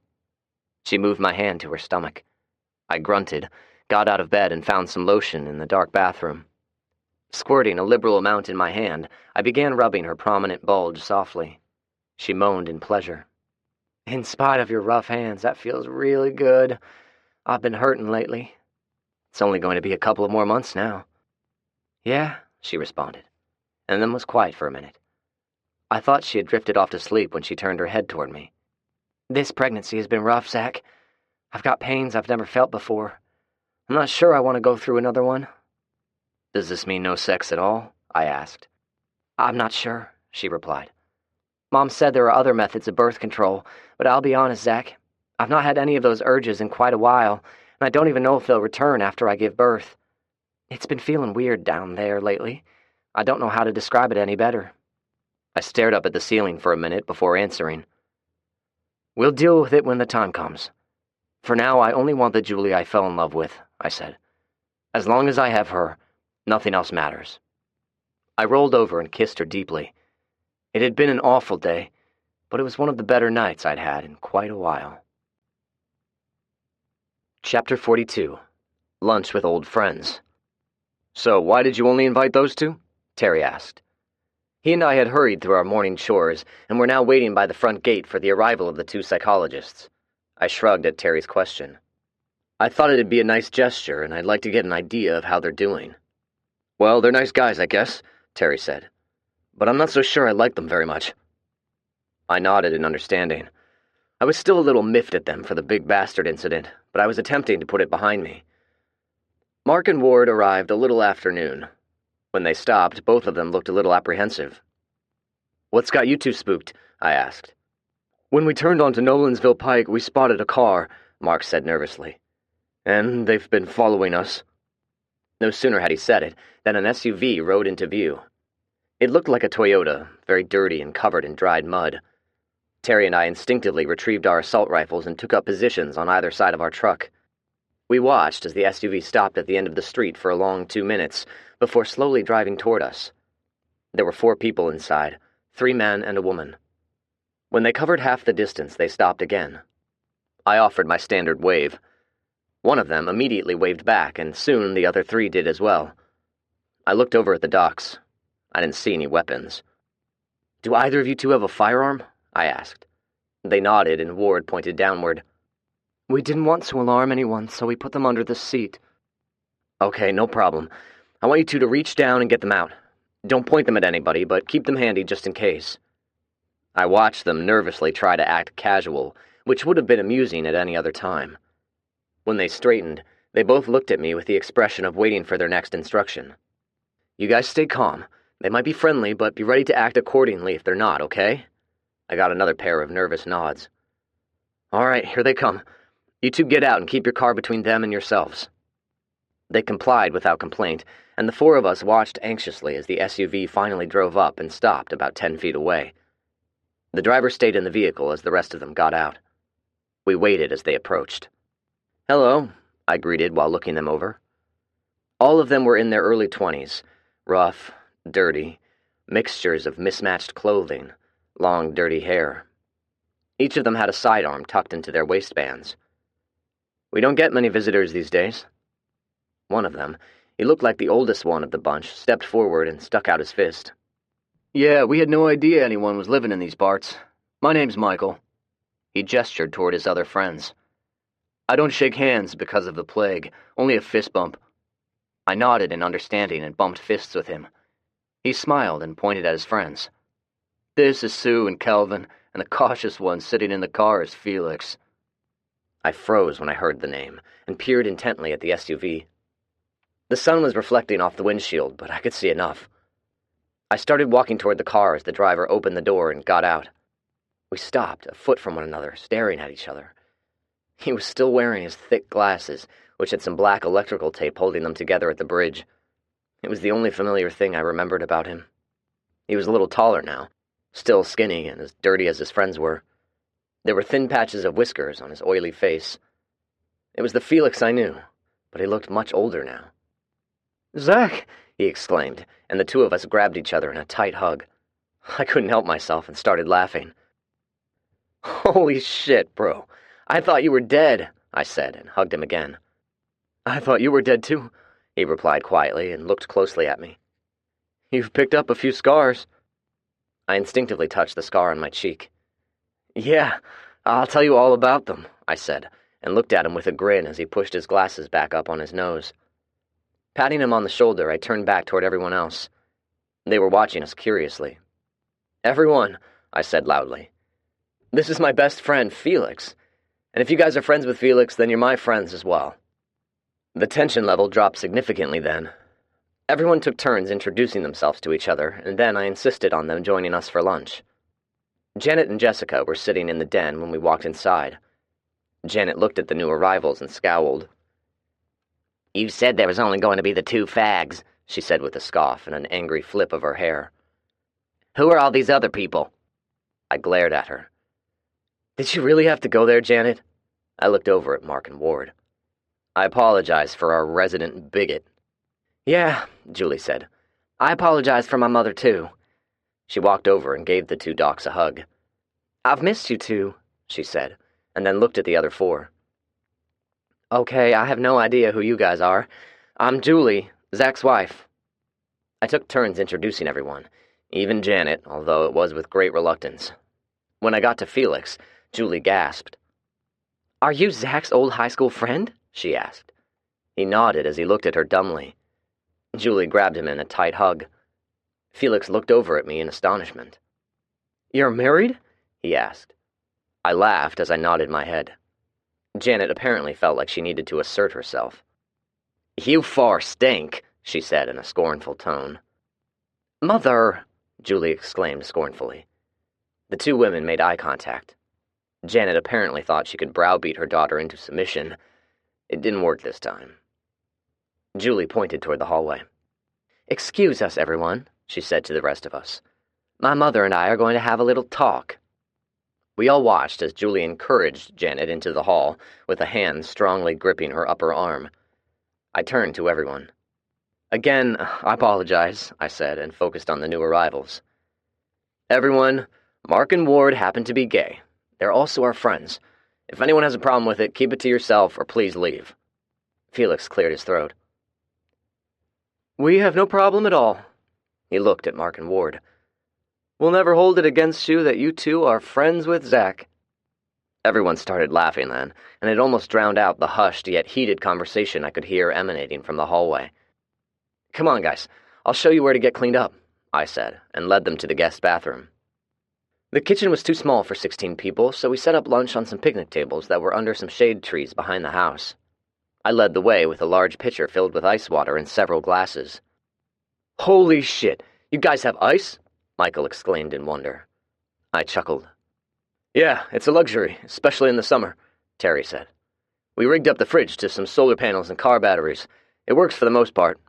She moved my hand to her stomach. I grunted, got out of bed, and found some lotion in the dark bathroom. Squirting a liberal amount in my hand, I began rubbing her prominent bulge softly. She moaned in pleasure. "In spite of your rough hands, that feels really good. I've been hurting lately." "It's only going to be a couple of more months now." "Yeah," she responded, and then was quiet for a minute. I thought she had drifted off to sleep when she turned her head toward me. "This pregnancy has been rough, Zach. I've got pains I've never felt before. I'm not sure I want to go through another one." "Does this mean no sex at all?" I asked. I'm not sure, she replied. Mom said there are other methods of birth control, but I'll be honest, Zach, I've not had any of those urges in quite a while, and I don't even know if they'll return after I give birth. It's been feeling weird down there lately. I don't know how to describe it any better. I stared up at the ceiling for a minute before answering. We'll deal with it when the time comes. For now, I only want the Julie I fell in love with, I said. As long as I have her, nothing else matters. I rolled over and kissed her deeply. It had been an awful day, but it was one of the better nights I'd had in quite a while. Chapter 42. Lunch with Old Friends. So, why did you only invite those two? Terry asked. He and I had hurried through our morning chores and were now waiting by the front gate for the arrival of the two psychologists. I shrugged at Terry's question. I thought it'd be a nice gesture, and I'd like to get an idea of how they're doing. Well, they're nice guys, I guess, Terry said. But I'm not so sure I like them very much. I nodded in understanding. I was still a little miffed at them for the big bastard incident, but I was attempting to put it behind me. Mark and Ward arrived a little after noon. When they stopped, both of them looked a little apprehensive. What's got you two spooked? I asked. When we turned onto Nolansville Pike, we spotted a car, Mark said nervously. And they've been following us. No sooner had he said it than an SUV rode into view. It looked like a Toyota, very dirty and covered in dried mud. Terry and I instinctively retrieved our assault rifles and took up positions on either side of our truck. We watched as the SUV stopped at the end of the street for a long 2 minutes before slowly driving toward us. There were 4 people inside, 3 men and a woman. When they covered half the distance, they stopped again. I offered my standard wave. One of them immediately waved back, and soon the other 3 did as well. I looked over at the docks. I didn't see any weapons. Do either of you two have a firearm? I asked. They nodded, and Ward pointed downward. We didn't want to alarm anyone, so we put them under the seat. Okay, no problem. I want you two to reach down and get them out. Don't point them at anybody, but keep them handy just in case. I watched them nervously try to act casual, which would have been amusing at any other time. When they straightened, they both looked at me with the expression of waiting for their next instruction. You guys stay calm. They might be friendly, but be ready to act accordingly if they're not, okay? I got another pair of nervous nods. All right, here they come. You two get out and keep your car between them and yourselves. They complied without complaint, and the 4 of us watched anxiously as the SUV finally drove up and stopped about 10 feet away. The driver stayed in the vehicle as the rest of them got out. We waited as they approached. Hello, I greeted while looking them over. All of them were in their early 20s, rough, dirty, mixtures of mismatched clothing, long, dirty hair. Each of them had a sidearm tucked into their waistbands. We don't get many visitors these days. One of them, he looked like the oldest one of the bunch, stepped forward and stuck out his fist. Yeah, we had no idea anyone was living in these parts. My name's Michael. He gestured toward his other friends. I don't shake hands because of the plague, only a fist bump. I nodded in understanding and bumped fists with him. He smiled and pointed at his friends. This is Sue and Kelvin, and the cautious one sitting in the car is Felix. I froze when I heard the name, and peered intently at the SUV. The sun was reflecting off the windshield, but I could see enough. I started walking toward the car as the driver opened the door and got out. We stopped, a foot from one another, staring at each other. He was still wearing his thick glasses, which had some black electrical tape holding them together at the bridge. It was the only familiar thing I remembered about him. He was a little taller now, still skinny and as dirty as his friends were. There were thin patches of whiskers on his oily face. It was the Felix I knew, but he looked much older now. Zach! He exclaimed, and the 2 of us grabbed each other in a tight hug. I couldn't help myself and started laughing. Holy shit, bro. I thought you were dead, I said, and hugged him again. I thought you were dead too, he replied quietly and looked closely at me. You've picked up a few scars. I instinctively touched the scar on my cheek. Yeah, I'll tell you all about them, I said, and looked at him with a grin as he pushed his glasses back up on his nose. Patting him on the shoulder, I turned back toward everyone else. They were watching us curiously. Everyone, I said loudly. This is my best friend, Felix. And if you guys are friends with Felix, then you're my friends as well. The tension level dropped significantly then. Everyone took turns introducing themselves to each other, and then I insisted on them joining us for lunch. Janet and Jessica were sitting in the den when we walked inside. Janet looked at the new arrivals and scowled. "You said there was only going to be the 2 fags," she said with a scoff and an angry flip of her hair. "Who are all these other people?" I glared at her. "Did you really have to go there, Janet?" I looked over at Mark and Ward. "I apologize for our resident bigot." "Yeah," Julie said. "I apologize for my mother, too." She walked over and gave the 2 docs a hug. "I've missed you 2, she said, and then looked at the other 4. "Okay, I have no idea who you guys are. I'm Julie, Zach's wife." I took turns introducing everyone, even Janet, although it was with great reluctance. When I got to Felix, Julie gasped. "Are you Zach's old high school friend?" she asked. He nodded as he looked at her dumbly. Julie grabbed him in a tight hug. Felix looked over at me in astonishment. "You're married?" he asked. I laughed as I nodded my head. Janet apparently felt like she needed to assert herself. "You 4 stink," she said in a scornful tone. "Mother!" Julie exclaimed scornfully. The 2 women made eye contact. Janet apparently thought she could browbeat her daughter into submission. It didn't work this time. Julie pointed toward the hallway. "Excuse us, everyone," she said to the rest of us. "My mother and I are going to have a little talk." We all watched as Julie encouraged Janet into the hall, with a hand strongly gripping her upper arm. I turned to everyone. "Again, I apologize," I said, and focused on the new arrivals. "Everyone, Mark and Ward happen to be gay. They're also our friends. If anyone has a problem with it, keep it to yourself or please leave." Felix cleared his throat. "We have no problem at all." He looked at Mark and Ward. "We'll never hold it against you that you 2 are friends with Zach." Everyone started laughing then, and it almost drowned out the hushed yet heated conversation I could hear emanating from the hallway. "Come on, guys. I'll show you where to get cleaned up," I said, and led them to the guest bathroom. The kitchen was too small for 16 people, so we set up lunch on some picnic tables that were under some shade trees behind the house. I led the way with a large pitcher filled with ice water and several glasses. "Holy shit! You guys have ice?" Michael exclaimed in wonder. I chuckled. "Yeah, it's a luxury, especially in the summer," Terry said. "We rigged up the fridge to some solar panels and car batteries. It works for the most part."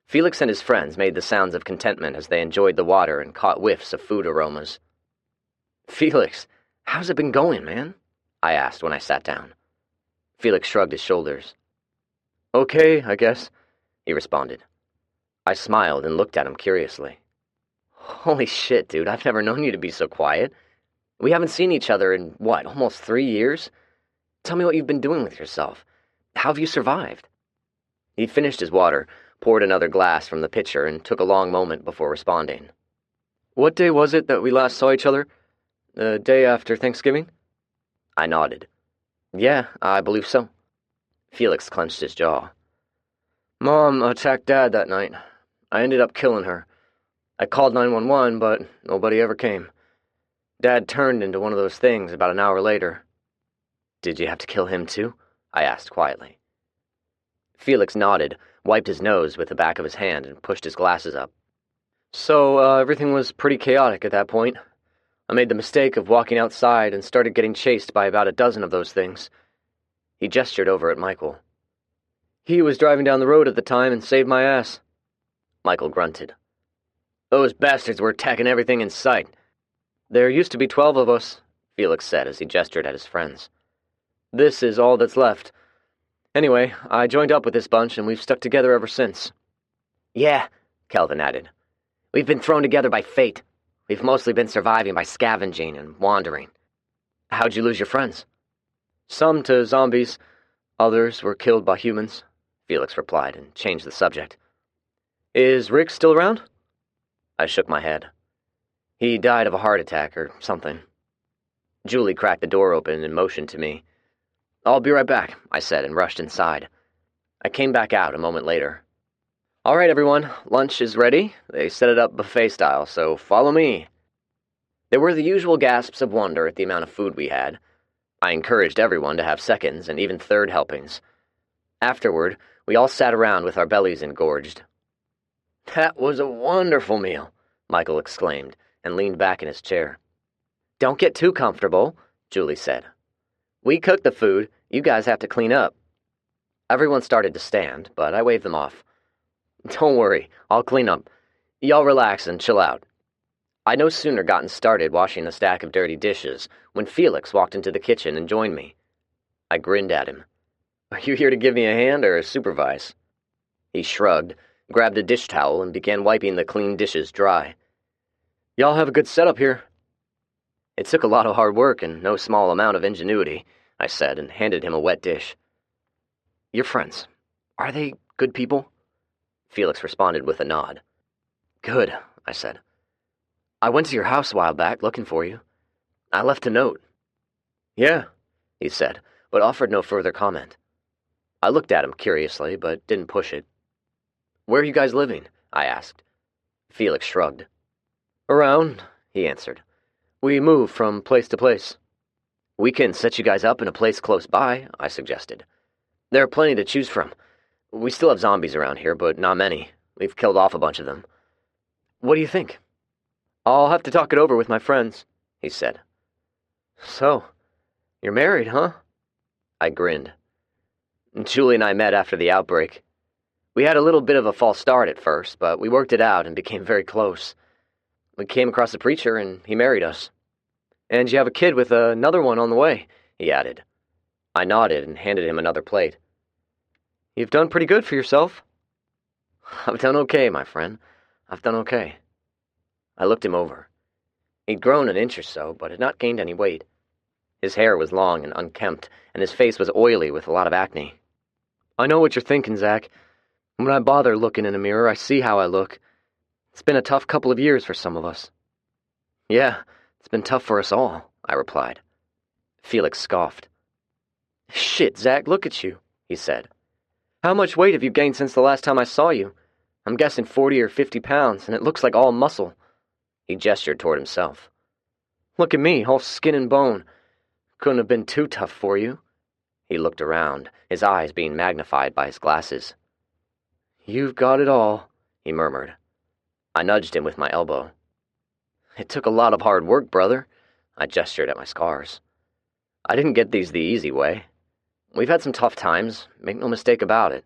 Felix and his friends made the sounds of contentment as they enjoyed the water and caught whiffs of food aromas. "Felix, how's it been going, man?" I asked when I sat down. Felix shrugged his shoulders. "Okay, I guess," he responded. I smiled and looked at him curiously. "Holy shit, dude, I've never known you to be so quiet. We haven't seen each other in, almost 3 years? Tell me what you've been doing with yourself. How have you survived?" He finished his water, poured another glass from the pitcher, and took a long moment before responding. "What day was it that we last saw each other? The day after Thanksgiving?" I nodded. "Yeah, I believe so." Felix clenched his jaw. "Mom attacked Dad that night. I ended up killing her. I called 911, but nobody ever came. Dad turned into one of those things about an hour later." "Did you have to kill him too?" I asked quietly. Felix nodded, wiped his nose with the back of his hand, and pushed his glasses up. "So, everything was pretty chaotic at that point. I made the mistake of walking outside and started getting chased by about a dozen of those things." He gestured over at Michael. "He was driving down the road at the time and saved my ass." Michael grunted. "Those bastards were attacking everything in sight." "There used to be 12 of us," Felix said as he gestured at his friends. "This is all that's left. Anyway, I joined up with this bunch and we've stuck together ever since." "Yeah," Kelvin added. "We've been thrown together by fate. We've mostly been surviving by scavenging and wandering." "How'd you lose your friends?" "Some to zombies. Others were killed by humans," Felix replied and changed the subject. "Is Rick still around?" I shook my head. "He died of a heart attack or something." Julie cracked the door open and motioned to me. "I'll be right back," I said and rushed inside. I came back out a moment later. "All right, everyone, lunch is ready. They set it up buffet style, so follow me." There were the usual gasps of wonder at the amount of food we had. I encouraged everyone to have seconds and even third helpings. Afterward, we all sat around with our bellies engorged. That was a wonderful meal, Michael exclaimed, and leaned back in his chair. Don't get too comfortable, Julie said. We cooked the food, you guys have to clean up. Everyone started to stand, but I waved them off. Don't worry, I'll clean up. Y'all relax and chill out. I'd no sooner gotten started washing the stack of dirty dishes when Felix walked into the kitchen and joined me. I grinned at him. Are you here to give me a hand or supervise? He shrugged, grabbed a dish towel, and began wiping the clean dishes dry. Y'all have a good setup here. It took a lot of hard work and no small amount of ingenuity, I said, and handed him a wet dish. Your friends, are they good people? Felix responded with a nod. Good, I said. I went to your house a while back looking for you. I left a note. Yeah, he said, but offered no further comment. I looked at him curiously, but didn't push it. Where are you guys living? I asked. Felix shrugged. Around, he answered. We move from place to place. We can set you guys up in a place close by, I suggested. There are plenty to choose from. We still have zombies around here, but not many. We've killed off a bunch of them. What do you think? I'll have to talk it over with my friends, he said. So, you're married, huh? I grinned. Julie and I met after the outbreak. We had a little bit of a false start at first, but we worked it out and became very close. We came across a preacher and he married us. And you have a kid with another one on the way, he added. I nodded and handed him another plate. You've done pretty good for yourself. I've done okay, my friend. I've done okay. I looked him over. He'd grown an inch or so, but had not gained any weight. His hair was long and unkempt, and his face was oily with a lot of acne. I know what you're thinking, Zach. When I bother looking in a mirror, I see how I look. It's been a tough couple of years for some of us. Yeah, it's been tough for us all, I replied. Felix scoffed. Shit, Zach, look at you, he said. How much weight have you gained since the last time I saw you? I'm guessing 40 or 50 pounds, and it looks like all muscle. He gestured toward himself. Look at me, all skin and bone. Couldn't have been too tough for you. He looked around, his eyes being magnified by his glasses. You've got it all, he murmured. I nudged him with my elbow. It took a lot of hard work, brother. I gestured at my scars. I didn't get these the easy way. We've had some tough times, make no mistake about it.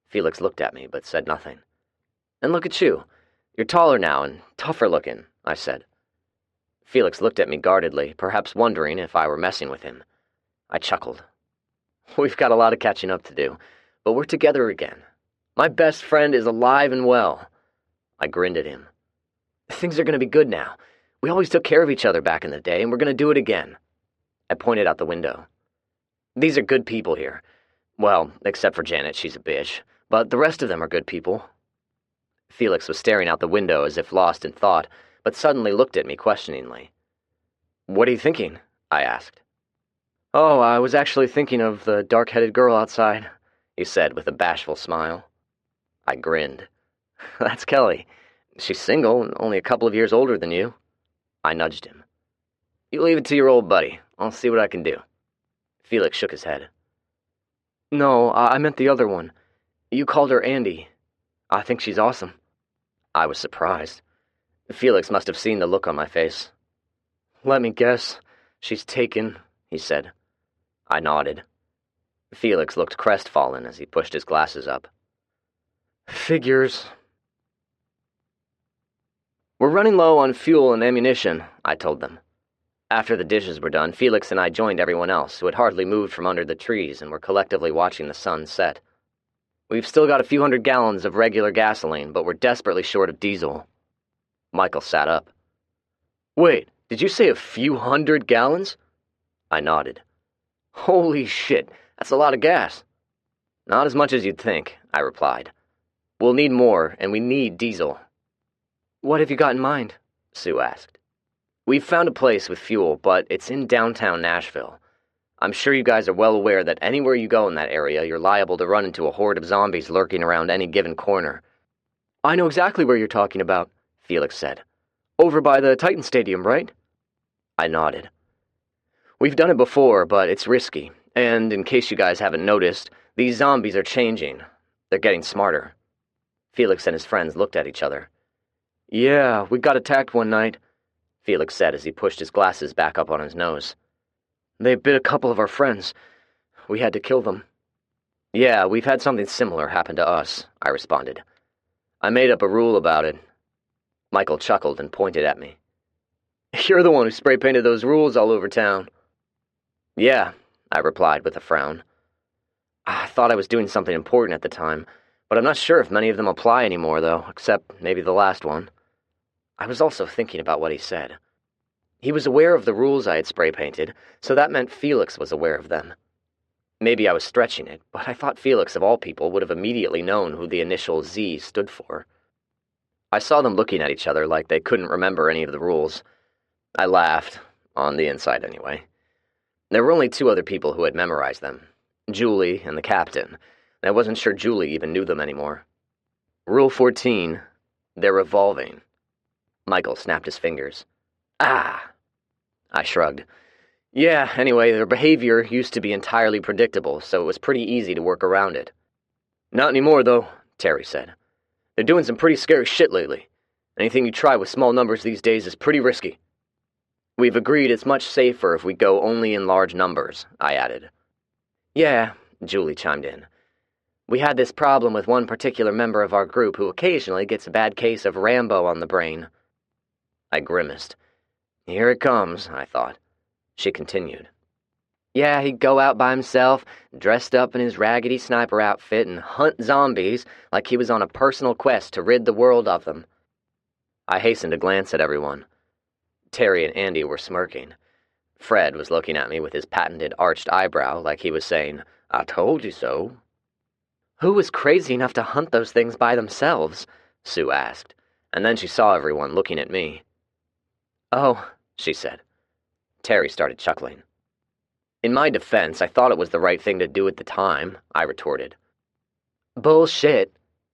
Felix looked at me, but said nothing. And look at you. You're taller now and tougher looking, I said. Felix looked at me guardedly, perhaps wondering if I were messing with him. I chuckled. We've got a lot of catching up to do, but we're together again. My best friend is alive and well. I grinned at him. Things are going to be good now. We always took care of each other back in the day, and we're going to do it again. I pointed out the window. These are good people here. Well, except for Janet, she's a bitch, but the rest of them are good people. Felix was staring out the window as if lost in thought, but suddenly looked at me questioningly. What are you thinking? I asked. Oh, I was actually thinking of the dark-headed girl outside, he said with a bashful smile. I grinned. That's Kelly. She's single and only a couple of years older than you. I nudged him. You leave it to your old buddy. I'll see what I can do. Felix shook his head. No, I meant the other one. You called her Andy. I think she's awesome. I was surprised. Felix must have seen the look on my face. Let me guess. She's taken, he said. I nodded. Felix looked crestfallen as he pushed his glasses up. Figures. We're running low on fuel and ammunition, I told them. After the dishes were done, Felix and I joined everyone else, who had hardly moved from under the trees and were collectively watching the sun set. We've still got a few hundred gallons of regular gasoline, but we're desperately short of diesel. Michael sat up. Wait, did you say a few hundred gallons? I nodded. Holy shit, that's a lot of gas. Not as much as you'd think, I replied. We'll need more, and we need diesel. What have you got in mind? Sue asked. We've found a place with fuel, but it's in downtown Nashville. I'm sure you guys are well aware that anywhere you go in that area, you're liable to run into a horde of zombies lurking around any given corner. I know exactly where you're talking about, Felix said. Over by the Titan Stadium, right? I nodded. We've done it before, but it's risky, and in case you guys haven't noticed, these zombies are changing. They're getting smarter. Felix and his friends looked at each other. "Yeah, we got attacked one night," Felix said as he pushed his glasses back up on his nose. "They bit a couple of our friends. We had to kill them." "Yeah, we've had something similar happen to us," I responded. "I made up a rule about it." Michael chuckled and pointed at me. "You're the one who spray-painted those rules all over town." "Yeah," I replied with a frown. I thought I was doing something important at the time, but I'm not sure if many of them apply anymore, though, except maybe the last one. I was also thinking about what he said. He was aware of the rules I had spray-painted, so that meant Felix was aware of them. Maybe I was stretching it, but I thought Felix, of all people, would have immediately known who the initial Z stood for. I saw them looking at each other like they couldn't remember any of the rules. I laughed, on the inside anyway. There were only two other people who had memorized them, Julie and the captain, and I wasn't sure Julie even knew them anymore. Rule 14, they're evolving. Michael snapped his fingers. Ah! I shrugged. Yeah, anyway, their behavior used to be entirely predictable, so it was pretty easy to work around it. Not anymore, though, Terry said. They're doing some pretty scary shit lately. Anything you try with small numbers these days is pretty risky. We've agreed it's much safer if we go only in large numbers, I added. Yeah, Julie chimed in. We had this problem with one particular member of our group who occasionally gets a bad case of Rambo on the brain. I grimaced. Here it comes, I thought. She continued. Yeah, he'd go out by himself, dressed up in his raggedy sniper outfit, and hunt zombies like he was on a personal quest to rid the world of them. I hastened to glance at everyone. Terry and Andy were smirking. Fred was looking at me with his patented arched eyebrow like he was saying, I told you so. Who was crazy enough to hunt those things by themselves? Sue asked, and then she saw everyone looking at me. Oh, she said. Terry started chuckling. In my defense, I thought it was the right thing to do at the time, I retorted. Bullshit,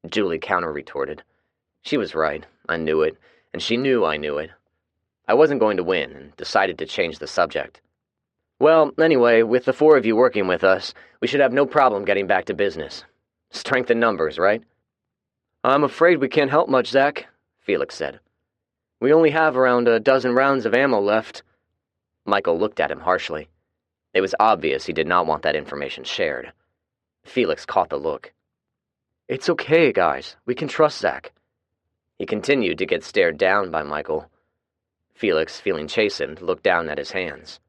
Julie counter-retorted. She was right, I knew it, and she knew I knew it. I wasn't going to win, and decided to change the subject. Well, anyway, with the four of you working with us, we should have no problem getting back to business. Strength in numbers, right? I'm afraid we can't help much, Zach, Felix said. We only have around a dozen rounds of ammo left. Michael looked at him harshly. It was obvious he did not want that information shared. Felix caught the look. It's okay, guys. We can trust Zach. He continued to get stared down by Michael. Felix, feeling chastened, looked down at his hands.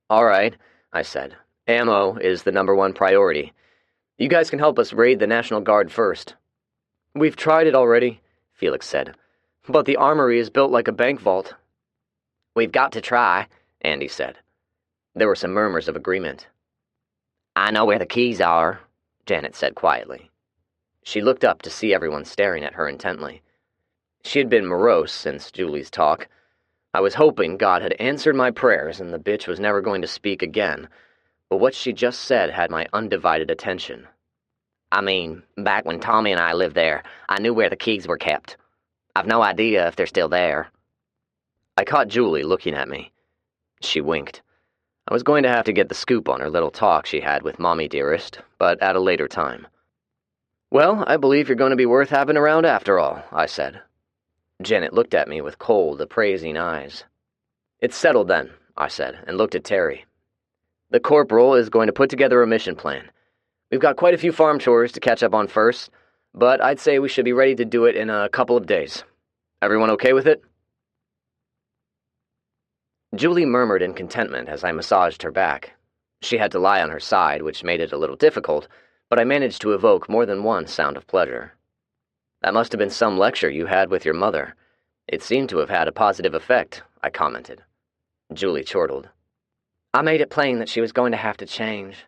All right, I said. Ammo is the #1 priority. You guys can help us raid the National Guard first. We've tried it already, Felix said. But the armory is built like a bank vault. We've got to try, Andy said. There were some murmurs of agreement. I know where the keys are, Janet said quietly. She looked up to see everyone staring at her intently. She had been morose since Julie's talk. I was hoping God had answered my prayers and the bitch was never going to speak again, but what she just said had my undivided attention. I mean, back when Tommy and I lived there, I knew where the keys were kept. I've no idea if they're still there. I caught Julie looking at me. She winked. I was going to have to get the scoop on her little talk she had with Mommy Dearest, but at a later time. Well, I believe you're going to be worth having around after all, I said. Janet looked at me with cold, appraising eyes. It's settled then, I said, and looked at Terry. The corporal is going to put together a mission plan. We've got quite a few farm chores to catch up on first, but I'd say we should be ready to do it in a couple of days. Everyone okay with it? Julie murmured in contentment as I massaged her back. She had to lie on her side, which made it a little difficult, but I managed to evoke more than one sound of pleasure. That must have been some lecture you had with your mother. It seemed to have had a positive effect, I commented. Julie chortled. I made it plain that she was going to have to change.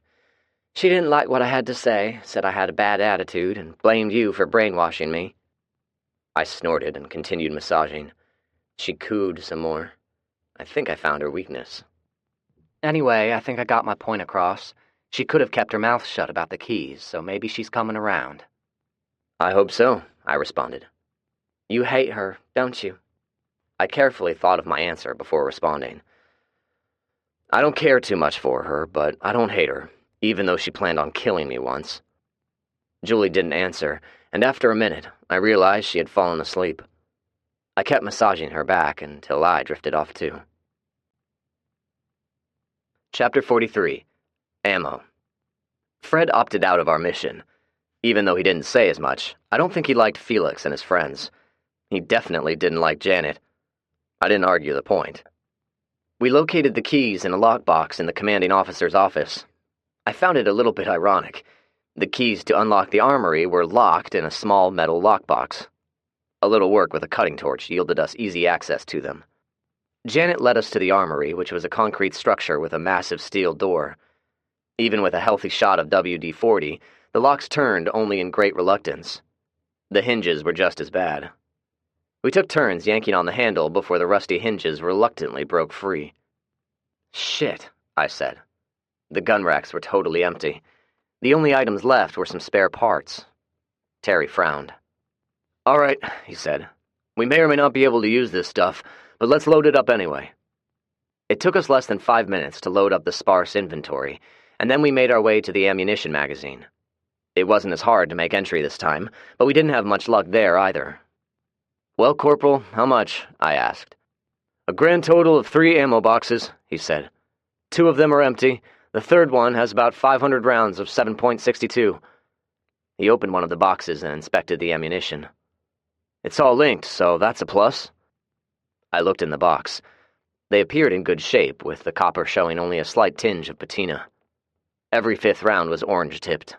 She didn't like what I had to say, said I had a bad attitude, and blamed you for brainwashing me. I snorted and continued massaging. She cooed some more. I think I found her weakness. Anyway, I think I got my point across. She could have kept her mouth shut about the keys, so maybe she's coming around. I hope so, I responded. You hate her, don't you? I carefully thought of my answer before responding. I don't care too much for her, but I don't hate her, even though she planned on killing me once. Julie didn't answer, and after a minute, I realized she had fallen asleep. I kept massaging her back until I drifted off too. Chapter 43. Ammo. Fred opted out of our mission. Even though he didn't say as much, I don't think he liked Felix and his friends. He definitely didn't like Janet. I didn't argue the point. We located the keys in a lockbox in the commanding officer's office. I found it a little bit ironic. The keys to unlock the armory were locked in a small metal lockbox. A little work with a cutting torch yielded us easy access to them. Janet led us to the armory, which was a concrete structure with a massive steel door. Even with a healthy shot of WD-40, the locks turned only in great reluctance. The hinges were just as bad. We took turns yanking on the handle before the rusty hinges reluctantly broke free. "Shit," I said. The gun racks were totally empty. The only items left were some spare parts. Terry frowned. "All right," he said. "We may or may not be able to use this stuff, but let's load it up anyway." It took us less than 5 minutes to load up the sparse inventory, and then we made our way to the ammunition magazine. It wasn't as hard to make entry this time, but we didn't have much luck there either. "Well, Corporal, how much?" I asked. "A grand total of 3 ammo boxes," he said. "2 of them are empty. The third one has about 500 rounds of 7.62. He opened one of the boxes and inspected the ammunition. "It's all linked, so that's a plus." I looked in the box. They appeared in good shape, with the copper showing only a slight tinge of patina. Every 5th round was orange-tipped.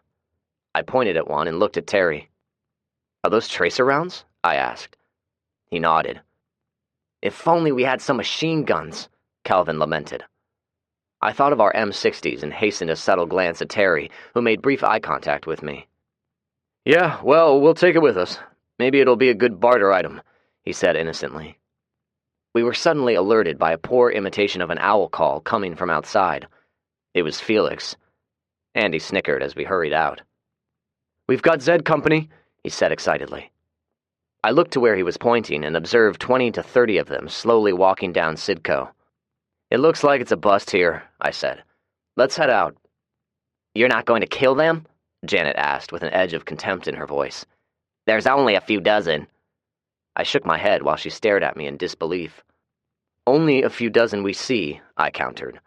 I pointed at one and looked at Terry. "Are those tracer rounds?" I asked. He nodded. "If only we had some machine guns," Calvin lamented. I thought of our M60s and hastened a subtle glance at Terry, who made brief eye contact with me. "Yeah, well, we'll take it with us. Maybe it'll be a good barter item," he said innocently. We were suddenly alerted by a poor imitation of an owl call coming from outside. It was Felix. Andy snickered as we hurried out. "We've got Zed company," he said excitedly. I looked to where he was pointing and observed 20 to 30 of them slowly walking down Sidco. "It looks like it's a bust here," I said. "Let's head out." "You're not going to kill them?" Janet asked with an edge of contempt in her voice. "There's only a few dozen." I shook my head while she stared at me in disbelief. "Only a few dozen we see," I countered.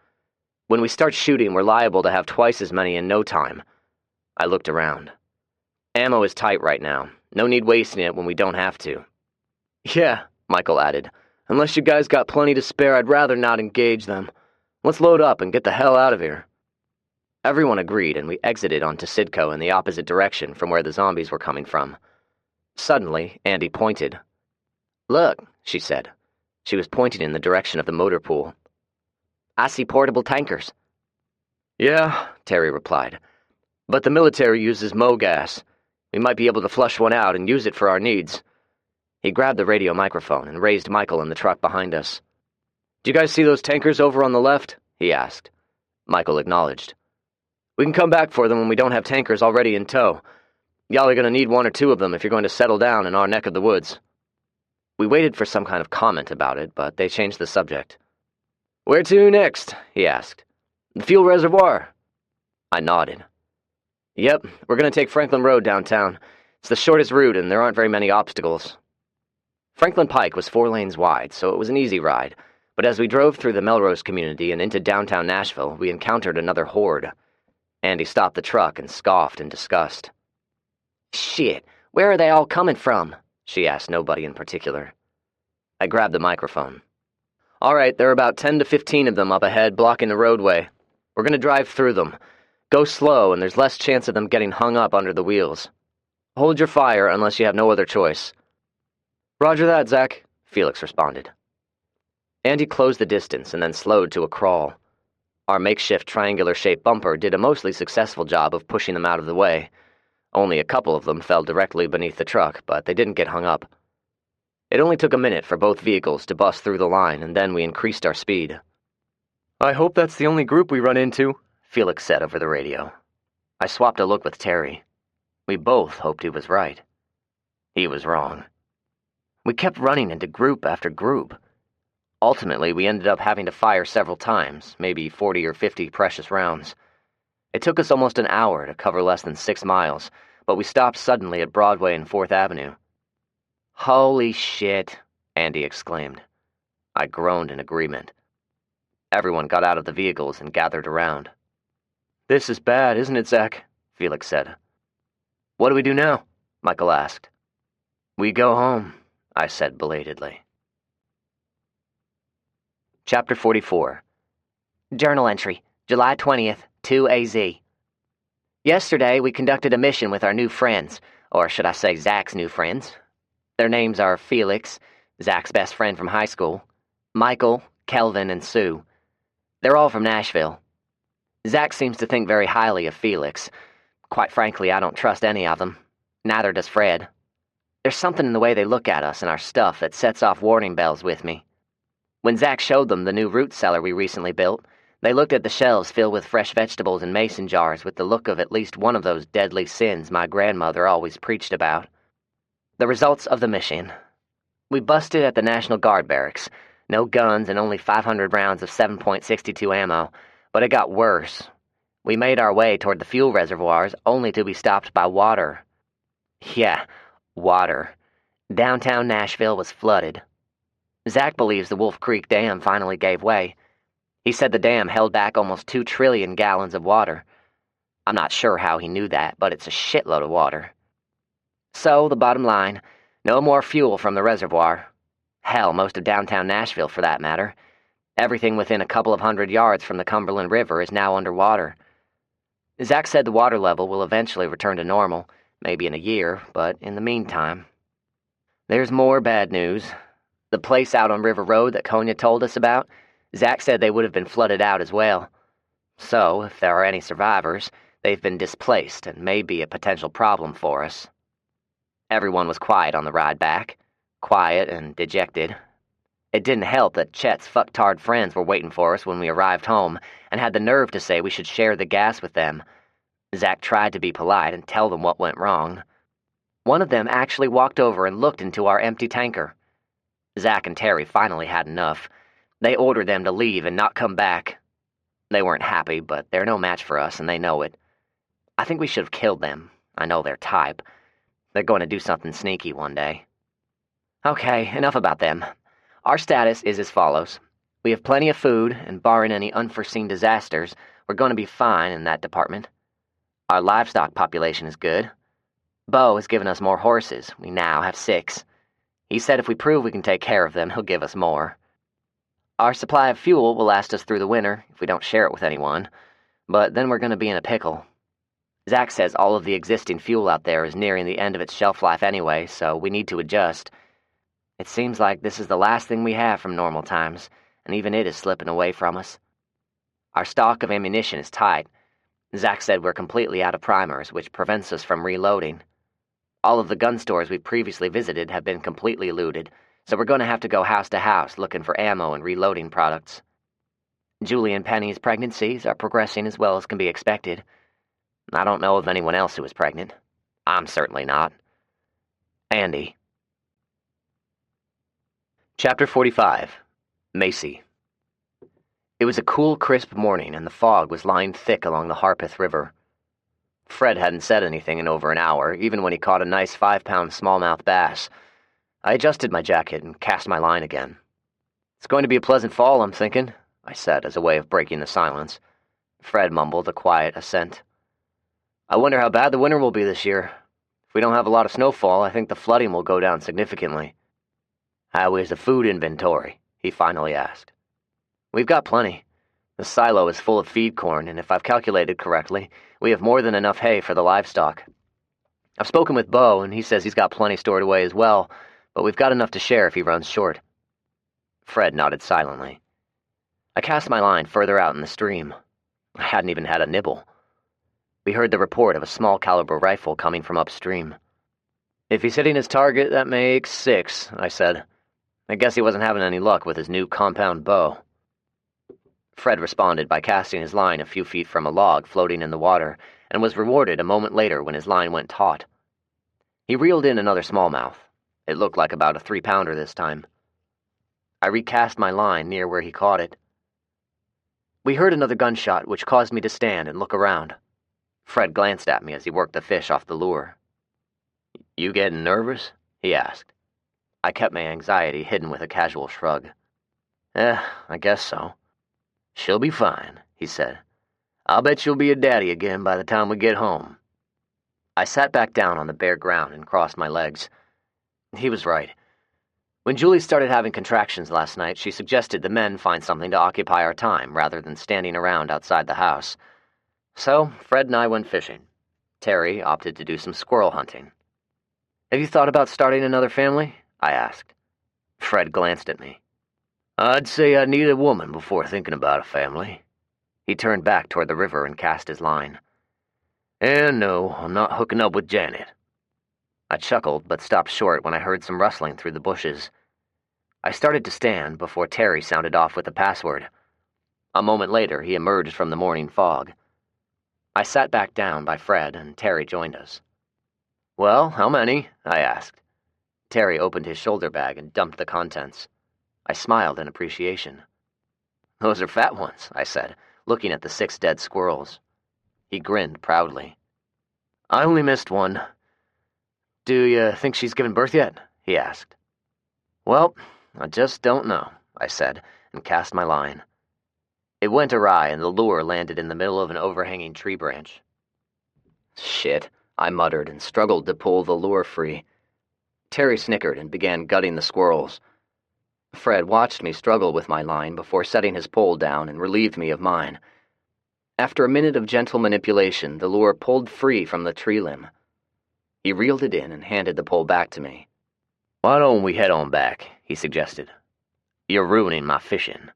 "When we start shooting, we're liable to have twice as many in no time." I looked around. "Ammo is tight right now. No need wasting it when we don't have to." "Yeah," Michael added. "Unless you guys got plenty to spare, I'd rather not engage them. Let's load up and get the hell out of here." Everyone agreed, and we exited onto Sidco in the opposite direction from where the zombies were coming from. Suddenly, Andy pointed. "Look," she said. She was pointing in the direction of the motor pool. "I see portable tankers." "Yeah," Terry replied. "But the military uses Mo gas. We might be able to flush one out and use it for our needs." He grabbed the radio microphone and raised Michael in the truck behind us. "Do you guys see those tankers over on the left?" he asked. Michael acknowledged. "We can come back for them when we don't have tankers already in tow. Y'all are going to need 1 or 2 of them if you're going to settle down in our neck of the woods." We waited for some kind of comment about it, but they changed the subject. "Where to next?" he asked. "The fuel reservoir." I nodded. "Yep, we're going to take Franklin Road downtown. It's the shortest route and there aren't very many obstacles." Franklin Pike was 4 lanes wide, so it was an easy ride, but as we drove through the Melrose community and into downtown Nashville, we encountered another horde. Andy stopped the truck and scoffed in disgust. "Shit, where are they all coming from?" she asked nobody in particular. I grabbed the microphone. "All right, there are about 10 to 15 of them up ahead blocking the roadway. We're going to drive through them. Go slow, and there's less chance of them getting hung up under the wheels. Hold your fire unless you have no other choice." "Roger that, Zach," Felix responded. Andy closed the distance and then slowed to a crawl. Our makeshift triangular-shaped bumper did a mostly successful job of pushing them out of the way. Only a couple of them fell directly beneath the truck, but they didn't get hung up. It only took a minute for both vehicles to bust through the line, and then we increased our speed. "I hope that's the only group we run into," Felix said over the radio. I swapped a look with Terry. We both hoped he was right. He was wrong. We kept running into group after group. Ultimately, we ended up having to fire several times, maybe 40 or 50 precious rounds. It took us almost an hour to cover less than 6 miles, but we stopped suddenly at Broadway and 4th Avenue. "Holy shit," Andy exclaimed. I groaned in agreement. Everyone got out of the vehicles and gathered around. "This is bad, isn't it, Zach?" Felix said. "What do we do now?" Michael asked. "We go home," I said belatedly. Chapter 44. Journal entry, July 20th, 2AZ. Yesterday, we conducted a mission with our new friends, or should I say Zach's new friends. Their names are Felix, Zach's best friend from high school, Michael, Kelvin, and Sue. They're all from Nashville. Zach seems to think very highly of Felix. Quite frankly, I don't trust any of them. Neither does Fred. There's something in the way they look at us and our stuff that sets off warning bells with me. When Zach showed them the new root cellar we recently built, they looked at the shelves filled with fresh vegetables and mason jars with the look of at least one of those deadly sins my grandmother always preached about. The results of the mission. We busted at the National Guard barracks. No guns and only 500 rounds of 7.62 ammo, but it got worse. We made our way toward the fuel reservoirs only to be stopped by water. Yeah, water. Downtown Nashville was flooded. Zach believes the Wolf Creek Dam finally gave way. He said the dam held back almost 2 trillion gallons of water. I'm not sure how he knew that, but it's a shitload of water. So, the bottom line, no more fuel from the reservoir. Hell, most of downtown Nashville for that matter. Everything within a couple of 100 yards from the Cumberland River is now underwater. Zach said the water level will eventually return to normal, maybe in a year, but in the meantime. There's more bad news. The place out on River Road that Konya told us about, Zach said they would have been flooded out as well. So, if there are any survivors, they've been displaced and may be a potential problem for us. Everyone was quiet on the ride back. Quiet and dejected. It didn't help that Chet's fucktard friends were waiting for us when we arrived home and had the nerve to say we should share the gas with them. Zach tried to be polite and tell them what went wrong. One of them actually walked over and looked into our empty tanker. Zach and Terry finally had enough. They ordered them to leave and not come back. They weren't happy, but they're no match for us, and they know it. I think we should have killed them. I know their type. They're going to do something sneaky one day. Okay, enough about them. Our status is as follows. We have plenty of food, and barring any unforeseen disasters, we're going to be fine in that department. Our livestock population is good. Bo has given us more horses. We now have 6. He said if we prove we can take care of them, he'll give us more. Our supply of fuel will last us through the winter if we don't share it with anyone, but then we're going to be in a pickle. Zach says all of the existing fuel out there is nearing the end of its shelf life anyway, so we need to adjust. It seems like this is the last thing we have from normal times, and even it is slipping away from us. Our stock of ammunition is tight. Zach said we're completely out of primers, which prevents us from reloading. All of the gun stores we've previously visited have been completely looted, so we're going to have to go house to house looking for ammo and reloading products. Julie and Penny's pregnancies are progressing as well as can be expected. I don't know of anyone else who is pregnant. I'm certainly not. Andy. Chapter 45. Macy. It was a cool, crisp morning, and the fog was lying thick along the Harpeth River. Fred hadn't said anything in over an hour, even when he caught a nice 5-pound smallmouth bass. I adjusted my jacket and cast my line again. "It's going to be a pleasant fall, I'm thinking," I said as a way of breaking the silence. Fred mumbled a quiet assent. "I wonder how bad the winter will be this year. If we don't have a lot of snowfall, I think the flooding will go down significantly." "How is the food inventory?" he finally asked. "We've got plenty. The silo is full of feed corn, and if I've calculated correctly, we have more than enough hay for the livestock. I've spoken with Bo, and he says he's got plenty stored away as well, but we've got enough to share if he runs short." Fred nodded silently. I cast my line further out in the stream. I hadn't even had a nibble. We heard the report of a small-caliber rifle coming from upstream. "If he's hitting his target, that makes 6, I said. "I guess he wasn't having any luck with his new compound bow." Fred responded by casting his line a few feet from a log floating in the water, and was rewarded a moment later when his line went taut. He reeled in another smallmouth. It looked like about a 3-pounder this time. I recast my line near where he caught it. We heard another gunshot, which caused me to stand and look around. Fred glanced at me as he worked the fish off the lure. "You getting nervous?" he asked. I kept my anxiety hidden with a casual shrug. I guess so." "She'll be fine," he said. "I'll bet you'll be a daddy again by the time we get home." I sat back down on the bare ground and crossed my legs. He was right. When Julie started having contractions last night, she suggested the men find something to occupy our time rather than standing around outside the house. So, Fred and I went fishing. Terry opted to do some squirrel hunting. "Have you thought about starting another family?" I asked. Fred glanced at me. "I'd say I need a woman before thinking about a family." He turned back toward the river and cast his line. "And no, I'm not hooking up with Janet." I chuckled, but stopped short when I heard some rustling through the bushes. I started to stand before Terry sounded off with the password. A moment later, he emerged from the morning fog. I sat back down by Fred, and Terry joined us. "Well, how many?" I asked. Terry opened his shoulder bag and dumped the contents. I smiled in appreciation. "Those are fat ones," I said, looking at the 6 dead squirrels. He grinned proudly. "I only missed one." "Do you think she's given birth yet?" he asked. "Well, I just don't know," I said, and cast my line. It went awry, and the lure landed in the middle of an overhanging tree branch. "Shit," I muttered and struggled to pull the lure free. Terry snickered and began gutting the squirrels. Fred watched me struggle with my line before setting his pole down and relieved me of mine. After a minute of gentle manipulation, the lure pulled free from the tree limb. He reeled it in and handed the pole back to me. "Why don't we head on back?" he suggested. "You're ruining my fishing."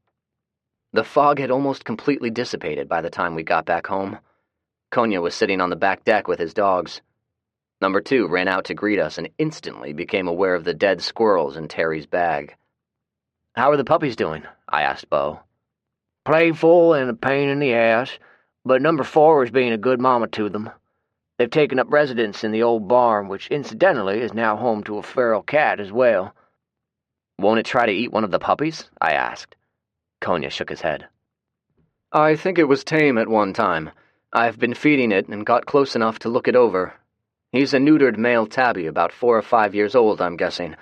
The fog had almost completely dissipated by the time we got back home. Konya was sitting on the back deck with his dogs. Number 2 ran out to greet us and instantly became aware of the dead squirrels in Terry's bag. "How are the puppies doing?" I asked Bo. "Playful and a pain in the ass, but number 4 is being a good mama to them. They've taken up residence in the old barn, which incidentally is now home to a feral cat as well." "Won't it try to eat one of the puppies?" I asked. Konya shook his head. "I think it was tame at one time. I've been feeding it and got close enough to look it over. He's a neutered male tabby, about 4 or 5 years old, I'm guessing.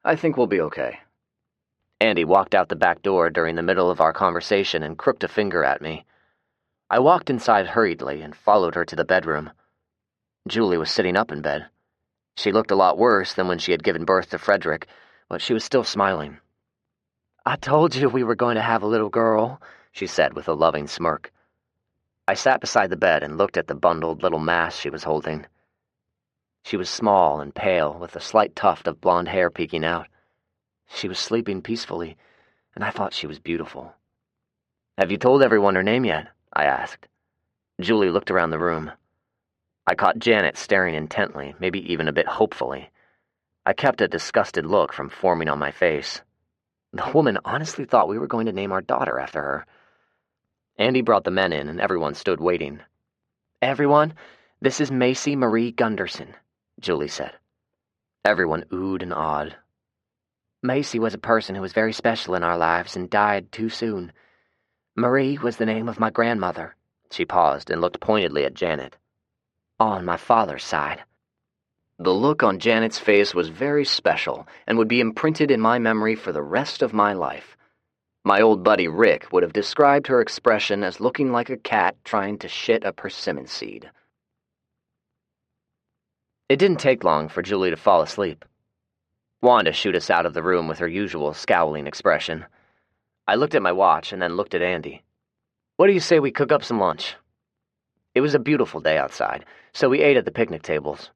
I think we'll be okay." Andy walked out the back door during the middle of our conversation and crooked a finger at me. I walked inside hurriedly and followed her to the bedroom. Julie was sitting up in bed. She looked a lot worse than when she had given birth to Frederick, but she was still smiling. "I told you we were going to have a little girl," she said with a loving smirk. I sat beside the bed and looked at the bundled little mass she was holding. She was small and pale, with a slight tuft of blonde hair peeking out. She was sleeping peacefully, and I thought she was beautiful. "Have you told everyone her name yet?" I asked. Julie looked around the room. I caught Janet staring intently, maybe even a bit hopefully. I kept a disgusted look from forming on my face. The woman honestly thought we were going to name our daughter after her. Andy brought the men in, and everyone stood waiting. "Everyone, this is Macy Marie Gunderson," Julie said. Everyone oohed and awed. "Macy was a person who was very special in our lives and died too soon. Marie was the name of my grandmother." She paused and looked pointedly at Janet. "On my father's side." The look on Janet's face was very special and would be imprinted in my memory for the rest of my life. My old buddy Rick would have described her expression as looking like a cat trying to shit a persimmon seed. It didn't take long for Julie to fall asleep. Wanda shooed us out of the room with her usual scowling expression. I looked at my watch and then looked at Andy. "What do you say we cook up some lunch?" It was a beautiful day outside, so we ate at the picnic tables.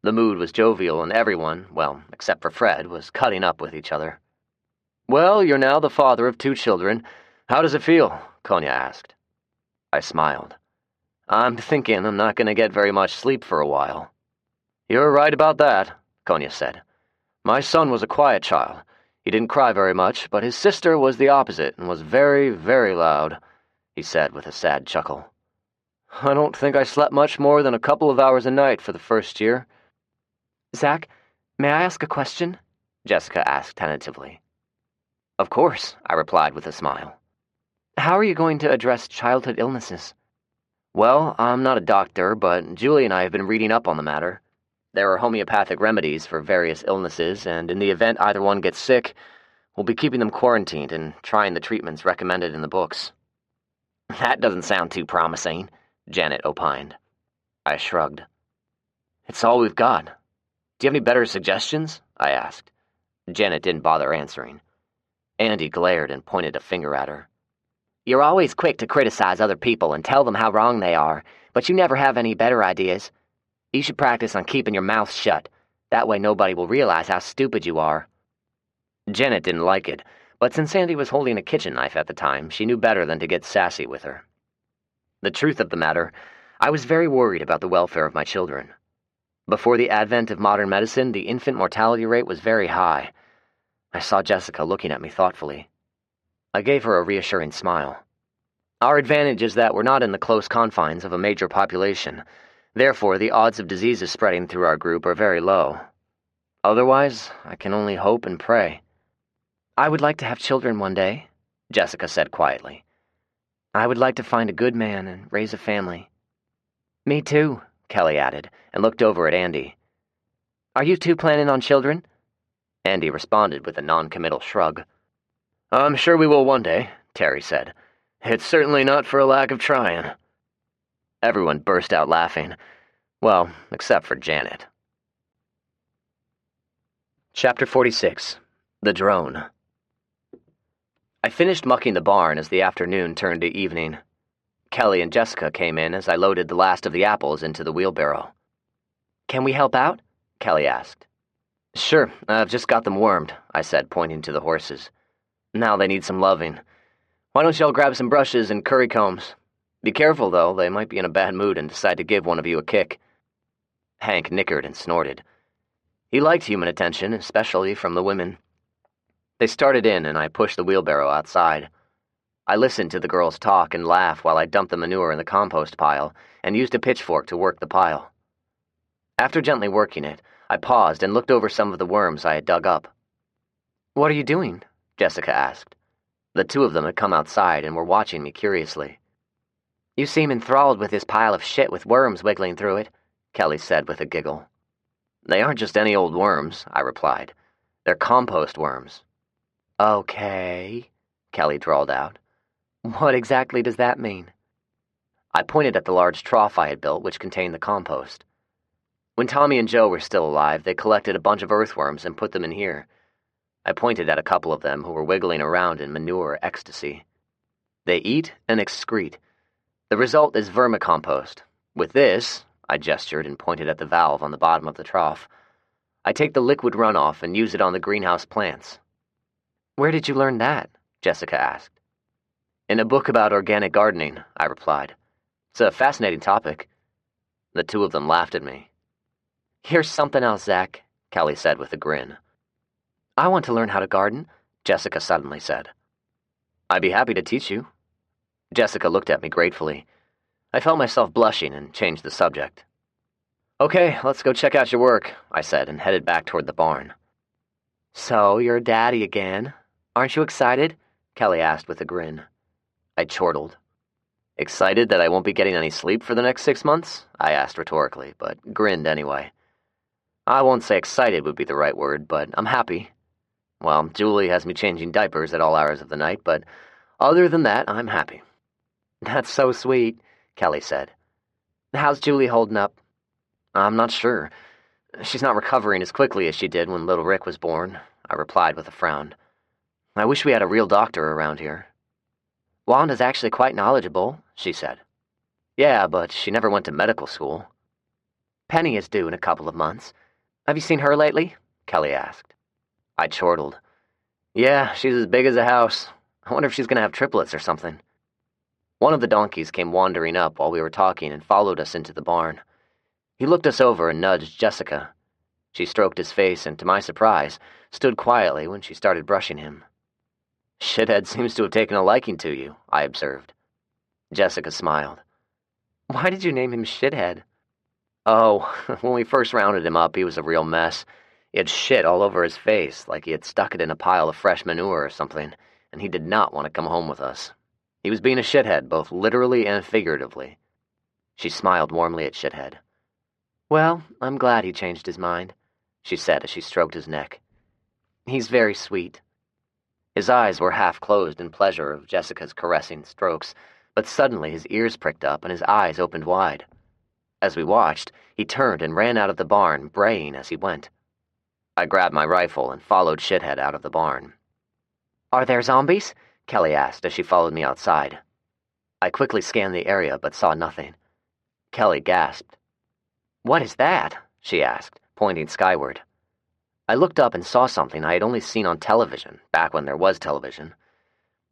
The mood was jovial and everyone, well, except for Fred, was cutting up with each other. "Well, you're now the father of 2 children. How does it feel?" Konya asked. I smiled. "I'm thinking I'm not going to get very much sleep for a while." "You're right about that," Konya said. "My son was a quiet child. He didn't cry very much, but his sister was the opposite and was very, very loud," he said with a sad chuckle. "I don't think I slept much more than a couple of hours a night for the first year." "Zach, may I ask a question?" Jessica asked tentatively. "Of course," I replied with a smile. "How are you going to address childhood illnesses?" Well, I'm not a doctor, but Julie and I have been reading up on the matter. There are homeopathic remedies for various illnesses, and in the event either one gets sick, we'll be keeping them quarantined and trying the treatments recommended in the books. That doesn't sound too promising, Janet opined. I shrugged. It's all we've got. Do you have any better suggestions? I asked. Janet didn't bother answering. Andy glared and pointed a finger at her. You're always quick to criticize other people and tell them how wrong they are, but you never have any better ideas. You should practice on keeping your mouth shut. That way nobody will realize how stupid you are. Janet didn't like it, but since Andy was holding a kitchen knife at the time, she knew better than to get sassy with her. The truth of the matter, I was very worried about the welfare of my children. Before the advent of modern medicine, the infant mortality rate was very high. I saw Jessica looking at me thoughtfully. I gave her a reassuring smile. Our advantage is that we're not in the close confines of a major population. Therefore, the odds of diseases spreading through our group are very low. Otherwise, I can only hope and pray. I would like to have children one day, Jessica said quietly. I would like to find a good man and raise a family. Me too, Kelly added, and looked over at Andy. Are you two planning on children? Andy responded with a non-committal shrug. I'm sure we will one day, Terry said. It's certainly not for a lack of trying. Everyone burst out laughing. Well, except for Janet. Chapter 46. The Drone. I finished mucking the barn as the afternoon turned to evening. Kelly and Jessica came in as I loaded the last of the apples into the wheelbarrow. Can we help out? Kelly asked. Sure, I've just got them wormed, I said, pointing to the horses. Now they need some loving. Why don't y'all grab some brushes and curry combs? Be careful, though, they might be in a bad mood and decide to give one of you a kick. Hank nickered and snorted. He liked human attention, especially from the women. They started in, and I pushed the wheelbarrow outside. I listened to the girls talk and laugh while I dumped the manure in the compost pile and used a pitchfork to work the pile. After gently working it, I paused and looked over some of the worms I had dug up. What are you doing? Jessica asked. The two of them had come outside and were watching me curiously. You seem enthralled with this pile of shit with worms wiggling through it, Kelly said with a giggle. They aren't just any old worms, I replied. They're compost worms. Okay, Kelly drawled out. What exactly does that mean? I pointed at the large trough I had built, which contained the compost. When Tommy and Joe were still alive, they collected a bunch of earthworms and put them in here. I pointed at a couple of them who were wiggling around in manure ecstasy. They eat and excrete. The result is vermicompost. With this, I gestured and pointed at the valve on the bottom of the trough, I take the liquid runoff and use it on the greenhouse plants. Where did you learn that? Jessica asked. In a book about organic gardening, I replied. It's a fascinating topic. The two of them laughed at me. Here's something else, Zach, Kelly said with a grin. I want to learn how to garden, Jessica suddenly said. I'd be happy to teach you. Jessica looked at me gratefully. I felt myself blushing and changed the subject. Okay, let's go check out your work, I said and headed back toward the barn. So, you're a daddy again. Aren't you excited? Kelly asked with a grin. I chortled. Excited that I won't be getting any sleep for the next 6 months? I asked rhetorically, but grinned anyway. I won't say excited would be the right word, but I'm happy. Well, Julie has me changing diapers at all hours of the night, but other than that, I'm happy. That's so sweet, Kelly said. How's Julie holding up? I'm not sure. She's not recovering as quickly as she did when little Rick was born, I replied with a frown. I wish we had a real doctor around here. Wanda's actually quite knowledgeable, she said. Yeah, but she never went to medical school. Penny is due in a couple of months. Have you seen her lately? Kelly asked. I chortled. Yeah, she's as big as a house. I wonder if she's going to have triplets or something. One of the donkeys came wandering up while we were talking and followed us into the barn. He looked us over and nudged Jessica. She stroked his face and, to my surprise, stood quietly when she started brushing him. Shithead seems to have taken a liking to you, I observed. Jessica smiled. Why did you name him Shithead? Oh, when we first rounded him up, he was a real mess. He had shit all over his face, like he had stuck it in a pile of fresh manure or something, and he did not want to come home with us. He was being a shithead, both literally and figuratively. She smiled warmly at Shithead. "Well, I'm glad he changed his mind," she said as she stroked his neck. "He's very sweet." His eyes were half closed in pleasure of Jessica's caressing strokes, but suddenly his ears pricked up and his eyes opened wide. As we watched, he turned and ran out of the barn, braying as he went. I grabbed my rifle and followed Shithead out of the barn. "Are there zombies?" Kelly asked as she followed me outside. I quickly scanned the area but saw nothing. Kelly gasped. "What is that?" she asked, pointing skyward. I looked up and saw something I had only seen on television, back when there was television.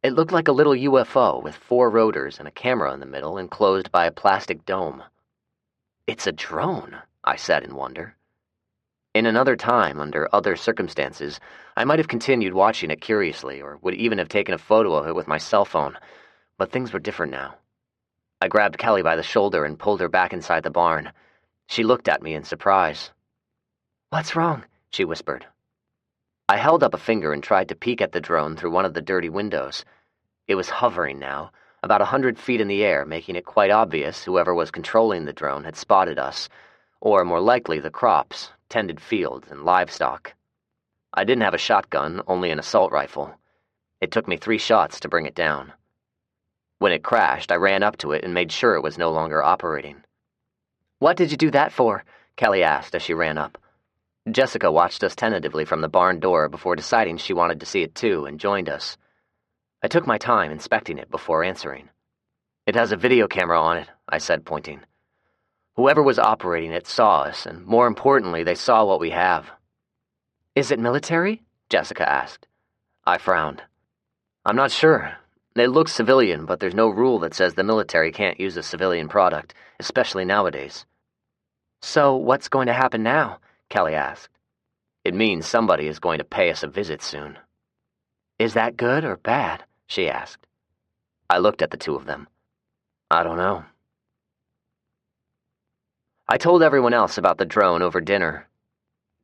It looked like a little UFO with 4 rotors and a camera in the middle enclosed by a plastic dome. "It's a drone," I said in wonder. In another time, under other circumstances, I might have continued watching it curiously or would even have taken a photo of it with my cell phone, but things were different now. I grabbed Kelly by the shoulder and pulled her back inside the barn. She looked at me in surprise. "What's wrong?" she whispered. I held up a finger and tried to peek at the drone through one of the dirty windows. It was hovering now, about 100 feet in the air, making it quite obvious whoever was controlling the drone had spotted us, or more likely the crops, tended fields, and livestock. I didn't have a shotgun, only an assault rifle. It took me 3 shots to bring it down. When it crashed, I ran up to it and made sure it was no longer operating. "What did you do that for?" Kelly asked as she ran up. Jessica watched us tentatively from the barn door before deciding she wanted to see it too and joined us. I took my time inspecting it before answering. "It has a video camera on it," I said, pointing. "Whoever was operating it saw us, and more importantly, they saw what we have." "Is it military?" Jessica asked. I frowned. "I'm not sure. It looks civilian, but there's no rule that says the military can't use a civilian product, especially nowadays." "So what's going to happen now?" Kelly asked. "It means somebody is going to pay us a visit soon." "Is that good or bad?" she asked. I looked at the two of them. "I don't know." I told everyone else about the drone over dinner.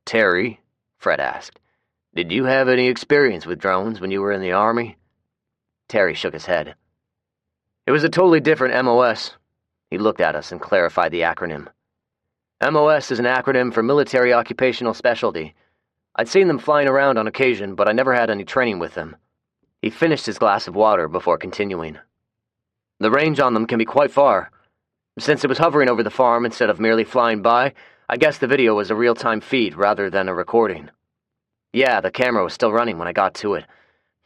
"Terry," Fred asked, "did you have any experience with drones when you were in the Army?" Terry shook his head. "It was a totally different MOS. He looked at us and clarified the acronym. MOS is an acronym for Military Occupational Specialty. I'd seen them flying around on occasion, but I never had any training with them." He finished his glass of water before continuing. "The range on them can be quite far. Since it was hovering over the farm instead of merely flying by, I guess the video was a real-time feed rather than a recording. Yeah, the camera was still running when I got to it.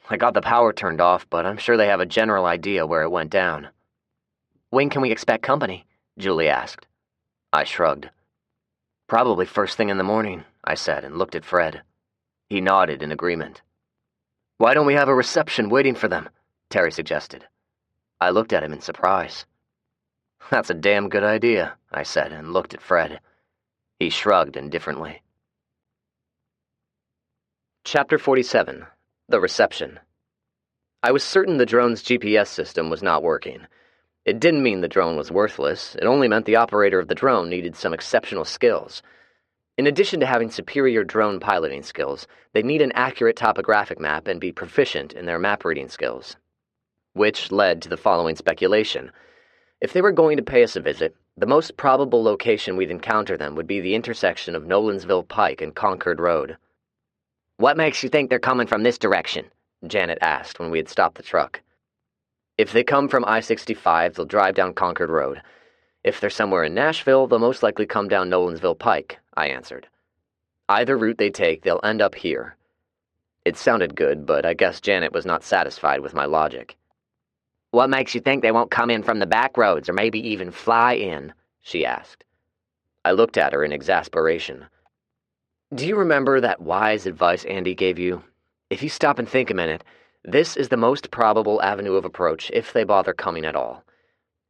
I got the power turned off, but I'm sure they have a general idea where it went down." "When can we expect company?" Julie asked. I shrugged. "Probably first thing in the morning," I said, and looked at Fred. He nodded in agreement. "Why don't we have a reception waiting for them?" Terry suggested. I looked at him in surprise. "That's a damn good idea," I said, and looked at Fred. He shrugged indifferently. Chapter 47. The Reception. I was certain the drone's GPS system was not working. It didn't mean the drone was worthless. It only meant the operator of the drone needed some exceptional skills. In addition to having superior drone piloting skills, they'd need an accurate topographic map and be proficient in their map reading skills. Which led to the following speculation. If they were going to pay us a visit, the most probable location we'd encounter them would be the intersection of Nolensville Pike and Concord Road. "What makes you think they're coming from this direction?" Janet asked when we had stopped the truck. "If they come from I-65, they'll drive down Concord Road. If they're somewhere in Nashville, they'll most likely come down Nolensville Pike," I answered. "Either route they take, they'll end up here." It sounded good, but I guess Janet was not satisfied with my logic. "What makes you think they won't come in from the back roads or maybe even fly in?" she asked. I looked at her in exasperation. "Do you remember that wise advice Andy gave you? If you stop and think a minute, this is the most probable avenue of approach if they bother coming at all.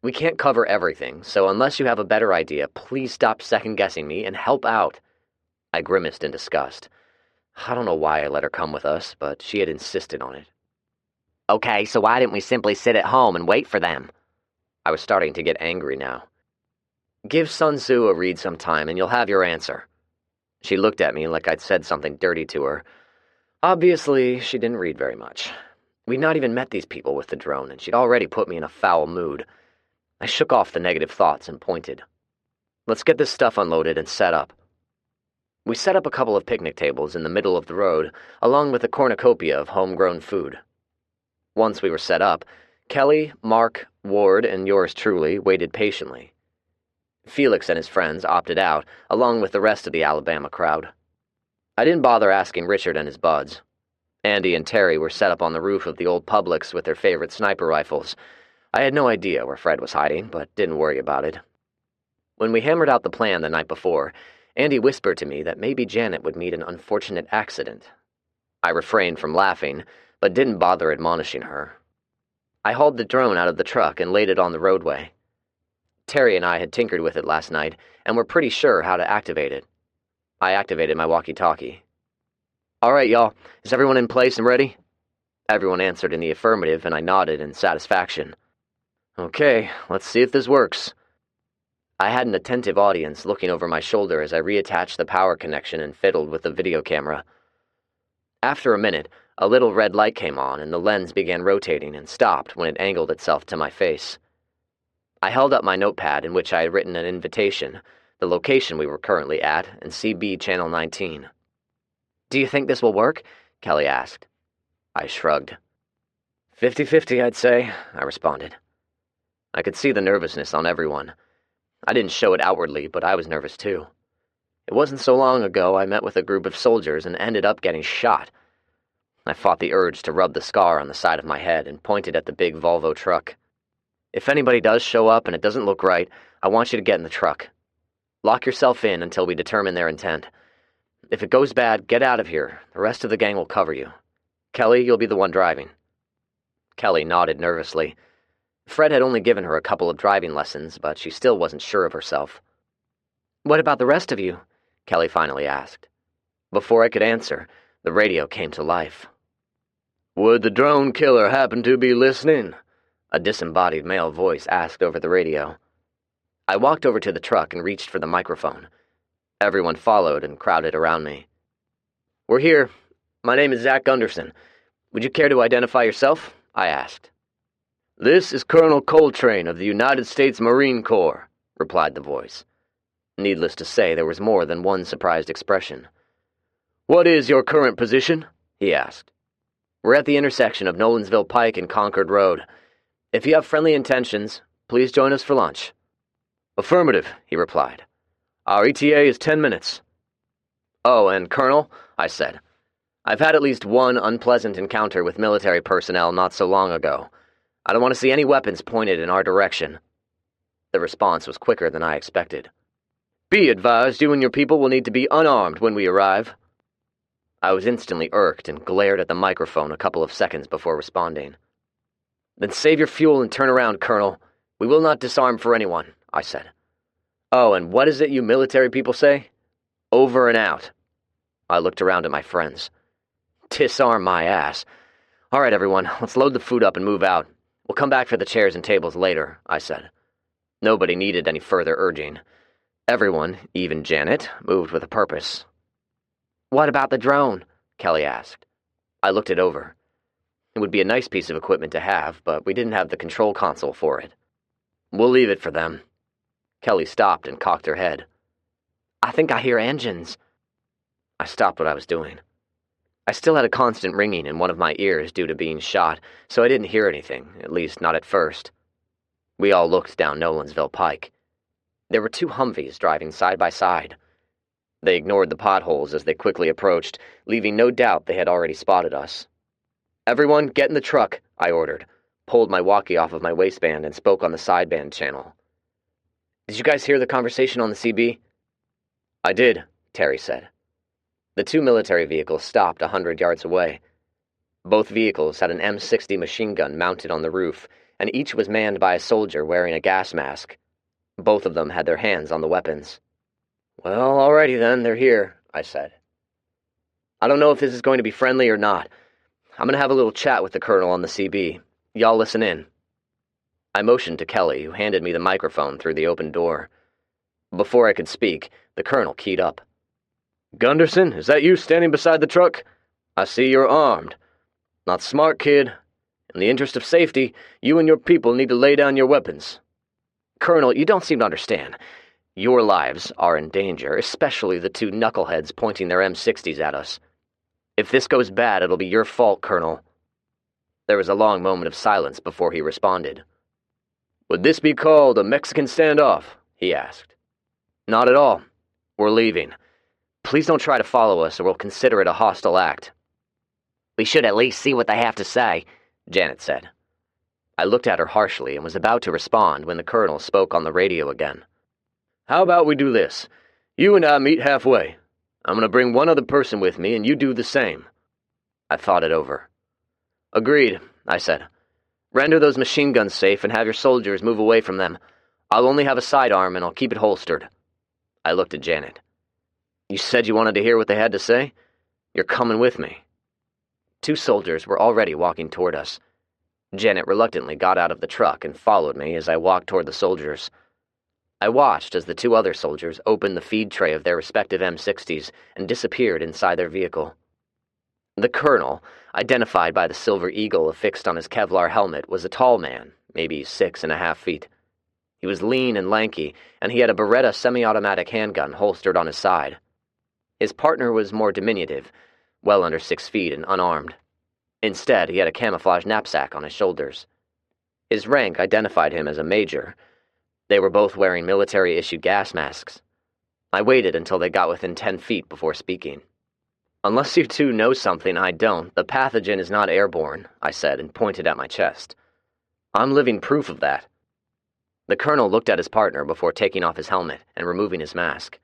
We can't cover everything, so unless you have a better idea, please stop second-guessing me and help out." I grimaced in disgust. I don't know why I let her come with us, but she had insisted on it. "Okay, so why didn't we simply sit at home and wait for them?" I was starting to get angry now. "Give Sun Tzu a read sometime and you'll have your answer." She looked at me like I'd said something dirty to her. Obviously, she didn't read very much. We'd not even met these people with the drone, and she'd already put me in a foul mood. I shook off the negative thoughts and pointed. Let's get this stuff unloaded and set up. We set up a couple of picnic tables in the middle of the road, along with a cornucopia of homegrown food. Once we were set up, Kelly, Mark, Ward, and yours truly waited patiently. Felix and his friends opted out, along with the rest of the Alabama crowd. I didn't bother asking Richard and his buds. Andy and Terry were set up on the roof of the old Publix with their favorite sniper rifles. I had no idea where Fred was hiding, but didn't worry about it. When we hammered out the plan the night before, Andy whispered to me that maybe Janet would meet an unfortunate accident. I refrained from laughing, but didn't bother admonishing her. I hauled the drone out of the truck and laid it on the roadway. Terry and I had tinkered with it last night and were pretty sure how to activate it. I activated my walkie-talkie. All right, y'all, is everyone in place and ready? Everyone answered in the affirmative, and I nodded in satisfaction. Okay, let's see if this works. I had an attentive audience looking over my shoulder as I reattached the power connection and fiddled with the video camera. After a minute, a little red light came on and the lens began rotating and stopped when it angled itself to my face. I held up my notepad in which I had written an invitation, the location we were currently at, and CB Channel 19. Do you think this will work? Kelly asked. I shrugged. 50-50, I'd say, I responded. I could see the nervousness on everyone. I didn't show it outwardly, but I was nervous too. It wasn't so long ago I met with a group of soldiers and ended up getting shot. I fought the urge to rub the scar on the side of my head and pointed at the big Volvo truck. If anybody does show up and it doesn't look right, I want you to get in the truck. Lock yourself in until we determine their intent. If it goes bad, get out of here. The rest of the gang will cover you. Kelly, you'll be the one driving. Kelly nodded nervously. Fred had only given her a couple of driving lessons, but she still wasn't sure of herself. What about the rest of you? Kelly finally asked. Before I could answer, the radio came to life. Would the drone killer happen to be listening? A disembodied male voice asked over the radio. I walked over to the truck and reached for the microphone. Everyone followed and crowded around me. We're here. My name is Zach Gunderson. Would you care to identify yourself? I asked. This is Colonel Coltrane of the United States Marine Corps, replied the voice. Needless to say, there was more than one surprised expression. What is your current position? He asked. We're at the intersection of Nolensville Pike and Concord Road. If you have friendly intentions, please join us for lunch. Affirmative, he replied. Our ETA is 10 minutes. Oh, and Colonel, I said, I've had at least one unpleasant encounter with military personnel not so long ago. I don't want to see any weapons pointed in our direction. The response was quicker than I expected. Be advised, you and your people will need to be unarmed when we arrive. I was instantly irked and glared at the microphone a couple of seconds before responding. Then save your fuel and turn around, Colonel. We will not disarm for anyone, I said. Oh, and what is it you military people say? Over and out. I looked around at my friends. Disarm my ass. All right, everyone, let's load the food up and move out. We'll come back for the chairs and tables later, I said. Nobody needed any further urging. Everyone, even Janet, moved with a purpose. What about the drone? Kelly asked. I looked it over. It would be a nice piece of equipment to have, but we didn't have the control console for it. We'll leave it for them. Kelly stopped and cocked her head. I think I hear engines. I stopped what I was doing. I still had a constant ringing in one of my ears due to being shot, so I didn't hear anything, at least not at first. We all looked down Nolensville Pike. There were two Humvees driving side by side. They ignored the potholes as they quickly approached, leaving no doubt they had already spotted us. Everyone, get in the truck, I ordered, pulled my walkie off of my waistband and spoke on the sideband channel. Did you guys hear the conversation on the CB? I did, Terry said. The two military vehicles stopped 100 yards away. Both vehicles had an M60 machine gun mounted on the roof, and each was manned by a soldier wearing a gas mask. Both of them had their hands on the weapons. Well, alrighty then, they're here, I said. I don't know if this is going to be friendly or not. I'm going to have a little chat with the colonel on the CB. Y'all listen in. I motioned to Kelly, who handed me the microphone through the open door. Before I could speak, the colonel keyed up. Gunderson, is that you standing beside the truck? I see you're armed. Not smart, kid. In the interest of safety, you and your people need to lay down your weapons. Colonel, you don't seem to understand. Your lives are in danger, especially the two knuckleheads pointing their M60s at us. If this goes bad, it'll be your fault, Colonel." There was a long moment of silence before he responded. "Would this be called a Mexican standoff?" he asked. "Not at all. We're leaving. Please don't try to follow us, or we'll consider it a hostile act." "We should at least see what they have to say," Janet said. I looked at her harshly and was about to respond when the Colonel spoke on the radio again. "How about we do this? You and I meet halfway. I'm going to bring one other person with me, and you do the same." I thought it over. "Agreed," I said. "Render those machine guns safe and have your soldiers move away from them. I'll only have a sidearm, and I'll keep it holstered." I looked at Janet. "You said you wanted to hear what they had to say? You're coming with me." Two soldiers were already walking toward us. Janet reluctantly got out of the truck and followed me as I walked toward the soldiers. I watched as the two other soldiers opened the feed tray of their respective M60s and disappeared inside their vehicle. The Colonel, identified by the silver eagle affixed on his Kevlar helmet, was a tall man, maybe 6.5 feet. He was lean and lanky, and he had a Beretta semi-automatic handgun holstered on his side. His partner was more diminutive, well under 6 feet and unarmed. Instead, he had a camouflage knapsack on his shoulders. His rank identified him as a major. They were both wearing military-issued gas masks. I waited until they got within 10 feet before speaking. "Unless you two know something I don't, the pathogen is not airborne," I said and pointed at my chest. "I'm living proof of that." The Colonel looked at his partner before taking off his helmet and removing his mask.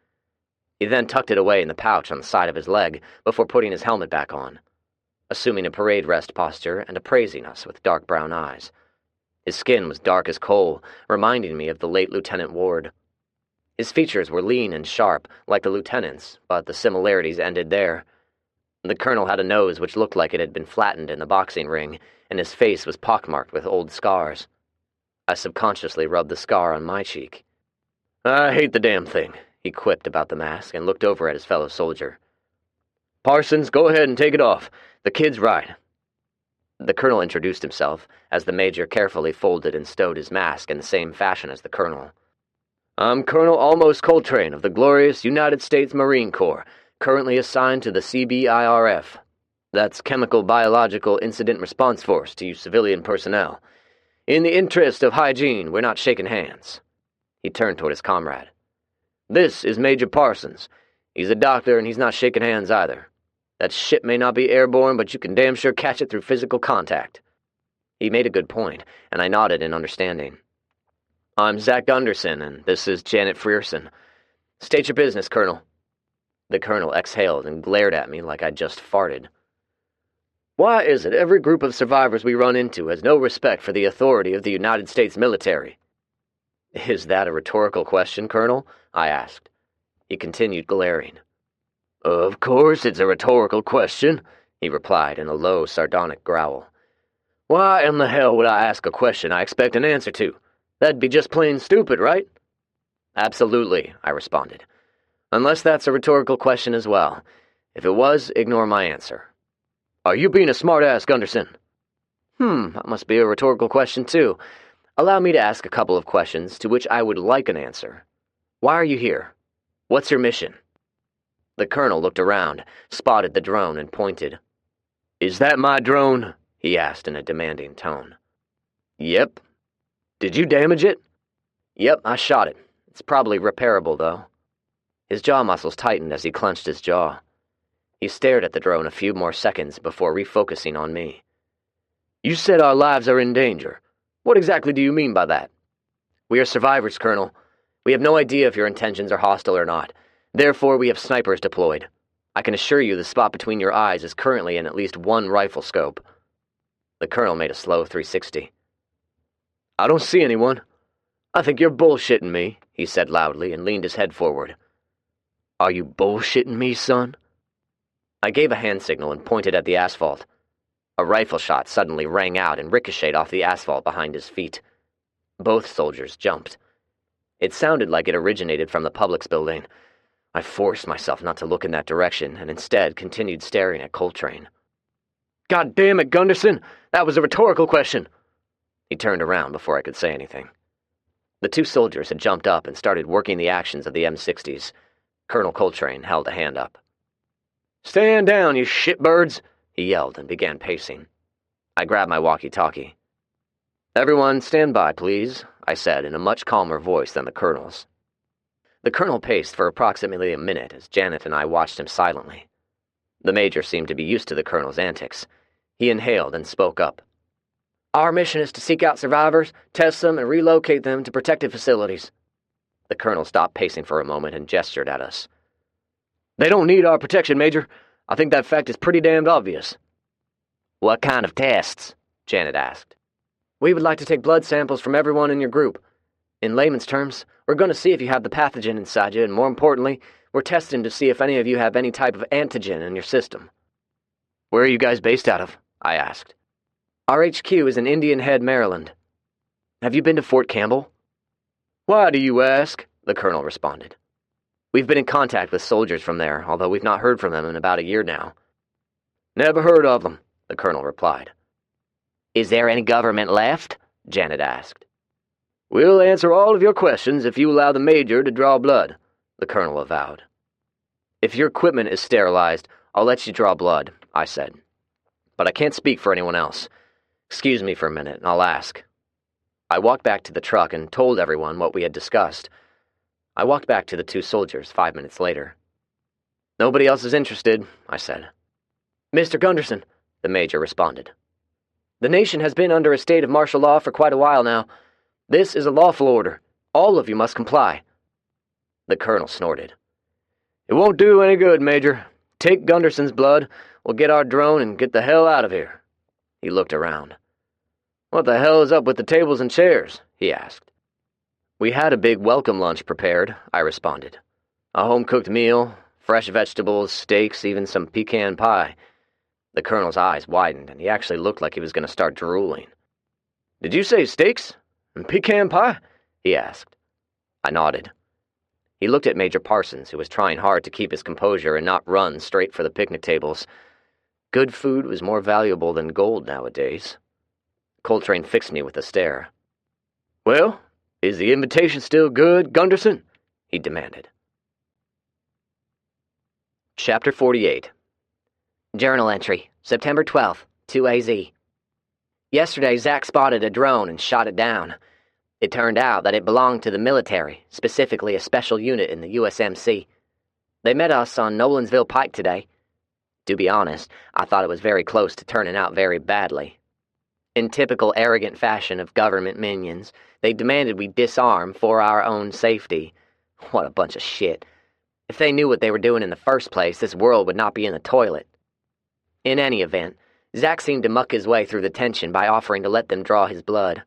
He then tucked it away in the pouch on the side of his leg before putting his helmet back on, assuming a parade rest posture and appraising us with dark brown eyes. His skin was dark as coal, reminding me of the late Lieutenant Ward. His features were lean and sharp, like the lieutenant's, but the similarities ended there. The Colonel had a nose which looked like it had been flattened in the boxing ring, and his face was pockmarked with old scars. I subconsciously rubbed the scar on my cheek. "I hate the damn thing," he quipped about the mask and looked over at his fellow soldier. "Parsons, go ahead and take it off. The kid's right." The Colonel introduced himself, as the Major carefully folded and stowed his mask in the same fashion as the Colonel. "I'm Colonel Almost Coltrane of the glorious United States Marine Corps, currently assigned to the CBIRF. That's Chemical Biological Incident Response Force to you civilian personnel. In the interest of hygiene, we're not shaking hands." He turned toward his comrade. "This is Major Parsons. He's a doctor and he's not shaking hands either. That shit may not be airborne, but you can damn sure catch it through physical contact." He made a good point, and I nodded in understanding. "I'm Zach Gunderson, and this is Janet Frierson. State your business, Colonel." The Colonel exhaled and glared at me like I'd just farted. "Why is it every group of survivors we run into has no respect for the authority of the United States military?" "Is that a rhetorical question, Colonel?" I asked. He continued glaring. "Of course it's a rhetorical question," he replied in a low, sardonic growl. "Why in the hell would I ask a question I expect an answer to? That'd be just plain stupid, right?" "Absolutely," I responded. "Unless that's a rhetorical question as well. If it was, ignore my answer." "Are you being a smart-ass, Gunderson?" That must be a rhetorical question, too. Allow me to ask a couple of questions to which I would like an answer. Why are you here? What's your mission?" The Colonel looked around, spotted the drone, and pointed. "Is that my drone?" he asked in a demanding tone. "Yep." "Did you damage it?" "Yep, I shot it. It's probably repairable, though." His jaw muscles tightened as he clenched his jaw. He stared at the drone a few more seconds before refocusing on me. "You said our lives are in danger. What exactly do you mean by that?" "We are survivors, Colonel. We have no idea if your intentions are hostile or not. Therefore, we have snipers deployed. I can assure you the spot between your eyes is currently in at least one rifle scope." The Colonel made a slow 360. "I don't see anyone. I think you're bullshitting me," he said loudly and leaned his head forward. "Are you bullshitting me, son?" I gave a hand signal and pointed at the asphalt. A rifle shot suddenly rang out and ricocheted off the asphalt behind his feet. Both soldiers jumped. It sounded like it originated from the Publix building. I forced myself not to look in that direction and instead continued staring at Coltrane. "God damn it, Gunderson! That was a rhetorical question!" He turned around before I could say anything. The two soldiers had jumped up and started working the actions of the M60s. Colonel Coltrane held a hand up. "Stand down, you shitbirds!" he yelled and began pacing. I grabbed my walkie-talkie. "Everyone, stand by, please," I said in a much calmer voice than the colonel's. The colonel paced for approximately a minute as Janet and I watched him silently. The major seemed to be used to the colonel's antics. He inhaled and spoke up. "Our mission is to seek out survivors, test them, and relocate them to protected facilities." The colonel stopped pacing for a moment and gestured at us. "They don't need our protection, Major. I think that fact is pretty damned obvious." "What kind of tests?" Janet asked. "We would like to take blood samples from everyone in your group. In layman's terms, we're going to see if you have the pathogen inside you, and more importantly, we're testing to see if any of you have any type of antigen in your system." "Where are you guys based out of?" I asked. "Our HQ is in Indian Head, Maryland." "Have you been to Fort Campbell?" "Why do you ask?" the colonel responded. "We've been in contact with soldiers from there, although we've not heard from them in about a year now." "Never heard of them," the colonel replied. "Is there any government left?" Janet asked. "We'll answer all of your questions if you allow the major to draw blood," the colonel avowed. "If your equipment is sterilized, I'll let you draw blood," I said. "But I can't speak for anyone else. Excuse me for a minute, and I'll ask." I walked back to the truck and told everyone what we had discussed. I walked back to the two soldiers 5 minutes later. "Nobody else is interested," I said. "Mr. Gunderson," the major responded. "The nation has been under a state of martial law for quite a while now. This is a lawful order. All of you must comply." The colonel snorted. "It won't do any good, Major. Take Gunderson's blood, we'll get our drone and get the hell out of here." He looked around. "What the hell is up with the tables and chairs?" he asked. "We had a big welcome lunch prepared," I responded. "A home-cooked meal, fresh vegetables, steaks, even some pecan pie." The colonel's eyes widened, and he actually looked like he was going to start drooling. "Did you say steaks? And pecan pie?" he asked. I nodded. He looked at Major Parsons, who was trying hard to keep his composure and not run straight for the picnic tables. Good food was more valuable than gold nowadays. Coltrane fixed me with a stare. "Well, is the invitation still good, Gunderson?" he demanded. Chapter 48. Journal entry, September 12th, 2AZ. Yesterday, Zach spotted a drone and shot it down. It turned out that it belonged to the military, specifically a special unit in the USMC. They met us on Nolansville Pike today. To be honest, I thought it was very close to turning out very badly. In typical arrogant fashion of government minions, they demanded we disarm for our own safety. What a bunch of shit. If they knew what they were doing in the first place, this world would not be in the toilet. In any event, Zach seemed to muck his way through the tension by offering to let them draw his blood.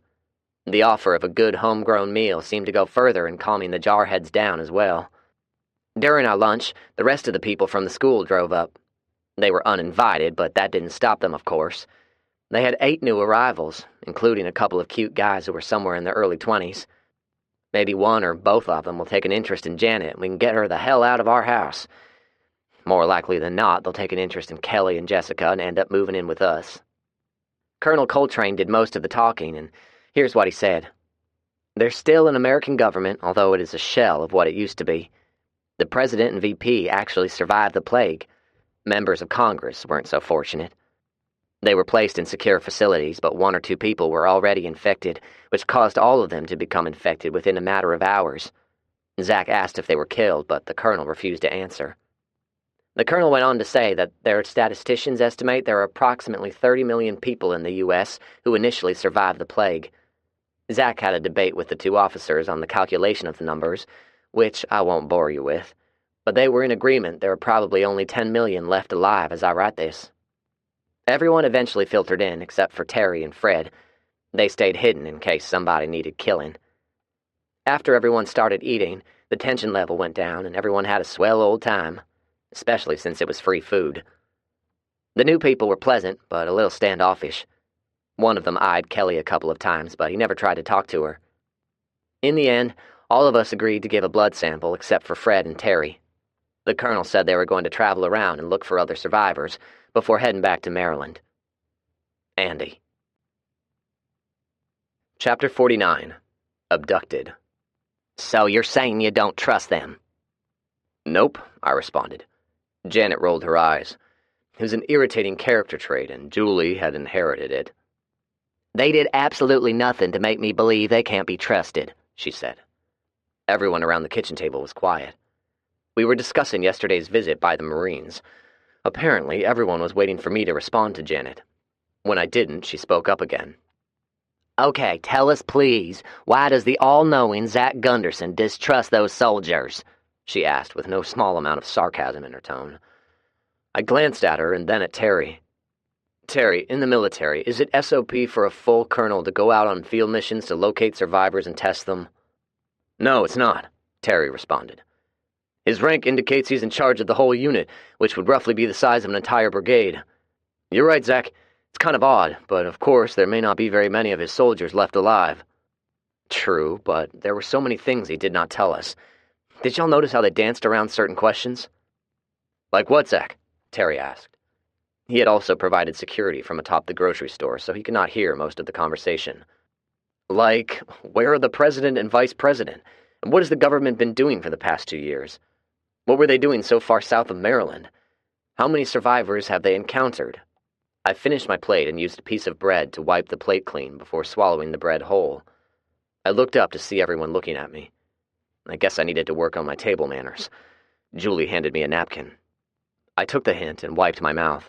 The offer of a good homegrown meal seemed to go further in calming the jarheads down as well. During our lunch, the rest of the people from the school drove up. They were uninvited, but that didn't stop them, of course. They had 8 new arrivals, including a couple of cute guys who were somewhere in their early 20s. Maybe one or both of them will take an interest in Janet and we can get her the hell out of our house. More likely than not, they'll take an interest in Kelly and Jessica and end up moving in with us. Colonel Coltrane did most of the talking, and here's what he said. There's still an American government, although it is a shell of what it used to be. The president and VP actually survived the plague. Members of Congress weren't so fortunate. They were placed in secure facilities, but 1 or 2 people were already infected, which caused all of them to become infected within a matter of hours. Zach asked if they were killed, but the colonel refused to answer. The colonel went on to say that their statisticians estimate there are approximately 30 million people in the U.S. who initially survived the plague. Zach had a debate with the 2 officers on the calculation of the numbers, which I won't bore you with, but they were in agreement there are probably only 10 million left alive as I write this. Everyone eventually filtered in, except for Terry and Fred. They stayed hidden in case somebody needed killing. After everyone started eating, the tension level went down and everyone had a swell old time, especially since it was free food. The new people were pleasant, but a little standoffish. One of them eyed Kelly a couple of times, but he never tried to talk to her. In the end, all of us agreed to give a blood sample except for Fred and Terry. The colonel said they were going to travel around and look for other survivors before heading back to Maryland. Andy. Chapter 49. Abducted. So you're saying you don't trust them? Nope, I responded. Janet rolled her eyes. It was an irritating character trait, and Julie had inherited it. They did absolutely nothing to make me believe they can't be trusted, she said. Everyone around the kitchen table was quiet. We were discussing yesterday's visit by the Marines. Apparently, everyone was waiting for me to respond to Janet. When I didn't, she spoke up again. Okay, tell us please, why does the all-knowing Zach Gunderson distrust those soldiers? She asked with no small amount of sarcasm in her tone. I glanced at her and then at Terry. Terry, in the military, is it SOP for a full colonel to go out on field missions to locate survivors and test them? No, it's not, Terry responded. His rank indicates he's in charge of the whole unit, which would roughly be the size of an entire brigade. You're right, Zach. It's kind of odd, but of course there may not be very many of his soldiers left alive. True, but there were so many things he did not tell us. Did y'all notice how they danced around certain questions? Like what, Zach? Terry asked. He had also provided security from atop the grocery store, so he could not hear most of the conversation. Like, where are the president and vice president? And what has the government been doing for the past 2 years? What were they doing so far south of Maryland? How many survivors have they encountered? I finished my plate and used a piece of bread to wipe the plate clean before swallowing the bread whole. I looked up to see everyone looking at me. I guess I needed to work on my table manners. Julie handed me a napkin. I took the hint and wiped my mouth.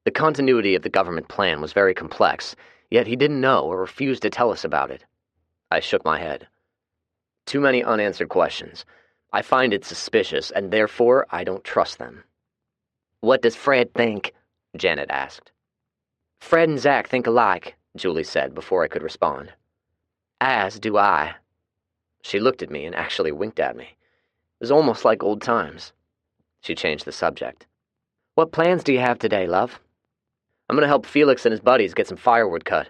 The continuity of the government plan was very complex, yet he didn't know or refused to tell us about it. I shook my head. Too many unanswered questions. I find it suspicious, and therefore I don't trust them. What does Fred think? Janet asked. Fred and Zach think alike, Julie said before I could respond. As do I. She looked at me and actually winked at me. It was almost like old times. She changed the subject. What plans do you have today, love? I'm going to help Felix and his buddies get some firewood cut.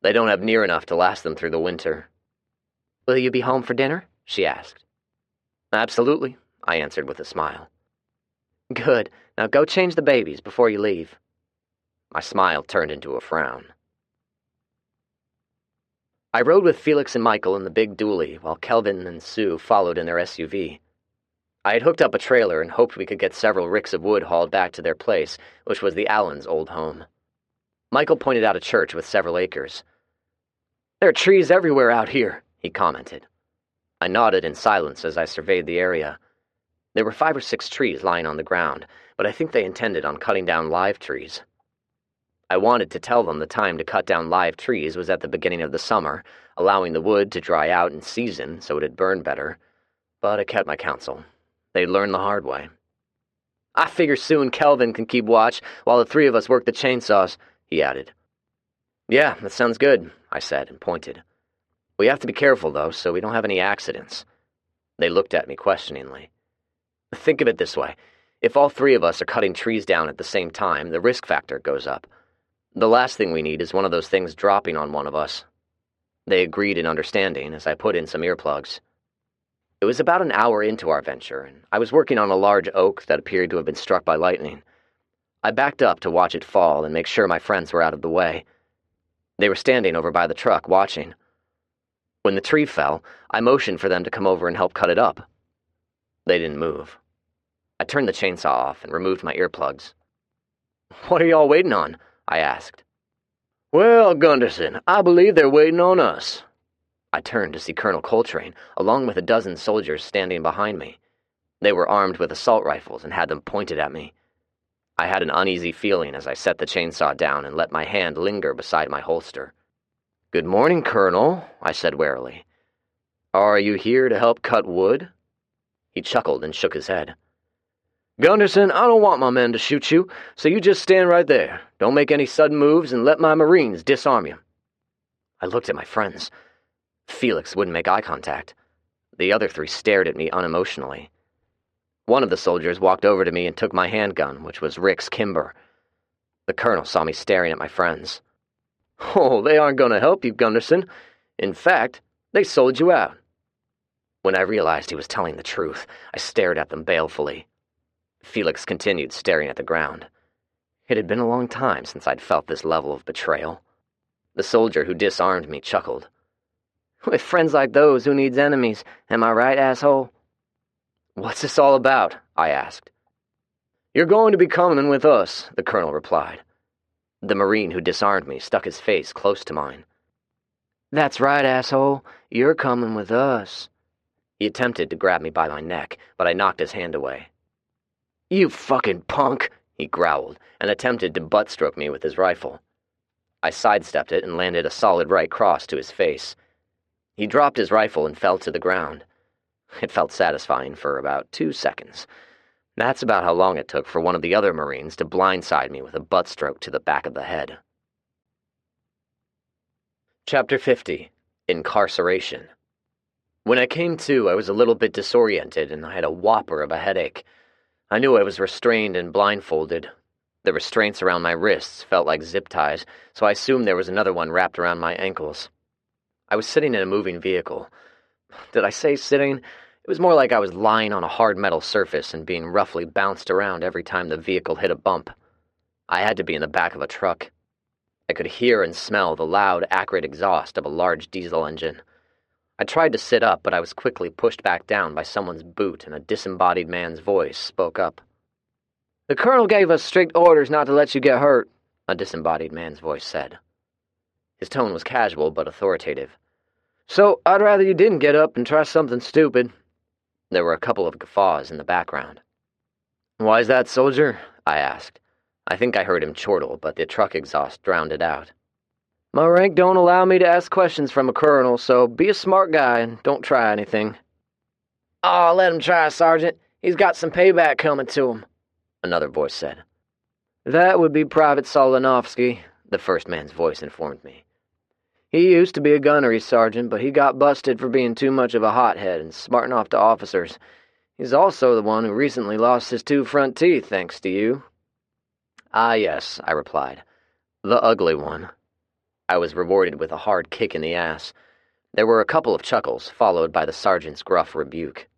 They don't have near enough to last them through the winter. Will you be home for dinner? She asked. Absolutely, I answered with a smile. Good. Now go change the babies before you leave. My smile turned into a frown. I rode with Felix and Michael in the big dually, while Kelvin and Sue followed in their SUV. I had hooked up a trailer and hoped we could get several ricks of wood hauled back to their place, which was the Allens' old home. Michael pointed out a church with several acres. There are trees everywhere out here, he commented. I nodded in silence as I surveyed the area. There were 5 or 6 trees lying on the ground, but I think they intended on cutting down live trees. I wanted to tell them the time to cut down live trees was at the beginning of the summer, allowing the wood to dry out in season so it'd burn better, but I kept my counsel. They'd learn the hard way. I figure Sue and Kelvin can keep watch while the 3 of us work the chainsaws, he added. Yeah, that sounds good, I said and pointed. We have to be careful, though, so we don't have any accidents. They looked at me questioningly. Think of it this way. If all 3 of us are cutting trees down at the same time, the risk factor goes up. The last thing we need is one of those things dropping on one of us. They agreed in understanding as I put in some earplugs. It was about an hour into our venture, and I was working on a large oak that appeared to have been struck by lightning. I backed up to watch it fall and make sure my friends were out of the way. They were standing over by the truck, watching. When the tree fell, I motioned for them to come over and help cut it up. They didn't move. I turned the chainsaw off and removed my earplugs. What are y'all waiting on? I asked. Well, Gunderson, I believe they're waiting on us. I turned to see Colonel Coltrane, along with a dozen soldiers standing behind me. They were armed with assault rifles and had them pointed at me. I had an uneasy feeling as I set the chainsaw down and let my hand linger beside my holster. Good morning, Colonel, I said warily. Are you here to help cut wood? He chuckled and shook his head. Gunderson, I don't want my men to shoot you, so you just stand right there. Don't make any sudden moves and let my Marines disarm you. I looked at my friends. Felix wouldn't make eye contact. The other 3 stared at me unemotionally. One of the soldiers walked over to me and took my handgun, which was Rick's Kimber. The colonel saw me staring at my friends. Oh, they aren't going to help you, Gunderson. In fact, they sold you out. When I realized he was telling the truth, I stared at them balefully. Felix continued staring at the ground. It had been a long time since I'd felt this level of betrayal. The soldier who disarmed me chuckled. With friends like those, who needs enemies? Am I right, asshole? What's this all about? I asked. You're going to be coming with us, the colonel replied. The Marine who disarmed me stuck his face close to mine. That's right, asshole. You're coming with us. He attempted to grab me by my neck, but I knocked his hand away. You fucking punk, he growled, and attempted to butt-stroke me with his rifle. I sidestepped it and landed a solid right cross to his face. He dropped his rifle and fell to the ground. It felt satisfying for about 2 seconds. That's about how long it took for one of the other Marines to blindside me with a butt-stroke to the back of the head. Chapter 50. Incarceration. When I came to, I was a little bit disoriented and I had a whopper of a headache. I knew I was restrained and blindfolded. The restraints around my wrists felt like zip ties, so I assumed there was another one wrapped around my ankles. I was sitting in a moving vehicle. Did I say sitting? It was more like I was lying on a hard metal surface and being roughly bounced around every time the vehicle hit a bump. I had to be in the back of a truck. I could hear and smell the loud, acrid exhaust of a large diesel engine. I tried to sit up, but I was quickly pushed back down by someone's boot, and a disembodied man's voice spoke up. The colonel gave us strict orders not to let you get hurt, a disembodied man's voice said. His tone was casual but authoritative. So I'd rather you didn't get up and try something stupid. There were a couple of guffaws in the background. Why's that, soldier? I asked. I think I heard him chortle, but the truck exhaust drowned it out. My rank don't allow me to ask questions from a colonel, so be a smart guy and don't try anything. Oh, let him try, Sergeant. He's got some payback coming to him, another voice said. That would be Private Solinovsky, the first man's voice informed me. He used to be a gunnery sergeant, but he got busted for being too much of a hothead and smarting off to officers. He's also the one who recently lost his 2 front teeth, thanks to you. Ah, yes, I replied. The ugly one. I was rewarded with a hard kick in the ass. There were a couple of chuckles, followed by the sergeant's gruff rebuke.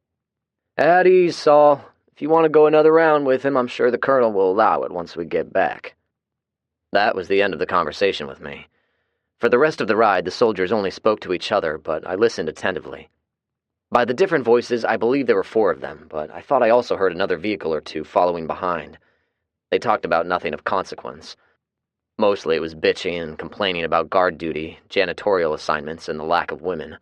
At ease, Saul. If you want to go another round with him, I'm sure the colonel will allow it once we get back. That was the end of the conversation with me. For the rest of the ride, the soldiers only spoke to each other, but I listened attentively. By the different voices, I believe there were 4 of them, but I thought I also heard another vehicle or 2 following behind. They talked about nothing of consequence. Mostly it was bitching and complaining about guard duty, janitorial assignments, and the lack of women.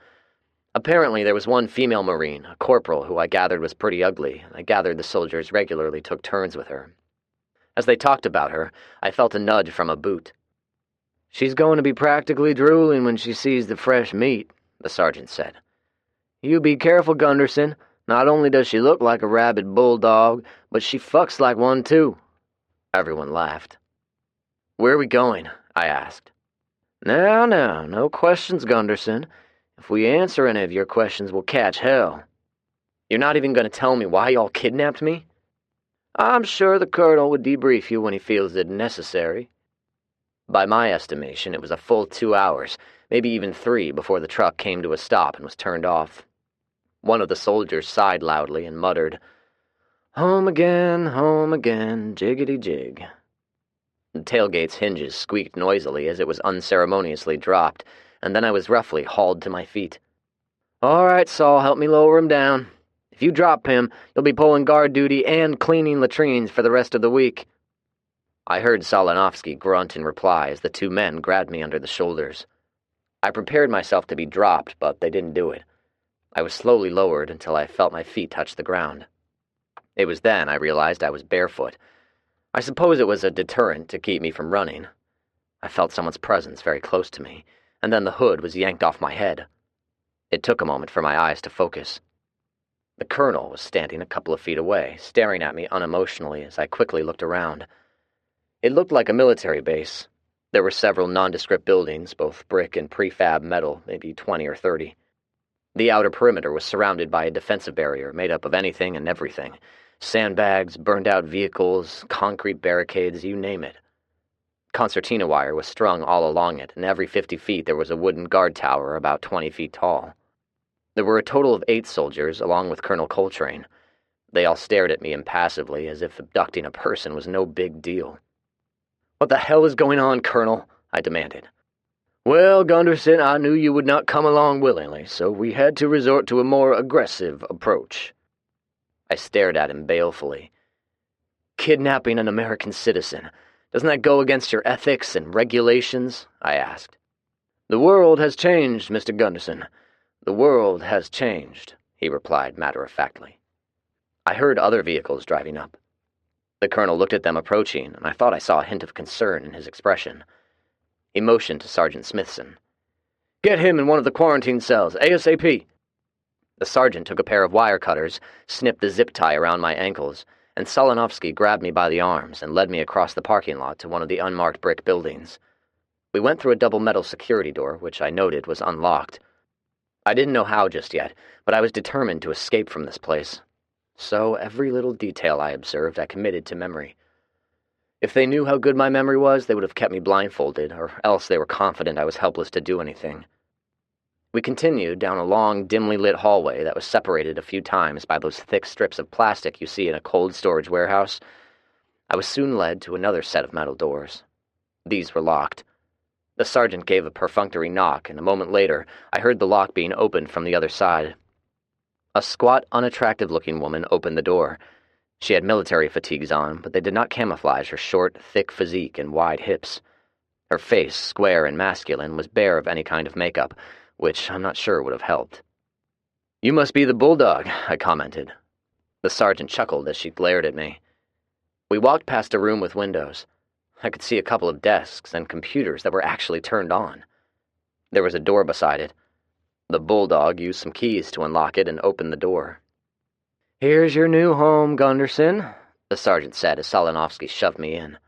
Apparently there was one female Marine, a corporal, who I gathered was pretty ugly, and I gathered the soldiers regularly took turns with her. As they talked about her, I felt a nudge from a boot. She's going to be practically drooling when she sees the fresh meat, the sergeant said. You be careful, Gunderson. Not only does she look like a rabid bulldog, but she fucks like one, too. Everyone laughed. Where are we going? I asked. Now, no questions, Gunderson. If we answer any of your questions, we'll catch hell. You're not even going to tell me why y'all kidnapped me? I'm sure the colonel would debrief you when he feels it necessary. By my estimation, it was a full 2 hours, maybe even 3, before the truck came to a stop and was turned off. One of the soldiers sighed loudly and muttered, home again, jiggity-jig." The tailgate's hinges squeaked noisily as it was unceremoniously dropped, and then I was roughly hauled to my feet. All right, Saul, help me lower him down. If you drop him, you'll be pulling guard duty and cleaning latrines for the rest of the week. I heard Solinovsky grunt in reply as the 2 men grabbed me under the shoulders. I prepared myself to be dropped, but they didn't do it. I was slowly lowered until I felt my feet touch the ground. It was then I realized I was barefoot. I suppose it was a deterrent to keep me from running. I felt someone's presence very close to me, and then the hood was yanked off my head. It took a moment for my eyes to focus. The colonel was standing a couple of feet away, staring at me unemotionally as I quickly looked around. It looked like a military base. There were several nondescript buildings, both brick and prefab metal, maybe 20 or 30. The outer perimeter was surrounded by a defensive barrier made up of anything and everything. Sandbags, burned-out vehicles, concrete barricades, you name it. Concertina wire was strung all along it, and every 50 feet there was a wooden guard tower about 20 feet tall. There were a total of 8 soldiers, along with Colonel Coltrane. They all stared at me impassively, as if abducting a person was no big deal. "What the hell is going on, Colonel?" I demanded. Well, Gunderson, I knew you would not come along willingly, so we had to resort to a more aggressive approach. I stared at him balefully. Kidnapping an American citizen, doesn't that go against your ethics and regulations? I asked. The world has changed, Mr. Gunderson. The world has changed, he replied matter-of-factly. I heard other vehicles driving up. The colonel looked at them approaching, and I thought I saw a hint of concern in his expression. He motioned to Sergeant Smithson. Get him in one of the quarantine cells, ASAP. The sergeant took a pair of wire cutters, snipped the zip tie around my ankles, and Solinovsky grabbed me by the arms and led me across the parking lot to one of the unmarked brick buildings. We went through a double metal security door, which I noted was unlocked. I didn't know how just yet, but I was determined to escape from this place. So every little detail I observed I committed to memory. If they knew how good my memory was, they would have kept me blindfolded, or else they were confident I was helpless to do anything. We continued down a long, dimly lit hallway that was separated a few times by those thick strips of plastic you see in a cold storage warehouse. I was soon led to another set of metal doors. These were locked. The sergeant gave a perfunctory knock, and a moment later, I heard the lock being opened from the other side. A squat, unattractive-looking woman opened the door. She had military fatigues on, but they did not camouflage her short, thick physique and wide hips. Her face, square and masculine, was bare of any kind of makeup, which I'm not sure would have helped. You must be the bulldog, I commented. The sergeant chuckled as she glared at me. We walked past a room with windows. I could see a couple of desks and computers that were actually turned on. There was a door beside it. The bulldog used some keys to unlock it and open the door. Here's your new home, Gunderson, the sergeant said as Solinovsky shoved me in.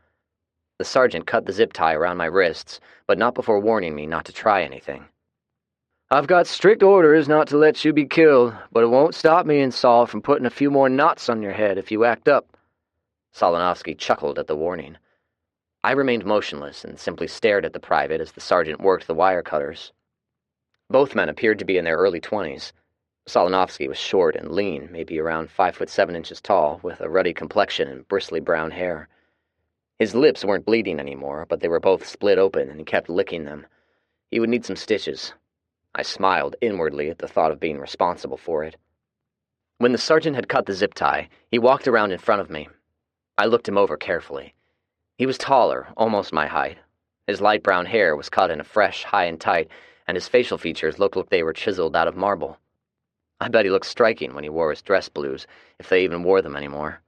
The sergeant cut the zip tie around my wrists, but not before warning me not to try anything. I've got strict orders not to let you be killed, but it won't stop me and Saul from putting a few more knots on your head if you act up. Solinovsky chuckled at the warning. I remained motionless and simply stared at the private as the sergeant worked the wire cutters. Both men appeared to be in their early 20s. Solinovsky was short and lean, maybe around 5'7" tall, with a ruddy complexion and bristly brown hair. His lips weren't bleeding anymore, but they were both split open, and he kept licking them. He would need some stitches. I smiled inwardly at the thought of being responsible for it. When the sergeant had cut the zip tie, he walked around in front of me. I looked him over carefully. He was taller, almost my height. His light brown hair was cut in a fresh, high and tight, and his facial features looked like they were chiseled out of marble. I bet he looked striking when he wore his dress blues, if they even wore them anymore.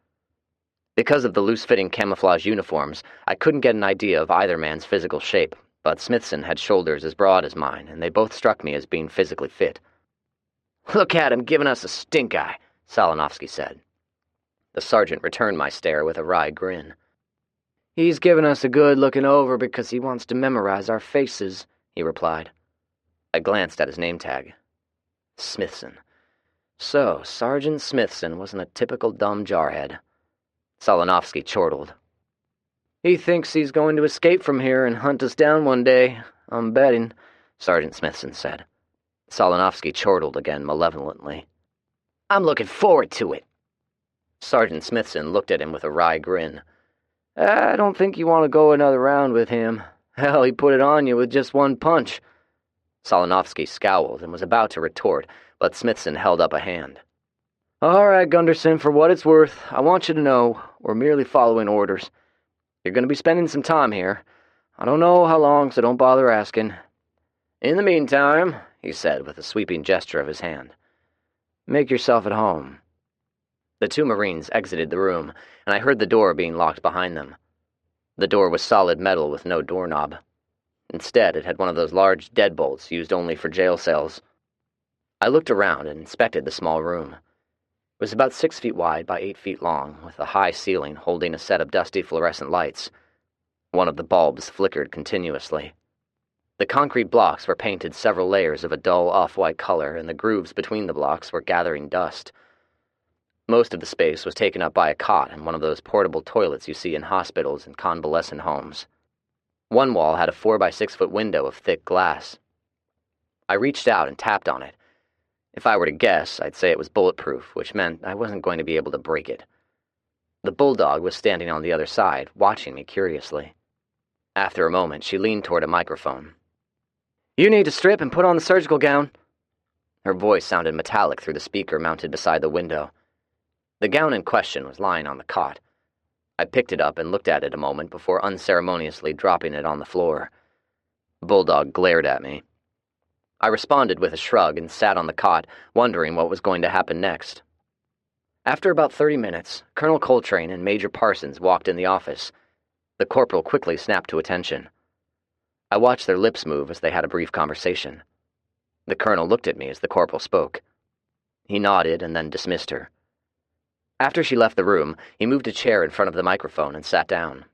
Because of the loose-fitting camouflage uniforms, I couldn't get an idea of either man's physical shape, but Smithson had shoulders as broad as mine, and they both struck me as being physically fit. Look at him giving us a stink-eye, Solinovsky said. The sergeant returned my stare with a wry grin. He's giving us a good looking over because he wants to memorize our faces, he replied. I glanced at his name tag. Smithson. So, Sergeant Smithson wasn't a typical dumb jarhead. Solinovsky chortled. He thinks he's going to escape from here and hunt us down one day, I'm betting, Sergeant Smithson said. Solinovsky chortled again malevolently. I'm looking forward to it. Sergeant Smithson looked at him with a wry grin. I don't think you want to go another round with him. Hell, he put it on you with just one punch. Solinovsky scowled and was about to retort, but Smithson held up a hand. All right, Gunderson, for what it's worth, I want you to know we're merely following orders. You're going to be spending some time here. I don't know how long, so don't bother asking. In the meantime, he said with a sweeping gesture of his hand, make yourself at home. The two Marines exited the room, and I heard the door being locked behind them. The door was solid metal with no doorknob. Instead, it had one of those large deadbolts used only for jail cells. I looked around and inspected the small room. It was about 6 feet wide by 8 feet long, with a high ceiling holding a set of dusty fluorescent lights. One of the bulbs flickered continuously. The concrete blocks were painted several layers of a dull off-white color, and the grooves between the blocks were gathering dust. Most of the space was taken up by a cot and one of those portable toilets you see in hospitals and convalescent homes. One wall had a 4-by-6-foot window of thick glass. I reached out and tapped on it. If I were to guess, I'd say it was bulletproof, which meant I wasn't going to be able to break it. The bulldog was standing on the other side, watching me curiously. After a moment, she leaned toward a microphone. You need to strip and put on the surgical gown. Her voice sounded metallic through the speaker mounted beside the window. The gown in question was lying on the cot. I picked it up and looked at it a moment before unceremoniously dropping it on the floor. Bulldog glared at me. I responded with a shrug and sat on the cot, wondering what was going to happen next. After about 30 minutes, Colonel Coltrane and Major Parsons walked in the office. The corporal quickly snapped to attention. I watched their lips move as they had a brief conversation. The colonel looked at me as the corporal spoke. He nodded and then dismissed her. After she left the room, he moved a chair in front of the microphone and sat down.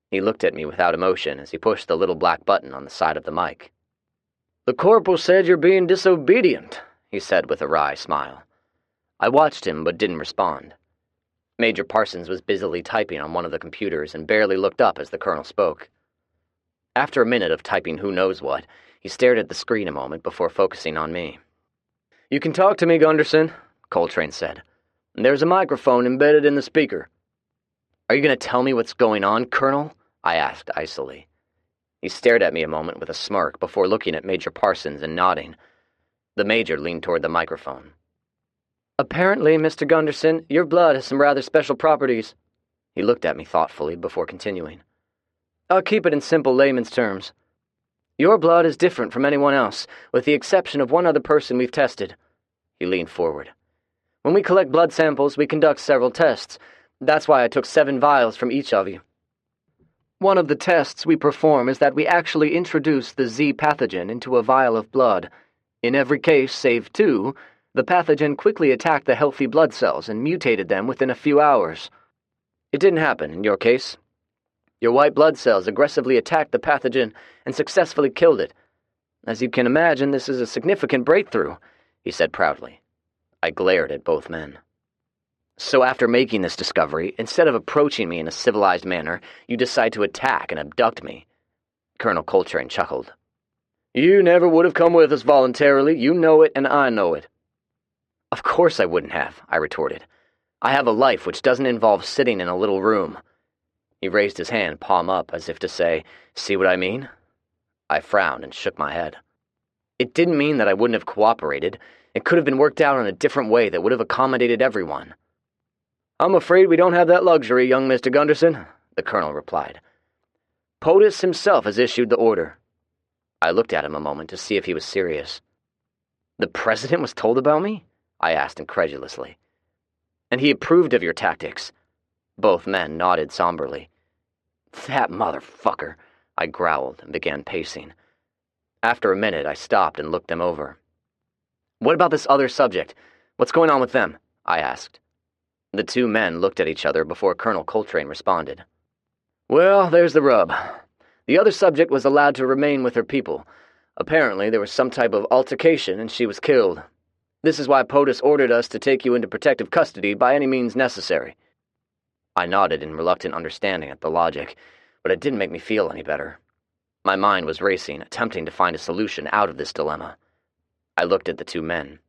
He looked at me without emotion as he pushed the little black button on the side of the mic. "The corporal said you're being disobedient," he said with a wry smile. I watched him but didn't respond. Major Parsons was busily typing on one of the computers and barely looked up as the colonel spoke. After a minute of typing who knows what, he stared at the screen a moment before focusing on me. "You can talk to me, Gunderson," Coltrane said. "There's a microphone embedded in the speaker." "Are you going to tell me what's going on, Colonel?" I asked icily. He stared at me a moment with a smirk before looking at Major Parsons and nodding. The major leaned toward the microphone. "Apparently, Mr. Gunderson, your blood has some rather special properties." He looked at me thoughtfully before continuing. "I'll keep it in simple layman's terms. Your blood is different from anyone else, with the exception of one other person we've tested." He leaned forward. "When we collect blood samples, we conduct several tests. That's why I took 7 vials from each of you. One of the tests we perform is that we actually introduce the Z pathogen into a vial of blood. In every case, save 2, the pathogen quickly attacked the healthy blood cells and mutated them within a few hours. It didn't happen in your case. Your white blood cells aggressively attacked the pathogen and successfully killed it. As you can imagine, this is a significant breakthrough," he said proudly. I glared at both men. "So after making this discovery, instead of approaching me in a civilized manner, you decide to attack and abduct me?" Colonel Coltrane chuckled. "You never would have come with us voluntarily. You know it, and I know it." "Of course I wouldn't have," I retorted. "I have a life which doesn't involve sitting in a little room." He raised his hand, palm up, as if to say, "See what I mean?" I frowned and shook my head. "It didn't mean that I wouldn't have cooperated. It could have been worked out in a different way that would have accommodated everyone." "I'm afraid we don't have that luxury, young Mr. Gunderson," the colonel replied. "POTUS himself has issued the order." I looked at him a moment to see if he was serious. "The president was told about me?" I asked incredulously. "And he approved of your tactics?" Both men nodded somberly. "That motherfucker," I growled and began pacing. After a minute, I stopped and looked them over. "What about this other subject? What's going on with them?" I asked. The 2 men looked at each other before Colonel Coltrane responded. "Well, there's the rub. The other subject was allowed to remain with her people. Apparently, there was some type of altercation and she was killed. This is why POTUS ordered us to take you into protective custody by any means necessary." I nodded in reluctant understanding at the logic, but it didn't make me feel any better. My mind was racing, attempting to find a solution out of this dilemma. I looked at the 2 men.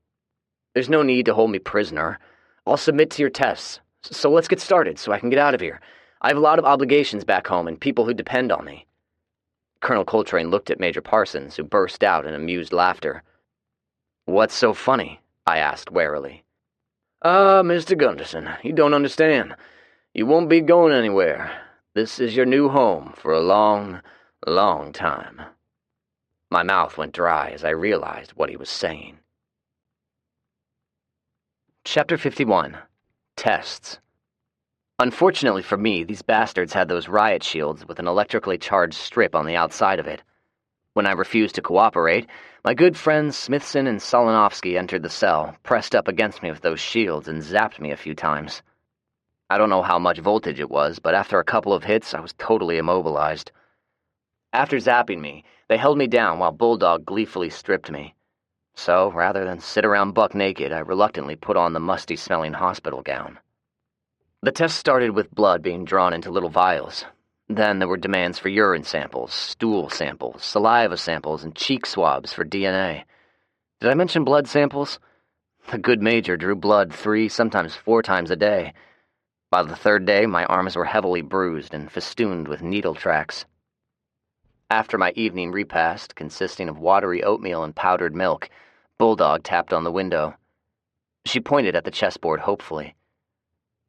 "There's no need to hold me prisoner. I'll submit to your tests, so let's get started so I can get out of here. I have a lot of obligations back home and people who depend on me." Colonel Coltrane looked at Major Parsons, who burst out in amused laughter. "What's so funny?" I asked warily. "Ah, Mr. Gunderson, you don't understand. You won't be going anywhere. This is your new home for a long, long time." My mouth went dry as I realized what he was saying. Chapter 51. Tests. Unfortunately for me, these bastards had those riot shields with an electrically charged strip on the outside of it. When I refused to cooperate, my good friends Smithson and Solinovsky entered the cell, pressed up against me with those shields, and zapped me a few times. I don't know how much voltage it was, but after a couple of hits, I was totally immobilized. After zapping me, they held me down while Bulldog gleefully stripped me. So, rather than sit around buck naked, I reluctantly put on the musty-smelling hospital gown. The test started with blood being drawn into little vials. Then there were demands for urine samples, stool samples, saliva samples, and cheek swabs for DNA. Did I mention blood samples? The good major drew blood 3, sometimes 4 times a day. By the 3rd day, my arms were heavily bruised and festooned with needle tracks. After my evening repast, consisting of watery oatmeal and powdered milk, Bulldog tapped on the window. She pointed at the chessboard hopefully.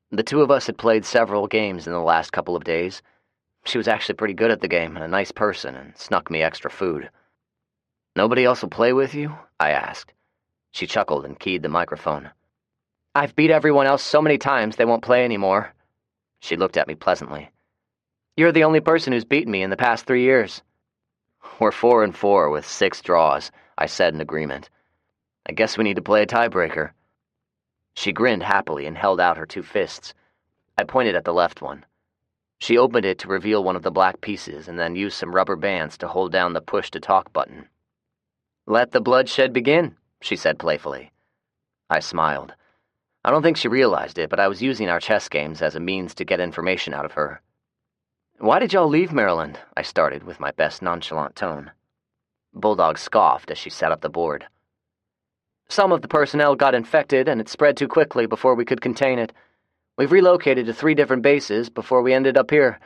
The two of us had played several games in the last couple of days. She was actually pretty good at the game and a nice person and snuck me extra food. "Nobody else will play with you?" I asked. She chuckled and keyed the microphone. "I've beat everyone else so many times they won't play anymore." She looked at me pleasantly. "You're the only person who's beaten me in the past 3 years." "We're 4-4 with 6 draws," I said in agreement. "I guess we need to play a tiebreaker." She grinned happily and held out her 2 fists. I pointed at the left one. She opened it to reveal one of the black pieces and then used some rubber bands to hold down the push-to-talk button. "Let the bloodshed begin," she said playfully. I smiled. I don't think she realized it, but I was using our chess games as a means to get information out of her. "Why did y'all leave Maryland?" I started with my best nonchalant tone. Bulldog scoffed as she set up the board. "Some of the personnel got infected, and it spread too quickly before we could contain it. We've relocated to 3 different bases before we ended up here.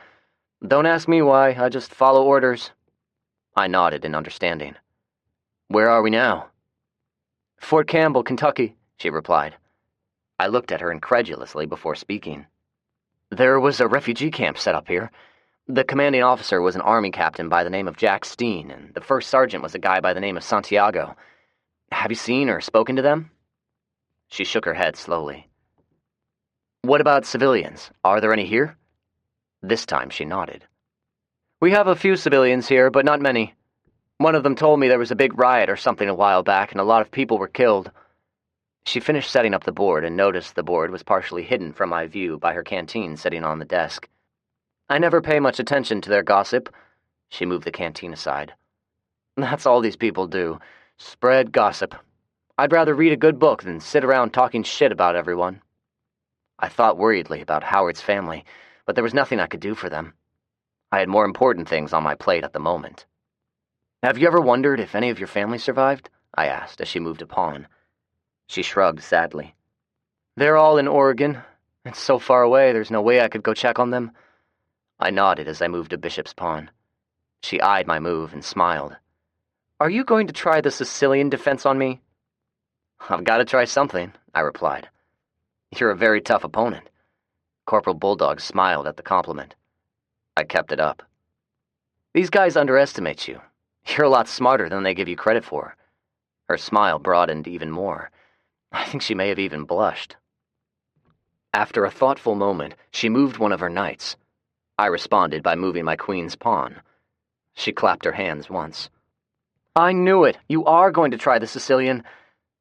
Don't ask me why, I just follow orders." I nodded in understanding. "Where are we now?" "Fort Campbell, Kentucky," she replied. I looked at her incredulously before speaking. "There was a refugee camp set up here. The commanding officer was an army captain by the name of Jack Steen, and the first sergeant was a guy by the name of Santiago. Have you seen or spoken to them?" She shook her head slowly. "What about civilians? Are there any here?" This time she nodded. "We have a few civilians here, but not many. One of them told me there was a big riot or something a while back, and a lot of people were killed." She finished setting up the board and noticed the board was partially hidden from my view by her canteen sitting on the desk. "I never pay much attention to their gossip." She moved the canteen aside. "That's all these people do. Spread gossip. I'd rather read a good book than sit around talking shit about everyone." I thought worriedly about Howard's family, but there was nothing I could do for them. I had more important things on my plate at the moment. "Have you ever wondered if any of your family survived?" I asked as she moved a pawn. She shrugged sadly. "They're all in Oregon. It's so far away there's no way I could go check on them." I nodded as I moved a bishop's pawn. She eyed my move and smiled. "Are you going to try the Sicilian defense on me?" "I've got to try something," I replied. "You're a very tough opponent." Corporal Bulldog smiled at the compliment. I kept it up. "These guys underestimate you. You're a lot smarter than they give you credit for." Her smile broadened even more. I think she may have even blushed. After a thoughtful moment, she moved one of her knights. I responded by moving my queen's pawn. She clapped her hands once. "I knew it! You are going to try the Sicilian!"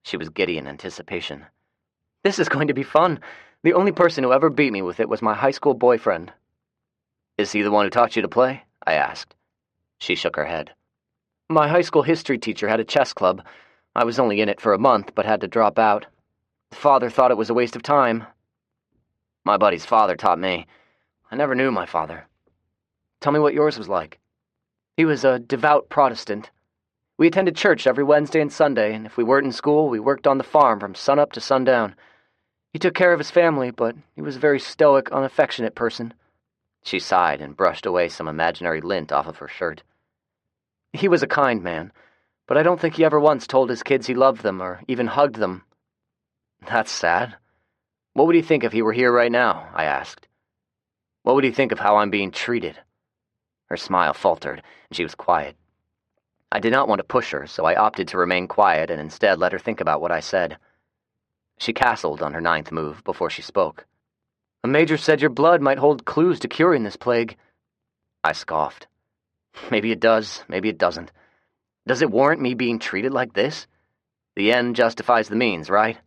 She was giddy in anticipation. "This is going to be fun. The only person who ever beat me with it was my high school boyfriend." "Is he the one who taught you to play?" I asked. She shook her head. "My high school history teacher had a chess club. I was only in it for a month, but had to drop out. Father thought it was a waste of time." "My buddy's father taught me. I never knew my father." "Tell me what yours was like." "He was a devout Protestant. We attended church every Wednesday and Sunday, and if we weren't in school, we worked on the farm from sunup to sundown. He took care of his family, but he was a very stoic, unaffectionate person." She sighed and brushed away some imaginary lint off of her shirt. "He was a kind man, but I don't think he ever once told his kids he loved them or even hugged them." "That's sad. What would he think if he were here right now?" I asked. "What would he think of how I'm being treated?" Her smile faltered, and she was quiet. I did not want to push her, so I opted to remain quiet and instead let her think about what I said. She castled on her 9th move before she spoke. "A major said your blood might hold clues to curing this plague." I scoffed. "Maybe it does, maybe it doesn't. Does it warrant me being treated like this? The end justifies the means, right?"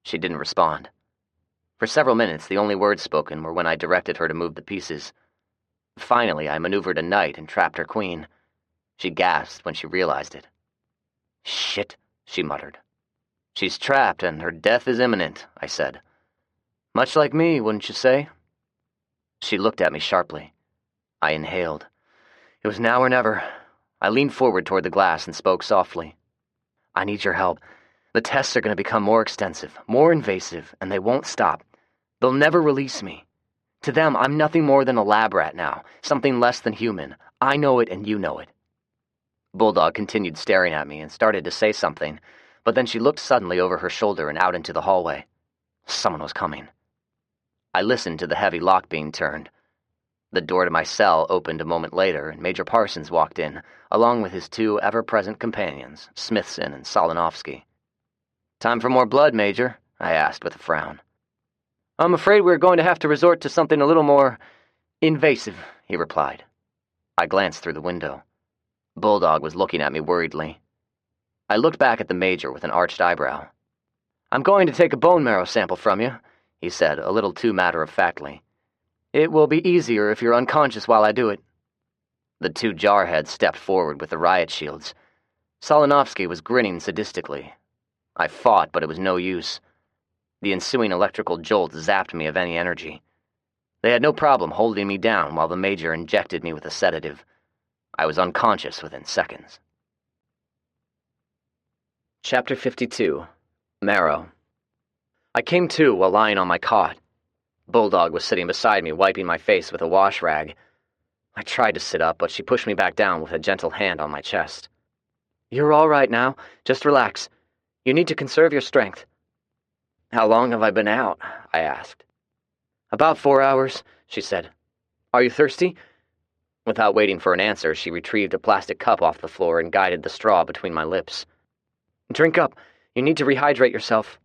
She didn't respond. For several minutes, the only words spoken were when I directed her to move the pieces. Finally, I maneuvered a knight and trapped her queen. She gasped when she realized it. "Shit," she muttered. "She's trapped, and her death is imminent," I said. "Much like me, wouldn't you say?" She looked at me sharply. I inhaled. It was now or never. I leaned forward toward the glass and spoke softly. "I need your help. The tests are going to become more extensive, more invasive, and they won't stop. They'll never release me. To them, I'm nothing more than a lab rat now, something less than human. I know it and you know it. Bulldog continued staring at me and started to say something, but then she looked suddenly over her shoulder and out into the hallway. Someone was coming. I listened to the heavy lock being turned. The door to my cell opened a moment later, and Major Parsons walked in, along with his two ever-present companions, Smithson and Solinovsky. "Time for more blood, Major?" I asked with a frown. "I'm afraid we're going to have to resort to something a little more invasive," he replied. I glanced through the window. Bulldog was looking at me worriedly. I looked back at the Major with an arched eyebrow. "I'm going to take a bone marrow sample from you," he said, a little too matter-of-factly. "It will be easier if you're unconscious while I do it." The two jarheads stepped forward with the riot shields. Solinovsky was grinning sadistically. I fought, but it was no use. The ensuing electrical jolt zapped me of any energy. They had no problem holding me down while the Major injected me with a sedative. I was unconscious within seconds. Chapter 52. Marrow. I came to while lying on my cot. Bulldog was sitting beside me, wiping my face with a wash rag. I tried to sit up, but she pushed me back down with a gentle hand on my chest. "You're all right now. Just relax. You need to conserve your strength." "How long have I been out?" I asked. "About 4 hours," she said. "Are you thirsty?" Without waiting for an answer, she retrieved a plastic cup off the floor and guided the straw between my lips. "Drink up. You need to rehydrate yourself."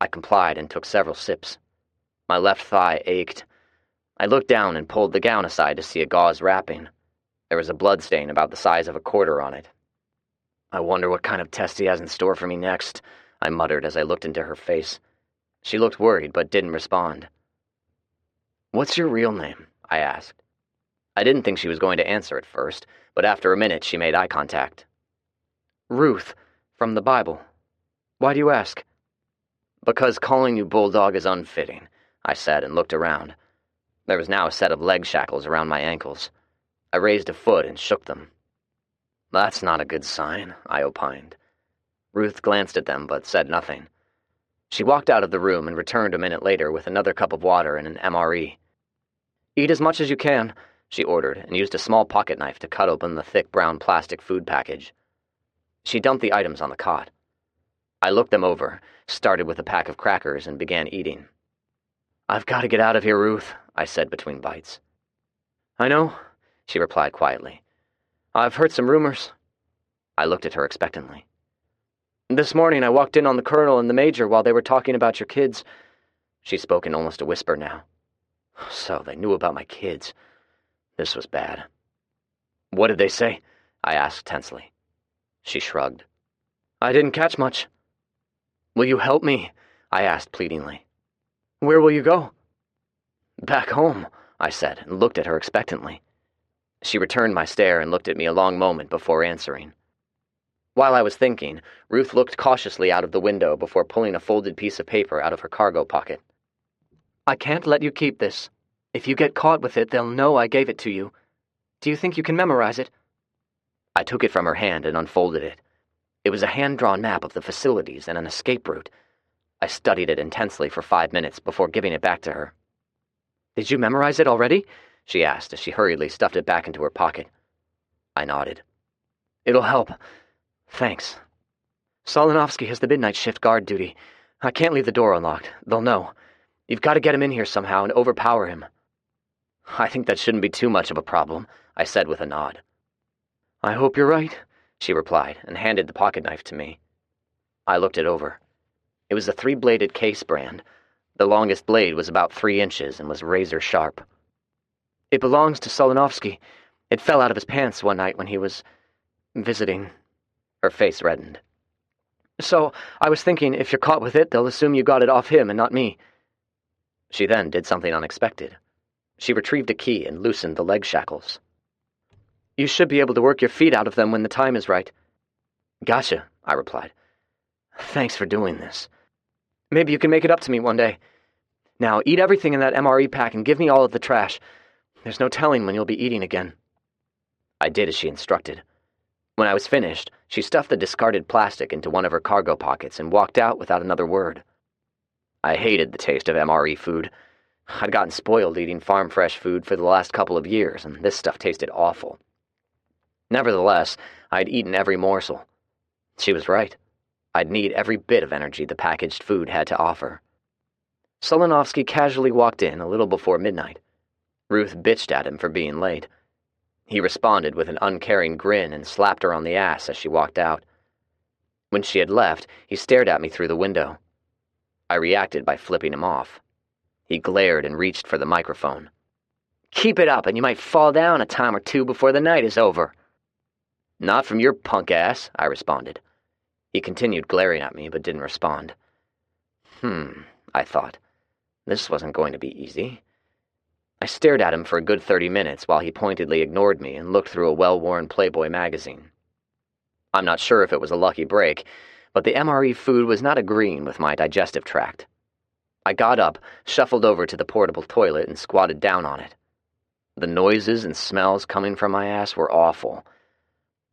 I complied and took several sips. My left thigh ached. I looked down and pulled the gown aside to see a gauze wrapping. There was a bloodstain about the size of a quarter on it. "I wonder what kind of test he has in store for me next," I muttered as I looked into her face. She looked worried but didn't respond. "What's your real name?" I asked. I didn't think she was going to answer at first, but after a minute she made eye contact. "Ruth, from the Bible. Why do you ask?" "Because calling you Bulldog is unfitting," I said and looked around. There was now a set of leg shackles around my ankles. I raised a foot and shook them. "That's not a good sign," I opined. Ruth glanced at them but said nothing. She walked out of the room and returned a minute later with another cup of water and an MRE. "Eat as much as you can," she ordered, and used a small pocket knife to cut open the thick brown plastic food package. She dumped the items on the cot. I looked them over, started with a pack of crackers, and began eating. "I've got to get out of here, Ruth," I said between bites. "I know," she replied quietly. "I've heard some rumors." I looked at her expectantly. "This morning I walked in on the Colonel and the Major while they were talking about your kids." She spoke in almost a whisper now. So they knew about my kids. This was bad. "What did they say?" I asked tensely. She shrugged. "I didn't catch much." "Will you help me?" I asked pleadingly. "Where will you go?" "Back home," I said, and looked at her expectantly. She returned my stare and looked at me a long moment before answering. While I was thinking, Ruth looked cautiously out of the window before pulling a folded piece of paper out of her cargo pocket. "I can't let you keep this. If you get caught with it, they'll know I gave it to you. Do you think you can memorize it?" I took it from her hand and unfolded it. It was a hand-drawn map of the facilities and an escape route. I studied it intensely for 5 minutes before giving it back to her. "Did you memorize it already?" she asked as she hurriedly stuffed it back into her pocket. I nodded. "It'll help. Thanks. Solinovsky has the midnight shift guard duty. I can't leave the door unlocked. They'll know. You've got to get him in here somehow and overpower him." "I think that shouldn't be too much of a problem," I said with a nod. "I hope you're right," she replied and handed the pocket knife to me. I looked it over. It was a 3-bladed case brand. The longest blade was about 3 inches and was razor sharp. "It belongs to Solinovsky. It fell out of his pants one night when he was visiting." Her face reddened. "So, I was thinking if you're caught with it, they'll assume you got it off him and not me." She then did something unexpected. She retrieved a key and loosened the leg shackles. "You should be able to work your feet out of them when the time is right." "Gotcha," I replied. "Thanks for doing this. Maybe you can make it up to me one day. Now, eat everything in that MRE pack and give me all of the trash. There's no telling when you'll be eating again." I did as she instructed. When I was finished, she stuffed the discarded plastic into one of her cargo pockets and walked out without another word. I hated the taste of MRE food. I'd gotten spoiled eating farm-fresh food for the last couple of years, and this stuff tasted awful. Nevertheless, I'd eaten every morsel. She was right. I'd need every bit of energy the packaged food had to offer. Solonovsky casually walked in a little before midnight. Ruth bitched at him for being late. He responded with an uncaring grin and slapped her on the ass as she walked out. When she had left, he stared at me through the window. I reacted by flipping him off. He glared and reached for the microphone. "Keep it up, and you might fall down a time or two before the night is over." "Not from your punk ass," I responded. He continued glaring at me, but didn't respond. I thought. This wasn't going to be easy. I stared at him for a good 30 minutes while he pointedly ignored me and looked through a well-worn Playboy magazine. I'm not sure if it was a lucky break, but the MRE food was not agreeing with my digestive tract. I got up, shuffled over to the portable toilet, and squatted down on it. The noises and smells coming from my ass were awful.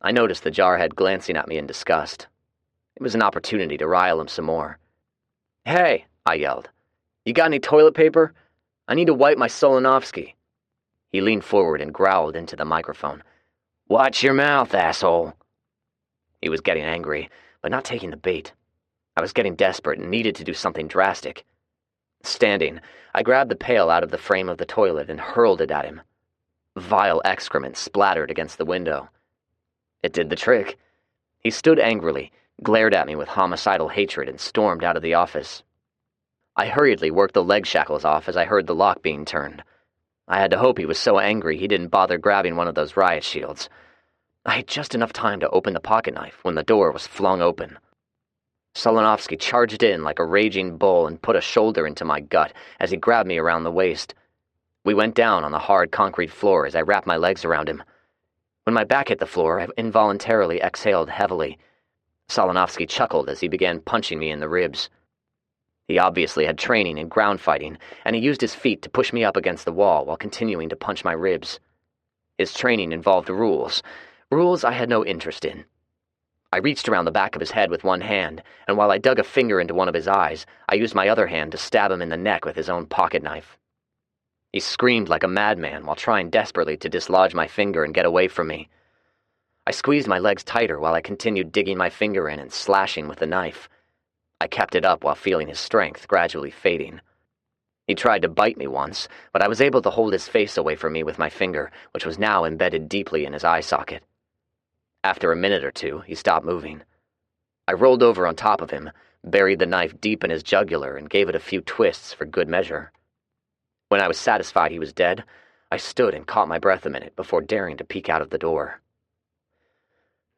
I noticed the jarhead glancing at me in disgust. It was an opportunity to rile him some more. "Hey," I yelled. "You got any toilet paper? I need to wipe my Solonovsky." He leaned forward and growled into the microphone. "Watch your mouth, asshole." He was getting angry, but not taking the bait. I was getting desperate and needed to do something drastic. Standing, I grabbed the pail out of the frame of the toilet and hurled it at him. Vile excrement splattered against the window. It did the trick. He stood angrily, glared at me with homicidal hatred, and stormed out of the office. I hurriedly worked the leg shackles off as I heard the lock being turned. I had to hope he was so angry he didn't bother grabbing one of those riot shields. I had just enough time to open the pocket knife when the door was flung open. Solonovsky charged in like a raging bull and put a shoulder into my gut as he grabbed me around the waist. We went down on the hard concrete floor as I wrapped my legs around him. When my back hit the floor, I involuntarily exhaled heavily. Solonovsky chuckled as he began punching me in the ribs. He obviously had training in ground fighting, and he used his feet to push me up against the wall while continuing to punch my ribs. His training involved rules I had no interest in. I reached around the back of his head with one hand, and while I dug a finger into one of his eyes, I used my other hand to stab him in the neck with his own pocket knife. He screamed like a madman while trying desperately to dislodge my finger and get away from me. I squeezed my legs tighter while I continued digging my finger in and slashing with the knife. I kept it up while feeling his strength gradually fading. He tried to bite me once, but I was able to hold his face away from me with my finger, which was now embedded deeply in his eye socket. After a minute or two, he stopped moving. I rolled over on top of him, buried the knife deep in his jugular, and gave it a few twists for good measure. When I was satisfied he was dead, I stood and caught my breath a minute before daring to peek out of the door.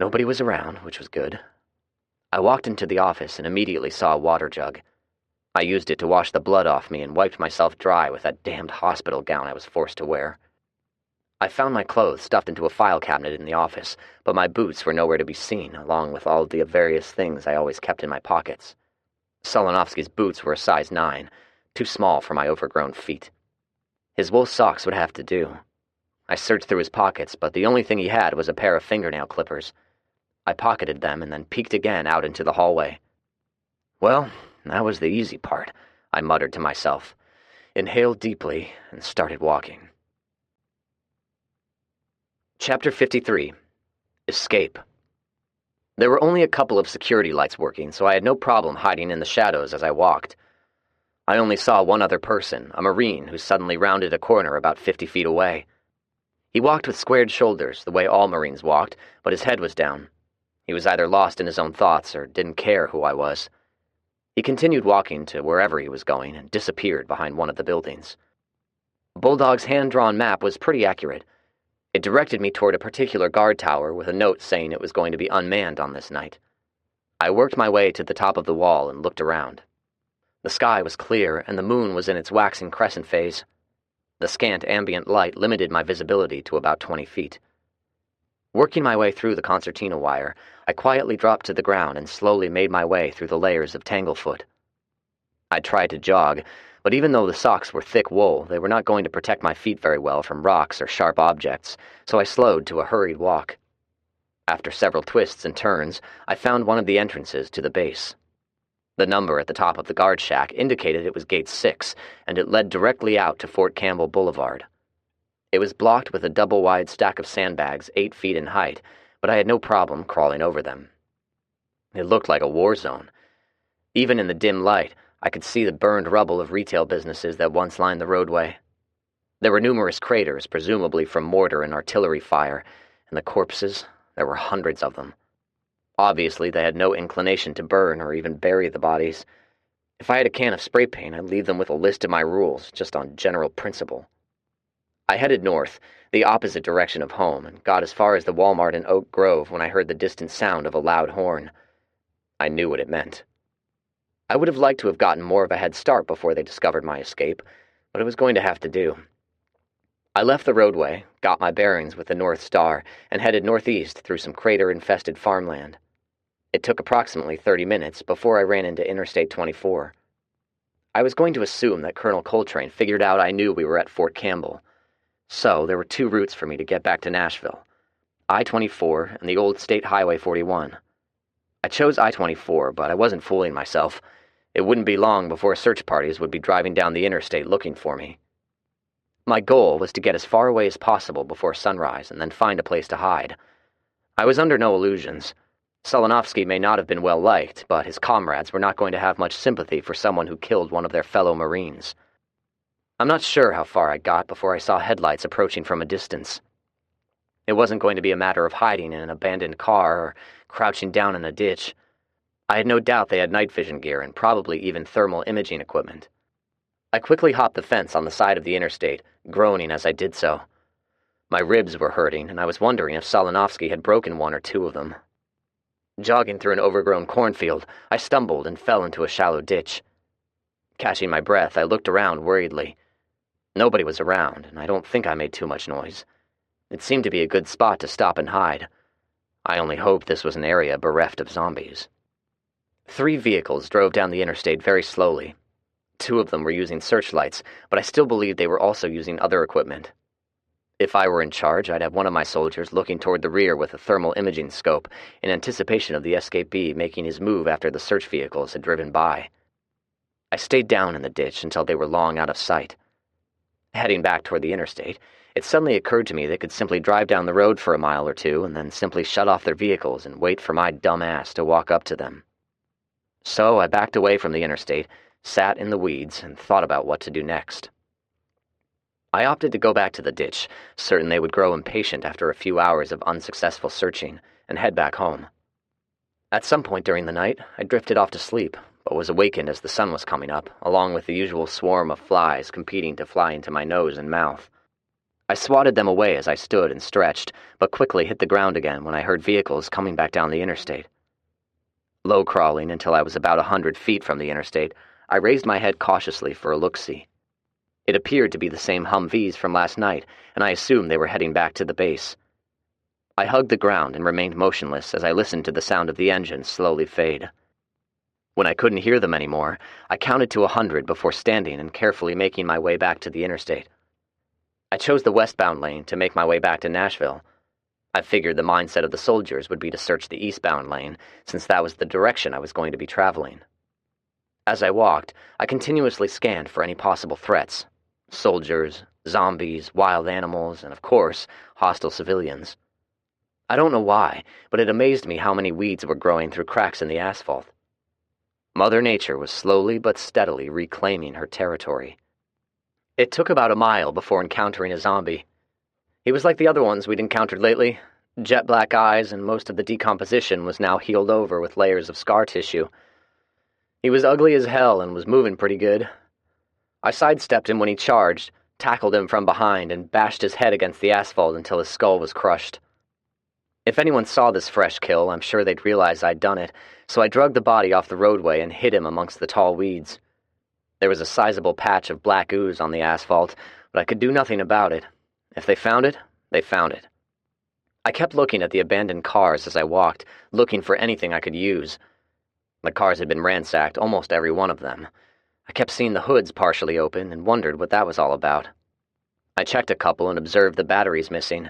Nobody was around, which was good. I walked into the office and immediately saw a water jug. I used it to wash the blood off me and wiped myself dry with that damned hospital gown I was forced to wear. I found my clothes stuffed into a file cabinet in the office, but my boots were nowhere to be seen, along with all the various things I always kept in my pockets. Solonovsky's boots were a size 9, too small for my overgrown feet. His wool socks would have to do. I searched through his pockets, but the only thing he had was a pair of fingernail clippers. I pocketed them and then peeked again out into the hallway. Well, that was the easy part, I muttered to myself, inhaled deeply, and started walking. Chapter 53. Escape. There were only a couple of security lights working, so I had no problem hiding in the shadows as I walked. I only saw one other person, a Marine, who suddenly rounded a corner about 50 feet away. He walked with squared shoulders, the way all Marines walked, but his head was down. He was either lost in his own thoughts or didn't care who I was. He continued walking to wherever he was going and disappeared behind one of the buildings. Bulldog's hand-drawn map was pretty accurate. It directed me toward a particular guard tower with a note saying it was going to be unmanned on this night. I worked my way to the top of the wall and looked around. The sky was clear and the moon was in its waxing crescent phase. The scant ambient light limited my visibility to about 20 feet. Working my way through the concertina wire, I quietly dropped to the ground and slowly made my way through the layers of tanglefoot. I tried to jog, but even though the socks were thick wool, they were not going to protect my feet very well from rocks or sharp objects, so I slowed to a hurried walk. After several twists and turns, I found one of the entrances to the base. The number at the top of the guard shack indicated it was Gate 6, and it led directly out to Fort Campbell Boulevard. It was blocked with a double-wide stack of sandbags 8 feet in height, but I had no problem crawling over them. It looked like a war zone. Even in the dim light, I could see the burned rubble of retail businesses that once lined the roadway. There were numerous craters, presumably from mortar and artillery fire, and the corpses, there were hundreds of them. Obviously, they had no inclination to burn or even bury the bodies. If I had a can of spray paint, I'd leave them with a list of my rules, just on general principle. I headed north, the opposite direction of home, and got as far as the Walmart in Oak Grove when I heard the distant sound of a loud horn. I knew what it meant. I would have liked to have gotten more of a head start before they discovered my escape, but it was going to have to do. I left the roadway, got my bearings with the North Star, and headed northeast through some crater-infested farmland. It took approximately 30 minutes before I ran into Interstate 24. I was going to assume that Colonel Coltrane figured out I knew we were at Fort Campbell. So there were 2 routes for me to get back to Nashville, I-24 and the old State Highway 41. I chose I-24, but I wasn't fooling myself. It wouldn't be long before search parties would be driving down the interstate looking for me. My goal was to get as far away as possible before sunrise and then find a place to hide. I was under no illusions. Solonovsky may not have been well liked, but his comrades were not going to have much sympathy for someone who killed one of their fellow Marines. I'm not sure how far I got before I saw headlights approaching from a distance. It wasn't going to be a matter of hiding in an abandoned car or crouching down in a ditch. I had no doubt they had night vision gear and probably even thermal imaging equipment. I quickly hopped the fence on the side of the interstate, groaning as I did so. My ribs were hurting, and I was wondering if Solonovsky had broken 1 or 2 of them. Jogging through an overgrown cornfield, I stumbled and fell into a shallow ditch. Catching my breath, I looked around worriedly. Nobody was around, and I don't think I made too much noise. It seemed to be a good spot to stop and hide. I only hoped this was an area bereft of zombies. 3 vehicles drove down the interstate very slowly. 2 of them were using searchlights, but I still believed they were also using other equipment. If I were in charge, I'd have one of my soldiers looking toward the rear with a thermal imaging scope in anticipation of the escapee making his move after the search vehicles had driven by. I stayed down in the ditch until they were long out of sight. Heading back toward the interstate, it suddenly occurred to me they could simply drive down the road for a mile or 2 and then simply shut off their vehicles and wait for my dumb ass to walk up to them. So I backed away from the interstate, sat in the weeds, and thought about what to do next. I opted to go back to the ditch, certain they would grow impatient after a few hours of unsuccessful searching, and head back home. At some point during the night, I drifted off to sleep, but was awakened as the sun was coming up, along with the usual swarm of flies competing to fly into my nose and mouth. I swatted them away as I stood and stretched, but quickly hit the ground again when I heard vehicles coming back down the interstate. Low crawling until I was about 100 feet from the interstate, I raised my head cautiously for a look-see. It appeared to be the same Humvees from last night, and I assumed they were heading back to the base. I hugged the ground and remained motionless as I listened to the sound of the engine slowly fade. When I couldn't hear them anymore, I counted to 100 before standing and carefully making my way back to the interstate. I chose the westbound lane to make my way back to Nashville. I figured the mindset of the soldiers would be to search the eastbound lane, since that was the direction I was going to be traveling. As I walked, I continuously scanned for any possible threats. Soldiers, zombies, wild animals, and of course, hostile civilians. I don't know why, but it amazed me how many weeds were growing through cracks in the asphalt. Mother Nature was slowly but steadily reclaiming her territory. It took about a mile before encountering a zombie. He was like the other ones we'd encountered lately. Jet black eyes, and most of the decomposition was now healed over with layers of scar tissue. He was ugly as hell and was moving pretty good. I sidestepped him when he charged, tackled him from behind, and bashed his head against the asphalt until his skull was crushed. If anyone saw this fresh kill, I'm sure they'd realize I'd done it, so I dragged the body off the roadway and hid him amongst the tall weeds. There was a sizable patch of black ooze on the asphalt, but I could do nothing about it. If they found it, they found it. I kept looking at the abandoned cars as I walked, looking for anything I could use. The cars had been ransacked, almost every one of them. I kept seeing the hoods partially open and wondered what that was all about. I checked a couple and observed the batteries missing.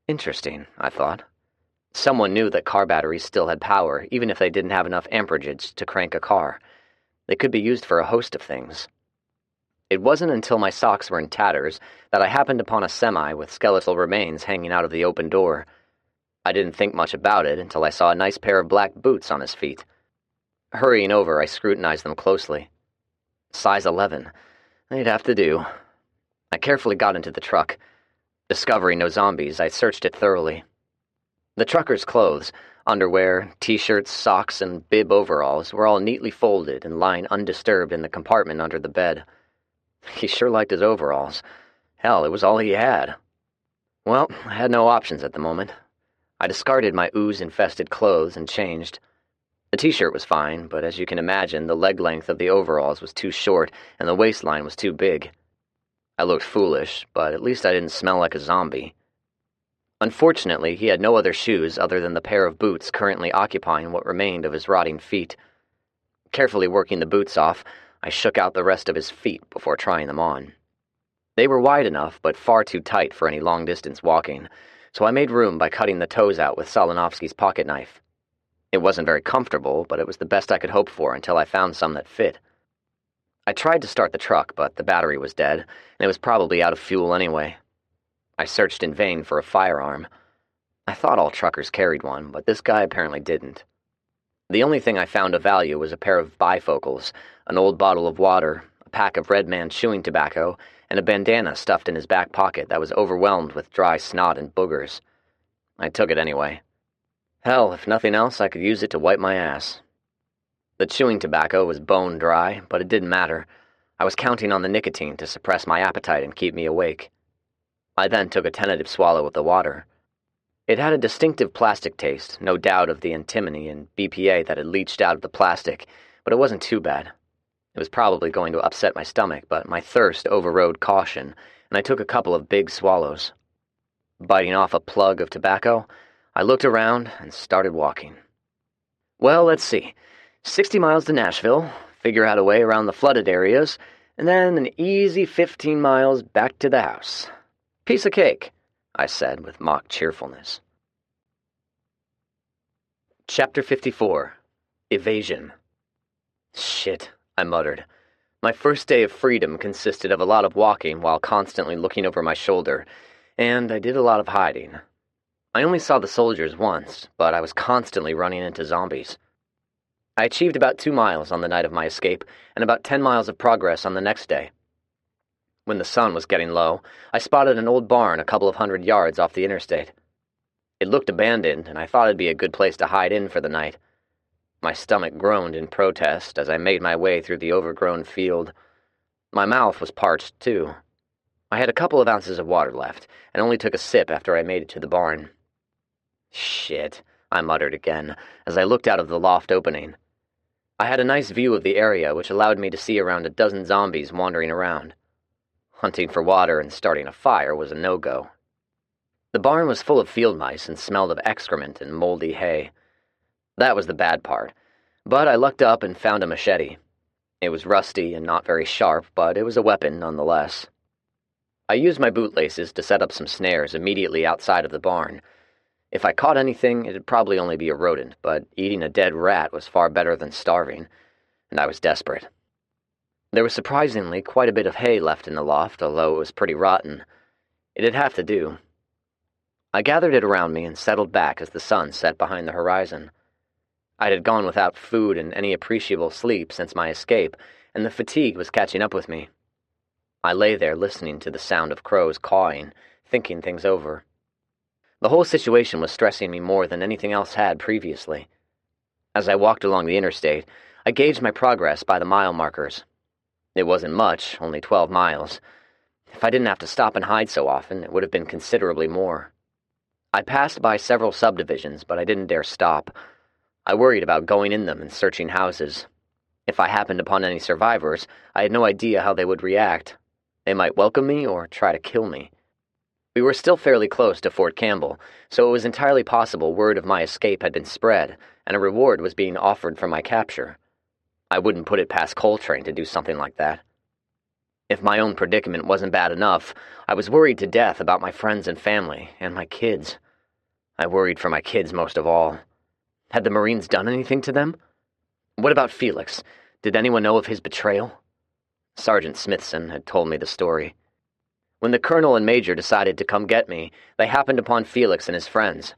Interesting, I thought. Someone knew that car batteries still had power, even if they didn't have enough amperage to crank a car. They could be used for a host of things. It wasn't until my socks were in tatters that I happened upon a semi with skeletal remains hanging out of the open door. I didn't think much about it until I saw a nice pair of black boots on his feet. Hurrying over, I scrutinized them closely. Size 11. They'd have to do. I carefully got into the truck. Discovering no zombies, I searched it thoroughly. The trucker's clothes, underwear, t-shirts, socks, and bib overalls were all neatly folded and lying undisturbed in the compartment under the bed. He sure liked his overalls. Hell, it was all he had. Well, I had no options at the moment. I discarded my ooze-infested clothes and changed. The t-shirt was fine, but as you can imagine, the leg length of the overalls was too short and the waistline was too big. I looked foolish, but at least I didn't smell like a zombie. Unfortunately, he had no other shoes other than the pair of boots currently occupying what remained of his rotting feet. Carefully working the boots off, I shook out the rest of his feet before trying them on. They were wide enough, but far too tight for any long-distance walking, so I made room by cutting the toes out with Solinovsky's pocket knife. It wasn't very comfortable, but it was the best I could hope for until I found some that fit. I tried to start the truck, but the battery was dead, and it was probably out of fuel anyway. I searched in vain for a firearm. I thought all truckers carried one, but this guy apparently didn't. The only thing I found of value was a pair of bifocals, an old bottle of water, a pack of Red Man chewing tobacco, and a bandana stuffed in his back pocket that was overwhelmed with dry snot and boogers. I took it anyway. Hell, if nothing else, I could use it to wipe my ass. The chewing tobacco was bone dry, but it didn't matter. I was counting on the nicotine to suppress my appetite and keep me awake. I then took a tentative swallow of the water. It had a distinctive plastic taste, no doubt of the antimony and BPA that had leached out of the plastic, but it wasn't too bad. It was probably going to upset my stomach, but my thirst overrode caution, and I took a couple of big swallows. Biting off a plug of tobacco, I looked around and started walking. Well, let's see. 60 miles to Nashville, figure out a way around the flooded areas, and then an easy 15 miles back to the house. Piece of cake, I said with mock cheerfulness. Chapter 54. Evasion. Shit, I muttered. My first day of freedom consisted of a lot of walking while constantly looking over my shoulder, and I did a lot of hiding. I only saw the soldiers once, but I was constantly running into zombies. I achieved about 2 miles on the night of my escape, and about 10 miles of progress on the next day. When the sun was getting low, I spotted an old barn a couple of 100 yards off the interstate. It looked abandoned, and I thought it'd be a good place to hide in for the night. My stomach groaned in protest as I made my way through the overgrown field. My mouth was parched, too. I had a couple of ounces of water left, and only took a sip after I made it to the barn. Shit, I muttered again, as I looked out of the loft opening. I had a nice view of the area, which allowed me to see around a dozen zombies wandering around. Hunting for water and starting a fire was a no-go. The barn was full of field mice and smelled of excrement and moldy hay. That was the bad part, but I lucked up and found a machete. It was rusty and not very sharp, but it was a weapon nonetheless. I used my bootlaces to set up some snares immediately outside of the barn. If I caught anything, it'd probably only be a rodent, but eating a dead rat was far better than starving, and I was desperate. There was surprisingly quite a bit of hay left in the loft, although it was pretty rotten. It'd have to do. I gathered it around me and settled back as the sun set behind the horizon. I had gone without food and any appreciable sleep since my escape, and the fatigue was catching up with me. I lay there listening to the sound of crows cawing, thinking things over. The whole situation was stressing me more than anything else had previously. As I walked along the interstate, I gauged my progress by the mile markers. It wasn't much, only 12 miles. If I didn't have to stop and hide so often, it would have been considerably more. I passed by several subdivisions, but I didn't dare stop. I worried about going in them and searching houses. If I happened upon any survivors, I had no idea how they would react. They might welcome me or try to kill me. We were still fairly close to Fort Campbell, so it was entirely possible word of my escape had been spread, and a reward was being offered for my capture. I wouldn't put it past Coltrane to do something like that. If my own predicament wasn't bad enough, I was worried to death about my friends and family, and my kids. I worried for my kids most of all. Had the Marines done anything to them? What about Felix? Did anyone know of his betrayal? Sergeant Smithson had told me the story. When the colonel and major decided to come get me, they happened upon Felix and his friends.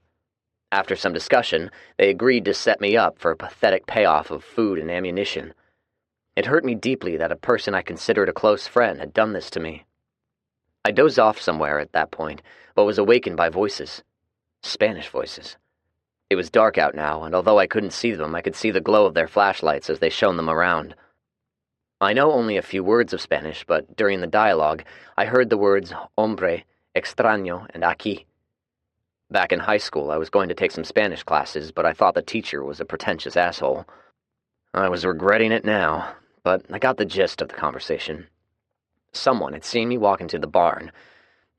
After some discussion, they agreed to set me up for a pathetic payoff of food and ammunition. It hurt me deeply that a person I considered a close friend had done this to me. I dozed off somewhere at that point, but was awakened by voices. Spanish voices. It was dark out now, and although I couldn't see them, I could see the glow of their flashlights as they shone them around. I know only a few words of Spanish, but during the dialogue, I heard the words hombre, extraño, and aquí. Back in high school, I was going to take some Spanish classes, but I thought the teacher was a pretentious asshole. I was regretting it now, but I got the gist of the conversation. Someone had seen me walk into the barn.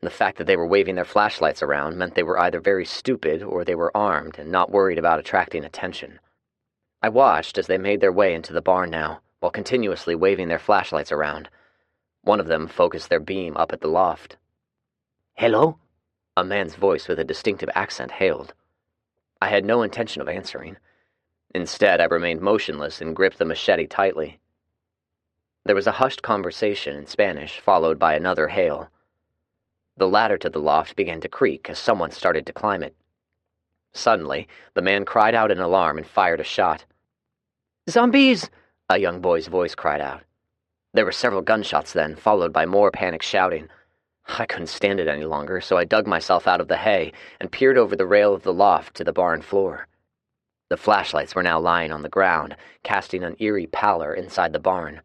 The fact that they were waving their flashlights around meant they were either very stupid or they were armed and not worried about attracting attention. I watched as they made their way into the barn now, while continuously waving their flashlights around. One of them focused their beam up at the loft. "Hello?" A man's voice with a distinctive accent hailed. I had no intention of answering. Instead, I remained motionless and gripped the machete tightly. There was a hushed conversation in Spanish, followed by another hail. The ladder to the loft began to creak as someone started to climb it. Suddenly, the man cried out in alarm and fired a shot. "Zombies!" a young boy's voice cried out. There were several gunshots then, followed by more panicked shouting. I couldn't stand it any longer, so I dug myself out of the hay and peered over the rail of the loft to the barn floor. The flashlights were now lying on the ground, casting an eerie pallor inside the barn.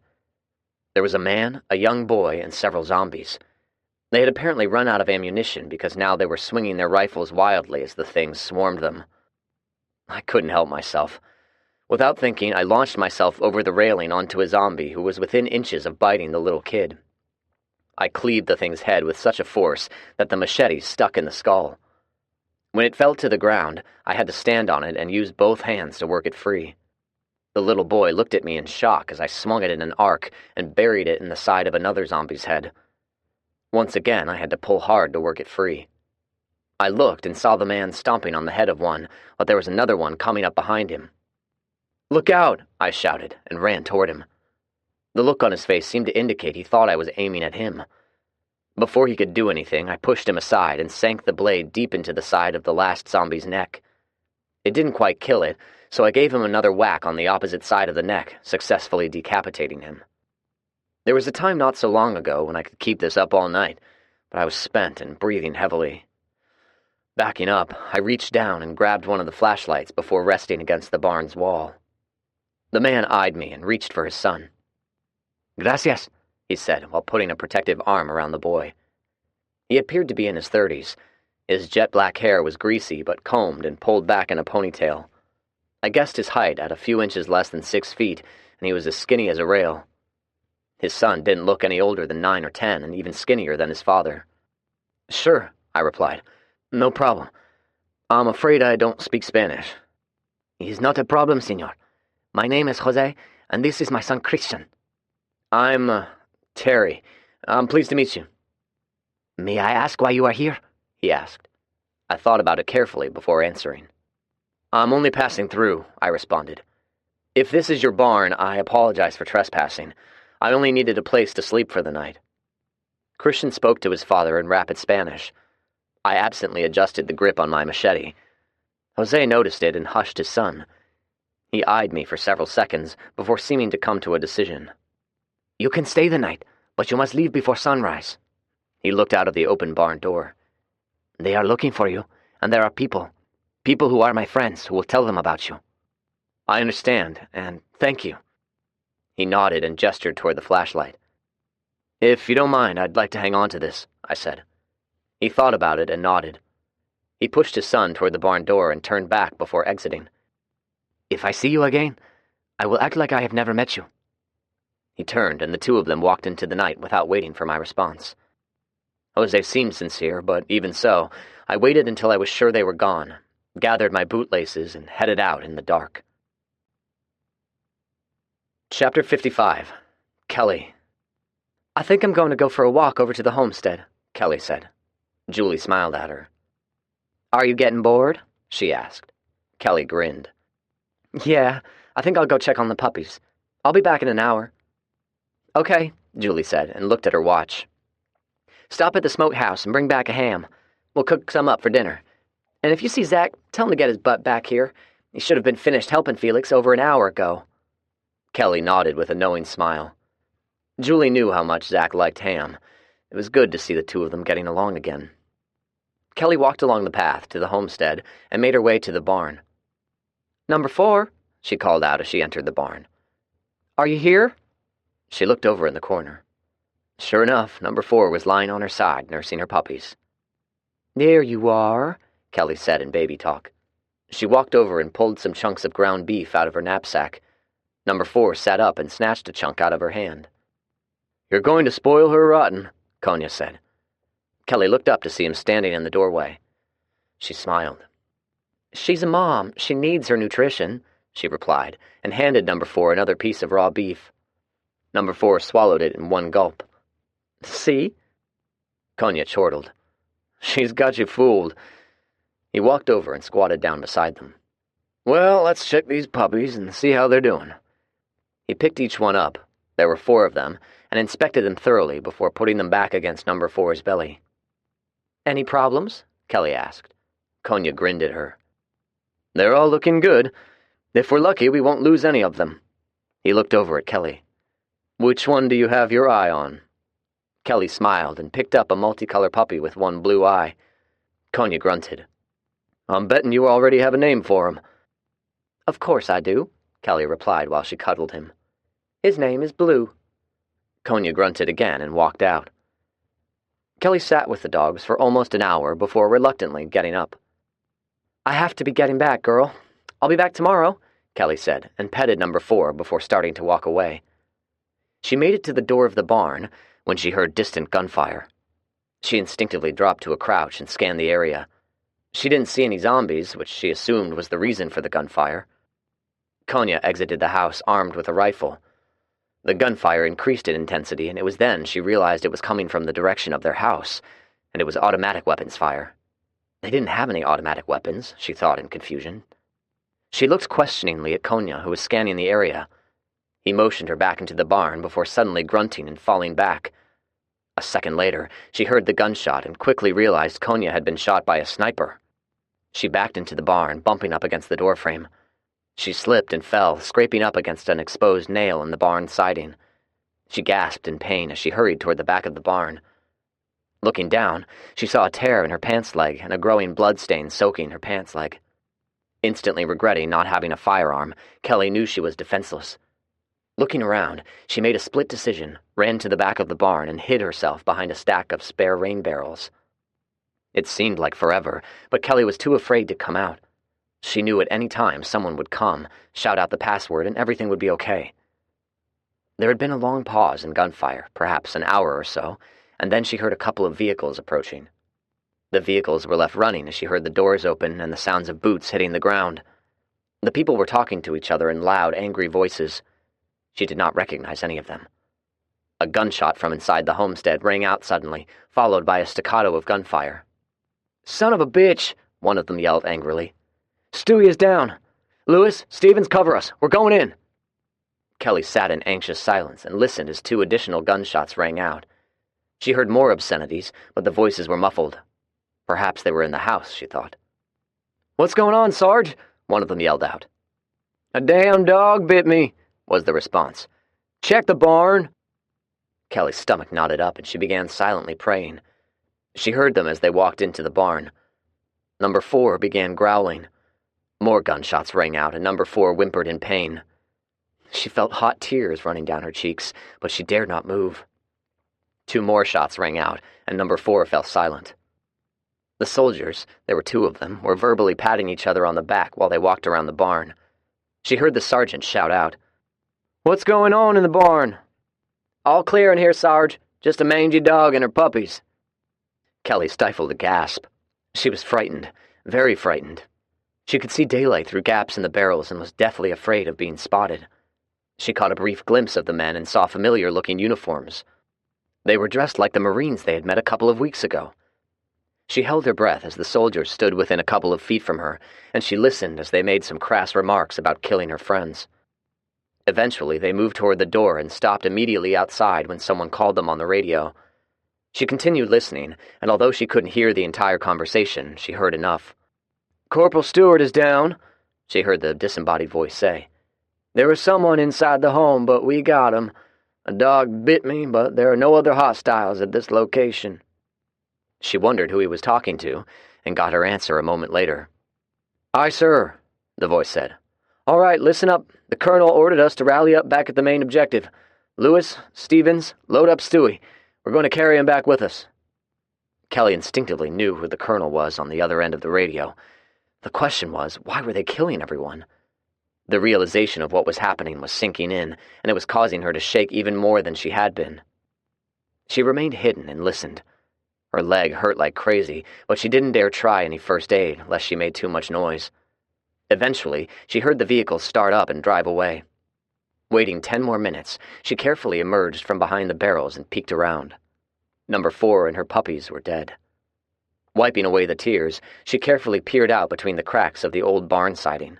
There was a man, a young boy, and several zombies. They had apparently run out of ammunition because now they were swinging their rifles wildly as the things swarmed them. I couldn't help myself. Without thinking, I launched myself over the railing onto a zombie who was within inches of biting the little kid. I cleaved the thing's head with such a force that the machete stuck in the skull. When it fell to the ground, I had to stand on it and use both hands to work it free. The little boy looked at me in shock as I swung it in an arc and buried it in the side of another zombie's head. Once again, I had to pull hard to work it free. I looked and saw the man stomping on the head of one, but there was another one coming up behind him. "Look out!" I shouted and ran toward him. The look on his face seemed to indicate he thought I was aiming at him. Before he could do anything, I pushed him aside and sank the blade deep into the side of the last zombie's neck. It didn't quite kill it, so I gave him another whack on the opposite side of the neck, successfully decapitating him. There was a time not so long ago when I could keep this up all night, but I was spent and breathing heavily. Backing up, I reached down and grabbed one of the flashlights before resting against the barn's wall. The man eyed me and reached for his son. "Gracias," he said while putting a protective arm around the boy. He appeared to be in his 30s. His jet-black hair was greasy but combed and pulled back in a ponytail. I guessed his height at a few inches less than 6 feet, and he was as skinny as a rail. His son didn't look any older than 9 or 10, and even skinnier than his father. "Sure," I replied. "No problem. I'm afraid I don't speak Spanish." "It's not a problem, senor. My name is Jose, and this is my son Christian." "I'm, Terry. I'm pleased to meet you." "May I ask why you are here?" he asked. I thought about it carefully before answering. "I'm only passing through," I responded. "If this is your barn, I apologize for trespassing. I only needed a place to sleep for the night." Christian spoke to his father in rapid Spanish. I absently adjusted the grip on my machete. Jose noticed it and hushed his son. He eyed me for several seconds before seeming to come to a decision. "You can stay the night, but you must leave before sunrise." He looked out of the open barn door. "They are looking for you, and there are people who are my friends who will tell them about you." "I understand, and thank you." He nodded and gestured toward the flashlight. "If you don't mind, I'd like to hang on to this," I said. He thought about it and nodded. He pushed his son toward the barn door and turned back before exiting. "If I see you again, I will act like I have never met you." He turned, and the two of them walked into the night without waiting for my response. Jose seemed sincere, but even so, I waited until I was sure they were gone, gathered my bootlaces, and headed out in the dark. Chapter 55. Kelly. "I think I'm going to go for a walk over to the homestead," Kelly said. Julie smiled at her. "Are you getting bored?" she asked. Kelly grinned. Yeah, I think I'll go check on the puppies. I'll be back in an hour. Okay, Julie said, and looked at her watch. Stop at the smokehouse and bring back a ham. We'll cook some up for dinner. And if you see Zach, tell him to get his butt back here. He should have been finished helping Felix over an hour ago. Kelly nodded with a knowing smile. Julie knew how much Zach liked ham. It was good to see the two of them getting along again. Kelly walked along the path to the homestead and made her way to the barn. "Number 4, she called out as she entered the barn. "Are you here?" She looked over in the corner. Sure enough, number 4 was lying on her side, nursing her puppies. "There you are," Kelly said in baby talk. She walked over and pulled some chunks of ground beef out of her knapsack. Number 4 sat up and snatched a chunk out of her hand. "You're going to spoil her rotten," Konya said. Kelly looked up to see him standing in the doorway. She smiled. "She's a mom. She needs her nutrition," she replied, and handed number 4 another piece of raw beef. Number 4 swallowed it in one gulp. "See?" Konya chortled. "She's got you fooled." He walked over and squatted down beside them. "Well, let's check these puppies and see how they're doing." He picked each one up, there were 4 of them, and inspected them thoroughly before putting them back against number 4's belly. "Any problems?" Kelly asked. Konya grinned at her. "They're all looking good. If we're lucky, we won't lose any of them." He looked over at Kelly. "Which one do you have your eye on?" Kelly smiled and picked up a multicolor puppy with one blue eye. Konya grunted. "I'm betting you already have a name for him." "Of course I do," Kelly replied while she cuddled him. "His name is Blue." Konya grunted again and walked out. Kelly sat with the dogs for almost an hour before reluctantly getting up. "I have to be getting back, girl. I'll be back tomorrow," Kelly said, and petted number 4 before starting to walk away. She made it to the door of the barn when she heard distant gunfire. She instinctively dropped to a crouch and scanned the area. She didn't see any zombies, which she assumed was the reason for the gunfire. Konya exited the house armed with a rifle. The gunfire increased in intensity, and it was then she realized it was coming from the direction of their house, and it was automatic weapons fire. They didn't have any automatic weapons, she thought in confusion. She looked questioningly at Konya, who was scanning the area. He motioned her back into the barn before suddenly grunting and falling back. A second later, she heard the gunshot and quickly realized Konya had been shot by a sniper. She backed into the barn, bumping up against the doorframe. She slipped and fell, scraping up against an exposed nail in the barn siding. She gasped in pain as she hurried toward the back of the barn. Looking down, she saw a tear in her pants leg and a growing blood stain soaking her pants leg. Instantly regretting not having a firearm, Kelly knew she was defenseless. Looking around, she made a split decision, ran to the back of the barn, and hid herself behind a stack of spare rain barrels. It seemed like forever, but Kelly was too afraid to come out. She knew at any time someone would come, shout out the password, and everything would be okay. There had been a long pause in gunfire, perhaps an hour or so, and then she heard a couple of vehicles approaching. The vehicles were left running as she heard the doors open and the sounds of boots hitting the ground. The people were talking to each other in loud, angry voices. She did not recognize any of them. A gunshot from inside the homestead rang out suddenly, followed by a staccato of gunfire. "Son of a bitch!" one of them yelled angrily. "Stewie is down! Lewis, Stevens, cover us! We're going in!" Kelly sat in anxious silence and listened as 2 additional gunshots rang out. She heard more obscenities, but the voices were muffled. Perhaps they were in the house, she thought. "What's going on, Sarge?" one of them yelled out. "A damn dog bit me," was the response. "Check the barn." Kelly's stomach knotted up and she began silently praying. She heard them as they walked into the barn. Number 4 began growling. More gunshots rang out and number 4 whimpered in pain. She felt hot tears running down her cheeks, but she dared not move. 2 more shots rang out and number 4 fell silent. The soldiers, there were 2 of them, were verbally patting each other on the back while they walked around the barn. She heard the sergeant shout out, "What's going on in the barn?" "All clear in here, Sarge. Just a mangy dog and her puppies." Kelly stifled a gasp. She was frightened, very frightened. She could see daylight through gaps in the barrels and was deathly afraid of being spotted. She caught a brief glimpse of the men and saw familiar-looking uniforms. They were dressed like the Marines they had met a couple of weeks ago. She held her breath as the soldiers stood within a couple of feet from her, and she listened as they made some crass remarks about killing her friends. Eventually, they moved toward the door and stopped immediately outside when someone called them on the radio. She continued listening, and although she couldn't hear the entire conversation, she heard enough. "Corporal Stewart is down," she heard the disembodied voice say. "There was someone inside the home, but we got him. A dog bit me, but there are no other hostiles at this location." She wondered who he was talking to, and got her answer a moment later. "Aye, sir," the voice said. "All right, listen up. The colonel ordered us to rally up back at the main objective. Lewis, Stevens, load up Stewie. We're going to carry him back with us." Kelly instinctively knew who the colonel was on the other end of the radio. The question was, why were they killing everyone? The realization of what was happening was sinking in, and it was causing her to shake even more than she had been. She remained hidden and listened. Her leg hurt like crazy, but she didn't dare try any first aid, lest she made too much noise. Eventually, she heard the vehicle start up and drive away. Waiting 10 more minutes, she carefully emerged from behind the barrels and peeked around. Number 4 and her puppies were dead. Wiping away the tears, she carefully peered out between the cracks of the old barn siding.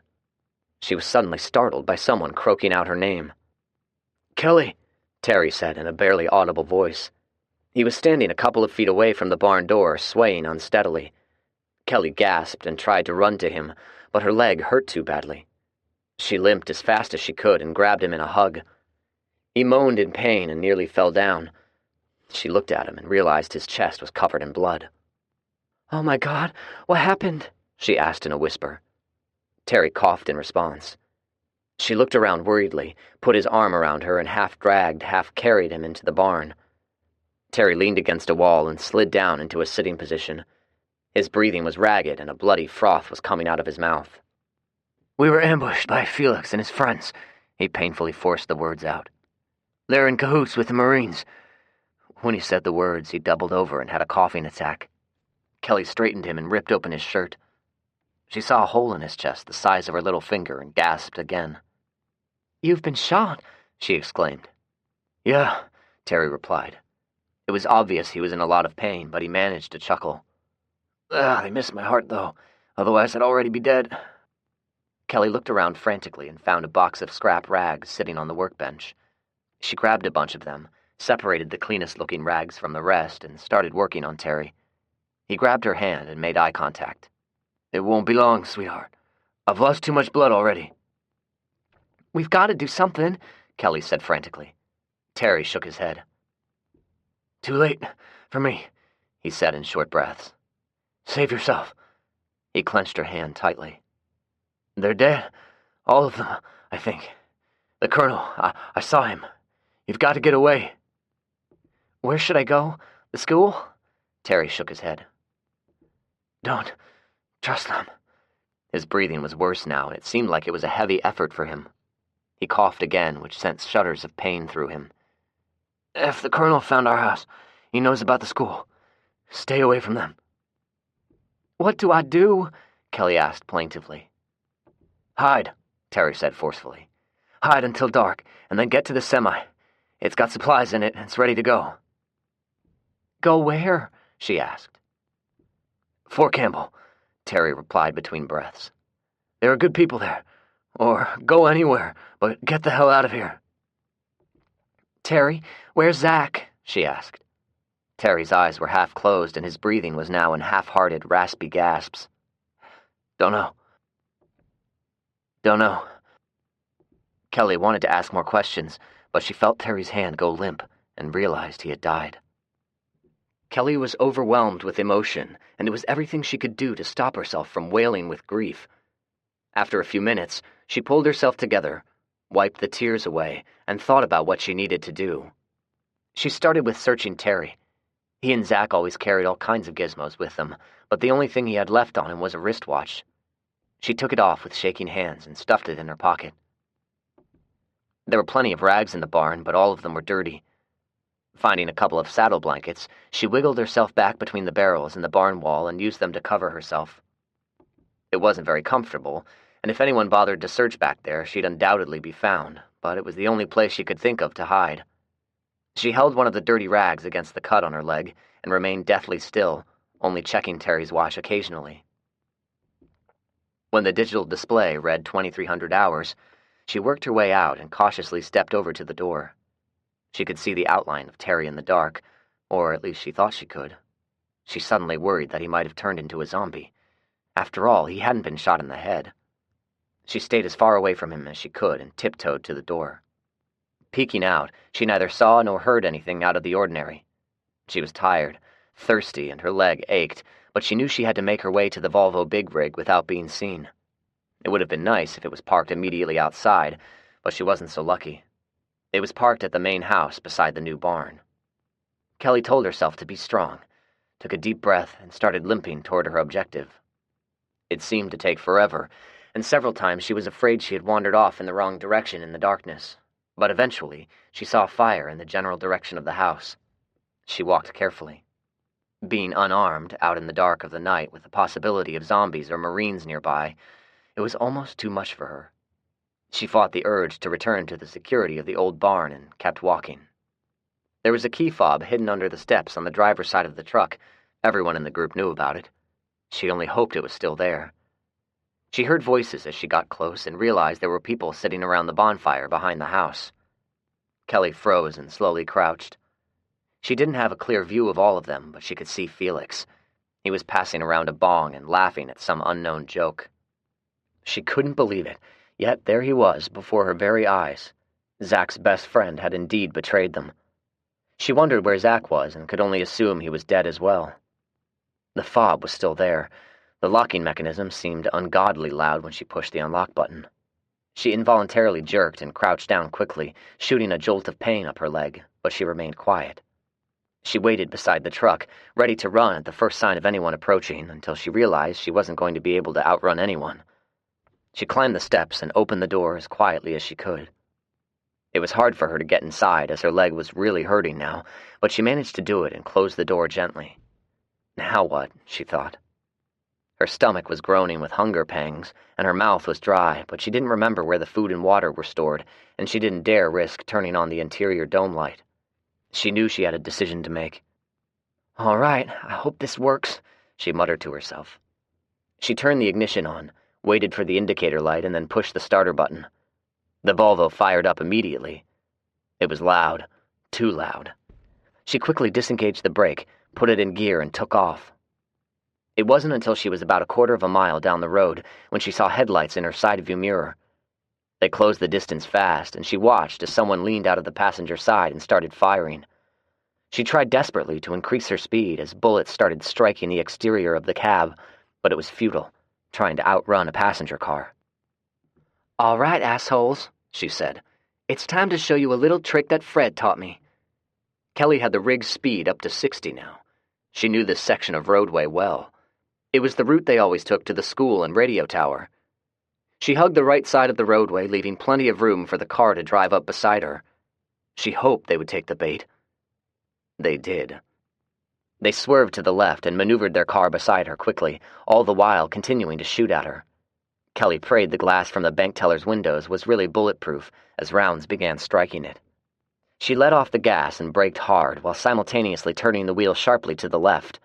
She was suddenly startled by someone croaking out her name. "Kelly," Terry said in a barely audible voice. He was standing a couple of feet away from the barn door, swaying unsteadily. Kelly gasped and tried to run to him, but her leg hurt too badly. She limped as fast as she could and grabbed him in a hug. He moaned in pain and nearly fell down. She looked at him and realized his chest was covered in blood. "Oh my God, what happened?" she asked in a whisper. Terry coughed in response. She looked around worriedly, put his arm around her, and half-dragged, half-carried him into the barn. Terry leaned against a wall and slid down into a sitting position. His breathing was ragged and a bloody froth was coming out of his mouth. "We were ambushed by Felix and his friends," he painfully forced the words out. "They're in cahoots with the Marines." When he said the words, he doubled over and had a coughing attack. Kelly straightened him and ripped open his shirt. She saw a hole in his chest the size of her little finger and gasped again. "You've been shot," she exclaimed. "Yeah," Terry replied. It was obvious he was in a lot of pain, but he managed to chuckle. "They missed my heart, though. Otherwise I'd already be dead." Kelly looked around frantically and found a box of scrap rags sitting on the workbench. She grabbed a bunch of them, separated the cleanest-looking rags from the rest, and started working on Terry. He grabbed her hand and made eye contact. "It won't be long, sweetheart. I've lost too much blood already." "We've got to do something," Kelly said frantically. Terry shook his head. "Too late for me," he said in short breaths. "Save yourself." He clenched her hand tightly. "They're dead. All of them, I think. The colonel, I saw him. You've got to get away." "Where should I go? The school?" Terry shook his head. "Don't trust them." His breathing was worse now, and it seemed like it was a heavy effort for him. He coughed again, which sent shudders of pain through him. "If the colonel found our house, he knows about the school. Stay away from them." "What do I do?" Kelly asked plaintively. "Hide," Terry said forcefully. "Hide until dark, and then get to the semi. It's got supplies in it, and it's ready to go." "Go where?" she asked. "Fort Campbell," Terry replied between breaths. "There are good people there. Or go anywhere, but get the hell out of here." "Terry, where's Zach?" she asked. Terry's eyes were half closed, and his breathing was now in half-hearted, raspy gasps. Don't know." Kelly wanted to ask more questions, but she felt Terry's hand go limp and realized he had died. Kelly was overwhelmed with emotion, and it was everything she could do to stop herself from wailing with grief. After a few minutes, she pulled herself together, wiped the tears away, and thought about what she needed to do. She started with searching Terry. He and Zach always carried all kinds of gizmos with them, but the only thing he had left on him was a wristwatch. She took it off with shaking hands and stuffed it in her pocket. There were plenty of rags in the barn, but all of them were dirty. Finding a couple of saddle blankets, she wiggled herself back between the barrels in the barn wall and used them to cover herself. It wasn't very comfortable, and if anyone bothered to search back there, she'd undoubtedly be found, but it was the only place she could think of to hide. She held one of the dirty rags against the cut on her leg and remained deathly still, only checking Terry's watch occasionally. When the digital display read 2300 hours, she worked her way out and cautiously stepped over to the door. She could see the outline of Terry in the dark, or at least she thought she could. She suddenly worried that he might have turned into a zombie. After all, he hadn't been shot in the head. She stayed as far away from him as she could and tiptoed to the door. Peeking out, she neither saw nor heard anything out of the ordinary. She was tired, thirsty, and her leg ached, but she knew she had to make her way to the Volvo big rig without being seen. It would have been nice if it was parked immediately outside, but she wasn't so lucky. It was parked at the main house beside the new barn. Kelly told herself to be strong, took a deep breath, and started limping toward her objective. It seemed to take forever, and several times she was afraid she had wandered off in the wrong direction in the darkness, but eventually she saw fire in the general direction of the house. She walked carefully. Being unarmed, out in the dark of the night with the possibility of zombies or Marines nearby, it was almost too much for her. She fought the urge to return to the security of the old barn and kept walking. There was a key fob hidden under the steps on the driver's side of the truck. Everyone in the group knew about it. She only hoped it was still there. She heard voices as she got close and realized there were people sitting around the bonfire behind the house. Kelly froze and slowly crouched. She didn't have a clear view of all of them, but she could see Felix. He was passing around a bong and laughing at some unknown joke. She couldn't believe it, yet there he was before her very eyes. Zach's best friend had indeed betrayed them. She wondered where Zach was and could only assume he was dead as well. The fob was still there. The locking mechanism seemed ungodly loud when she pushed the unlock button. She involuntarily jerked and crouched down quickly, shooting a jolt of pain up her leg, but she remained quiet. She waited beside the truck, ready to run at the first sign of anyone approaching, until she realized she wasn't going to be able to outrun anyone. She climbed the steps and opened the door as quietly as she could. It was hard for her to get inside, as her leg was really hurting now, but she managed to do it and closed the door gently. Now what? She thought. Her stomach was groaning with hunger pangs, and her mouth was dry, but she didn't remember where the food and water were stored, and she didn't dare risk turning on the interior dome light. She knew she had a decision to make. "All right, I hope this works," she muttered to herself. She turned the ignition on, waited for the indicator light, and then pushed the starter button. The Volvo fired up immediately. It was loud, too loud. She quickly disengaged the brake, put it in gear, and took off. It wasn't until she was about a quarter of a mile down the road when she saw headlights in her side-view mirror. They closed the distance fast, and she watched as someone leaned out of the passenger side and started firing. She tried desperately to increase her speed as bullets started striking the exterior of the cab, but it was futile, trying to outrun a passenger car. "All right, assholes," she said. "It's time to show you a little trick that Fred taught me." Kelly had the rig's speed up to 60 now. She knew this section of roadway well. It was the route they always took to the school and radio tower. She hugged the right side of the roadway, leaving plenty of room for the car to drive up beside her. She hoped they would take the bait. They did. They swerved to the left and maneuvered their car beside her quickly, all the while continuing to shoot at her. Kelly prayed the glass from the bank teller's windows was really bulletproof as rounds began striking it. She let off the gas and braked hard while simultaneously turning the wheel sharply to the left.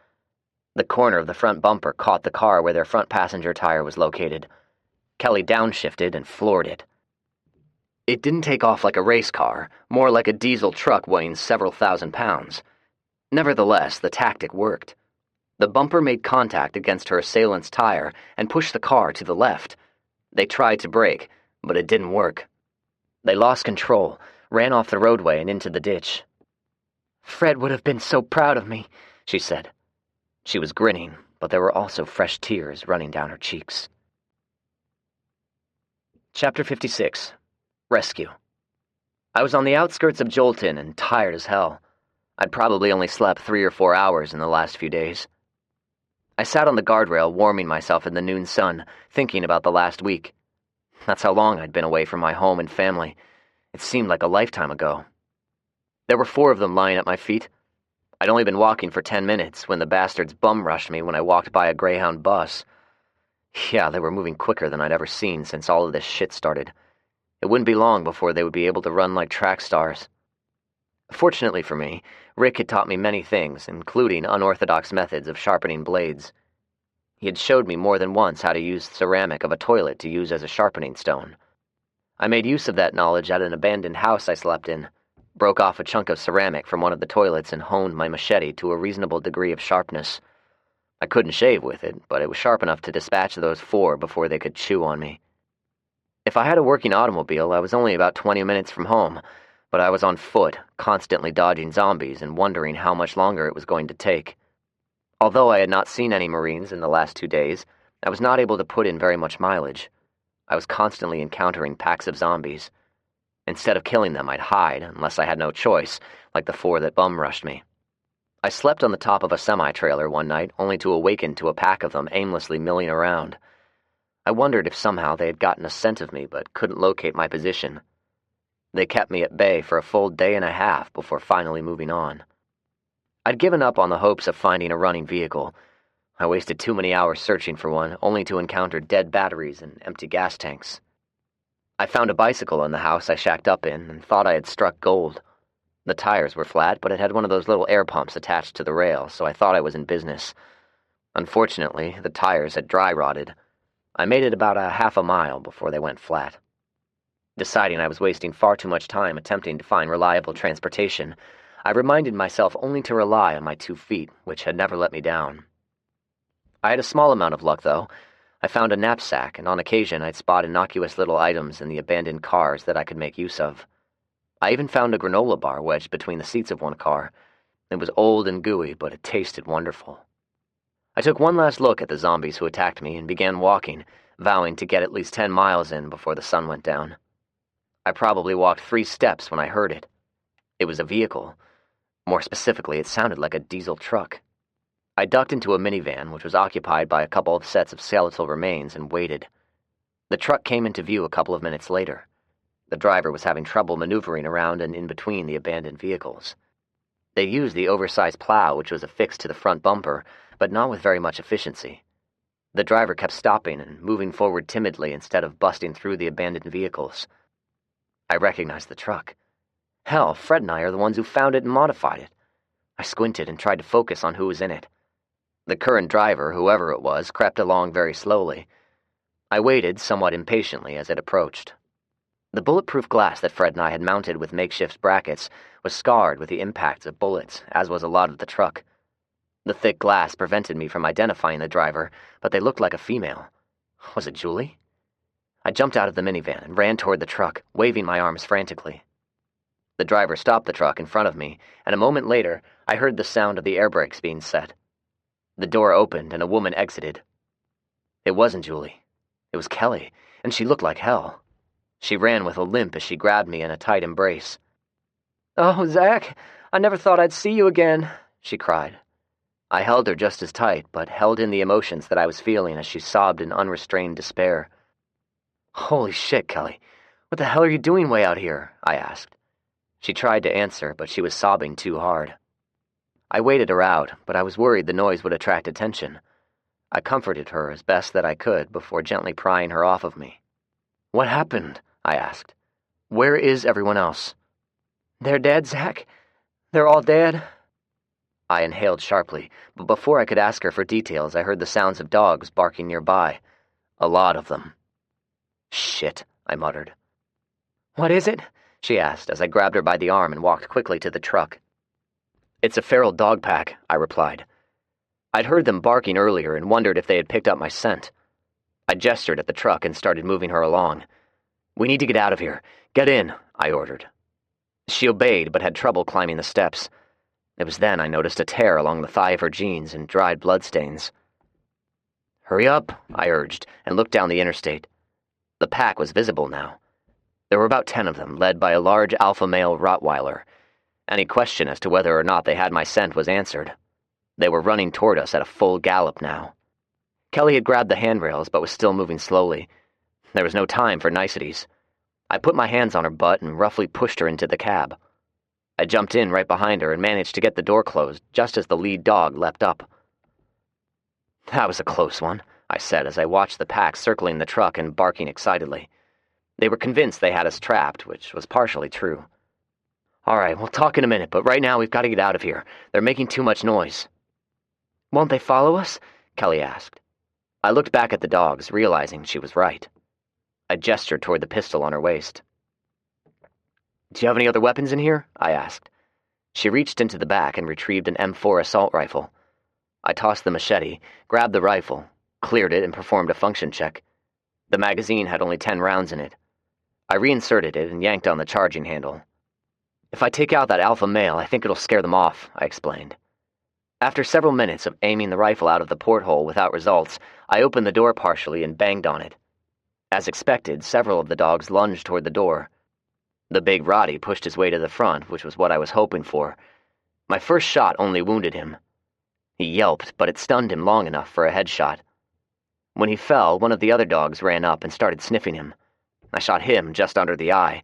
The corner of the front bumper caught the car where their front passenger tire was located. Kelly downshifted and floored it. It didn't take off like a race car, more like a diesel truck weighing several thousand pounds. Nevertheless, the tactic worked. The bumper made contact against her assailant's tire and pushed the car to the left. They tried to brake, but it didn't work. They lost control, ran off the roadway and into the ditch. "Fred would have been so proud of me," she said. She was grinning, but there were also fresh tears running down her cheeks. Chapter 56. Rescue. I was on the outskirts of Jolton and tired as hell. I'd probably only slept 3 or 4 hours in the last few days. I sat on the guardrail warming myself in the noon sun, thinking about the last week. That's how long I'd been away from my home and family. It seemed like a lifetime ago. There were 4 of them lying at my feet. I'd only been walking for 10 minutes when the bastards bum-rushed me when I walked by a Greyhound bus. Yeah, they were moving quicker than I'd ever seen since all of this shit started. It wouldn't be long before they would be able to run like track stars. Fortunately for me, Rick had taught me many things, including unorthodox methods of sharpening blades. He had showed me more than once how to use ceramic of a toilet to use as a sharpening stone. I made use of that knowledge at an abandoned house I slept in, broke off a chunk of ceramic from one of the toilets and honed my machete to a reasonable degree of sharpness. I couldn't shave with it, but it was sharp enough to dispatch those 4 before they could chew on me. If I had a working automobile, I was only about 20 minutes from home, but I was on foot, constantly dodging zombies and wondering how much longer it was going to take. Although I had not seen any Marines in the last 2 days, I was not able to put in very much mileage. I was constantly encountering packs of zombies. Instead of killing them, I'd hide, unless I had no choice, like the 4 that bum-rushed me. I slept on the top of a semi-trailer one night, only to awaken to a pack of them aimlessly milling around. I wondered if somehow they had gotten a scent of me but couldn't locate my position. They kept me at bay for a full day and a half before finally moving on. I'd given up on the hopes of finding a running vehicle. I wasted too many hours searching for one, only to encounter dead batteries and empty gas tanks. I found a bicycle in the house I shacked up in and thought I had struck gold. The tires were flat, but it had one of those little air pumps attached to the rail, so I thought I was in business. Unfortunately, the tires had dry rotted. I made it about a half a mile before they went flat. Deciding I was wasting far too much time attempting to find reliable transportation, I reminded myself only to rely on my 2 feet, which had never let me down. I had a small amount of luck, though. I found a knapsack, and on occasion I'd spot innocuous little items in the abandoned cars that I could make use of. I even found a granola bar wedged between the seats of one car. It was old and gooey, but it tasted wonderful. I took one last look at the zombies who attacked me and began walking, vowing to get at least 10 miles in before the sun went down. I probably walked 3 steps when I heard it. It was a vehicle. More specifically, it sounded like a diesel truck. I ducked into a minivan, which was occupied by a couple of sets of skeletal remains, and waited. The truck came into view a couple of minutes later. The driver was having trouble maneuvering around and in between the abandoned vehicles. They used the oversized plow, which was affixed to the front bumper, but not with very much efficiency. The driver kept stopping and moving forward timidly instead of busting through the abandoned vehicles. I recognized the truck. Hell, Fred and I are the ones who found it and modified it. I squinted and tried to focus on who was in it. The current driver, whoever it was, crept along very slowly. I waited somewhat impatiently as it approached. The bulletproof glass that Fred and I had mounted with makeshift brackets was scarred with the impacts of bullets, as was a lot of the truck. The thick glass prevented me from identifying the driver, but they looked like a female. Was it Julie? I jumped out of the minivan and ran toward the truck, waving my arms frantically. The driver stopped the truck in front of me, and a moment later, I heard the sound of the air brakes being set. The door opened and a woman exited. It wasn't Julie. It was Kelly, and she looked like hell. She ran with a limp as she grabbed me in a tight embrace. "Oh, Zach, I never thought I'd see you again," she cried. I held her just as tight, but held in the emotions that I was feeling as she sobbed in unrestrained despair. "Holy shit, Kelly. What the hell are you doing way out here?" I asked. She tried to answer, but she was sobbing too hard. I waited her out, but I was worried the noise would attract attention. I comforted her as best that I could before gently prying her off of me. "What happened?" I asked. "Where is everyone else?" "They're dead, Zach. They're all dead." I inhaled sharply, but before I could ask her for details, I heard the sounds of dogs barking nearby. A lot of them. "Shit," I muttered. "What is it?" she asked as I grabbed her by the arm and walked quickly to the truck. "It's a feral dog pack," I replied. I'd heard them barking earlier and wondered if they had picked up my scent. I gestured at the truck and started moving her along. "We need to get out of here. Get in," I ordered. She obeyed, but had trouble climbing the steps. It was then I noticed a tear along the thigh of her jeans and dried bloodstains. "Hurry up," I urged, and looked down the interstate. The pack was visible now. There were about 10 of them, led by a large alpha male Rottweiler. Any question as to whether or not they had my scent was answered. They were running toward us at a full gallop now. Kelly had grabbed the handrails but was still moving slowly. There was no time for niceties. I put my hands on her butt and roughly pushed her into the cab. I jumped in right behind her and managed to get the door closed just as the lead dog leapt up. "That was a close one," I said as I watched the pack circling the truck and barking excitedly. They were convinced they had us trapped, which was partially true. All right, we'll talk in a minute, but right now we've got to get out of here. They're making too much noise. Won't they follow us? Kelly asked. I looked back at the dogs, realizing she was right. I gestured toward the pistol on her waist. Do you have any other weapons in here? I asked. She reached into the back and retrieved an M4 assault rifle. I tossed the machete, grabbed the rifle, cleared it, and performed a function check. The magazine had only 10 rounds in it. I reinserted it and yanked on the charging handle. If I take out that alpha male, I think it'll scare them off, I explained. After several minutes of aiming the rifle out of the porthole without results, I opened the door partially and banged on it. As expected, several of the dogs lunged toward the door. The big Roddy pushed his way to the front, which was what I was hoping for. My first shot only wounded him. He yelped, but it stunned him long enough for a headshot. When he fell, one of the other dogs ran up and started sniffing him. I shot him just under the eye.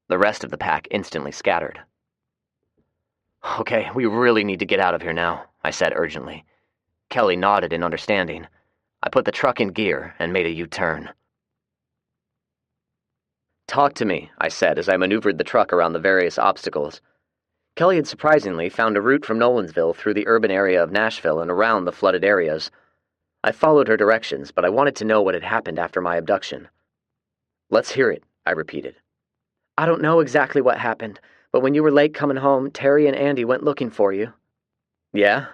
The rest of the pack instantly scattered. Okay, we really need to get out of here now, I said urgently. Kelly nodded in understanding. I put the truck in gear and made a U-turn. Talk to me, I said as I maneuvered the truck around the various obstacles. Kelly had surprisingly found a route from Nolansville through the urban area of Nashville and around the flooded areas. I followed her directions, but I wanted to know what had happened after my abduction. Let's hear it, I repeated. I don't know exactly what happened, but when you were late coming home, Terry and Andy went looking for you. Yeah?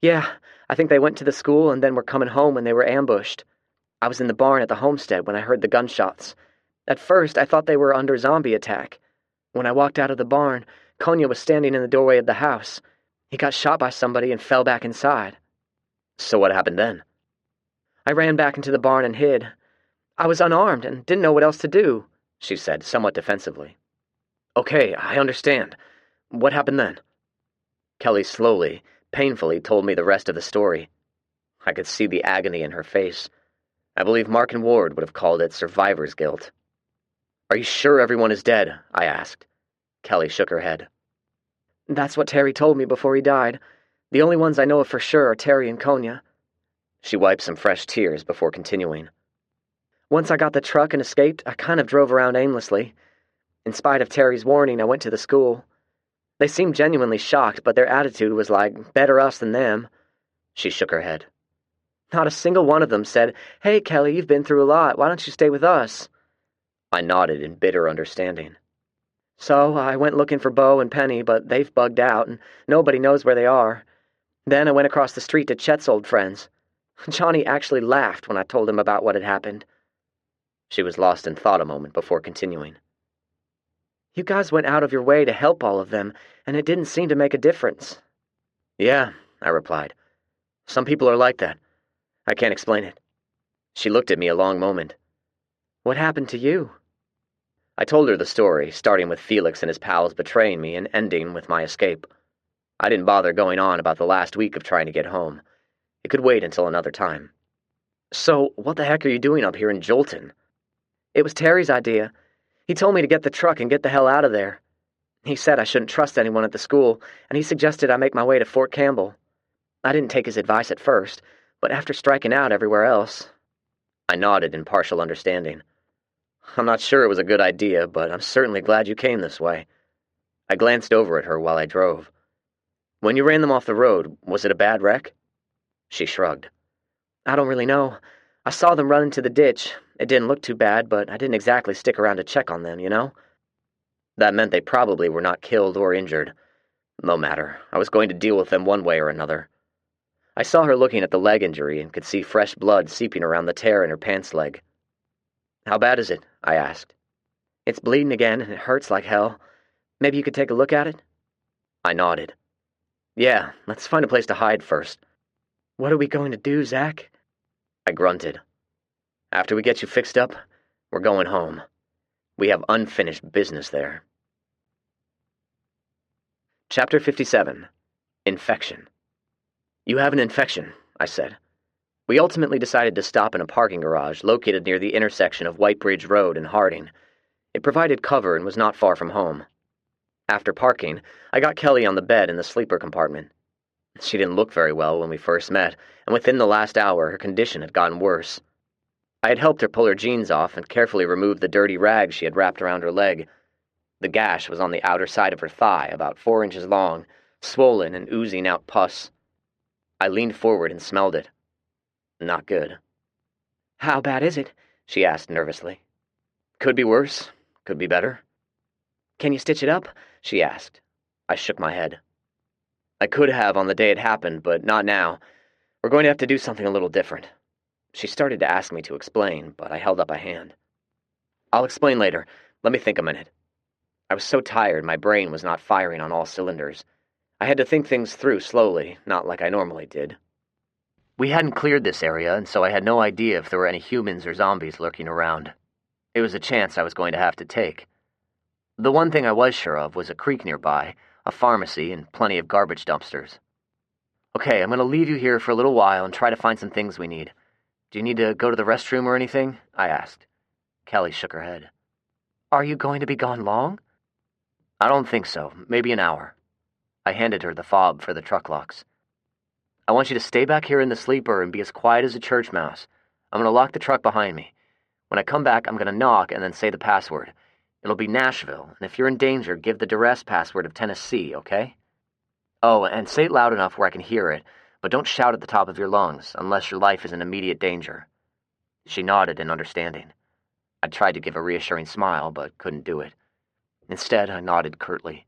Yeah, I think they went to the school and then were coming home when they were ambushed. I was in the barn at the homestead when I heard the gunshots. At first, I thought they were under zombie attack. When I walked out of the barn, Konya was standing in the doorway of the house. He got shot by somebody and fell back inside. So what happened then? I ran back into the barn and hid. I was unarmed and didn't know what else to do, she said, somewhat defensively. Okay, I understand. What happened then? Kelly slowly, painfully told me the rest of the story. I could see the agony in her face. I believe Mark and Ward would have called it survivor's guilt. Are you sure everyone is dead? I asked. Kelly shook her head. That's what Terry told me before he died. The only ones I know of for sure are Terry and Konya. She wiped some fresh tears before continuing. Once I got the truck and escaped, I kind of drove around aimlessly. In spite of Terry's warning, I went to the school. They seemed genuinely shocked, but their attitude was like, better us than them. She shook her head. Not a single one of them said, "Hey, Kelly, you've been through a lot. Why don't you stay with us?" I nodded in bitter understanding. So I went looking for Bo and Penny, but they've bugged out, and nobody knows where they are. Then I went across the street to Chet's old friends. Johnny actually laughed when I told him about what had happened. She was lost in thought a moment before continuing. You guys went out of your way to help all of them, and it didn't seem to make a difference. Yeah, I replied. Some people are like that. I can't explain it. She looked at me a long moment. What happened to you? I told her the story, starting with Felix and his pals betraying me and ending with my escape. I didn't bother going on about the last week of trying to get home. It could wait until another time. So, what the heck are you doing up here in Jolton? It was Terry's idea. He told me to get the truck and get the hell out of there. He said I shouldn't trust anyone at the school, and he suggested I make my way to Fort Campbell. I didn't take his advice at first, but after striking out everywhere else... I nodded in partial understanding. I'm not sure it was a good idea, but I'm certainly glad you came this way. I glanced over at her while I drove. When you ran them off the road, was it a bad wreck? She shrugged. I don't really know. I saw them run into the ditch. It didn't look too bad, but I didn't exactly stick around to check on them, you know? That meant they probably were not killed or injured. No matter. I was going to deal with them one way or another. I saw her looking at the leg injury and could see fresh blood seeping around the tear in her pants leg. How bad is it? I asked. It's bleeding again, and it hurts like hell. Maybe you could take a look at it? I nodded. Yeah, let's find a place to hide first. What are we going to do, Zach? I grunted. After we get you fixed up, we're going home. We have unfinished business there. Chapter 57. Infection. You have an infection, I said. We ultimately decided to stop in a parking garage located near the intersection of White Bridge Road and Harding. It provided cover and was not far from home. After parking, I got Kelly on the bed in the sleeper compartment. She didn't look very well when we first met, and within the last hour her condition had gotten worse. I had helped her pull her jeans off and carefully remove the dirty rag she had wrapped around her leg. The gash was on the outer side of her thigh, about 4 inches long, swollen and oozing out pus. I leaned forward and smelled it. Not good. "How bad is it?" she asked nervously. Could be worse. Could be better. "Can you stitch it up?" she asked. I shook my head. I could have on the day it happened, but not now. We're going to have to do something a little different. She started to ask me to explain, but I held up a hand. I'll explain later. Let me think a minute. I was so tired, my brain was not firing on all cylinders. I had to think things through slowly, not like I normally did. We hadn't cleared this area, and so I had no idea if there were any humans or zombies lurking around. It was a chance I was going to have to take. The one thing I was sure of was a creek nearby, a pharmacy, and plenty of garbage dumpsters. Okay, I'm going to leave you here for a little while and try to find some things we need. Do you need to go to the restroom or anything? I asked. Kelly shook her head. "Are you going to be gone long?" I don't think so. Maybe an hour. I handed her the fob for the truck locks. I want you to stay back here in the sleeper and be as quiet as a church mouse. I'm going to lock the truck behind me. When I come back, I'm going to knock and then say the password. It'll be Nashville, and if you're in danger, give the duress password of Tennessee, okay? Oh, and say it loud enough where I can hear it, but don't shout at the top of your lungs, unless your life is in immediate danger. She nodded in understanding. I tried to give a reassuring smile, but couldn't do it. Instead, I nodded curtly.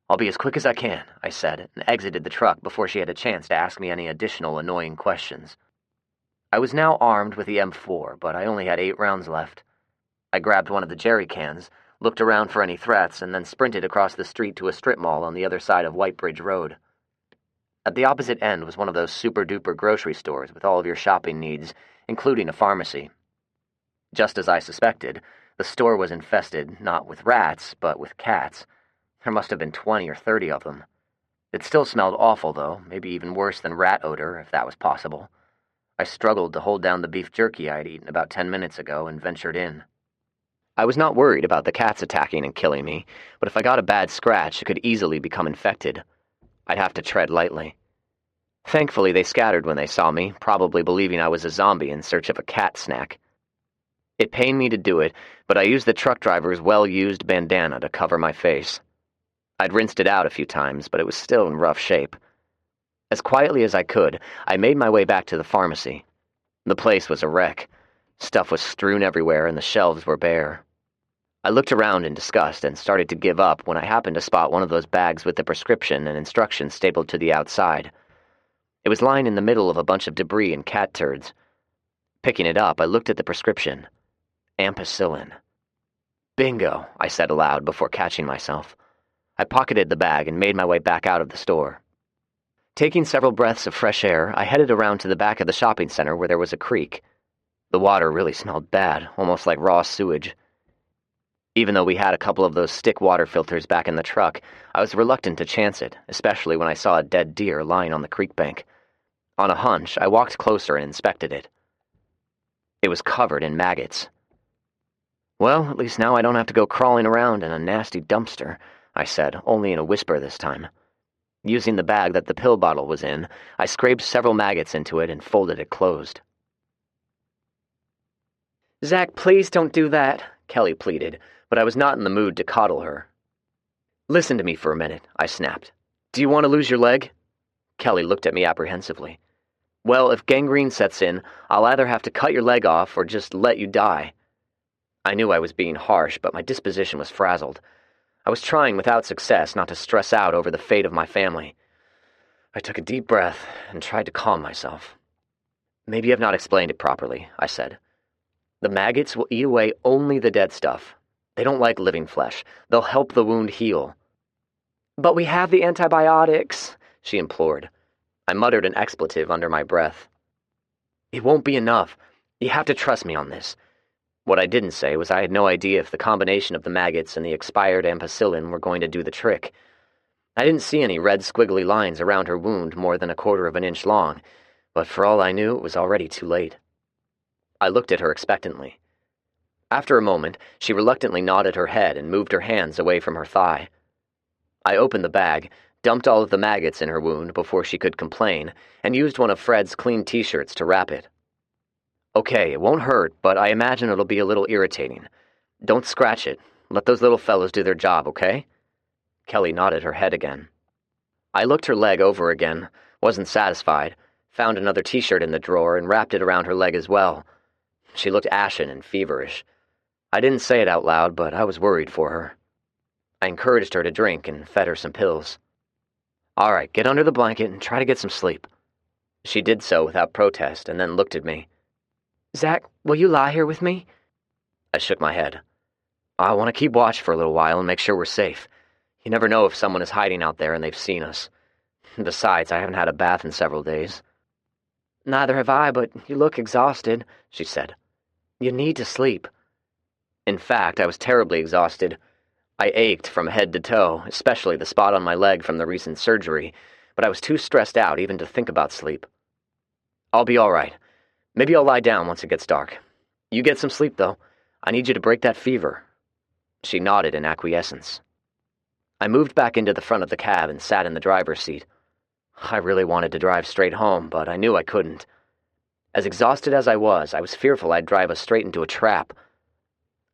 I'll be as quick as I can, I said, and exited the truck before she had a chance to ask me any additional annoying questions. I was now armed with the M4, but I only had 8 rounds left. I grabbed one of the jerry cans, looked around for any threats, and then sprinted across the street to a strip mall on the other side of White Bridge Road. At the opposite end was one of those super-duper grocery stores with all of your shopping needs, including a pharmacy. Just as I suspected, the store was infested not with rats, but with cats. There must have been 20 or 30 of them. It still smelled awful, though, maybe even worse than rat odor, if that was possible. I struggled to hold down the beef jerky I had eaten about 10 minutes ago and ventured in. I was not worried about the cats attacking and killing me, but if I got a bad scratch, it could easily become infected. I'd have to tread lightly. Thankfully, they scattered when they saw me, probably believing I was a zombie in search of a cat snack. It pained me to do it, but I used the truck driver's well-used bandana to cover my face. I'd rinsed it out a few times, but it was still in rough shape. As quietly as I could, I made my way back to the pharmacy. The place was a wreck. Stuff was strewn everywhere, and the shelves were bare. I looked around in disgust and started to give up when I happened to spot one of those bags with the prescription and instructions stapled to the outside. It was lying in the middle of a bunch of debris and cat turds. Picking it up, I looked at the prescription. Ampicillin. Bingo, I said aloud before catching myself. I pocketed the bag and made my way back out of the store. Taking several breaths of fresh air, I headed around to the back of the shopping center where there was a creek. The water really smelled bad, almost like raw sewage. Even though we had a couple of those stick water filters back in the truck, I was reluctant to chance it, especially when I saw a dead deer lying on the creek bank. On a hunch, I walked closer and inspected it. It was covered in maggots. Well, at least now I don't have to go crawling around in a nasty dumpster, I said, only in a whisper this time. Using the bag that the pill bottle was in, I scraped several maggots into it and folded it closed. "Zach, please don't do that," Kelly pleaded, but I was not in the mood to coddle her. Listen to me for a minute, I snapped. Do you want to lose your leg? Kelly looked at me apprehensively. Well, if gangrene sets in, I'll either have to cut your leg off or just let you die. I knew I was being harsh, but my disposition was frazzled. I was trying without success not to stress out over the fate of my family. I took a deep breath and tried to calm myself. Maybe I've not explained it properly, I said. The maggots will eat away only the dead stuff. They don't like living flesh. They'll help the wound heal. "But we have the antibiotics," she implored. I muttered an expletive under my breath. It won't be enough. You have to trust me on this. What I didn't say was I had no idea if the combination of the maggots and the expired ampicillin were going to do the trick. I didn't see any red squiggly lines around her wound more than 1/4 of an inch long, but for all I knew, it was already too late. I looked at her expectantly. After a moment, she reluctantly nodded her head and moved her hands away from her thigh. I opened the bag, dumped all of the maggots in her wound before she could complain, and used one of Fred's clean t-shirts to wrap it. Okay, it won't hurt, but I imagine it'll be a little irritating. Don't scratch it. Let those little fellows do their job, okay?" Kelly nodded her head again. I looked her leg over again, wasn't satisfied, found another t-shirt in the drawer and wrapped it around her leg as well. She looked ashen and feverish. I didn't say it out loud, but I was worried for her. I encouraged her to drink and fed her some pills. "All right, get under the blanket and try to get some sleep." She did so without protest and then looked at me. "Zach, will you lie here with me?" I shook my head. "I want to keep watch for a little while and make sure we're safe. You never know if someone is hiding out there and they've seen us. Besides, I haven't had a bath in several days." "Neither have I, but you look exhausted," she said. "You need to sleep." In fact, I was terribly exhausted. I ached from head to toe, especially the spot on my leg from the recent surgery, but I was too stressed out even to think about sleep. "I'll be all right. Maybe I'll lie down once it gets dark. You get some sleep, though. I need you to break that fever." She nodded in acquiescence. I moved back into the front of the cab and sat in the driver's seat. I really wanted to drive straight home, but I knew I couldn't. As exhausted as I was fearful I'd drive us straight into a trap.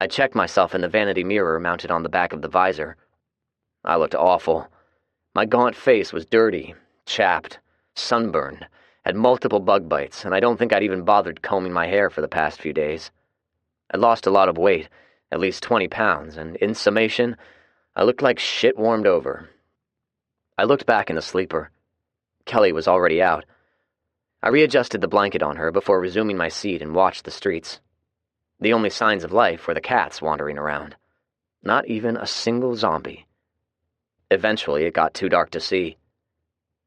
I checked myself in the vanity mirror mounted on the back of the visor. I looked awful. My gaunt face was dirty, chapped, sunburned, had multiple bug bites, and I don't think I'd even bothered combing my hair for the past few days. I'd lost a lot of weight, at least 20 pounds, and in summation, I looked like shit warmed over. I looked back in the sleeper. Kelly was already out. I readjusted the blanket on her before resuming my seat and watched the streets. The only signs of life were the cats wandering around. Not even a single zombie. Eventually, it got too dark to see.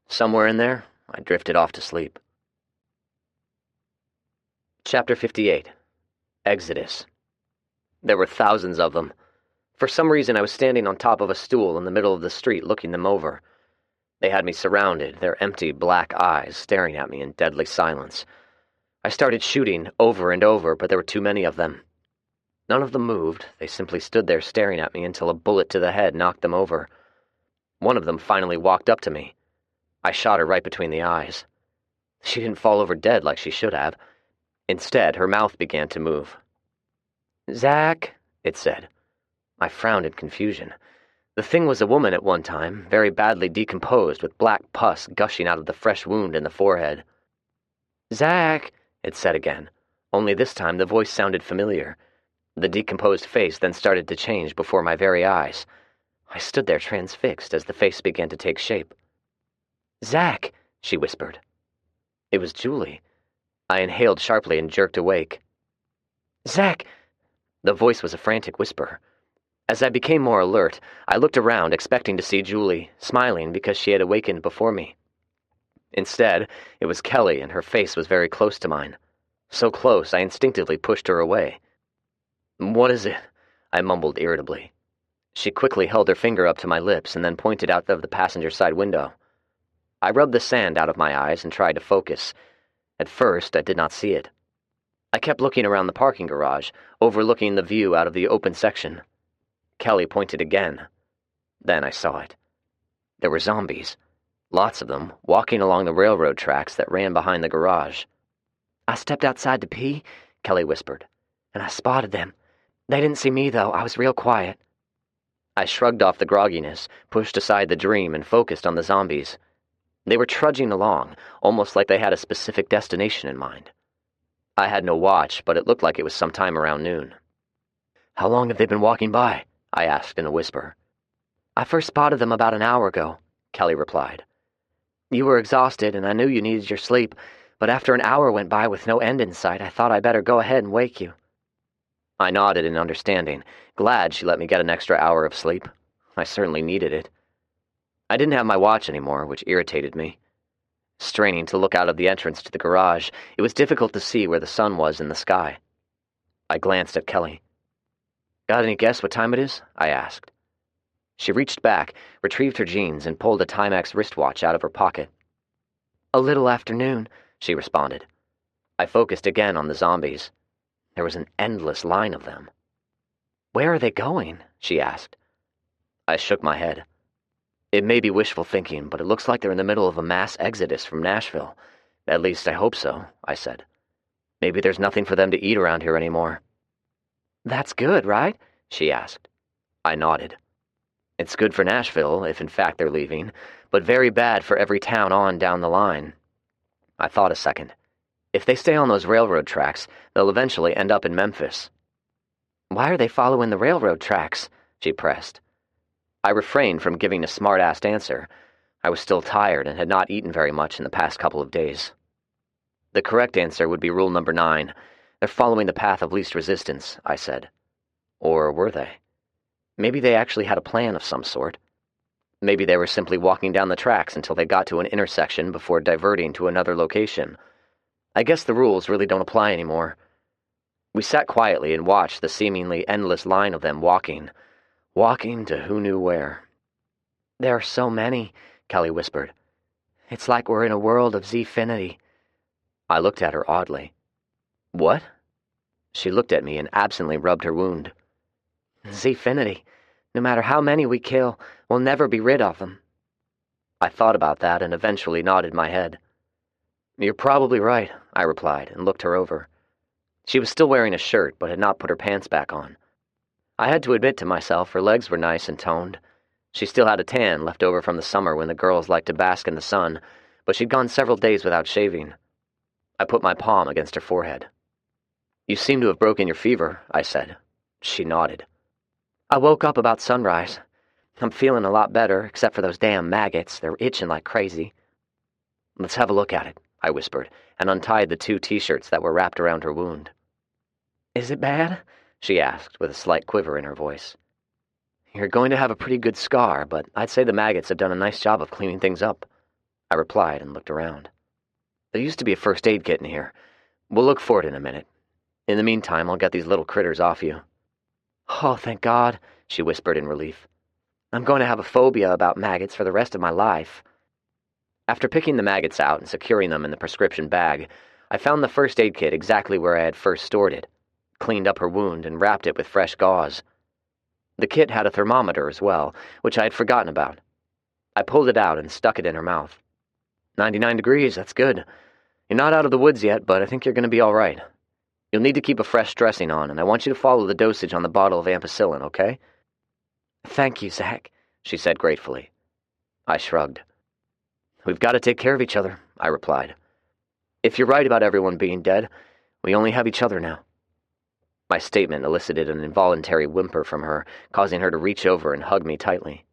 Somewhere in there, I drifted off to sleep. Chapter 58. Exodus. There were thousands of them. For some reason, I was standing on top of a stool in the middle of the street looking them over. They had me surrounded, their empty black eyes staring at me in deadly silence. I started shooting over and over, but there were too many of them. None of them moved. They simply stood there staring at me until a bullet to the head knocked them over. One of them finally walked up to me. I shot her right between the eyes. She didn't fall over dead like she should have. Instead, her mouth began to move. "Zach," it said. I frowned in confusion. The thing was a woman at one time, very badly decomposed, with black pus gushing out of the fresh wound in the forehead. "Zach," it said again, only this time the voice sounded familiar. The decomposed face then started to change before my very eyes. I stood there transfixed as the face began to take shape. "Zach," she whispered. It was Julie. I inhaled sharply and jerked awake. "Zach!" The voice was a frantic whisper. As I became more alert, I looked around expecting to see Julie, smiling because she had awakened before me. Instead, it was Kelly, and her face was very close to mine. So close, I instinctively pushed her away. "What is it?" I mumbled irritably. She quickly held her finger up to my lips and then pointed out of the passenger side window. I rubbed the sand out of my eyes and tried to focus. At first, I did not see it. I kept looking around the parking garage, overlooking the view out of the open section. Kelly pointed again. Then I saw it. There were zombies. Lots of them, walking along the railroad tracks that ran behind the garage. "I stepped outside to pee," Kelly whispered, "and I spotted them. They didn't see me, though. I was real quiet." I shrugged off the grogginess, pushed aside the dream, and focused on the zombies. They were trudging along, almost like they had a specific destination in mind. I had no watch, but it looked like it was sometime around noon. "How long have they been walking by?" I asked in a whisper. "I first spotted them about an hour ago," Kelly replied. "You were exhausted, and I knew you needed your sleep, but after an hour went by with no end in sight, I thought I'd better go ahead and wake you." I nodded in understanding, glad she let me get an extra hour of sleep. I certainly needed it. I didn't have my watch anymore, which irritated me. Straining to look out of the entrance to the garage, it was difficult to see where the sun was in the sky. I glanced at Kelly. "Got any guess what time it is?" I asked. She reached back, retrieved her jeans, and pulled a Timex wristwatch out of her pocket. "A little after noon," she responded. I focused again on the zombies. There was an endless line of them. "Where are they going?" she asked. I shook my head. It may be wishful thinking, but it looks like they're in the middle of a mass exodus from Nashville. At least I hope so, I said. Maybe there's nothing for them to eat around here anymore. "That's good, right?" she asked. I nodded. It's good for Nashville, if in fact they're leaving, but very bad for every town on down the line. I thought a second. If they stay on those railroad tracks, they'll eventually end up in Memphis. Why are they following the railroad tracks? She pressed. I refrained from giving a smart-assed answer. I was still tired and had not eaten very much in the past couple of days. The correct answer would be rule number 9. They're following the path of least resistance, I said. Or were they? Maybe they actually had a plan of some sort. Maybe they were simply walking down the tracks until they got to an intersection before diverting to another location. I guess the rules really don't apply anymore. We sat quietly and watched the seemingly endless line of them walking to who knew where. There are so many, Kelly whispered. It's like we're in a world of Z-finity. I looked at her oddly. What? She looked at me and absently rubbed her wound. Z-finity. No matter how many we kill, we'll never be rid of them. I thought about that and eventually nodded my head. You're probably right, I replied and looked her over. She was still wearing a shirt but had not put her pants back on. I had to admit to myself her legs were nice and toned. She still had a tan left over from the summer when the girls liked to bask in the sun, but she'd gone several days without shaving. I put my palm against her forehead. You seem to have broken your fever, I said. She nodded. I woke up about sunrise. I'm feeling a lot better, except for those damn maggots. They're itching like crazy. Let's have a look at it, I whispered, and untied the 2 T-shirts that were wrapped around her wound. Is it bad? She asked, with a slight quiver in her voice. You're going to have a pretty good scar, but I'd say the maggots have done a nice job of cleaning things up, I replied and looked around. There used to be a first aid kit in here. We'll look for it in a minute. In the meantime, I'll get these little critters off you. Oh, thank God, she whispered in relief. I'm going to have a phobia about maggots for the rest of my life. After picking the maggots out and securing them in the prescription bag, I found the first aid kit exactly where I had first stored it, cleaned up her wound, and wrapped it with fresh gauze. The kit had a thermometer as well, which I had forgotten about. I pulled it out and stuck it in her mouth. 99 degrees, that's good. You're not out of the woods yet, but I think you're going to be all right. You'll need to keep a fresh dressing on, and I want you to follow the dosage on the bottle of ampicillin, okay? Thank you, Zach, she said gratefully. I shrugged. We've got to take care of each other, I replied. If you're right about everyone being dead, we only have each other now. My statement elicited an involuntary whimper from her, causing her to reach over and hug me tightly.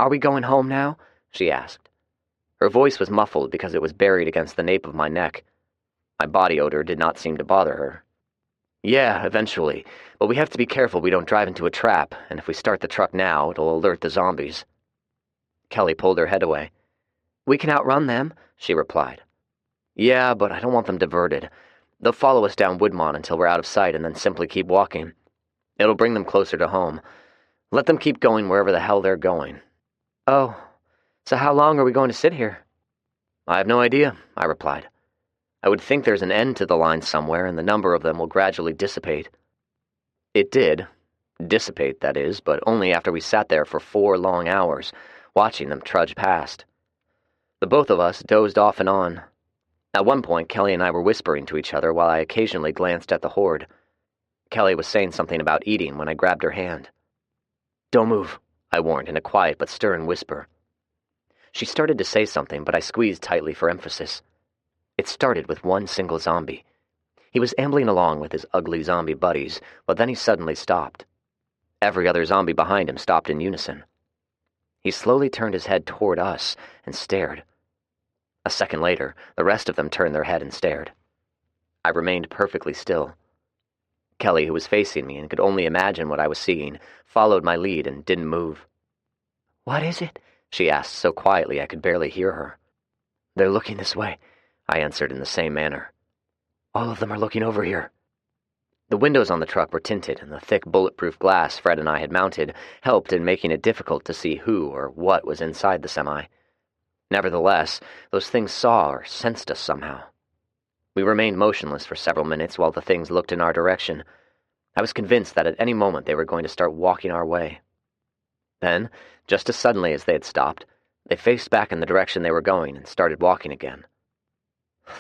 Are we going home now? She asked. Her voice was muffled because it was buried against the nape of my neck. My body odor did not seem to bother her. Yeah, eventually, but we have to be careful we don't drive into a trap, and if we start the truck now, it'll alert the zombies. Kelly pulled her head away. We can outrun them, she replied. Yeah, but I don't want them diverted. They'll follow us down Woodmont until we're out of sight and then simply keep walking. It'll bring them closer to home. Let them keep going wherever the hell they're going. Oh, so how long are we going to sit here? I have no idea, I replied. I would think there's an end to the line somewhere and the number of them will gradually dissipate. It did. Dissipate, that is, but only after we sat there for 4 long hours, watching them trudge past. The both of us dozed off and on. At one point, Kelly and I were whispering to each other while I occasionally glanced at the horde. Kelly was saying something about eating when I grabbed her hand. Don't move, I warned in a quiet but stern whisper. She started to say something, but I squeezed tightly for emphasis. It started with one single zombie. He was ambling along with his ugly zombie buddies, but then he suddenly stopped. Every other zombie behind him stopped in unison. He slowly turned his head toward us and stared. A second later, the rest of them turned their head and stared. I remained perfectly still. Kelly, who was facing me and could only imagine what I was seeing, followed my lead and didn't move. What is it? She asked so quietly I could barely hear her. They're looking this way, I answered in the same manner. All of them are looking over here. The windows on the truck were tinted, and the thick bulletproof glass Fred and I had mounted helped in making it difficult to see who or what was inside the semi. Nevertheless, those things saw or sensed us somehow. We remained motionless for several minutes while the things looked in our direction. I was convinced that at any moment they were going to start walking our way. Then, just as suddenly as they had stopped, they faced back in the direction they were going and started walking again.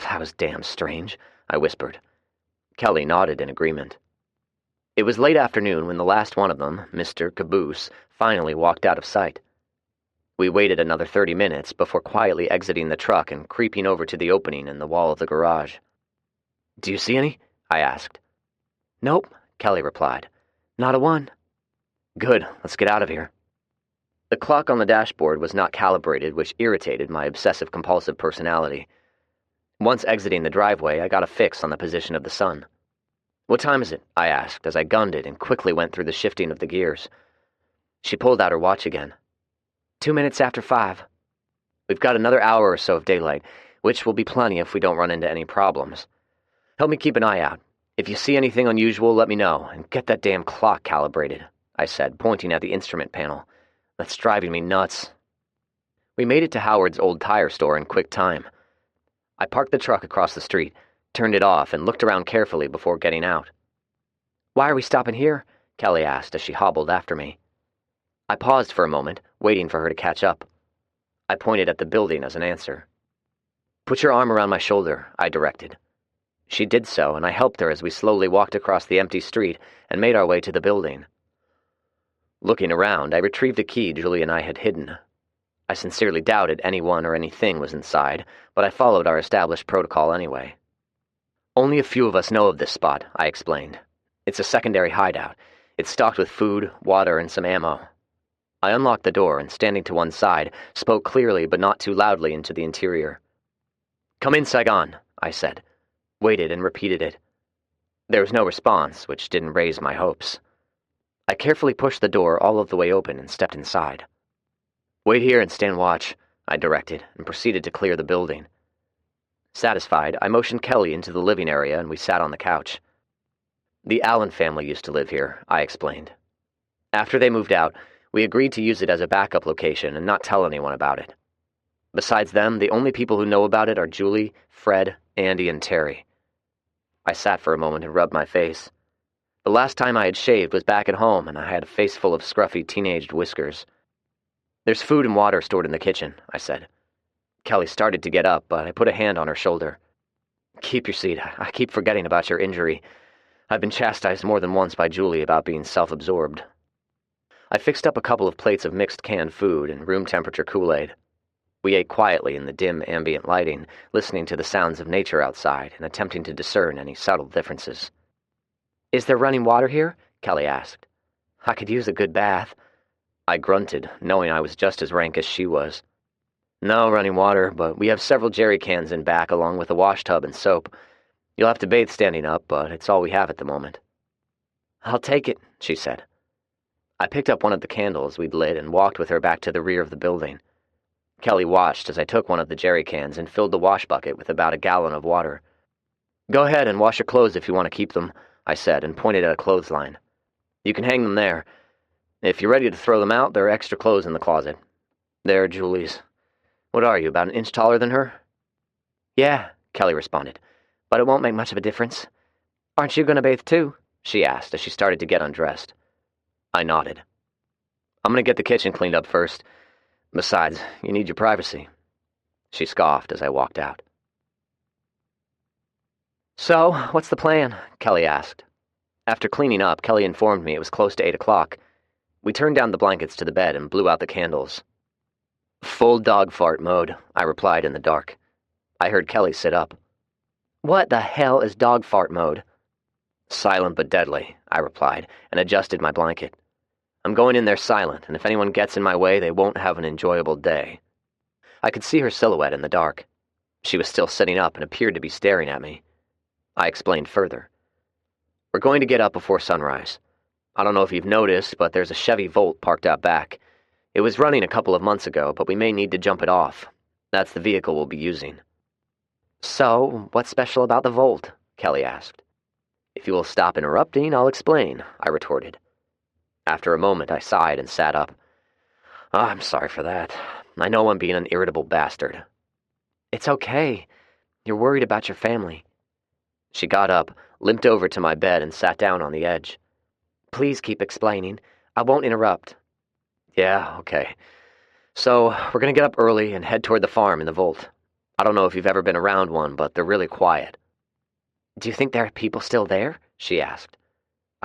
That was damn strange, I whispered. Kelly nodded in agreement. It was late afternoon when the last one of them, Mr. Caboose, finally walked out of sight. We waited another 30 minutes before quietly exiting the truck and creeping over to the opening in the wall of the garage. "Do you see any?" I asked. "Nope," Kelly replied. "Not a one." "Good, let's get out of here." The clock on the dashboard was not calibrated, which irritated my obsessive-compulsive personality. Once exiting the driveway, I got a fix on the position of the sun. "What time is it?" I asked as I gunned it and quickly went through the shifting of the gears. She pulled out her watch again. 2 minutes after 5. We've got another hour or so of daylight, which will be plenty if we don't run into any problems. Help me keep an eye out. If you see anything unusual, let me know, and get that damn clock calibrated," I said, pointing at the instrument panel. "That's driving me nuts." We made it to Howard's old tire store in quick time. I parked the truck across the street, turned it off, and looked around carefully before getting out. "Why are we stopping here?" Kelly asked as she hobbled after me. I paused for a moment, waiting for her to catch up. I pointed at the building as an answer. "Put your arm around my shoulder," I directed. She did so, and I helped her as we slowly walked across the empty street and made our way to the building. Looking around, I retrieved a key Julie and I had hidden. I sincerely doubted anyone or anything was inside, but I followed our established protocol anyway. "Only a few of us know of this spot," I explained. "It's a secondary hideout. It's stocked with food, water, and some ammo." I unlocked the door and, standing to one side, spoke clearly but not too loudly into the interior. "Come in, Saigon," I said, waited and repeated it. There was no response, which didn't raise my hopes. I carefully pushed the door all of the way open and stepped inside. "Wait here and stand watch," I directed, and proceeded to clear the building. Satisfied, I motioned Kelly into the living area and we sat on the couch. "The Allen family used to live here," I explained. "After they moved out, we agreed to use it as a backup location and not tell anyone about it. Besides them, the only people who know about it are Julie, Fred, Andy, and Terry." I sat for a moment and rubbed my face. The last time I had shaved was back at home, and I had a face full of scruffy teenaged whiskers. "There's food and water stored in the kitchen," I said. Kelly started to get up, but I put a hand on her shoulder. "Keep your seat. I keep forgetting about your injury. I've been chastised more than once by Julie about being self-absorbed." I fixed up a couple of plates of mixed canned food and room-temperature Kool-Aid. We ate quietly in the dim ambient lighting, listening to the sounds of nature outside and attempting to discern any subtle differences. "Is there running water here?" Kelly asked. "I could use a good bath." I grunted, knowing I was just as rank as she was. "No running water, but we have several jerry cans in back along with a wash tub and soap. You'll have to bathe standing up, but it's all we have at the moment." "I'll take it," she said. I picked up one of the candles we'd lit and walked with her back to the rear of the building. Kelly watched as I took one of the jerry cans and filled the wash bucket with about a gallon of water. "Go ahead and wash your clothes if you want to keep them," I said, and pointed at a clothesline. "You can hang them there. If you're ready to throw them out, there are extra clothes in the closet. They're Julie's. What are you, about an inch taller than her?" "Yeah," Kelly responded, "but it won't make much of a difference." "Aren't you going to bathe too?" she asked as she started to get undressed. I nodded. "I'm going to get the kitchen cleaned up first. Besides, you need your privacy." She scoffed as I walked out. "So, what's the plan?" Kelly asked. After cleaning up, Kelly informed me it was close to 8 o'clock. We turned down the blankets to the bed and blew out the candles. "Full dog fart mode," I replied in the dark. I heard Kelly sit up. "What the hell is dog fart mode?" "Silent but deadly," I replied, and adjusted my blanket. "I'm going in there silent, and if anyone gets in my way, they won't have an enjoyable day." I could see her silhouette in the dark. She was still sitting up and appeared to be staring at me. I explained further. "We're going to get up before sunrise. I don't know if you've noticed, but there's a Chevy Volt parked out back. It was running a couple of months ago, but we may need to jump it off. That's the vehicle we'll be using." "So, what's special about the Volt?" Kelly asked. "If you will stop interrupting, I'll explain," I retorted. After a moment, I sighed and sat up. "Oh, I'm sorry for that. I know I'm being an irritable bastard." "It's okay. You're worried about your family." She got up, limped over to my bed, and sat down on the edge. "Please keep explaining. I won't interrupt." "Yeah, okay. So, we're going to get up early and head toward the farm in the Volt. I don't know if you've ever been around one, but they're really quiet." "Do you think there are people still there?" she asked.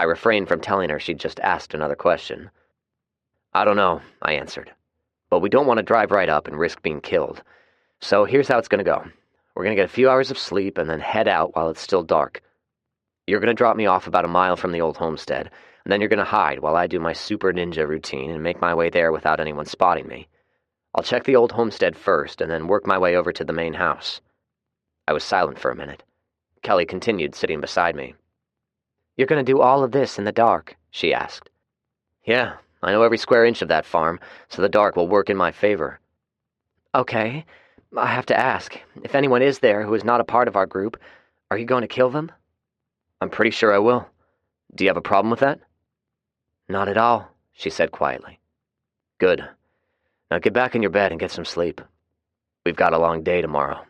I refrained from telling her she'd just asked another question. I don't know, I answered. But we don't want to drive right up and risk being killed. So here's how it's going to go. We're going to get a few hours of sleep and then head out while it's still dark. You're going to drop me off about a mile from the old homestead, and then you're going to hide while I do my super ninja routine and make my way there without anyone spotting me. I'll check the old homestead first and then work my way over to the main house. I was silent for a minute. Kelly continued, sitting beside me. You're going to do all of this in the dark? She asked. Yeah, I know every square inch of that farm, so the dark will work in my favor. Okay. I have to ask, if anyone is there who is not a part of our group, are you going to kill them? I'm pretty sure I will. Do you have a problem with that? Not at all, she said quietly. Good. Now get back in your bed and get some sleep. We've got a long day tomorrow.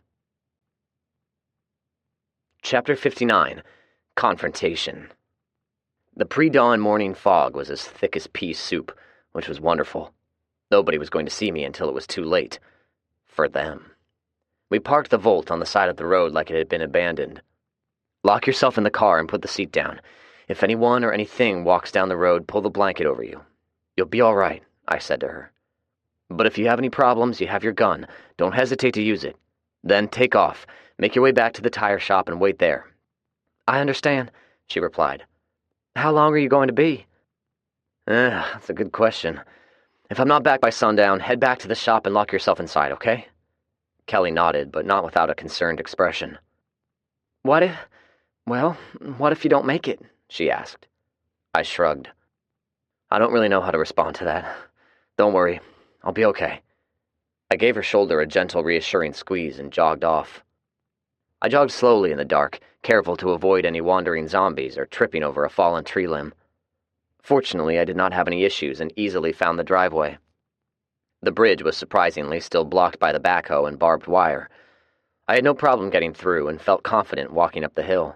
Chapter 59. Confrontation. The pre-dawn morning fog was as thick as pea soup, which was wonderful. Nobody was going to see me until it was too late. For them. We parked the Volt on the side of the road like it had been abandoned. Lock yourself in the car and put the seat down. If anyone or anything walks down the road, pull the blanket over you. You'll be all right, I said to her. But if you have any problems, you have your gun. Don't hesitate to use it. Then take off. Make your way back to the tire shop and wait there. I understand, she replied. How long are you going to be? That's a good question. If I'm not back by sundown, head back to the shop and lock yourself inside, okay? Kelly nodded, but not without a concerned expression. What if you don't make it? She asked. I shrugged. I don't really know how to respond to that. Don't worry, I'll be okay. I gave her shoulder a gentle, reassuring squeeze and jogged off. I jogged slowly in the dark, careful to avoid any wandering zombies or tripping over a fallen tree limb. Fortunately, I did not have any issues and easily found the driveway. The bridge was surprisingly still blocked by the backhoe and barbed wire. I had no problem getting through and felt confident walking up the hill.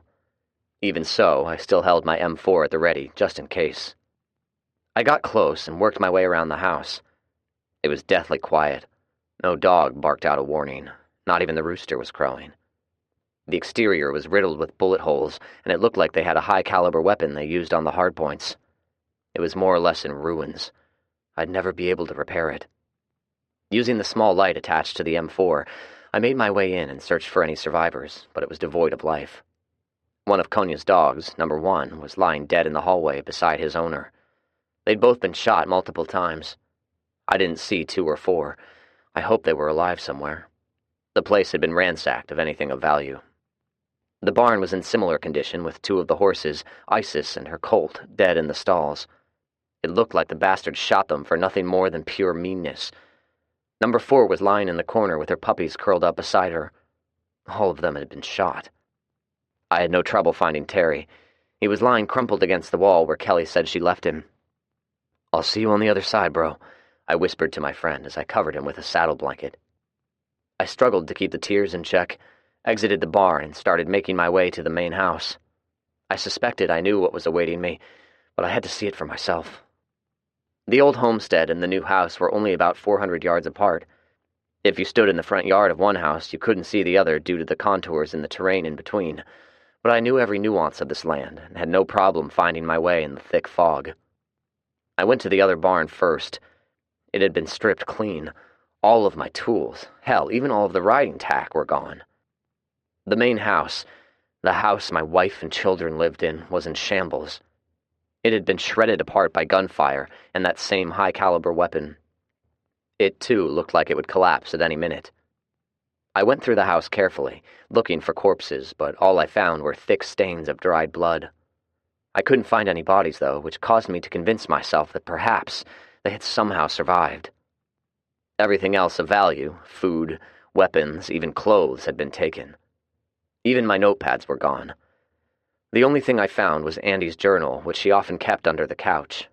Even so, I still held my M4 at the ready, just in case. I got close and worked my way around the house. It was deathly quiet. No dog barked out a warning. Not even the rooster was crowing. The exterior was riddled with bullet holes, and it looked like they had a high-caliber weapon they used on the hardpoints. It was more or less in ruins. I'd never be able to repair it. Using the small light attached to the M4, I made my way in and searched for any survivors, but it was devoid of life. One of Konya's dogs, number 1, was lying dead in the hallway beside his owner. They'd both been shot multiple times. I didn't see 2 or 4. I hoped they were alive somewhere. The place had been ransacked of anything of value. The barn was in similar condition, with 2 of the horses, Isis and her colt, dead in the stalls. It looked like the bastard shot them for nothing more than pure meanness. Number 4 was lying in the corner with her puppies curled up beside her. All of them had been shot. I had no trouble finding Terry. He was lying crumpled against the wall where Kelly said she left him. "I'll see you on the other side, bro," I whispered to my friend as I covered him with a saddle blanket. I struggled to keep the tears in check, exited the barn, and started making my way to the main house. I suspected I knew what was awaiting me, but I had to see it for myself. The old homestead and the new house were only about 400 yards apart. If you stood in the front yard of one house, you couldn't see the other due to the contours in the terrain in between, but I knew every nuance of this land and had no problem finding my way in the thick fog. I went to the other barn first. It had been stripped clean. All of my tools, hell, even all of the riding tack, were gone. The main house, the house my wife and children lived in, was in shambles. It had been shredded apart by gunfire and that same high-caliber weapon. It, too, looked like it would collapse at any minute. I went through the house carefully, looking for corpses, but all I found were thick stains of dried blood. I couldn't find any bodies, though, which caused me to convince myself that perhaps they had somehow survived. Everything else of value, food, weapons, even clothes, had been taken. Even my notepads were gone. The only thing I found was Andy's journal, which she often kept under the couch.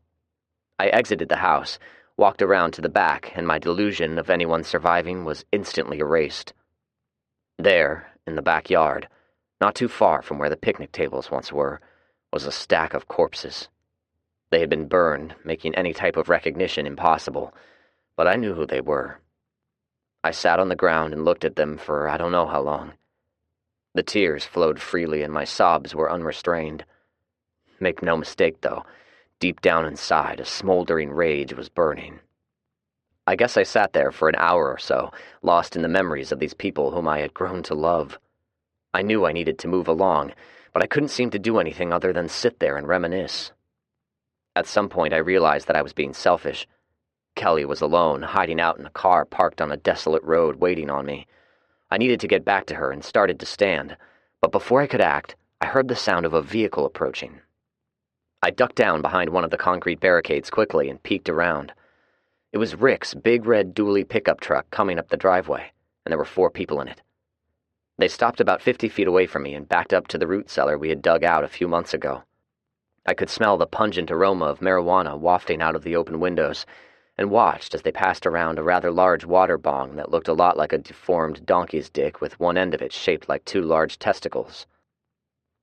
I exited the house, walked around to the back, and my delusion of anyone surviving was instantly erased. There, in the backyard, not too far from where the picnic tables once were, was a stack of corpses. They had been burned, making any type of recognition impossible, but I knew who they were. I sat on the ground and looked at them for I don't know how long. The tears flowed freely and my sobs were unrestrained. Make no mistake, though, deep down inside, a smoldering rage was burning. I guess I sat there for an hour or so, lost in the memories of these people whom I had grown to love. I knew I needed to move along, but I couldn't seem to do anything other than sit there and reminisce. At some point I realized that I was being selfish. Kelly was alone, hiding out in a car parked on a desolate road waiting on me. I needed to get back to her and started to stand, but before I could act, I heard the sound of a vehicle approaching. I ducked down behind one of the concrete barricades quickly and peeked around. It was Rick's big red dually pickup truck coming up the driveway, and there were 4 people in it. They stopped about 50 feet away from me and backed up to the root cellar we had dug out a few months ago. I could smell the pungent aroma of marijuana wafting out of the open windows, and watched as they passed around a rather large water bong that looked a lot like a deformed donkey's dick with one end of it shaped like 2 large testicles.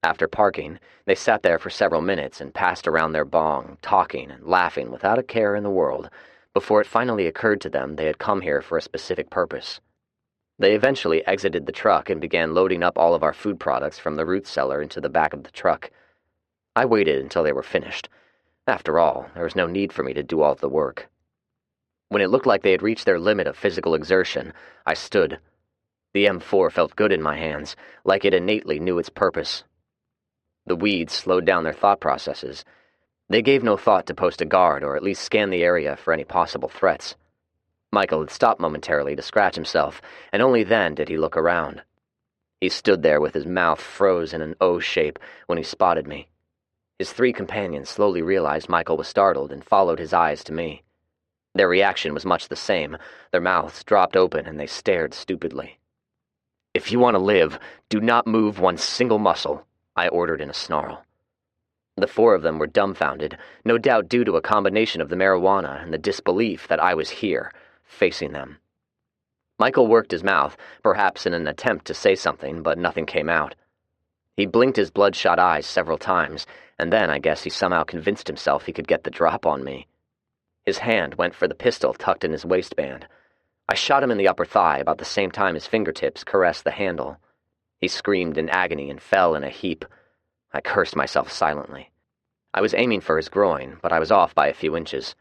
After parking, they sat there for several minutes and passed around their bong, talking and laughing without a care in the world, before it finally occurred to them they had come here for a specific purpose. They eventually exited the truck and began loading up all of our food products from the root cellar into the back of the truck. I waited until they were finished. After all, there was no need for me to do all of the work. When it looked like they had reached their limit of physical exertion, I stood. The M4 felt good in my hands, like it innately knew its purpose. The weeds slowed down their thought processes. They gave no thought to post a guard or at least scan the area for any possible threats. Michael had stopped momentarily to scratch himself, and only then did he look around. He stood there with his mouth froze in an O shape when he spotted me. His 3 companions slowly realized Michael was startled and followed his eyes to me. Their reaction was much the same. Their mouths dropped open and they stared stupidly. "If you want to live, do not move one single muscle," I ordered in a snarl. The 4 of them were dumbfounded, no doubt due to a combination of the marijuana and the disbelief that I was here, facing them. Michael worked his mouth, perhaps in an attempt to say something, but nothing came out. He blinked his bloodshot eyes several times, and then I guess he somehow convinced himself he could get the drop on me. His hand went for the pistol tucked in his waistband. I shot him in the upper thigh about the same time his fingertips caressed the handle. He screamed in agony and fell in a heap. I cursed myself silently. I was aiming for his groin, but I was off by a few inches.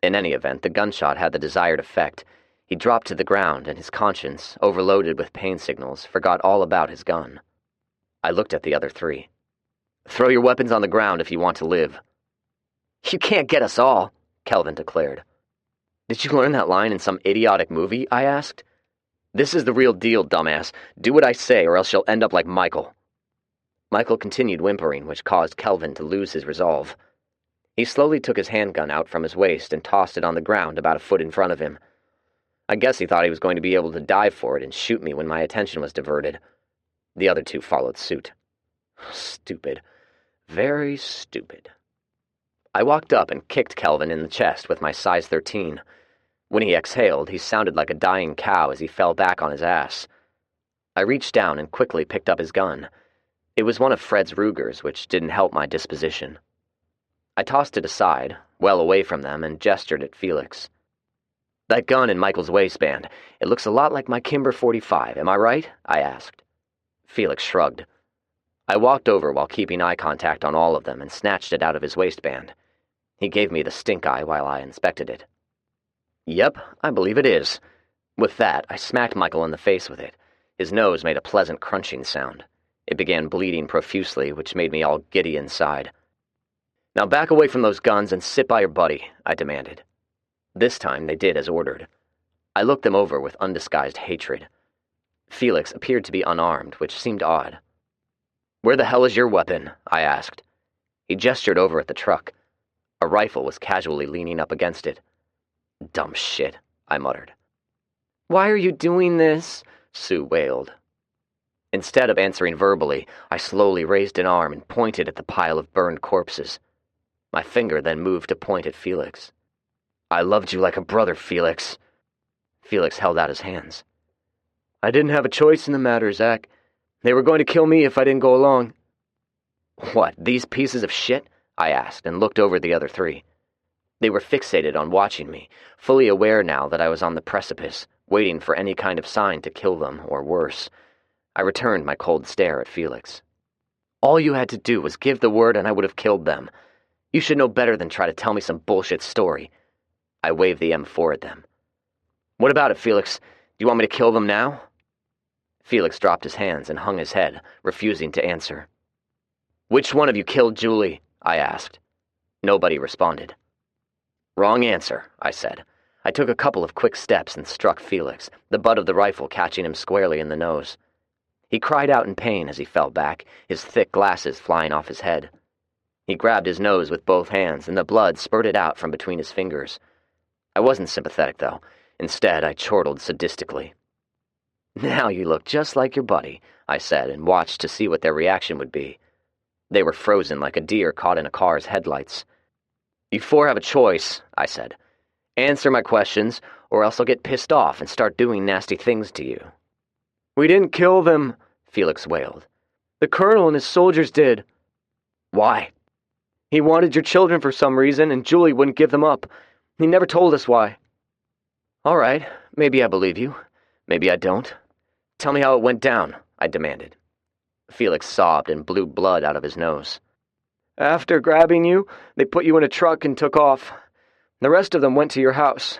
In any event, the gunshot had the desired effect. He dropped to the ground, and his conscience, overloaded with pain signals, forgot all about his gun. I looked at the other 3. "Throw your weapons on the ground if you want to live." "You can't get us all," Kelvin declared. "Did you learn that line in some idiotic movie?" I asked. "This is the real deal, dumbass. Do what I say, or else you'll end up like Michael." Michael continued whimpering, which caused Kelvin to lose his resolve. He slowly took his handgun out from his waist and tossed it on the ground about a foot in front of him. I guess he thought he was going to be able to dive for it and shoot me when my attention was diverted. The other 2 followed suit. Stupid. Very stupid. I walked up and kicked Kelvin in the chest with my size 13. When he exhaled, he sounded like a dying cow as he fell back on his ass. I reached down and quickly picked up his gun. It was one of Fred's Rugers, which didn't help my disposition. I tossed it aside, well away from them, and gestured at Felix. "That gun in Michael's waistband, it looks a lot like my Kimber 45, am I right?" I asked. Felix shrugged. I walked over while keeping eye contact on all of them and snatched it out of his waistband. He gave me the stink eye while I inspected it. "Yep, I believe it is." With that, I smacked Michael in the face with it. His nose made a pleasant crunching sound. It began bleeding profusely, which made me all giddy inside. "Now back away from those guns and sit by your buddy," I demanded. This time they did as ordered. I looked them over with undisguised hatred. Felix appeared to be unarmed, which seemed odd. "Where the hell is your weapon?" I asked. He gestured over at the truck. A rifle was casually leaning up against it. "Dumb shit," I muttered. "Why are you doing this?" Sue wailed. Instead of answering verbally, I slowly raised an arm and pointed at the pile of burned corpses. My finger then moved to point at Felix. "I loved you like a brother, Felix." Felix held out his hands. "I didn't have a choice in the matter, Zach. They were going to kill me if I didn't go along." "What, these pieces of shit?" I asked and looked over the other 3. They were fixated on watching me, fully aware now that I was on the precipice, waiting for any kind of sign to kill them, or worse. I returned my cold stare at Felix. All you had to do was give the word and I would have killed them. You should know better than try to tell me some bullshit story. I waved the M4 at them. What about it, Felix? Do you want me to kill them now? Felix dropped his hands and hung his head, refusing to answer. Which one of you killed Julie? I asked. Nobody responded. Wrong answer, I said. I took a couple of quick steps and struck Felix, the butt of the rifle catching him squarely in the nose. He cried out in pain as he fell back, his thick glasses flying off his head. He grabbed his nose with both hands, and the blood spurted out from between his fingers. I wasn't sympathetic, though. Instead, I chortled sadistically. Now you look just like your buddy, I said, and watched to see what their reaction would be. They were frozen like a deer caught in a car's headlights. You four have a choice, I said. Answer my questions, or else I'll get pissed off and start doing nasty things to you. We didn't kill them, Felix wailed. The colonel and his soldiers did. Why? He wanted your children for some reason, and Julie wouldn't give them up. He never told us why. All right, maybe I believe you. Maybe I don't. Tell me how it went down, I demanded. Felix sobbed and blew blood out of his nose. After grabbing you, they put you in a truck and took off. The rest of them went to your house.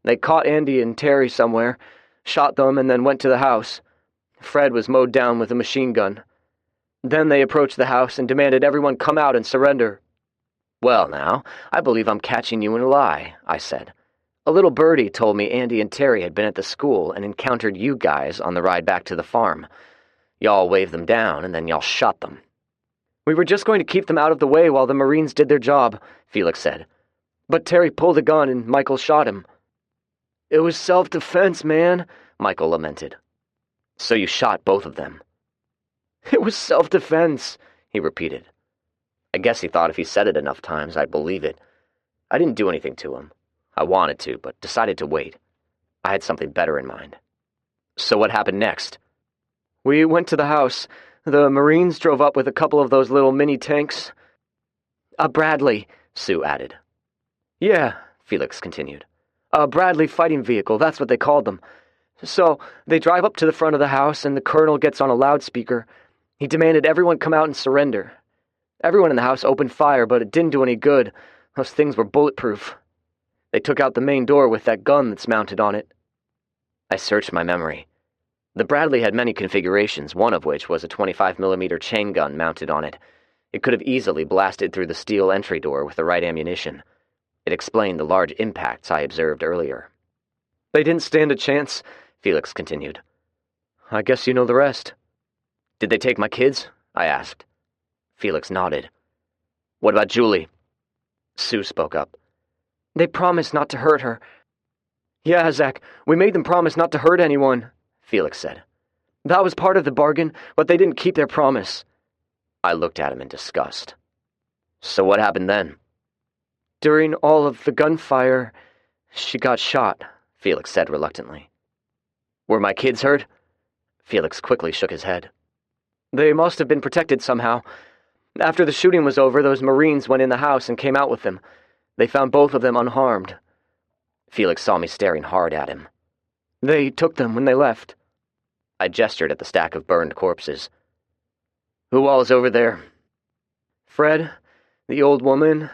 They caught Andy and Terry somewhere, shot them, and then went to the house. Fred was mowed down with a machine gun. Then they approached the house and demanded everyone come out and surrender. Well, now, I believe I'm catching you in a lie, I said. A little birdie told me Andy and Terry had been at the school and encountered you guys on the ride back to the farm. Y'all waved them down, and then y'all shot them. We were just going to keep them out of the way while the Marines did their job, Felix said. But Terry pulled a gun and Michael shot him. It was self-defense, man, Michael lamented. So you shot both of them. It was self-defense, he repeated. I guess he thought if he said it enough times, I'd believe it. I didn't do anything to him. I wanted to, but decided to wait. I had something better in mind. So what happened next? We went to the house. The Marines drove up with a couple of those little mini tanks. A Bradley, Sue added. Yeah, Felix continued. A Bradley fighting vehicle, that's what they called them. So, they drive up to the front of the house, and the colonel gets on a loudspeaker. He demanded everyone come out and surrender. Everyone in the house opened fire, but it didn't do any good. Those things were bulletproof. They took out the main door with that gun that's mounted on it. I searched my memory. The Bradley had many configurations, one of which was a 25mm chain gun mounted on it. It could have easily blasted through the steel entry door with the right ammunition. It explained the large impacts I observed earlier. They didn't stand a chance, Felix continued. I guess you know the rest. Did they take my kids? I asked. Felix nodded. What about Julie? Sue spoke up. They promised not to hurt her. Yeah, Zach, we made them promise not to hurt anyone, Felix said. That was part of the bargain, but they didn't keep their promise. I looked at him in disgust. So what happened then? During all of the gunfire, she got shot, Felix said reluctantly. Were my kids hurt? Felix quickly shook his head. They must have been protected somehow. After the shooting was over, those Marines went in the house and came out with them. They found both of them unharmed. Felix saw me staring hard at him. They took them when they left. I gestured at the stack of burned corpses. Who all is over there? Fred, the old woman,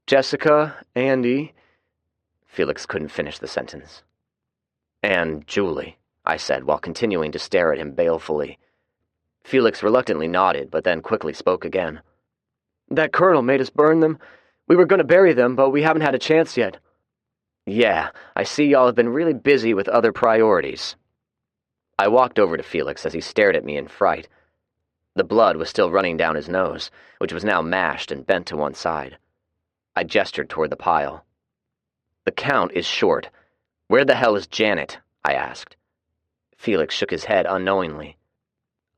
Jessica, Andy. Felix couldn't finish the sentence. And Julie, I said while continuing to stare at him balefully. Felix reluctantly nodded, but then quickly spoke again. That colonel made us burn them. We were going to bury them, but we haven't had a chance yet. Yeah, I see y'all have been really busy with other priorities. I walked over to Felix as he stared at me in fright. The blood was still running down his nose, which was now mashed and bent to one side. I gestured toward the pile. The count is short. Where the hell is Janet? I asked. Felix shook his head unknowingly.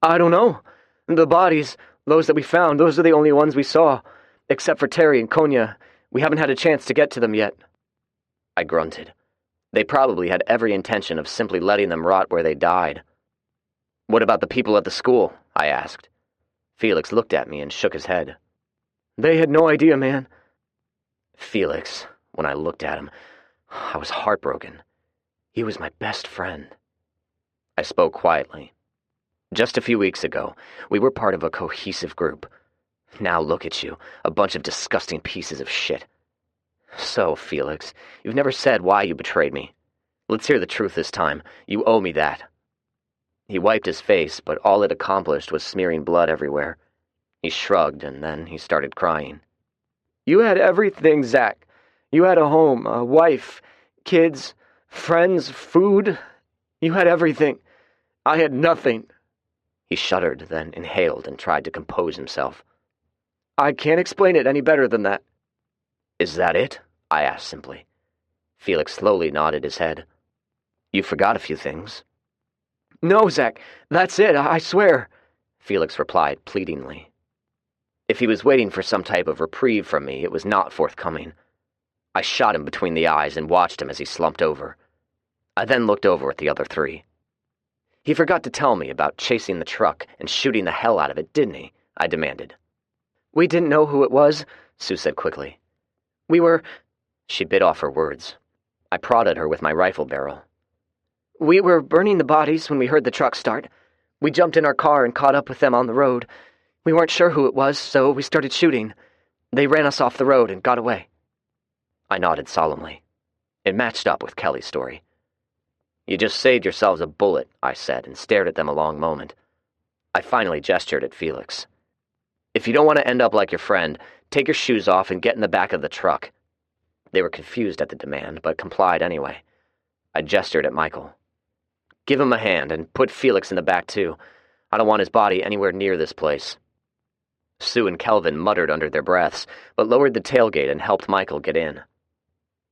I don't know. The bodies, those that we found, those are the only ones we saw. Except for Terry and Konya. We haven't had a chance to get to them yet. I grunted. They probably had every intention of simply letting them rot where they died. What about the people at the school? I asked. Felix looked at me and shook his head. They had no idea, man. Felix, when I looked at him, I was heartbroken. He was my best friend. I spoke quietly. Just a few weeks ago, we were part of a cohesive group. Now look at you, a bunch of disgusting pieces of shit. So, Felix, you've never said why you betrayed me. Let's hear the truth this time. You owe me that." He wiped his face, but all it accomplished was smearing blood everywhere. He shrugged, and then he started crying. "You had everything, Zach. You had a home, a wife, kids, friends, food. You had everything. I had nothing." He shuddered, then inhaled and tried to compose himself. "I can't explain it any better than that." "Is that it?" I asked simply. Felix slowly nodded his head. "You forgot a few things." "No, Zach, that's it, I swear," Felix replied pleadingly. If he was waiting for some type of reprieve from me, it was not forthcoming. I shot him between the eyes and watched him as he slumped over. I then looked over at the other three. "He forgot to tell me about chasing the truck and shooting the hell out of it, didn't he?" I demanded. "We didn't know who it was," Sue said quickly. "We were—" She bit off her words. I prodded her with my rifle barrel. "We were burning the bodies when we heard the truck start. We jumped in our car and caught up with them on the road. We weren't sure who it was, so we started shooting. They ran us off the road and got away." I nodded solemnly. It matched up with Kelly's story. "You just saved yourselves a bullet," I said, and stared at them a long moment. I finally gestured at Felix. "If you don't want to end up like your friend, take your shoes off and get in the back of the truck." They were confused at the demand, but complied anyway. I gestured at Michael. "Give him a hand, and put Felix in the back, too. I don't want his body anywhere near this place." Sue and Kelvin muttered under their breaths, but lowered the tailgate and helped Michael get in.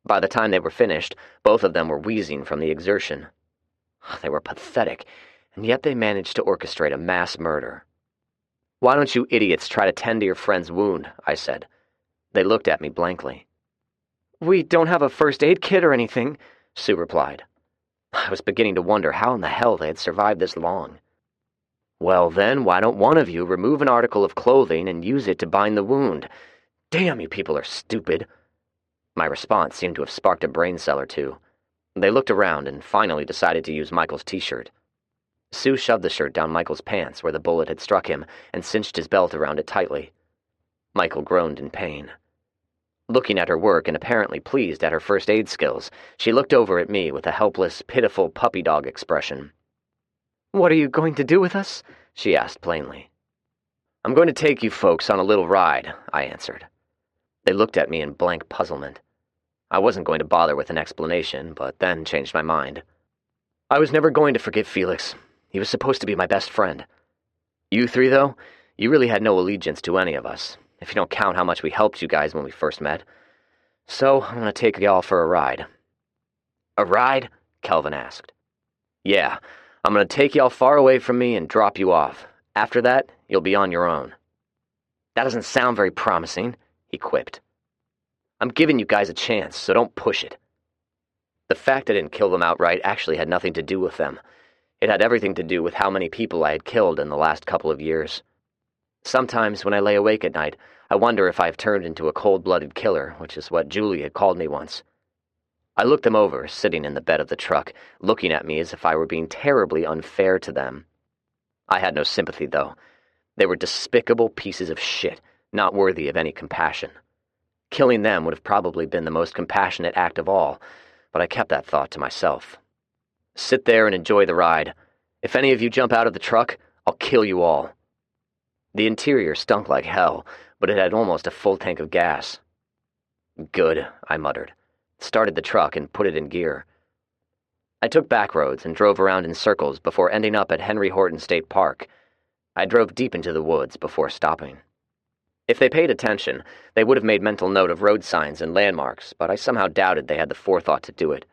By the time they were finished, both of them were wheezing from the exertion. They were pathetic, and yet they managed to orchestrate a mass murder. "Why don't you idiots try to tend to your friend's wound?" I said. They looked at me blankly. "We don't have a first aid kit or anything," Sue replied. I was beginning to wonder how in the hell they had survived this long. "Well then, why don't one of you remove an article of clothing and use it to bind the wound? Damn, you people are stupid." My response seemed to have sparked a brain cell or two. They looked around and finally decided to use Michael's t-shirt. Sue shoved the shirt down Michael's pants where the bullet had struck him and cinched his belt around it tightly. Michael groaned in pain. Looking at her work and apparently pleased at her first aid skills, she looked over at me with a helpless, pitiful puppy dog expression. "What are you going to do with us?" she asked plainly. "I'm going to take you folks on a little ride," I answered. They looked at me in blank puzzlement. I wasn't going to bother with an explanation, but then changed my mind. I was never going to forgive Felix. He was supposed to be my best friend. You three, though, you really had no allegiance to any of us, if you don't count how much we helped you guys when we first met. So I'm going to take y'all for a ride." "A ride?" Kelvin asked. "Yeah, I'm going to take y'all far away from me and drop you off. After that, you'll be on your own." "That doesn't sound very promising," he quipped. "I'm giving you guys a chance, so don't push it." The fact I didn't kill them outright actually had nothing to do with them. It had everything to do with how many people I had killed in the last couple of years. Sometimes when I lay awake at night, I wonder if I've turned into a cold-blooded killer, which is what Julie had called me once. I looked them over, sitting in the bed of the truck, looking at me as if I were being terribly unfair to them. I had no sympathy, though. They were despicable pieces of shit, not worthy of any compassion. Killing them would have probably been the most compassionate act of all, but I kept that thought to myself. "Sit there and enjoy the ride. If any of you jump out of the truck, I'll kill you all." The interior stunk like hell, but it had almost a full tank of gas. "Good," I muttered, started the truck and put it in gear. I took back roads and drove around in circles before ending up at Henry Horton State Park. I drove deep into the woods before stopping. If they paid attention, they would have made mental note of road signs and landmarks, but I somehow doubted they had the forethought to do it.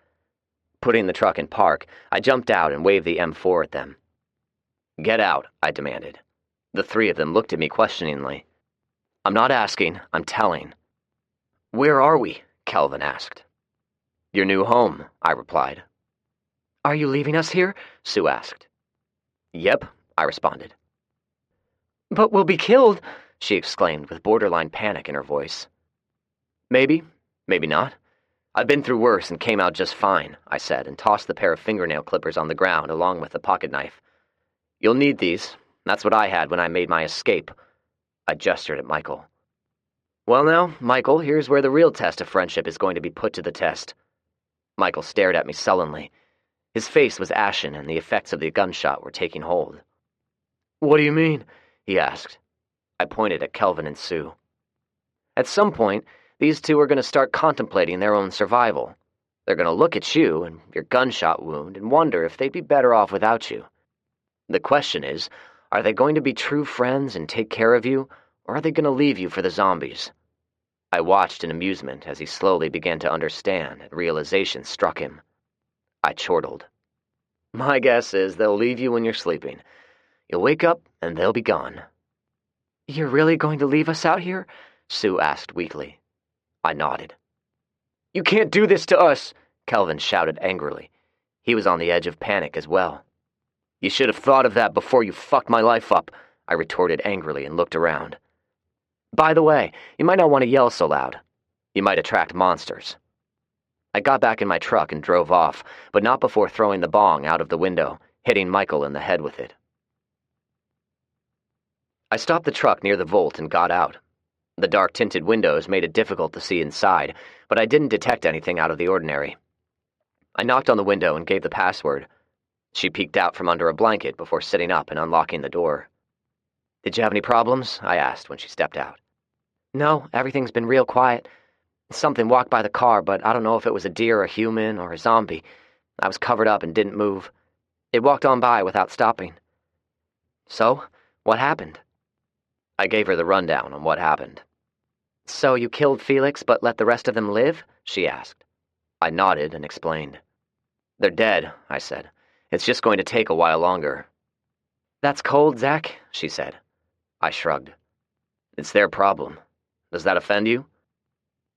Putting the truck in park, I jumped out and waved the M4 at them. "Get out," I demanded. The three of them looked at me questioningly. "I'm not asking, I'm telling." "Where are we?" Kelvin asked. "Your new home," I replied. "Are you leaving us here?" Sue asked. "Yep," I responded. "But we'll be killed," she exclaimed with borderline panic in her voice. "Maybe, maybe not. I've been through worse and came out just fine," I said, and tossed the pair of fingernail clippers on the ground along with the pocket knife. You'll need these. That's what I had when I made my escape. I gestured at Michael. Well now, Michael, here's where the real test of friendship is going to be put to the test. Michael stared at me sullenly. His face was ashen, and the effects of the gunshot were taking hold. What do you mean? He asked. I pointed at Kelvin and Sue. At some point, these two are going to start contemplating their own survival. They're going to look at you and your gunshot wound and wonder if they'd be better off without you. The question is, are they going to be true friends and take care of you, or are they going to leave you for the zombies? I watched in amusement as he slowly began to understand and realization struck him. I chortled. My guess is they'll leave you when you're sleeping. You'll wake up and they'll be gone. You're really going to leave us out here? Sue asked weakly. I nodded. You can't do this to us, Kelvin shouted angrily. He was on the edge of panic as well. You should have thought of that before you fucked my life up, I retorted angrily and looked around. By the way, you might not want to yell so loud. You might attract monsters. I got back in my truck and drove off, but not before throwing the bong out of the window, hitting Michael in the head with it. I stopped the truck near the Volt and got out. The dark-tinted windows made it difficult to see inside, but I didn't detect anything out of the ordinary. I knocked on the window and gave the password. She peeked out from under a blanket before sitting up and unlocking the door. Did you have any problems? I asked when she stepped out. No, everything's been real quiet. Something walked by the car, but I don't know if it was a deer, a human, or a zombie. I was covered up and didn't move. It walked on by without stopping. So, what happened? I gave her the rundown on what happened. So you killed Felix but let the rest of them live? She asked. I nodded and explained. They're dead, I said. It's just going to take a while longer. That's cold, Zach, she said. I shrugged. It's their problem. Does that offend you?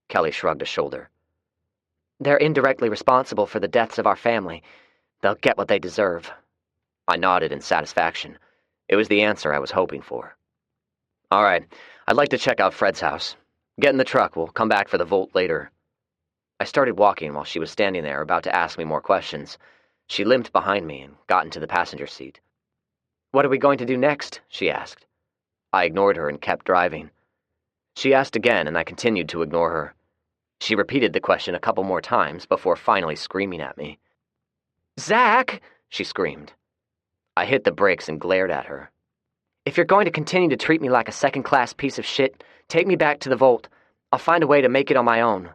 Kelly shrugged a shoulder. They're indirectly responsible for the deaths of our family. They'll get what they deserve. I nodded in satisfaction. It was the answer I was hoping for. All right, I'd like to check out Fred's house. Get in the truck, we'll come back for the Volt later. I started walking while she was standing there about to ask me more questions. She limped behind me and got into the passenger seat. What are we going to do next? She asked. I ignored her and kept driving. She asked again and I continued to ignore her. She repeated the question a couple more times before finally screaming at me. Zach! She screamed. I hit the brakes and glared at her. If you're going to continue to treat me like a second-class piece of shit, take me back to the Volt. I'll find a way to make it on my own.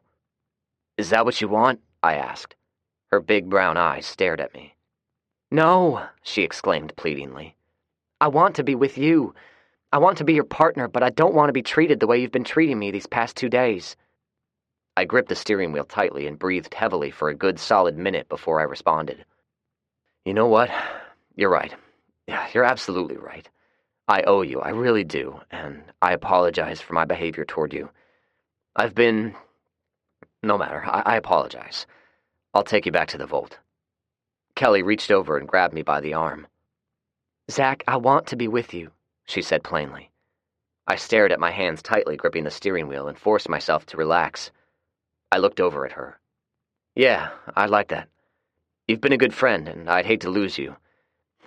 Is that what you want? I asked. Her big brown eyes stared at me. No, she exclaimed pleadingly. I want to be with you. I want to be your partner, but I don't want to be treated the way you've been treating me these past 2 days. I gripped the steering wheel tightly and breathed heavily for a good solid minute before I responded. You know what? You're right. Yeah, you're absolutely right. I owe you, I really do, and I apologize for my behavior toward you. I've been... No matter, I apologize. I'll take you back to the Volt. Kelly reached over and grabbed me by the arm. Zach, I want to be with you, she said plainly. I stared at my hands tightly gripping the steering wheel and forced myself to relax. I looked over at her. Yeah, I'd like that. You've been a good friend, and I'd hate to lose you.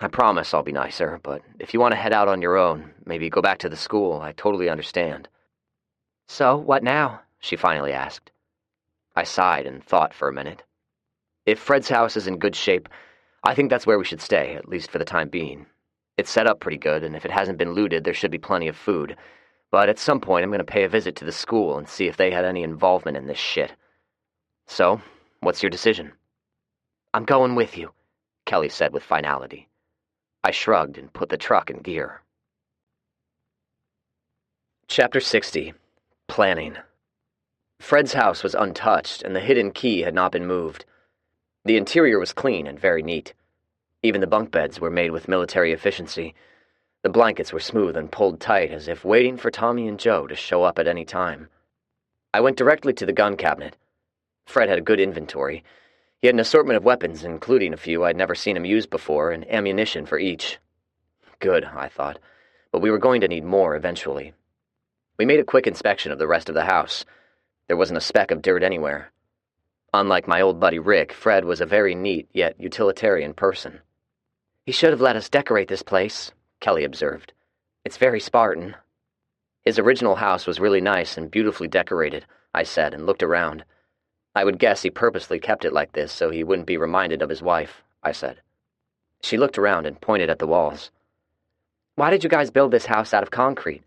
I promise I'll be nicer, but if you want to head out on your own, maybe go back to the school, I totally understand. So, what now? She finally asked. I sighed and thought for a minute. If Fred's house is in good shape, I think that's where we should stay, at least for the time being. It's set up pretty good, and if it hasn't been looted, there should be plenty of food. But at some point, I'm going to pay a visit to the school and see if they had any involvement in this shit. So, what's your decision? I'm going with you, Kelly said with finality. I shrugged and put the truck in gear. Chapter 60. Planning. Fred's house was untouched, and the hidden key had not been moved. The interior was clean and very neat. Even the bunk beds were made with military efficiency. The blankets were smooth and pulled tight, as if waiting for Tommy and Joe to show up at any time. I went directly to the gun cabinet. Fred had a good inventory. He had an assortment of weapons, including a few I'd never seen him use before, and ammunition for each. Good, I thought, but we were going to need more eventually. We made a quick inspection of the rest of the house. There wasn't a speck of dirt anywhere. Unlike my old buddy Rick, Fred was a very neat yet utilitarian person. "He should have let us decorate this place," Kelly observed. "It's very Spartan." "His original house was really nice and beautifully decorated," I said, and looked around. "I would guess he purposely kept it like this so he wouldn't be reminded of his wife," I said. She looked around and pointed at the walls. "Why did you guys build this house out of concrete?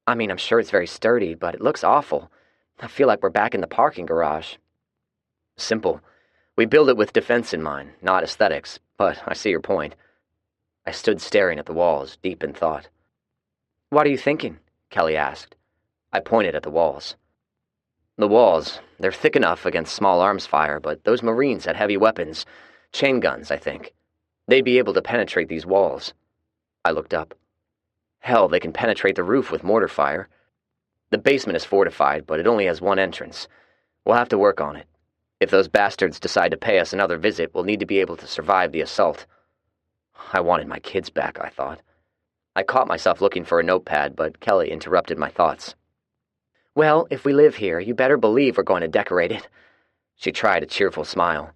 I mean, I'm sure it's very sturdy, but it looks awful. I feel like we're back in the parking garage." "Simple. We build it with defense in mind, not aesthetics, but I see your point." I stood staring at the walls, deep in thought. "What are you thinking?" Kelly asked. I pointed at the walls. "The walls, they're thick enough against small arms fire, but those Marines had heavy weapons, chain guns, I think. They'd be able to penetrate these walls." I looked up. "Hell, they can penetrate the roof with mortar fire. The basement is fortified, but it only has one entrance. We'll have to work on it. If those bastards decide to pay us another visit, we'll need to be able to survive the assault." I wanted my kids back, I thought. I caught myself looking for a notepad, but Kelly interrupted my thoughts. "Well, if we live here, you better believe we're going to decorate it." She tried a cheerful smile.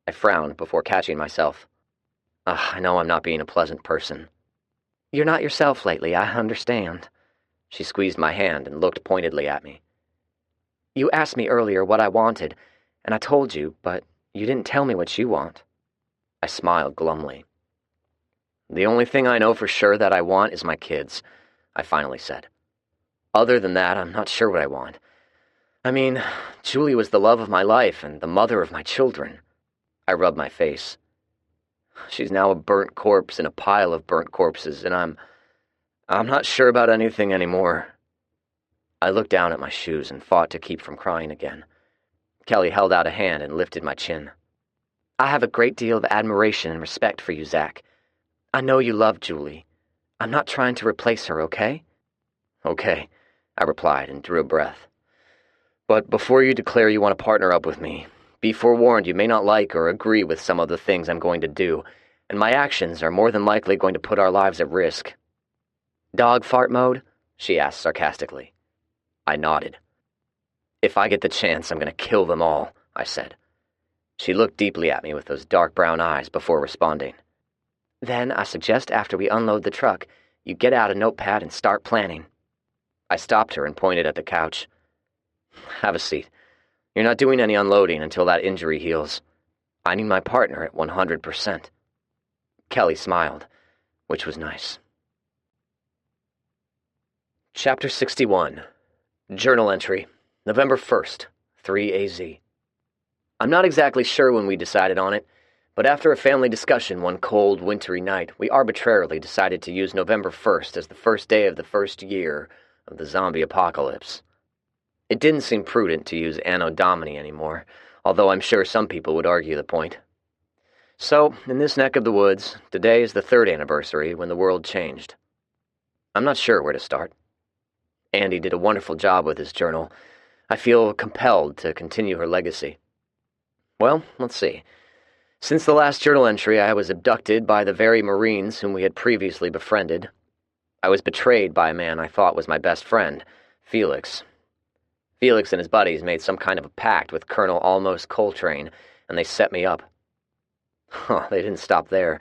I frowned before catching myself. I know I'm not being a pleasant person. "You're not yourself lately, I understand." She squeezed my hand and looked pointedly at me. "You asked me earlier what I wanted, and I told you, but you didn't tell me what you want." I smiled glumly. "The only thing I know for sure that I want is my kids," I finally said. "Other than that, I'm not sure what I want. I mean, Julie was the love of my life and the mother of my children." I rubbed my face. "She's now a burnt corpse in a pile of burnt corpses, and I'm not sure about anything anymore." I looked down at my shoes and fought to keep from crying again. Kelly held out a hand and lifted my chin. "I have a great deal of admiration and respect for you, Zach. I know you love Julie. I'm not trying to replace her, okay?" "Okay," I replied and drew a breath. "But before you declare you want to partner up with me, be forewarned you may not like or agree with some of the things I'm going to do, and my actions are more than likely going to put our lives at risk." "Dog fart mode?" she asked sarcastically. I nodded. "If I get the chance, I'm going to kill them all," I said. She looked deeply at me with those dark brown eyes before responding. "Then I suggest after we unload the truck, you get out a notepad and start planning." I stopped her and pointed at the couch. "Have a seat. You're not doing any unloading until that injury heals. I need my partner at 100%. Kelly smiled, which was nice. Chapter 61. Journal entry, November 1st, 3 AZ. I'm not exactly sure when we decided on it, but after a family discussion one cold, wintry night, we arbitrarily decided to use November 1st as the first day of the first year of the zombie apocalypse. It didn't seem prudent to use Anno Domini anymore, although I'm sure some people would argue the point. So, in this neck of the woods, today is the 3rd anniversary when the world changed. I'm not sure where to start. Andy did a wonderful job with his journal. I feel compelled to continue her legacy. Well, let's see. Since the last journal entry, I was abducted by the very Marines whom we had previously befriended. I was betrayed by a man I thought was my best friend, Felix. Felix and his buddies made some kind of a pact with Colonel Almost Coltrane, and they set me up. They didn't stop there.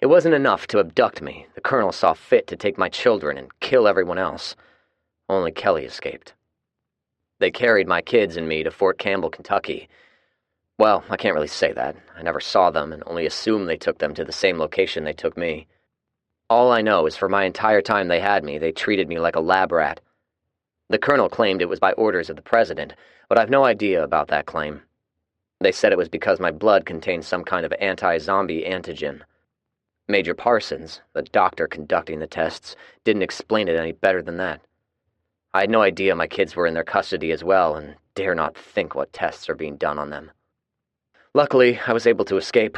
It wasn't enough to abduct me. The colonel saw fit to take my children and kill everyone else. Only Kelly escaped. They carried my kids and me to Fort Campbell, Kentucky. Well, I can't really say that. I never saw them and only assume they took them to the same location they took me. All I know is for my entire time they had me, they treated me like a lab rat. The colonel claimed it was by orders of the president, but I've no idea about that claim. They said it was because my blood contained some kind of anti-zombie antigen. Major Parsons, the doctor conducting the tests, didn't explain it any better than that. I had no idea my kids were in their custody as well, and dare not think what tests are being done on them. Luckily, I was able to escape.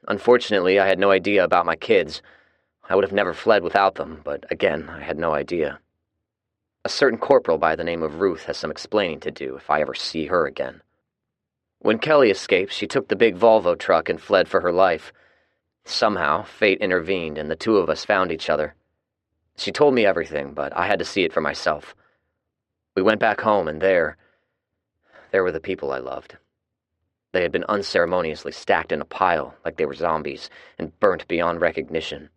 Unfortunately, I had no idea about my kids. I would have never fled without them, but again, I had no idea. A certain corporal by the name of Ruth has some explaining to do if I ever see her again. When Kelly escaped, she took the big Volvo truck and fled for her life. Somehow, fate intervened and the two of us found each other. She told me everything, but I had to see it for myself. We went back home, and there were the people I loved. They had been unceremoniously stacked in a pile like they were zombies and burnt beyond recognition.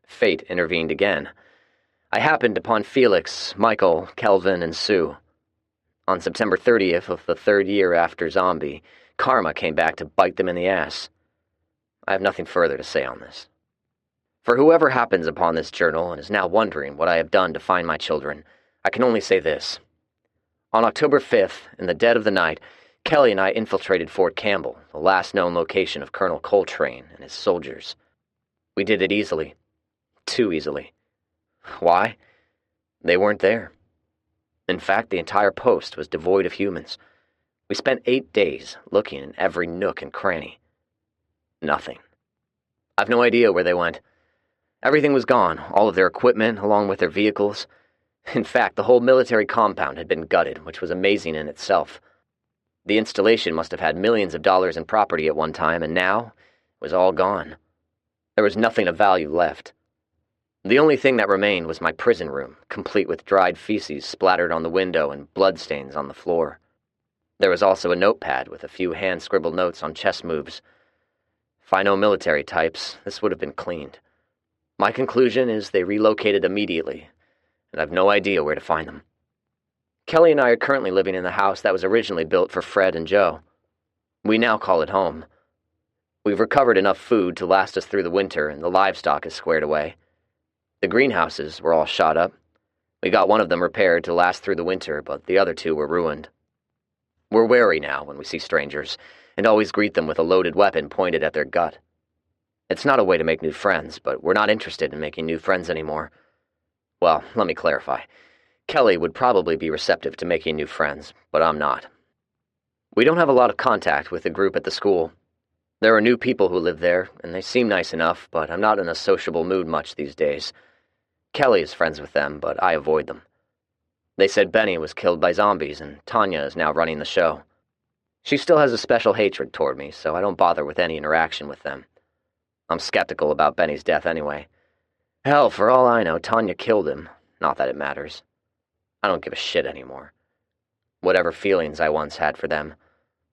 Fate intervened again. I happened upon Felix, Michael, Kelvin, and Sue. On September 30th of the third year after Zombie, karma came back to bite them in the ass. I have nothing further to say on this. For whoever happens upon this journal and is now wondering what I have done to find my children, I can only say this. On October 5th, in the dead of the night, Kelly and I infiltrated Fort Campbell, the last known location of Colonel Coltrane and his soldiers. We did it easily. Too easily. Why? They weren't there. In fact, the entire post was devoid of humans. We spent 8 days looking in every nook and cranny. Nothing. I've no idea where they went. Everything was gone, all of their equipment, along with their vehicles. In fact, the whole military compound had been gutted, which was amazing in itself. The installation must have had millions of dollars in property at one time, and now it was all gone. There was nothing of value left. The only thing that remained was my prison room, complete with dried feces splattered on the window and bloodstains on the floor. There was also a notepad with a few hand-scribbled notes on chess moves. If I know military types, this would have been cleaned. My conclusion is they relocated immediately, and I've no idea where to find them. Kelly and I are currently living in the house that was originally built for Fred and Joe. We now call it home. We've recovered enough food to last us through the winter, and the livestock is squared away. The greenhouses were all shot up. We got one of them repaired to last through the winter, but the other two were ruined. We're wary now when we see strangers, and always greet them with a loaded weapon pointed at their gut. It's not a way to make new friends, but we're not interested in making new friends anymore. Well, let me clarify. Kelly would probably be receptive to making new friends, but I'm not. We don't have a lot of contact with the group at the school. There are new people who live there, and they seem nice enough, but I'm not in a sociable mood much these days. Kelly is friends with them, but I avoid them. They said Benny was killed by zombies, and Tanya is now running the show. She still has a special hatred toward me, so I don't bother with any interaction with them. I'm skeptical about Benny's death anyway. Hell, for all I know, Tanya killed him. Not that it matters. I don't give a shit anymore. Whatever feelings I once had for them,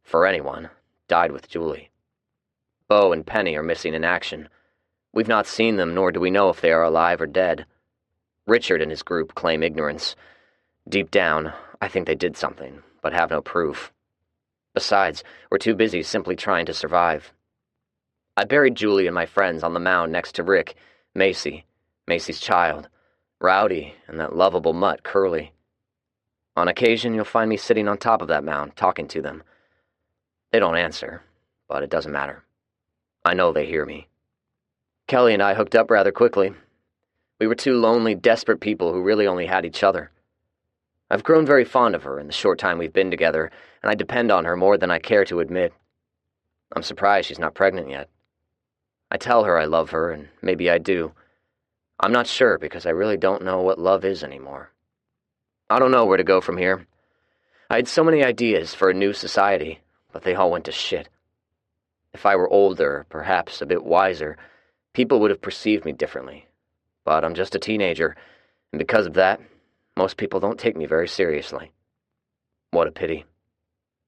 for anyone, died with Julie. Bo and Penny are missing in action. We've not seen them, nor do we know if they are alive or dead. Richard and his group claim ignorance. Deep down, I think they did something, but have no proof. Besides, we're too busy simply trying to survive. I buried Julie and my friends on the mound next to Rick, Macy, Macy's child, Rowdy, and that lovable mutt, Curly. On occasion, you'll find me sitting on top of that mound, talking to them. They don't answer, but it doesn't matter. I know they hear me. Kelly and I hooked up rather quickly. We were two lonely, desperate people who really only had each other. I've grown very fond of her in the short time we've been together, and I depend on her more than I care to admit. I'm surprised she's not pregnant yet. I tell her I love her, and maybe I do. I'm not sure because I really don't know what love is anymore. I don't know where to go from here. I had so many ideas for a new society, but they all went to shit. If I were older, perhaps a bit wiser, people would have perceived me differently. But I'm just a teenager, and because of that, most people don't take me very seriously. What a pity.